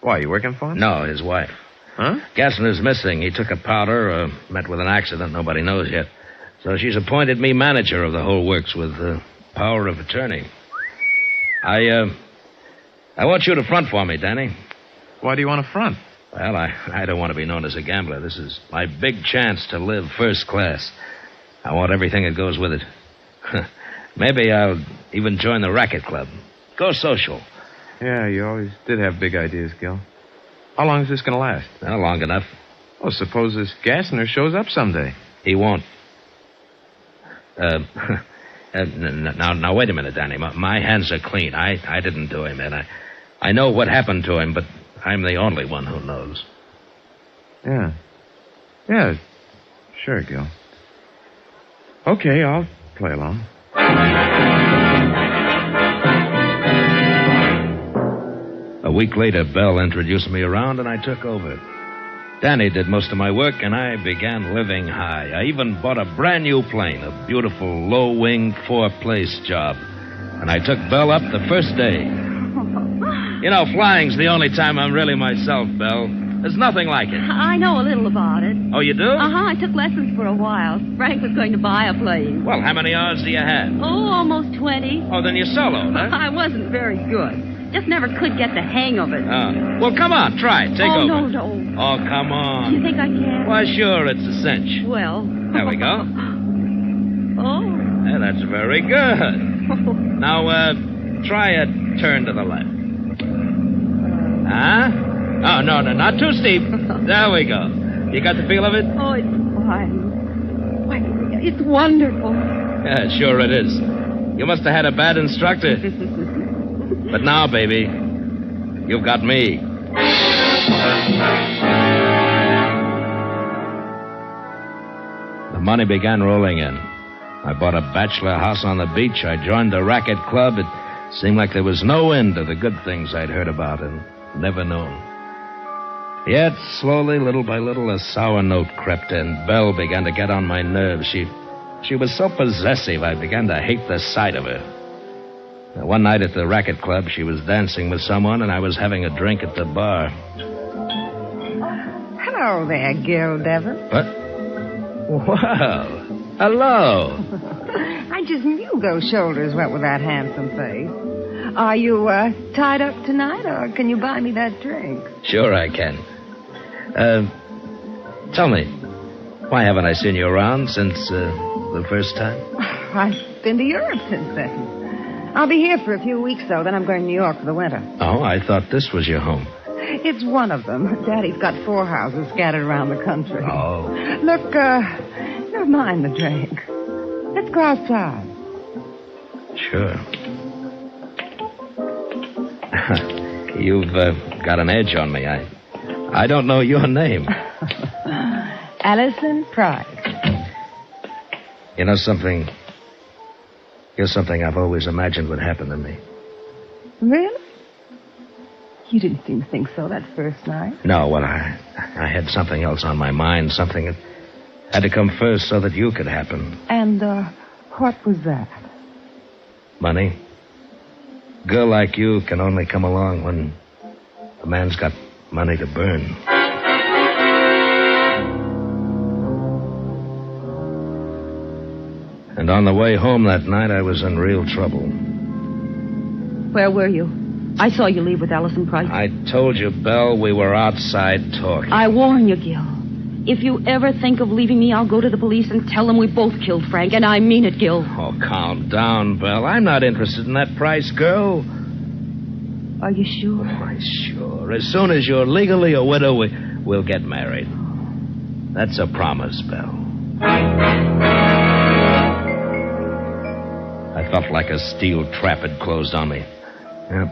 Why, you working for him? No, his wife. Huh? Gassner's missing. He took a powder, met with an accident nobody knows yet. So she's appointed me manager of the whole works with power of attorney. I want you to front for me, Danny. Why do you want to front? Well, I don't want to be known as a gambler. This is my big chance to live first class. I want everything that goes with it. Maybe I'll even join the racket club. Go social. Yeah, you always did have big ideas, Gil. How long is this going to last? Well, long enough. Oh, suppose this Gassner shows up someday. He won't. Now, wait a minute, Danny. My hands are clean. I didn't do him in. I know what happened to him, but I'm the only one who knows. Yeah. Yeah, sure, Gil. Okay, I'll play along. A week later, Belle introduced me around, and I took over. Danny did most of my work, and I began living high. I even bought a brand new plane, a beautiful low-wing four-place job. And I took Belle up the first day. You know, flying's the only time I'm really myself, Belle. There's nothing like it. I know a little about it. Oh, you do? I took lessons for a while. Frank was going to buy a plane. Well, how many hours do you have? Oh, almost 20. Oh, then you're soloed, huh? I wasn't very good. Just never could get the hang of it. Oh. Well, come on, try it. Take over. No. Oh, come on. Do you think I can? Why, sure, it's a cinch. Well. There we go. Oh. Yeah, that's very good. Now, try a turn to the left. Huh? Oh, no, not too steep. There we go. You got the feel of it? Oh, it's fine. Why, it's wonderful. Yeah, sure it is. You must have had a bad instructor. But now, baby, you've got me. The money began rolling in. I bought a bachelor house on the beach. I joined the racket club. It seemed like there was no end to the good things I'd heard about and never known. Yet, slowly, little by little, a sour note crept in. Belle began to get on my nerves. She was so possessive, I began to hate the sight of her. Now, one night at the racket club, she was dancing with someone, and I was having a drink at the bar. Hello there, Gil Devon. What? Well, hello. I just knew those shoulders went with that handsome face. Are you tied up tonight, or can you buy me that drink? Sure I can. Tell me, why haven't I seen you around since the first time? I've been to Europe since then. I'll be here for a few weeks, though. Then I'm going to New York for the winter. Oh, I thought this was your home. It's one of them. Daddy's got 4 houses scattered around the country. Oh. Look, never mind the drink. Let's go outside. Sure. You've got an edge on me. I don't know your name. Allison Price. You know something? Here's something I've always imagined would happen to me. Really? You didn't seem to think so that first night. No, well, I had something else on my mind. Something that had to come first so that you could happen. And, what was that? Money. A girl like you can only come along when a man's got money to burn. And on the way home that night, I was in real trouble. Where were you? I saw you leave with Allison Price. I told you, Belle, we were outside talking. I warn you, Gil. If you ever think of leaving me, I'll go to the police and tell them we both killed Frank, and I mean it, Gil. Oh, calm down, Belle. I'm not interested in that Price girl. Are you sure? Oh, sure. As soon as you're legally a widow, we'll get married. That's a promise, Belle. I felt like a steel trap had closed on me.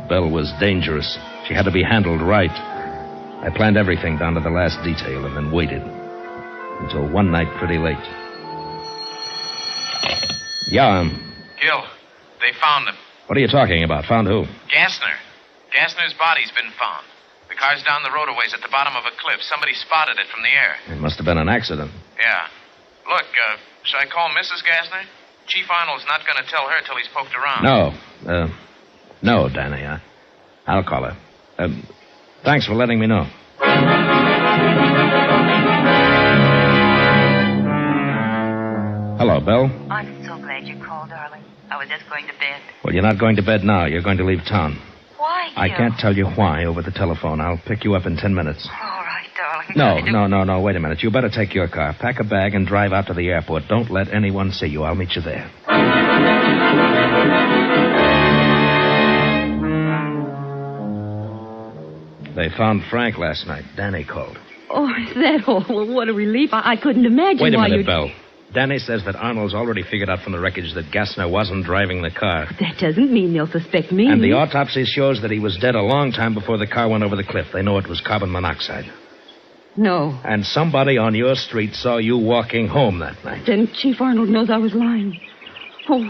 Belle was dangerous. She had to be handled right. I planned everything down to the last detail and then waited until one night pretty late. Yeah, Gil, they found him. What are you talking about? Found who? Gassner. Gassner's body's been found. The car's down the road a ways at the bottom of a cliff. Somebody spotted it from the air. It must have been an accident. Yeah. Look, should I call Mrs. Gassner? Chief Arnold's not going to tell her till he's poked around. No, Danny. I'll call her. Thanks for letting me know. Hello, Belle. I'm so glad you called, darling. I was just going to bed. Well, you're not going to bed now. You're going to leave town. Why, Gil? I can't tell you why over the telephone. I'll pick you up in 10 minutes. All right, darling. No. Wait a minute. You better take your car. Pack a bag and drive out to the airport. Don't let anyone see you. I'll meet you there. They found Frank last night. Danny called. Oh, is that all? Well, what a relief. I couldn't imagine Wait a why minute, you... Belle. Danny says that Arnold's already figured out from the wreckage that Gassner wasn't driving the car. That doesn't mean they'll suspect me. And the autopsy shows that he was dead a long time before the car went over the cliff. They know it was carbon monoxide. No. And somebody on your street saw you walking home that night. Then Chief Arnold knows I was lying. Oh,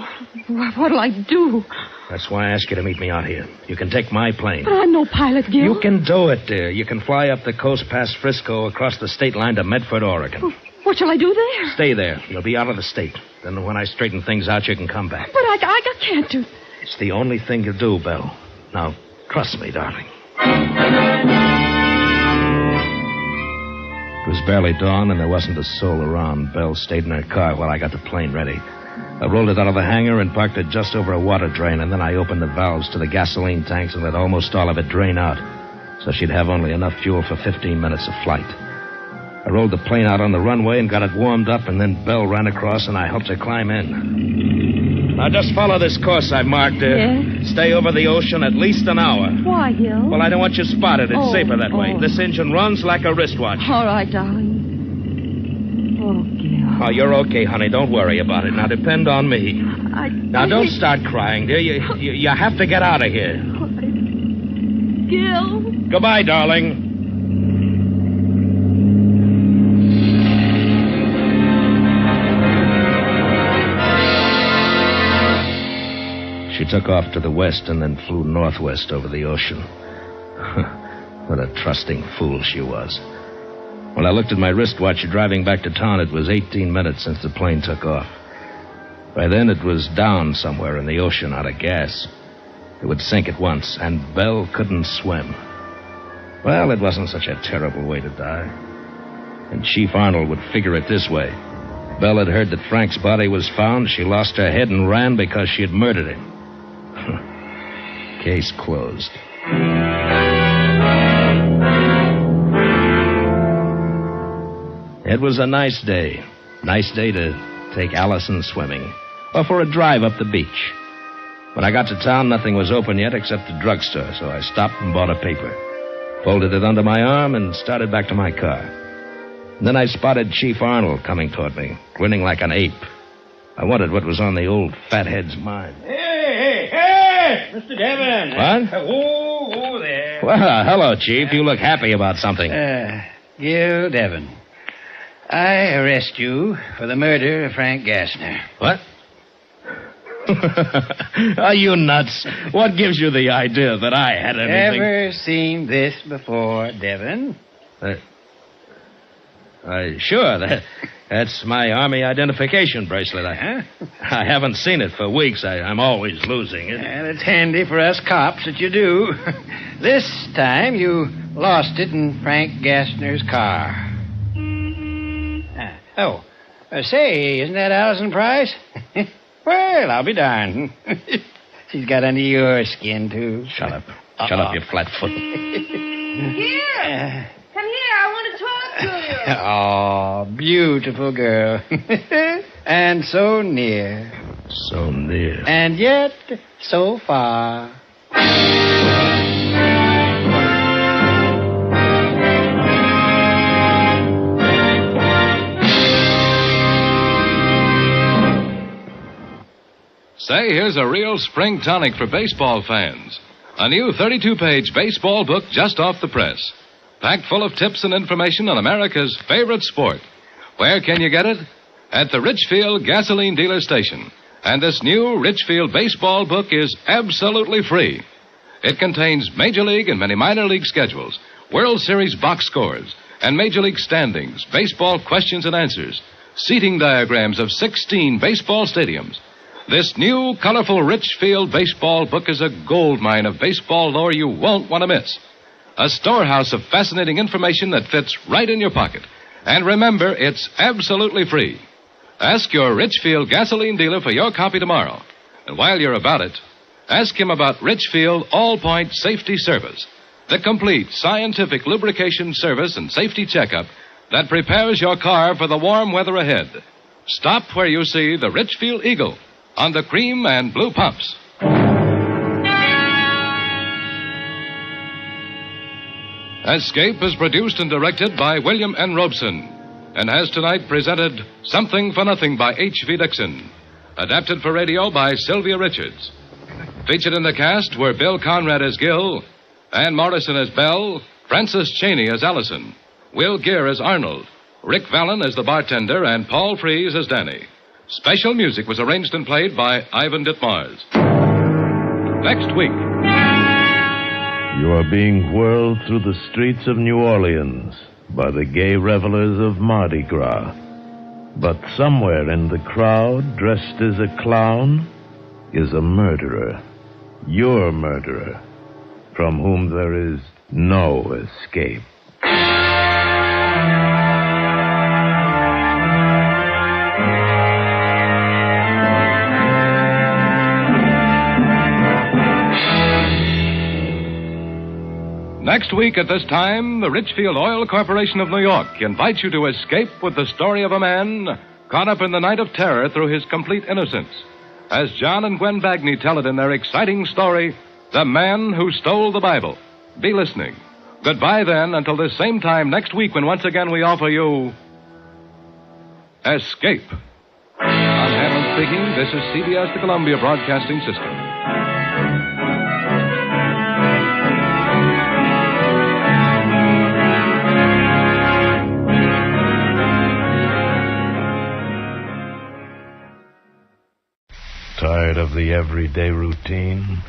what'll I do? That's why I asked you to meet me out here. You can take my plane. But I'm no pilot, Gil. You can do it, dear. You can fly up the coast past Frisco across the state line to Medford, Oregon. What shall I do there? Stay there. You'll be out of the state. Then when I straighten things out, you can come back. But I can't do... It's the only thing to do, Belle. Now, trust me, darling. barely dawn, and there wasn't a soul around. Belle stayed in her car while I got the plane ready. I rolled it out of the hangar and parked it just over a water drain, and then I opened the valves to the gasoline tanks and let almost all of it drain out, so she'd have only enough fuel for 15 minutes of flight. I rolled the plane out on the runway and got it warmed up, and then Belle ran across, and I helped her climb in. Now, just follow this course I marked. Yes? Stay over the ocean at least an hour. Why, Gil? Well, I don't want you spotted. It's safer that way. This engine runs like a wristwatch. All right, darling. Oh, Gil. Oh, you're okay, honey. Don't worry about it. Now, depend on me. Now, don't start crying, dear. You have to get out of here. Gil. Goodbye, darling. She took off to the west and then flew northwest over the ocean. What a trusting fool she was. When I looked at my wristwatch driving back to town, it was 18 minutes since the plane took off. By then, it was down somewhere in the ocean out of gas. It would sink at once, and Belle couldn't swim. Well, it wasn't such a terrible way to die. And Chief Arnold would figure it this way. Belle had heard that Frank's body was found. She lost her head and ran because she had murdered him. Case closed. It was a nice day. Nice day to take Allison swimming. Or for a drive up the beach. When I got to town, nothing was open yet except the drugstore, so I stopped and bought a paper. Folded it under my arm and started back to my car. And then I spotted Chief Arnold coming toward me, grinning like an ape. I wondered what was on the old fathead's mind. Hey, Mr. Devon. What? Oh, there. Well, hello, Chief. You look happy about something. Gil Devon. I arrest you for the murder of Frank Gassner. What? Are you nuts? What gives you the idea that I had anything? Ever seen this before, Devon? Sure. That's my Army identification bracelet. I haven't seen it for weeks. I'm always losing it. Well, it's handy for us cops that you do. This time you lost it in Frank Gassner's car. Say, isn't that Allison Price? Well, I'll be darned. She's got under your skin, too. Shut up. Shut up, you flat-foot. Here. Come here. I want to talk to you. Oh, beautiful girl. And so near. So near. And yet so far. Say, here's a real spring tonic for baseball fans. A new 32-page baseball book just off the press. Packed full of tips and information on America's favorite sport. Where can you get it? At the Richfield Gasoline Dealer Station. And this new Richfield baseball book is absolutely free. It contains Major League and many minor league schedules, World Series box scores, and Major League standings, baseball questions and answers, seating diagrams of 16 baseball stadiums. This new, colorful Richfield baseball book is a goldmine of baseball lore you won't want to miss. A storehouse of fascinating information that fits right in your pocket. And remember, it's absolutely free. Ask your Richfield gasoline dealer for your copy tomorrow. And while you're about it, ask him about Richfield All-Point Safety Service, the complete scientific lubrication service and safety checkup that prepares your car for the warm weather ahead. Stop where you see the Richfield Eagle on the cream and blue pumps. Escape is produced and directed by William N. Robeson and has tonight presented Something for Nothing by H.V. Dixon, adapted for radio by Sylvia Richards. Featured in the cast were Bill Conrad as Gil, Ann Morrison as Belle, Frances Cheney as Allison, Will Gere as Arnold, Rick Vallon as the bartender, and Paul Frees as Danny. Special music was arranged and played by Ivan Ditmars. Next week. You are being whirled through the streets of New Orleans by the gay revelers of Mardi Gras. But somewhere in the crowd, dressed as a clown, is a murderer. Your murderer, from whom there is no escape. Next week at this time, the Richfield Oil Corporation of New York invites you to escape with the story of a man caught up in the night of terror through his complete innocence, as John and Gwen Bagney tell it in their exciting story, The Man Who Stole the Bible. Be listening. Goodbye, then, until this same time next week when once again we offer you Escape. I'm Hanlon speaking. This is CBS, the Columbia Broadcasting System. Tired of the everyday routine?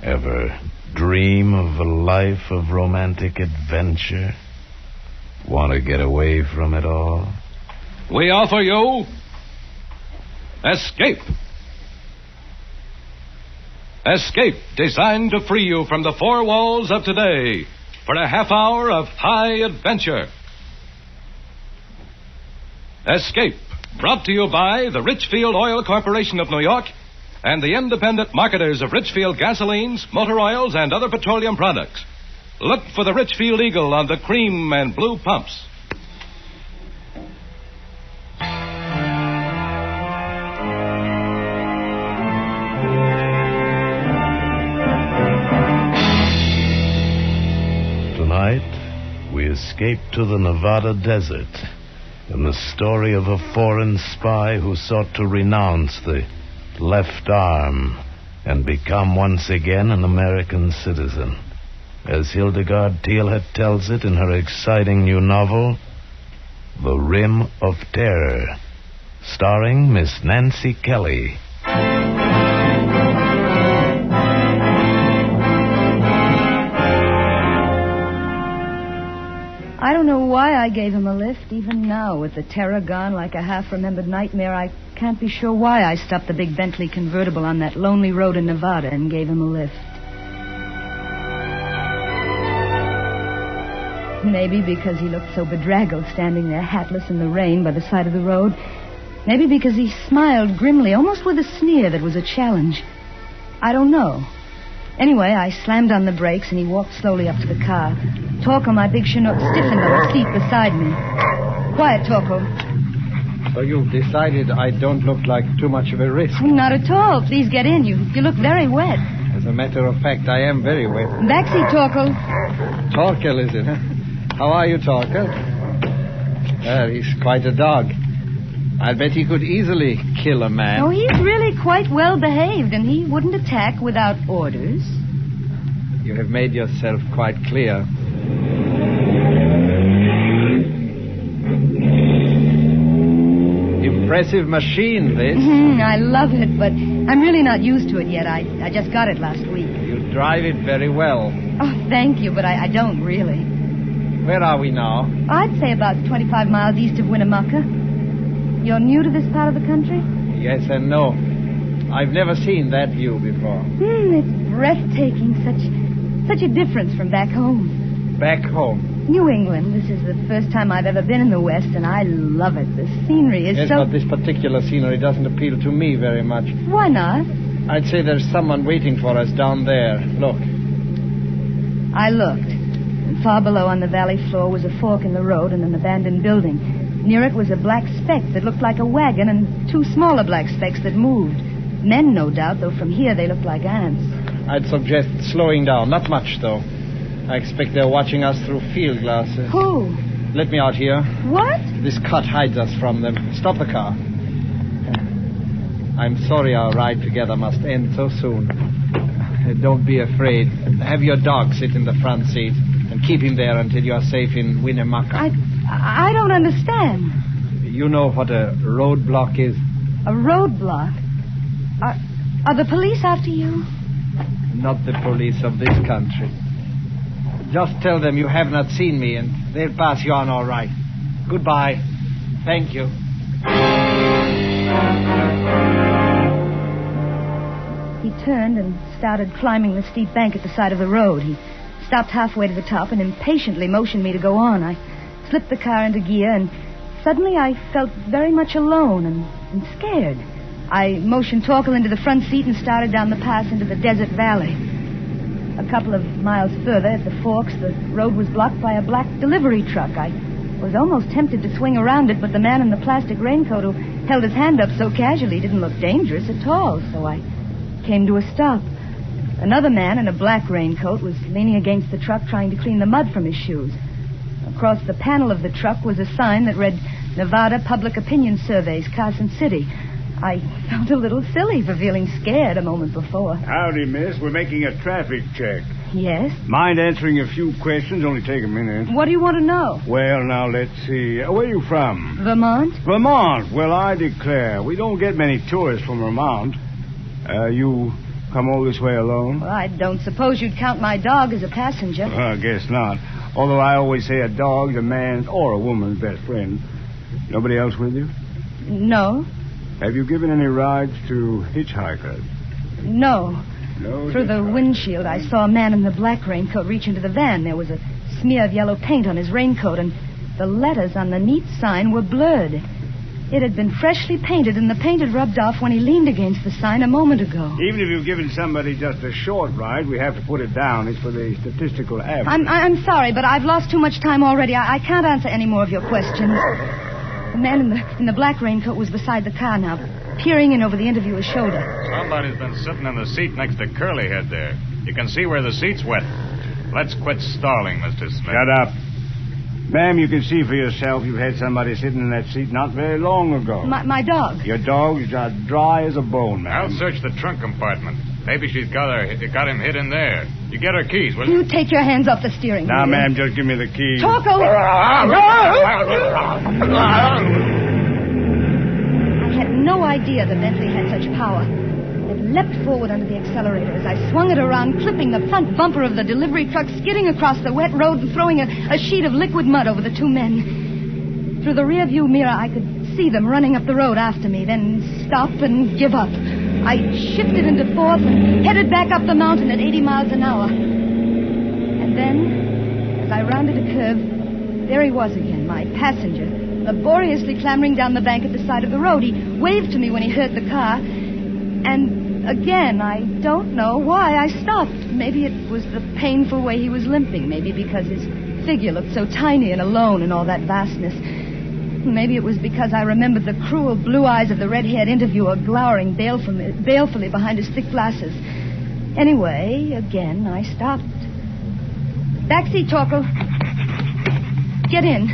Ever dream of a life of romantic adventure? Want to get away from it all? We offer you Escape. Escape, designed to free you from the four walls of today for a half hour of high adventure. Escape, brought to you by the Richfield Oil Corporation of New York and the independent marketers of Richfield gasolines, motor oils, and other petroleum products. Look for the Richfield Eagle on the cream and blue pumps. Tonight, we escape to the Nevada desert in the story of a foreign spy who sought to renounce the left arm and become once again an American citizen. As Hildegard Thielhet tells it in her exciting new novel, The Rim of Terror, starring Miss Nancy Kelly. I don't know why I gave him a lift. Even now, with the terror gone like a half-remembered nightmare, I can't be sure why I stopped the big Bentley convertible on that lonely road in Nevada and gave him a lift. Maybe because he looked so bedraggled standing there hatless in the rain by the side of the road. Maybe because he smiled grimly, almost with a sneer that was a challenge. I don't know. Anyway, I slammed on the brakes and he walked slowly up to the car. Torkel, my big Chinook, stiffened on the seat beside me. Quiet, Torkel. So you've decided I don't look like too much of a risk? Not at all. Please get in. You look very wet. As a matter of fact, I am very wet. Backseat, Torkel. Torkel, is it, huh? How are you, Torkel? He's quite a dog. I bet he could easily kill a man. Oh, he's really quite well behaved, and he wouldn't attack without orders. You have made yourself quite clear. Impressive machine, this. I love it, but I'm really not used to it yet. I just got it last week. You drive it very well. Oh, thank you, but I don't really. Where are we now? I'd say about 25 miles east of Winnemucca. You're new to this part of the country? Yes and no. I've never seen that view before. It's breathtaking. Such a difference from back home. Back home? New England. This is the first time I've ever been in the West, and I love it. The scenery is yes, but this particular scenery doesn't appeal to me very much. Why not? I'd say there's someone waiting for us down there. Look. I looked. And far below on the valley floor was a fork in the road and an abandoned building. Near it was a black speck that looked like a wagon and two smaller black specks that moved. Men, no doubt, though from here they looked like ants. I'd suggest slowing down. Not much, though. I expect they're watching us through field glasses. Who? Let me out here. What? This cut hides us from them. Stop the car. I'm sorry our ride together must end so soon. Don't be afraid. Have your dog sit in the front seat and keep him there until you're safe in Winnemucca. I don't understand. You know what a roadblock is? A roadblock? Are the police after you? Not the police of this country. Just tell them you have not seen me, and they'll pass you on all right. Goodbye. Thank you. He turned and started climbing the steep bank at the side of the road. He stopped halfway to the top and impatiently motioned me to go on. I slipped the car into gear, and suddenly I felt very much alone and scared. I motioned Torkel into the front seat and started down the pass into the desert valley. A couple of miles further, at the forks, the road was blocked by a black delivery truck. I was almost tempted to swing around it, but the man in the plastic raincoat who held his hand up so casually didn't look dangerous at all, so I came to a stop. Another man in a black raincoat was leaning against the truck trying to clean the mud from his shoes. Across the panel of the truck was a sign that read, Nevada Public Opinion Surveys, Carson City. I felt a little silly for feeling scared a moment before. Howdy, miss. We're making a traffic check. Yes? Mind answering a few questions? Only take a minute. What do you want to know? Well, now, let's see. Where are you from? Vermont? Vermont. Well, I declare, we don't get many tourists from Vermont. You come all this way alone? Well, I don't suppose you'd count my dog as a passenger. I guess not. Although I always say a dog's a man's or a woman's best friend. Nobody else with you? No. Have you given any rides to hitchhikers? No. No? Through the windshield, I saw a man in the black raincoat reach into the van. There was a smear of yellow paint on his raincoat, and the letters on the neat sign were blurred. It had been freshly painted, and the paint had rubbed off when he leaned against the sign a moment ago. Even if you've given somebody just a short ride, we have to put it down. It's for the statistical average. I'm sorry, but I've lost too much time already. I can't answer any more of your questions. The man in the black raincoat was beside the car now, peering in over the interviewer's shoulder. Somebody's been sitting in the seat next to Curlyhead there. You can see where the seat's wet. Let's quit stalling, Mr. Smith. Shut up. Ma'am, you can see for yourself you've had somebody sitting in that seat not very long ago. My dog. Your dog's just dry as a bone, ma'am. I'll search the trunk compartment. Maybe she's got him hid in there. You get her keys, will you? You take your hands off the steering wheel. Now, ma'am, just give me the keys. Torko! I had no idea the Bentley had such power. It leapt forward under the accelerator as I swung it around, clipping the front bumper of the delivery truck, skidding across the wet road and throwing a sheet of liquid mud over the two men. Through the rearview mirror, I could see them running up the road after me, then stop and give up. I shifted into fourth and headed back up the mountain at 80 miles an hour. And then, as I rounded a curve, there he was again, my passenger, laboriously clambering down the bank at the side of the road. He waved to me when he heard the car. And again, I don't know why I stopped. Maybe it was the painful way he was limping. Maybe because his figure looked so tiny and alone in all that vastness. Maybe it was because I remembered the cruel blue eyes of the red-haired interviewer glowering balefully behind his thick glasses. Anyway, again, I stopped. Backseat, Torkel. Get in.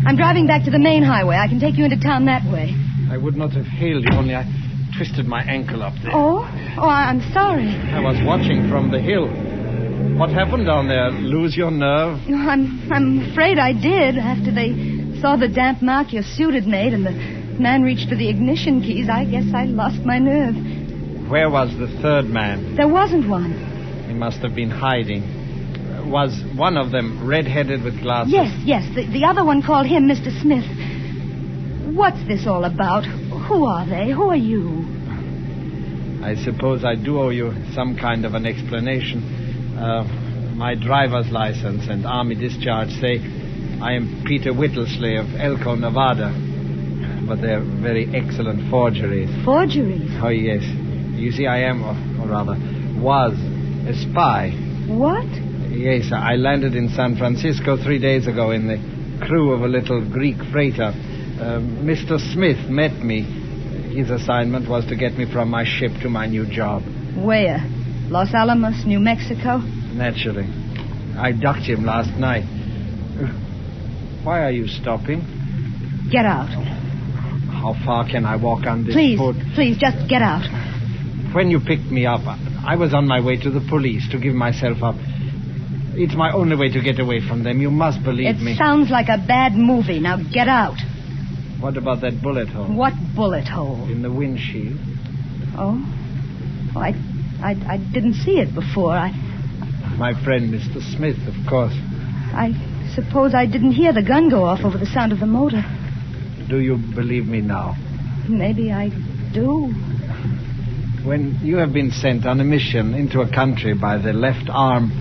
I'm driving back to the main highway. I can take you into town that way. I would not have hailed you, only I twisted my ankle up there. Oh, I'm sorry. I was watching from the hill. What happened down there? Lose your nerve? I'm afraid I did. After they saw the damp mark your suit had made and the man reached for the ignition keys, I guess I lost my nerve. Where was the third man? There wasn't one. He must have been hiding. Was one of them red-headed with glasses? Yes. The other one called him Mr. Smith. What's this all about? Who are they? Who are you? I suppose I do owe you some kind of an explanation. My driver's license and army discharge say I am Peter Whittlesey of Elko, Nevada. But they're very excellent forgeries. Forgeries? Oh, yes. You see, I am, or rather, was a spy. What? Yes, I landed in San Francisco 3 days ago in the crew of a little Greek freighter. Mr. Smith met me. His assignment was to get me from my ship to my new job. Where? Los Alamos, New Mexico? Naturally. I ducked him last night. Why are you stopping? Get out. How far can I walk on this foot? Please, just get out. When you picked me up, I was on my way to the police to give myself up. It's my only way to get away from them. You must believe me. It sounds like a bad movie. Now get out. What about that bullet hole? What bullet hole? In the windshield. Oh, I didn't see it before. My friend, Mr. Smith, of course. I suppose I didn't hear the gun go off over the sound of the motor. Do you believe me now? Maybe I do. When you have been sent on a mission into a country by the left arm,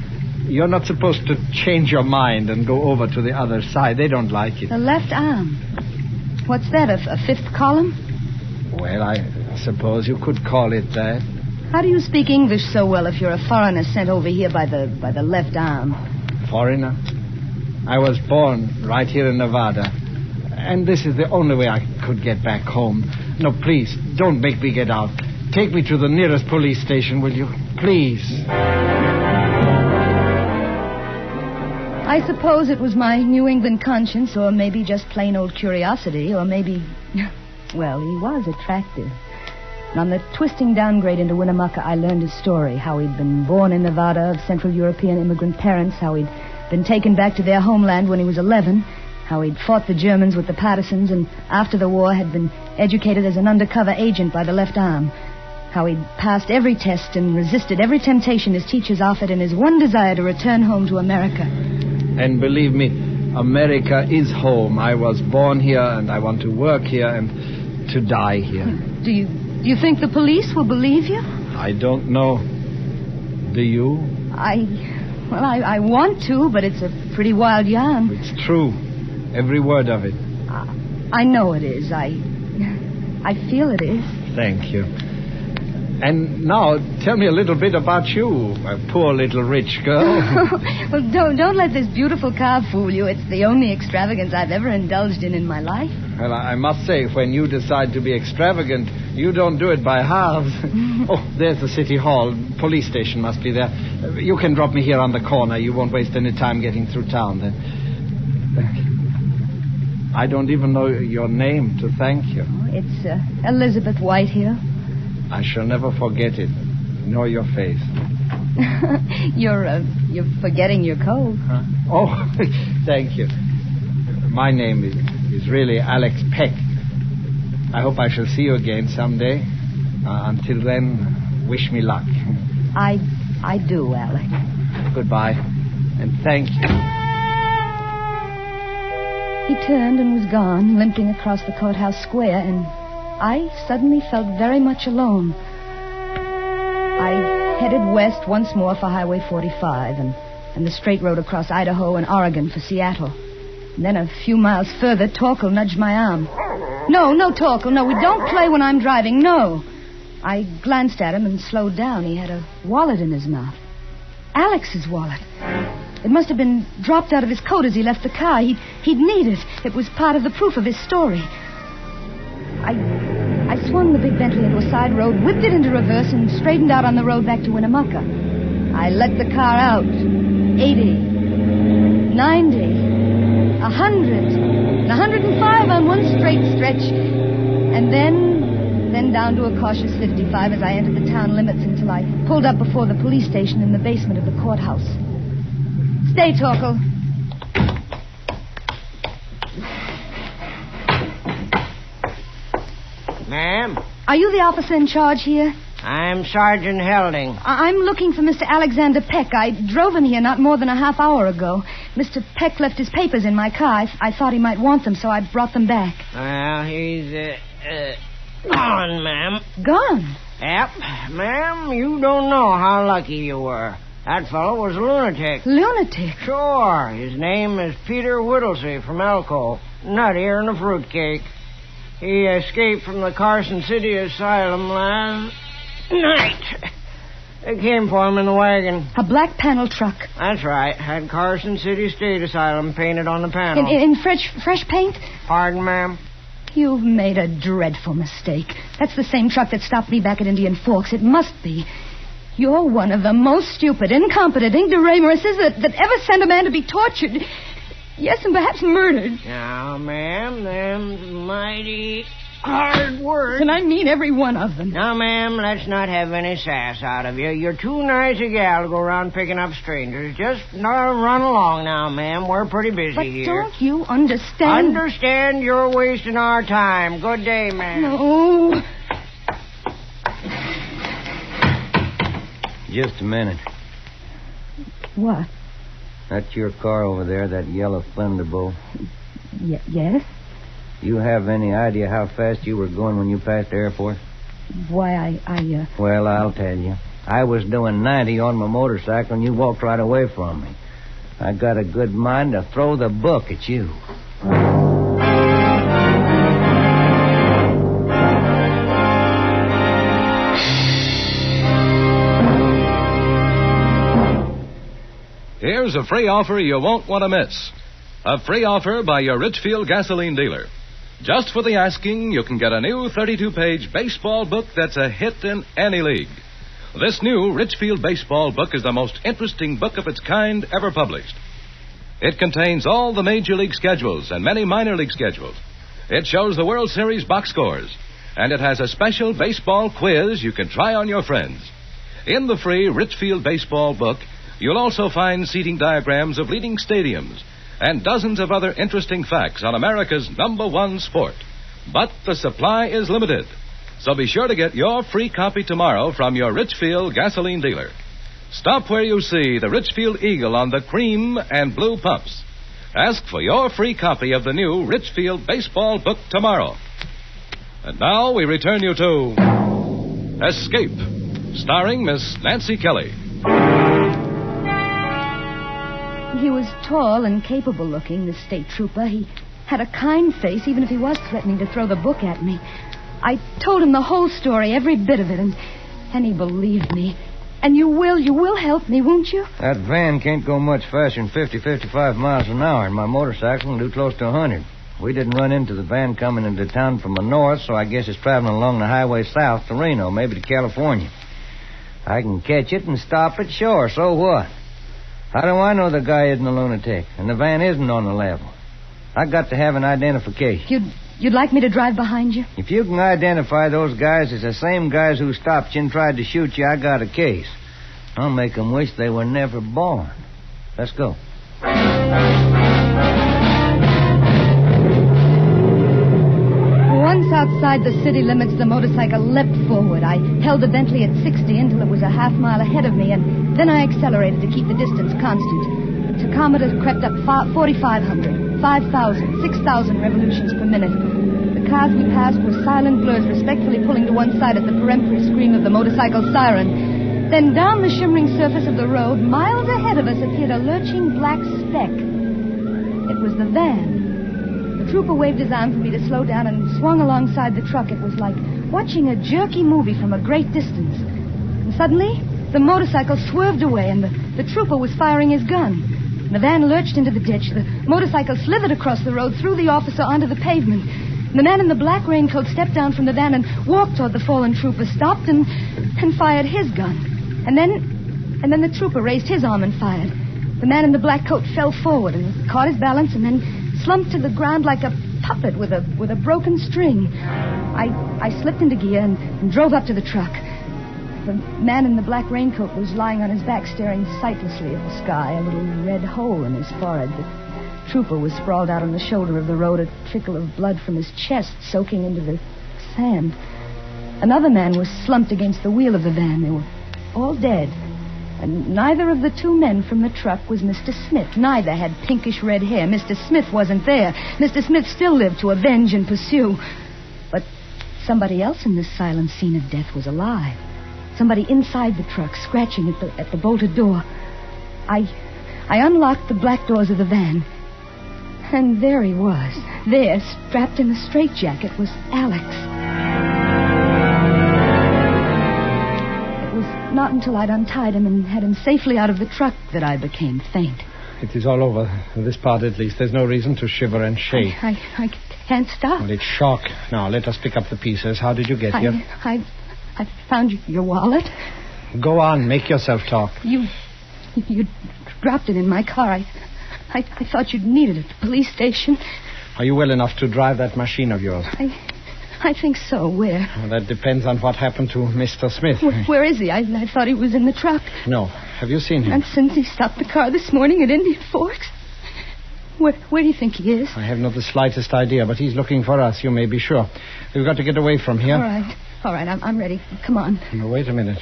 you're not supposed to change your mind and go over to the other side. They don't like it. The left arm? What's that, a fifth column? Well, I suppose you could call it that. How do you speak English so well if you're a foreigner sent over here by the left arm? Foreigner? I was born right here in Nevada. And this is the only way I could get back home. No, please, don't make me get out. Take me to the nearest police station, will you? Please. I suppose it was my New England conscience, or maybe just plain old curiosity, or maybe... Well, he was attractive. And on the twisting downgrade into Winnemucca, I learned his story, how he'd been born in Nevada of Central European immigrant parents, how he'd been taken back to their homeland when he was 11, how he'd fought the Germans with the partisans, and after the war had been educated as an undercover agent by the left arm, how he'd passed every test and resisted every temptation his teachers offered in his one desire to return home to America. And believe me, America is home. I was born here, and I want to work here and to die here. Do you think the police will believe you? I don't know. Do you? I want to, but it's a pretty wild yarn. It's true. Every word of it. I know it is. I feel it is. Thank you. And now, tell me a little bit about you, a poor little rich girl. Well, don't let this beautiful car fool you. It's the only extravagance I've ever indulged in my life. Well, I must say, when you decide to be extravagant, you don't do it by halves. Oh, there's the city hall. Police station must be there. You can drop me here on the corner. You won't waste any time getting through town then. I don't even know your name to thank you. It's Elizabeth Whitehill. I shall never forget it, nor your face. You're forgetting your coat. Huh? Oh, thank you. My name is really Alex Peck. I hope I shall see you again someday. Until then, wish me luck. I do, Alex. Goodbye, and thank you. He turned and was gone, limping across the courthouse square, and I suddenly felt very much alone. I headed west once more for Highway 45 and the straight road across Idaho and Oregon for Seattle. And then a few miles further, Torkel nudged my arm. No, Torkel, no, we don't play when I'm driving, no. I glanced at him and slowed down. He had a wallet in his mouth. Alex's wallet. It must have been dropped out of his coat as he left the car. He'd need it. It was part of the proof of his story. I swung the big Bentley into a side road, whipped it into reverse, and straightened out on the road back to Winnemucca. I let the car out. 80, 90, 100, 105 on one straight stretch, and then down to a cautious 55 as I entered the town limits until I pulled up before the police station in the basement of the courthouse. Stay, Torkel. Ma'am? Are you the officer in charge here? I'm Sergeant Helding. I'm looking for Mr. Alexander Peck. I drove him here not more than a half hour ago. Mr. Peck left his papers in my car. I thought he might want them, so I brought them back. Well, he's, gone, ma'am. Gone? Yep. Ma'am, you don't know how lucky you were. That fellow was a lunatic. Lunatic? Sure. His name is Peter Whittlesey from Elko. Nuttier than a fruitcake. He escaped from the Carson City Asylum last night. They came for him in the wagon. A black panel truck. That's right. Had Carson City State Asylum painted on the panel. In fresh paint? Pardon, ma'am? You've made a dreadful mistake. That's the same truck that stopped me back at Indian Forks. It must be. You're one of the most stupid, incompetent ignoramuses that ever sent a man to be tortured. Yes, and perhaps murdered. Now, ma'am, them's mighty hard words. And I mean every one of them. Now, ma'am, let's not have any sass out of you. You're too nice a gal to go around picking up strangers. Just run along now, ma'am. We're pretty busy here. But don't you understand? Understand you're wasting our time. Good day, ma'am. No. Just a minute. What? That's your car over there, that yellow Thunderbolt. Yes? You have any idea how fast you were going when you passed the airport? Why, Well, I'll tell you. I was doing 90 on my motorcycle, and you walked right away from me. I got a good mind to throw the book at you. here's a free offer you won't want to miss. A free offer by your Richfield gasoline dealer. Just for the asking, you can get a new 32-page baseball book that's a hit in any league. This new Richfield baseball book is the most interesting book of its kind ever published. It contains all the major league schedules and many minor league schedules. It shows the World Series box scores, and it has a special baseball quiz you can try on your friends. In the free Richfield baseball book, you'll also find seating diagrams of leading stadiums and dozens of other interesting facts on America's #1 sport. But the supply is limited, so be sure to get your free copy tomorrow from your Richfield gasoline dealer. Stop where you see the Richfield Eagle on the cream and blue pumps. Ask for your free copy of the new Richfield baseball book tomorrow. And now we return you to Escape, starring Miss Nancy Kelly. He was tall and capable looking, this state trooper. He had a kind face, even if he was threatening to throw the book at me. I told him the whole story, every bit of it, and he believed me. And you will help me, won't you? That van can't go much faster than 50, 55 miles an hour, and my motorcycle can do close to 100. We didn't run into the van coming into town from the north, so I guess it's traveling along the highway south to Reno, maybe to California. I can catch it and stop it, sure, so what? How do I know the guy isn't a lunatic and the van isn't on the level? I got to have an identification. You'd like me to drive behind you? If you can identify those guys as the same guys who stopped you and tried to shoot you, I got a case. I'll make them wish they were never born. Let's go. Once outside the city limits, the motorcycle leapt forward. I held the Bentley at 60 until it was a half mile ahead of me, and then I accelerated to keep the distance constant. The tachometer crept up 4,500, 5,000, 6,000 revolutions per minute. The cars we passed were silent blurs, respectfully pulling to one side at the peremptory scream of the motorcycle siren. Then down the shimmering surface of the road, miles ahead of us, appeared a lurching black speck. It was the van. The trooper waved his arm for me to slow down and swung alongside the truck. It was like watching a jerky movie from a great distance. And suddenly, the motorcycle swerved away, and the trooper was firing his gun. The van lurched into the ditch. The motorcycle slithered across the road, through the officer onto the pavement. The man in the black raincoat stepped down from the van and walked toward the fallen trooper, stopped and fired his gun. And then the trooper raised his arm and fired. The man in the black coat fell forward and caught his balance and then slumped to the ground like a puppet with a broken string. I slipped into gear and drove up to the truck. The man in the black raincoat was lying on his back, staring sightlessly at the sky, a little red hole in his forehead. The trooper was sprawled out on the shoulder of the road, a trickle of blood from his chest soaking into the sand. Another man was slumped against the wheel of the van. They were all dead. And neither of the two men from the truck was Mr. Smith. Neither had pinkish red hair. Mr. Smith wasn't there. Mr. Smith still lived to avenge and pursue. But somebody else in this silent scene of death was alive. Somebody inside the truck, scratching at the bolted door. I unlocked the black doors of the van. And there he was. There, strapped in a straitjacket, was Alex. It was not until I'd untied him and had him safely out of the truck that I became faint. It is all over. In this part, at least. There's no reason to shiver and shake. I can't stop. Well, it's shock. Now, let us pick up the pieces. How did you get here? I found your wallet. Go on. Make yourself talk. You dropped it in my car. I thought you'd need it at the police station. Are you well enough to drive that machine of yours? I think so. Where? Well, that depends on what happened to Mr. Smith. Where is he? I thought he was in the truck. No. Have you seen him? And since he stopped the car this morning at Indian Forks? Where do you think he is? I have not the slightest idea, but he's looking for us, you may be sure. We've got to get away from here. All right, I'm ready. Come on. Now, wait a minute.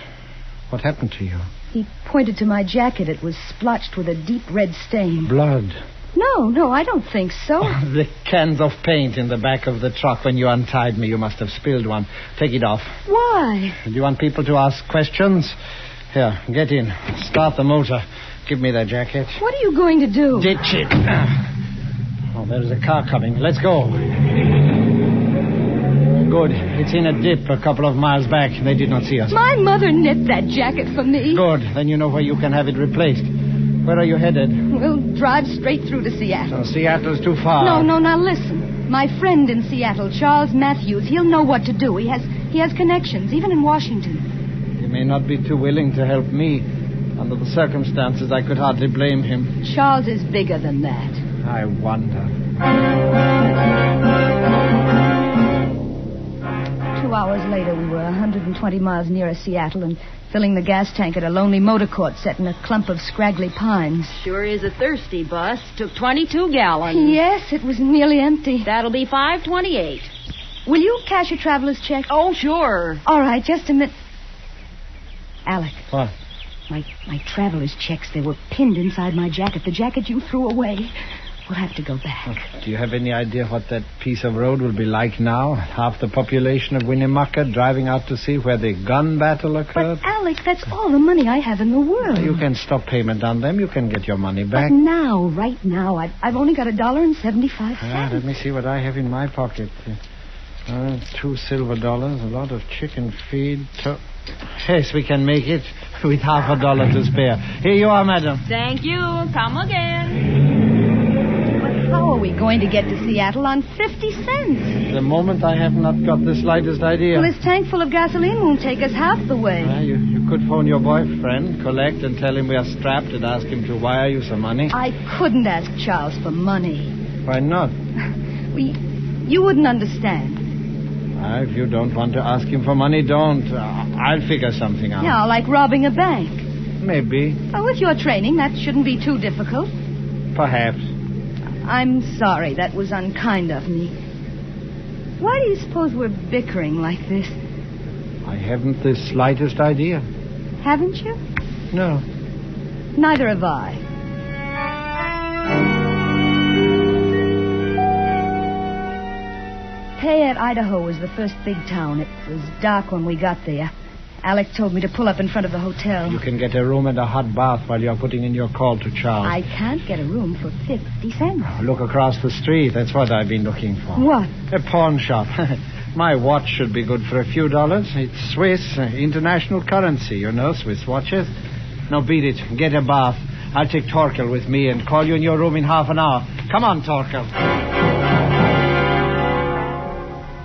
What happened to you? He pointed to my jacket. It was splotched with a deep red stain. Blood. No, I don't think so. Oh, the cans of paint in the back of the truck. When you untied me, you must have spilled one. Take it off. Why? Do you want people to ask questions? Here, get in. Start the motor. Give me that jacket. What are you going to do? Ditch it. Oh, there's a car coming. Let's go. Good. It's in a dip a couple of miles back. They did not see us. My mother knit that jacket for me. Good. Then you know where you can have it replaced. Where are you headed? We'll drive straight through to Seattle. Oh, Seattle's too far. No, now listen. My friend in Seattle, Charles Matthews, he'll know what to do. He has connections, even in Washington. He may not be too willing to help me. Under the circumstances, I could hardly blame him. Charles is bigger than that. I wonder. 2 hours later, we were 120 miles nearer Seattle and filling the gas tank at a lonely motor court set in a clump of scraggly pines. Sure is a thirsty bus. Took 22 gallons. Yes, it was nearly empty. That'll be $5.28. Will you cash a traveler's check? Oh, sure. All right, just a minute. Alec. What? My traveler's checks, they were pinned inside my jacket. The jacket you threw away. We'll have to go back. Do you have any idea what that piece of road will be like now? Half the population of Winnemucca driving out to see where the gun battle occurred? But, Alec, that's all the money I have in the world. You can stop payment on them. You can get your money back. But now, right now, I've only got $1.75. Let me see what I have in my pocket. 2 silver dollars, a lot of chicken feed. Yes, we can make it with $50 to spare. Here you are, madam. Thank you. Come again. But how are we going to get to Seattle on 50 cents? The moment I have not got the slightest idea. Well, this tank full of gasoline won't take us half the way. You could phone your boyfriend, collect, and tell him we are strapped and ask him to wire you some money. I couldn't ask Charles for money. Why not? You wouldn't understand. If you don't want to ask him for money, don't. I'll figure something out. Yeah, like robbing a bank. Maybe. Oh, with your training, that shouldn't be too difficult. Perhaps. I'm sorry. That was unkind of me. Why do you suppose we're bickering like this? I haven't the slightest idea. Haven't you? No. Neither have I. Payette, Idaho was the first big town. It was dark when we got there. Alec told me to pull up in front of the hotel. You can get a room and a hot bath while you're putting in your call to Charles. I can't get a room for 50 cents. Look across the street. That's what I've been looking for. What? A pawn shop. My watch should be good for a few dollars. It's Swiss, international currency, you know, Swiss watches. Now beat it. Get a bath. I'll take Torkel with me and call you in your room in half an hour. Come on, Torkel.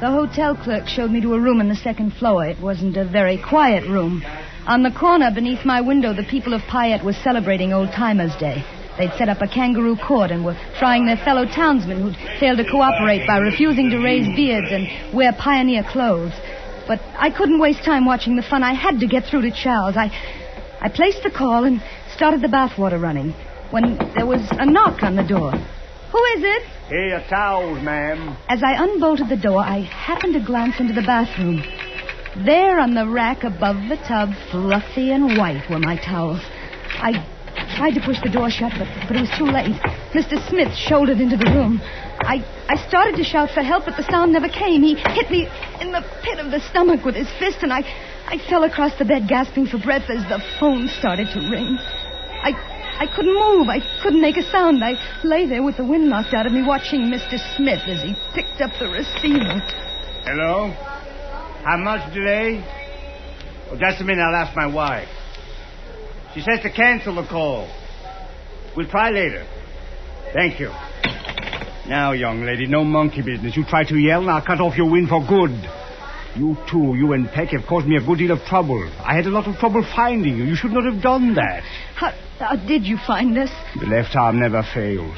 The hotel clerk showed me to a room on the second floor. It wasn't a very quiet room. On the corner beneath my window, the people of Payette were celebrating Old Timers' Day. They'd set up a kangaroo court and were trying their fellow townsmen who'd failed to cooperate by refusing to raise beards and wear pioneer clothes. But I couldn't waste time watching the fun. I had to get through to Charles. I placed the call and started the bathwater running when there was a knock on the door. Who is it? Here, your towels, ma'am. As I unbolted the door, I happened to glance into the bathroom. There on the rack above the tub, fluffy and white, were my towels. I tried to push the door shut, but it was too late. Mr. Smith shouldered into the room. I started to shout for help, but the sound never came. He hit me in the pit of the stomach with his fist, and I fell across the bed, gasping for breath as the phone started to ring. I couldn't move. I couldn't make a sound. I lay there with the wind knocked out of me, watching Mr. Smith as he picked up the receiver. Hello? How much delay? Oh, just a minute. I'll ask my wife. She says to cancel the call. We'll try later. Thank you. Now, young lady, no monkey business. You try to yell, and I'll cut off your wind for good. You two, you and Peck, have caused me a good deal of trouble. I had a lot of trouble finding you. You should not have done that. How did you find us? The left arm never fails.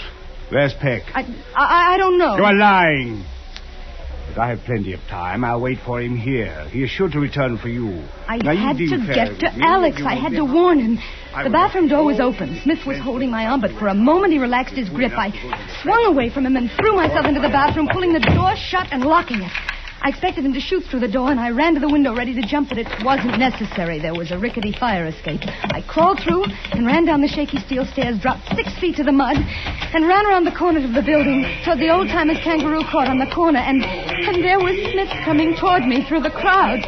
Where's Peck? I don't know. You are lying. But I have plenty of time. I'll wait for him here. He is sure to return for you. I had to get to Alex. I had to warn him. The bathroom door was open. Smith was holding my arm, but for a moment he relaxed his grip. I swung away from him and threw myself into the bathroom, pulling the door shut and locking it. I expected him to shoot through the door, and I ran to the window ready to jump, but it wasn't necessary. There was a rickety fire escape. I crawled through and ran down the shaky steel stairs, dropped 6 feet to the mud, and ran around the corner of the building toward the old-timers kangaroo court on the corner, and there was Smith coming toward me through the crowd.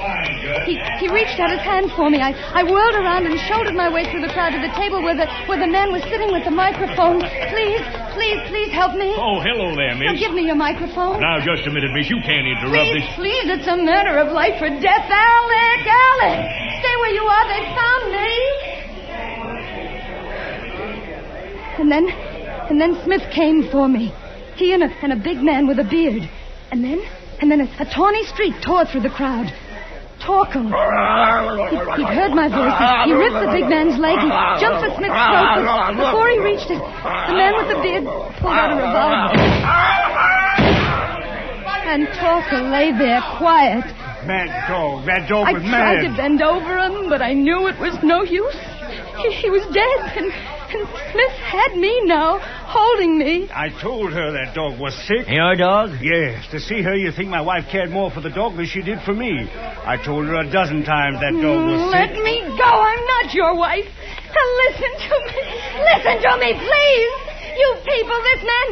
He reached out his hand for me. I whirled around and shouldered my way through the crowd to the table where the man was sitting with the microphone. Please help me. Oh, hello there, miss. Now, give me your microphone. Now, just a minute, miss. You can't interrupt this. Please, it's a matter of life or death. Alec! Stay where you are. They found me. And then Smith came for me. He and a big man with a beard. And then a tawny streak tore through the crowd. Torkel. He'd heard my voice. He ripped the big man's leg. He jumped for Smith's throat. But before he reached it, the man with the beard pulled out a revolver. And Torkel lay there quiet. Mad dog. That dog was mad. I tried to bend over him, but I knew it was no use. He was dead, and Smith had me now, holding me. I told her that dog was sick. Your dog? Yes. To see her, you think my wife cared more for the dog than she did for me. I told her a dozen times that dog was Let sick. me go. I'm not your wife. Now listen to me. Listen to me, please. You people, this man,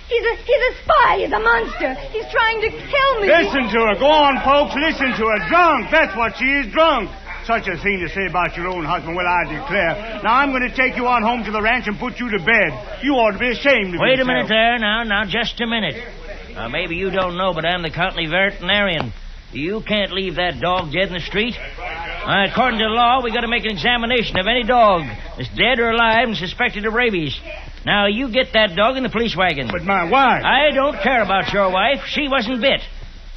he's a spy. He's a monster. He's trying to kill me. Listen to her. Go on, folks. Listen to her. Drunk. That's what she is, drunk. Such a thing to say about your own husband, well, I declare. Now, I'm going to take you on home to the ranch and put you to bed. You ought to be ashamed of yourself. Wait a minute there, now, just a minute. Maybe you don't know, but I'm the county veterinarian. You can't leave that dog dead in the street. According to the law, we got to make an examination of any dog that's dead or alive and suspected of rabies. Now, you get that dog in the police wagon. But my wife... I don't care about your wife. She wasn't bit.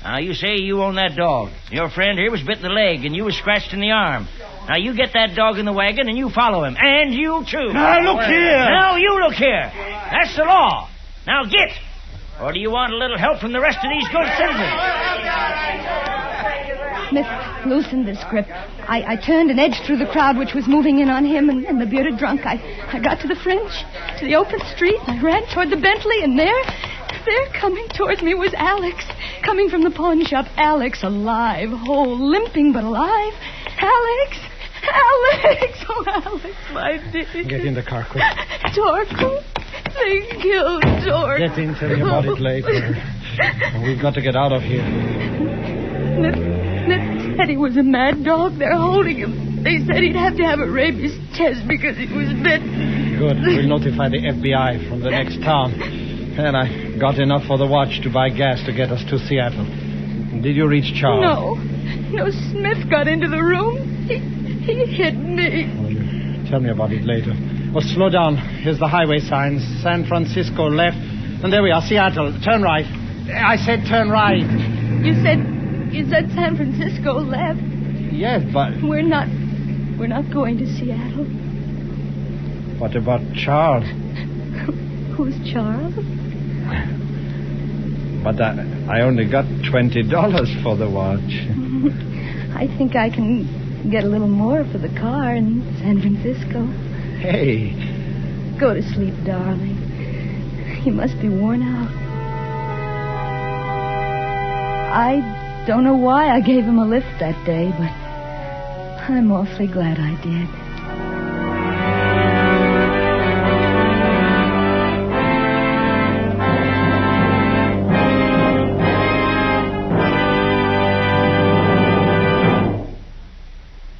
Now, you say you own that dog. Your friend here was bit in the leg, and you was scratched in the arm. Now, you get that dog in the wagon, and you follow him. And you, too. Now, look here. Now, you look here. That's the law. Now, get. Or do you want a little help from the rest of these good citizens? Smith loosened this grip. I turned and edged through the crowd, which was moving in on him and the bearded drunk. I got to the fringe, to the open street. I ran toward the Bentley, and there coming towards me was Alex, coming from the pawn shop. Alex, alive, whole, limping but alive. Alex! Oh, Alex, my dear. Get in the car, quick. Torkel, they killed Torkel. Get in, tell you about it later. We've got to get out of here. Smith said he was a mad dog. They're holding him. They said he'd have to have a rabies test because he was bitten. Good. We'll notify the FBI from the next town. And I got enough for the watch to buy gas to get us to Seattle. Did you reach Charles? No, Smith got into the room. He hit me. Tell me about it later. Oh, slow down. Here's the highway signs. San Francisco left. And there we are, Seattle. Turn right. I said turn right. You said San Francisco left. Yes, but... We're not going to Seattle. What about Charles? Who's Charles? But I only got $20 for the watch. I think I can get a little more for the car in San Francisco. Hey. Go to sleep, darling. You must be worn out. I don't know why I gave him a lift that day, but I'm awfully glad I did.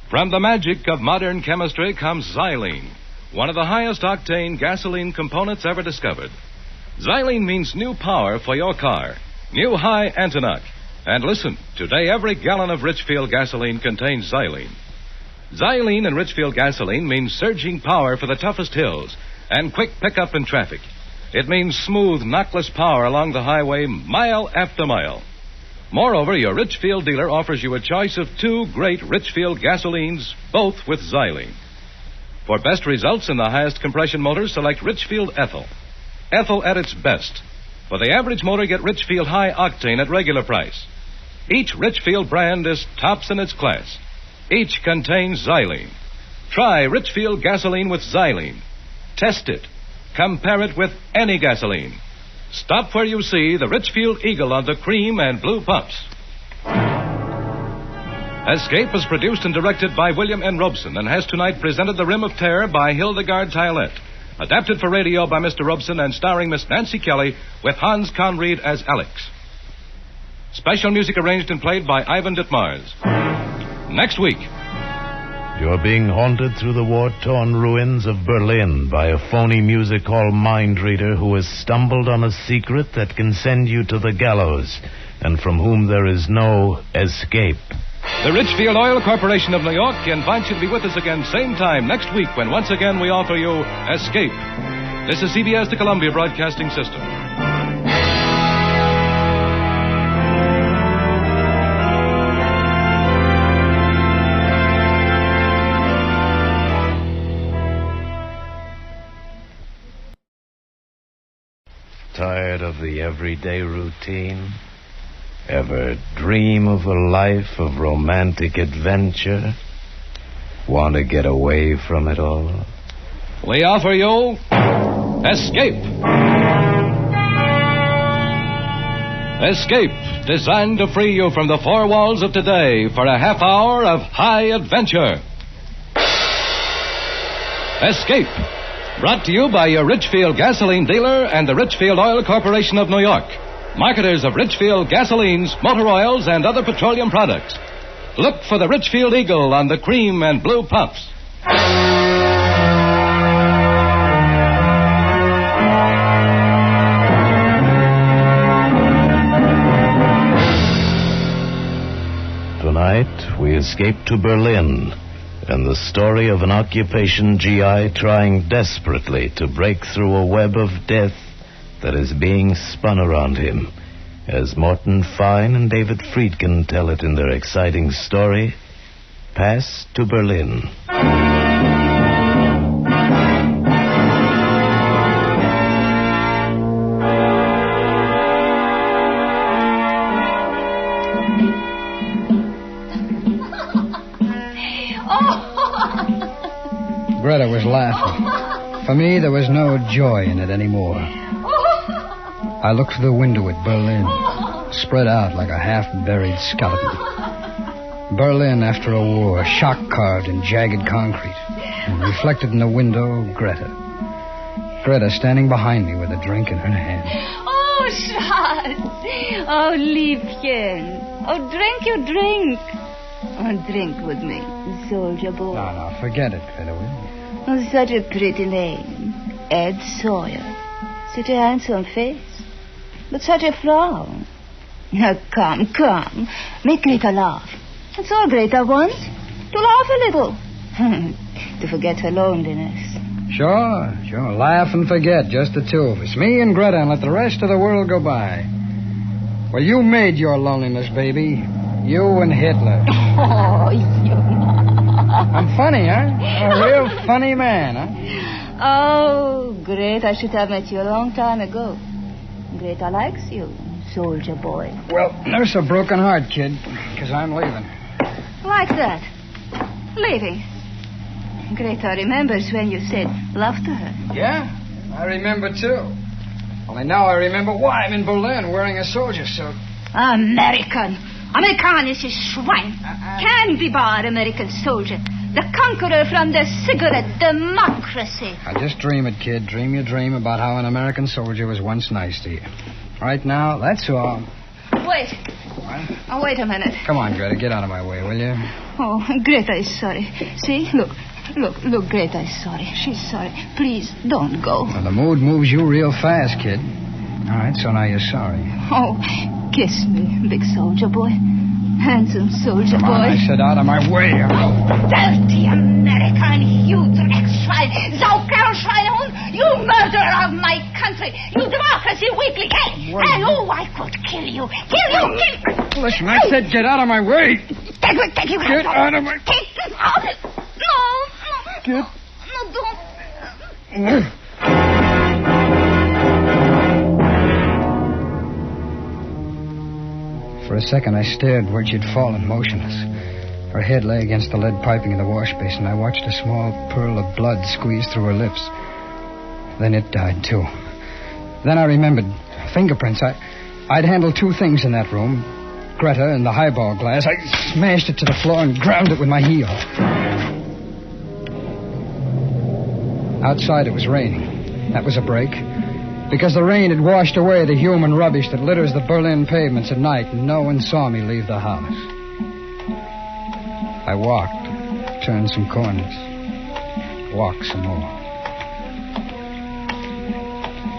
From the magic of modern chemistry comes xylene, one of the highest octane gasoline components ever discovered. Xylene means new power for your car, new high Antonoc. And listen, today every gallon of Richfield gasoline contains xylene. Xylene in Richfield gasoline means surging power for the toughest hills and quick pickup in traffic. It means smooth, knockless power along the highway mile after mile. Moreover, your Richfield dealer offers you a choice of 2 great Richfield gasolines, both with xylene. For best results in the highest compression motors, select Richfield Ethyl. Ethyl at its best. For the average motor, get Richfield High Octane at regular price. Each Richfield brand is tops in its class. Each contains xylene. Try Richfield gasoline with xylene. Test it. Compare it with any gasoline. Stop where you see the Richfield Eagle on the cream and blue pumps. Escape is produced and directed by William N. Robson and has tonight presented The Rim of Terror by Hildegard Tylette. Adapted for radio by Mr. Robson and starring Miss Nancy Kelly with Hans Conried as Alex. Special music arranged and played by Ivan Ditmars. Next week. You're being haunted through the war-torn ruins of Berlin by a phony music hall mind reader who has stumbled on a secret that can send you to the gallows and from whom there is no escape. The Richfield Oil Corporation of New York invites you to be with us again same time next week when once again we offer you Escape. This is CBS, the Columbia Broadcasting System. Tired of the everyday routine? Ever dream of a life of romantic adventure? Want to get away from it all? We offer you Escape. Escape, designed to free you from the four walls of today for a half hour of high adventure. Escape, brought to you by your Richfield gasoline dealer and the Richfield Oil Corporation of New York, marketers of Richfield gasolines, motor oils, and other petroleum products. Look for the Richfield Eagle on the cream and blue pumps. Tonight, we escape to Berlin and the story of an occupation GI trying desperately to break through a web of death that is being spun around him, as Morton Fine and David Friedkin tell it in their exciting story, Pass to Berlin. Greta was laughing. For me, there was no joy in it anymore. I looked through the window at Berlin, spread out like a half-buried skeleton. Berlin after a war, shock-carved in jagged concrete. And reflected in the window, Greta. Greta standing behind me with a drink in her hand. Oh, Schatz. Oh, Liebchen. Oh, drink your drink. Oh, drink with me, soldier boy. No, forget it, Greta, will you? Oh, such a pretty name. Ed Sawyer. Such a handsome face. But such a frown. Now, come. Make Greta laugh. That's all Greta wants. To laugh a little. To forget her loneliness. Sure. Laugh and forget, just the two of us. Me and Greta, and let the rest of the world go by. Well, you made your loneliness, baby. You and Hitler. Oh, you. I'm funny, huh? A real funny man, huh? Oh, great. I should have met you a long time ago. Greta likes you, soldier boy. Well, nurse a broken heart, kid, because I'm leaving. Like that. Leaving. Greta remembers when you said love to her. Yeah, I remember, too. Only now I remember why I'm in Berlin wearing a soldier suit. American, is Schwein. Candy bar American soldier. The conqueror from the cigarette democracy. Now, just dream it, kid. Dream your dream about how an American soldier was once nice to you. Right now, that's all. Wait. What? Oh, wait a minute. Come on, Greta. Get out of my way, will you? Oh, Greta is sorry. See? Look, Greta is sorry. She's sorry. Please, don't go. Well, the mood moves you real fast, kid. All right, so now you're sorry. Oh, kiss me, big soldier boy. Handsome soldier boy. I said out of my way. Dirty American, you Dreckschwein, Saukerlschweinehund, you murderer of my country, you democracy weekly king. Hey, I could kill you. Kill you. Listen, I said get out of my way. Take you Get out of my... Take this out. No, don't. For a second, I stared where she'd fallen, motionless. Her head lay against the lead piping in the wash basin. I watched a small pearl of blood squeeze through her lips. Then it died, too. Then I remembered. Fingerprints. I'd handled two things in that room. Greta and the highball glass. I smashed it to the floor and ground it with my heel. Outside, it was raining. That was a break. Because the rain had washed away the human rubbish that litters the Berlin pavements at night, and no one saw me leave the house. I walked, turned some corners, walked some more.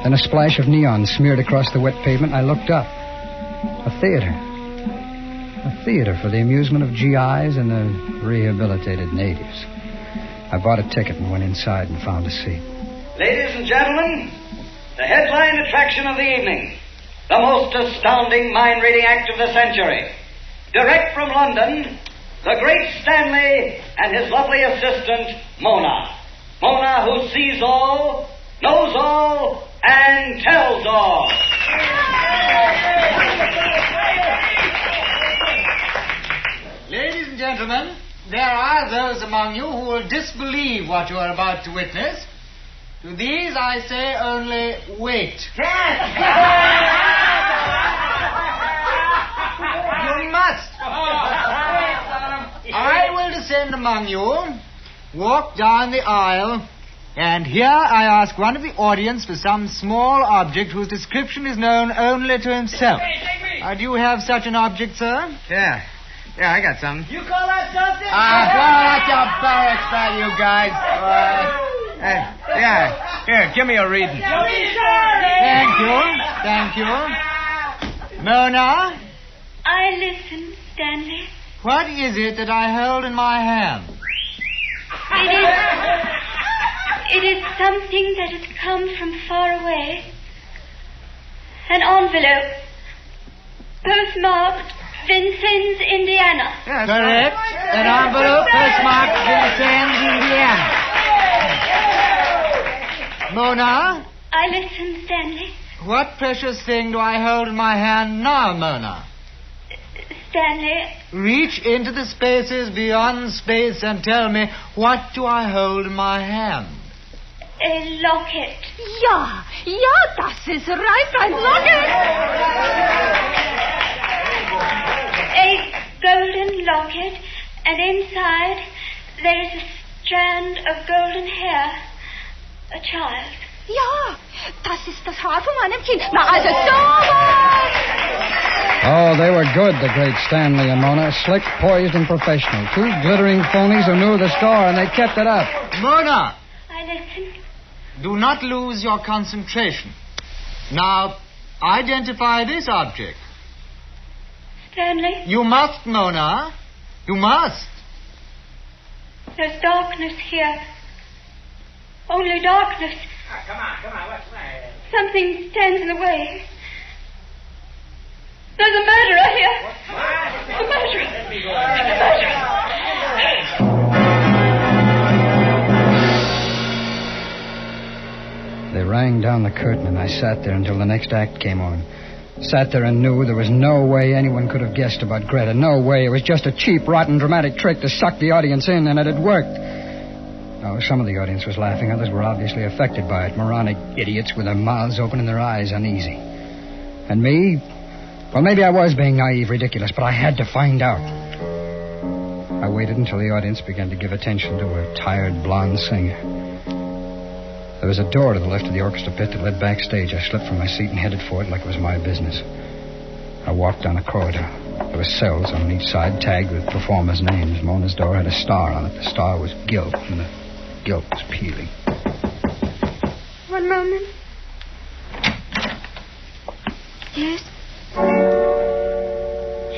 Then a splash of neon smeared across the wet pavement, and I looked up. A theater. A theater for the amusement of GIs and the rehabilitated natives. I bought a ticket and went inside and found a seat. Ladies and gentlemen, the headline attraction of the evening, the most astounding mind-reading act of the century. Direct from London, the great Stanley and his lovely assistant, Mona. Mona, who sees all, knows all, and tells all. Ladies and gentlemen, there are those among you who will disbelieve what you are about to witness. To these I say only, wait. You must. I will descend among you, walk down the aisle, and here I ask one of the audience for some small object whose description is known only to himself. Do you have such an object, sir? Yeah, I got something. You call that something? Well, that's your barracks value, you guys. Yeah. Here, give me a reading. Thank you. Mona? I listen, Stanley. What is it that I hold in my hand? It is something that has come from far away. An envelope. Postmarked Vincennes, Indiana. Yes, correct. An envelope postmarked Vincennes, Indiana. Mona? I listen, Stanley. What precious thing do I hold in my hand now, Mona? Stanley. Reach into the spaces beyond space and tell me, what do I hold in my hand? A locket. Ja, das ist right, ein Locket. A golden locket, and inside there is a strand of golden hair. A child. Ja, das ist das Haar von meinem Kind. Na, also sowas! Oh, they were good, the great Stanley and Mona. Slick, poised, and professional. Two glittering phonies who knew the score, and they kept it up. Mona! I listen. Do not lose your concentration. Now, identify this object. Stanley? You must, Mona. You must. There's darkness here. Only darkness. Come on, what's the matter? Something stands in the way. There's a murderer here. A murderer. They rang down the curtain, and I sat there until the next act came on. Sat there and knew there was no way anyone could have guessed about Greta. No way. It was just a cheap, rotten, dramatic trick to suck the audience in, and it had worked. Oh, some of the audience was laughing. Others were obviously affected by it. Moronic idiots with their mouths open and their eyes uneasy. And me? Well, maybe I was being naive, ridiculous, but I had to find out. I waited until the audience began to give attention to a tired blonde singer. There was a door to the left of the orchestra pit that led backstage. I slipped from my seat and headed for it like it was my business. I walked down a corridor. There were cells on each side tagged with performers' names. Mona's door had a star on it. The star was gilt, and the gilt was peeling. One moment. Yes?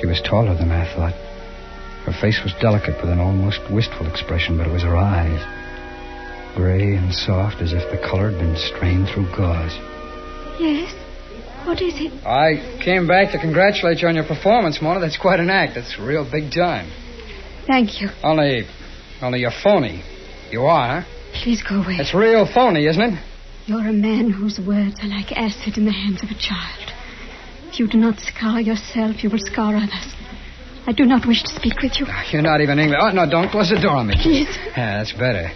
She was taller than I thought. Her face was delicate with an almost wistful expression, but it was her eyes. Gray and soft, as if the color had been strained through gauze. Yes? What is it? I came back to congratulate you on your performance, Mona. That's quite an act. That's real big time. Thank you. Only you're phony. You are, huh? Please go away. It's real phony, isn't it? You're a man whose words are like acid in the hands of a child. If you do not scar yourself, you will scar others. I do not wish to speak with you. You're not even English. Oh, no, don't close the door on me. Please. Yeah, that's better.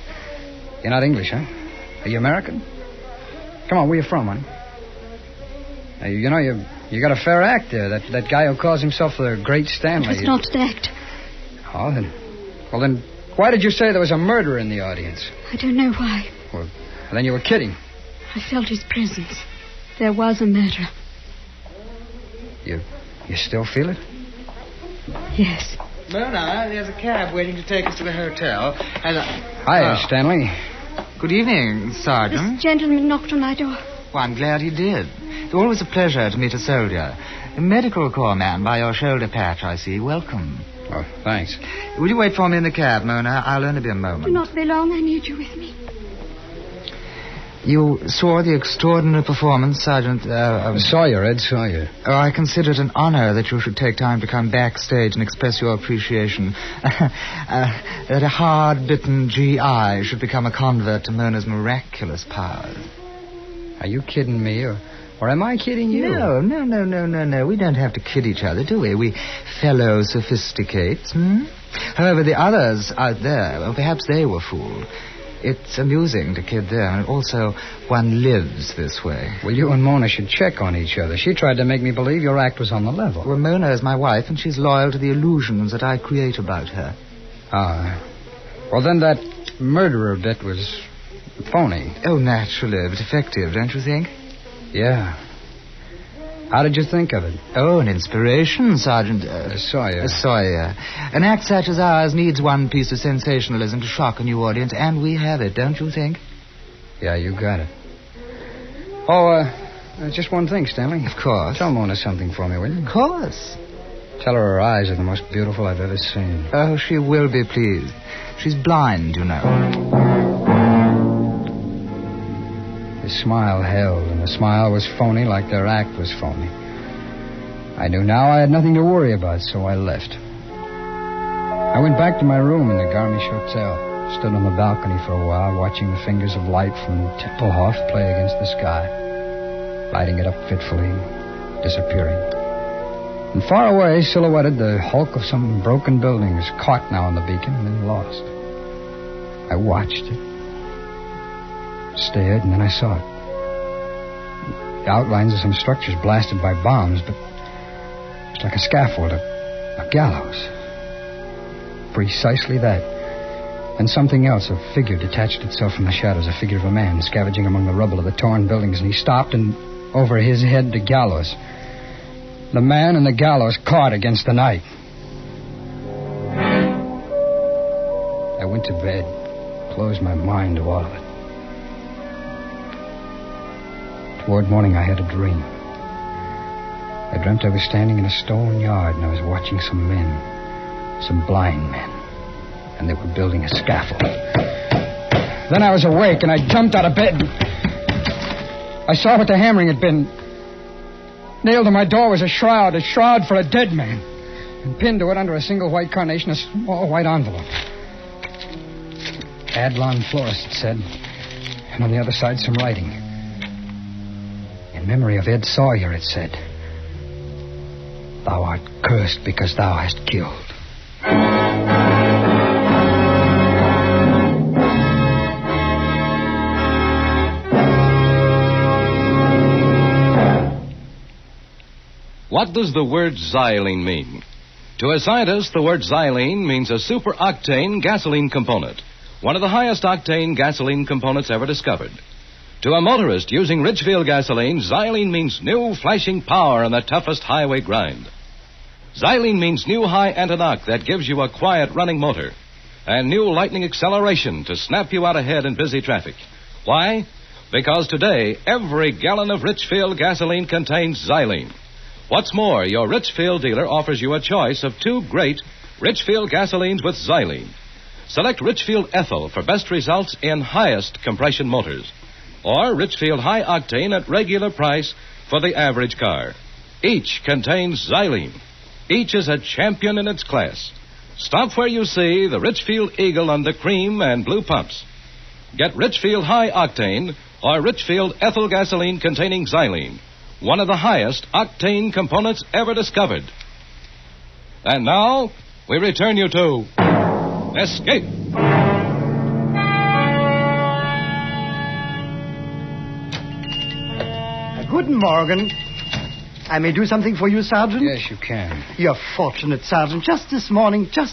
You're not English, huh? Are you American? Come on, where you from, honey? You know, you got a fair act there. That guy who calls himself the Great Stanley. It was not an act. Oh, then why did you say there was a murderer in the audience? I don't know why. Well, then you were kidding. I felt his presence. There was a murderer. You still feel it? Yes. Mona, there's a cab waiting to take us to the hotel. Hi, Stanley. Good evening, Sergeant. This gentleman knocked on my door. Well, I'm glad he did. It's always a pleasure to meet a soldier. A medical corps man by your shoulder patch, I see. Welcome. Oh, thanks. Will you wait for me in the cab, Mona? I'll only be a moment. Do not be long. I need you with me. You saw the extraordinary performance, Sergeant... Sawyer, Ed Sawyer. Oh, I consider it an honor that you should take time to come backstage and express your appreciation. That a hard-bitten GI should become a convert to Myrna's miraculous powers. Are you kidding me, or am I kidding you? No. We don't have to kid each other, do we? We fellow sophisticates, However, the others out there, well, perhaps they were fooled. It's amusing to kid them, and also one lives this way. Well, you and Mona should check on each other. She tried to make me believe your act was on the level. Well, Mona is my wife, and she's loyal to the illusions that I create about her. Ah. Well, then that murderer bit was phony. Oh, naturally, but effective, don't you think? Yeah. How did you think of it? Oh, an inspiration, Sergeant... Sawyer. Sawyer. An act such as ours needs one piece of sensationalism to shock a new audience, and we have it, don't you think? Yeah, you got it. Oh, just one thing, Stanley. Of course. Tell Mona something for me, will you? Of course. Tell her her eyes are the most beautiful I've ever seen. Oh, she will be pleased. She's blind, you know. His smile held, and the smile was phony like their act was phony. I knew now I had nothing to worry about, so I left. I went back to my room in the Garmisch Hotel, stood on the balcony for a while, watching the fingers of light from Tempelhof play against the sky, lighting it up fitfully, disappearing. And far away, silhouetted, the hulk of some broken buildings, caught now on the beacon and then lost. I watched it. Stared, and then I saw it. The outlines of some structures blasted by bombs, but it's like a scaffold, a gallows. Precisely that. And something else, a figure detached itself from the shadows, a figure of a man scavenging among the rubble of the torn buildings, and he stopped, and over his head, the gallows. The man and the gallows caught against the night. I went to bed, closed my mind to all of it. Toward morning, I had a dream. I dreamt I was standing in a stone yard, and I was watching some men, some blind men, and they were building a scaffold. Then I was awake, and I jumped out of bed. I saw what the hammering had been. Nailed to my door was a shroud for a dead man, and pinned to it under a single white carnation, a small white envelope. Adlon Florist, it said, and on the other side, some writing. In memory of Ed Sawyer, it said, "Thou art cursed because thou hast killed." What does the word xylene mean? To a scientist, the word xylene means a super-octane gasoline component, one of the highest octane gasoline components ever discovered. To a motorist using Ridgefield gasoline, xylene means new flashing power on the toughest highway grind. Xylene means new high anti-knock that gives you a quiet running motor, and new lightning acceleration to snap you out ahead in busy traffic. Why? Because today, every gallon of Richfield gasoline contains xylene. What's more, your Richfield dealer offers you a choice of 2 great Richfield gasolines with xylene. Select Richfield Ethyl for best results in highest compression motors, or Richfield High Octane at regular price for the average car. Each contains xylene. Each is a champion in its class. Stop where you see the Richfield Eagle on the cream and blue pumps. Get Richfield High Octane or Richfield Ethyl gasoline containing xylene, one of the highest octane components ever discovered. And now, we return you to Escape. Guten Morgen. I may do something for you, Sergeant? Yes, you can. You're fortunate, Sergeant. Just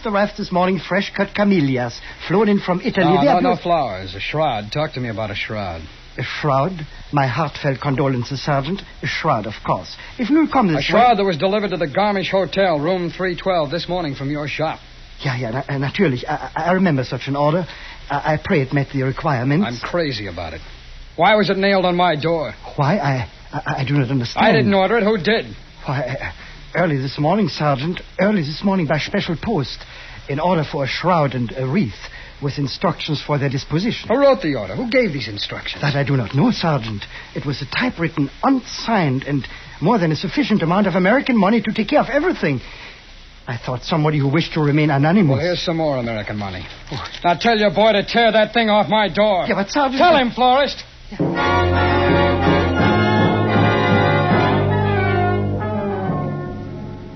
arrived this morning, fresh-cut camellias, flown in from Italy. No flowers. A shroud. Talk to me about a shroud. A shroud? My heartfelt condolences, Sergeant. A shroud, of course. If you will come this way... A shroud that was delivered to the Garmisch Hotel, room 312, this morning from your shop. Yeah, natürlich. I remember such an order. I pray it met the requirements. I'm crazy about it. Why was it nailed on my door? Why? I do not understand. I didn't order it. Who did? Why, early this morning, Sergeant. Early this morning by special post. In order for a shroud and a wreath. with instructions for their disposition. Who wrote the order? Who gave these instructions? That I do not know, Sergeant. It was a typewritten, unsigned, and more than a sufficient amount of American money to take care of everything. I thought somebody who wished to remain anonymous. Well, here's some more American money. Now tell your boy to tear that thing off my door. Yeah, but Sergeant... Tell him, Florist.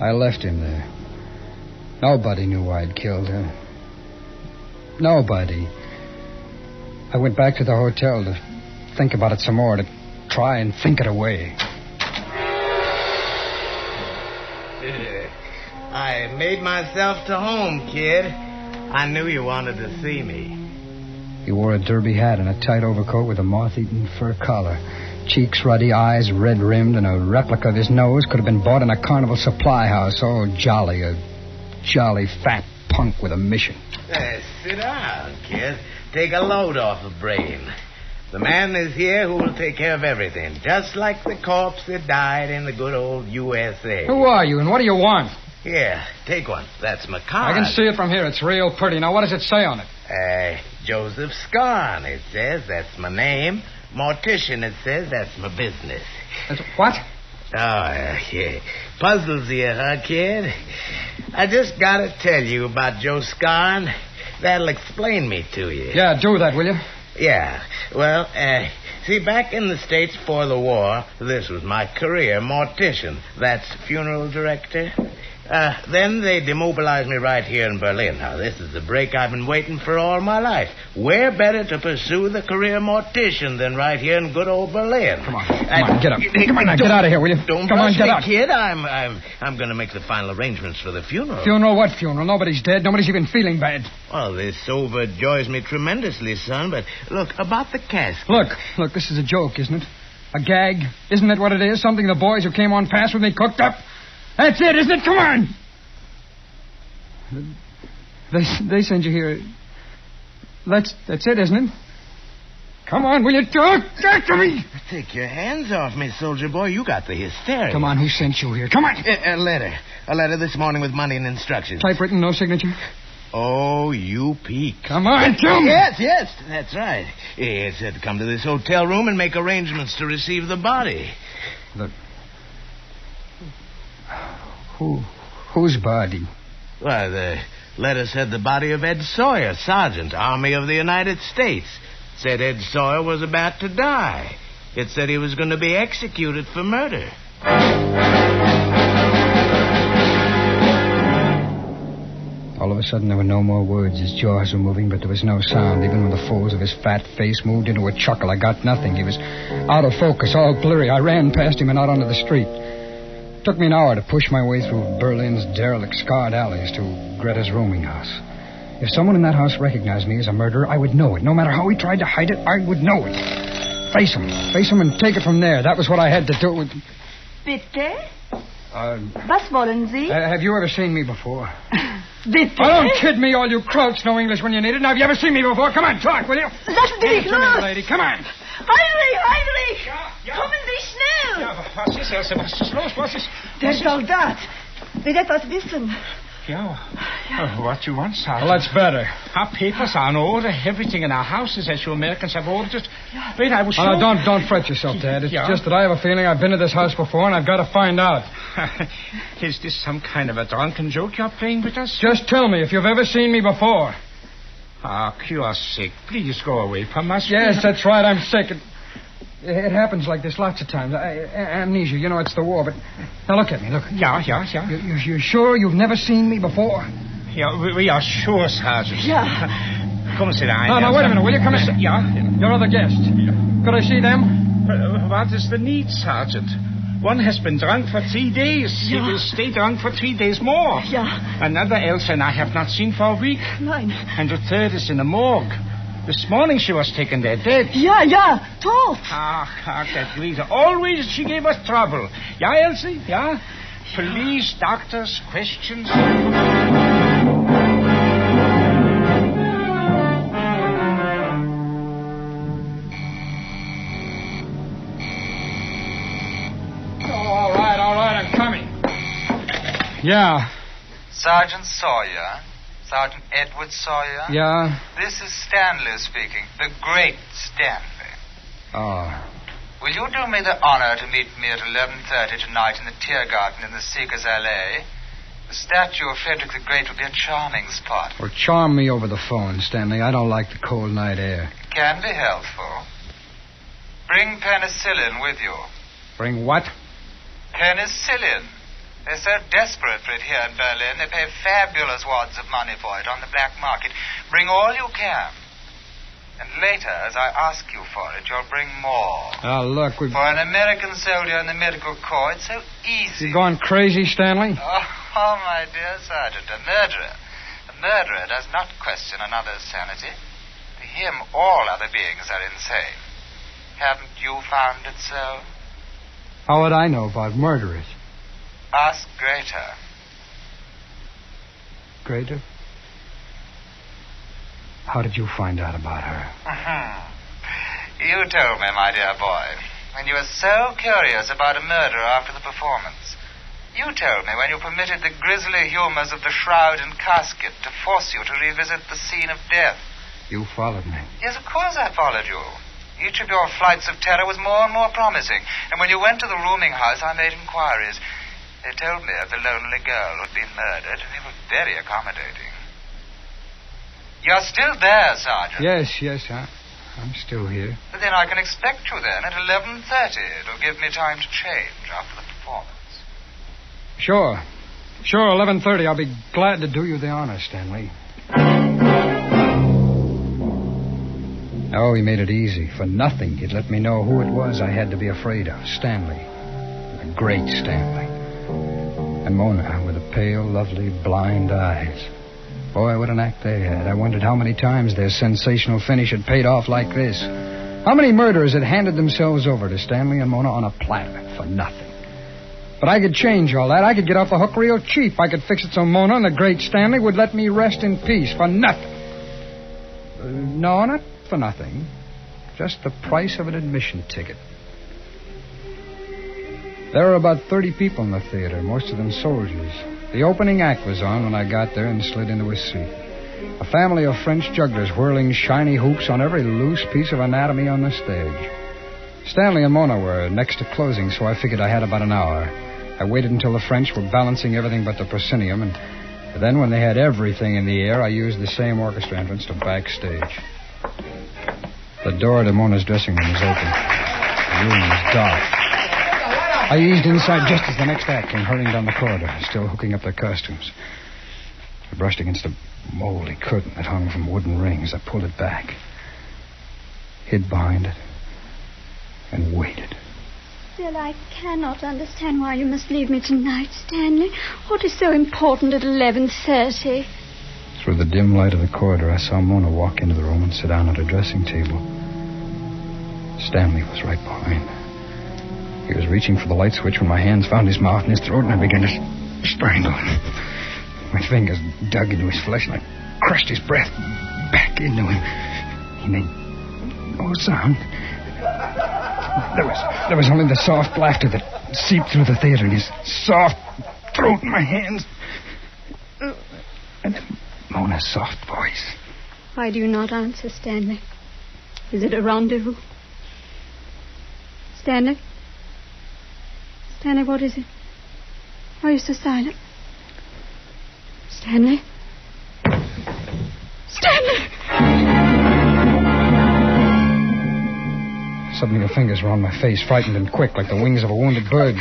I left him there. Nobody knew I'd killed her. Nobody. I went back to the hotel to think about it some more, to try and think it away. I made myself to home, kid. I knew you wanted to see me. He wore a derby hat and a tight overcoat with a moth-eaten fur collar. Cheeks ruddy, eyes red-rimmed, and a replica of his nose could have been bought in a carnival supply house. Oh, jolly, a jolly fat punk with a mission. Sit down, kid. Take a load off the brain. The man is here who will take care of everything, just like the corpse that died in the good old USA. Who are you, and what do you want? Here, take one. That's my card. I can see it from here. It's real pretty. Now, what does it say on it? Joseph Scarn, it says. That's my name. Mortician, it says. That's my business. What? Oh, yeah. Puzzles you, huh, kid? I just gotta tell you about Joe Scarn. That'll explain me to you. Yeah, do that, will you? Yeah. Well, see, back in the States before the war, this was my career, mortician. That's funeral director. Then they demobilized me right here in Berlin. Now, this is the break I've been waiting for all my life. Where better to pursue the career mortician than right here in good old Berlin? Come on, get up. Come on, now, get out of here, will you? Don't Come on, rush get me, out. kid. I'm going to make the final arrangements for the funeral. Funeral? What funeral? Nobody's dead. Nobody's even feeling bad. Well, this overjoys me tremendously, son, but look, about the casket. Look, this is a joke, isn't it? A gag? Isn't it what it is? Something the boys who came on past with me cooked up? That's it, isn't it? Come on! They send you here. That's it, isn't it? Come on, will you talk to me? Take your hands off me, soldier boy. You got the hysteria. Come on, who sent you here? Come on! A letter. A letter this morning with money and instructions. Typewritten, no signature? Oh, you peak. Come on, tell me. Yes, that's right. It said to come to this hotel room and make arrangements to receive the body. Whose body? Well, the letter said the body of Ed Sawyer, Sergeant, Army of the United States. Said Ed Sawyer was about to die. It said he was going to be executed for murder. All of a sudden, there were no more words. His jaws were moving, but there was no sound. Even when the folds of his fat face moved into a chuckle, I got nothing. He was out of focus, all blurry. I ran past him and out onto the street. It took me an hour to push my way through Berlin's derelict, scarred alleys to Greta's rooming house. If someone in that house recognized me as a murderer, I would know it. No matter how he tried to hide it, I would know it. Face him and take it from there. That was what I had to do. Bitte? Was wollen Sie? Have you ever seen me before? Bitte? Oh, don't kid me, all you krauts know English when you need it. Now, have you ever seen me before? Come on, talk, will you? Lassen Sie mich los! Lady, come on. Heinrich! Kommen Sie schnell! Ja, was ist, Elsa? Was ist los? Was ist... Der Soldat will etwas wissen. Yeah. What you want, Sergeant? Well, that's better. Our papers are in order. Everything in our house is as you Americans have ordered it. Wait, I will show you. Don't fret yourself, Dad. It's just that I have a feeling I've been to this house before, and I've got to find out. Is this some kind of a drunken joke you're playing with us? Just tell me if you've ever seen me before. Ah, you're sick. Please go away from us. Yes, that's right. I'm sick. It happens like this lots of times. Amnesia, you know, it's the war, but... Now, look at me, look. Yeah. You're sure you've never seen me before? Yeah, we are sure, Sergeant. Yeah. Come and sit down. No, wait a minute, will you? Come and sit. Yeah. Your other guest. Could I see them? What is the need, Sergeant? One has been drunk for 3 days. He will stay drunk for 3 days more. Yeah. Another Elsa and I have not seen for a week. Nein. And the third is in the morgue. This morning she was taken there dead. Ja, tot. That Lisa. Always she gave us trouble. Yeah, Elsie? Yeah? Police, doctors, questions. All right, I'm coming. Yeah. Sergeant Sawyer. Sergeant Edward Sawyer? Yeah? This is Stanley speaking. The great Stanley. Oh. Will you do me the honor to meet me at 11:30 tonight in the Tiergarten in the Seekers Alley? The statue of Frederick the Great will be a charming spot. Or charm me over the phone, Stanley. I don't like the cold night air. It can be helpful. Bring penicillin with you. Bring what? Penicillin. They're so desperate for it here in Berlin, they pay fabulous wads of money for it on the black market. Bring all you can. And later, as I ask you for it, you'll bring more. Oh, look, we've... For an American soldier in the medical corps, it's so easy. You going crazy, Stanley? Oh, my dear Sergeant, a murderer. A murderer does not question another's sanity. To him, all other beings are insane. Haven't you found it so? How would I know about murderers? Ask Greater. Greater? How did you find out about her? You told me, my dear boy, when you were so curious about a murder after the performance. You told me when you permitted the grisly humors of the shroud and casket to force you to revisit the scene of death. You followed me. Yes, of course I followed you. Each of your flights of terror was more and more promising. And when you went to the rooming house, I made inquiries. They told me of the lonely girl who had been murdered, and they were very accommodating. You're still there, Sergeant. Yes, I'm still here. But then I can expect you then at 11:30. It'll give me time to change after the performance. Sure, 11:30. I'll be glad to do you the honor, Stanley. Oh, he made it easy. For nothing, he'd let me know who it was I had to be afraid of. Stanley. The great Stanley. And Mona with the pale, lovely, blind eyes. Boy, what an act they had. I wondered how many times their sensational finish had paid off like this. How many murderers had handed themselves over to Stanley and Mona on a platter for nothing. But I could change all that. I could get off the hook real cheap. I could fix it so Mona and the great Stanley would let me rest in peace for nothing. No, not for nothing. Just the price of an admission ticket. There were about 30 people in the theater, most of them soldiers. The opening act was on when I got there and slid into a seat. A family of French jugglers whirling shiny hoops on every loose piece of anatomy on the stage. Stanley and Mona were next to closing, so I figured I had about an hour. I waited until the French were balancing everything but the proscenium, and then when they had everything in the air, I used the same orchestra entrance to backstage. The door to Mona's dressing room was open. The room was dark. I eased inside just as the next act came hurrying down the corridor, still hooking up their costumes. I brushed against a moldy curtain that hung from wooden rings. I pulled it back, hid behind it, and waited. Still, I cannot understand why you must leave me tonight, Stanley. What is so important at 11:30? Through the dim light of the corridor, I saw Mona walk into the room and sit down at her dressing table. Stanley was right behind. He was reaching for the light switch when my hands found his mouth and his throat, and I began to strangle him. My fingers dug into his flesh, and I crushed his breath back into him. He made no sound. There was only the soft laughter that seeped through the theater, and his soft throat in my hands. And then Mona's soft voice. Why do you not answer, Stanley? Is it a rendezvous? Stanley? Stanley, what is it? Why are you so silent? Stanley? Stanley! Suddenly her fingers were on my face, frightened and quick, like the wings of a wounded bird.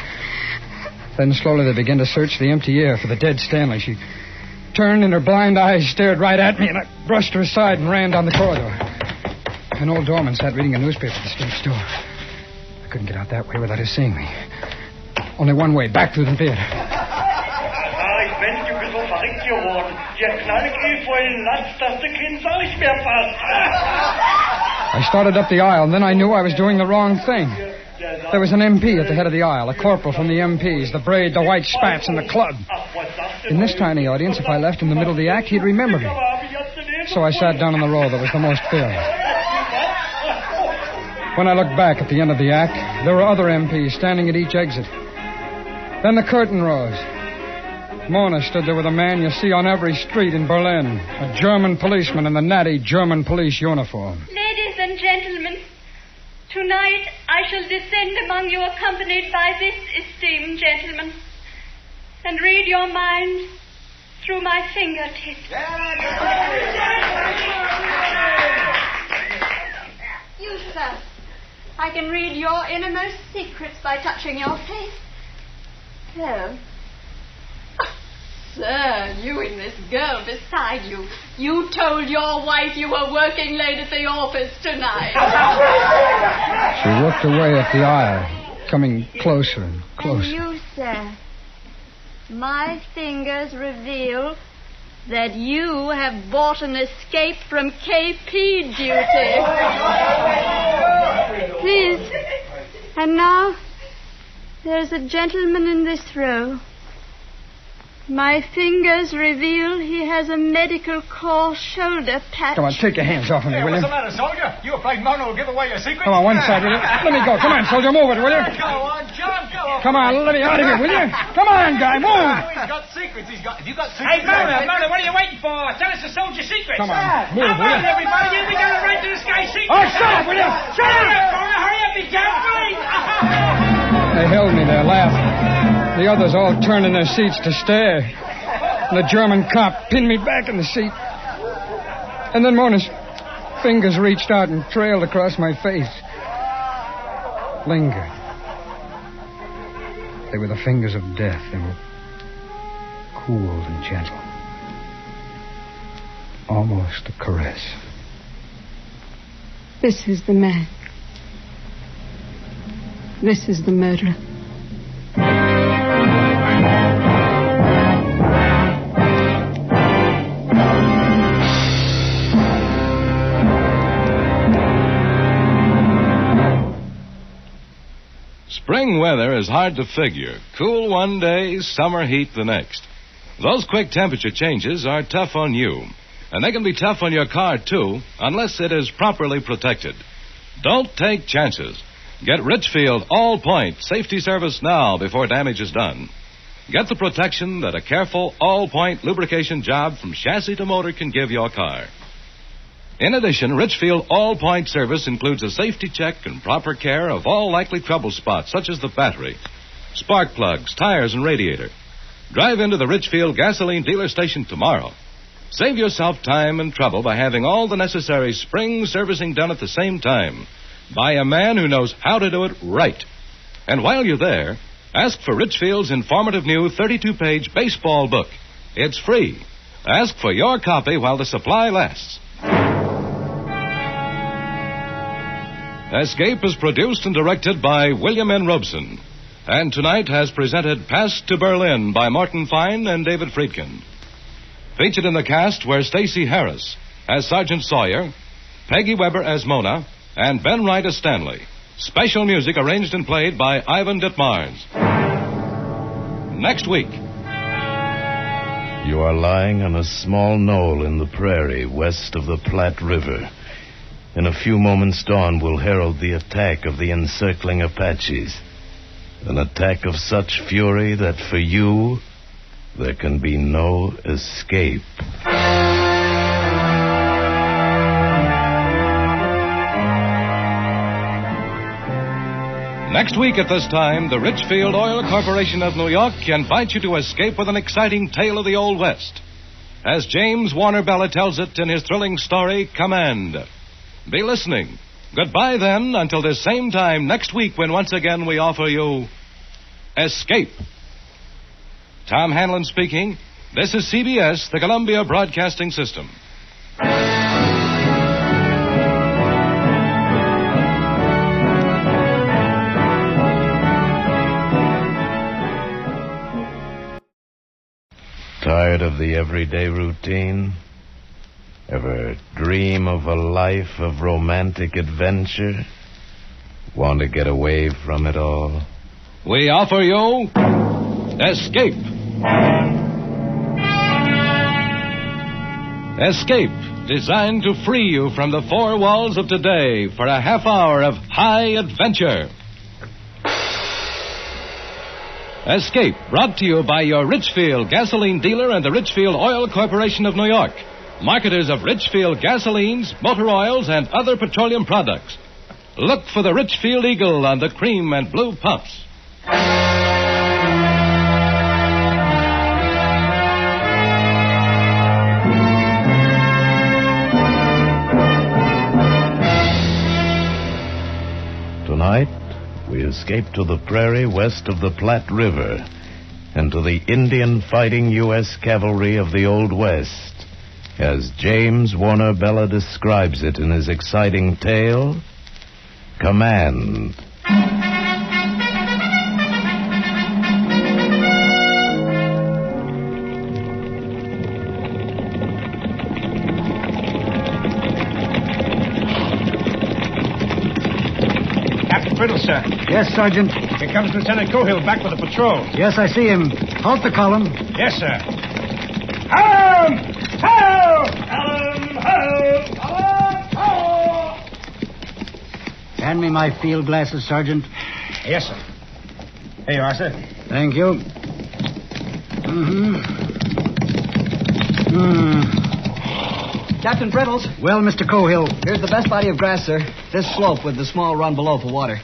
Then slowly they began to search the empty air for the dead Stanley. She turned and her blind eyes stared right at me, and I brushed her aside and ran down the corridor. An old doorman sat reading a newspaper at the stage door. I couldn't get out that way without her seeing me. Only one way, back through the theater. Ich bin ein bisschen verrückt geworden. Ihr knallt vorhin Latz, dass der Kind soll ich mehr passt. I started up the aisle, and then I knew I was doing the wrong thing. There was an MP at the head of the aisle, a corporal from the MPs, the braid, the white spats, and the club. In this tiny audience, if I left in the middle of the act, he'd remember me. So I sat down on the row that was the most filled. When I looked back at the end of the act, there were other MPs standing at each exit. Then the curtain rose. Mona stood there with a man you see on every street in Berlin. A German policeman in the natty German police uniform. Ladies and gentlemen, tonight I shall descend among you accompanied by this esteemed gentleman and read your mind through my fingertips. You, sir, I can read your innermost secrets by touching your face. So, sir, you and this girl beside you, you told your wife you were working late at the office tonight. She looked away at the aisle, coming closer and closer. And you, sir, my fingers reveal that you have bought an escape from KP duty. Please. And now, there's a gentleman in this row. My fingers reveal he has a medical corps shoulder patch. Come on, take your hands off of me, will you? What's the matter, soldier? You afraid Mona will give away your secret? Come on, one side, will you? Let me go. Come on, soldier, move it, will you? Go on, John, go on. Come on, let me out of here, will you? Come on, guy, move. He's got secrets. Have you got Hey, secrets? Mona, what are you waiting for? Tell us the soldier secret. Come on, move, will you? Everybody, we got a right to the sky secret. Oh, shut up, will you? Shut up! Hurry up, be careful. They held me there, laughing. The others all turned in their seats to stare. The German cop pinned me back in the seat. And then Mona's fingers reached out and trailed across my face. Lingered. They were the fingers of death. They were cool and gentle. Almost a caress. This is the man. This is the murderer. Spring weather is hard to figure. Cool one day, summer heat the next. Those quick temperature changes are tough on you. And they can be tough on your car, too, unless it is properly protected. Don't take chances. Get Richfield All-Point Safety Service now before damage is done. Get the protection that a careful All-Point lubrication job from chassis to motor can give your car. In addition, Richfield All-Point Service includes a safety check and proper care of all likely trouble spots, such as the battery, spark plugs, tires, and radiator. Drive into the Richfield gasoline dealer station tomorrow. Save yourself time and trouble by having all the necessary spring servicing done at the same time by a man who knows how to do it right. And while you're there, ask for Richfield's informative new 32-page baseball book. It's free. Ask for your copy while the supply lasts. Escape is produced and directed by William N. Robeson, and tonight has presented Past to Berlin by Morton Fine and David Friedkin. Featured in the cast were Stacey Harris as Sergeant Sawyer, Peggy Weber as Mona, and Ben Wright as Stanley. Special music arranged and played by Ivan Ditmars. Next week. You are lying on a small knoll in the prairie west of the Platte River. In a few moments, dawn will herald the attack of the encircling Apaches. An attack of such fury that for you, there can be no escape. Next week at this time, the Richfield Oil Corporation of New York invites you to escape with an exciting tale of the Old West. As James Warner Bella tells it in his thrilling story, Command. Be listening. Goodbye, then, until this same time next week when once again we offer you Escape. Tom Hanlon speaking. This is CBS, the Columbia Broadcasting System. Tired of the everyday routine? Ever dream of a life of romantic adventure? Want to get away from it all? We offer you Escape. Escape, designed to free you from the four walls of today for a half hour of high adventure. Escape, brought to you by your Richfield gasoline dealer and the Richfield Oil Corporation of New York, marketers of Richfield gasolines, motor oils, and other petroleum products. Look for the Richfield Eagle on the cream and blue pumps. Tonight, we escape to the prairie west of the Platte River and to the Indian fighting U.S. cavalry of the Old West, as James Warner Bella describes it in his exciting tale, Command. Brittle, sir. Yes, Sergeant. Here comes Lieutenant Cohill back with a patrol. Yes, I see him. Halt the column. Yes, sir. Hallam! Ho! Hallam! Ho! Hallam! Ho! Hand me my field glasses, Sergeant. Yes, sir. Here you are, sir. Thank you. Captain Brittles. Well, Mr. Cohill. Here's the best body of grass, sir. This slope with the small run below for water.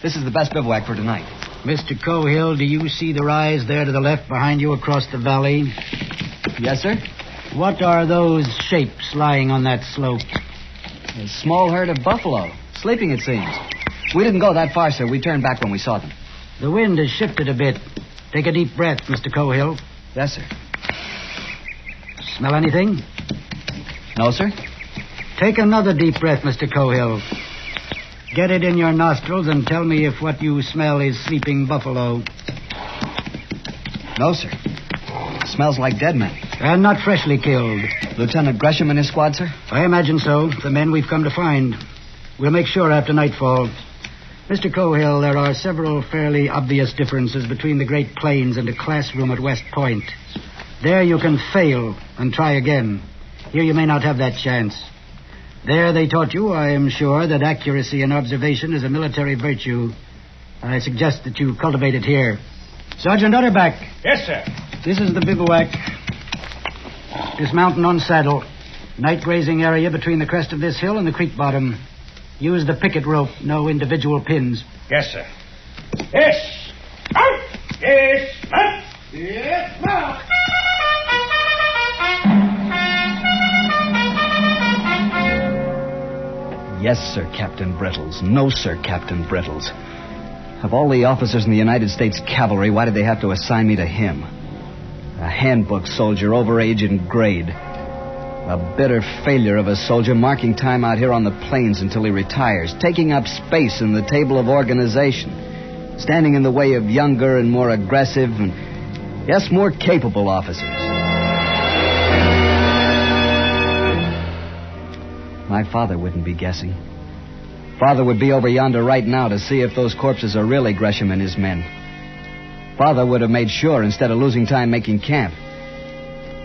This is the best bivouac for tonight. Mr. Cohill, do you see the rise there to the left behind you across the valley? Yes, sir. What are those shapes lying on that slope? A small herd of buffalo. Sleeping, it seems. We didn't go that far, sir. We turned back when we saw them. The wind has shifted a bit. Take a deep breath, Mr. Cohill. Yes, sir. Smell anything? No, sir. Take another deep breath, Mr. Cohill. Get it in your nostrils and tell me if what you smell is sleeping buffalo. No, sir. It smells like dead men. And not freshly killed. Lieutenant Gresham and his squad, sir? I imagine so. The men we've come to find. We'll make sure after nightfall. Mr. Cohill, there are several fairly obvious differences between the Great Plains and a classroom at West Point. There you can fail and try again. Here you may not have that chance. There they taught you, I am sure, that accuracy in observation is a military virtue. I suggest that you cultivate it here. Sergeant Utterback. Yes, sir. This is the bivouac. Dismount and unsaddle. Night grazing area between the crest of this hill and the creek bottom. Use the picket rope, no individual pins. Yes, sir. Yes. Out. Yes, mount. Yes, mount. Yes, sir, Captain Brittles. No, sir, Captain Brittles. Of all the officers in the United States Cavalry, why did they have to assign me to him? A handbook soldier, over age and grade. A bitter failure of a soldier, marking time out here on the plains until he retires, taking up space in the table of organization, standing in the way of younger and more aggressive and, yes, more capable officers. My father wouldn't be guessing. Father would be over yonder right now to see if those corpses are really Gresham and his men. Father would have made sure instead of losing time making camp.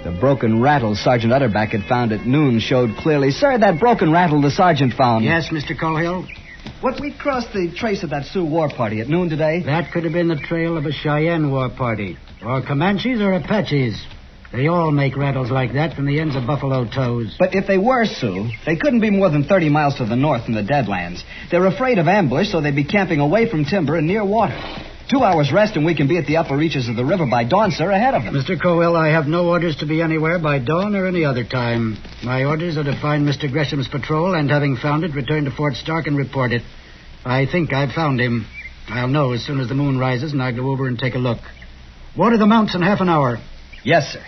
The broken rattle Sergeant Utterback had found at noon showed clearly. Sir, that broken rattle the sergeant found. Yes, Mr. Cohill? What, we crossed the trace of that Sioux war party at noon today? That could have been the trail of a Cheyenne war party. Or Comanches or Apaches. They all make rattles like that from the ends of buffalo toes. But if they were Sioux, they couldn't be more than 30 miles to the north in the Deadlands. They're afraid of ambush, so they'd be camping away from timber and near water. 2 hours rest and we can be at the upper reaches of the river by dawn, sir, ahead of them. Mr. Cohill, I have no orders to be anywhere by dawn or any other time. My orders are to find Mr. Gresham's patrol and, having found it, return to Fort Stark and report it. I think I've found him. I'll know as soon as the moon rises and I go over and take a look. Water the mounts in half an hour. Yes, sir.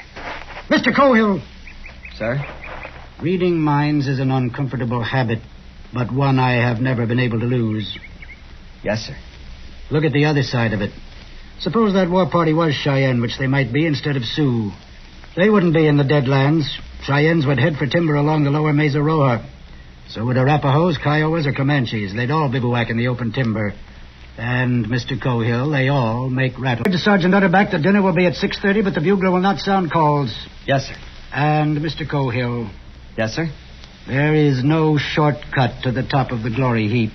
Mr. Cohill. Sir? Reading minds is an uncomfortable habit, but one I have never been able to lose. Yes, sir. Look at the other side of it. Suppose that war party was Cheyenne, which they might be instead of Sioux. They wouldn't be in the Deadlands. Cheyennes would head for timber along the lower Mesa Roja. So would Arapahoes, Kiowas, or Comanches. They'd all bivouac in the open timber. And, Mr. Cohill, they all make rattles. To Sergeant Utterback, the dinner will be at 6:30, but the bugler will not sound calls. Yes, sir. And, Mr. Cohill. Yes, sir. There is no shortcut to the top of the glory heap.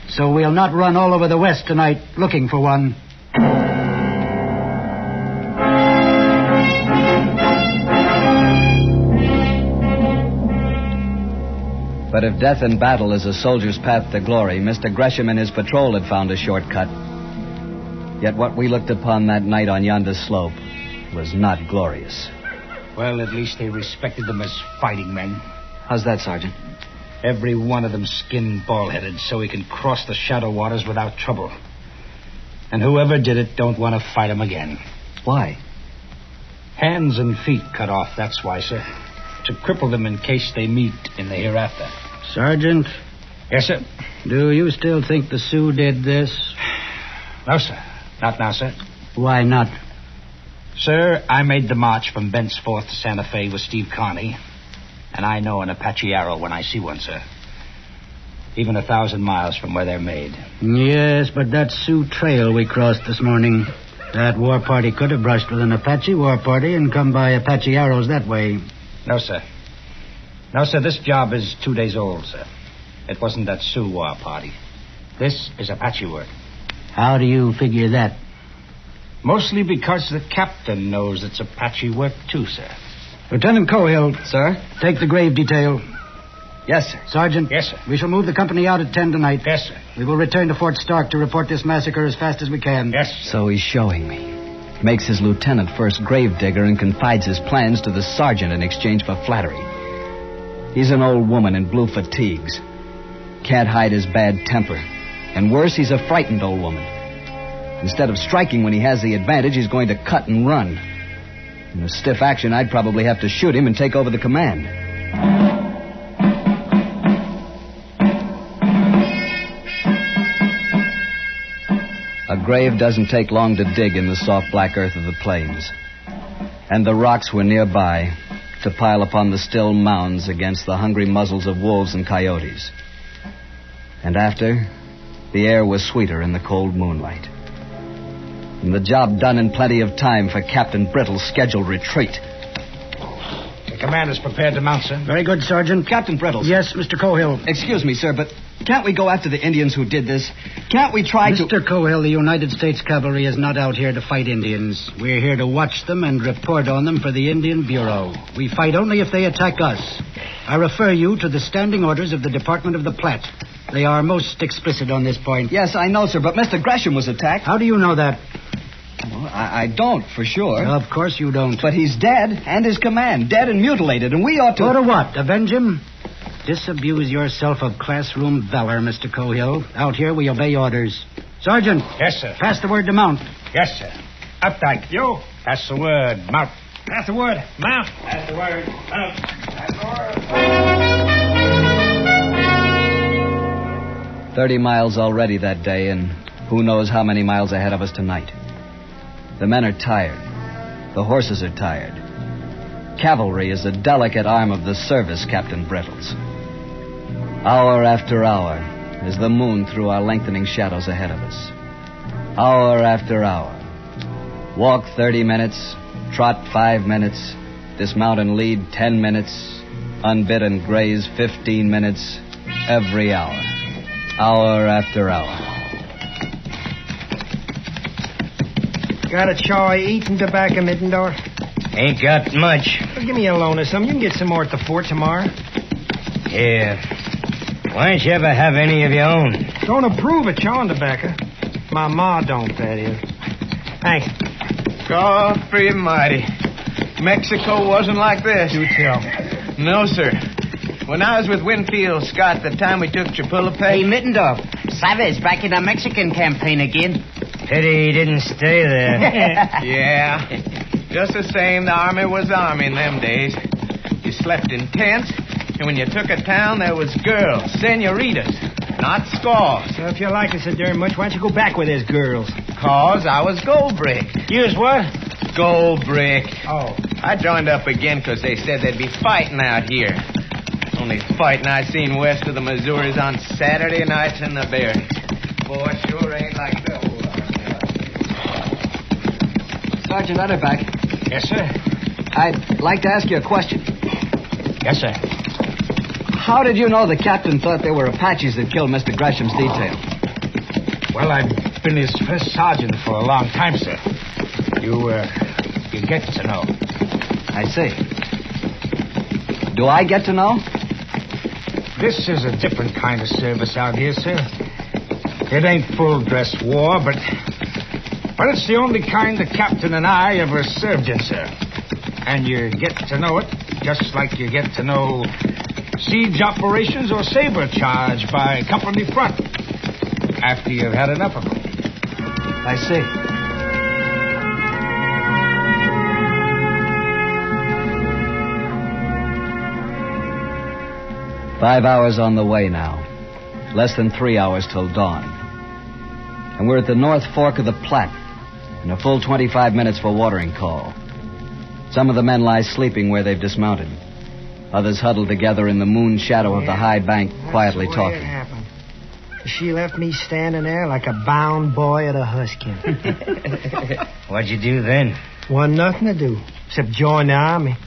So we'll not run all over the West tonight looking for one. But if death in battle is a soldier's path to glory, Mr. Gresham and his patrol had found a shortcut. Yet what we looked upon that night on yonder slope was not glorious. Well, at least they respected them as fighting men. How's that, Sergeant? Every one of them skinned bald-headed so he can cross the shadow waters without trouble. And whoever did it don't want to fight him again. Why? Hands and feet cut off, that's why, sir. To cripple them in case they meet in the hereafter. Sergeant? Yes, sir? Do you still think the Sioux did this? No, sir. Not now, sir. Why not? Sir, I made the march from Bent's Fort to Santa Fe with Steve Carney. And I know an Apache arrow when I see one, sir. Even 1,000 miles from where they're made. Yes, but that Sioux trail we crossed this morning, that war party could have brushed with an Apache war party and come by Apache arrows that way. No, sir. No, sir, this job is 2 days old, sir. It wasn't that Sioux war party. This is Apache work. How do you figure that? Mostly because the captain knows it's Apache work, too, sir. Lieutenant Cohill. Sir? Take the grave detail. Yes, sir. Sergeant. Yes, sir. We shall move the company out at 10 tonight. Yes, sir. We will return to Fort Stark to report this massacre as fast as we can. Yes, sir. So he's showing me. Makes his lieutenant first grave digger and confides his plans to the sergeant in exchange for flattery. He's an old woman in blue fatigues. Can't hide his bad temper. And worse, he's a frightened old woman. Instead of striking when he has the advantage, he's going to cut and run. In a stiff action, I'd probably have to shoot him and take over the command. A grave doesn't take long to dig in the soft black earth of the plains. And the rocks were nearby to pile upon the still mounds against the hungry muzzles of wolves and coyotes. And after, the air was sweeter in the cold moonlight. And the job done in plenty of time for Captain Brittle's scheduled retreat. The commander's prepared to mount, sir. Very good, Sergeant. Captain Brittles. Yes, Mr. Cohill. Excuse me, sir, but can't we go after the Indians who did this? Can't we try to... Mr. Cohill, the United States Cavalry is not out here to fight Indians. We're here to watch them and report on them for the Indian Bureau. We fight only if they attack us. I refer you to the standing orders of the Department of the Platte. They are most explicit on this point. Yes, I know, sir, but Mr. Gresham was attacked. How do you know that? Well, I don't, for sure. Of course you don't. But he's dead, and his command, dead and mutilated, and we ought to... Go to what? Avenge him? Disabuse yourself of classroom valor, Mr. Cohill. Out here, we obey orders. Sergeant. Yes, sir. Pass the word to mount. Yes, sir. Updike. You. Pass the word. Mount. Pass the word. Mount. Pass the word. Mount. Pass the word. 30 miles already that day, and who knows how many miles ahead of us tonight. The men are tired. The horses are tired. Cavalry is a delicate arm of the service, Captain Brittles. Hour after hour, as the moon threw our lengthening shadows ahead of us. Hour after hour. Walk 30 minutes, trot 5 minutes, dismount and lead 10 minutes, unbit and graze 15 minutes, every hour. Hour after hour. Got a chaw eating tobacco, Middendorf? Ain't got much. Well, give me a loan of some. You can get some more at the fort tomorrow. Yeah. Why don't you ever have any of your own? Don't approve of chawing tobacco. My ma don't, that is. Thanks. God free mighty. Mexico wasn't like this. Do tell. No, sir. When I was with Winfield Scott the time we took Chapultepec... Hey, Middendorf. Chavez back in the Mexican campaign again. Pity he didn't stay there. Yeah. Just the same, the army was the army in them days. You slept in tents, and when you took a town, there was girls, senoritas, not squaws. So if you like us so darn much, why don't you go back with those girls? 'Cause I was gold brick. You was what? Gold brick. Oh. I joined up again 'cause they said there'd be fighting out here. Only fighting I'd seen west of the Missouris on Saturday nights in the barracks. Boy, sure ain't like the old Sergeant Utterback. Yes, sir. I'd like to ask you a question. Yes, sir. How did you know the captain thought they were Apaches that killed Mr. Gresham's detail? Well, I've been his first sergeant for a long time, sir. You get to know. I see. Do I get to know? This is a different kind of service out here, sir. It ain't full-dress war, but it's the only kind the captain and I ever served in, sir. And you get to know it just like you get to know siege operations or saber charge by company front after you've had enough of them. I see. "5 hours on the way now. Less than 3 hours till dawn. And we're at the North Fork of the Platte, and a full 25 minutes for watering call. Some of the men lie sleeping where they've dismounted. Others huddled together in the moon shadow of the high bank, quietly talking. She left me standing there like a bound boy at a husking. What'd you do then? Wasn't nothing to do, except join the army.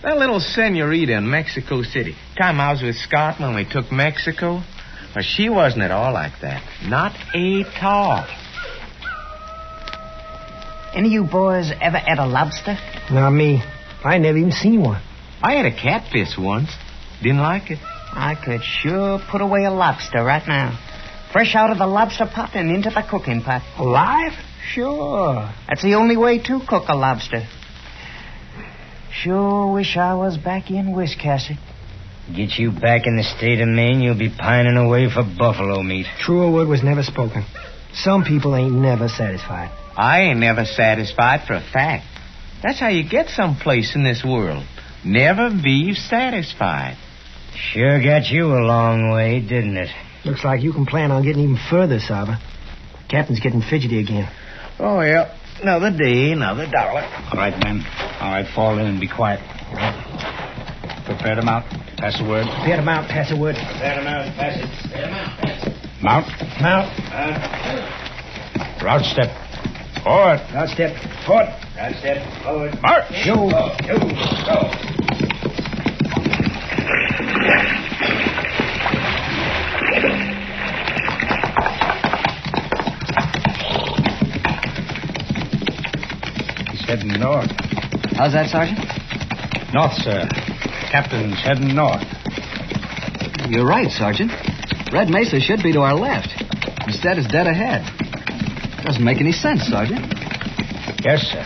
That little senorita in Mexico City. Time I was with Scott when we took Mexico. Well, she wasn't at all like that. Not at all. Any of you boys ever had a lobster? Not me. I never even seen one. I had a catfish once. Didn't like it. I could sure put away a lobster right now. Fresh out of the lobster pot and into the cooking pot. Alive? Sure. That's the only way to cook a lobster. Sure wish I was back in Wiscasset. Get you back in the state of Maine, you'll be pining away for buffalo meat. Truer word was never spoken. Some people ain't never satisfied. I ain't never satisfied for a fact. That's how you get someplace in this world. Never be satisfied. Sure got you a long way, didn't it? Looks like you can plan on getting even further, Saba. Captain's getting fidgety again. Oh, yeah. Another day, another dollar. All right, men. All right, fall in and be quiet. Prepare to mount. Pass the word. Prepare to mount. Pass the word. Prepare to mount. Pass it. Prepare to mount. Pass it. Mount. Mount. Route step. Forward. Route step. Forward. Route step. Forward. March. Go. Go. He's heading north. How's that, Sergeant? North, sir. Captain's heading north. You're right, Sergeant. Red Mesa should be to our left. Instead, it's dead ahead. Doesn't make any sense, Sergeant. Yes, sir.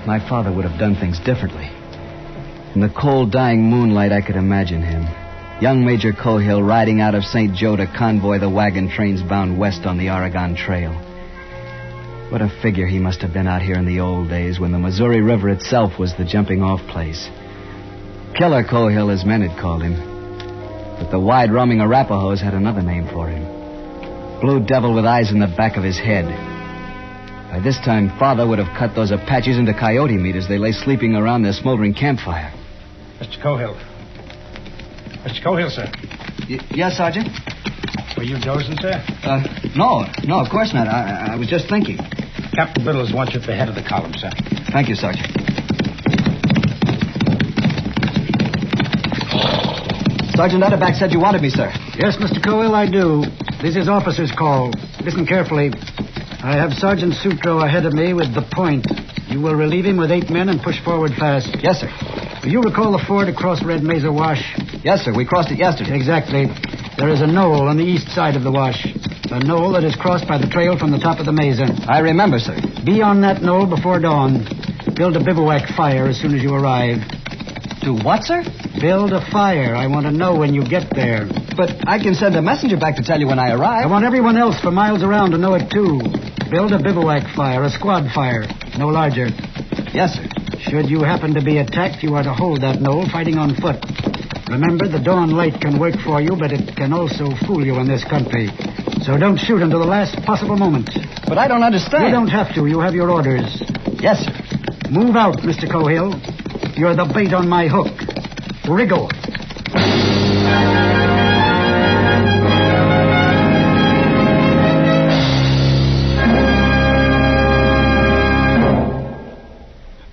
My father would have done things differently. In the cold, dying moonlight, I could imagine him. Young Major Cohill riding out of St. Joe to convoy the wagon trains bound west on the Oregon Trail. What a figure he must have been out here in the old days when the Missouri River itself was the jumping-off place. Killer Cohill, his men had called him. But the wide-roaming Arapahoes had another name for him. Blue Devil with eyes in the back of his head. By this time, Father would have cut those Apaches into coyote meat as they lay sleeping around their smoldering campfire. Mr. Cohill. Mr. Cohill, sir. Yes, Sergeant? Were you dozing, sir? No, of course not. I was just thinking. Captain Brittles wants you at the head of the column, sir. Thank you, Sergeant. Sergeant Utterback said you wanted me, sir. Yes, Mr. Cohill, I do. This is officer's call. Listen carefully. I have Sergeant Sutro ahead of me with the point. You will relieve him with 8 men and push forward fast. Yes, sir. Do you recall the ford across Red Mesa Wash? Yes, sir. We crossed it yesterday. Exactly. There is a knoll on the east side of the wash. A knoll that is crossed by the trail from the top of the mesa. I remember, sir. Be on that knoll before dawn. Build a bivouac fire as soon as you arrive. Do what, sir? Build a fire. I want to know when you get there. But I can send a messenger back to tell you when I arrive. I want everyone else for miles around to know it, too. Build a bivouac fire, a squad fire. No larger. Yes, sir. Should you happen to be attacked, you are to hold that knoll fighting on foot. Remember, the dawn light can work for you, but it can also fool you in this country. So don't shoot until the last possible moment. But I don't understand. You don't have to. You have your orders. Yes, sir. Move out, Mr. Cohill. You're the bait on my hook. Wriggle.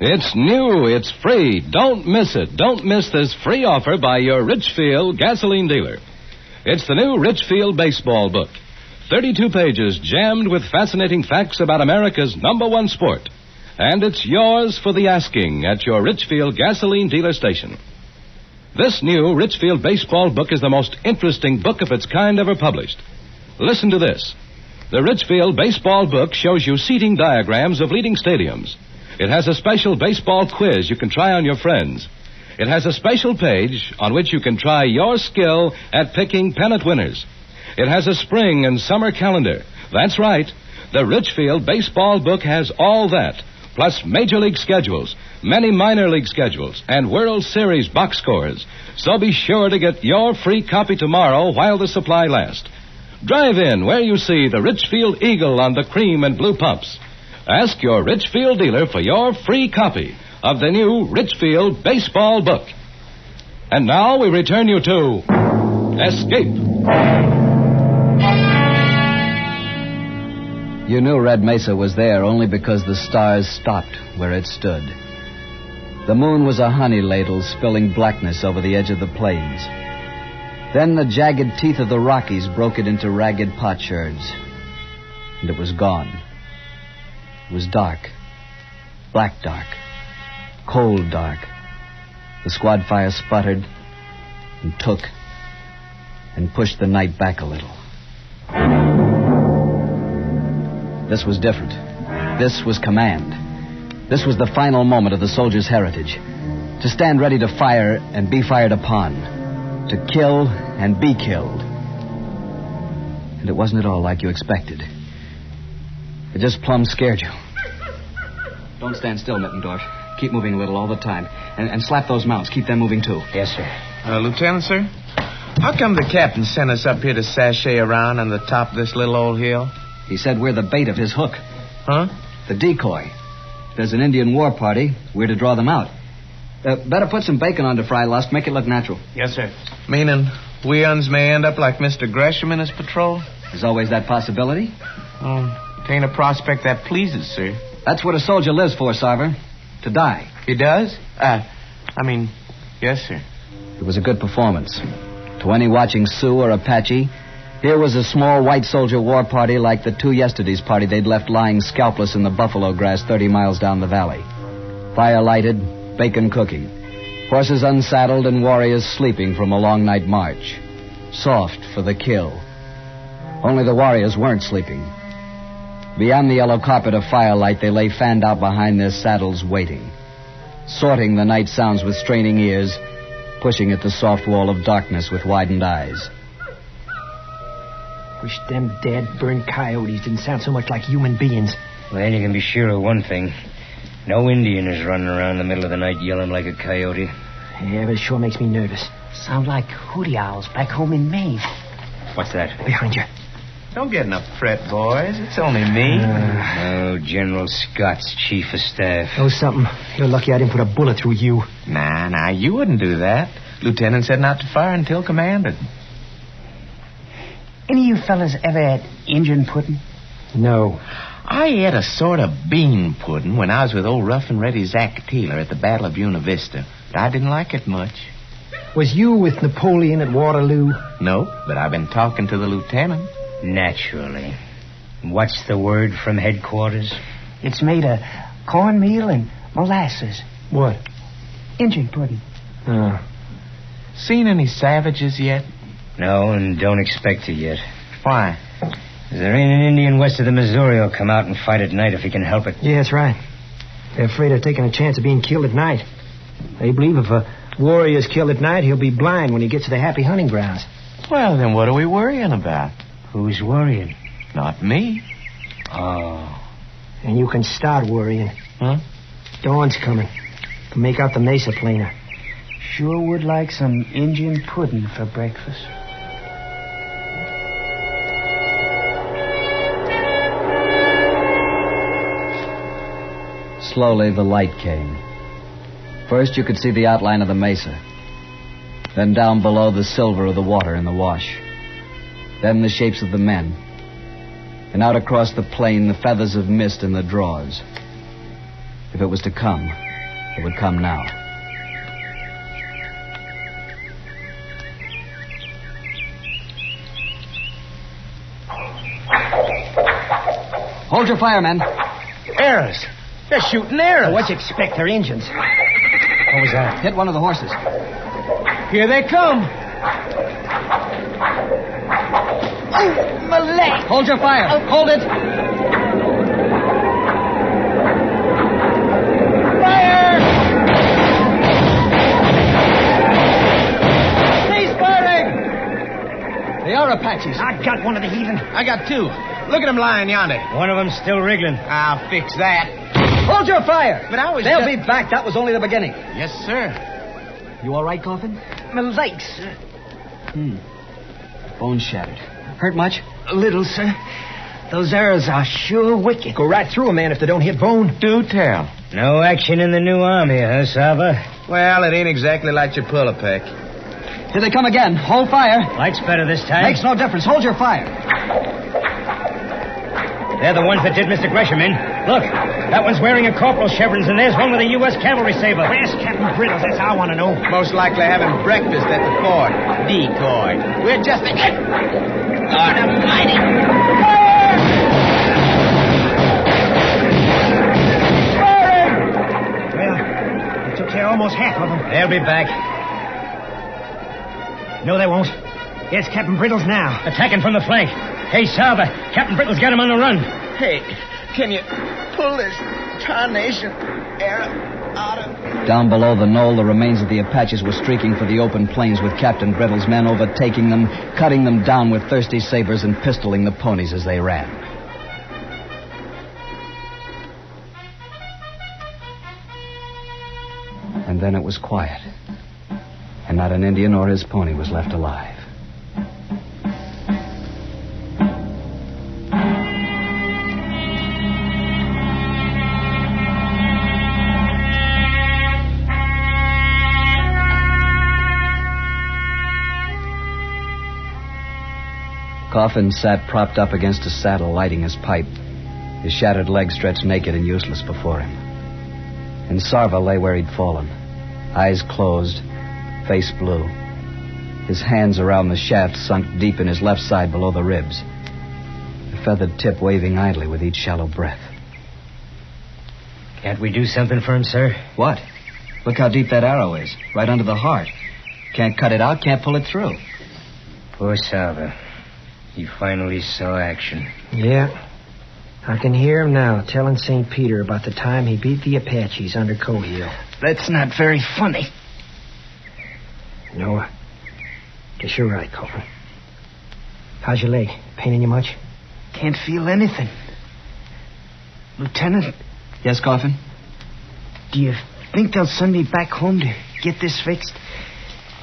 It's new. It's free. Don't miss it. Don't miss this free offer by your Richfield gasoline dealer. It's the new Richfield baseball book. 32 pages jammed with fascinating facts about America's #1 sport. and it's yours for the asking at your Richfield gasoline dealer station. This new Richfield baseball book is the most interesting book of its kind ever published. Listen to this. The Richfield baseball book shows you seating diagrams of leading stadiums. It has a special baseball quiz you can try on your friends. It has a special page on which you can try your skill at picking pennant winners. It has a spring and summer calendar. That's right. The Richfield baseball book has all that, plus Major League schedules, many minor league schedules, and World Series box scores. So be sure to get your free copy tomorrow while the supply lasts. Drive in where you see the Richfield Eagle on the cream and blue pumps. Ask your Richfield dealer for your free copy of the new Richfield baseball book. And now we return you to Escape. You knew Red Mesa was there only because the stars stopped where it stood. The moon was a honey ladle spilling blackness over the edge of the plains. Then the jagged teeth of the Rockies broke it into ragged potsherds. And it was gone. It was dark. Black dark. Cold dark. The squad fire sputtered and took and pushed the night back a little. This was different. This was command. This was the final moment of the soldier's heritage. To stand ready to fire and be fired upon. To kill and be killed. And it wasn't at all like you expected. It just plumb scared you. Don't stand still, Mittendorf. Keep moving a little all the time. And slap those mounts. Keep them moving, too. Yes, sir. Lieutenant, sir? How come the captain sent us up here to sashay around on the top of this little old hill? He said we're the bait of his hook. Huh? The decoy. If there's an Indian war party, we're to draw them out. Better put some bacon on to fry, Lusk. Make it look natural. Yes, sir. Meaning we uns may end up like Mr. Gresham in his patrol? There's always that possibility. Oh, it ain't a prospect that pleases, sir. That's what a soldier lives for, Sarver. To die. He does? Yes, sir. It was a good performance. To any watching Sioux or Apache, here was a small white soldier war party like the two yesterday's party they'd left lying scalpless in the buffalo grass 30 miles down the valley. Fire lighted, bacon cooking. Horses unsaddled and warriors sleeping from a long night march. Soft for the kill. Only the warriors weren't sleeping. Beyond the yellow carpet of firelight, they lay fanned out behind their saddles waiting. Sorting the night sounds with straining ears, pushing at the soft wall of darkness with widened eyes. Wish them dead, burned coyotes didn't sound so much like human beings. Well, you can be sure of one thing. No Indian is running around in the middle of the night yelling like a coyote. Yeah, but it sure makes me nervous. Sound like hooty owls back home in Maine. What's that? Behind you. Don't get in a fret, boys. It's only me. General Scott's chief of staff. Oh, something. You're lucky I didn't put a bullet through you. Nah, you wouldn't do that. Lieutenant said not to fire until commanded. Any of you fellas ever had Injun pudding? No. I ate a sort of bean pudding when I was with old Rough and Ready Zach Taylor at the Battle of Buena Vista, but I didn't like it much. Was you with Napoleon at Waterloo? No, but I've been talking to the lieutenant. Naturally. What's the word from headquarters? It's made of cornmeal and molasses. What? Injun pudding. Seen any savages yet? No, and don't expect to yet. Why? There ain't an Indian west of the Missouri who'll come out and fight at night if he can help it. Yeah, that's right. They're afraid of taking a chance of being killed at night. They believe if a warrior's killed at night, he'll be blind when he gets to the happy hunting grounds. Well, then what are we worrying about? Who's worrying? Not me. Oh. And you can start worrying. Huh? Dawn's coming. Can make out the mesa plainer. Sure would like some Injun pudding for breakfast. Slowly, the light came. First, you could see the outline of the mesa. Then down below, the silver of the water in the wash. Then the shapes of the men. And out across the plain, the feathers of mist in the draws. If it was to come, it would come now. Hold your fire, men. Arrows. They're shooting arrows. What you expect? They're engines. What was that? Hit one of the horses. Here they come. Oh, my leg. Hold your fire. Hold it. Fire! Cease firing! They are Apaches. I got one of the heathen. I got two. Look at them lying yonder. One of them's still wriggling. I'll fix that. Hold your fire. But I was They'll just... be back. That was only the beginning. Yes, sir. You all right, Coffin? My legs, sir. Bone shattered. Hurt much? A little, sir. Those arrows are sure wicked. Go right through a man if they don't hit bone. Do tell. No action in the new army, huh, Sava? Well, it ain't exactly like your pull a peck. Here they come again. Hold fire. Light's better this time. Makes no difference. Hold your fire. They're the ones that did Mr. Gresham in. Look, that one's wearing a corporal's chevrons, and there's one with a U.S. cavalry saber. Where's Captain Brittles? That's how I want to know. Most likely having breakfast at the fort. Decoy. We're just... Lord Almighty. Well, they took care of almost half of them. They'll be back. No, they won't. It's Captain Brittles now. Attacking from the flank. Hey, Sava, Captain Brittles got him on the run. Hey, can you pull this tarnation arrow out of... Down below the knoll, the remains of the Apaches were streaking for the open plains with Captain Brittles' men overtaking them, cutting them down with thirsty sabers and pistoling the ponies as they ran. And then it was quiet. And not an Indian or his pony was left alive. Coffin sat propped up against a saddle, lighting his pipe, his shattered legs stretched naked and useless before him. And Sarva lay where he'd fallen, eyes closed, face blue, his hands around the shaft sunk deep in his left side below the ribs, the feathered tip waving idly with each shallow breath. Can't we do something for him, sir? What? Look how deep that arrow is, right under the heart. Can't cut it out, can't pull it through. Poor Sava. He finally saw action. Yeah. I can hear him now telling St. Peter about the time he beat the Apaches under Cohill. That's not very funny. No, guess you're right, Coffin. How's your leg? Paining you much? Can't feel anything. Lieutenant? Yes, Coffin? Do you think they'll send me back home to get this fixed?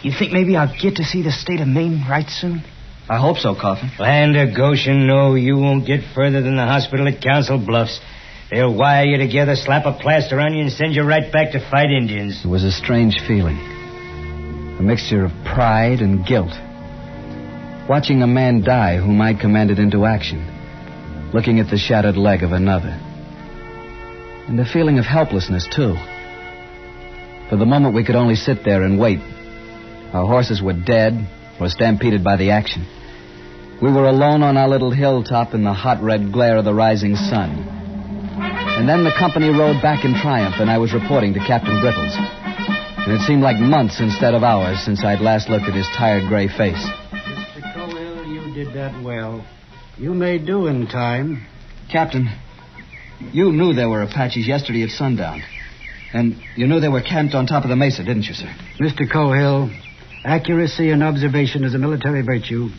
You think maybe I'll get to see the state of Maine right soon? I hope so, Coffin. Land of Goshen, no, you won't get further than the hospital at Council Bluffs. They'll wire you together, slap a plaster on you, and send you right back to fight Indians. It was a strange feeling. A mixture of pride and guilt. Watching a man die whom I'd commanded into action. Looking at the shattered leg of another. And a feeling of helplessness, too. For the moment, we could only sit there and wait. Our horses were dead or stampeded by the action. We were alone on our little hilltop in the hot red glare of the rising sun. And then the company rode back in triumph, and I was reporting to Captain Brittles. And it seemed like months instead of hours since I'd last looked at his tired gray face. Mr. Cohill, you did that well. You may do in time. Captain, you knew there were Apaches yesterday at sundown. And you knew they were camped on top of the mesa, didn't you, sir? Mr. Cohill, accuracy in observation is a military virtue.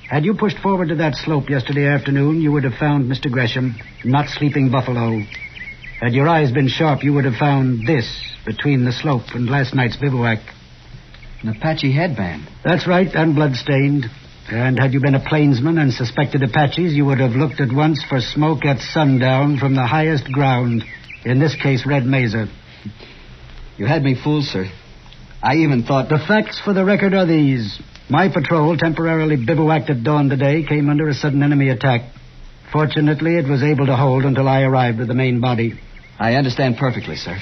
Had you pushed forward to that slope yesterday afternoon, you would have found Mr. Gresham, not Sleeping Buffalo. Had your eyes been sharp, you would have found this between the slope and last night's bivouac. An Apache headband. That's right, and blood-stained. And had you been a plainsman and suspected Apaches, you would have looked at once for smoke at sundown from the highest ground, in this case, Red Mesa. You had me fooled, sir. I even thought... The facts for the record are these. My patrol, temporarily bivouacked at dawn today, came under a sudden enemy attack. Fortunately, it was able to hold until I arrived with the main body. I understand perfectly, sir.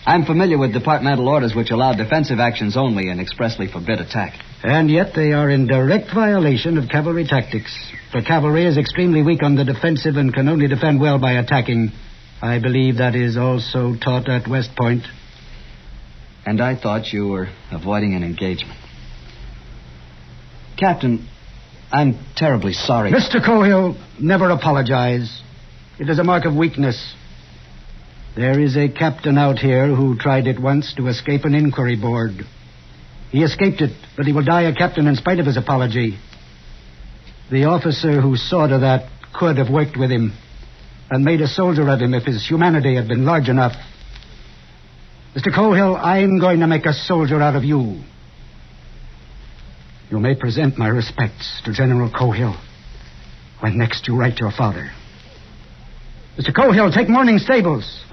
I'm familiar with departmental orders which allow defensive actions only and expressly forbid attack. And yet they are in direct violation of cavalry tactics. For cavalry is extremely weak on the defensive and can only defend well by attacking. I believe that is also taught at West Point. And I thought you were avoiding an engagement. Captain, I'm terribly sorry. Mr. Cohill, never apologize. It is a mark of weakness. There is a captain out here who tried it once to escape an inquiry board. He escaped it, but he will die a captain in spite of his apology. The officer who saw to that could have worked with him and made a soldier of him if his humanity had been large enough. Mr. Cohill, I'm going to make a soldier out of you. You may present my respects to General Cohill when next you write your father. Mr. Cohill, take morning stables.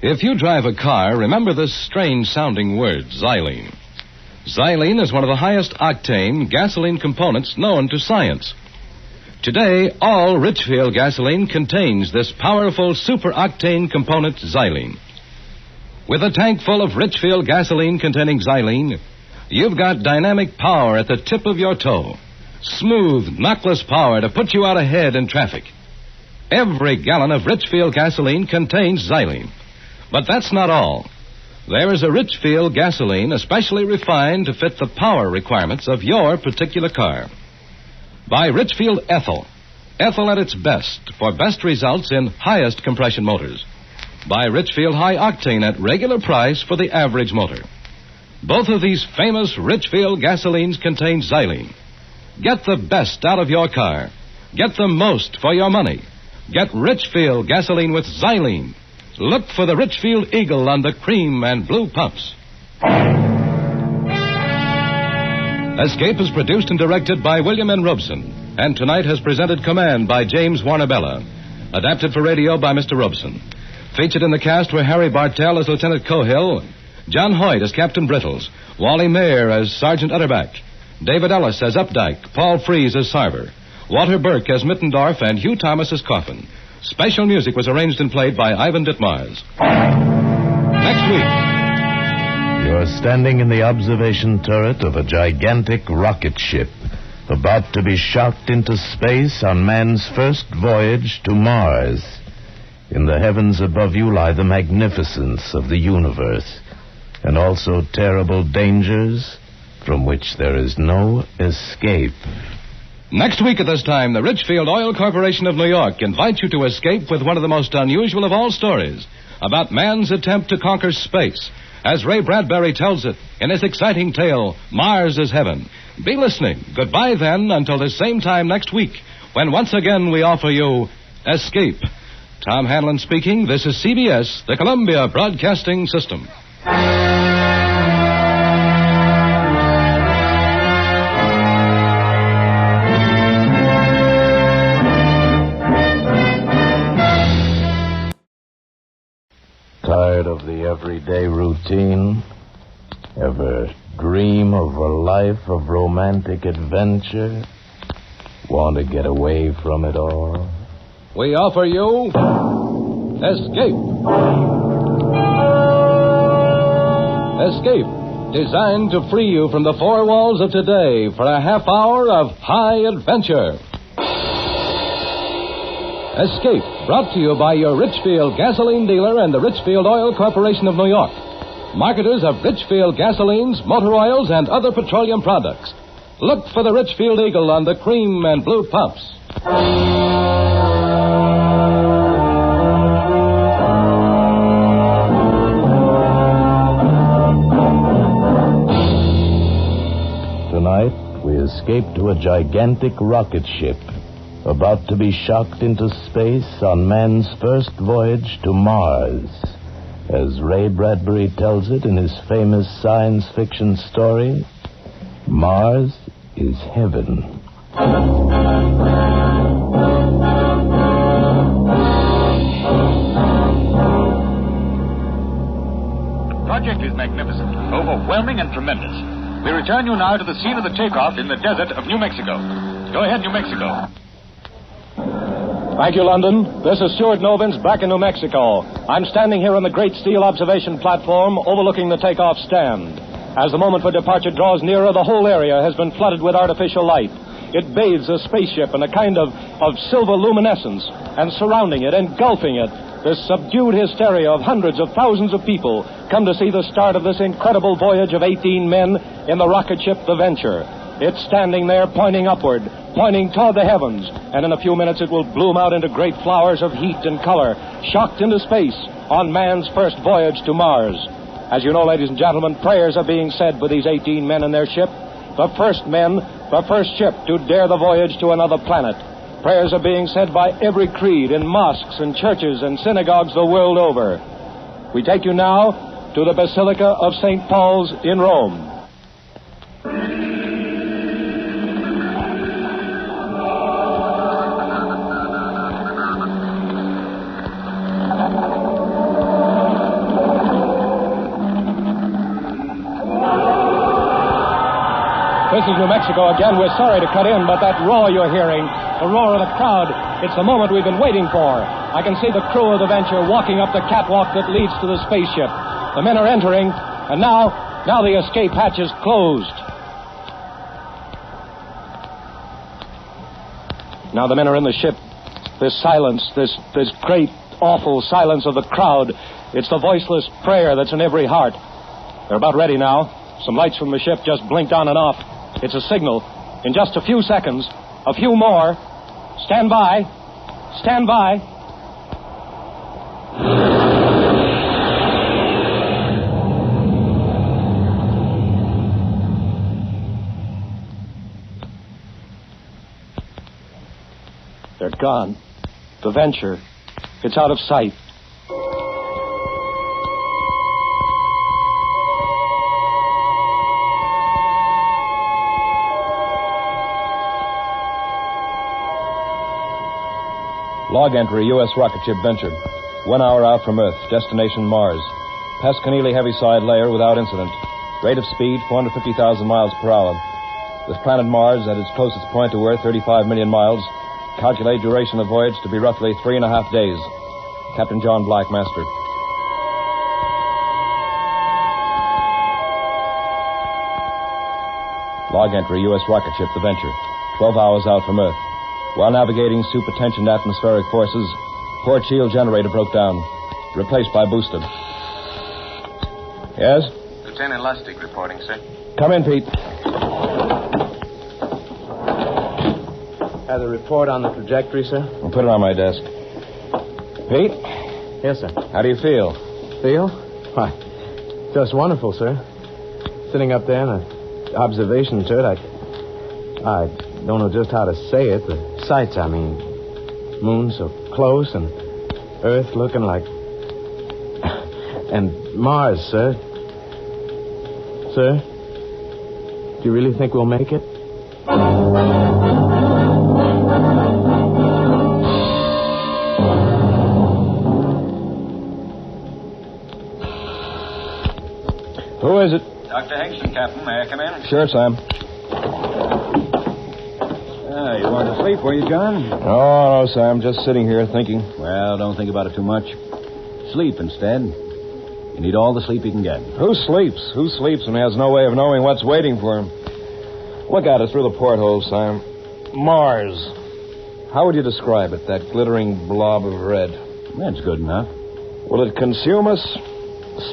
If you drive a car, remember this strange-sounding word, xylene. Xylene is one of the highest octane gasoline components known to science. Today, all Richfield gasoline contains this powerful super-octane component, xylene. With a tank full of Richfield gasoline containing xylene, you've got dynamic power at the tip of your toe. Smooth, knockless power to put you out ahead in traffic. Every gallon of Richfield gasoline contains xylene. But that's not all. There is a Richfield gasoline especially refined to fit the power requirements of your particular car. Buy Richfield Ethyl. Ethyl at its best for best results in highest compression motors. Buy Richfield High Octane at regular price for the average motor. Both of these famous Richfield gasolines contain xylene. Get the best out of your car. Get the most for your money. Get Richfield gasoline with xylene. Look for the Richfield Eagle on the cream and blue pumps. Escape is produced and directed by William N. Robson, and tonight has presented Command by James Warner Bella. Adapted for radio by Mr. Robson. Featured in the cast were Harry Bartell as Lieutenant Cohill, John Hoyt as Captain Brittles, Wally Mayer as Sergeant Utterback, David Ellis as Updike, Paul Frees as Sarver, Walter Burke as Mittendorf, and Hugh Thomas as Coffin. Special music was arranged and played by Ivan Ditmars. Next week. You're standing in the observation turret of a gigantic rocket ship about to be shot into space on man's first voyage to Mars. In the heavens above you lie the magnificence of the universe, and also terrible dangers from which there is no escape. Next week at this time, the Richfield Oil Corporation of New York invites you to escape with one of the most unusual of all stories about man's attempt to conquer space, as Ray Bradbury tells it in his exciting tale, Mars is Heaven. Be listening. Goodbye, then, until the same time next week, when once again we offer you Escape. Tom Hanlon speaking. This is CBS, the Columbia Broadcasting System. Tired of the everyday routine? Ever dream of a life of romantic adventure? Want to get away from it all? We offer you Escape. Escape, designed to free you from the four walls of today for a half hour of high adventure. Escape, brought to you by your Richfield gasoline dealer and the Richfield Oil Corporation of New York, marketers of Richfield gasolines, motor oils, and other petroleum products. Look for the Richfield Eagle on the cream and blue pumps. Tonight, we escape to a gigantic rocket ship about to be shocked into space on man's first voyage to Mars. As Ray Bradbury tells it in his famous science fiction story, Mars is heaven. The project is magnificent, overwhelming, and tremendous. We return you now to the scene of the takeoff in the desert of New Mexico. Go ahead, New Mexico. Thank you, London. This is Stuart Novins back in New Mexico. I'm standing here on the Great Steel Observation Platform overlooking the takeoff stand. As the moment for departure draws nearer, the whole area has been flooded with artificial light. It bathes a spaceship in a kind of silver luminescence, and surrounding it, engulfing it, this subdued hysteria of hundreds of thousands of people come to see the start of this incredible voyage of 18 men in the rocket ship The Venture. It's standing there pointing upward, pointing toward the heavens, and in a few minutes it will bloom out into great flowers of heat and color, shocked into space on man's first voyage to Mars. As you know, ladies and gentlemen, prayers are being said for these 18 men and their ship, the first men, the first ship to dare the voyage to another planet. Prayers are being said by every creed in mosques and churches and synagogues the world over. We take you now to the Basilica of St. Paul's in Rome. This is New Mexico again. We're sorry to cut in, but that roar you're hearing, the roar of the crowd, it's the moment we've been waiting for. I can see the crew of the Venture walking up the catwalk that leads to the spaceship. The men are entering, and now the escape hatch is closed. Now the men are in the ship. This silence, this great, awful silence of the crowd, it's the voiceless prayer that's in every heart. They're about ready now. Some lights from the ship just blinked on and off. It's a signal. In just a few seconds, a few more. Stand by. Stand by. They're gone. The Venture. It's out of sight. Log entry, U.S. rocket ship Venture. 1 hour out from Earth. Destination Mars. Past Keneally Heaviside layer without incident. Rate of speed, 450,000 miles per hour. With planet Mars at its closest point to Earth, 35 million miles. Calculate duration of voyage to be roughly 3.5 days. Captain John Black, Master. Log entry, U.S. rocket ship The Venture. 12 hours out from Earth. While navigating supertensioned atmospheric forces, port shield generator broke down. Replaced by booster. Yes? Lieutenant Lustig reporting, sir. Come in, Pete. Have a report on the trajectory, sir? I'll put it on my desk. Pete? Yes, sir. How do you feel? Feel? Why, just wonderful, sir. Sitting up there in the observation turret, I don't know just how to say it. The sights, I mean. Moon so close and Earth looking like... And Mars, sir. Sir? Do you really think we'll make it? Who is it? Dr. Higston, Captain. May I come in? Sure, Sam. You weren't asleep, were you, John? Oh, no, Sam. Just sitting here thinking. Well, don't think about it too much. Sleep instead. You need all the sleep you can get. Who sleeps? Who sleeps and has no way of knowing what's waiting for him? Look at it through the porthole, Sam. Mars. How would you describe it, that glittering blob of red? That's good enough. Will it consume us?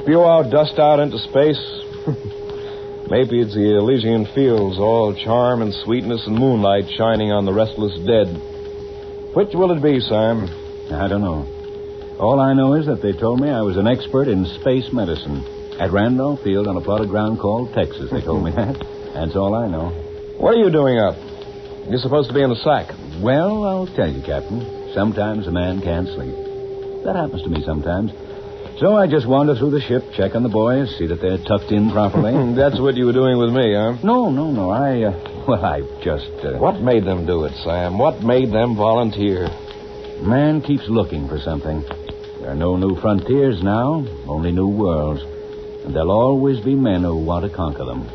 Spew out, dust out into space? Maybe it's the Elysian fields, all charm and sweetness and moonlight shining on the restless dead. Which will it be, Sam? I don't know. All I know is that they told me I was an expert in space medicine. At Randolph Field on a plot of ground called Texas, they told me that. That's all I know. What are you doing up? You're supposed to be in the sack. Well, I'll tell you, Captain. Sometimes a man can't sleep. That happens to me sometimes. So I just wander through the ship, check on the boys, see that they're tucked in properly. That's what you were doing with me, huh? No. I just... What made them do it, Sam? What made them volunteer? Man keeps looking for something. There are no new frontiers now, only new worlds. And there'll always be men who want to conquer them.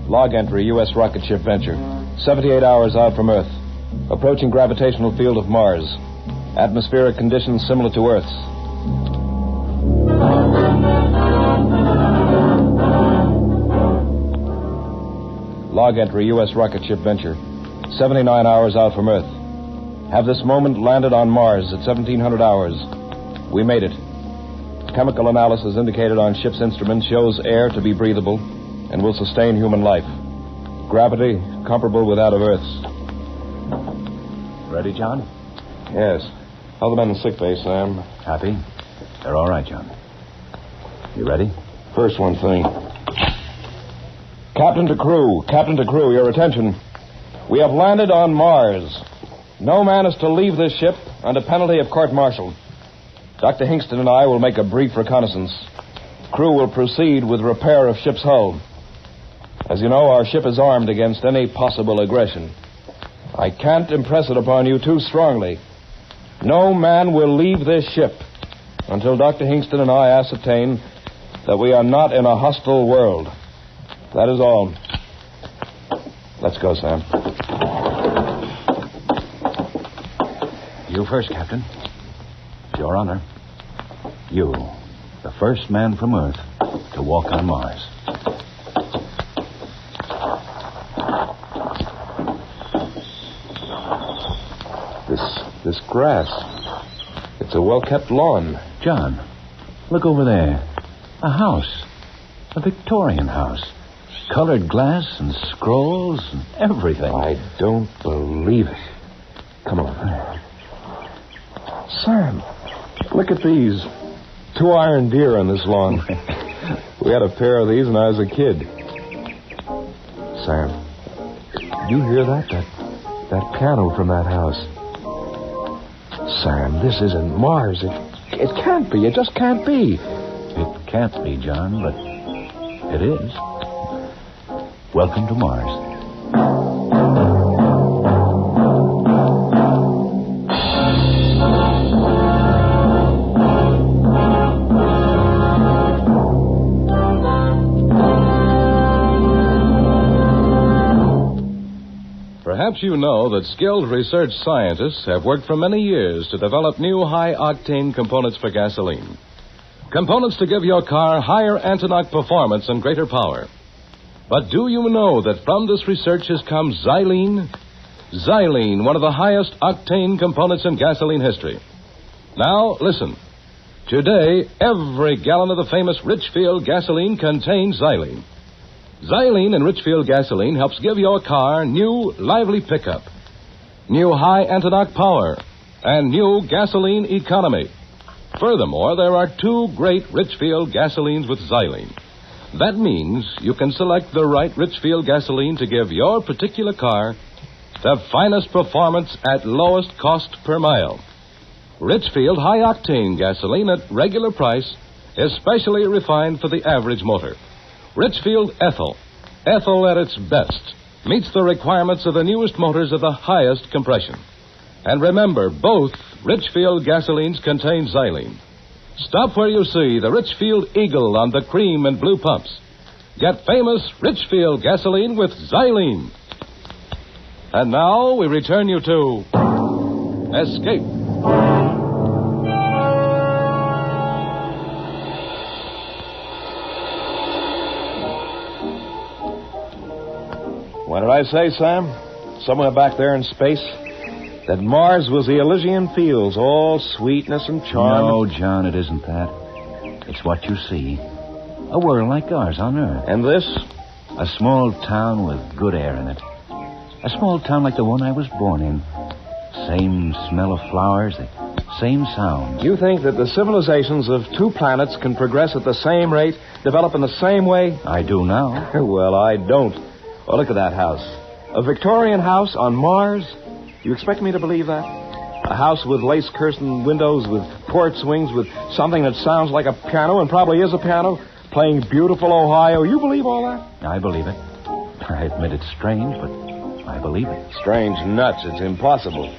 Log entry, U.S. rocket ship Venture. 78 hours out from Earth. Approaching gravitational field of Mars. Atmospheric conditions similar to Earth's. Log entry, U.S. rocket ship Venture. 79 hours out from Earth. Have this moment landed on Mars at 1700 hours. We made it. Chemical analysis indicated on ship's instruments shows air to be breathable and will sustain human life. Gravity comparable with that of Earth's. Ready, John? Yes. How the men in sick bay, Sam? Happy? They're all right, John. You ready? First one thing. Captain to crew, your attention. We have landed on Mars. No man is to leave this ship under penalty of court-martial. Dr. Hingston and I will make a brief reconnaissance. Crew will proceed with repair of ship's hull. As you know, our ship is armed against any possible aggression. I can't impress it upon you too strongly. No man will leave this ship until Dr. Hingston and I ascertain that we are not in a hostile world. That is all. Let's go, Sam. You first, Captain. It's your honor. You, the first man from Earth to walk on Mars. This grass, it's a well-kept lawn. John, look over there. A house. A Victorian house. Colored glass and scrolls and everything. I don't believe it. Come on. Sam, look at these. 2 iron deer on this lawn. We had a pair of these when I was a kid. Sam, you hear that? That piano from that house. Sam, this isn't Mars. It can't be. It just can't be. It can't be, John, but it is. Welcome to Mars. Perhaps you know that skilled research scientists have worked for many years to develop new high-octane components for gasoline. Components to give your car higher anti-knock performance and greater power. But do you know that from this research has come xylene? Xylene, one of the highest octane components in gasoline history. Now, listen. Today, every gallon of the famous Richfield gasoline contains xylene. Xylene in Richfield gasoline helps give your car new, lively pickup, new high anti-knock power, and new gasoline economy. Furthermore, there are 2 great Richfield gasolines with xylene. That means you can select the right Richfield gasoline to give your particular car the finest performance at lowest cost per mile. Richfield high-octane gasoline at regular price is specially refined for the average motor. Richfield Ethyl. Ethyl at its best meets the requirements of the newest motors of the highest compression. And remember, both Richfield gasolines contain xylene. Stop where you see the Richfield Eagle on the cream and blue pumps. Get famous Richfield gasoline with xylene. And now we return you to Escape. What did I say, Sam? Somewhere back there in space? That Mars was the Elysian fields, all sweetness and charm. No, John, it isn't that. It's what you see. A world like ours on Earth. And this? A small town with good air in it. A small town like the one I was born in. Same smell of flowers, the same sound. You think that the civilizations of 2 planets can progress at the same rate, develop in the same way? I do now. Well, I don't. Oh, look at that house. A Victorian house on Mars? You expect me to believe that? A house with lace-curtained windows, with porch swings, with something that sounds like a piano and probably is a piano, playing beautiful Ohio. You believe all that? I believe it. I admit it's strange, but I believe it. Strange nuts. It's impossible.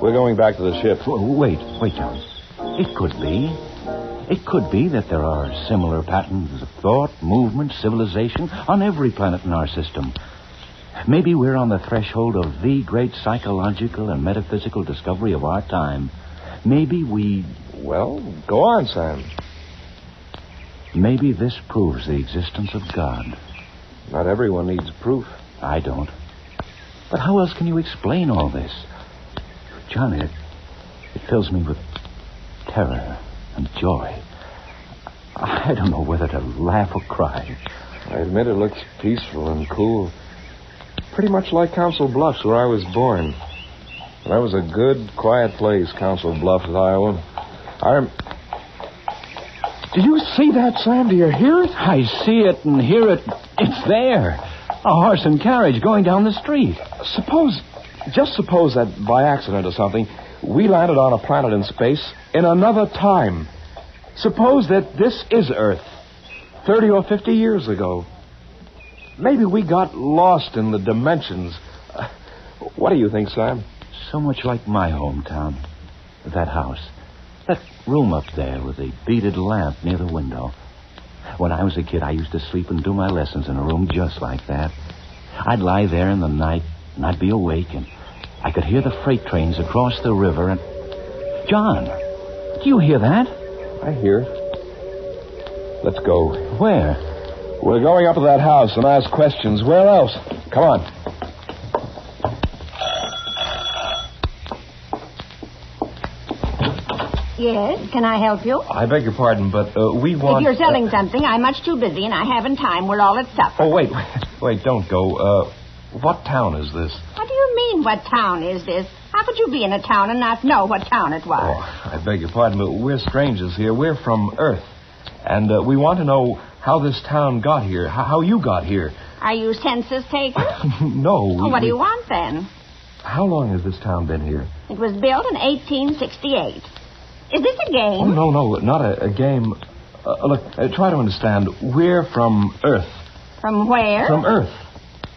We're going back to the ship. Wait, John. It could be. It could be that there are similar patterns of thought, movement, civilization on every planet in our system. Maybe we're on the threshold of the great psychological and metaphysical discovery of our time. Maybe we... Well, go on, Sam. Maybe this proves the existence of God. Not everyone needs proof. I don't. But how else can you explain all this? John, it fills me with terror and joy. I don't know whether to laugh or cry. I admit it looks peaceful and cool. Pretty much like Council Bluffs, where I was born. That was a good, quiet place, Council Bluffs, Iowa. Do you see that, Sam? Do you hear it? I see it and hear it. It's there. A horse and carriage going down the street. Just suppose that by accident or something, we landed on a planet in space in another time. Suppose that this is Earth, 30 or 50 years ago. Maybe we got lost in the dimensions. What do you think, Sam? So much like my hometown. That house. That room up there with the beaded lamp near the window. When I was a kid, I used to sleep and do my lessons in a room just like that. I'd lie there in the night, and I'd be awake, and I could hear the freight trains across the river, and... John, do you hear that? I hear it. Let's go. Where? We're going up to that house and ask questions. Where else? Come on. Yes, can I help you? I beg your pardon, but we want... If you're selling something, I'm much too busy and I haven't time. We're all at supper. Oh, wait, don't go. What town is this? What do you mean, what town is this? How could you be in a town and not know what town it was? Oh, I beg your pardon, but we're strangers here. We're from Earth. And we want to know how this town got here, how you got here. Are you census taker? No. What do you want, then? How long has this town been here? It was built in 1868. Is this a game? Oh, no, not a game. Look, try to understand. We're from Earth. From where? From Earth.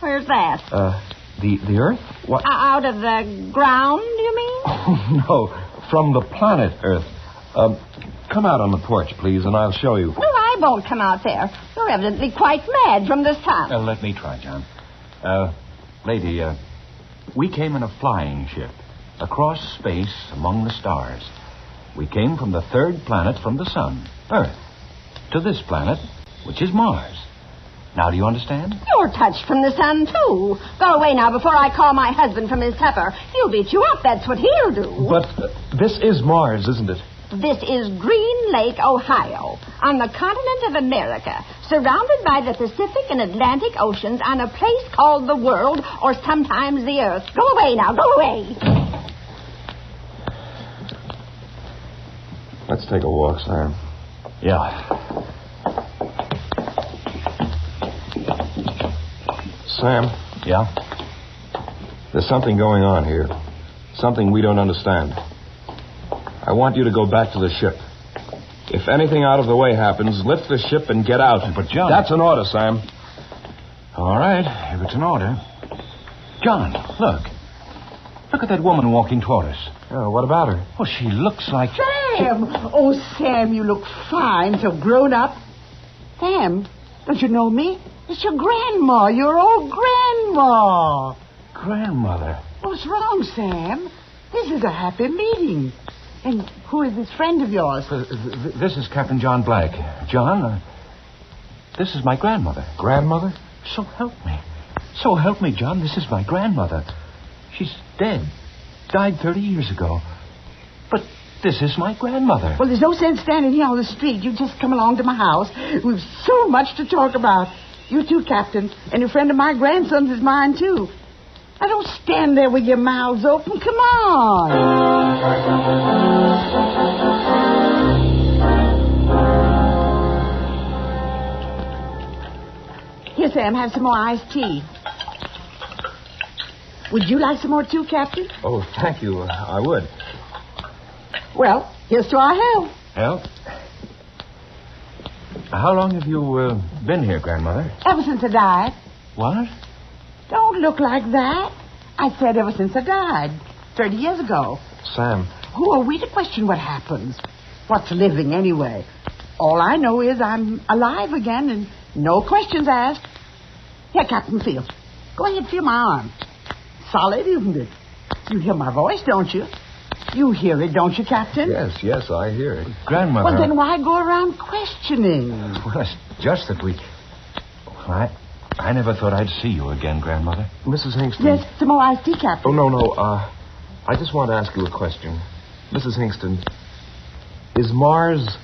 Where's that? The Earth? What? Out of the ground, you mean? Oh, no, from the planet Earth. Come out on the porch, please, and I'll show you. No, I won't come out there. You're evidently quite mad from this town. Let me try, John. Lady, we came in a flying ship across space among the stars. We came from the third planet from the sun, Earth, to this planet, which is Mars. Now, do you understand? You're touched from the sun, too. Go away now before I call my husband from his supper. He'll beat you up. That's what he'll do. But this is Mars, isn't it? This is Green Lake, Ohio, on the continent of America, surrounded by the Pacific and Atlantic Oceans on a place called the world, or sometimes the Earth. Go away now. Go away. Let's take a walk, Sam. Yeah. Sam? Yeah? There's something going on here. Something we don't understand. I want you to go back to the ship. If anything out of the way happens, lift the ship and get out. But, John... That's an order, Sam. All right, if it's an order. John, look. Look at that woman walking toward us. Oh, what about her? Well, she looks like... Sam! Oh, Sam, you look fine, so grown up. Sam, don't you know me? It's your grandma, your old grandma. Grandmother? What's wrong, Sam? This is a happy meeting. And who is this friend of yours? This is Captain John Black. John, this is my grandmother. Grandmother? So help me. So help me, John. This is my grandmother. She's dead. Died 30 years ago. But this is my grandmother. Well, there's no sense standing here on the street. You just come along to my house. We've so much to talk about. You too, Captain. And a friend of my grandson's is mine, too. Now, don't stand there with your mouths open. Come on. Here, Sam, have some more iced tea. Would you like some more, too, Captain? Oh, thank you. I would. Well, here's to our health. Well, how long have you been here, Grandmother? Ever since I died. What? Don't look like that. I said ever since I died. 30 years ago. Sam. Who are we to question what happens? What's living, anyway? All I know is I'm alive again and no questions asked. Here, Captain, feel. Go ahead, feel my arm. Solid, isn't it? You hear my voice, don't you? You hear it, don't you, Captain? Yes, I hear it. Grandmother. Well, then why go around questioning? Well, it's just that we... Well, I never thought I'd see you again, Grandmother. Mrs. Hingston. Yes, some more iced tea, Captain. Oh, no. I just want to ask you a question. Mrs. Hingston, is Mars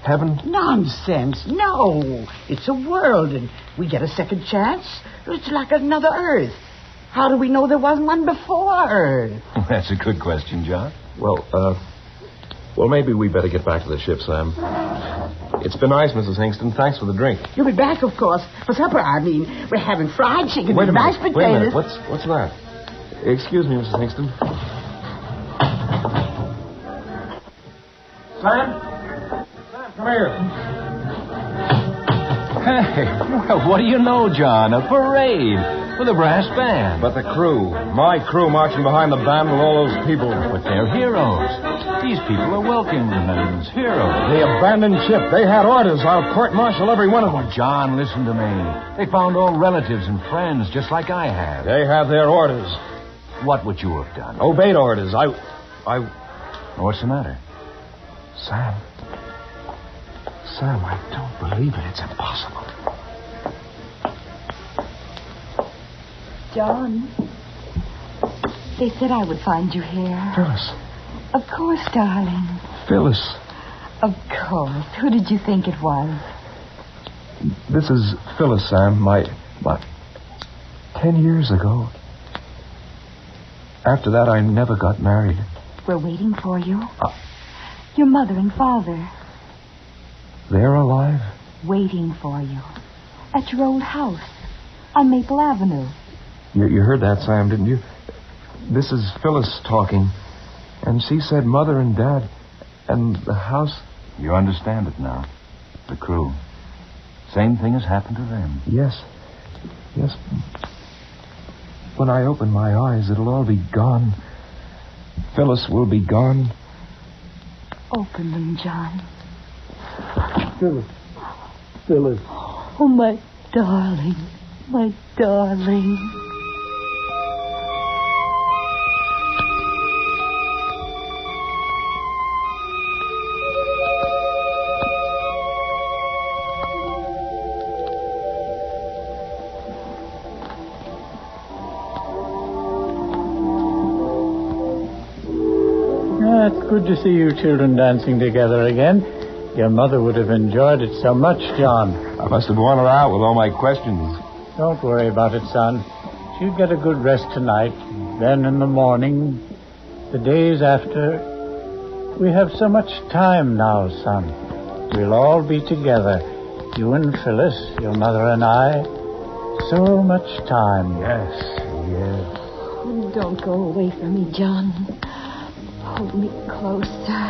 heaven? Nonsense. No. It's a world, and we get a second chance. It's like another Earth. How do we know there wasn't one before Earth? That's a good question, John. Well, maybe we better get back to the ship, Sam. It's been nice, Mrs. Hingston. Thanks for the drink. You'll be back, of course. For supper, I mean. We're having fried chicken Wait a and minute. mashed potatoes. Wait a minute. What's that? Excuse me, Mrs. Hingston. Sam, come here. Hey, well, what do you know, John? A parade with a brass band. But the crew. My crew marching behind the band with all those people. But they're heroes. These people are Wilkinson's heroes. They abandoned ship. They had orders. I'll court-martial every one of them. John, listen to me. They found old relatives and friends just like I have. They have their orders. What would you have done? Obeyed orders. What's the matter? Sam, I don't believe it. It's impossible. John, they said I would find you here. Phyllis. Of course, darling. Phyllis. Of course. Who did you think it was? This is Phyllis, Sam. My 10 years ago. After that, I never got married. We're waiting for you. Your mother and father. They're alive? Waiting for you. At your old house. On Maple Avenue. You heard that, Sam, didn't you? This is Phyllis talking. And she said Mother and Dad and the house... You understand it now. The crew. Same thing has happened to them. Yes. When I open my eyes, it'll all be gone. Phyllis will be gone. Open them, John. Phyllis. Oh, my darling. My darling. It's good to see you children dancing together again. Your mother would have enjoyed it so much, John. I must have worn her out with all my questions. Don't worry about it, son. She'll get a good rest tonight. Then in the morning, the days after... We have so much time now, son. We'll all be together. You and Phyllis, your mother and I. So much time. Yes. Oh, don't go away from me, John. Hold me closer.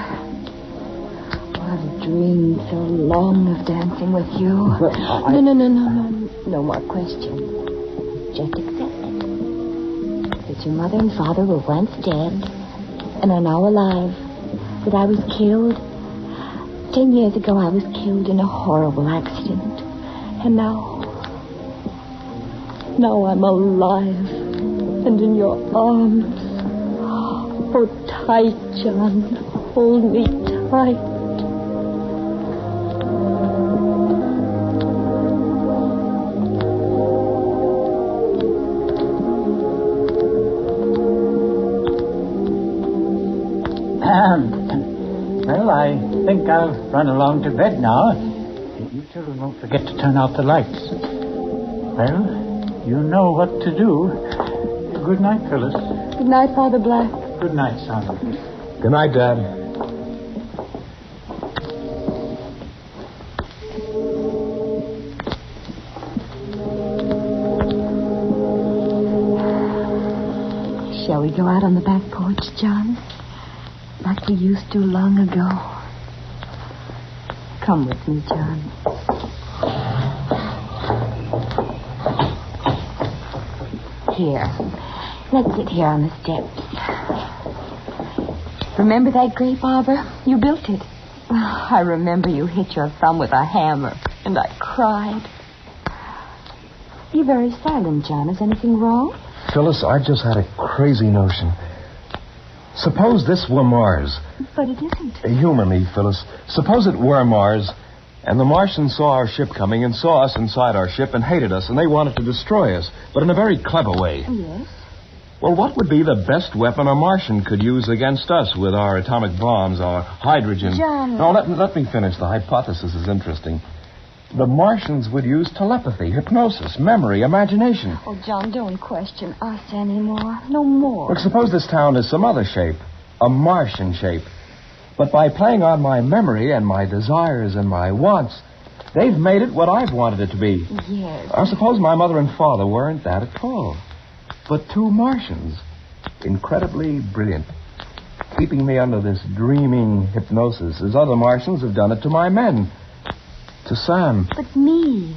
I've dreamed so long of dancing with you. No more questions. Just accept it. That your mother and father were once dead and are now alive. That I was killed. 10 years ago, I was killed in a horrible accident. And now I'm alive and in your arms. Hold tight, John. Hold me tight. Well, I think I'll run along to bed now. You children won't forget to turn out the lights. Well, you know what to do. Good night, Phyllis. Good night, Father Black. Good night, son. Good night, Dad. Shall we go out on the back porch, John? Like we used to long ago. Come with me, John. Here. Let's sit here on the steps. Remember that grape arbor? You built it. I remember you hit your thumb with a hammer, and I cried. You're very silent, John. Is anything wrong? Phyllis, I just had a crazy notion. Suppose this were Mars. But it isn't. Humor me, Phyllis. Suppose it were Mars, and the Martians saw our ship coming and saw us inside our ship and hated us, and they wanted to destroy us, but in a very clever way. Yes? Well, what would be the best weapon a Martian could use against us with our atomic bombs, our hydrogen? John... No, let me finish. The hypothesis is interesting. The Martians would use telepathy, hypnosis, memory, imagination. Oh, John, don't question us anymore. No more. Look, suppose this town is some other shape, a Martian shape. But by playing on my memory and my desires and my wants, they've made it what I've wanted it to be. Yes. Or suppose my mother and father weren't that at all, but two Martians, incredibly brilliant, keeping me under this dreaming hypnosis as other Martians have done it to my men. To Sam. But me.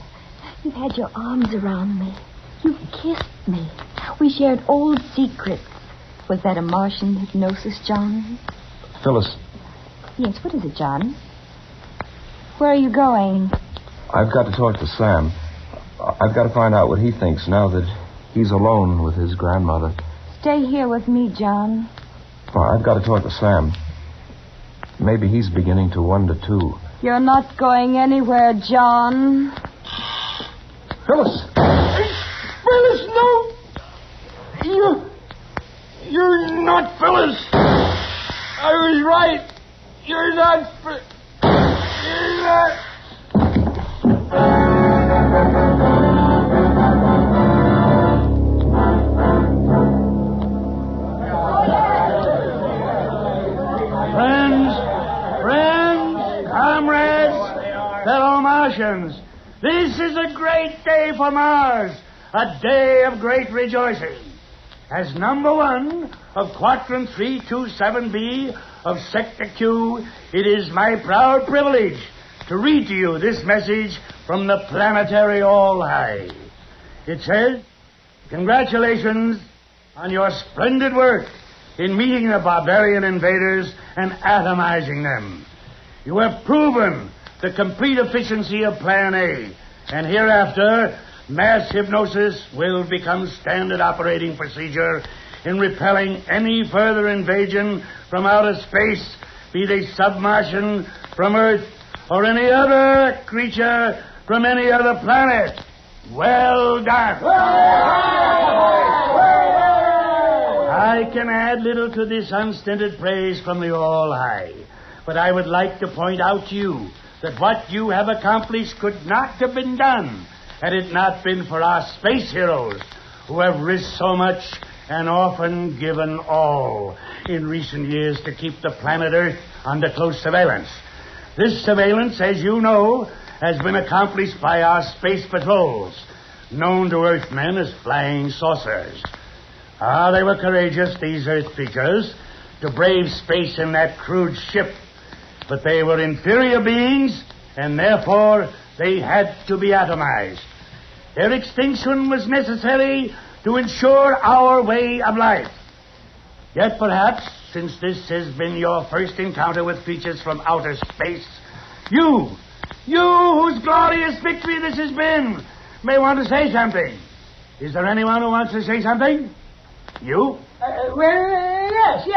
You've had your arms around me. You've kissed me. We shared old secrets. Was that a Martian hypnosis, John? Phyllis. Yes, what is it, John? Where are you going? I've got to talk to Sam. I've got to find out what he thinks now that he's alone with his grandmother. Stay here with me, John. Well, I've got to talk to Sam. Maybe he's beginning to wonder, too. You're not going anywhere, John. Phyllis! Phyllis, no! You're not Phyllis! I was right. You're not... You're not... Fellow Martians, this is a great day for Mars, a day of great rejoicing. As number one of Quadrant 327B of Sector Q, it is my proud privilege to read to you this message from the planetary All-High. It says, congratulations on your splendid work in meeting the barbarian invaders and atomizing them. You have proven the complete efficiency of Plan A, and hereafter, mass hypnosis will become standard operating procedure in repelling any further invasion from outer space, be they submartian, from Earth, or any other creature from any other planet. Well done. I can add little to this unstinted praise from the All-High, but I would like to point out to you that what you have accomplished could not have been done had it not been for our space heroes who have risked so much and often given all in recent years to keep the planet Earth under close surveillance. This surveillance, as you know, has been accomplished by our space patrols, known to Earthmen as flying saucers. They were courageous, these Earth creatures, to brave space in that crude ship. But they were inferior beings, and therefore they had to be atomized. Their extinction was necessary to ensure our way of life. Yet perhaps, since this has been your first encounter with creatures from outer space, you whose glorious victory this has been, may want to say something. Is there anyone who wants to say something? You? Yes.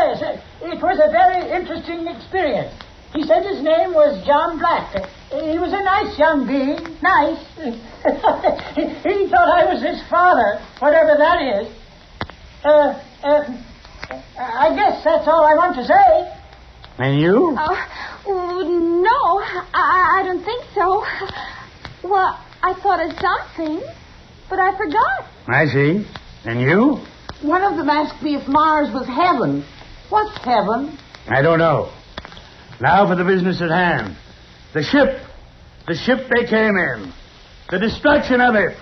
It was a very interesting experience. He said his name was John Black. He was a nice young being. Nice. He thought I was his father, whatever that is. I guess that's all I want to say. And you? No, I don't think so. Well, I thought of something, but I forgot. I see. And you? One of them asked me if Mars was heaven. What's heaven? I don't know. Now for the business at hand. The ship they came in. The destruction of it.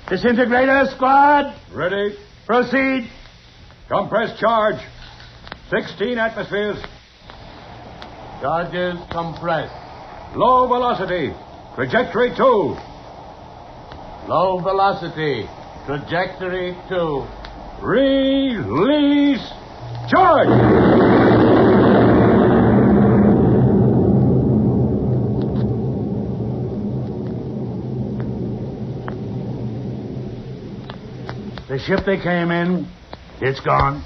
Disintegrator squad. Ready. Proceed. Compress charge. 16 atmospheres. Charges compressed. Low velocity. Trajectory 2. Low velocity. Trajectory 2. Release. Charge. The ship they came in, it's gone.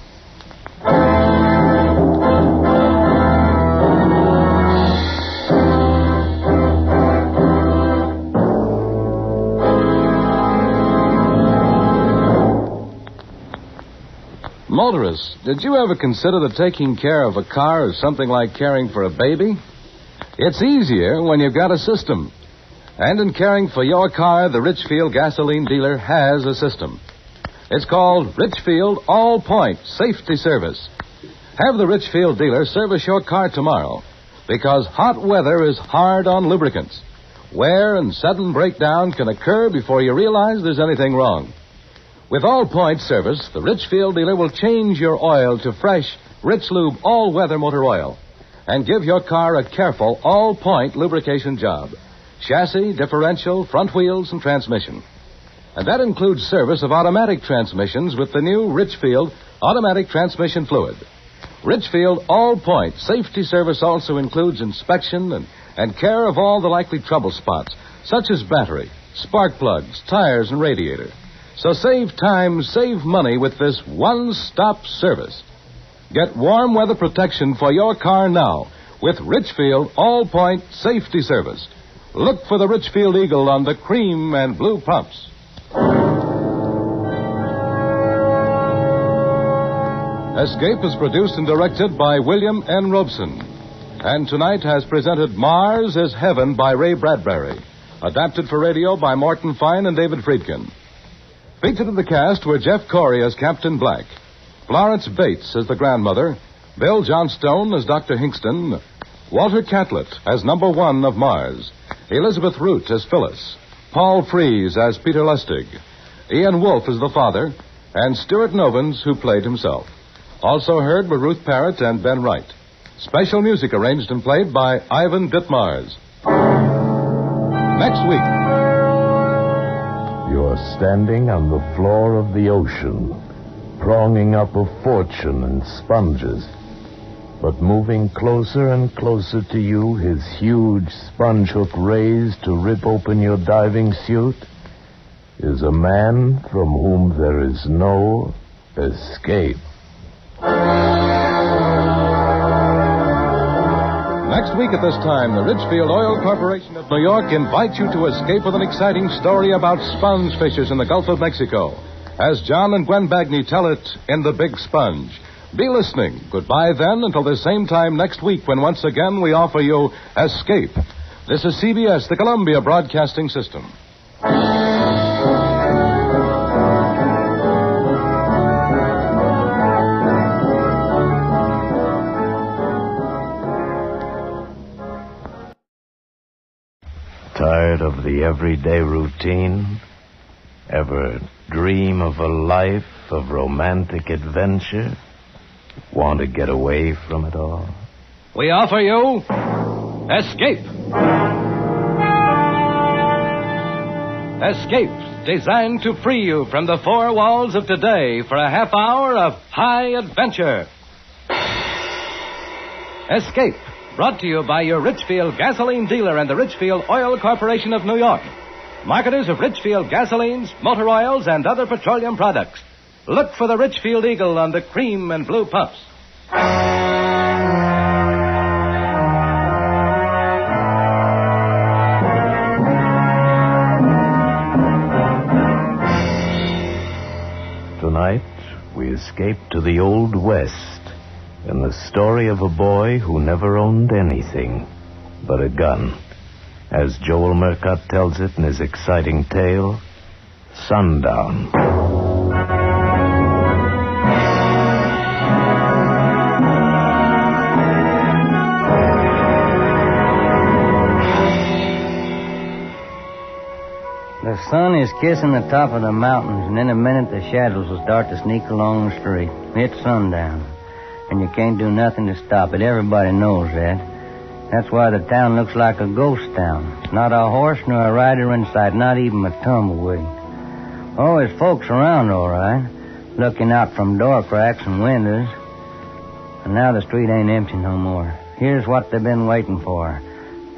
Motorists, did you ever consider that taking care of a car is something like caring for a baby? It's easier when you've got a system. And in caring for your car, the Richfield gasoline dealer has a system. It's called Richfield All-Point Safety Service. Have the Richfield dealer service your car tomorrow, because hot weather is hard on lubricants. Wear and sudden breakdown can occur before you realize there's anything wrong. With All-Point service, the Richfield dealer will change your oil to fresh, Rich Lube all-weather motor oil and give your car a careful all-point lubrication job. Chassis, differential, front wheels, and transmission. And that includes service of automatic transmissions with the new Richfield automatic transmission fluid. Richfield All-Point Safety Service also includes inspection and care of all the likely trouble spots, such as battery, spark plugs, tires, and radiator. So save time, save money with this one-stop service. Get warm weather protection for your car now with Richfield All-Point Safety Service. Look for the Richfield Eagle on the cream and blue pumps. Escape is produced and directed by William N. Robeson. And tonight has presented Mars is Heaven by Ray Bradbury. Adapted for radio by Morton Fine and David Friedkin. Featured in the cast were Jeff Corey as Captain Black, Florence Bates as the grandmother, Bill Johnstone as Dr. Hingston, Walter Catlett as number 1 of Mars, Elizabeth Root as Phyllis, Paul Frees as Peter Lustig, Ian Wolfe as the father, and Stuart Novins, who played himself. Also heard were Ruth Parrott and Ben Wright. Special music arranged and played by Ivan Ditmars. Next week. You're standing on the floor of the ocean, pronging up a fortune in sponges. But moving closer and closer to you, his huge sponge hook raised to rip open your diving suit, is a man from whom there is no escape. Next week at this time, the Richfield Oil Corporation of New York invites you to escape with an exciting story about sponge fishers in the Gulf of Mexico, as John and Gwen Bagney tell it in The Big Sponge. Be listening. Goodbye then until the same time next week when once again we offer you Escape. This is CBS, the Columbia Broadcasting System. Tired of the everyday routine? Ever dream of a life of romantic adventure? Want to get away from it all? We offer you Escape. Escape, designed to free you from the four walls of today for a half hour of high adventure. Escape, brought to you by your Richfield gasoline dealer and the Richfield Oil Corporation of New York. Marketers of Richfield gasolines, motor oils, and other petroleum products. Look for the Richfield Eagle on the cream and blue pumps. Tonight, we escape to the Old West in the story of a boy who never owned anything but a gun. As Joel Murcott tells it in his exciting tale, Sundown. The sun is kissing the top of the mountains, and in a minute the shadows will start to sneak along the street. It's sundown, and you can't do nothing to stop it. Everybody knows that. That's why the town looks like a ghost town. Not a horse nor a rider in sight, not even a tumbleweed. Oh, there's folks around, all right, looking out from door cracks and windows. And now the street ain't empty no more. Here's what they've been waiting for.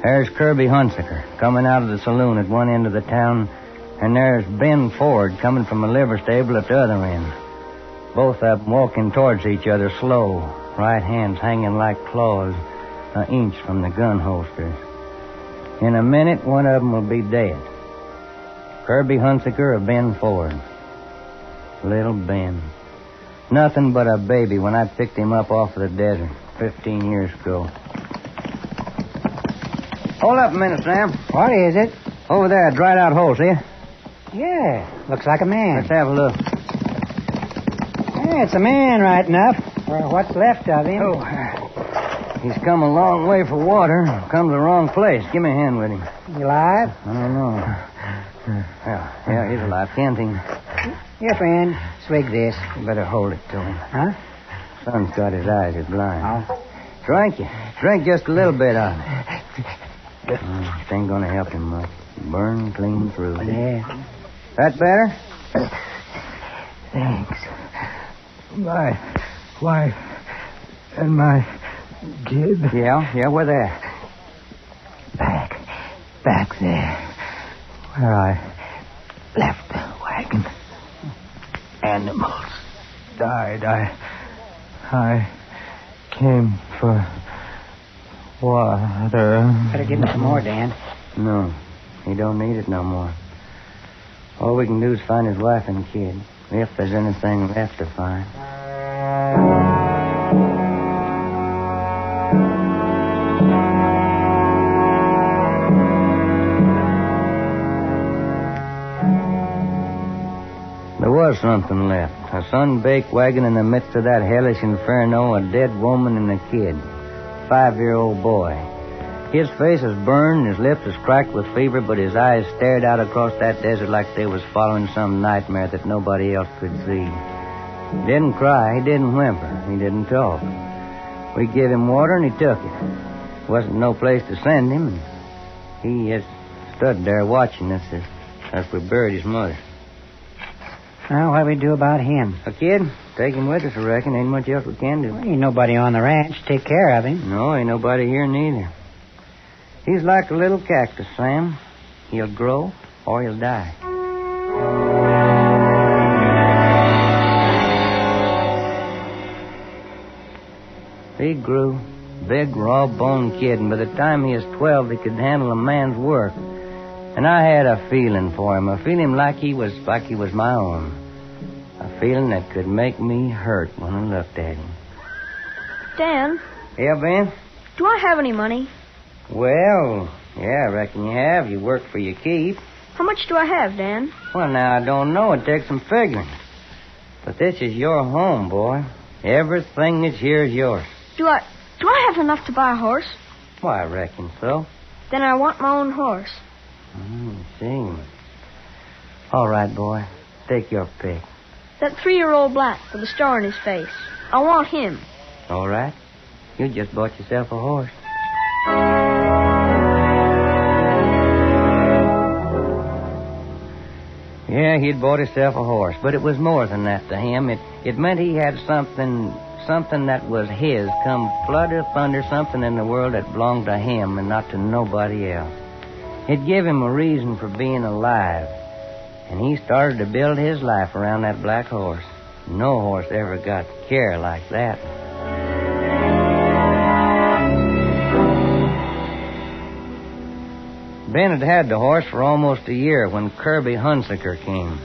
There's Kirby Hunsaker coming out of the saloon at one end of the town, And there's Ben Ford coming from a liver stable at the other end. Both of them walking towards each other slow, right hands hanging like claws, an inch from the gun holsters. In a minute, one of them will be dead. Kirby Hunsaker or Ben Ford. Little Ben. Nothing but a baby when I picked him up off of the desert 15 years ago. Hold up a minute, Sam. What is it? Over there, a dried out hole, see ya? Yeah, looks like a man. Let's have a look. Yeah, it's a man right enough. Or what's left of him. Oh, he's come a long way for water. Come to the wrong place. Give me a hand with him. You alive? I don't know. Yeah, he's alive. Can't he? Here, friend. Swig this. You better hold it to him. Huh? Son's got his eyes. He's blind. Oh. Drink you. Drink just a little bit of it. It ain't gonna help him much. Burn clean through. Yeah. That better? Thanks. My wife and my kid. Yeah, where they at? Back there. Where I left the wagon. Animals died. I came for water. Better give me some more, Dan. No, he don't need it no more. All we can do is find his wife and kid, if there's anything left to find. There was something left. A sun-baked wagon in the midst of that hellish inferno, a dead woman and a kid. 5-year-old boy. His face is burned, his lips is cracked with fever, but his eyes stared out across that desert like they was following some nightmare that nobody else could see. He didn't cry, he didn't whimper, he didn't talk. We gave him water and he took it. Wasn't no place to send him, and he just stood there watching us as we buried his mother. Now, what do we do about him? A kid? Take him with us, I reckon. Ain't much else we can do. Well, ain't nobody on the ranch to take care of him. No, ain't nobody here neither. He's like a little cactus, Sam. He'll grow or he'll die. He grew. Big, raw-boned kid, and by the time he was 12, he could handle a man's work. And I had a feeling for him, a feeling like he was my own. A feeling that could make me hurt when I looked at him. Dan? Yeah, Ben? Do I have any money? Well, yeah, I reckon you have. You work for your keep. How much do I have, Dan? Well, now, I don't know. It takes some figuring. But this is your home, boy. Everything that's here is yours. Do I have enough to buy a horse? Why, I reckon so. Then I want my own horse. See. All right, boy. Take your pick. That 3-year-old black with a star in his face. I want him. All right. You just bought yourself a horse. Yeah, he'd bought himself a horse, but it was more than that to him. It meant he had something that was his, come flood or thunder, something in the world that belonged to him and not to nobody else. It gave him a reason for being alive, and he started to build his life around that black horse. No horse ever got care like that. Ben had had the horse for almost a year when Kirby Hunsaker came.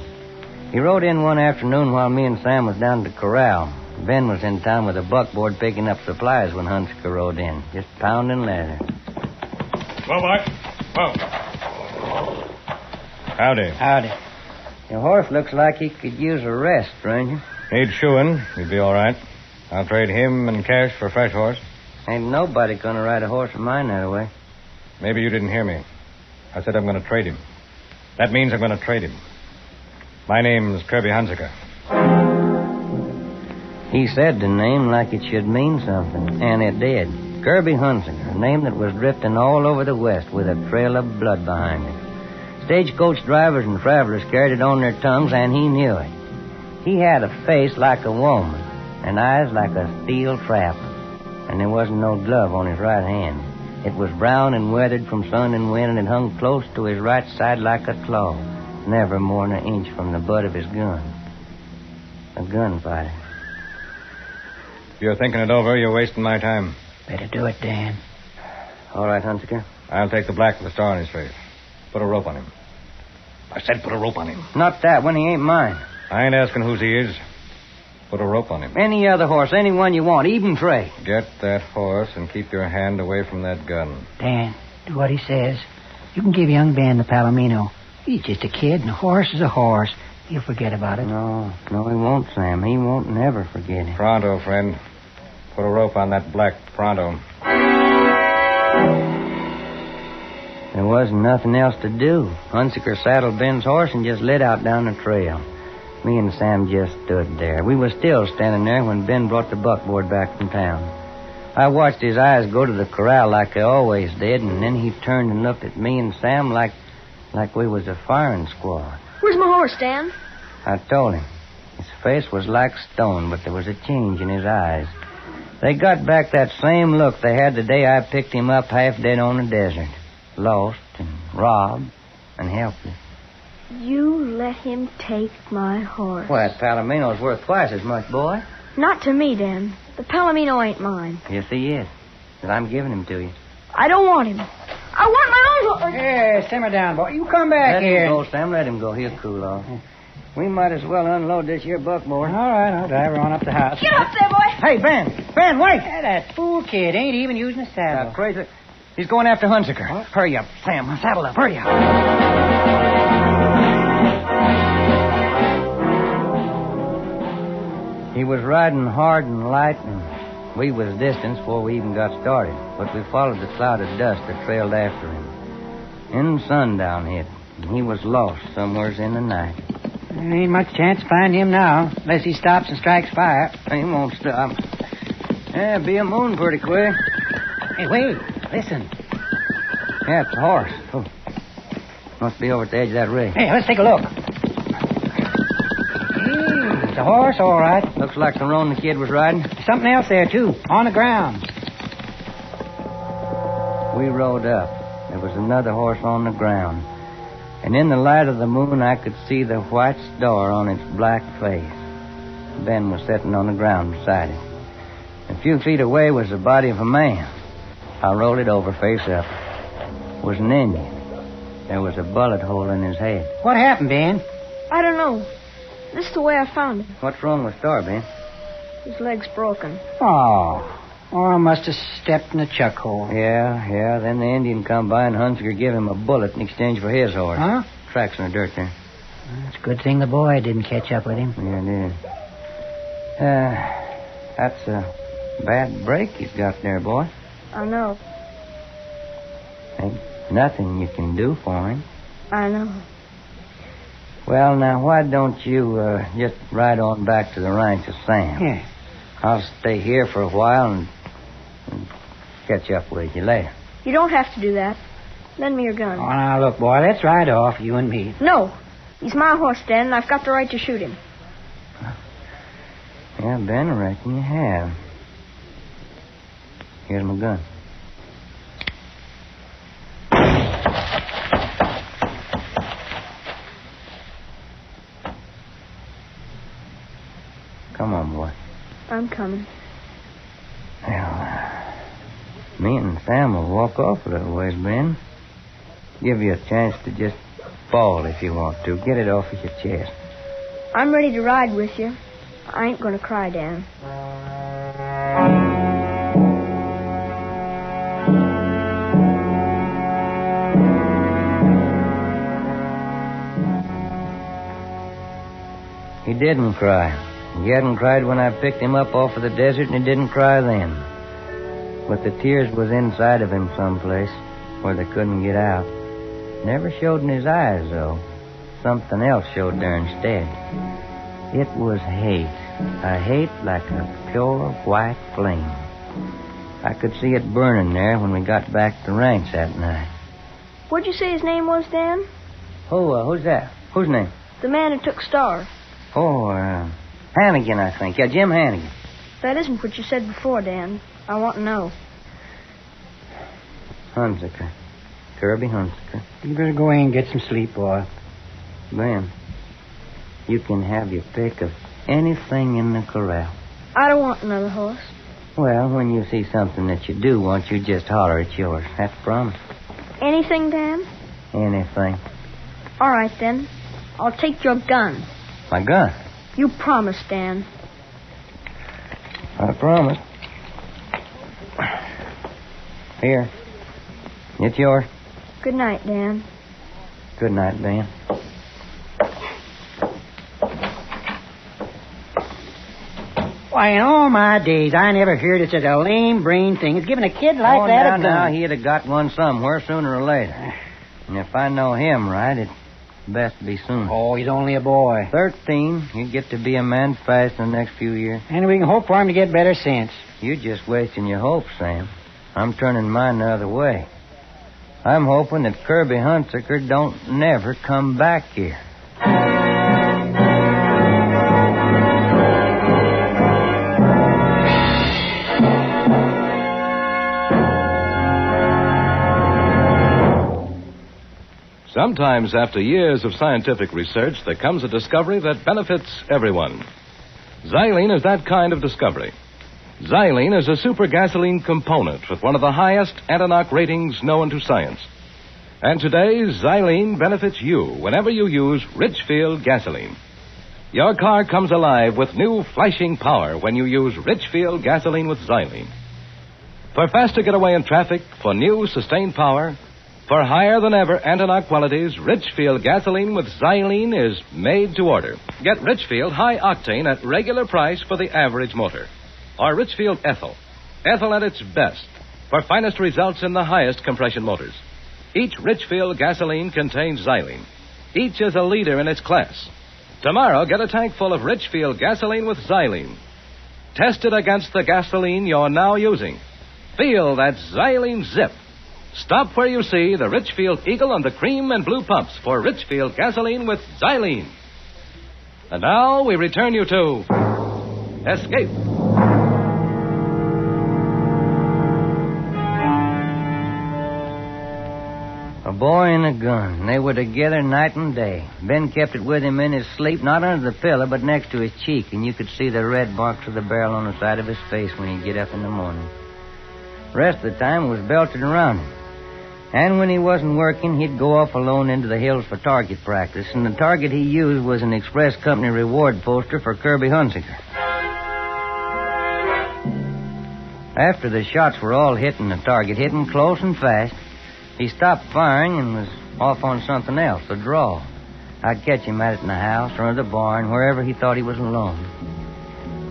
He rode in one afternoon while me and Sam was down at the corral. Ben was in town with a buckboard picking up supplies when Hunsaker rode in, just pounding leather. Well, Mike. Well. Howdy. Your horse looks like he could use a rest, stranger. Need shoeing. He'd be all right. I'll trade him and cash for a fresh horse. Ain't nobody gonna ride a horse of mine that way. Maybe you didn't hear me. I said I'm going to trade him. That means I'm going to trade him. My name's Kirby Hunsaker. He said the name like it should mean something, and it did. Kirby Hunsaker, a name that was drifting all over the West with a trail of blood behind it. Stagecoach drivers and travelers carried it on their tongues, and he knew it. He had a face like a woman, and eyes like a steel trap, and there wasn't no glove on his right hand. It was brown and weathered from sun and wind, and it hung close to his right side like a claw. never more than an inch from the butt of his gun. A gunfighter. If you're thinking it over, you're wasting my time. Better do it, Dan. All right, Hunziker. I'll take the black with the star on his face. Put a rope on him. I said put a rope on him. Not that one. He ain't mine. I ain't asking whose he is. Put a rope on him. Any other horse, any one you want, even Trey. Get that horse and keep your hand away from that gun. Dan, do what he says. You can give young Ben the Palomino. He's just a kid, and a horse is a horse. He'll forget about it. No, he won't, Sam. He won't never forget it. Pronto, friend. Put a rope on that black pronto. There wasn't nothing else to do. Hunziker saddled Ben's horse and just lit out down the trail. Me and Sam just stood there. We were still standing there when Ben brought the buckboard back from town. I watched his eyes go to the corral like they always did, and then he turned and looked at me and Sam like we was a firing squad. Where's my horse, Dan? I told him. His face was like stone, but there was a change in his eyes. They got back that same look they had the day I picked him up half dead on the desert. Lost and robbed and helpless. You let him take my horse. Well, that Palomino's worth twice as much, boy. Not to me, Dan. The Palomino ain't mine. Yes, he is. But I'm giving him to you. I don't want him. I want my own horse. Hey, simmer down, boy. You come back Let here. him go, Sam. Let him go. He'll cool off. We might as well unload this here buckboard. All right, I'll drive her on up the house. Get up there, boy. Hey, Ben. Ben, wait. Hey, that fool kid ain't even using a saddle. Crazy. He's going after Hunziker. Huh? Hurry up, Sam. Saddle up. Hurry up. He was riding hard and light, and we was distant before we even got started. But we followed the cloud of dust that trailed after him. Then sundown hit, and he was lost somewheres in the night. There ain't much chance to find him now, unless he stops and strikes fire. He won't stop. Yeah, be a moon pretty quick. Hey, wait. Listen. Yeah, it's a horse. Oh. Must be over at the edge of that rig. Hey, let's take a look. It's a horse, all right. Looks like the roan the kid was riding. There's something else there, too, on the ground. We rode up. There was another horse on the ground. And in the light of the moon, I could see the white star on its black face. Ben was sitting on the ground beside it. A few feet away was the body of a man. I rolled it over face up. It was an Indian. There was a bullet hole in his head. What happened, Ben? I don't know. This is the way I found him. What's wrong with Star, Ben? His leg's broken. Oh, I must have stepped in a chuck hole. Yeah. Then the Indian come by and Hunziker gave him a bullet in exchange for his horse. Huh? Tracks in the dirt there. It's a good thing the boy didn't catch up with him. Yeah, it did. That's a bad break he's got there, boy. I know. Ain't nothing you can do for him. I know. Well, now, why don't you just ride on back to the ranch of Sam? Yeah. I'll stay here for a while and catch up with you later. You don't have to do that. Lend me your gun. Oh, now, look, boy, let's ride off, you and me. No. He's my horse, Dan, and I've got the right to shoot him. Yeah, Ben, I reckon you have. Here's my gun. Come on, boy. I'm coming. Well, me and Sam will walk off a little ways, Ben. Give you a chance to just bawl if you want to. Get it off of your chest. I'm ready to ride with you. I ain't going to cry, Dan. He didn't cry. He hadn't cried when I picked him up off of the desert, and he didn't cry then. But the tears was inside of him someplace where they couldn't get out. Never showed in his eyes, though. Something else showed there instead. It was hate. A hate like a pure white flame. I could see it burning there when we got back to the ranch that night. What'd you say his name was, Dan? Who's that? Whose name? The man who took Star. Hannigan, I think. Yeah, Jim Hannigan. That isn't what you said before, Dan. I want to know. Hunziker. Kirby Hunziker. You better go in and get some sleep, boy. Ben, you can have your pick of anything in the corral. I don't want another horse. Well, when you see something that you do want, you just holler it's yours. That's a promise. Anything, Dan? Anything. All right, then. I'll take your gun. My gun? You promised, Dan. I promise. Here. It's yours. Good night, Dan. Good night, Ben. Why, in all my days, I never heard of such a lame-brained thing as giving a kid like that a gun. Now, he'd have got one somewhere sooner or later. And if I know him right, it's best to be soon. Oh, he's only a boy. 13. He'd get to be a man fast in the next few years. And we can hope for him to get better sense. You're just wasting your hopes, Sam. I'm turning mine the other way. I'm hoping that Kirby Hunsaker don't never come back here. Sometimes, after years of scientific research, there comes a discovery that benefits everyone. Xylene is that kind of discovery. Xylene is a super gasoline component with one of the highest anti-knock ratings known to science. And today, Xylene benefits you whenever you use Richfield gasoline. Your car comes alive with new flashing power when you use Richfield gasoline with Xylene. For faster getaway in traffic, for new sustained power, for higher than ever anti-knock qualities, Richfield gasoline with Xylene is made to order. Get Richfield high octane at regular price for the average motor. Or Richfield ethyl. Ethyl at its best for finest results in the highest compression motors. Each Richfield gasoline contains Xylene. Each is a leader in its class. Tomorrow, get a tank full of Richfield gasoline with Xylene. Test it against the gasoline you're now using. Feel that Xylene zip. Stop where you see the Richfield Eagle on the cream and blue pumps for Richfield gasoline with Xylene. And now we return you to Escape. A boy and a gun. They were together night and day. Ben kept it with him in his sleep, not under the pillow, but next to his cheek, and you could see the red marks of the barrel on the side of his face when he'd get up in the morning. The rest of the time it was belted around him. And when he wasn't working, he'd go off alone into the hills for target practice, and the target he used was an Express Company reward poster for Kirby Hunsaker. After the shots were all hitting the target, hitting close and fast, he stopped firing and was off on something else, a draw. I'd catch him at it in the house or in the barn, wherever he thought he was alone.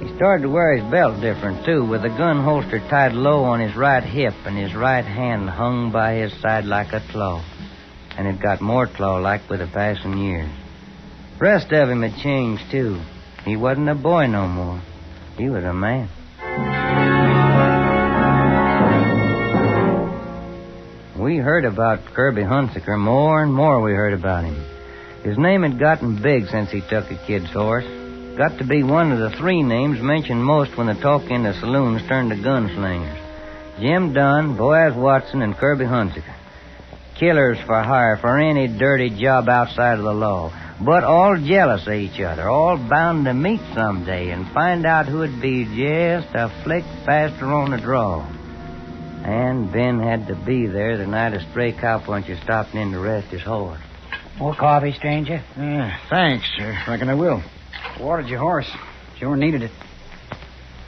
He started to wear his belt different, too, with the gun holster tied low on his right hip and his right hand hung by his side like a claw. And it got more claw-like with the passing years. The rest of him had changed, too. He wasn't a boy no more. He was a man. We heard about Kirby Hunsaker. More and more we heard about him. His name had gotten big since he took a kid's horse. Got to be one of the three names mentioned most when the talk in the saloons turned to gunslingers. Jim Dunn, Boaz Watson, and Kirby Hunsaker. Killers for hire for any dirty job outside of the law. But all jealous of each other, all bound to meet someday and find out who'd be just a flick faster on the draw. And Ben had to be there the night a stray cowpuncher stopped in to rest his horse. More coffee, stranger? Thanks, sir. Reckon I will. Watered your horse. Sure needed it.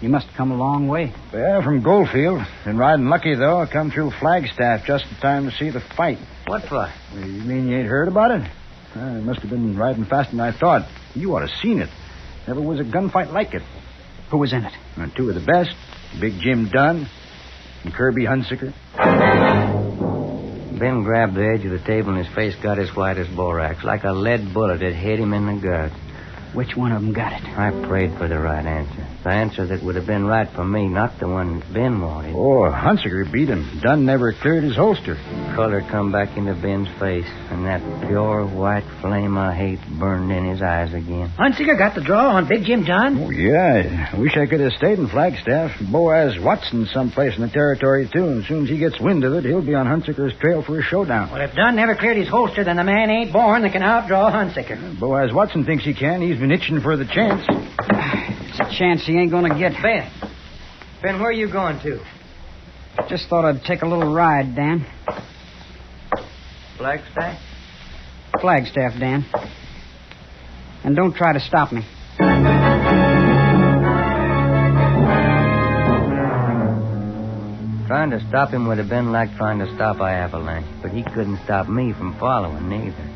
You must have come a long way. Well, from Goldfield. Been riding lucky, though. I come through Flagstaff just in time to see the fight. What fight? You mean you ain't heard about it? I must have been riding faster than I thought. You ought to have seen it. Never was a gunfight like it. Who was in it? Two of the best. Big Jim Dunn and Kirby Hunsaker. Ben grabbed the edge of the table and his face got as white as borax, like a lead bullet had hit him in the gut. Which one of them got it? I prayed for the right answer. The answer that would have been right for me, not the one that Ben wanted. Oh, Hunsaker beat him. Dunn never cleared his holster. Color come back into Ben's face, and that pure white flame I hate burned in his eyes again. Hunsiker got the draw on Big Jim Dunn? Oh, yeah. I wish I could have stayed in Flagstaff. Boaz Watson's someplace in the territory, too, and as soon as he gets wind of it, he'll be on Hunsaker's trail for a showdown. Well, if Dunn never cleared his holster, then the man ain't born that can outdraw Hunsiker. Boaz Watson thinks he can. He's been itching for the chance. It's a chance he ain't gonna get. Ben, where are you going to? Just thought I'd take a little ride, Dan. Flagstaff? Flagstaff, Dan. And don't try to stop me. Trying to stop him would have been like trying to stop an avalanche, but he couldn't stop me from following neither.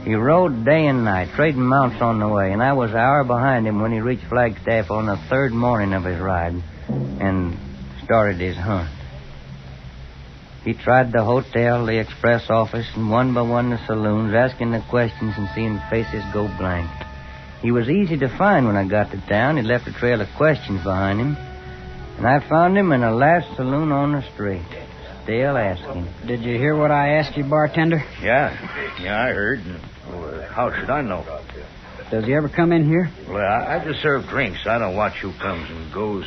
He rode day and night, trading mounts on the way, and I was an hour behind him when he reached Flagstaff on the third morning of his ride and started his hunt. He tried the hotel, the express office, and one by one the saloons, asking the questions and seeing faces go blank. He was easy to find when I got to town. He left a trail of questions behind him, and I found him in the last saloon on the street, still asking. Did you hear what I asked you, bartender? Yeah, I heard. How should I know? Does he ever come in here? Well, I just serve drinks. I don't watch who comes and goes.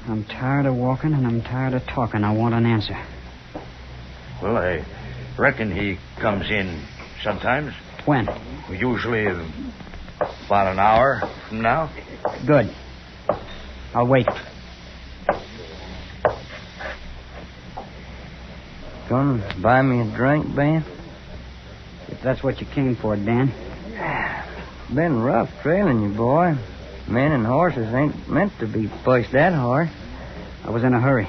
I'm tired of walking and I'm tired of talking. I want an answer. Well, I reckon he comes in sometimes. When? Usually about an hour from now. Good. I'll wait. Gonna buy me a drink, Ben? If that's what you came for, Dan. Been rough trailing you, boy. Men and horses ain't meant to be pushed that hard. I was in a hurry.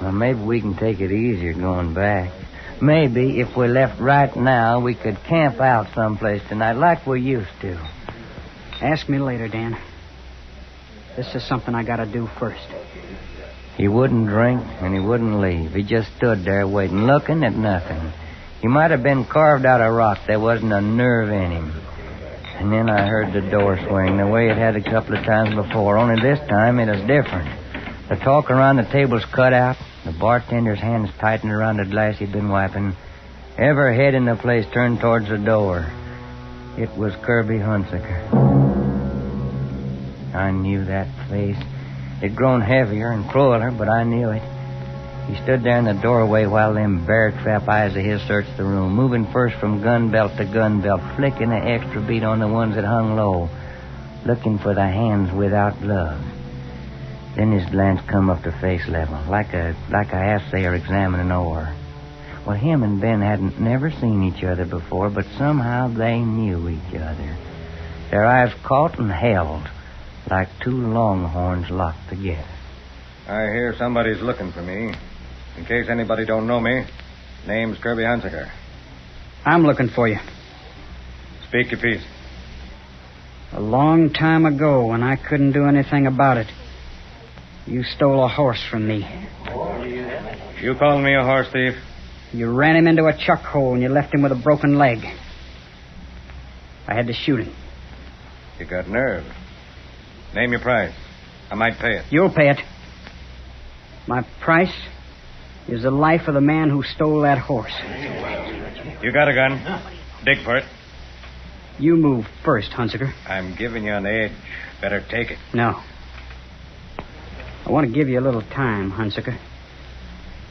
Well, maybe we can take it easier going back. Maybe if we left right now, we could camp out someplace tonight like we used to. Ask me later, Dan. This is something I gotta do first. He wouldn't drink and he wouldn't leave. He just stood there waiting, looking at nothing. He might have been carved out of rock. There wasn't a nerve in him. And then I heard the door swing the way it had a couple of times before, only this time it was different. The talk around the table's cut out. The bartender's hands tightened around the glass he'd been wiping. Every head in the place turned towards the door. It was Kirby Hunsaker. I knew that face. It'd grown heavier and crueler, but I knew it. He stood there in the doorway while them bear-trap eyes of his searched the room, moving first from gun belt to gun belt, flicking an extra beat on the ones that hung low, looking for the hands without gloves. Then his glance come up to face level, like a assayer examining ore. Well, him and Ben hadn't never seen each other before, but somehow they knew each other. Their eyes caught and held, like two longhorns locked together. I hear somebody's looking for me. In case anybody don't know me, name's Kirby Hunsaker. I'm looking for you. Speak your piece. A long time ago, when I couldn't do anything about it, you stole a horse from me. You calling me a horse thief? You ran him into a chuck hole and you left him with a broken leg. I had to shoot him. You got nerve. Name your price. I might pay it. You'll pay it. My price is the life of the man who stole that horse. You got a gun. Dig for it. You move first, Hunsaker. I'm giving you an edge. Better take it. No. I want to give you a little time, Hunsaker.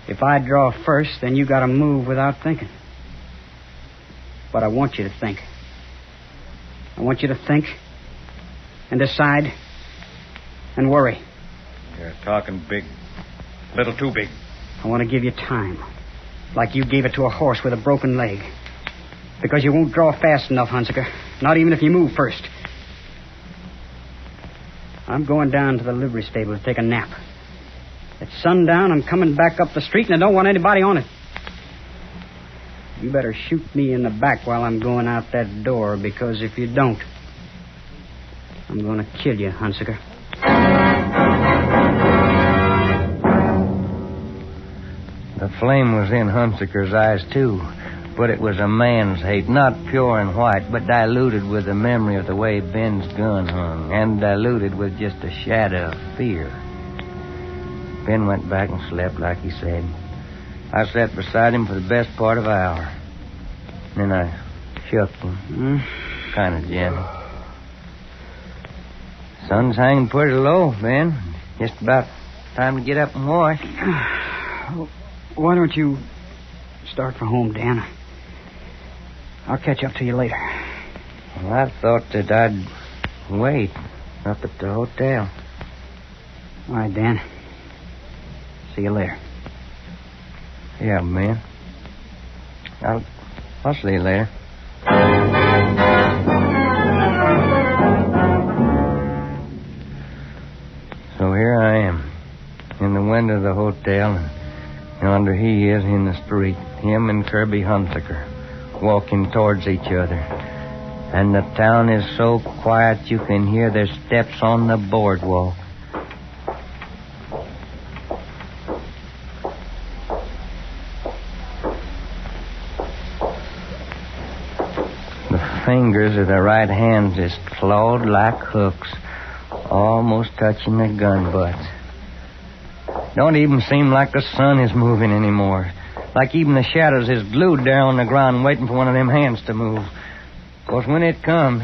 If I draw first, then you got to move without thinking. But I want you to think. I want you to think and decide and worry. You're talking big. A little too big. I want to give you time, like you gave it to a horse with a broken leg. Because you won't draw fast enough, Hunsaker. Not even if you move first. I'm going down to the livery stable to take a nap. At sundown, I'm coming back up the street, and I don't want anybody on it. You better shoot me in the back while I'm going out that door, because if you don't, I'm going to kill you, Hunsaker. The flame was in Hunsaker's eyes, too. But it was a man's hate, not pure and white, but diluted with the memory of the way Ben's gun hung, and diluted with just a shadow of fear. Ben went back and slept like he said. I sat beside him for the best part of an hour. Then I shook him, kind of gentle. Sun's hanging pretty low, Ben. Just about time to get up and wash. Why don't you start for home, Dan? I'll catch up to you later. Well, I thought that I'd wait up at the hotel. All right, Dan. See you later. Yeah, Ben. I'll see you later. So here I am, in the window of the hotel, and yonder he is in the street, him and Kirby Hunsaker, walking towards each other. And the town is so quiet you can hear their steps on the boardwalk. The fingers of the right hand is clawed like hooks, almost touching the gun butts. Don't even seem like the sun is moving anymore. Like even the shadows is glued there on the ground waiting for one of them hands to move. 'Cause when it comes,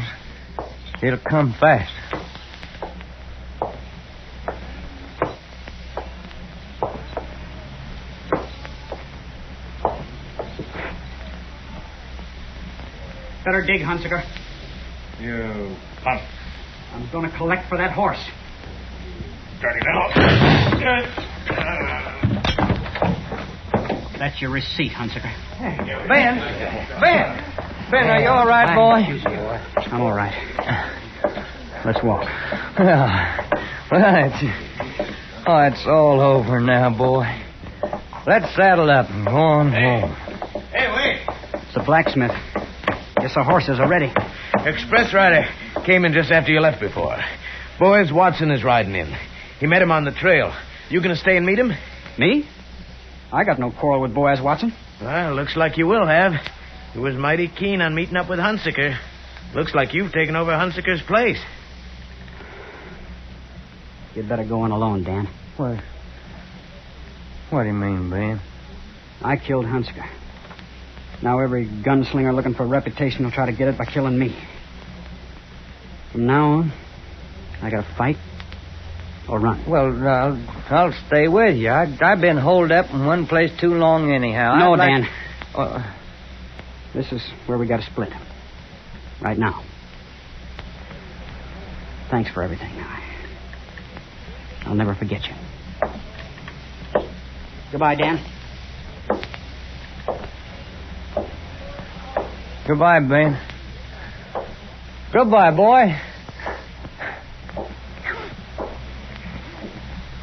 it'll come fast. Better dig, Hunsaker. You punk. I'm going to collect for that horse. Dirty little. That's your receipt, Hunsaker. Ben, are you all right, boy? I'm all right. Let's walk. Well, it's all over now, boy. Let's saddle up and go on home. Hey, wait. It's the blacksmith. Guess the horses are ready. Express rider came in just after you left before. Boaz Watson is riding in. He met him on the trail. You gonna stay and meet him? Me? I got no quarrel with Boaz Watson. Well, looks like you will have. He was mighty keen on meeting up with Hunsaker. Looks like you've taken over Hunsaker's place. You'd better go on alone, Dan. What do you mean, Ben? I killed Hunsaker. Now every gunslinger looking for a reputation will try to get it by killing me. From now on, I gotta fight or run. Well, I'll stay with you. I've been holed up in one place too long anyhow. No, Dan. This is where we gotta split. Right now. Thanks for everything. I'll never forget you. Goodbye, Dan. Goodbye, Ben. Goodbye, boy.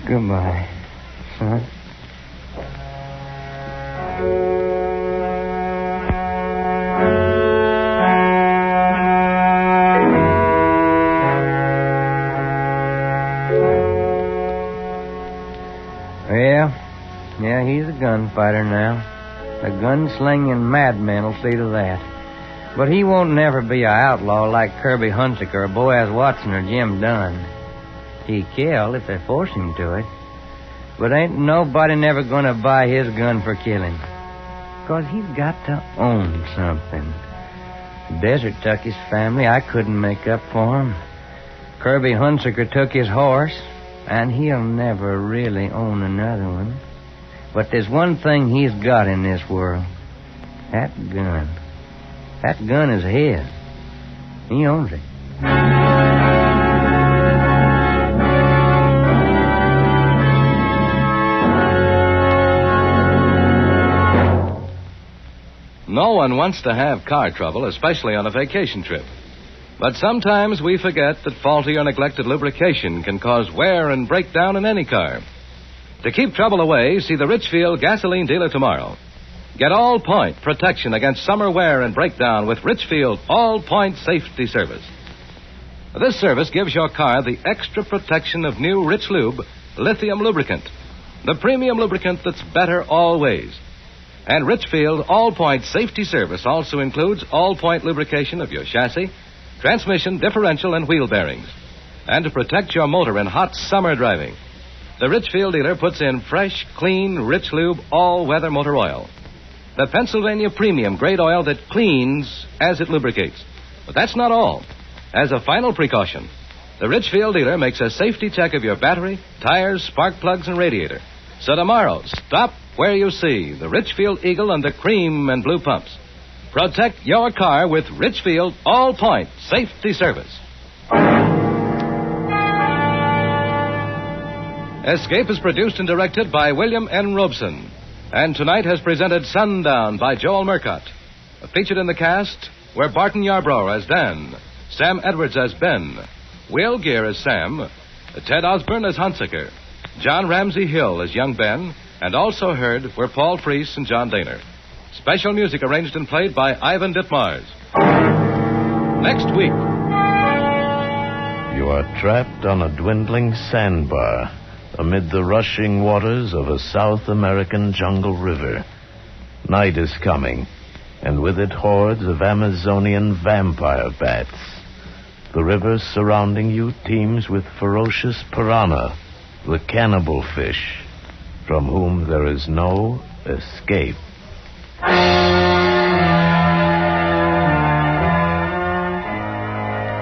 Goodbye, son. Yeah, he's a gunfighter now. A gunslinging madman will see to that. But he won't never be an outlaw like Kirby Hunsaker or Boaz Watson or Jim Dunn. He kill if they force him to it. But ain't nobody never gonna buy his gun for killing. 'Cause he's got to own something. Desert took his family. I couldn't make up for him. Kirby Hunsaker took his horse, and he'll never really own another one. But there's one thing he's got in this world. That gun. That gun is his. He owns it. No one wants to have car trouble, especially on a vacation trip. But sometimes we forget that faulty or neglected lubrication can cause wear and breakdown in any car. To keep trouble away, see the Richfield gasoline dealer tomorrow. Get all-point protection against summer wear and breakdown with Richfield all-point safety service. This service gives your car the extra protection of new Rich Lube lithium lubricant, the premium lubricant that's better always. And Richfield All-Point Safety Service also includes all-point lubrication of your chassis, transmission, differential, and wheel bearings. And to protect your motor in hot summer driving, the Richfield dealer puts in fresh, clean, Rich Lube all-weather motor oil. The Pennsylvania Premium grade oil that cleans as it lubricates. But that's not all. As a final precaution, the Richfield dealer makes a safety check of your battery, tires, spark plugs, and radiator. So tomorrow, stop where you see the Richfield Eagle and the cream and blue pumps. Protect your car with Richfield All-Point Safety Service. Escape is produced and directed by William N. Robeson. And tonight has presented Sundown by Joel Murcott. Featured in the cast were Barton Yarbrough as Dan, Sam Edwards as Ben, Will Gear as Sam, Ted Osborne as Hunsaker, John Ramsey Hill as young Ben, and also heard were Paul Freese and John Daner. Special music arranged and played by Ivan Ditmars. Next week. You are trapped on a dwindling sandbar amid the rushing waters of a South American jungle river. Night is coming, and with it hordes of Amazonian vampire bats. The river surrounding you teems with ferocious piranha, the cannibal fish, from whom there is no escape.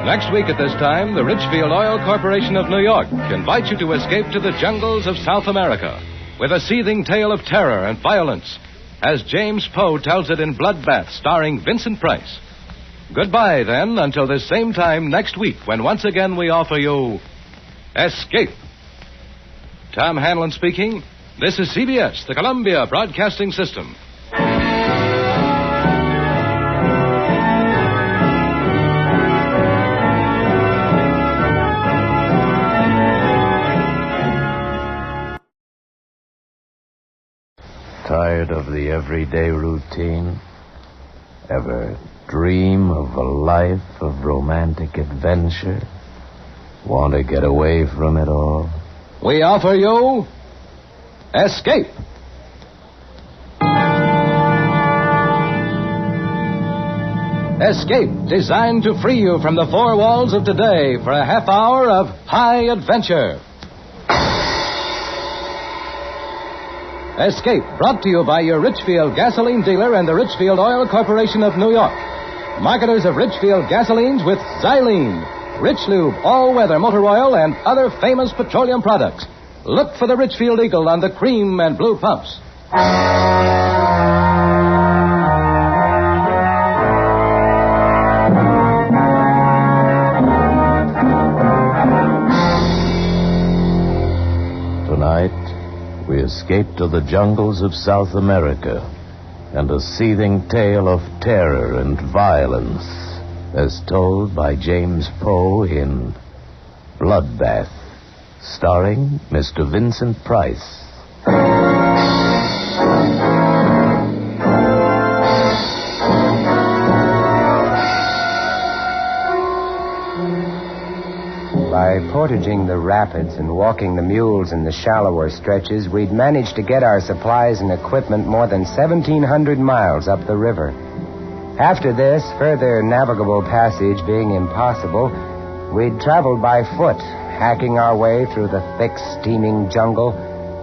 Next week at this time, the Richfield Oil Corporation of New York invites you to escape to the jungles of South America with a seething tale of terror and violence, as James Poe tells it in Bloodbath, starring Vincent Price. Goodbye, then, until this same time next week, when once again we offer you Escape. Tom Hanlon speaking. This is CBS, the Columbia Broadcasting System. Tired of the everyday routine? Ever dream of a life of romantic adventure? Want to get away from it all? We offer you Escape. Escape, designed to free you from the four walls of today for a half hour of high adventure. Escape, brought to you by your Richfield gasoline dealer and the Richfield Oil Corporation of New York. Marketers of Richfield gasolines with Xylene, Rich Lube, all-weather motor oil, and other famous petroleum products. Look for the Richfield Eagle on the cream and blue pumps. Tonight, we escape to the jungles of South America and a seething tale of terror and violence as told by James Poe in Bloodbath, starring Mr. Vincent Price. By portaging the rapids and walking the mules in the shallower stretches, we'd managed to get our supplies and equipment more than 1,700 miles up the river. After this, further navigable passage being impossible, we'd traveled by foot, hacking our way through the thick, steaming jungle,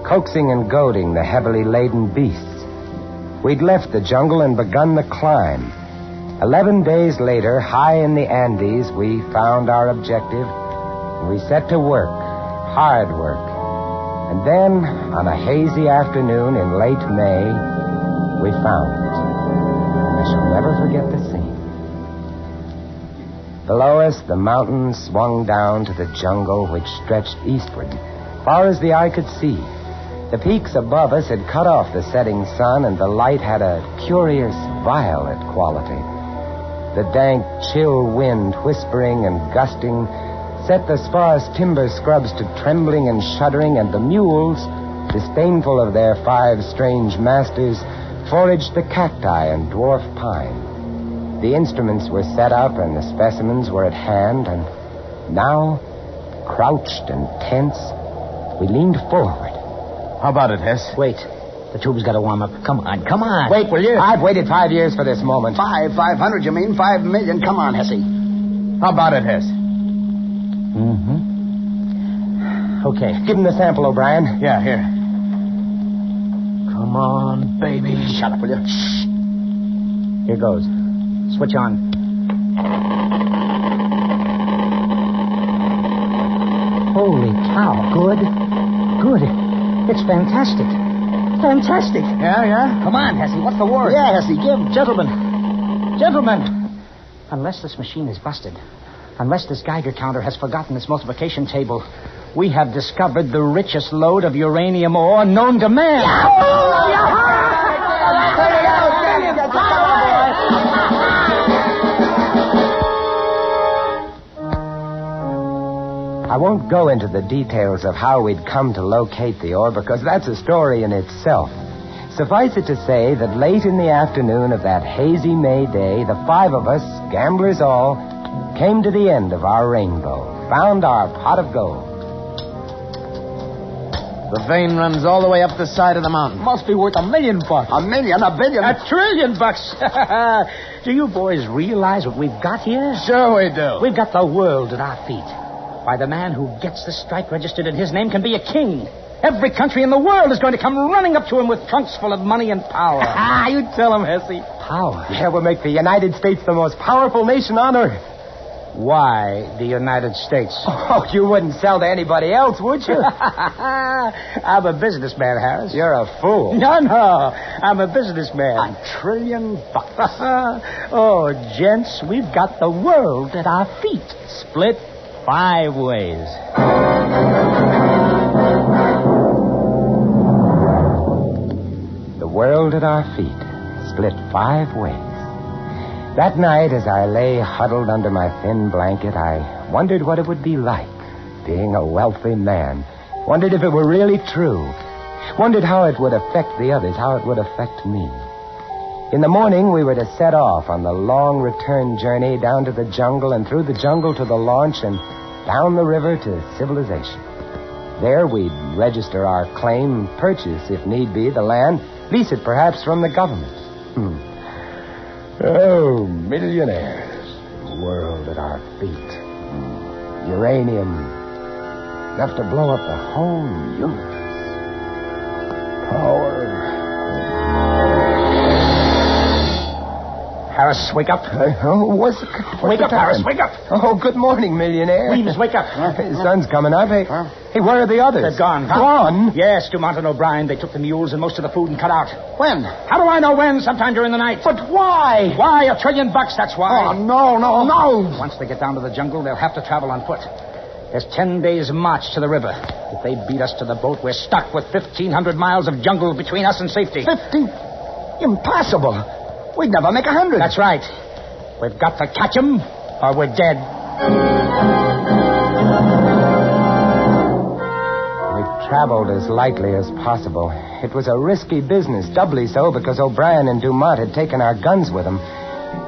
coaxing and goading the heavily laden beasts. We'd left the jungle and begun the climb. 11 days later, high in the Andes, we found our objective. We set to work, hard work. And then, on a hazy afternoon in late May, we found it. I shall never forget the scene. Below us, the mountains swung down to the jungle which stretched eastward, far as the eye could see. The peaks above us had cut off the setting sun, and the light had a curious violet quality. The dank, chill wind, whispering and gusting, set the sparse timber scrubs to trembling and shuddering, and the mules, disdainful of their 5 strange masters, foraged the cacti and dwarf pine. The instruments were set up and the specimens were at hand, and now, crouched and tense, we leaned forward. How about it, Hess? Wait. The tube's got to warm up. Come on, come on. Wait, will you? I've waited 5 years for this moment. 500, you mean? 5 million? Come on, Hesse. How about it, Hess? Mm-hmm. Okay. Give him the sample, O'Brien. Yeah, here. Come on, baby. Shut up, will you? Shh. Here goes. Switch on. Holy cow. Good. Good. It's fantastic. Fantastic. Yeah? Come on, Hesse. What's the word? Yeah, Hesse, give. Gentlemen. Unless this machine is busted, unless this Geiger counter has forgotten its multiplication table, we have discovered the richest lode of uranium ore known to man. I won't go into the details of how we'd come to locate the ore because that's a story in itself. Suffice it to say that late in the afternoon of that hazy May day, the 5 of us, gamblers all, came to the end of our rainbow, found our pot of gold. The vein runs all the way up the side of the mountain. Must be worth $1 million. $1 million? $1 billion? $1 trillion. Do you boys realize what we've got here? Sure we do. We've got the world at our feet. Why, the man who gets the strike registered in his name can be a king. Every country in the world is going to come running up to him with trunks full of money and power. You tell him, Hesse. Power? Yeah, we'll make the United States the most powerful nation on earth. Why the United States? Oh, you wouldn't sell to anybody else, would you? I'm a businessman, Harris. You're a fool. No, I'm a businessman. $1 trillion. Oh, gents, we've got the world at our feet. Split 5 ways. The world at our feet, split 5 ways. That night, as I lay huddled under my thin blanket, I wondered what it would be like, being a wealthy man. Wondered if it were really true. Wondered how it would affect the others, how it would affect me. In the morning, we were to set off on the long return journey down to the jungle and through the jungle to the launch and down the river to civilization. There we'd register our claim, purchase, if need be, the land, lease it perhaps from the government. Oh, millionaires. World at our feet. Uranium. Enough to blow up the whole universe. Power. Harris, wake up. Wake up, Harris, wake up. Oh, good morning, millionaire. Reeves, wake up. The sun's coming up. Hey, where are the others? They're gone. Gone? Yes, Dumont and O'Brien. They took the mules and most of the food and cut out. When? How do I know when? Sometime during the night. But why? Why? $1 trillion, that's why. Oh, no. Once they get down to the jungle, they'll have to travel on foot. There's 10 days' march to the river. If they beat us to the boat, we're stuck with 1,500 miles of jungle between us and safety. 50? Impossible. We'd never make 100. That's right. We've got to catch them, or we're dead. We traveled as lightly as possible. It was a risky business, doubly so because O'Brien and Dumont had taken our guns with them.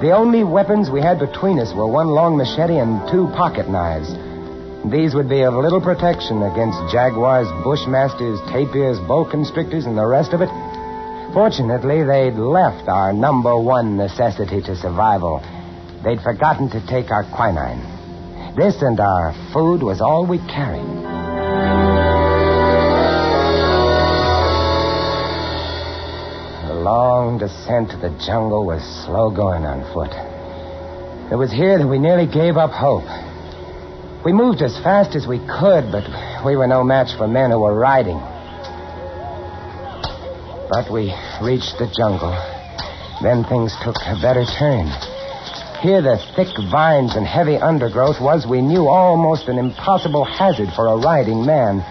The only weapons we had between us were one long machete and 2 pocket knives. These would be of little protection against jaguars, bushmasters, tapirs, boa constrictors, and the rest of it. Fortunately, they'd left our number one necessity to survival. They'd forgotten to take our quinine. This and our food was all we carried. The long descent to the jungle was slow going on foot. It was here that we nearly gave up hope. We moved as fast as we could, but we were no match for men who were riding. But we reached the jungle. Then things took a better turn. Here the thick vines and heavy undergrowth was, we knew, almost an impossible hazard for a riding man.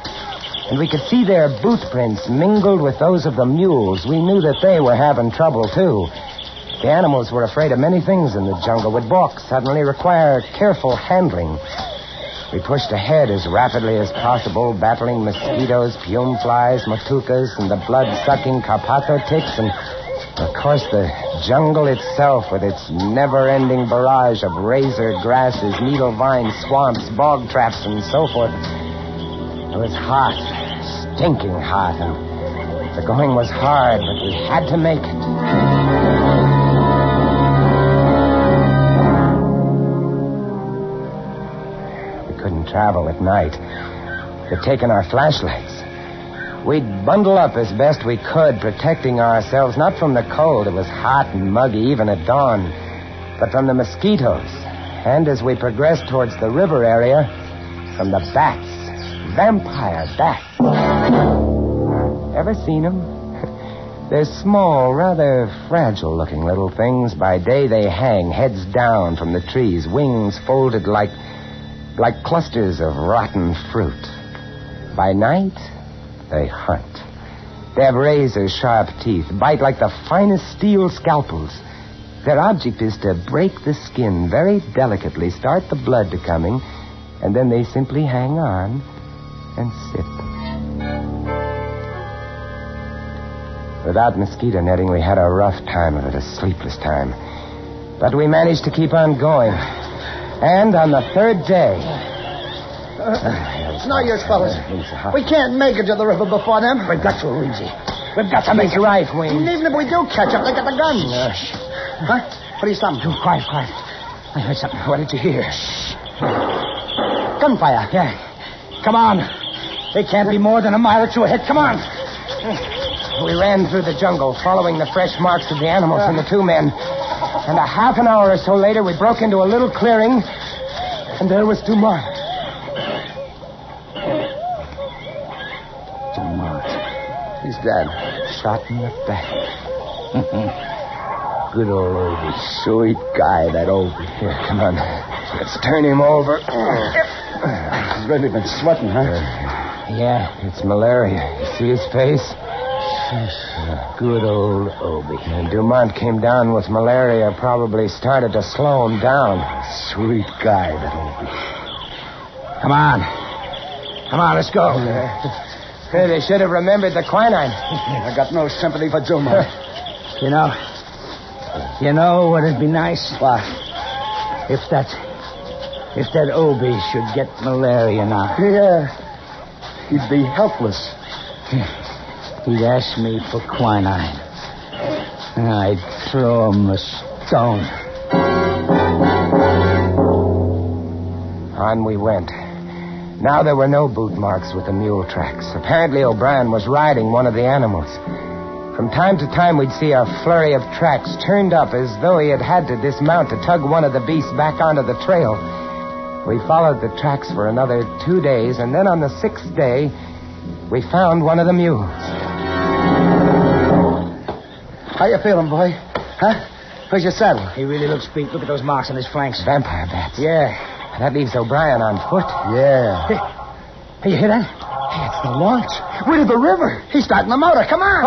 And we could see their boot prints mingled with those of the mules. We knew that they were having trouble, too. The animals were afraid of many things in the jungle, would balk suddenly, require careful handling. We pushed ahead as rapidly as possible, battling mosquitoes, pume flies, matukas, and the blood-sucking carpatho ticks, and, of course, the jungle itself with its never-ending barrage of razor grasses, needle vines, swamps, bog traps, and so forth. It was hot, stinking hot, and The going was hard, but we had to make it. We couldn't travel at night. They'd taken our flashlights. We'd bundle up as best we could, protecting ourselves not from the cold. It was hot and muggy even at dawn, but from the mosquitoes. And as we progressed towards the river area, from the bats. Vampire bats. Ever seen them? They're small, rather fragile-looking little things. By day, they hang heads down from the trees, wings folded like clusters of rotten fruit. By night, they hunt. They have razor-sharp teeth, bite like the finest steel scalpels. Their object is to break the skin very delicately, start the blood to coming, and then they simply hang on and sip. Without mosquito netting, we had a rough time of it, a sleepless time. But we managed to keep on going. And on the third day... It's no use, fellas. We can't make it to the river before them. We've got to, Luigi. We've got to make it right, Wayne. And even if we do catch up, they got the guns. Huh? What are you stopping? Quiet. I heard something. What did you hear? Gunfire. Yeah. Come on. They can't be more than a mile or two ahead. Come on. We ran through the jungle, following the fresh marks of the animals and the two men. And a half an hour or so later, we broke into a little clearing, and there was Dumont. Dumont. He's dead. Shot in the back. Good old Obie. Sweet guy, that Obie. Here, come on. Let's turn him over. He's really been sweating, huh? Yeah, it's malaria. You see his face? Good old Obie. And Dumont came down with malaria, probably started to slow him down. Sweet guy, that Obie. Come on, let's go. Hey, they should have remembered the quinine. I got no sympathy for Dumont. You know what'd be nice? What? If that Obie should get malaria now. Yeah. He'd be helpless. He'd ask me for quinine. And I'd throw him a stone. On we went. Now there were no boot marks with the mule tracks. Apparently O'Brien was riding one of the animals. From time to time, we'd see a flurry of tracks turned up as though he had to dismount to tug one of the beasts back onto the trail. We followed the tracks for another 2 days, and then on the 6th day, we found one of the mules. How you feeling, boy? Huh? Where's your saddle? He really looks beat. Look at those marks on his flanks. Vampire bats. Yeah. That leaves O'Brien on foot. Yeah. Hey, you hear that? Hey, it's the launch. We're to the river. He's starting the motor. Come on.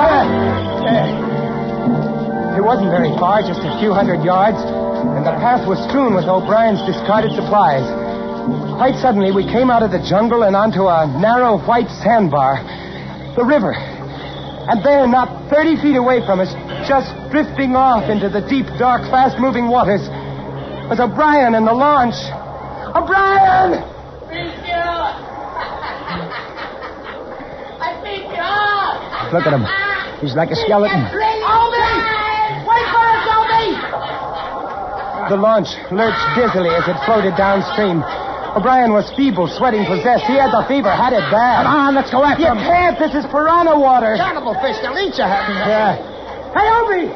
It wasn't very far, just a few hundred yards, and the path was strewn with O'Brien's discarded supplies. Quite suddenly, we came out of the jungle and onto a narrow white sandbar. The river. And there, not 30 feet away from us, just drifting off into the deep, dark, fast-moving waters, was O'Brien and the launch. O'Brien! Look at him. He's like a skeleton. Obie! Wait for us, Obie! The launch lurched dizzily as it floated downstream. O'Brien was feeble, sweating, possessed. He had the fever, had it bad. Come on, let's go after him. You can't. This is piranha water. Cannibal fish. They'll eat you, haven't they? Yeah. Hey, Obie!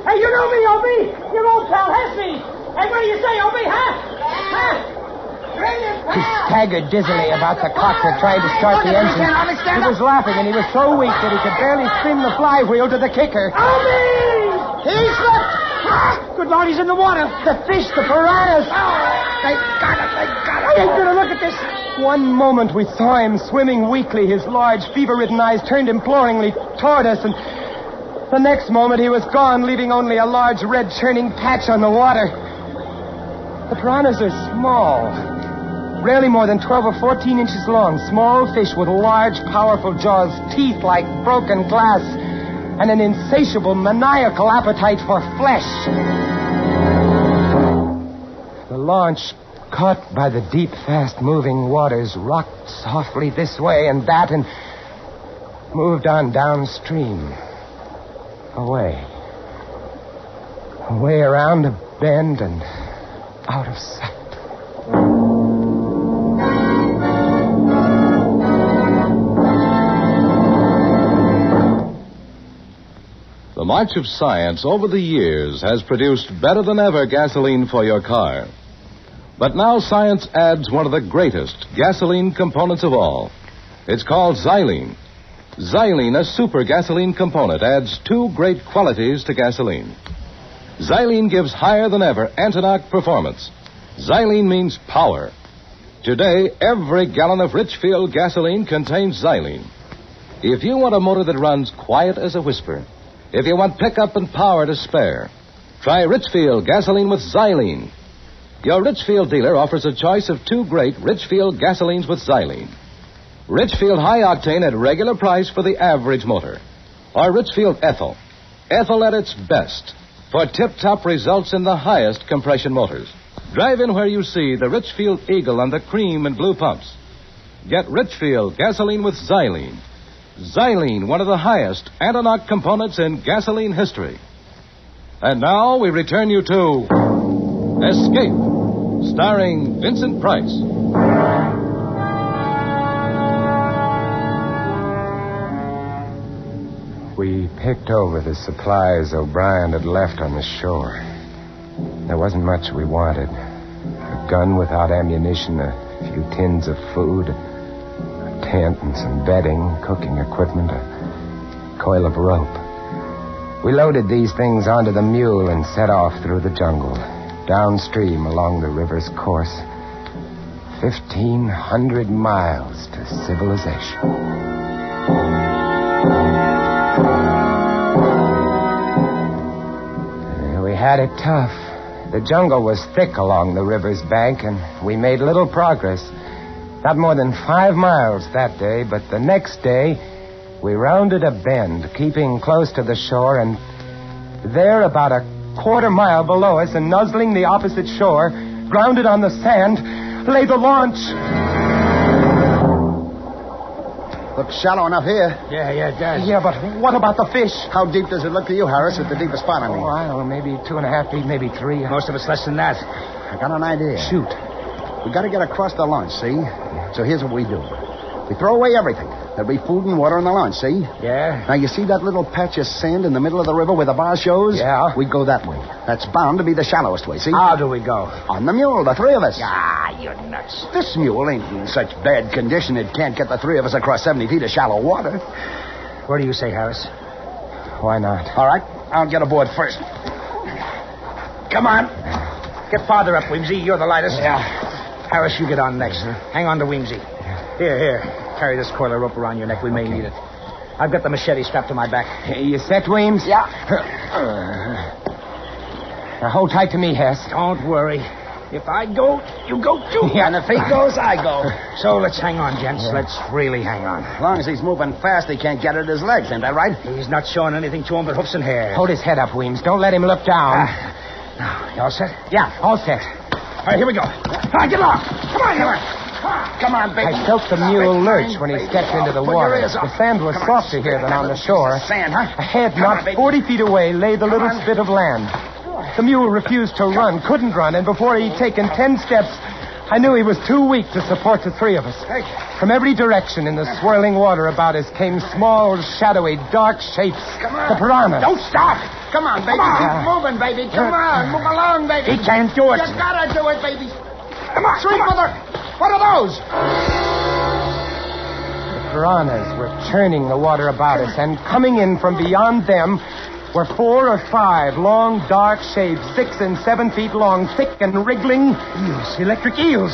Hey, you know me, Obie! Your old pal Hesby! Hey, what do you say, Obie, huh? He staggered dizzily about the cockpit, trying to start the engine. He was laughing, and he was so weak that he could barely spin the flywheel to the kicker. Obie! He slipped! Good Lord, he's in the water. The fish, the piranhas. They got it. I ain't gonna look at this. One moment we saw him swimming weakly, his large, fever-ridden eyes turned imploringly toward us, and the next moment he was gone, leaving only a large red churning patch on the water. The piranhas are small, rarely more than 12 or 14 inches long, small fish with large, powerful jaws, teeth like broken glass, and an insatiable, maniacal appetite for flesh. The launch, caught by the deep, fast-moving waters, rocked softly this way and that, and moved on downstream. Away. Away around a bend and out of sight. The march of science over the years has produced better than ever gasoline for your car. But now science adds one of the greatest gasoline components of all. It's called xylene. Xylene, a super gasoline component, adds two great qualities to gasoline. Xylene gives higher than ever Antonox performance. Xylene means power. Today, every gallon of Richfield gasoline contains xylene. If you want a motor that runs quiet as a whisper, if you want pickup and power to spare, try Richfield gasoline with xylene. Your Richfield dealer offers a choice of two great Richfield gasolines with xylene. Richfield High Octane at regular price for the average motor. Or Richfield Ethyl. Ethyl at its best for tip-top results in the highest compression motors. Drive in where you see the Richfield Eagle on the cream and blue pumps. Get Richfield gasoline with xylene. Xylene, one of the highest Antonox components in gasoline history. And now we return you to Escape, starring Vincent Price. We picked over the supplies O'Brien had left on the shore. There wasn't much we wanted. A gun without ammunition, a few tins of food, a tent and some bedding, cooking equipment, a coil of rope. We loaded these things onto the mule and set off through the jungle, downstream along the river's course. 1,500 miles to civilization. We had it tough. The jungle was thick along the river's bank, and we made little progress. Not more than 5 miles that day, but the next day, we rounded a bend, keeping close to the shore, and there, about a quarter mile below us and nuzzling the opposite shore, grounded on the sand, lay the launch. Looks shallow enough here. Yeah, it does. Yeah, but what about the fish? How deep does it look to you, Harris, at the deepest spot, I mean? Oh, I don't know, maybe 2.5 feet, maybe 3. Most of it's less than that. I got an idea. Shoot. We got to get across the launch, see? So here's what we do. We throw away everything. There'll be food and water on the launch, see? Yeah. Now, you see that little patch of sand in the middle of the river where the bar shows? Yeah. We go that way. That's bound to be the shallowest way, see? How do we go? On the mule, the three of us. Ah, you're nuts. This mule ain't in such bad condition it can't get the three of us across 70 feet of shallow water. What do you say, Harris? Why not? All right. I'll get aboard first. Come on. Get farther up, Weemsy. You're the lightest. Yeah. Harris, you get on next. Hang on to Weemsy. Here. Carry this coil of rope around your neck. We may need it. I've got the machete strapped to my back. You set, Weems? Yeah. Now hold tight to me, Hess. Don't worry. If I go, you go too. Yeah. And if he goes, I go. So let's hang on, gents. Yeah. Let's really hang on. As long as he's moving fast, he can't get at his legs. Ain't that right? He's not showing anything to him but hoofs and hair. Hold his head up, Weems. Don't let him look down. Now, you all set? Yeah, all set. All right, here we go. All right, get along. Come on, you. Come on, baby. I felt the mule lurch when he stepped into the water. The sand was softer here than on the shore. Sand, huh? Ahead, not 40 feet away, lay the little spit of land. The mule refused to run, couldn't run, and before he'd taken 10 steps, I knew he was too weak to support the three of us. From every direction in the swirling water about us came small, shadowy, dark shapes. Come on. The piranhas. Don't stop. Come on, baby. Keep moving, baby. Come on. Move along, baby. He can't do it. You gotta do it, baby. Come on. Three, mother. What are those? The piranhas were churning the water about us, and coming in from beyond them were 4 or 5 long, dark shapes, 6 and 7 feet long, thick and wriggling eels, electric eels.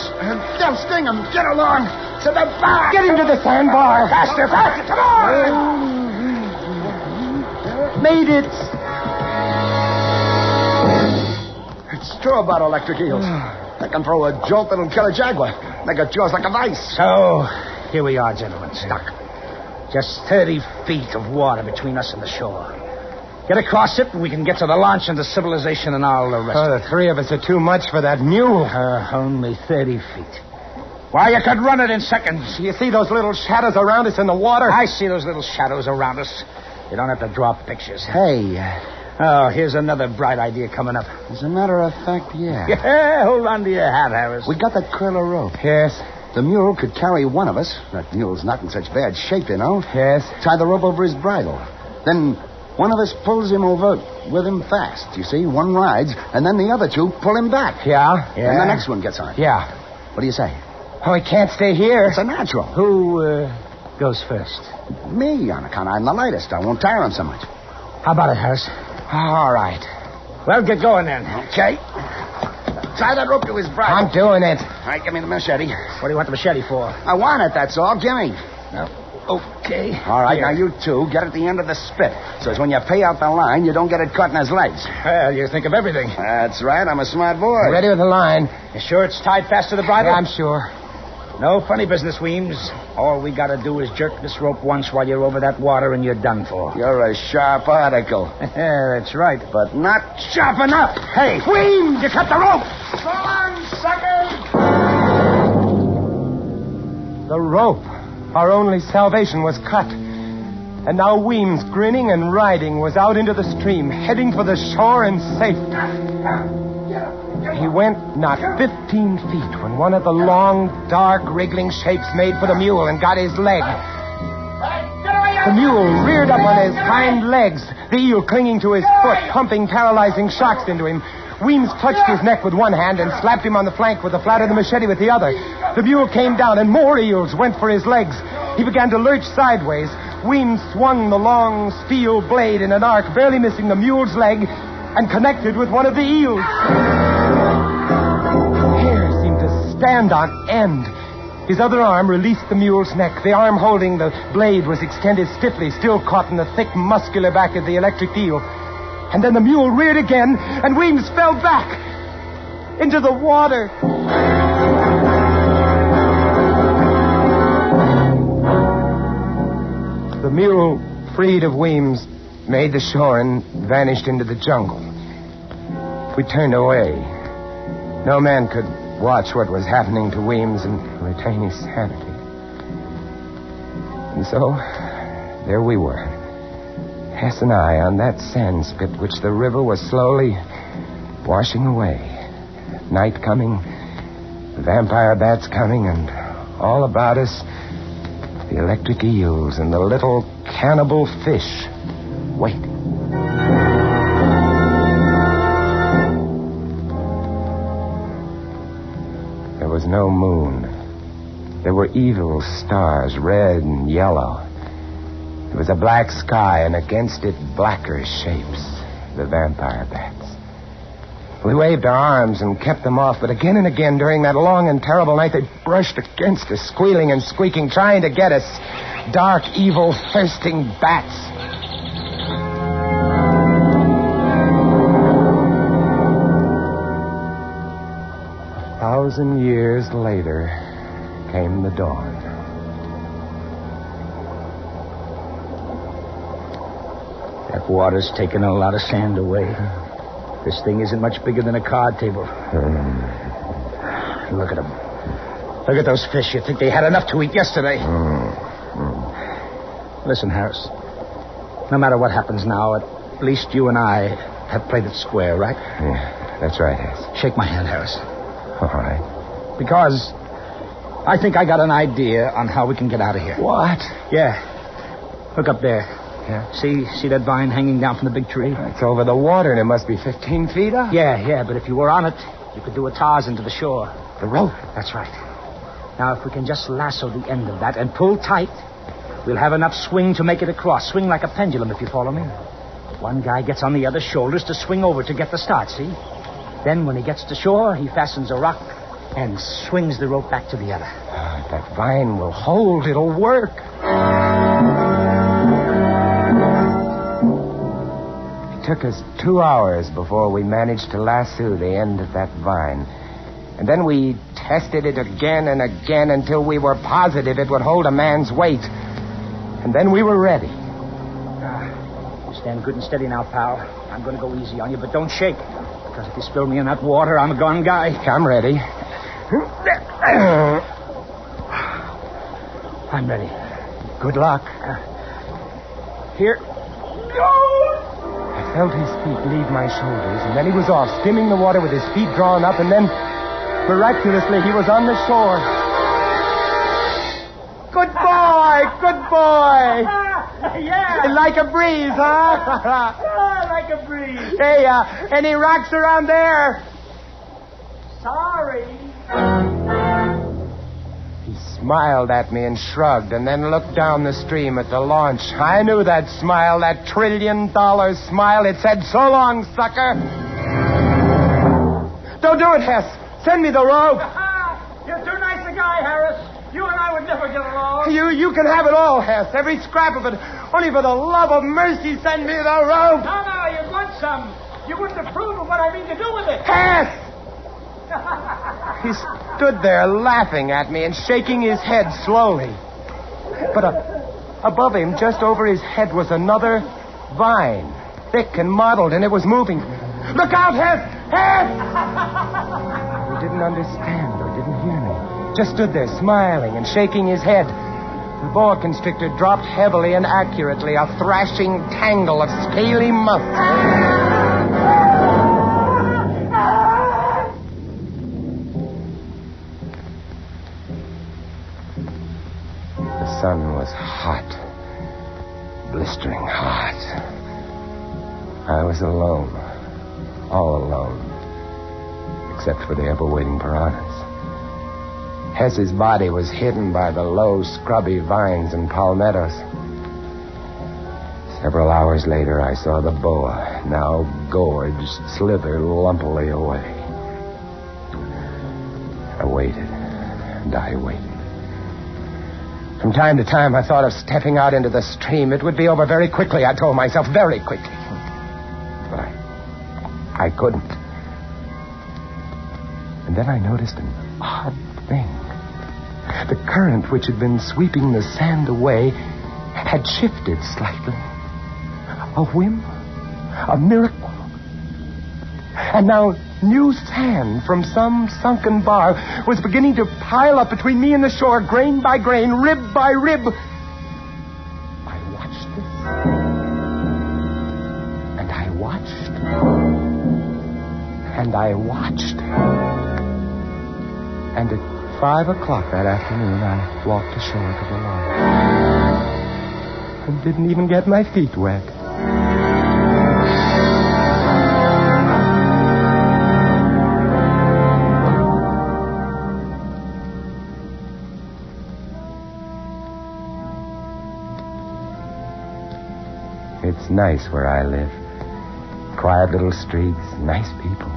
They'll sting them. Get along to the bar. Get into the sandbar. Faster. Come on. Made it. It's true about electric eels. They can throw a jolt that'll kill a jaguar. They got jaws like a vice. So, here we are, gentlemen, stuck. Just 30 feet of water between us and the shore. Get across it, and we can get to the launch and to civilization and all the rest. Oh, the three of us are too much for that mule. Only 30 feet. Why, you could run it in seconds. You see those little shadows around us in the water? I see those little shadows around us. You don't have to draw pictures. Hey, Oh, here's another bright idea coming up. as a matter of fact, yeah. Yeah, hold on to your hat, Harris. We got that curl of rope. Yes. The mule could carry one of us. That mule's not in such bad shape, you know. Yes. Tie the rope over his bridle. Then one of us pulls him over with him fast. You see, one rides, and then the other two pull him back. Yeah? And the next one gets on. Yeah. What do you say? Oh, he can't stay here. It's a natural. Who goes first? Me, on account I'm the lightest. I won't tire him so much. How about it, Harris? All right. Well, get going then. Okay. Tie that rope to his bridle. I'm doing it. All right, give me the machete. What do you want the machete for? I want it, that's all. Give me. Okay. All right, Here. now you two get at the end of the spit. So as when you pay out the line, you don't get it caught in his legs. Well, you think of everything. That's right. I'm a smart boy. Ready with the line. You sure it's tied fast to the bridle? Yeah, I'm sure. No funny business, Weems. All we gotta do is jerk this rope once while you're over that water and you're done for. You're a sharp article. Yeah, that's right. But not sharp enough. Hey, Weems, you cut the rope! So long, sucker! The rope. Our only salvation was cut. And now Weems, grinning and riding, was out into the stream, heading for the shore and safe. He went not 15 feet when one of the long, dark, wriggling shapes made for the mule and got his leg. The mule reared up on his hind legs, the eel clinging to his foot, pumping paralyzing shocks into him. Weems clutched his neck with one hand and slapped him on the flank with the flat of the machete with the other. The mule came down and more eels went for his legs. He began to lurch sideways. Weems swung the long steel blade in an arc, barely missing the mule's leg, and connected with one of the eels. Hair seemed to stand on end. His other arm released the mule's neck. The arm holding the blade was extended stiffly, still caught in the thick, muscular back of the electric eel. And then the mule reared again, and Weems fell back into the water. The mule, freed of Weems, made the shore and vanished into the jungle. We turned away. No man could watch what was happening to Weems and retain his sanity. And so, there we were. Hess and I on that sand spit which the river was slowly washing away. Night coming, the vampire bats coming, and all about us, the electric eels and the little cannibal fish waiting. There was no moon. There were evil stars, red and yellow. There was a black sky, and against it, blacker shapes, the vampire bats. We waved our arms and kept them off, but again and again during that long and terrible night, they brushed against us, squealing and squeaking, trying to get us. Dark, evil, thirsting bats. A 1,000 years later came the dawn. That water's taken a lot of sand away. This thing isn't much bigger than a card table. Look at them. Look at those fish. You think they had enough to eat yesterday? Listen, Harris. No matter what happens now, at least you and I have played it square, right? Yeah, that's right, Hess. Shake my hand, Harris. All right. Because I think I got an idea on how we can get out of here. What? Yeah. Look up there. Yeah. See that vine hanging down from the big tree? It's over the water, and it must be 15 feet up. Yeah, but if you were on it, you could do a Tarzan to the shore. The rope? That's right. Now, if we can just lasso the end of that and pull tight, we'll have enough swing to make it across. Swing like a pendulum, if you follow me. One guy gets on the other's shoulders to swing over to get the start, see? Then, when he gets to shore, he fastens a rock and swings the rope back to the other. That vine will hold. It'll work. It took us 2 hours before we managed to lasso the end of that vine. And then we tested it again and again until we were positive it would hold a man's weight. And then we were ready. Stand good and steady now, pal. I'm going to go easy on you, but don't shake. Because if you spill me in that water, I'm a gone guy. I'm ready. I'm ready. Good luck. Here. I felt his feet leave my shoulders, and then he was off, skimming the water with his feet drawn up, and then, miraculously, he was on the shore. Good boy! Good boy! Yeah. Like a breeze, huh? Like a breeze. Hey, any rocks around there? Sorry. He smiled at me and shrugged, and then looked down the stream at the launch. I knew that smile, that $1 trillion smile. It said, "So long, sucker." Don't do it, Hess. Send me the rope. You're too nice a guy, Harris. You and I would never get along. You can have it all, Hess. Every scrap of it. Only for the love of mercy, send me the rope. No, you want some. You wouldn't approve of what I mean to do with it. Hess! He stood there laughing at me and shaking his head slowly. But above him, just over his head, was another vine, thick and mottled, and it was moving. Look out, Hess! Hess! He didn't understand or didn't hear me. Just stood there smiling and shaking his head. The boa constrictor dropped heavily and accurately, a thrashing tangle of scaly musk. The sun was hot, blistering hot. I was alone, all alone, except for the ever-waiting piranhas. Hess's body was hidden by the low, scrubby vines and palmettos. Several hours later, I saw the boa, now gorged, slither lumpily away. I waited, and I waited. From time to time, I thought of stepping out into the stream. It would be over very quickly, I told myself, very quickly. But I couldn't. And then I noticed an odd thing. The current which had been sweeping the sand away had shifted slightly. A whim, a miracle. And now new sand from some sunken bar was beginning to pile up between me and the shore, grain by grain, rib by rib. I watched this. And I watched. And I watched. And at 5 o'clock that afternoon, I walked ashore to the lawn. And didn't even get my feet wet. It's nice where I live. Quiet little streets, nice people,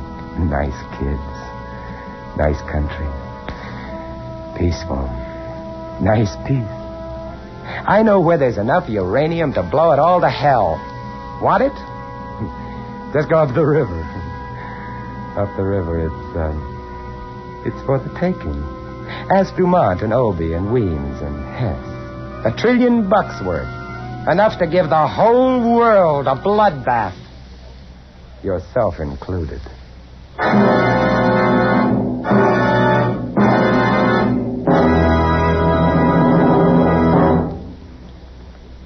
nice kids, nice country. Peaceful. Nice peace. I know where there's enough uranium to blow it all to hell. Want it? Just go up the river. Up the river, it's for the taking. Ask Dumont and Obie and Weems and Hess. $1 trillion worth. Enough to give the whole world a bloodbath. Yourself included.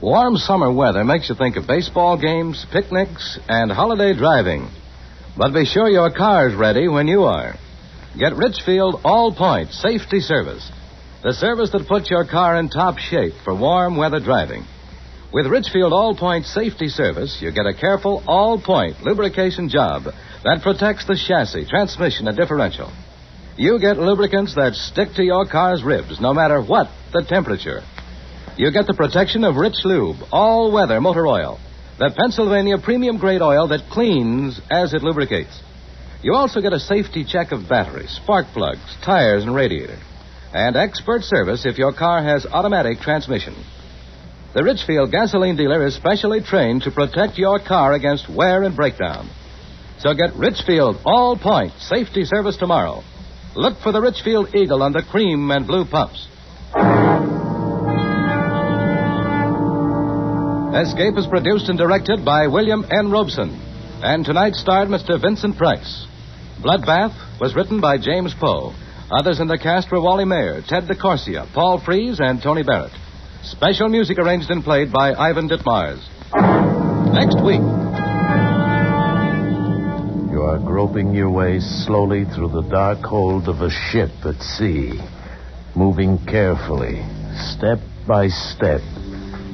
Warm summer weather makes you think of baseball games, picnics, and holiday driving. But be sure your car's ready when you are. Get Richfield All-Point Safety Service, the service that puts your car in top shape for warm weather driving. With Richfield All-Point Safety Service, you get a careful all-point lubrication job that protects the chassis, transmission, and differential. You get lubricants that stick to your car's ribs no matter what the temperature. You get the protection of Rich Lube, all-weather motor oil, the Pennsylvania premium-grade oil that cleans as it lubricates. You also get a safety check of batteries, spark plugs, tires, and radiator, and expert service if your car has automatic transmission. The Richfield gasoline dealer is specially trained to protect your car against wear and breakdown. So get Richfield All-Point Safety Service tomorrow. Look for the Richfield Eagle on the cream and blue pumps. Escape is produced and directed by William N. Robeson. And tonight starred Mr. Vincent Price. Bloodbath was written by James Poe. Others in the cast were Wally Mayer, Ted DeCorsia, Paul Frees, and Tony Barrett. Special music arranged and played by Ivan Ditmars. Next week. You are groping your way slowly through the dark hold of a ship at sea, moving carefully, step by step,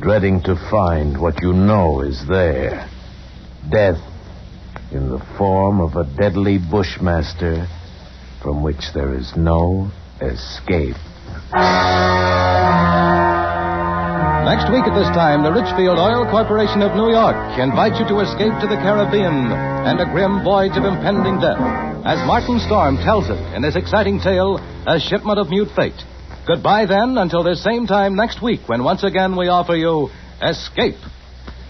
dreading to find what you know is there. Death in the form of a deadly bushmaster from which there is no escape. Next week at this time, the Richfield Oil Corporation of New York invites you to escape to the Caribbean and a grim voyage of impending death, as Martin Storm tells it in his exciting tale, A Shipment of Mute Fate. Goodbye, then, until this same time next week, when once again we offer you Escape.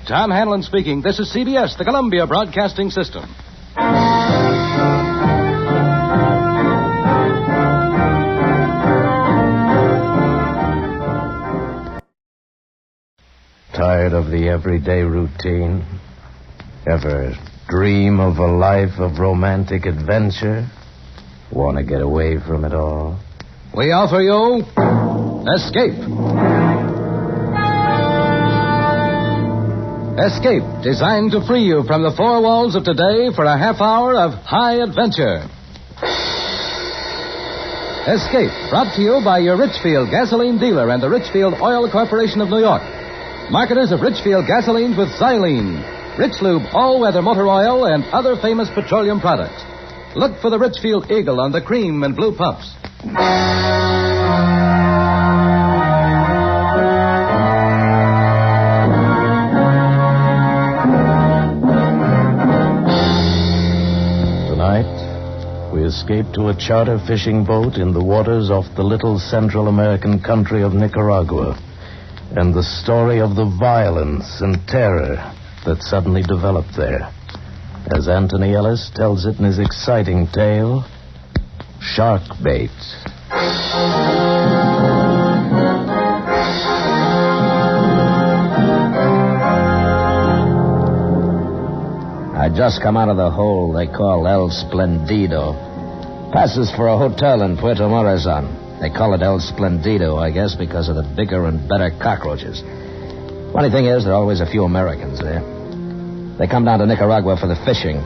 Tom Hanlon speaking. This is CBS, the Columbia Broadcasting System. Tired of the everyday routine? Ever dream of a life of romantic adventure? Want to get away from it all? We offer you Escape. Escape, designed to free you from the four walls of today for a half hour of high adventure. Escape, brought to you by your Richfield gasoline dealer and the Richfield Oil Corporation of New York. Marketers of Richfield gasolines with xylene, Rich Lube all-weather motor oil, and other famous petroleum products. Look for the Richfield Eagle on the cream and blue pumps. Tonight, we escape to a charter fishing boat in the waters off the little Central American country of Nicaragua, and the story of the violence and terror that suddenly developed there, as Anthony Ellis tells it in his exciting tale, Shark Bait. I just come out of the hole they call El Splendido. Passes for a hotel in Puerto Morazan. They call it El Splendido, I guess, because of the bigger and better cockroaches. Funny thing is, there are always a few Americans there. They come down to Nicaragua for the fishing.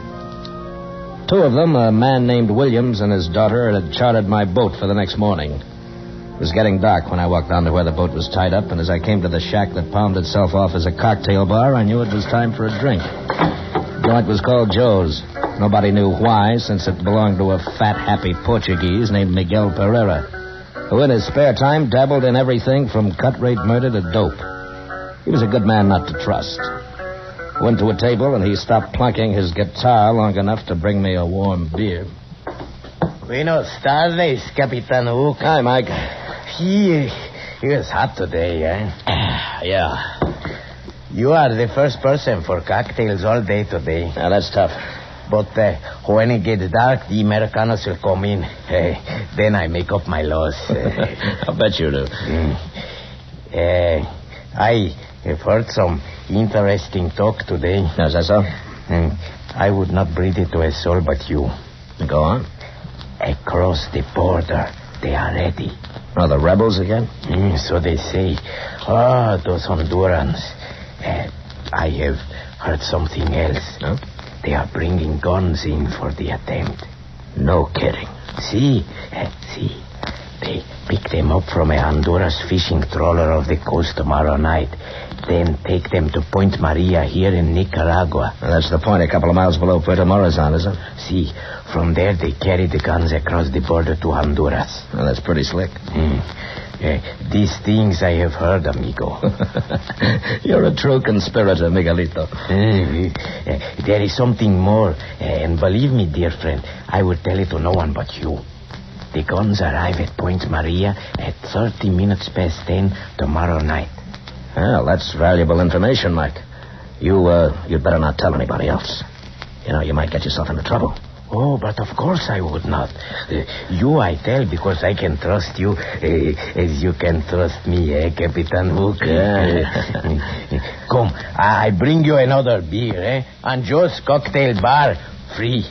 Two of them, a man named Williams and his daughter, had chartered my boat for the next morning. It was getting dark when I walked down to where the boat was tied up, and as I came to the shack that palmed itself off as a cocktail bar, I knew it was time for a drink. The joint was called Joe's. Nobody knew why, since it belonged to a fat, happy Portuguese named Miguel Pereira, who in his spare time dabbled in everything from cut-rate murder to dope. He was a good man not to trust. Went to a table, and he stopped plunking his guitar long enough to bring me a warm beer. Buenos tardes, Capitan Hook. Hi, Mike. It's hot today, eh? Yeah. You are the first person for cocktails all day today. Now, that's tough. But when it gets dark, the Americanos will come in. Then I make up my loss. I'll bet you do. I have heard some interesting talk today. Is that so? I would not breathe it to a soul but you. Go on. Across the border, they are ready. Oh, the rebels again? So they say. Oh, those Hondurans. I have heard something else. No? They are bringing guns in for the attempt. No kidding. See. They pick them up from a Honduras fishing trawler off the coast tomorrow night. Then take them to Point Maria here in Nicaragua. Well, that's the point, a couple of miles below Puerto Morazan, is it? See, from there they carry the guns across the border to Honduras. Well, that's pretty slick. These things I have heard, amigo. You're a true conspirator, Miguelito. There is something more. And believe me, dear friend, I will tell it to no one but you. The guns arrive at Point Maria at 30 minutes past 10 tomorrow night. Well, that's valuable information, Mike. You'd better not tell anybody else. You know, you might get yourself into trouble. Oh, but of course I would not. You I tell because I can trust you as you can trust me, Capitan Hook? Yeah. Come, I bring you another beer, And Joe's Cocktail Bar, free.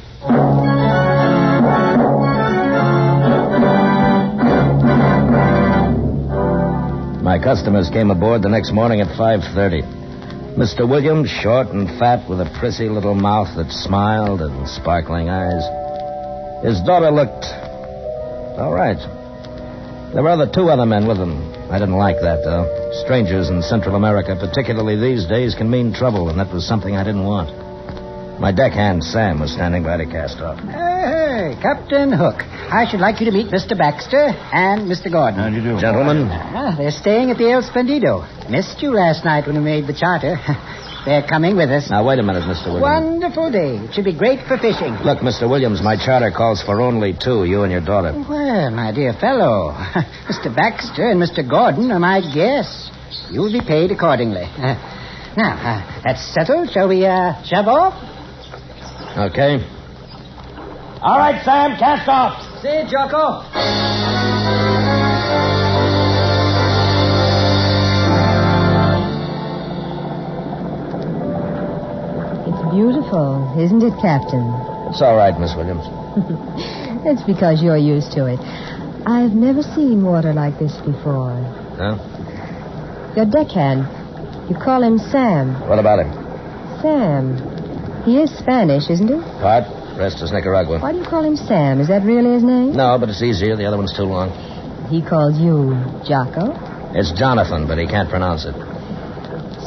My customers came aboard the next morning at 5:30. Mr. Williams, short and fat, with a prissy little mouth that smiled and sparkling eyes. His daughter looked all right. There were two other men with him. I didn't like that, though. Strangers in Central America, particularly these days, can mean trouble, and that was something I didn't want. My deckhand, Sam, was standing by to cast off. Hey, Captain Hook. I should like you to meet Mr. Baxter and Mr. Gordon. How do you do? Gentlemen. They're staying at the El Splendido. Missed you last night when we made the charter. They're coming with us. Now, wait a minute, Mr. Williams. Wonderful day. It should be great for fishing. Look, Mr. Williams, my charter calls for only two, you and your daughter. Well, my dear fellow, Mr. Baxter and Mr. Gordon are my guests. You'll be paid accordingly. Now, that's settled. Shall we shove off? Okay. All right, Sam, cast off. See you, Jocko. It's beautiful, isn't it, Captain? It's all right, Miss Williams. It's because you're used to it. I've never seen water like this before. Huh? Your deckhand, you call him Sam. What about him? Sam. He is Spanish, isn't he? Part. Rest is Nicaragua. Why do you call him Sam? Is that really his name? No, but it's easier. The other one's too long. He calls you Jocko? It's Jonathan, but he can't pronounce it.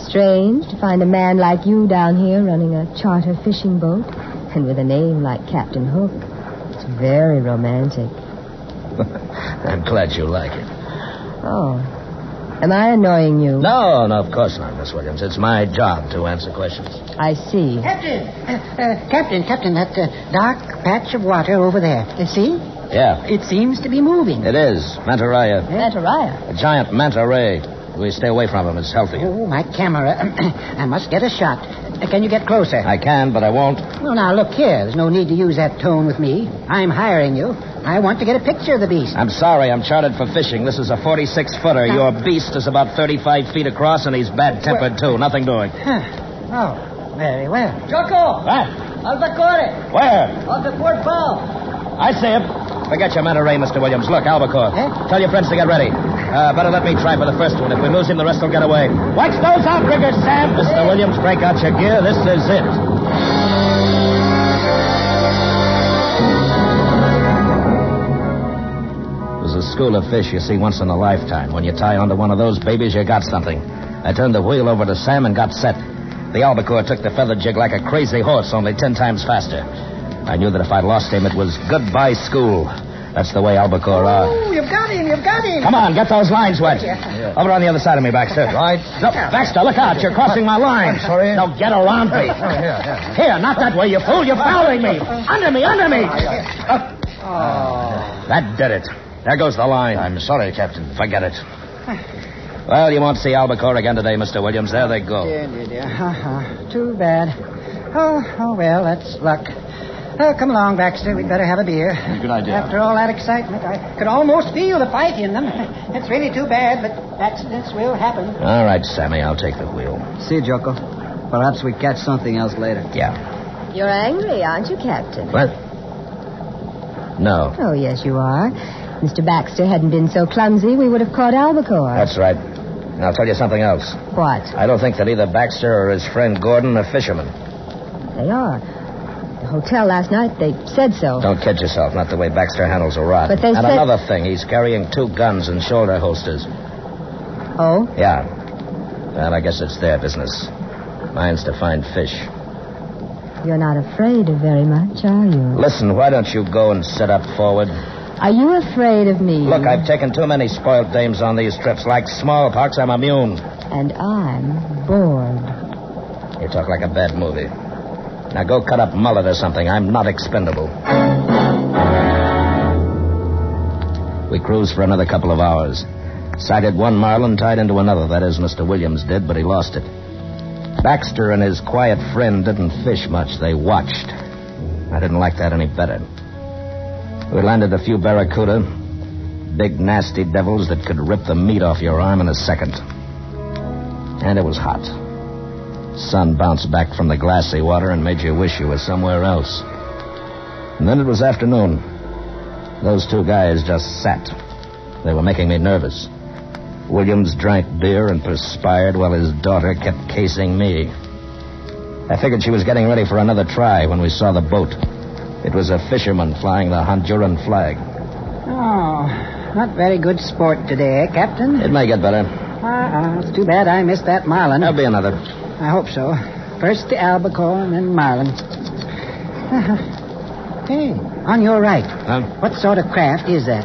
Strange to find a man like you down here running a charter fishing boat, and with a name like Captain Hook. It's very romantic. I'm glad you like it. Oh. Am I annoying you? No, of course not, Miss Williams. It's my job to answer questions. I see. Captain, that dark patch of water over there. You see? Yeah. It seems to be moving. It is. Manta raya. Manta raya? A giant manta ray. We stay away from him. It's healthy. Oh, my camera. I must get a shot. Can you get closer? I can, but I won't. Well, now, look here. There's no need to use that tone with me. I'm hiring you. I want to get a picture of the beast. I'm sorry. I'm chartered for fishing. This is a 46-footer. Your beast is about 35 feet across, and he's bad-tempered, too. Nothing doing. Oh, very well. Jocko! What? Albacore! Where? On the port bow. I see him. Forget your manta ray, Mr. Williams. Look, Albacore. Tell your friends to get ready. Better let me try for the first one. If we lose him, the rest will get away. Watch those outriggers, Sam. Mr. Williams, break out your gear. This is it. There's a school of fish you see once in a lifetime. When you tie onto one of those babies, you got something. I turned the wheel over to Sam and got set. The albacore took the feather jig like a crazy horse, only 10 times faster. I knew that if I lost him, it was goodbye school. That's the way albacore are. Oh, you've got him. Come on, get those lines wet. Yeah. Over on the other side of me, Baxter. Right. No, Baxter, look out. You're crossing my line. I'm sorry. No, get around me. Here, not that way, you fool. You're fouling me. Under me. That did it. There goes the line. I'm sorry, Captain. Forget it. Well, you won't see albacore again today, Mr. Williams. There they go. Dear. Too bad. Oh, well, that's luck. Come along, Baxter. We'd better have a beer. Good idea. After all that excitement, I could almost feel the fight in them. It's really too bad, but accidents will happen. All right, Sammy, I'll take the wheel. See you, Jocko. Perhaps we catch something else later. Yeah. You're angry, aren't you, Captain? What? No. Oh, yes, you are. Mr. Baxter hadn't been so clumsy, we would have caught albacore. That's right. And I'll tell you something else. What? I don't think that either Baxter or his friend Gordon are fishermen. They are. The hotel last night, they said so. Don't kid yourself. Not the way Baxter handles a rod. But they and said... another thing, he's carrying 2 guns and shoulder holsters. Oh? Yeah. Well, I guess it's their business. Mine's to find fish. You're not afraid of very much, are you? Listen, why don't you go and sit up forward? Are you afraid of me? Look, I've taken too many spoiled dames on these trips. Like smallpox, I'm immune. And I'm bored. You talk like a bad movie. Now go cut up mullet or something. I'm not expendable. We cruised for another couple of hours. Sighted one marlin, tied into another. That is, Mr. Williams did, but he lost it. Baxter and his quiet friend didn't fish much. They watched. I didn't like that any better. We landed a few barracuda. Big, nasty devils that could rip the meat off your arm in a second. And it was hot. Sun bounced back from the glassy water and made you wish you were somewhere else. And then it was afternoon. Those 2 guys just sat. They were making me nervous. Williams drank beer and perspired while his daughter kept casing me. I figured she was getting ready for another try when we saw the boat. It was a fisherman flying the Honduran flag. Oh, not very good sport today, eh, Captain? It may get better. It's too bad I missed that marlin. There'll be another. I hope so. First the albacore and then marlin. Hey, on your right. Huh? What sort of craft is that?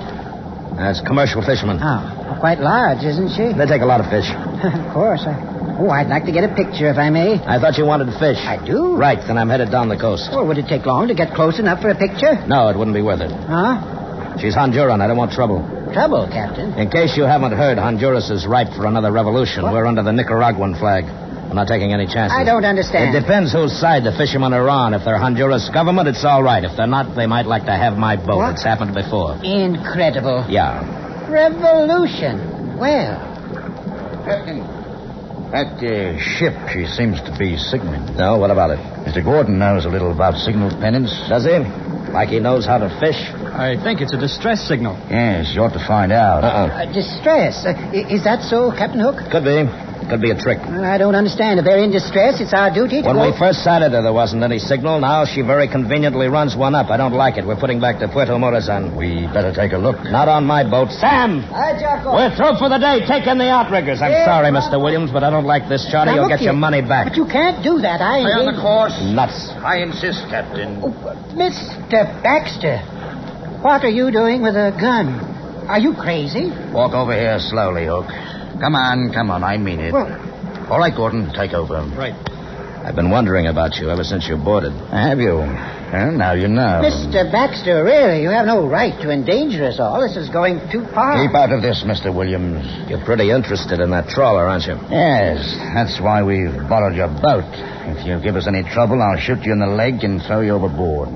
That's commercial fishermen. Oh, quite large, isn't she? They take a lot of fish. Of course. I'd like to get a picture, if I may. I thought you wanted fish. I do? Right, then I'm headed down the coast. Well, would it take long to get close enough for a picture? No, it wouldn't be worth it. Huh? She's Honduran. I don't want trouble. Trouble, Captain? In case you haven't heard, Honduras is ripe for another revolution. What? We're under the Nicaraguan flag. I'm not taking any chances. I don't understand. It depends whose side the fishermen are on. If they're Honduras government, it's all right. If they're not, they might like to have my boat. What? It's happened before. Incredible. Yeah. Revolution. Well. That ship, she seems to be signaling. No, what about it? Mr. Gordon knows a little about signal pennants. Does he? Like he knows how to fish? I think it's a distress signal. Yes, you ought to find out. Distress. Is that so, Captain Hook? Could be. Could be a trick. Well, I don't understand. If they're in distress, it's our duty to When go... we first sighted her, there wasn't any signal. Now she very conveniently runs one up. I don't like it. We're putting back to Puerto Morazan. We better take a look. Not on my boat. Sam! Hi, Jocko. We're through for the day. Take in the outriggers. I'm sorry, Mr. Williams, but I don't like this charter. You'll get your money back. But you can't do that. Stay on the course. Nuts. I insist, Captain. Oh, Mr. Baxter, what are you doing with a gun? Are you crazy? Walk over here slowly, Hook. Come on. I mean it. Well... All right, Gordon, take over. Right. I've been wondering about you ever since you boarded. Have you? Well, now you know. Mr. Baxter, really, you have no right to endanger us all. This is going too far. Keep out of this, Mr. Williams. You're pretty interested in that trawler, aren't you? Yes, that's why we've borrowed your boat. If you give us any trouble, I'll shoot you in the leg and throw you overboard.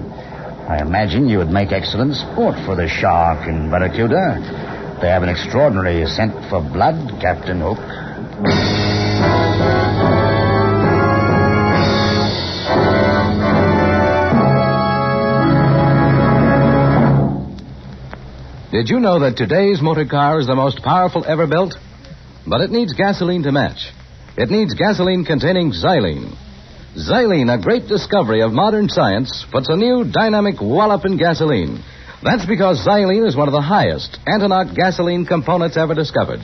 I imagine you would make excellent sport for the shark and barracuda. They have an extraordinary scent for blood, Captain Hook. Did you know that today's motor car is the most powerful ever built? But it needs gasoline to match. It needs gasoline containing xylene. Xylene, a great discovery of modern science, puts a new dynamic wallop in gasoline. That's because xylene is one of the highest Antonov gasoline components ever discovered.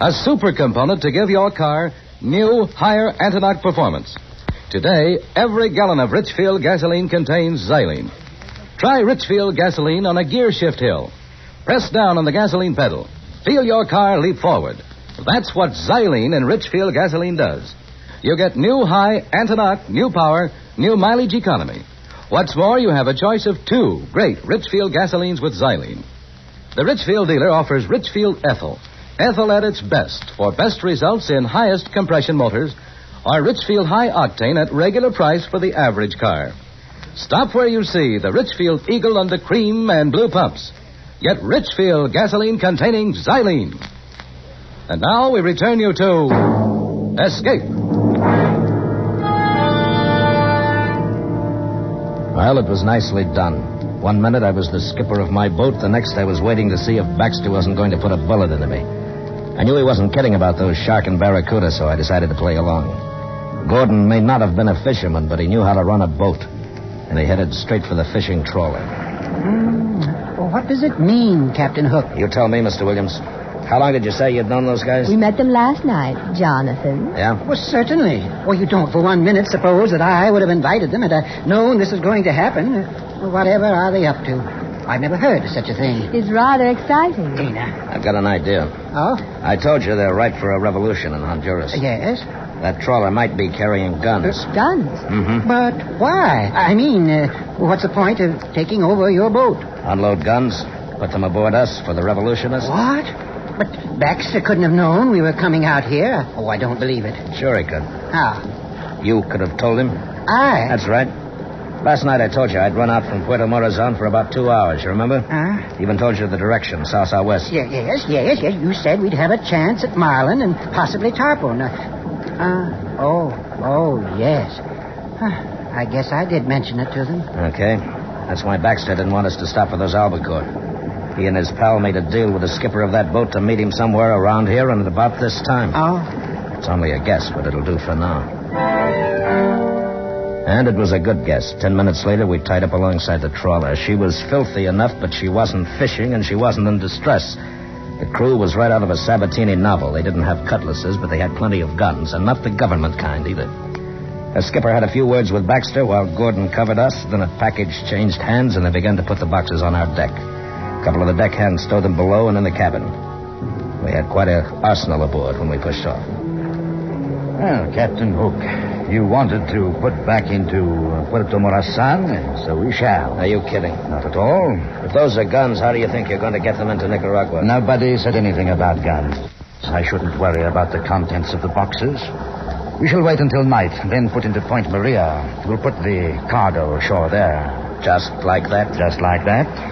A super component to give your car new, higher Antonov performance. Today, every gallon of Richfield gasoline contains xylene. Try Richfield gasoline on a gear shift hill. Press down on the gasoline pedal. Feel your car leap forward. That's what xylene in Richfield gasoline does. You get new high Antonov, new power, new mileage economy. What's more, you have a choice of 2 great Richfield gasolines with xylene. The Richfield dealer offers Richfield Ethyl. Ethyl at its best for best results in highest compression motors, or Richfield High Octane at regular price for the average car. Stop where you see the Richfield Eagle under cream and blue pumps. Get Richfield gasoline containing xylene. And now we return you to Escape. Well, it was nicely done. One minute I was the skipper of my boat. The next I was waiting to see if Baxter wasn't going to put a bullet into me. I knew he wasn't kidding about those shark and barracuda, so I decided to play along. Gordon may not have been a fisherman, but he knew how to run a boat. And he headed straight for the fishing trawler. Well, what does it mean, Captain Hook? You tell me, Mr. Williams. How long did you say you'd known those guys? We met them last night, Jonathan. Yeah? Well, certainly. Well, you don't for 1 minute suppose that I would have invited them had I known this was going to happen. Well, whatever are they up to? I've never heard of such a thing. It's rather exciting. Dana. I've got an idea. Oh? I told you they're ripe for a revolution in Honduras. Yes? That trawler might be carrying guns. Guns? Mm-hmm. But why? I mean, what's the point of taking over your boat? Unload guns, put them aboard us for the revolutionists. What? But Baxter couldn't have known we were coming out here. Oh, I don't believe it. Sure he could. How? You could have told him? I? That's right. Last night I told you I'd run out from Puerto Morazan for about 2 hours, you remember? Even told you the direction, south-southwest. Yes. You said we'd have a chance at Marlin and possibly Tarpon. Yes. I guess I did mention it to them. Okay. That's why Baxter didn't want us to stop for those albacore. He and his pal made a deal with the skipper of that boat to meet him somewhere around here and at about this time. Oh? It's only a guess, but it'll do for now. And it was a good guess. 10 minutes later, we tied up alongside the trawler. She was filthy enough, but she wasn't fishing, and she wasn't in distress. The crew was right out of a Sabatini novel. They didn't have cutlasses, but they had plenty of guns, and not the government kind either. The skipper had a few words with Baxter while Gordon covered us. Then a package changed hands, and they began to put the boxes on our deck. A couple of the deckhands stowed them below and in the cabin. We had quite an arsenal aboard when we pushed off. Well, Captain Hook, you wanted to put back into Puerto Morazan, so we shall. Are you kidding? Not at all. If those are guns, how do you think you're going to get them into Nicaragua? Nobody said anything about guns. I shouldn't worry about the contents of the boxes. We shall wait until night, then put into Point Maria. We'll put the cargo ashore there. Just like that? Just like that.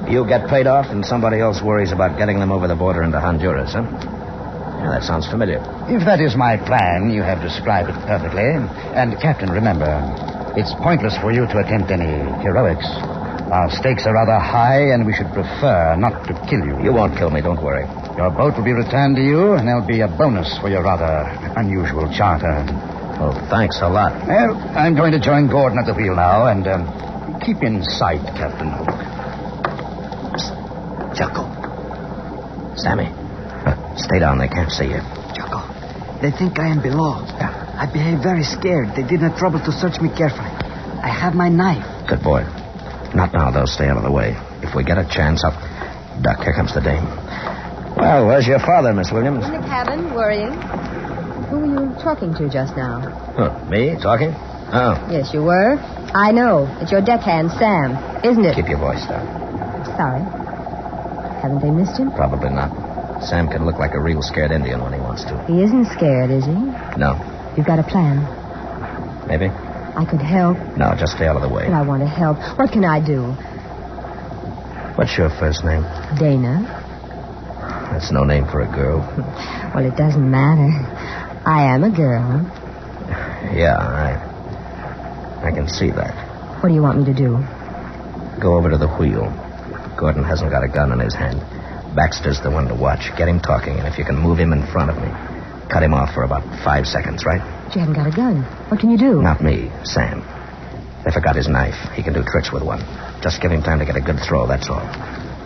You get paid off, and somebody else worries about getting them over the border into Honduras, huh? Yeah, that sounds familiar. If that is my plan, you have described it perfectly. And, Captain, remember, it's pointless for you to attempt any heroics. Our stakes are rather high, and we should prefer not to kill you. You won't kill me, don't worry. Your boat will be returned to you, and there'll be a bonus for your rather unusual charter. Oh, thanks a lot. Well, I'm going to join Gordon at the wheel now, and keep in sight, Captain Hook. Jocko. Sammy. Stay down. They can't see you. Jocko, they think I am below. I behave very scared. They did not trouble to search me carefully. I have my knife. Good boy. Not now, though. Stay out of the way. If we get a chance, I'll... Duck, here comes the dame. Well, where's your father, Miss Williams? In the cabin, worrying. Who were you talking to just now? Me? Talking? Oh. Yes, you were. I know. It's your deckhand, Sam, isn't it? Keep your voice down. Sorry. Haven't they missed him? Probably not. Sam can look like a real scared Indian when he wants to. He isn't scared, is he? No. You've got a plan. Maybe? I could help. No, just stay out of the way. But I want to help. What can I do? What's your first name? Dana. That's no name for a girl. Well, it doesn't matter. I am a girl. Yeah, I can see that. What do you want me to do? Go over to the wheel. Gordon hasn't got a gun in his hand. Baxter's the one to watch. Get him talking, and if you can move him in front of me, cut him off for about 5 seconds, right? But you haven't got a gun. What can you do? Not me, Sam. They forgot his knife. He can do tricks with one. Just give him time to get a good throw, that's all.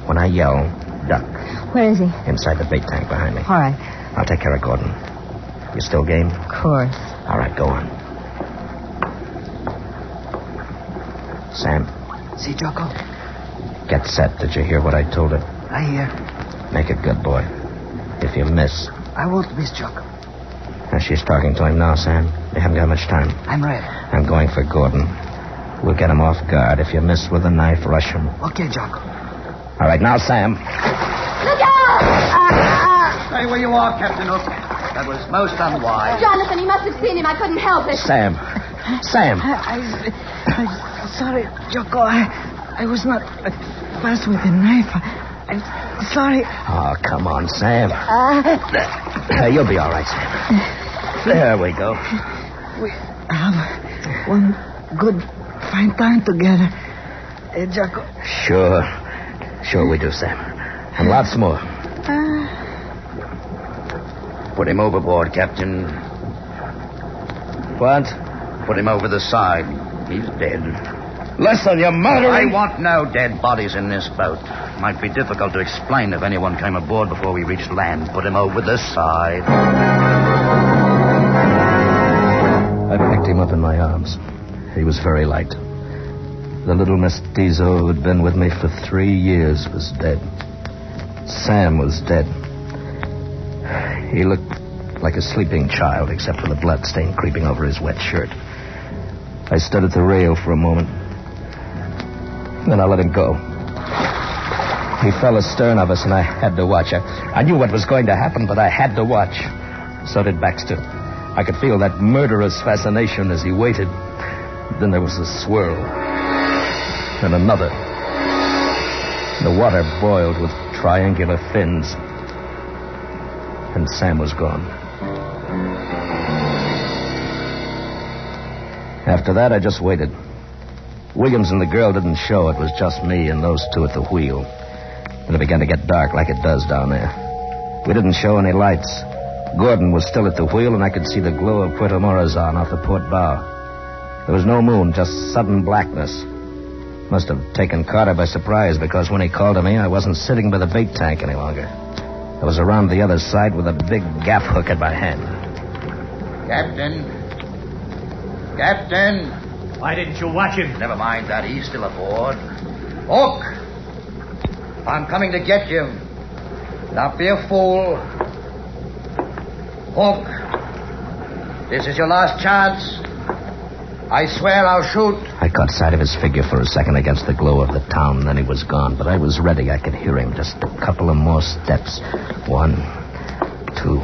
When I yell, duck. Where is he? Inside the bait tank behind me. All right. I'll take care of Gordon. You still game? Of course. All right, go on. Sam. See, Jocko? Get set. Did you hear what I told her? I hear. Make it good, boy. If you miss... I won't miss, Jocko. She's talking to him now, Sam. We haven't got much time. I'm ready. I'm going for Gordon. We'll get him off guard. If you miss with a knife, rush him. Okay, Jocko. All right, now, Sam. Look out! Stay where you are, Captain Hook. That was most unwise. Jonathan, you must have seen him. I couldn't help it. Sam. Sam. I'm sorry, Jocko. I was not fast with the knife. I'm sorry. Oh, come on, Sam. You'll be all right, Sam. There we go. We have one good, fine time together. Jocko. Sure we do, Sam. And lots more. Put him overboard, Captain. What? Put him over the side. He's dead. Listen, you murdering... I want no dead bodies in this boat. Might be difficult to explain if anyone came aboard before we reached land. Put him over the side. I picked him up in my arms. He was very light. The little mestizo who had been with me for 3 years was dead. Sam was dead. He looked like a sleeping child, except for the blood stain creeping over his wet shirt. I stood at the rail for a moment. Then I let him go. He fell astern of us, and I had to watch. I knew what was going to happen, but I had to watch. So did Baxter. I could feel that murderous fascination as he waited. Then there was a swirl. And another. The water boiled with triangular fins. And Sam was gone. After that, I just waited. Williams and the girl didn't show. It was just me and those two at the wheel. Then it began to get dark like it does down there. We didn't show any lights. Gordon was still at the wheel, and I could see the glow of Puerto Morazan off the port bow. There was no moon, just sudden blackness. Must have taken Carter by surprise, because when he called to me, I wasn't sitting by the bait tank any longer. I was around the other side with a big gaff hook in my hand. Captain. Captain. Why didn't you watch him? Never mind that. He's still aboard. Hook! I'm coming to get you. Don't be a fool. Hook. This is your last chance. I swear I'll shoot. I caught sight of his figure for a second against the glow of the town, and then he was gone. But I was ready. I could hear him. Just a couple of more steps. 1, 2,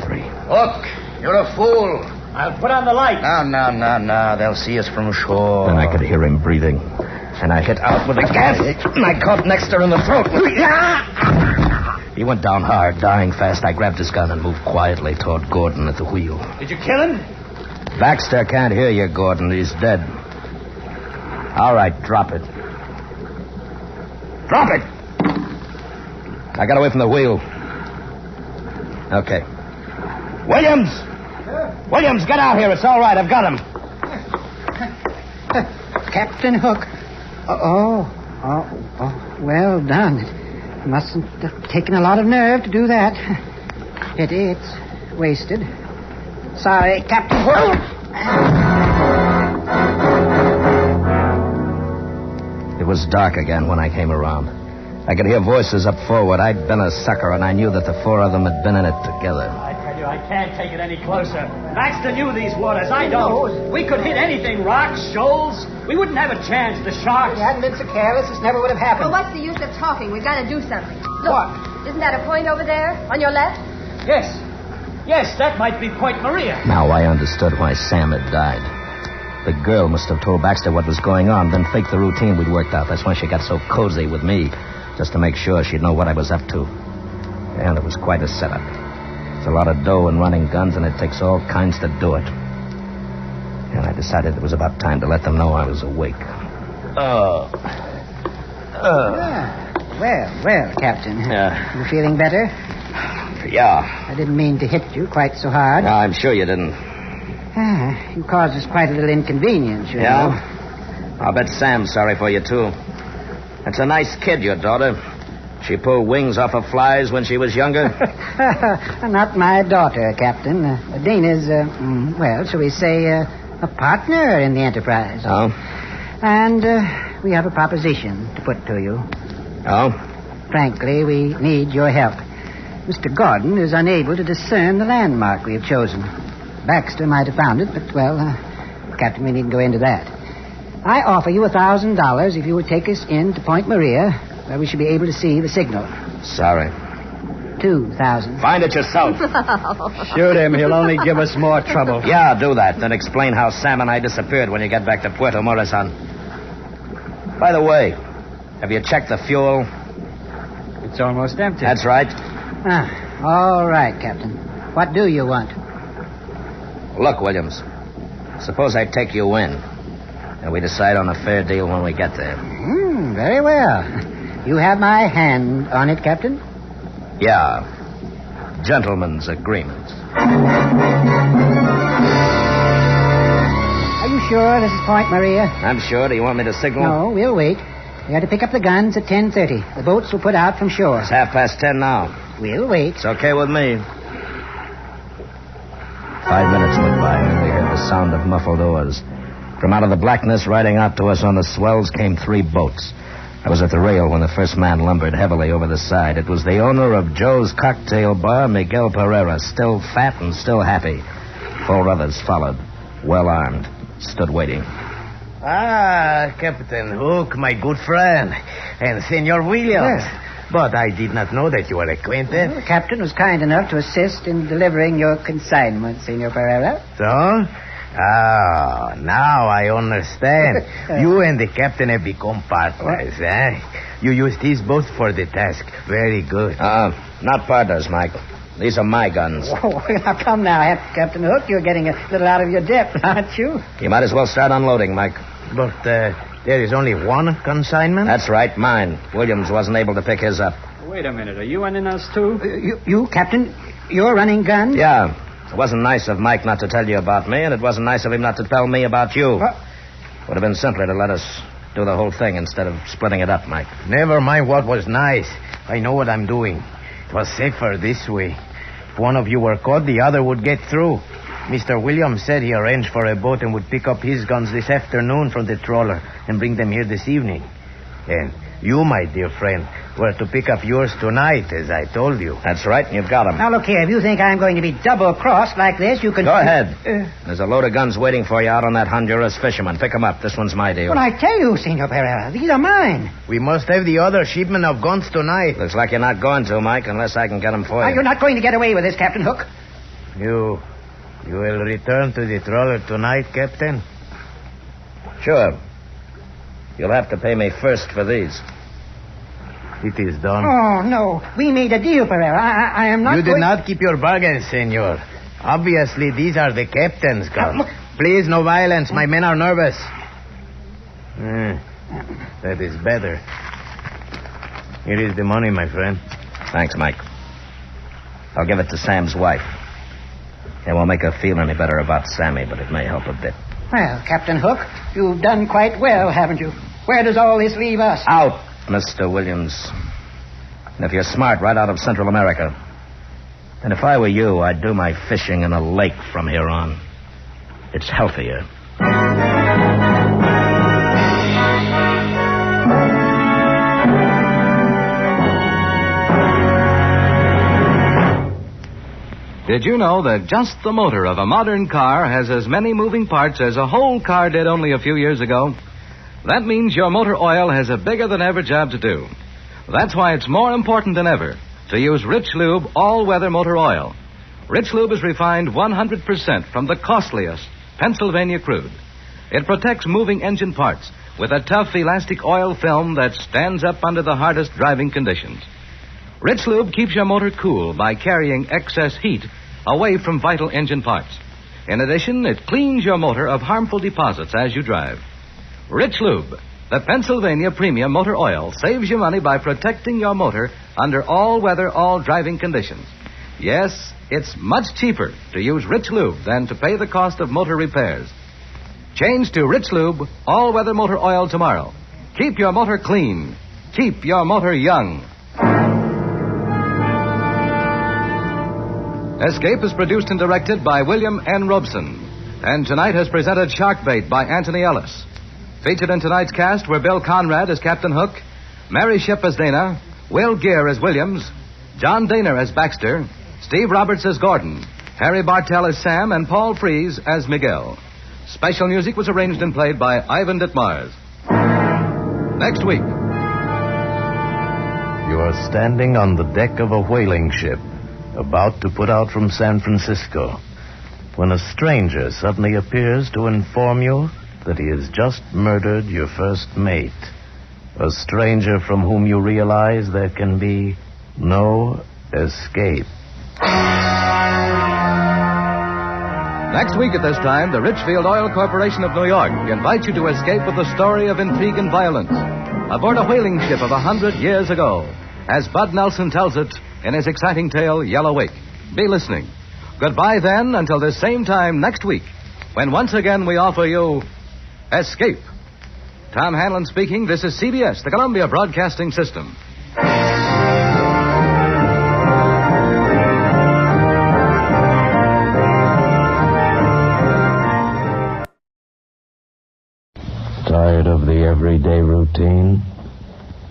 3. Hook, you're a fool. I'll put on the light. No. They'll see us from shore. Then I could hear him breathing. And I hit out with a gas, and I caught Nexter in the throat. He went down hard, dying fast. I grabbed his gun and moved quietly toward Gordon at the wheel. Did you kill him? Baxter can't hear you, Gordon. He's dead. All right, drop it. Drop it! I got away from the wheel. Okay. Williams! Williams, get out here. It's all right. I've got him. Captain Hook. Oh, well done. It mustn't have taken a lot of nerve to do that. It's wasted. Sorry, Captain Hook. It was dark again when I came around. I could hear voices up forward. I'd been a sucker, and I knew that the four of them had been in it together. I tell you, I can't take it any closer. Baxter knew these waters. I don't. We could hit anything. Rocks, shoals. We wouldn't have a chance. The sharks. If you hadn't been so careless, this never would have happened. Well, what's the use of talking? We've got to do something. Look, what? Isn't that a point over there on your left? Yes. Yes, that might be Point Maria. Now I understood why Sam had died. The girl must have told Baxter what was going on, then faked the routine we'd worked out. That's why she got so cozy with me, just to make sure she'd know what I was up to. And it was quite a setup. It's a lot of dough and running guns, and it takes all kinds to do it. And I decided it was about time to let them know I was awake. Well, Captain. Yeah. You feeling better? Yeah. I didn't mean to hit you quite so hard. No, I'm sure you didn't. You caused us quite a little inconvenience, you know. I'll bet Sam's sorry for you, too. That's a nice kid, your daughter. She pulled wings off of flies when she was younger. Not my daughter, Captain. Dana's, well, shall we say, a partner in the enterprise. Oh? And we have a proposition to put to you. Oh? Frankly, we need your help. Mr. Gordon is unable to discern the landmark we have chosen. Baxter might have found it, but, well, Captain, we needn't go into that. I offer you $1,000 if you would take us in to Point Maria, where we should be able to see the signal. Sorry. 2,000. Find it yourself. Shoot him. He'll only give us more trouble. Yeah, do that. Then explain how Sam and I disappeared when you get back to Puerto Morazan. By the way, have you checked the fuel? It's almost empty. That's right. All right, Captain. What do you want? Look, Williams, suppose I take you in, and we decide on a fair deal when we get there. Very well. You have my hand on it, Captain? Yeah. Gentleman's agreement. Are you sure this is Point Maria? I'm sure. Do you want me to signal? No, we'll wait. We are to pick up the guns at 10:30. The boats will put out from shore. It's 10:30 now. We'll wait. It's okay with me. 5 minutes went by, and we heard the sound of muffled oars. From out of the blackness, riding out to us on the swells, came 3 boats. I was at the rail when the first man lumbered heavily over the side. It was the owner of Joe's Cocktail Bar, Miguel Pereira, still fat and still happy. 4 others followed, well armed, stood waiting. Captain Hook, my good friend, and Senor Williams. Yes. But I did not know that you were acquainted. Well, the captain was kind enough to assist in delivering your consignment, Senor Pereira. So? Oh, now I understand. You and the captain have become partners, eh? You used his boat for the task. Very good. Not partners, Mike. These are my guns. Oh, now come now, Captain Hook. You're getting a little out of your depth, aren't you? You might as well start unloading, Mike. But There is only one consignment? That's right, mine. Williams wasn't able to pick his up. Wait a minute. Are you in us, too? You, Captain, you're running guns? Yeah. It wasn't nice of Mike not to tell you about me, and it wasn't nice of him not to tell me about you. Would have been simpler to let us do the whole thing instead of splitting it up, Mike. Never mind what was nice. I know what I'm doing. It was safer this way. If one of you were caught, the other would get through. Mr. Williams said he arranged for a boat and would pick up his guns this afternoon from the trawler and bring them here this evening. And you, my dear friend, were to pick up yours tonight, as I told you. That's right, and you've got them. Now, look here. If you think I'm going to be double-crossed like this, you can... Go ahead. There's a load of guns waiting for you out on that Honduras fisherman. Pick them up. This one's my deal. Well, I tell you, Senor Pereira, these are mine. We must have the other shipment of guns tonight. Looks like you're not going to, Mike, unless I can get them for you. Now, you're not going to get away with this, Captain Hook. You will return to the trawler tonight, Captain? Sure. You'll have to pay me first for these. It is done. Oh, no. We made a deal, Pereira. I am not You did not keep your bargain, senor. Obviously, these are the captain's guns. Please, no violence. My men are nervous. That is better. Here is the money, my friend. Thanks, Mike. I'll give it to Sam's wife. It won't make her feel any better about Sammy, but it may help a bit. Well, Captain Hook, you've done quite well, haven't you? Where does all this leave us? Out, Mr. Williams. And if you're smart, right out of Central America. And if I were you, I'd do my fishing in a lake from here on. It's healthier. Did you know that just the motor of a modern car has as many moving parts as a whole car did only a few years ago? That means your motor oil has a bigger than ever job to do. That's why it's more important than ever to use Rich Lube all-weather motor oil. Rich Lube is refined 100% from the costliest Pennsylvania crude. It protects moving engine parts with a tough elastic oil film that stands up under the hardest driving conditions. Rich Lube keeps your motor cool by carrying excess heat away from vital engine parts. In addition, it cleans your motor of harmful deposits as you drive. Rich Lube, the Pennsylvania premium motor oil, saves you money by protecting your motor under all-weather, all-driving conditions. Yes, it's much cheaper to use Rich Lube than to pay the cost of motor repairs. Change to Rich Lube all-weather motor oil tomorrow. Keep your motor clean. Keep your motor young. Escape is produced and directed by William N. Robeson. And tonight has presented Sharkbait by Anthony Ellis. Featured in tonight's cast were Bill Conrad as Captain Hook, Mary Shipp as Dana, Will Gear as Williams, John Daner as Baxter, Steve Roberts as Gordon, Harry Bartell as Sam, and Paul Frees as Miguel. Special music was arranged and played by Ivan Ditmars. Next week. You are standing on the deck of a whaling ship, about to put out from San Francisco, when a stranger suddenly appears to inform you that he has just murdered your first mate. A stranger from whom you realize there can be no escape. Next week at this time, the Richfield Oil Corporation of New York invites you to escape with the story of intrigue and violence aboard a whaling ship of 100 years ago, as Bud Nelson tells it in his exciting tale, Yellow Wake. Be listening. Goodbye then until this same time next week, when once again we offer you Escape. Tom Hanlon speaking. This is CBS, the Columbia Broadcasting System. Tired of the everyday routine?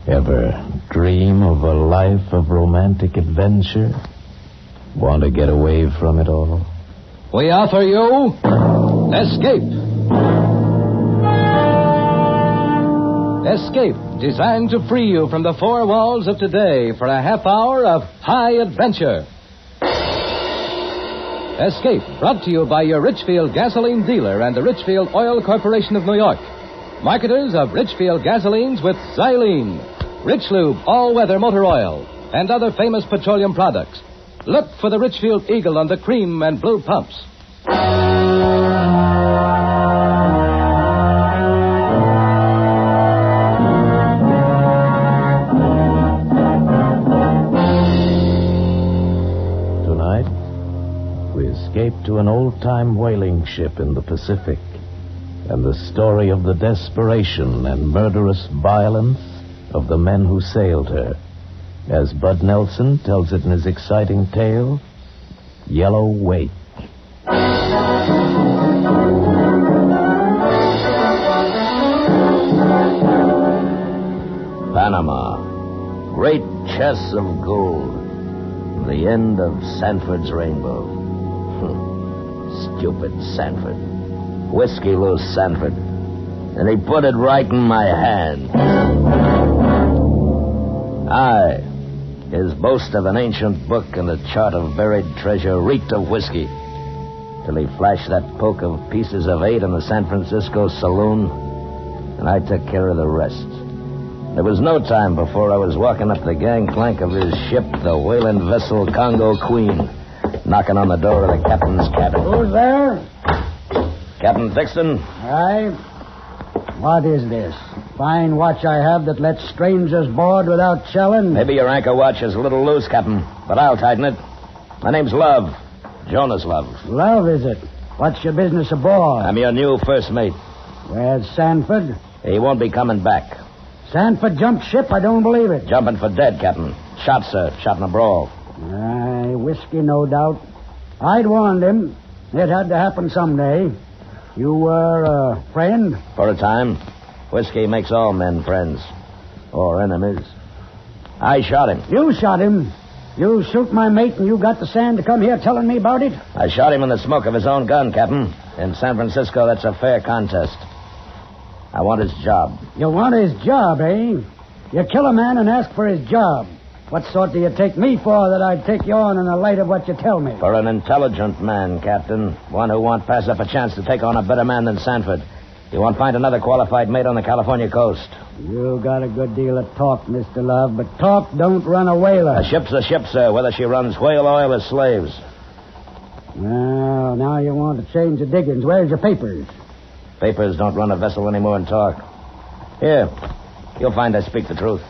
Ever dream of a life of romantic adventure? Want to get away from it all? We offer you Escape. Escape, designed to free you from the four walls of today for a half hour of high adventure. Escape, brought to you by your Richfield gasoline dealer and the Richfield Oil Corporation of New York. Marketers of Richfield gasolines with Xylene, Rich Lube all-weather motor oil, and other famous petroleum products. Look for the Richfield Eagle on the cream and blue pumps. escape to an old-time whaling ship in the Pacific, and the story of the desperation and murderous violence of the men who sailed her, as Bud Nelson tells it in his exciting tale, Yellow Wake. Panama. Great chests of gold. The end of Sanford's rainbow. Stupid Sanford. Whiskey loose Sanford. And he put it right in my hand. Aye. His boast of an ancient book and a chart of buried treasure reeked of whiskey. Till he flashed that poke of pieces of 8 in the San Francisco saloon, and I took care of the rest. There was no time before I was walking up the gangplank of his ship, the whaling vessel Congo Queen, knocking on the door of the captain's cabin. Who's there? Captain Thixton? Aye. What is this? Fine watch I have that lets strangers board without challenge? Maybe your anchor watch is a little loose, Captain, but I'll tighten it. My name's Love. Jonas Love. Love, is it? What's your business aboard? I'm your new first mate. Where's Sanford? He won't be coming back. Sanford jumped ship? I don't believe it. Jumping for dead, Captain. Shot, sir. Shot in a brawl. Aye, whiskey, no doubt. I'd warned him. It had to happen someday. You were a friend? For a time. Whiskey makes all men friends. Or enemies. I shot him. You shot him? You shoot my mate and you got the sand to come here telling me about it? I shot him in the smoke of his own gun, Captain. In San Francisco, that's a fair contest. I want his job. You want his job, eh? You kill a man and ask for his job. What sort do you take me for that I'd take you on in the light of what you tell me? For an intelligent man, Captain. One who won't pass up a chance to take on a better man than Sanford. You won't find another qualified mate on the California coast. You got a good deal of talk, Mr. Love, but talk don't run a whaler. A ship's a ship, sir, whether she runs whale oil or slaves. Well, now you want to change the diggings. Where's your papers? Papers don't run a vessel anymore in talk. Here, you'll find I speak the truth.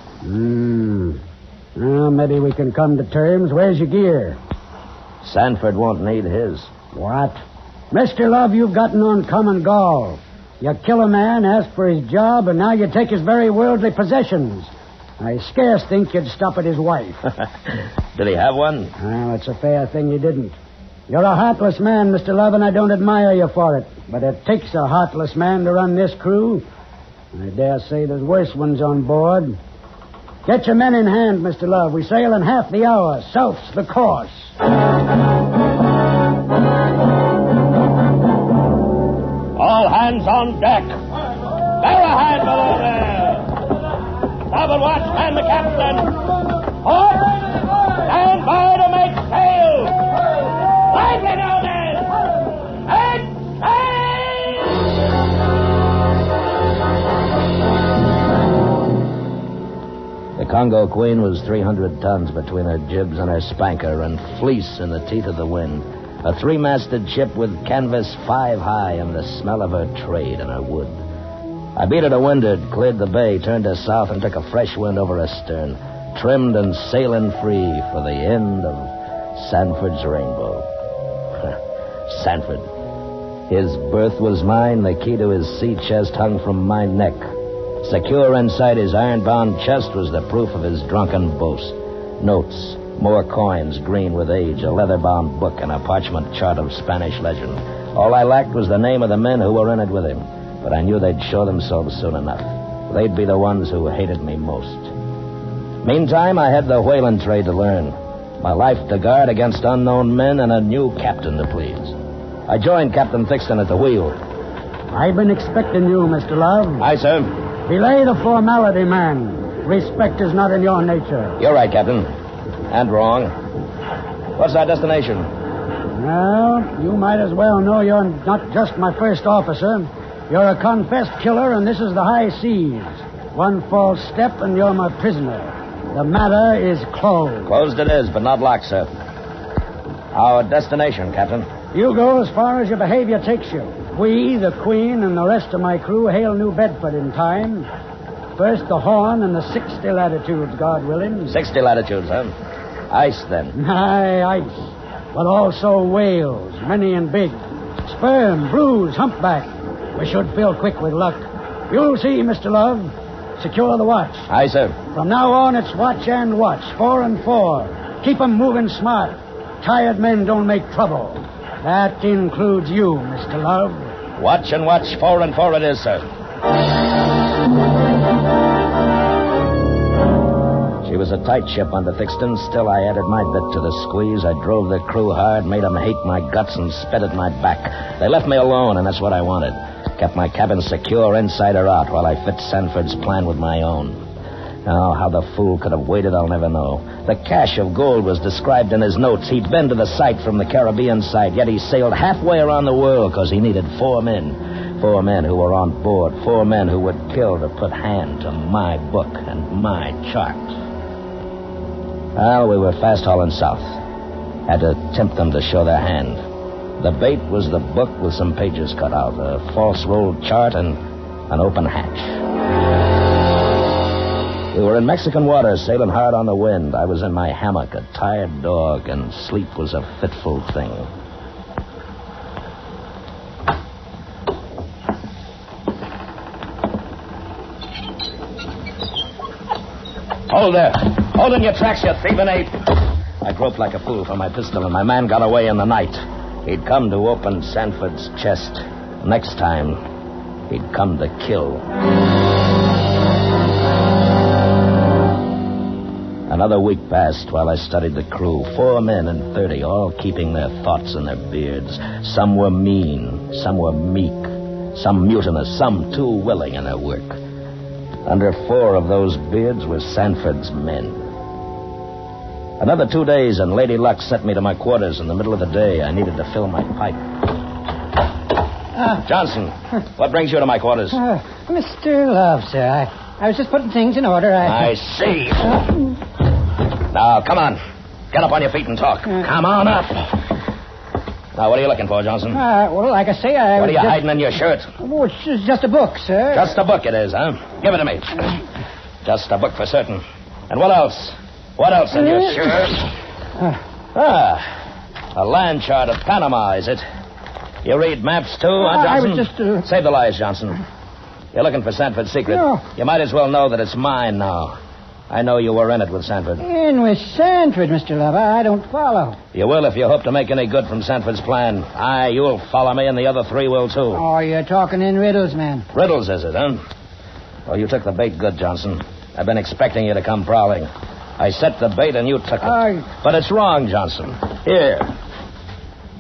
Well, maybe we can come to terms. Where's your gear? Sanford won't need his. What? Mr. Love, you've got an uncommon gall. You kill a man, ask for his job, and now you take his very worldly possessions. I scarce think you'd stop at his wife. Did he have one? Well, it's a fair thing he didn't. You're a heartless man, Mr. Love, and I don't admire you for it. But it takes a heartless man to run this crew. I dare say there's worse ones on board. Get your men in hand, Mr. Love. We sail in half the hour. South's the course. All hands on deck. Bear a hand below there. Starboard watch, man the captain. Port! Stand by to make sail. Lively now, then. Make sail! The Congo Queen was 300 tons between her jibs and her spanker and fleece in the teeth of the wind. A 3-masted ship with canvas 5 high and the smell of her trade and her wood. I beat her to windward, cleared the bay, turned her south, and took a fresh wind over her stern, trimmed and sailing free for the end of Sanford's rainbow. Sanford. His berth was mine, the key to his sea chest hung from my neck. Secure inside his iron-bound chest was the proof of his drunken boast. Notes, more coins green with age, a leather-bound book, and a parchment chart of Spanish legend. All I lacked was the name of the men who were in it with him, but I knew they'd show themselves soon enough. They'd be the ones who hated me most. Meantime, I had the whaling trade to learn, my life to guard against unknown men, and a new captain to please. I joined Captain Thixton at the wheel. I've been expecting you, Mr. Love. Aye, sir. Belay the formality, man. Respect is not in your nature. You're right, Captain. And wrong. What's our destination? Well, you might as well know you're not just my first officer. You're a confessed killer, and this is the high seas. One false step, and you're my prisoner. The matter is closed. Closed it is, but not locked, sir. Our destination, Captain. You go as far as your behavior takes you. We, the Queen, and the rest of my crew hail New Bedford in time. First the Horn and the 60 latitudes, God willing. 60 latitudes, huh? Ice, then. Aye, ice. but also whales, many and big. Sperm, bruise, humpback. We should fill quick with luck. You'll see, Mr. Love. Secure the watch. Aye, sir. From now on, it's watch and watch, 4 and 4. Keep 'em moving smart. Tired men don't make trouble. That includes you, Mr. Love. Watch and watch, 4 and 4 it is, sir. She was a tight ship under Thixton. Still, I added my bit to the squeeze. I drove the crew hard, made them hate my guts, and spit at my back. They left me alone, and that's what I wanted. Kept my cabin secure inside or out while I fit Sanford's plan with my own. Now, how the fool could have waited, I'll never know. The cache of gold was described in his notes. He'd been to the site from the Caribbean side, yet he sailed halfway around the world because he needed 4 men. 4 men who were on board. 4 men who would kill to put hand to my book and my chart. Well, we were fast hauling south. Had to tempt them to show their hand. The bait was the book with some pages cut out, a false rolled chart, and an open hatch. We were in Mexican waters, sailing hard on the wind. I was in my hammock, a tired dog, and sleep was a fitful thing. Hold there. Hold in your tracks, you thieving ape. I groped like a fool for my pistol, and my man got away in the night. He'd come to open Sanford's chest. Next time, he'd come to kill. Another week passed while I studied the crew. 4 men and 30, all keeping their thoughts in their beards. Some were mean, some were meek, some mutinous, some too willing in their work. Under 4 of those beards were Sanford's men. Another 2 days, and Lady Luck sent me to my quarters in the middle of the day. I needed to fill my pipe. Johnson, what brings you to my quarters? Mr. Love, sir. I was just putting things in order. I see. Now, come on. Get up on your feet and talk. Come on up. Now, what are you looking for, Johnson? Well, like I say, What are you hiding in your shirt? Oh, it's just a book, sir. Just a book it is, huh? Give it to me. Just a book for certain. And what else? What else in your shirt? A land chart of Panama, is it? You read maps, too, huh, Johnson? I was just... Save the lies, Johnson. You're looking for Sanford's secret. No. You might as well know that it's mine now. I know you were in it with Sanford. In with Sanford, Mr. Love. I don't follow. You will if you hope to make any good from Sanford's plan. Aye, you'll follow me, and the other 3 will, too. Oh, you're talking in riddles, man. Riddles, is it, huh? Well, you took the bait good, Johnson. I've been expecting you to come prowling. I set the bait, and you took it. But it's wrong, Johnson. Here.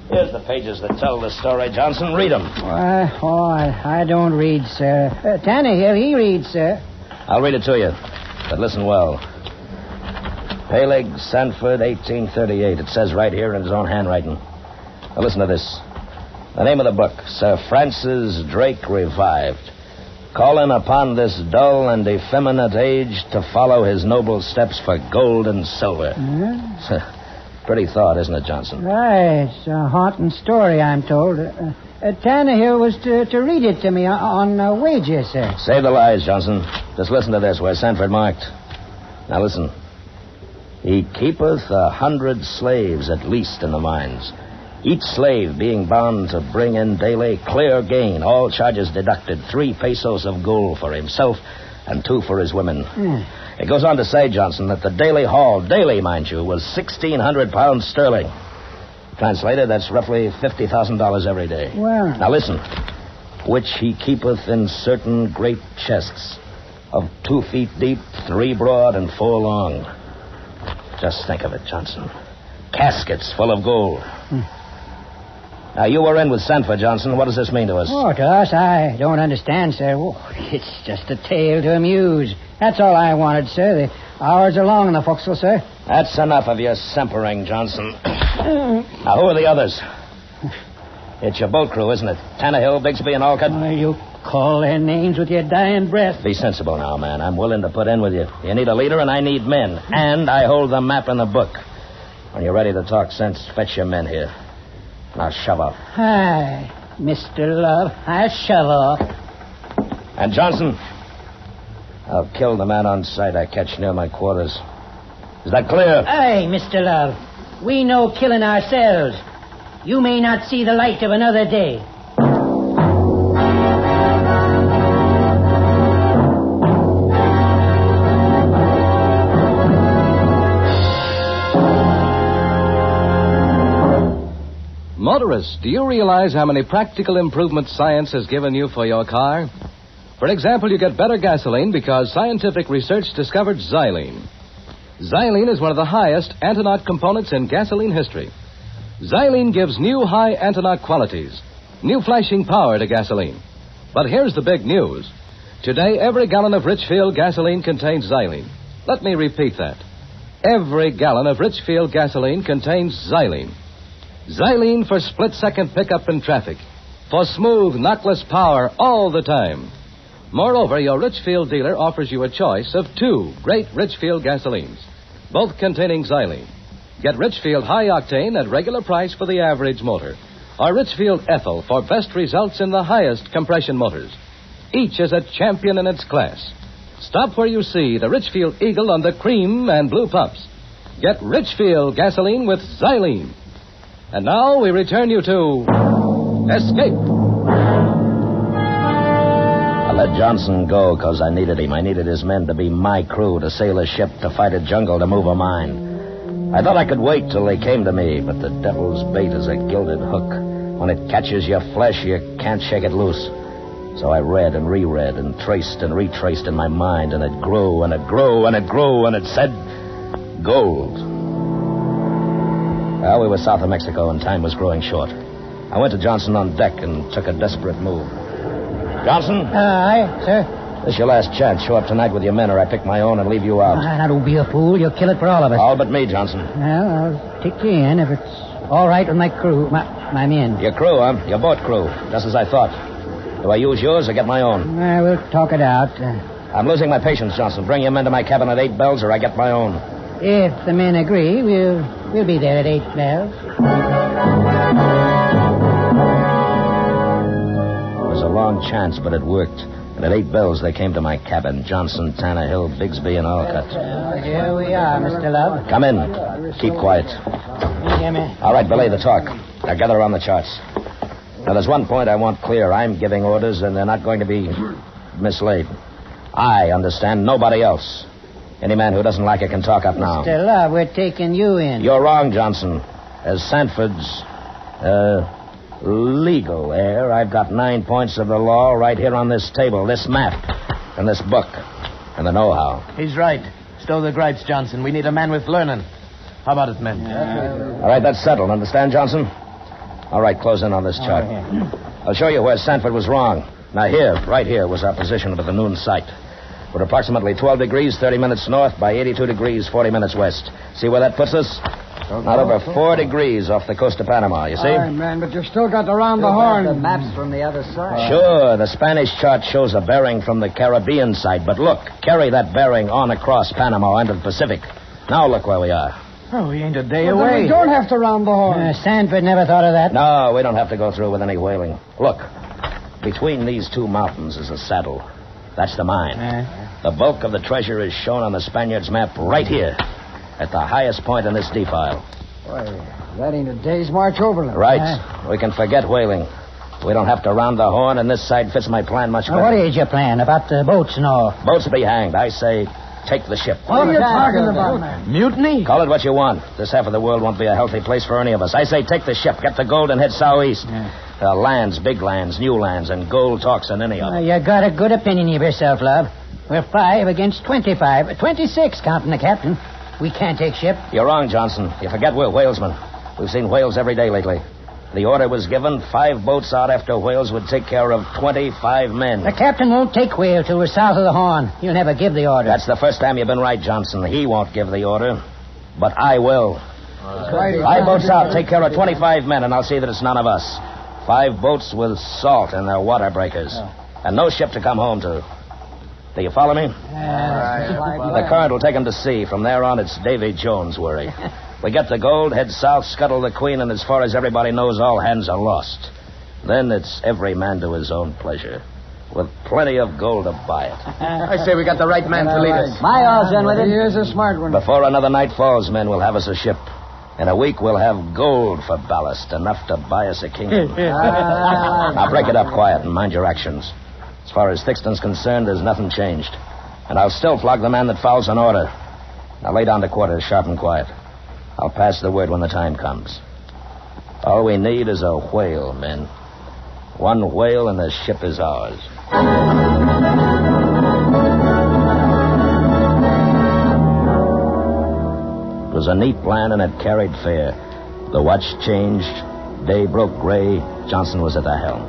Here's the pages that tell the story, Johnson. Read them. I don't read, sir. Tannehill, he reads, sir. I'll read it to you. But listen well. Peleg, Sanford, 1838. It says right here in his own handwriting. Now listen to this. The name of the book, Sir Francis Drake Revived. Calling upon this dull and effeminate age to follow his noble steps for gold and silver. Pretty thought, isn't it, Johnson? Right. It's a haunting story, I'm told. Tannehill was to read it to me on wages, sir. Save the lies, Johnson. Just listen to this, where Sanford marked. Now listen. He keepeth 100 slaves at least in the mines. Each slave being bound to bring in daily clear gain, all charges deducted, 3 pesos of gold for himself and 2 for his women. It goes on to say, Johnson, that the daily haul, daily, mind you, was 1,600 pounds sterling. Translated, that's roughly $50,000 every day. Well... Now listen. Which he keepeth in certain great chests of 2 feet deep, 3 broad, and 4 long. Just think of it, Johnson. Caskets full of gold. Now, you were in with Sanford, Johnson. What does this mean to us? Oh, to us, I don't understand, sir. Oh, it's just a tale to amuse. That's all I wanted, sir. The hours are long in the forecastle, sir. That's enough of your simpering, Johnson. Now, who are the others? It's your boat crew, isn't it? Tannehill, Bigsby, and Alcott? Oh, you call their names with your dying breath. Be sensible now, man. I'm willing to put in with you. You need a leader, and I need men. And I hold the map in the book. When you're ready to talk sense, fetch your men here. Now, shove off. Hi, Mr. Love. I shove off. And Johnson, I'll kill the man on sight I catch near my quarters. Is that clear? Aye, Mr. Love. We know killing ourselves. You may not see the light of another day. Motorists, do you realize how many practical improvements science has given you for your car? For example, you get better gasoline because scientific research discovered xylene. Xylene is one of the highest antinought components in gasoline history. Xylene gives new high antinought qualities, new flashing power to gasoline. But here's the big news. Today, every gallon of Richfield gasoline contains xylene. Let me repeat that. Every gallon of Richfield gasoline contains xylene. Xylene for split-second pickup in traffic. For smooth, knockless power all the time. Moreover, your Richfield dealer offers you a choice of 2 great Richfield gasolines, both containing xylene. Get Richfield High Octane at regular price for the average motor, or Richfield Ethyl for best results in the highest compression motors. Each is a champion in its class. Stop where you see the Richfield Eagle on the cream and blue pumps. Get Richfield gasoline with xylene. And now we return you to Escape. I let Johnson go because I needed him. I needed his men to be my crew, to sail a ship, to fight a jungle, to move a mine. I thought I could wait till they came to me, but the devil's bait is a gilded hook. When it catches your flesh, you can't shake it loose. So I read and reread and traced and retraced in my mind, and it grew and it grew and it grew, and it said gold. Well, we were south of Mexico, and time was growing short. I went to Johnson on deck and took a desperate move. Johnson? Aye, sir. This is your last chance. Show up tonight with your men, or I pick my own and leave you out. Now, don't be a fool. You'll kill it for all of us. All but me, Johnson. Well, I'll take you in if it's all right with my crew, my men. Your crew, huh? Your boat crew. Just as I thought. Do I use yours or get my own? We'll talk it out. I'm losing my patience, Johnson. Bring your men to my cabin at 8 bells, or I get my own. If the men agree, we'll be there at 8 bells. It was a long chance, but it worked. And at 8 bells, they came to my cabin. Johnson, Tannehill, Bigsby, and Alcott. Here we are, Mr. Love. Come in. Keep quiet. All right, belay the talk. Now gather around the charts. Now, there's one point I want clear. I'm giving orders, and they're not going to be mislaid. I understand, nobody else. Any man who doesn't like it can talk up now. Mr. Love, we're taking you in. You're wrong, Johnson. As Sanford's, legal heir, I've got 9 points of the law right here on this table, this map, and this book, and the know-how. He's right. Stow the gripes, Johnson. We need a man with learning. How about it, men? All right, that's settled. Understand, Johnson? All right, close in on this chart. I'll show you where Sanford was wrong. Now, here, right here, was our position to the noon sight. We're approximately 12 degrees, 30 minutes north by 82 degrees, 40 minutes west. See where that puts us? Not over 4 degrees off the coast of Panama, you see? All right, man, but you've still got to round the horn. The map's from the other side. Sure, the Spanish chart shows a bearing from the Caribbean side, but look, carry that bearing on across Panama into the Pacific. Now look where we are. Oh, we ain't a day away. We don't have to round the horn. Sanford never thought of that. No, we don't have to go through with any whaling. Look, between these 2 mountains is a saddle. That's the mine. The bulk of the treasure is shown on the Spaniards' map right here, at the highest point in this defile. Boy, that ain't a day's march overland. Right. We can forget whaling. We don't have to round the horn, and this side fits my plan much better. What is your plan about the boats and all? Boats be hanged. I say, take the ship. What are you talking about, man? Mutiny? Call it what you want. This half of the world won't be a healthy place for any of us. I say, take the ship, get the gold, and head southeast. Lands, big lands, new lands, and gold talks in any of them. You got a good opinion of yourself, Love. We're 5 against 25. 26, counting the captain. We can't take ship. You're wrong, Johnson. You forget we're whalesmen. We've seen whales every day lately. The order was given, 5 boats out after whales would take care of 25 men. The captain won't take whale till we're south of the Horn. He'll never give the order. That's the first time you've been right, Johnson. He won't give the order, but I will. 5 boats out, take care of 25 men, and I'll see that it's none of us. 5 boats with salt in their water breakers. And no ship to come home to. Do you follow me? The current will take them to sea. From there on, it's Davy Jones' worry. We get the gold, head south, scuttle the Queen, and as far as everybody knows, all hands are lost. Then it's every man to his own pleasure, with plenty of gold to buy it. I say we got the right man to lead us. My all's in with it. He is a smart one. Before another night falls, men will have us a ship. In a week, we'll have gold for ballast, enough to buy us a kingdom. Now, break it up quiet and mind your actions. As far as Thixton's concerned, there's nothing changed. And I'll still flog the man that fouls an order. Now, lay down to quarters, sharp and quiet. I'll pass the word when the time comes. All we need is a whale, men. One whale and the ship is ours. It was a neat plan and it carried fair. The watch changed. Day broke gray. Johnson was at the helm.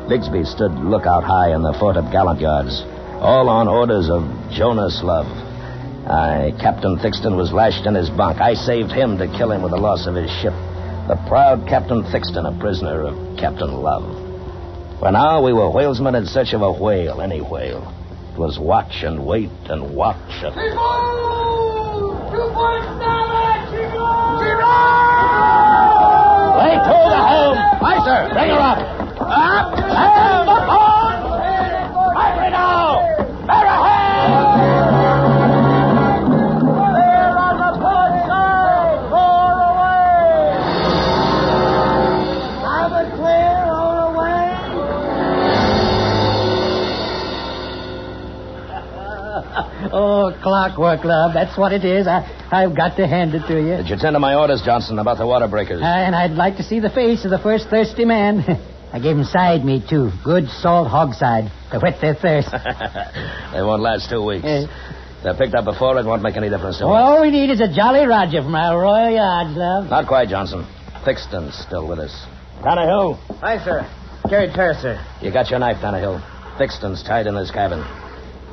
Bigsby stood lookout high in the fort at gallant yards, all on orders of Jonas Love. Captain Thixton was lashed in his bunk. I saved him to kill him with the loss of his ship. The proud Captain Thixton, a prisoner of Captain Love. For now, we were whalesmen in search of a whale, any whale. It was watch and wait and watch and... Lay to the helm! Aye, sir. Bring her up. Up! Helm up on! Right me now! Bear ahead! Clear on the port side! Roar away! Have it clear, roar away! Oh, clockwork, love. That's what it is. I've got to hand it to you. Did you attend to my orders, Johnson, about the water breakers? And I'd like to see the face of the first thirsty man. I gave 'em side meat, too. Good salt hog side to whet their thirst. They won't last 2 weeks. They're picked up before, it won't make any difference to us. All we need is a Jolly Roger from our Royal Yards, love. Not quite, Johnson. Thixton's still with us. Tannehill. Aye, sir. Carried fair, sir. You got your knife, Tannehill. Thixton's tied in his cabin.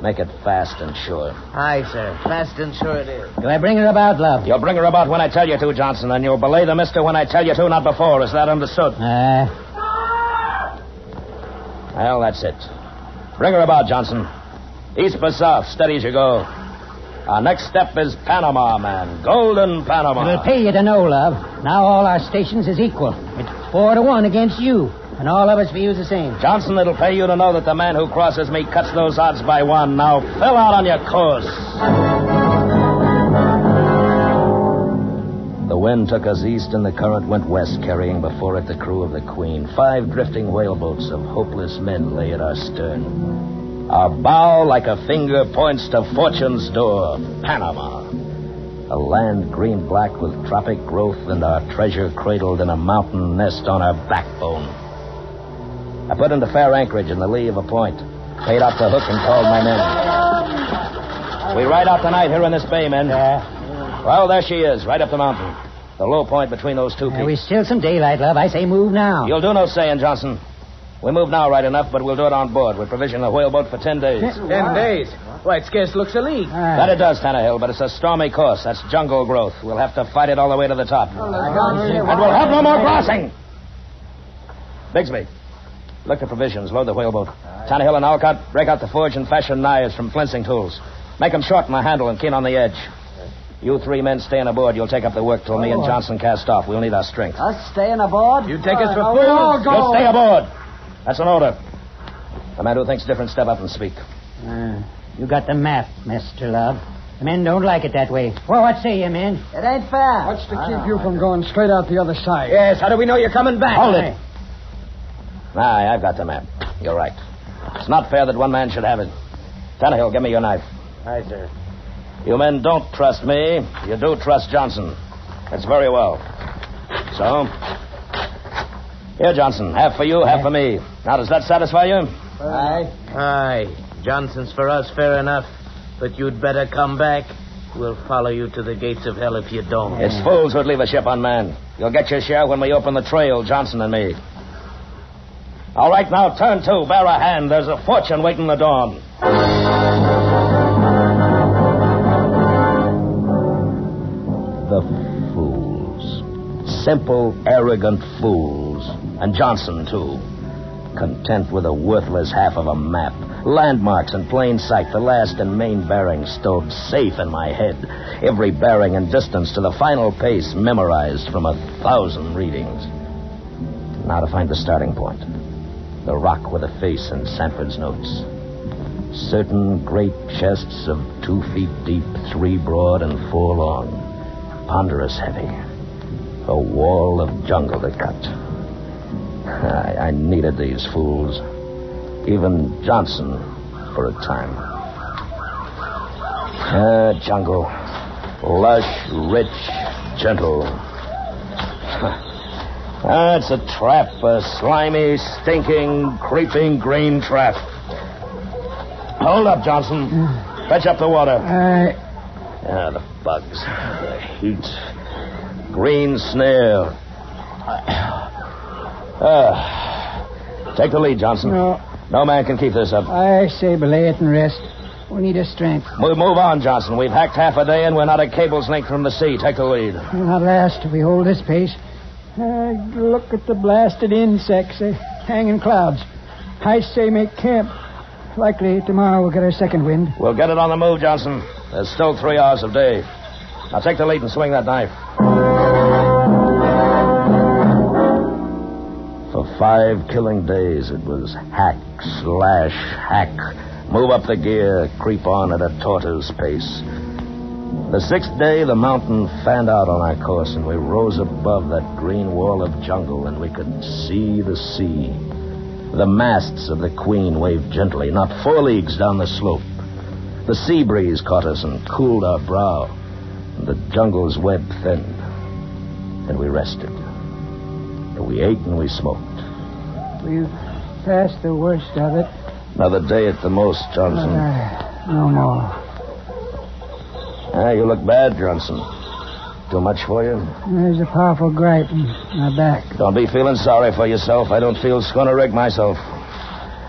Make it fast and sure. Aye, sir. Fast and sure it is. Do I bring her about, love? You'll bring her about when I tell you to, Johnson, and you'll belay the mister when I tell you to, not before. Is that understood? Well, that's it. Bring her about, Johnson. East for south, steady as you go. Our next step is Panama, man. Golden Panama. It'll pay you to know, love. Now all our stations is equal. It's 4-1 against you. And all of us views the same. Johnson, it'll pay you to know that the man who crosses me cuts those odds by 1. Now, fill out on your course. The wind took us east and the current went west, carrying before it the crew of the Queen. 5 drifting whaleboats of hopeless men lay at our stern. Our bow, like a finger, points to fortune's door, Panama. A land green-black with tropic growth and our treasure cradled in a mountain nest on our backbone. I put into fair anchorage in the lee of a point, paid out the hook and called my men. We ride out tonight here in this bay, men. Well, there she is, right up the mountain. The low point between those two peaks. We've still some daylight, love. I say move now. You'll do no saying, Johnson. We move now right enough, but we'll do it on board. We provision the whaleboat for 10 days. 10 days? Why, it scarce looks a league. That it does, Tannehill, but it's a stormy course. That's jungle growth. We'll have to fight it all the way to the top. And we'll have no more crossing. Bigsby. Look to provisions. Load the whaleboat. Tannehill and Alcott, break out the forge and fashion knives from flensing tools. Make them short in the handle and keen on the edge. You 3 men staying aboard. You'll take up the work till me and Johnson cast off. We'll need our strength. Us staying aboard? You take us for fools. You'll stay aboard. That's an order. The man who thinks different, step up and speak. You got the map, Mr. Love. The men don't like it that way. Well, what say you, men? It ain't fair. What's to keep you from going straight out the other side? Yes, how do we know you're coming back? Hold it. Aye, I've got the map. You're right. It's not fair that one man should have it. Tannehill, give me your knife. Aye, sir. You men don't trust me. You do trust Johnson. That's very well. So, here, Johnson. Half for you, half for me. Now, does that satisfy you? Aye. Aye. Johnson's for us, fair enough. But you'd better come back. We'll follow you to the gates of hell if you don't. It's fools who'd leave a ship unmanned. You'll get your share when we open the trail, Johnson and me. All right, now, turn to. Bear a hand. There's a fortune waiting the dawn. The fools. Simple, arrogant fools. And Johnson, too. Content with a worthless half of a map. Landmarks in plain sight, the last and main bearings stowed safe in my head. Every bearing and distance to the final pace memorized from 1,000 readings. Now to find the starting point. The rock with a face in Sanford's notes. Certain great chests of 2 feet deep, 3 broad, and 4 long. Ponderous heavy. A wall of jungle to cut. I needed these fools. Even Johnson, for a time. Jungle. Lush, rich, gentle. It's a trap. A slimy, stinking, creeping green trap. Hold up, Johnson. Fetch up the water. The bugs. The heat. Green snail. Take the lead, Johnson. No man can keep this up. I say belay it and rest. We need a strength. Move on, Johnson. We've hacked half a day and we're not a cable's length from the sea. Take the lead. We'll not last if we hold this pace. Look at the blasted insects. They hang in clouds. I say make camp. Likely tomorrow we'll get our second wind. We'll get it on the move, Johnson. There's still 3 hours of day. Now take the lead and swing that knife. For 5 killing days, it was hack, slash, hack. Move up the gear, creep on at a tortoise pace. The 6th day, the mountain fanned out on our course, and we rose above that green wall of jungle, and we could see the sea. The masts of the Queen waved gently, not 4 leagues down the slope. The sea breeze caught us and cooled our brow, and the jungle's web thinned. And we rested. And we ate and we smoked. We've passed the worst of it. Another day at the most, Johnson. No more. You look bad, Johnson. Too much for you? There's a powerful gripe in my back. Don't be feeling sorry for yourself. I don't feel schooner rig myself.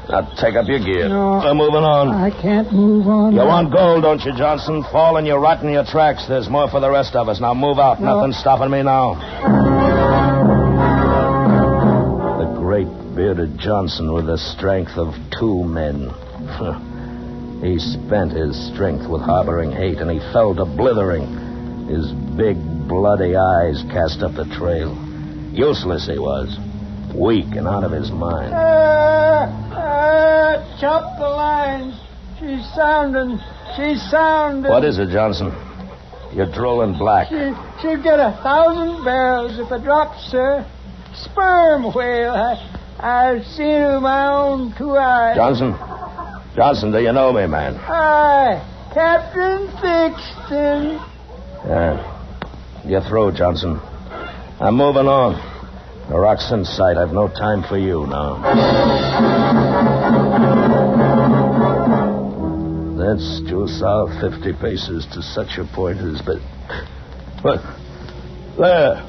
Now take up your gear. No. We're moving on. I can't move on. You want gold, don't you, Johnson? Fall and you rot in your tracks. There's more for the rest of us. Now move out. No. Nothing's stopping me now. The great bearded Johnson with the strength of 2 men. He spent his strength with harboring hate, and he fell to blithering. His big, bloody eyes cast up the trail. Useless he was. Weak and out of his mind. Chop the lines. She's sounding. What is it, Johnson? You're drooling black. She'll get 1,000 barrels if it drops, sir. Sperm whale. I've seen it with my own 2 eyes. Johnson, do you know me, man? Aye, Captain Thixton. You're through, Johnson. I'm moving on. The rock's in sight. I've no time for you now. That's due south 50 paces to such a point as... But... There!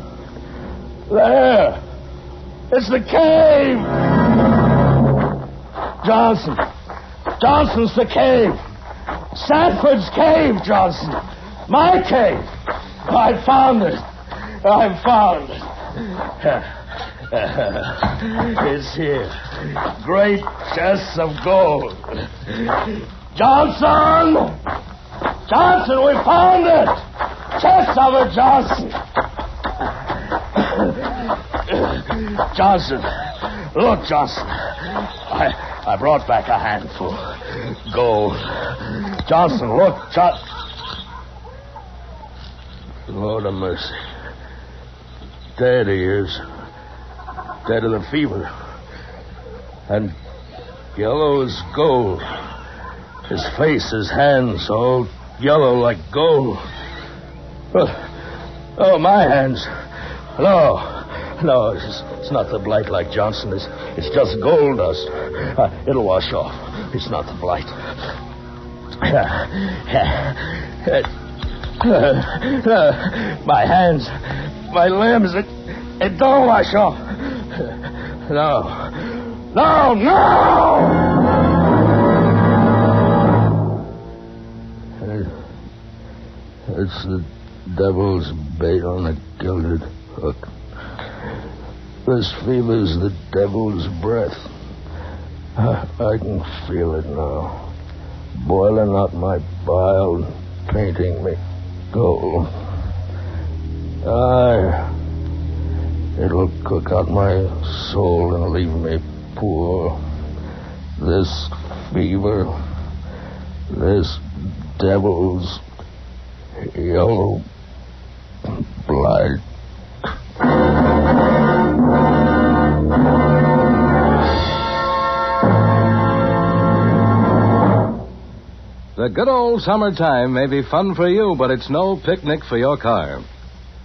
It's the cave! Johnson's the cave. Sanford's cave, Johnson. My cave. I found it. It's here. Great chests of gold. Johnson, we found it. Chests of it, Johnson. Look, Johnson. I brought back a handful. Gold. Johnson, look. Lord of mercy. Dead he is. Dead of the fever. And yellow as gold. His face, his hands, all yellow like gold. Oh, my hands. No, it's not the blight like Johnson. It's just gold dust. It'll wash off. It's not the blight. My hands, my limbs, it don't wash off. No. It's the devil's bait on a gilded hook. This fever's the devil's breath. I can feel it now. Boiling out my bile, painting me gold. It'll cook out my soul and leave me poor. This fever, this devil's yellow blight. The good old summertime may be fun for you, but it's no picnic for your car.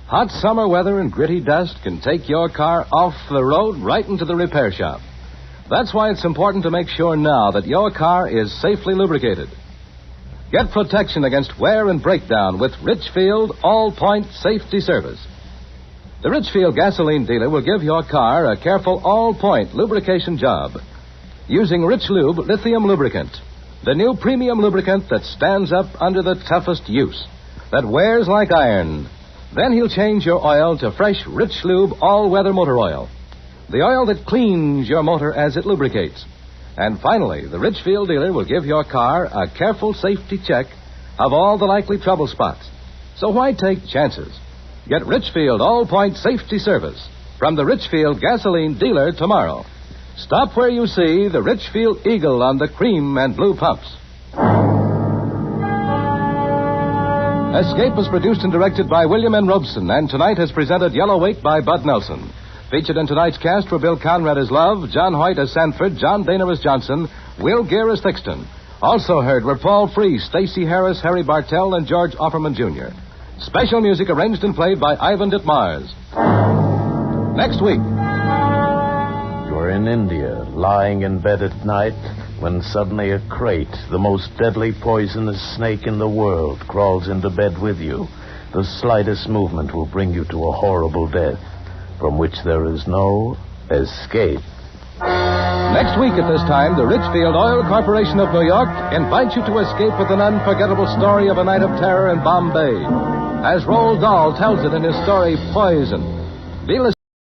Hot summer weather and gritty dust can take your car off the road right into the repair shop. That's why it's important to make sure now that your car is safely lubricated. Get protection against wear and breakdown with Richfield All-Point Safety Service. The Richfield gasoline dealer will give your car a careful all-point lubrication job using Rich Lube lithium lubricant, the new premium lubricant that stands up under the toughest use, that wears like iron. Then he'll change your oil to fresh Rich Lube all-weather motor oil, the oil that cleans your motor as it lubricates. And finally, the Richfield dealer will give your car a careful safety check of all the likely trouble spots. So why take chances? Get Richfield All-Point Safety Service from the Richfield gasoline dealer tomorrow. Stop where you see the Richfield Eagle on the cream and blue pumps. Escape was produced and directed by William N. Robeson, and tonight has presented Yellow Weight by Bud Nelson. Featured in tonight's cast were Bill Conrad as Love, John Hoyt as Sanford, John Daner as Johnson, Will Gear as Thixton. Also heard were Paul Frees, Stacey Harris, Harry Bartell, and George Offerman Jr. Special music arranged and played by Ivan Ditmars. Next week. You're in India, lying in bed at night, when suddenly a crate, the most deadly poisonous snake in the world, crawls into bed with you. The slightest movement will bring you to a horrible death, from which there is no escape. Next week at this time, the Richfield Oil Corporation of New York invites you to escape with an unforgettable story of a night of terror in Bombay, as Roald Dahl tells it in his story, Poison. Be listening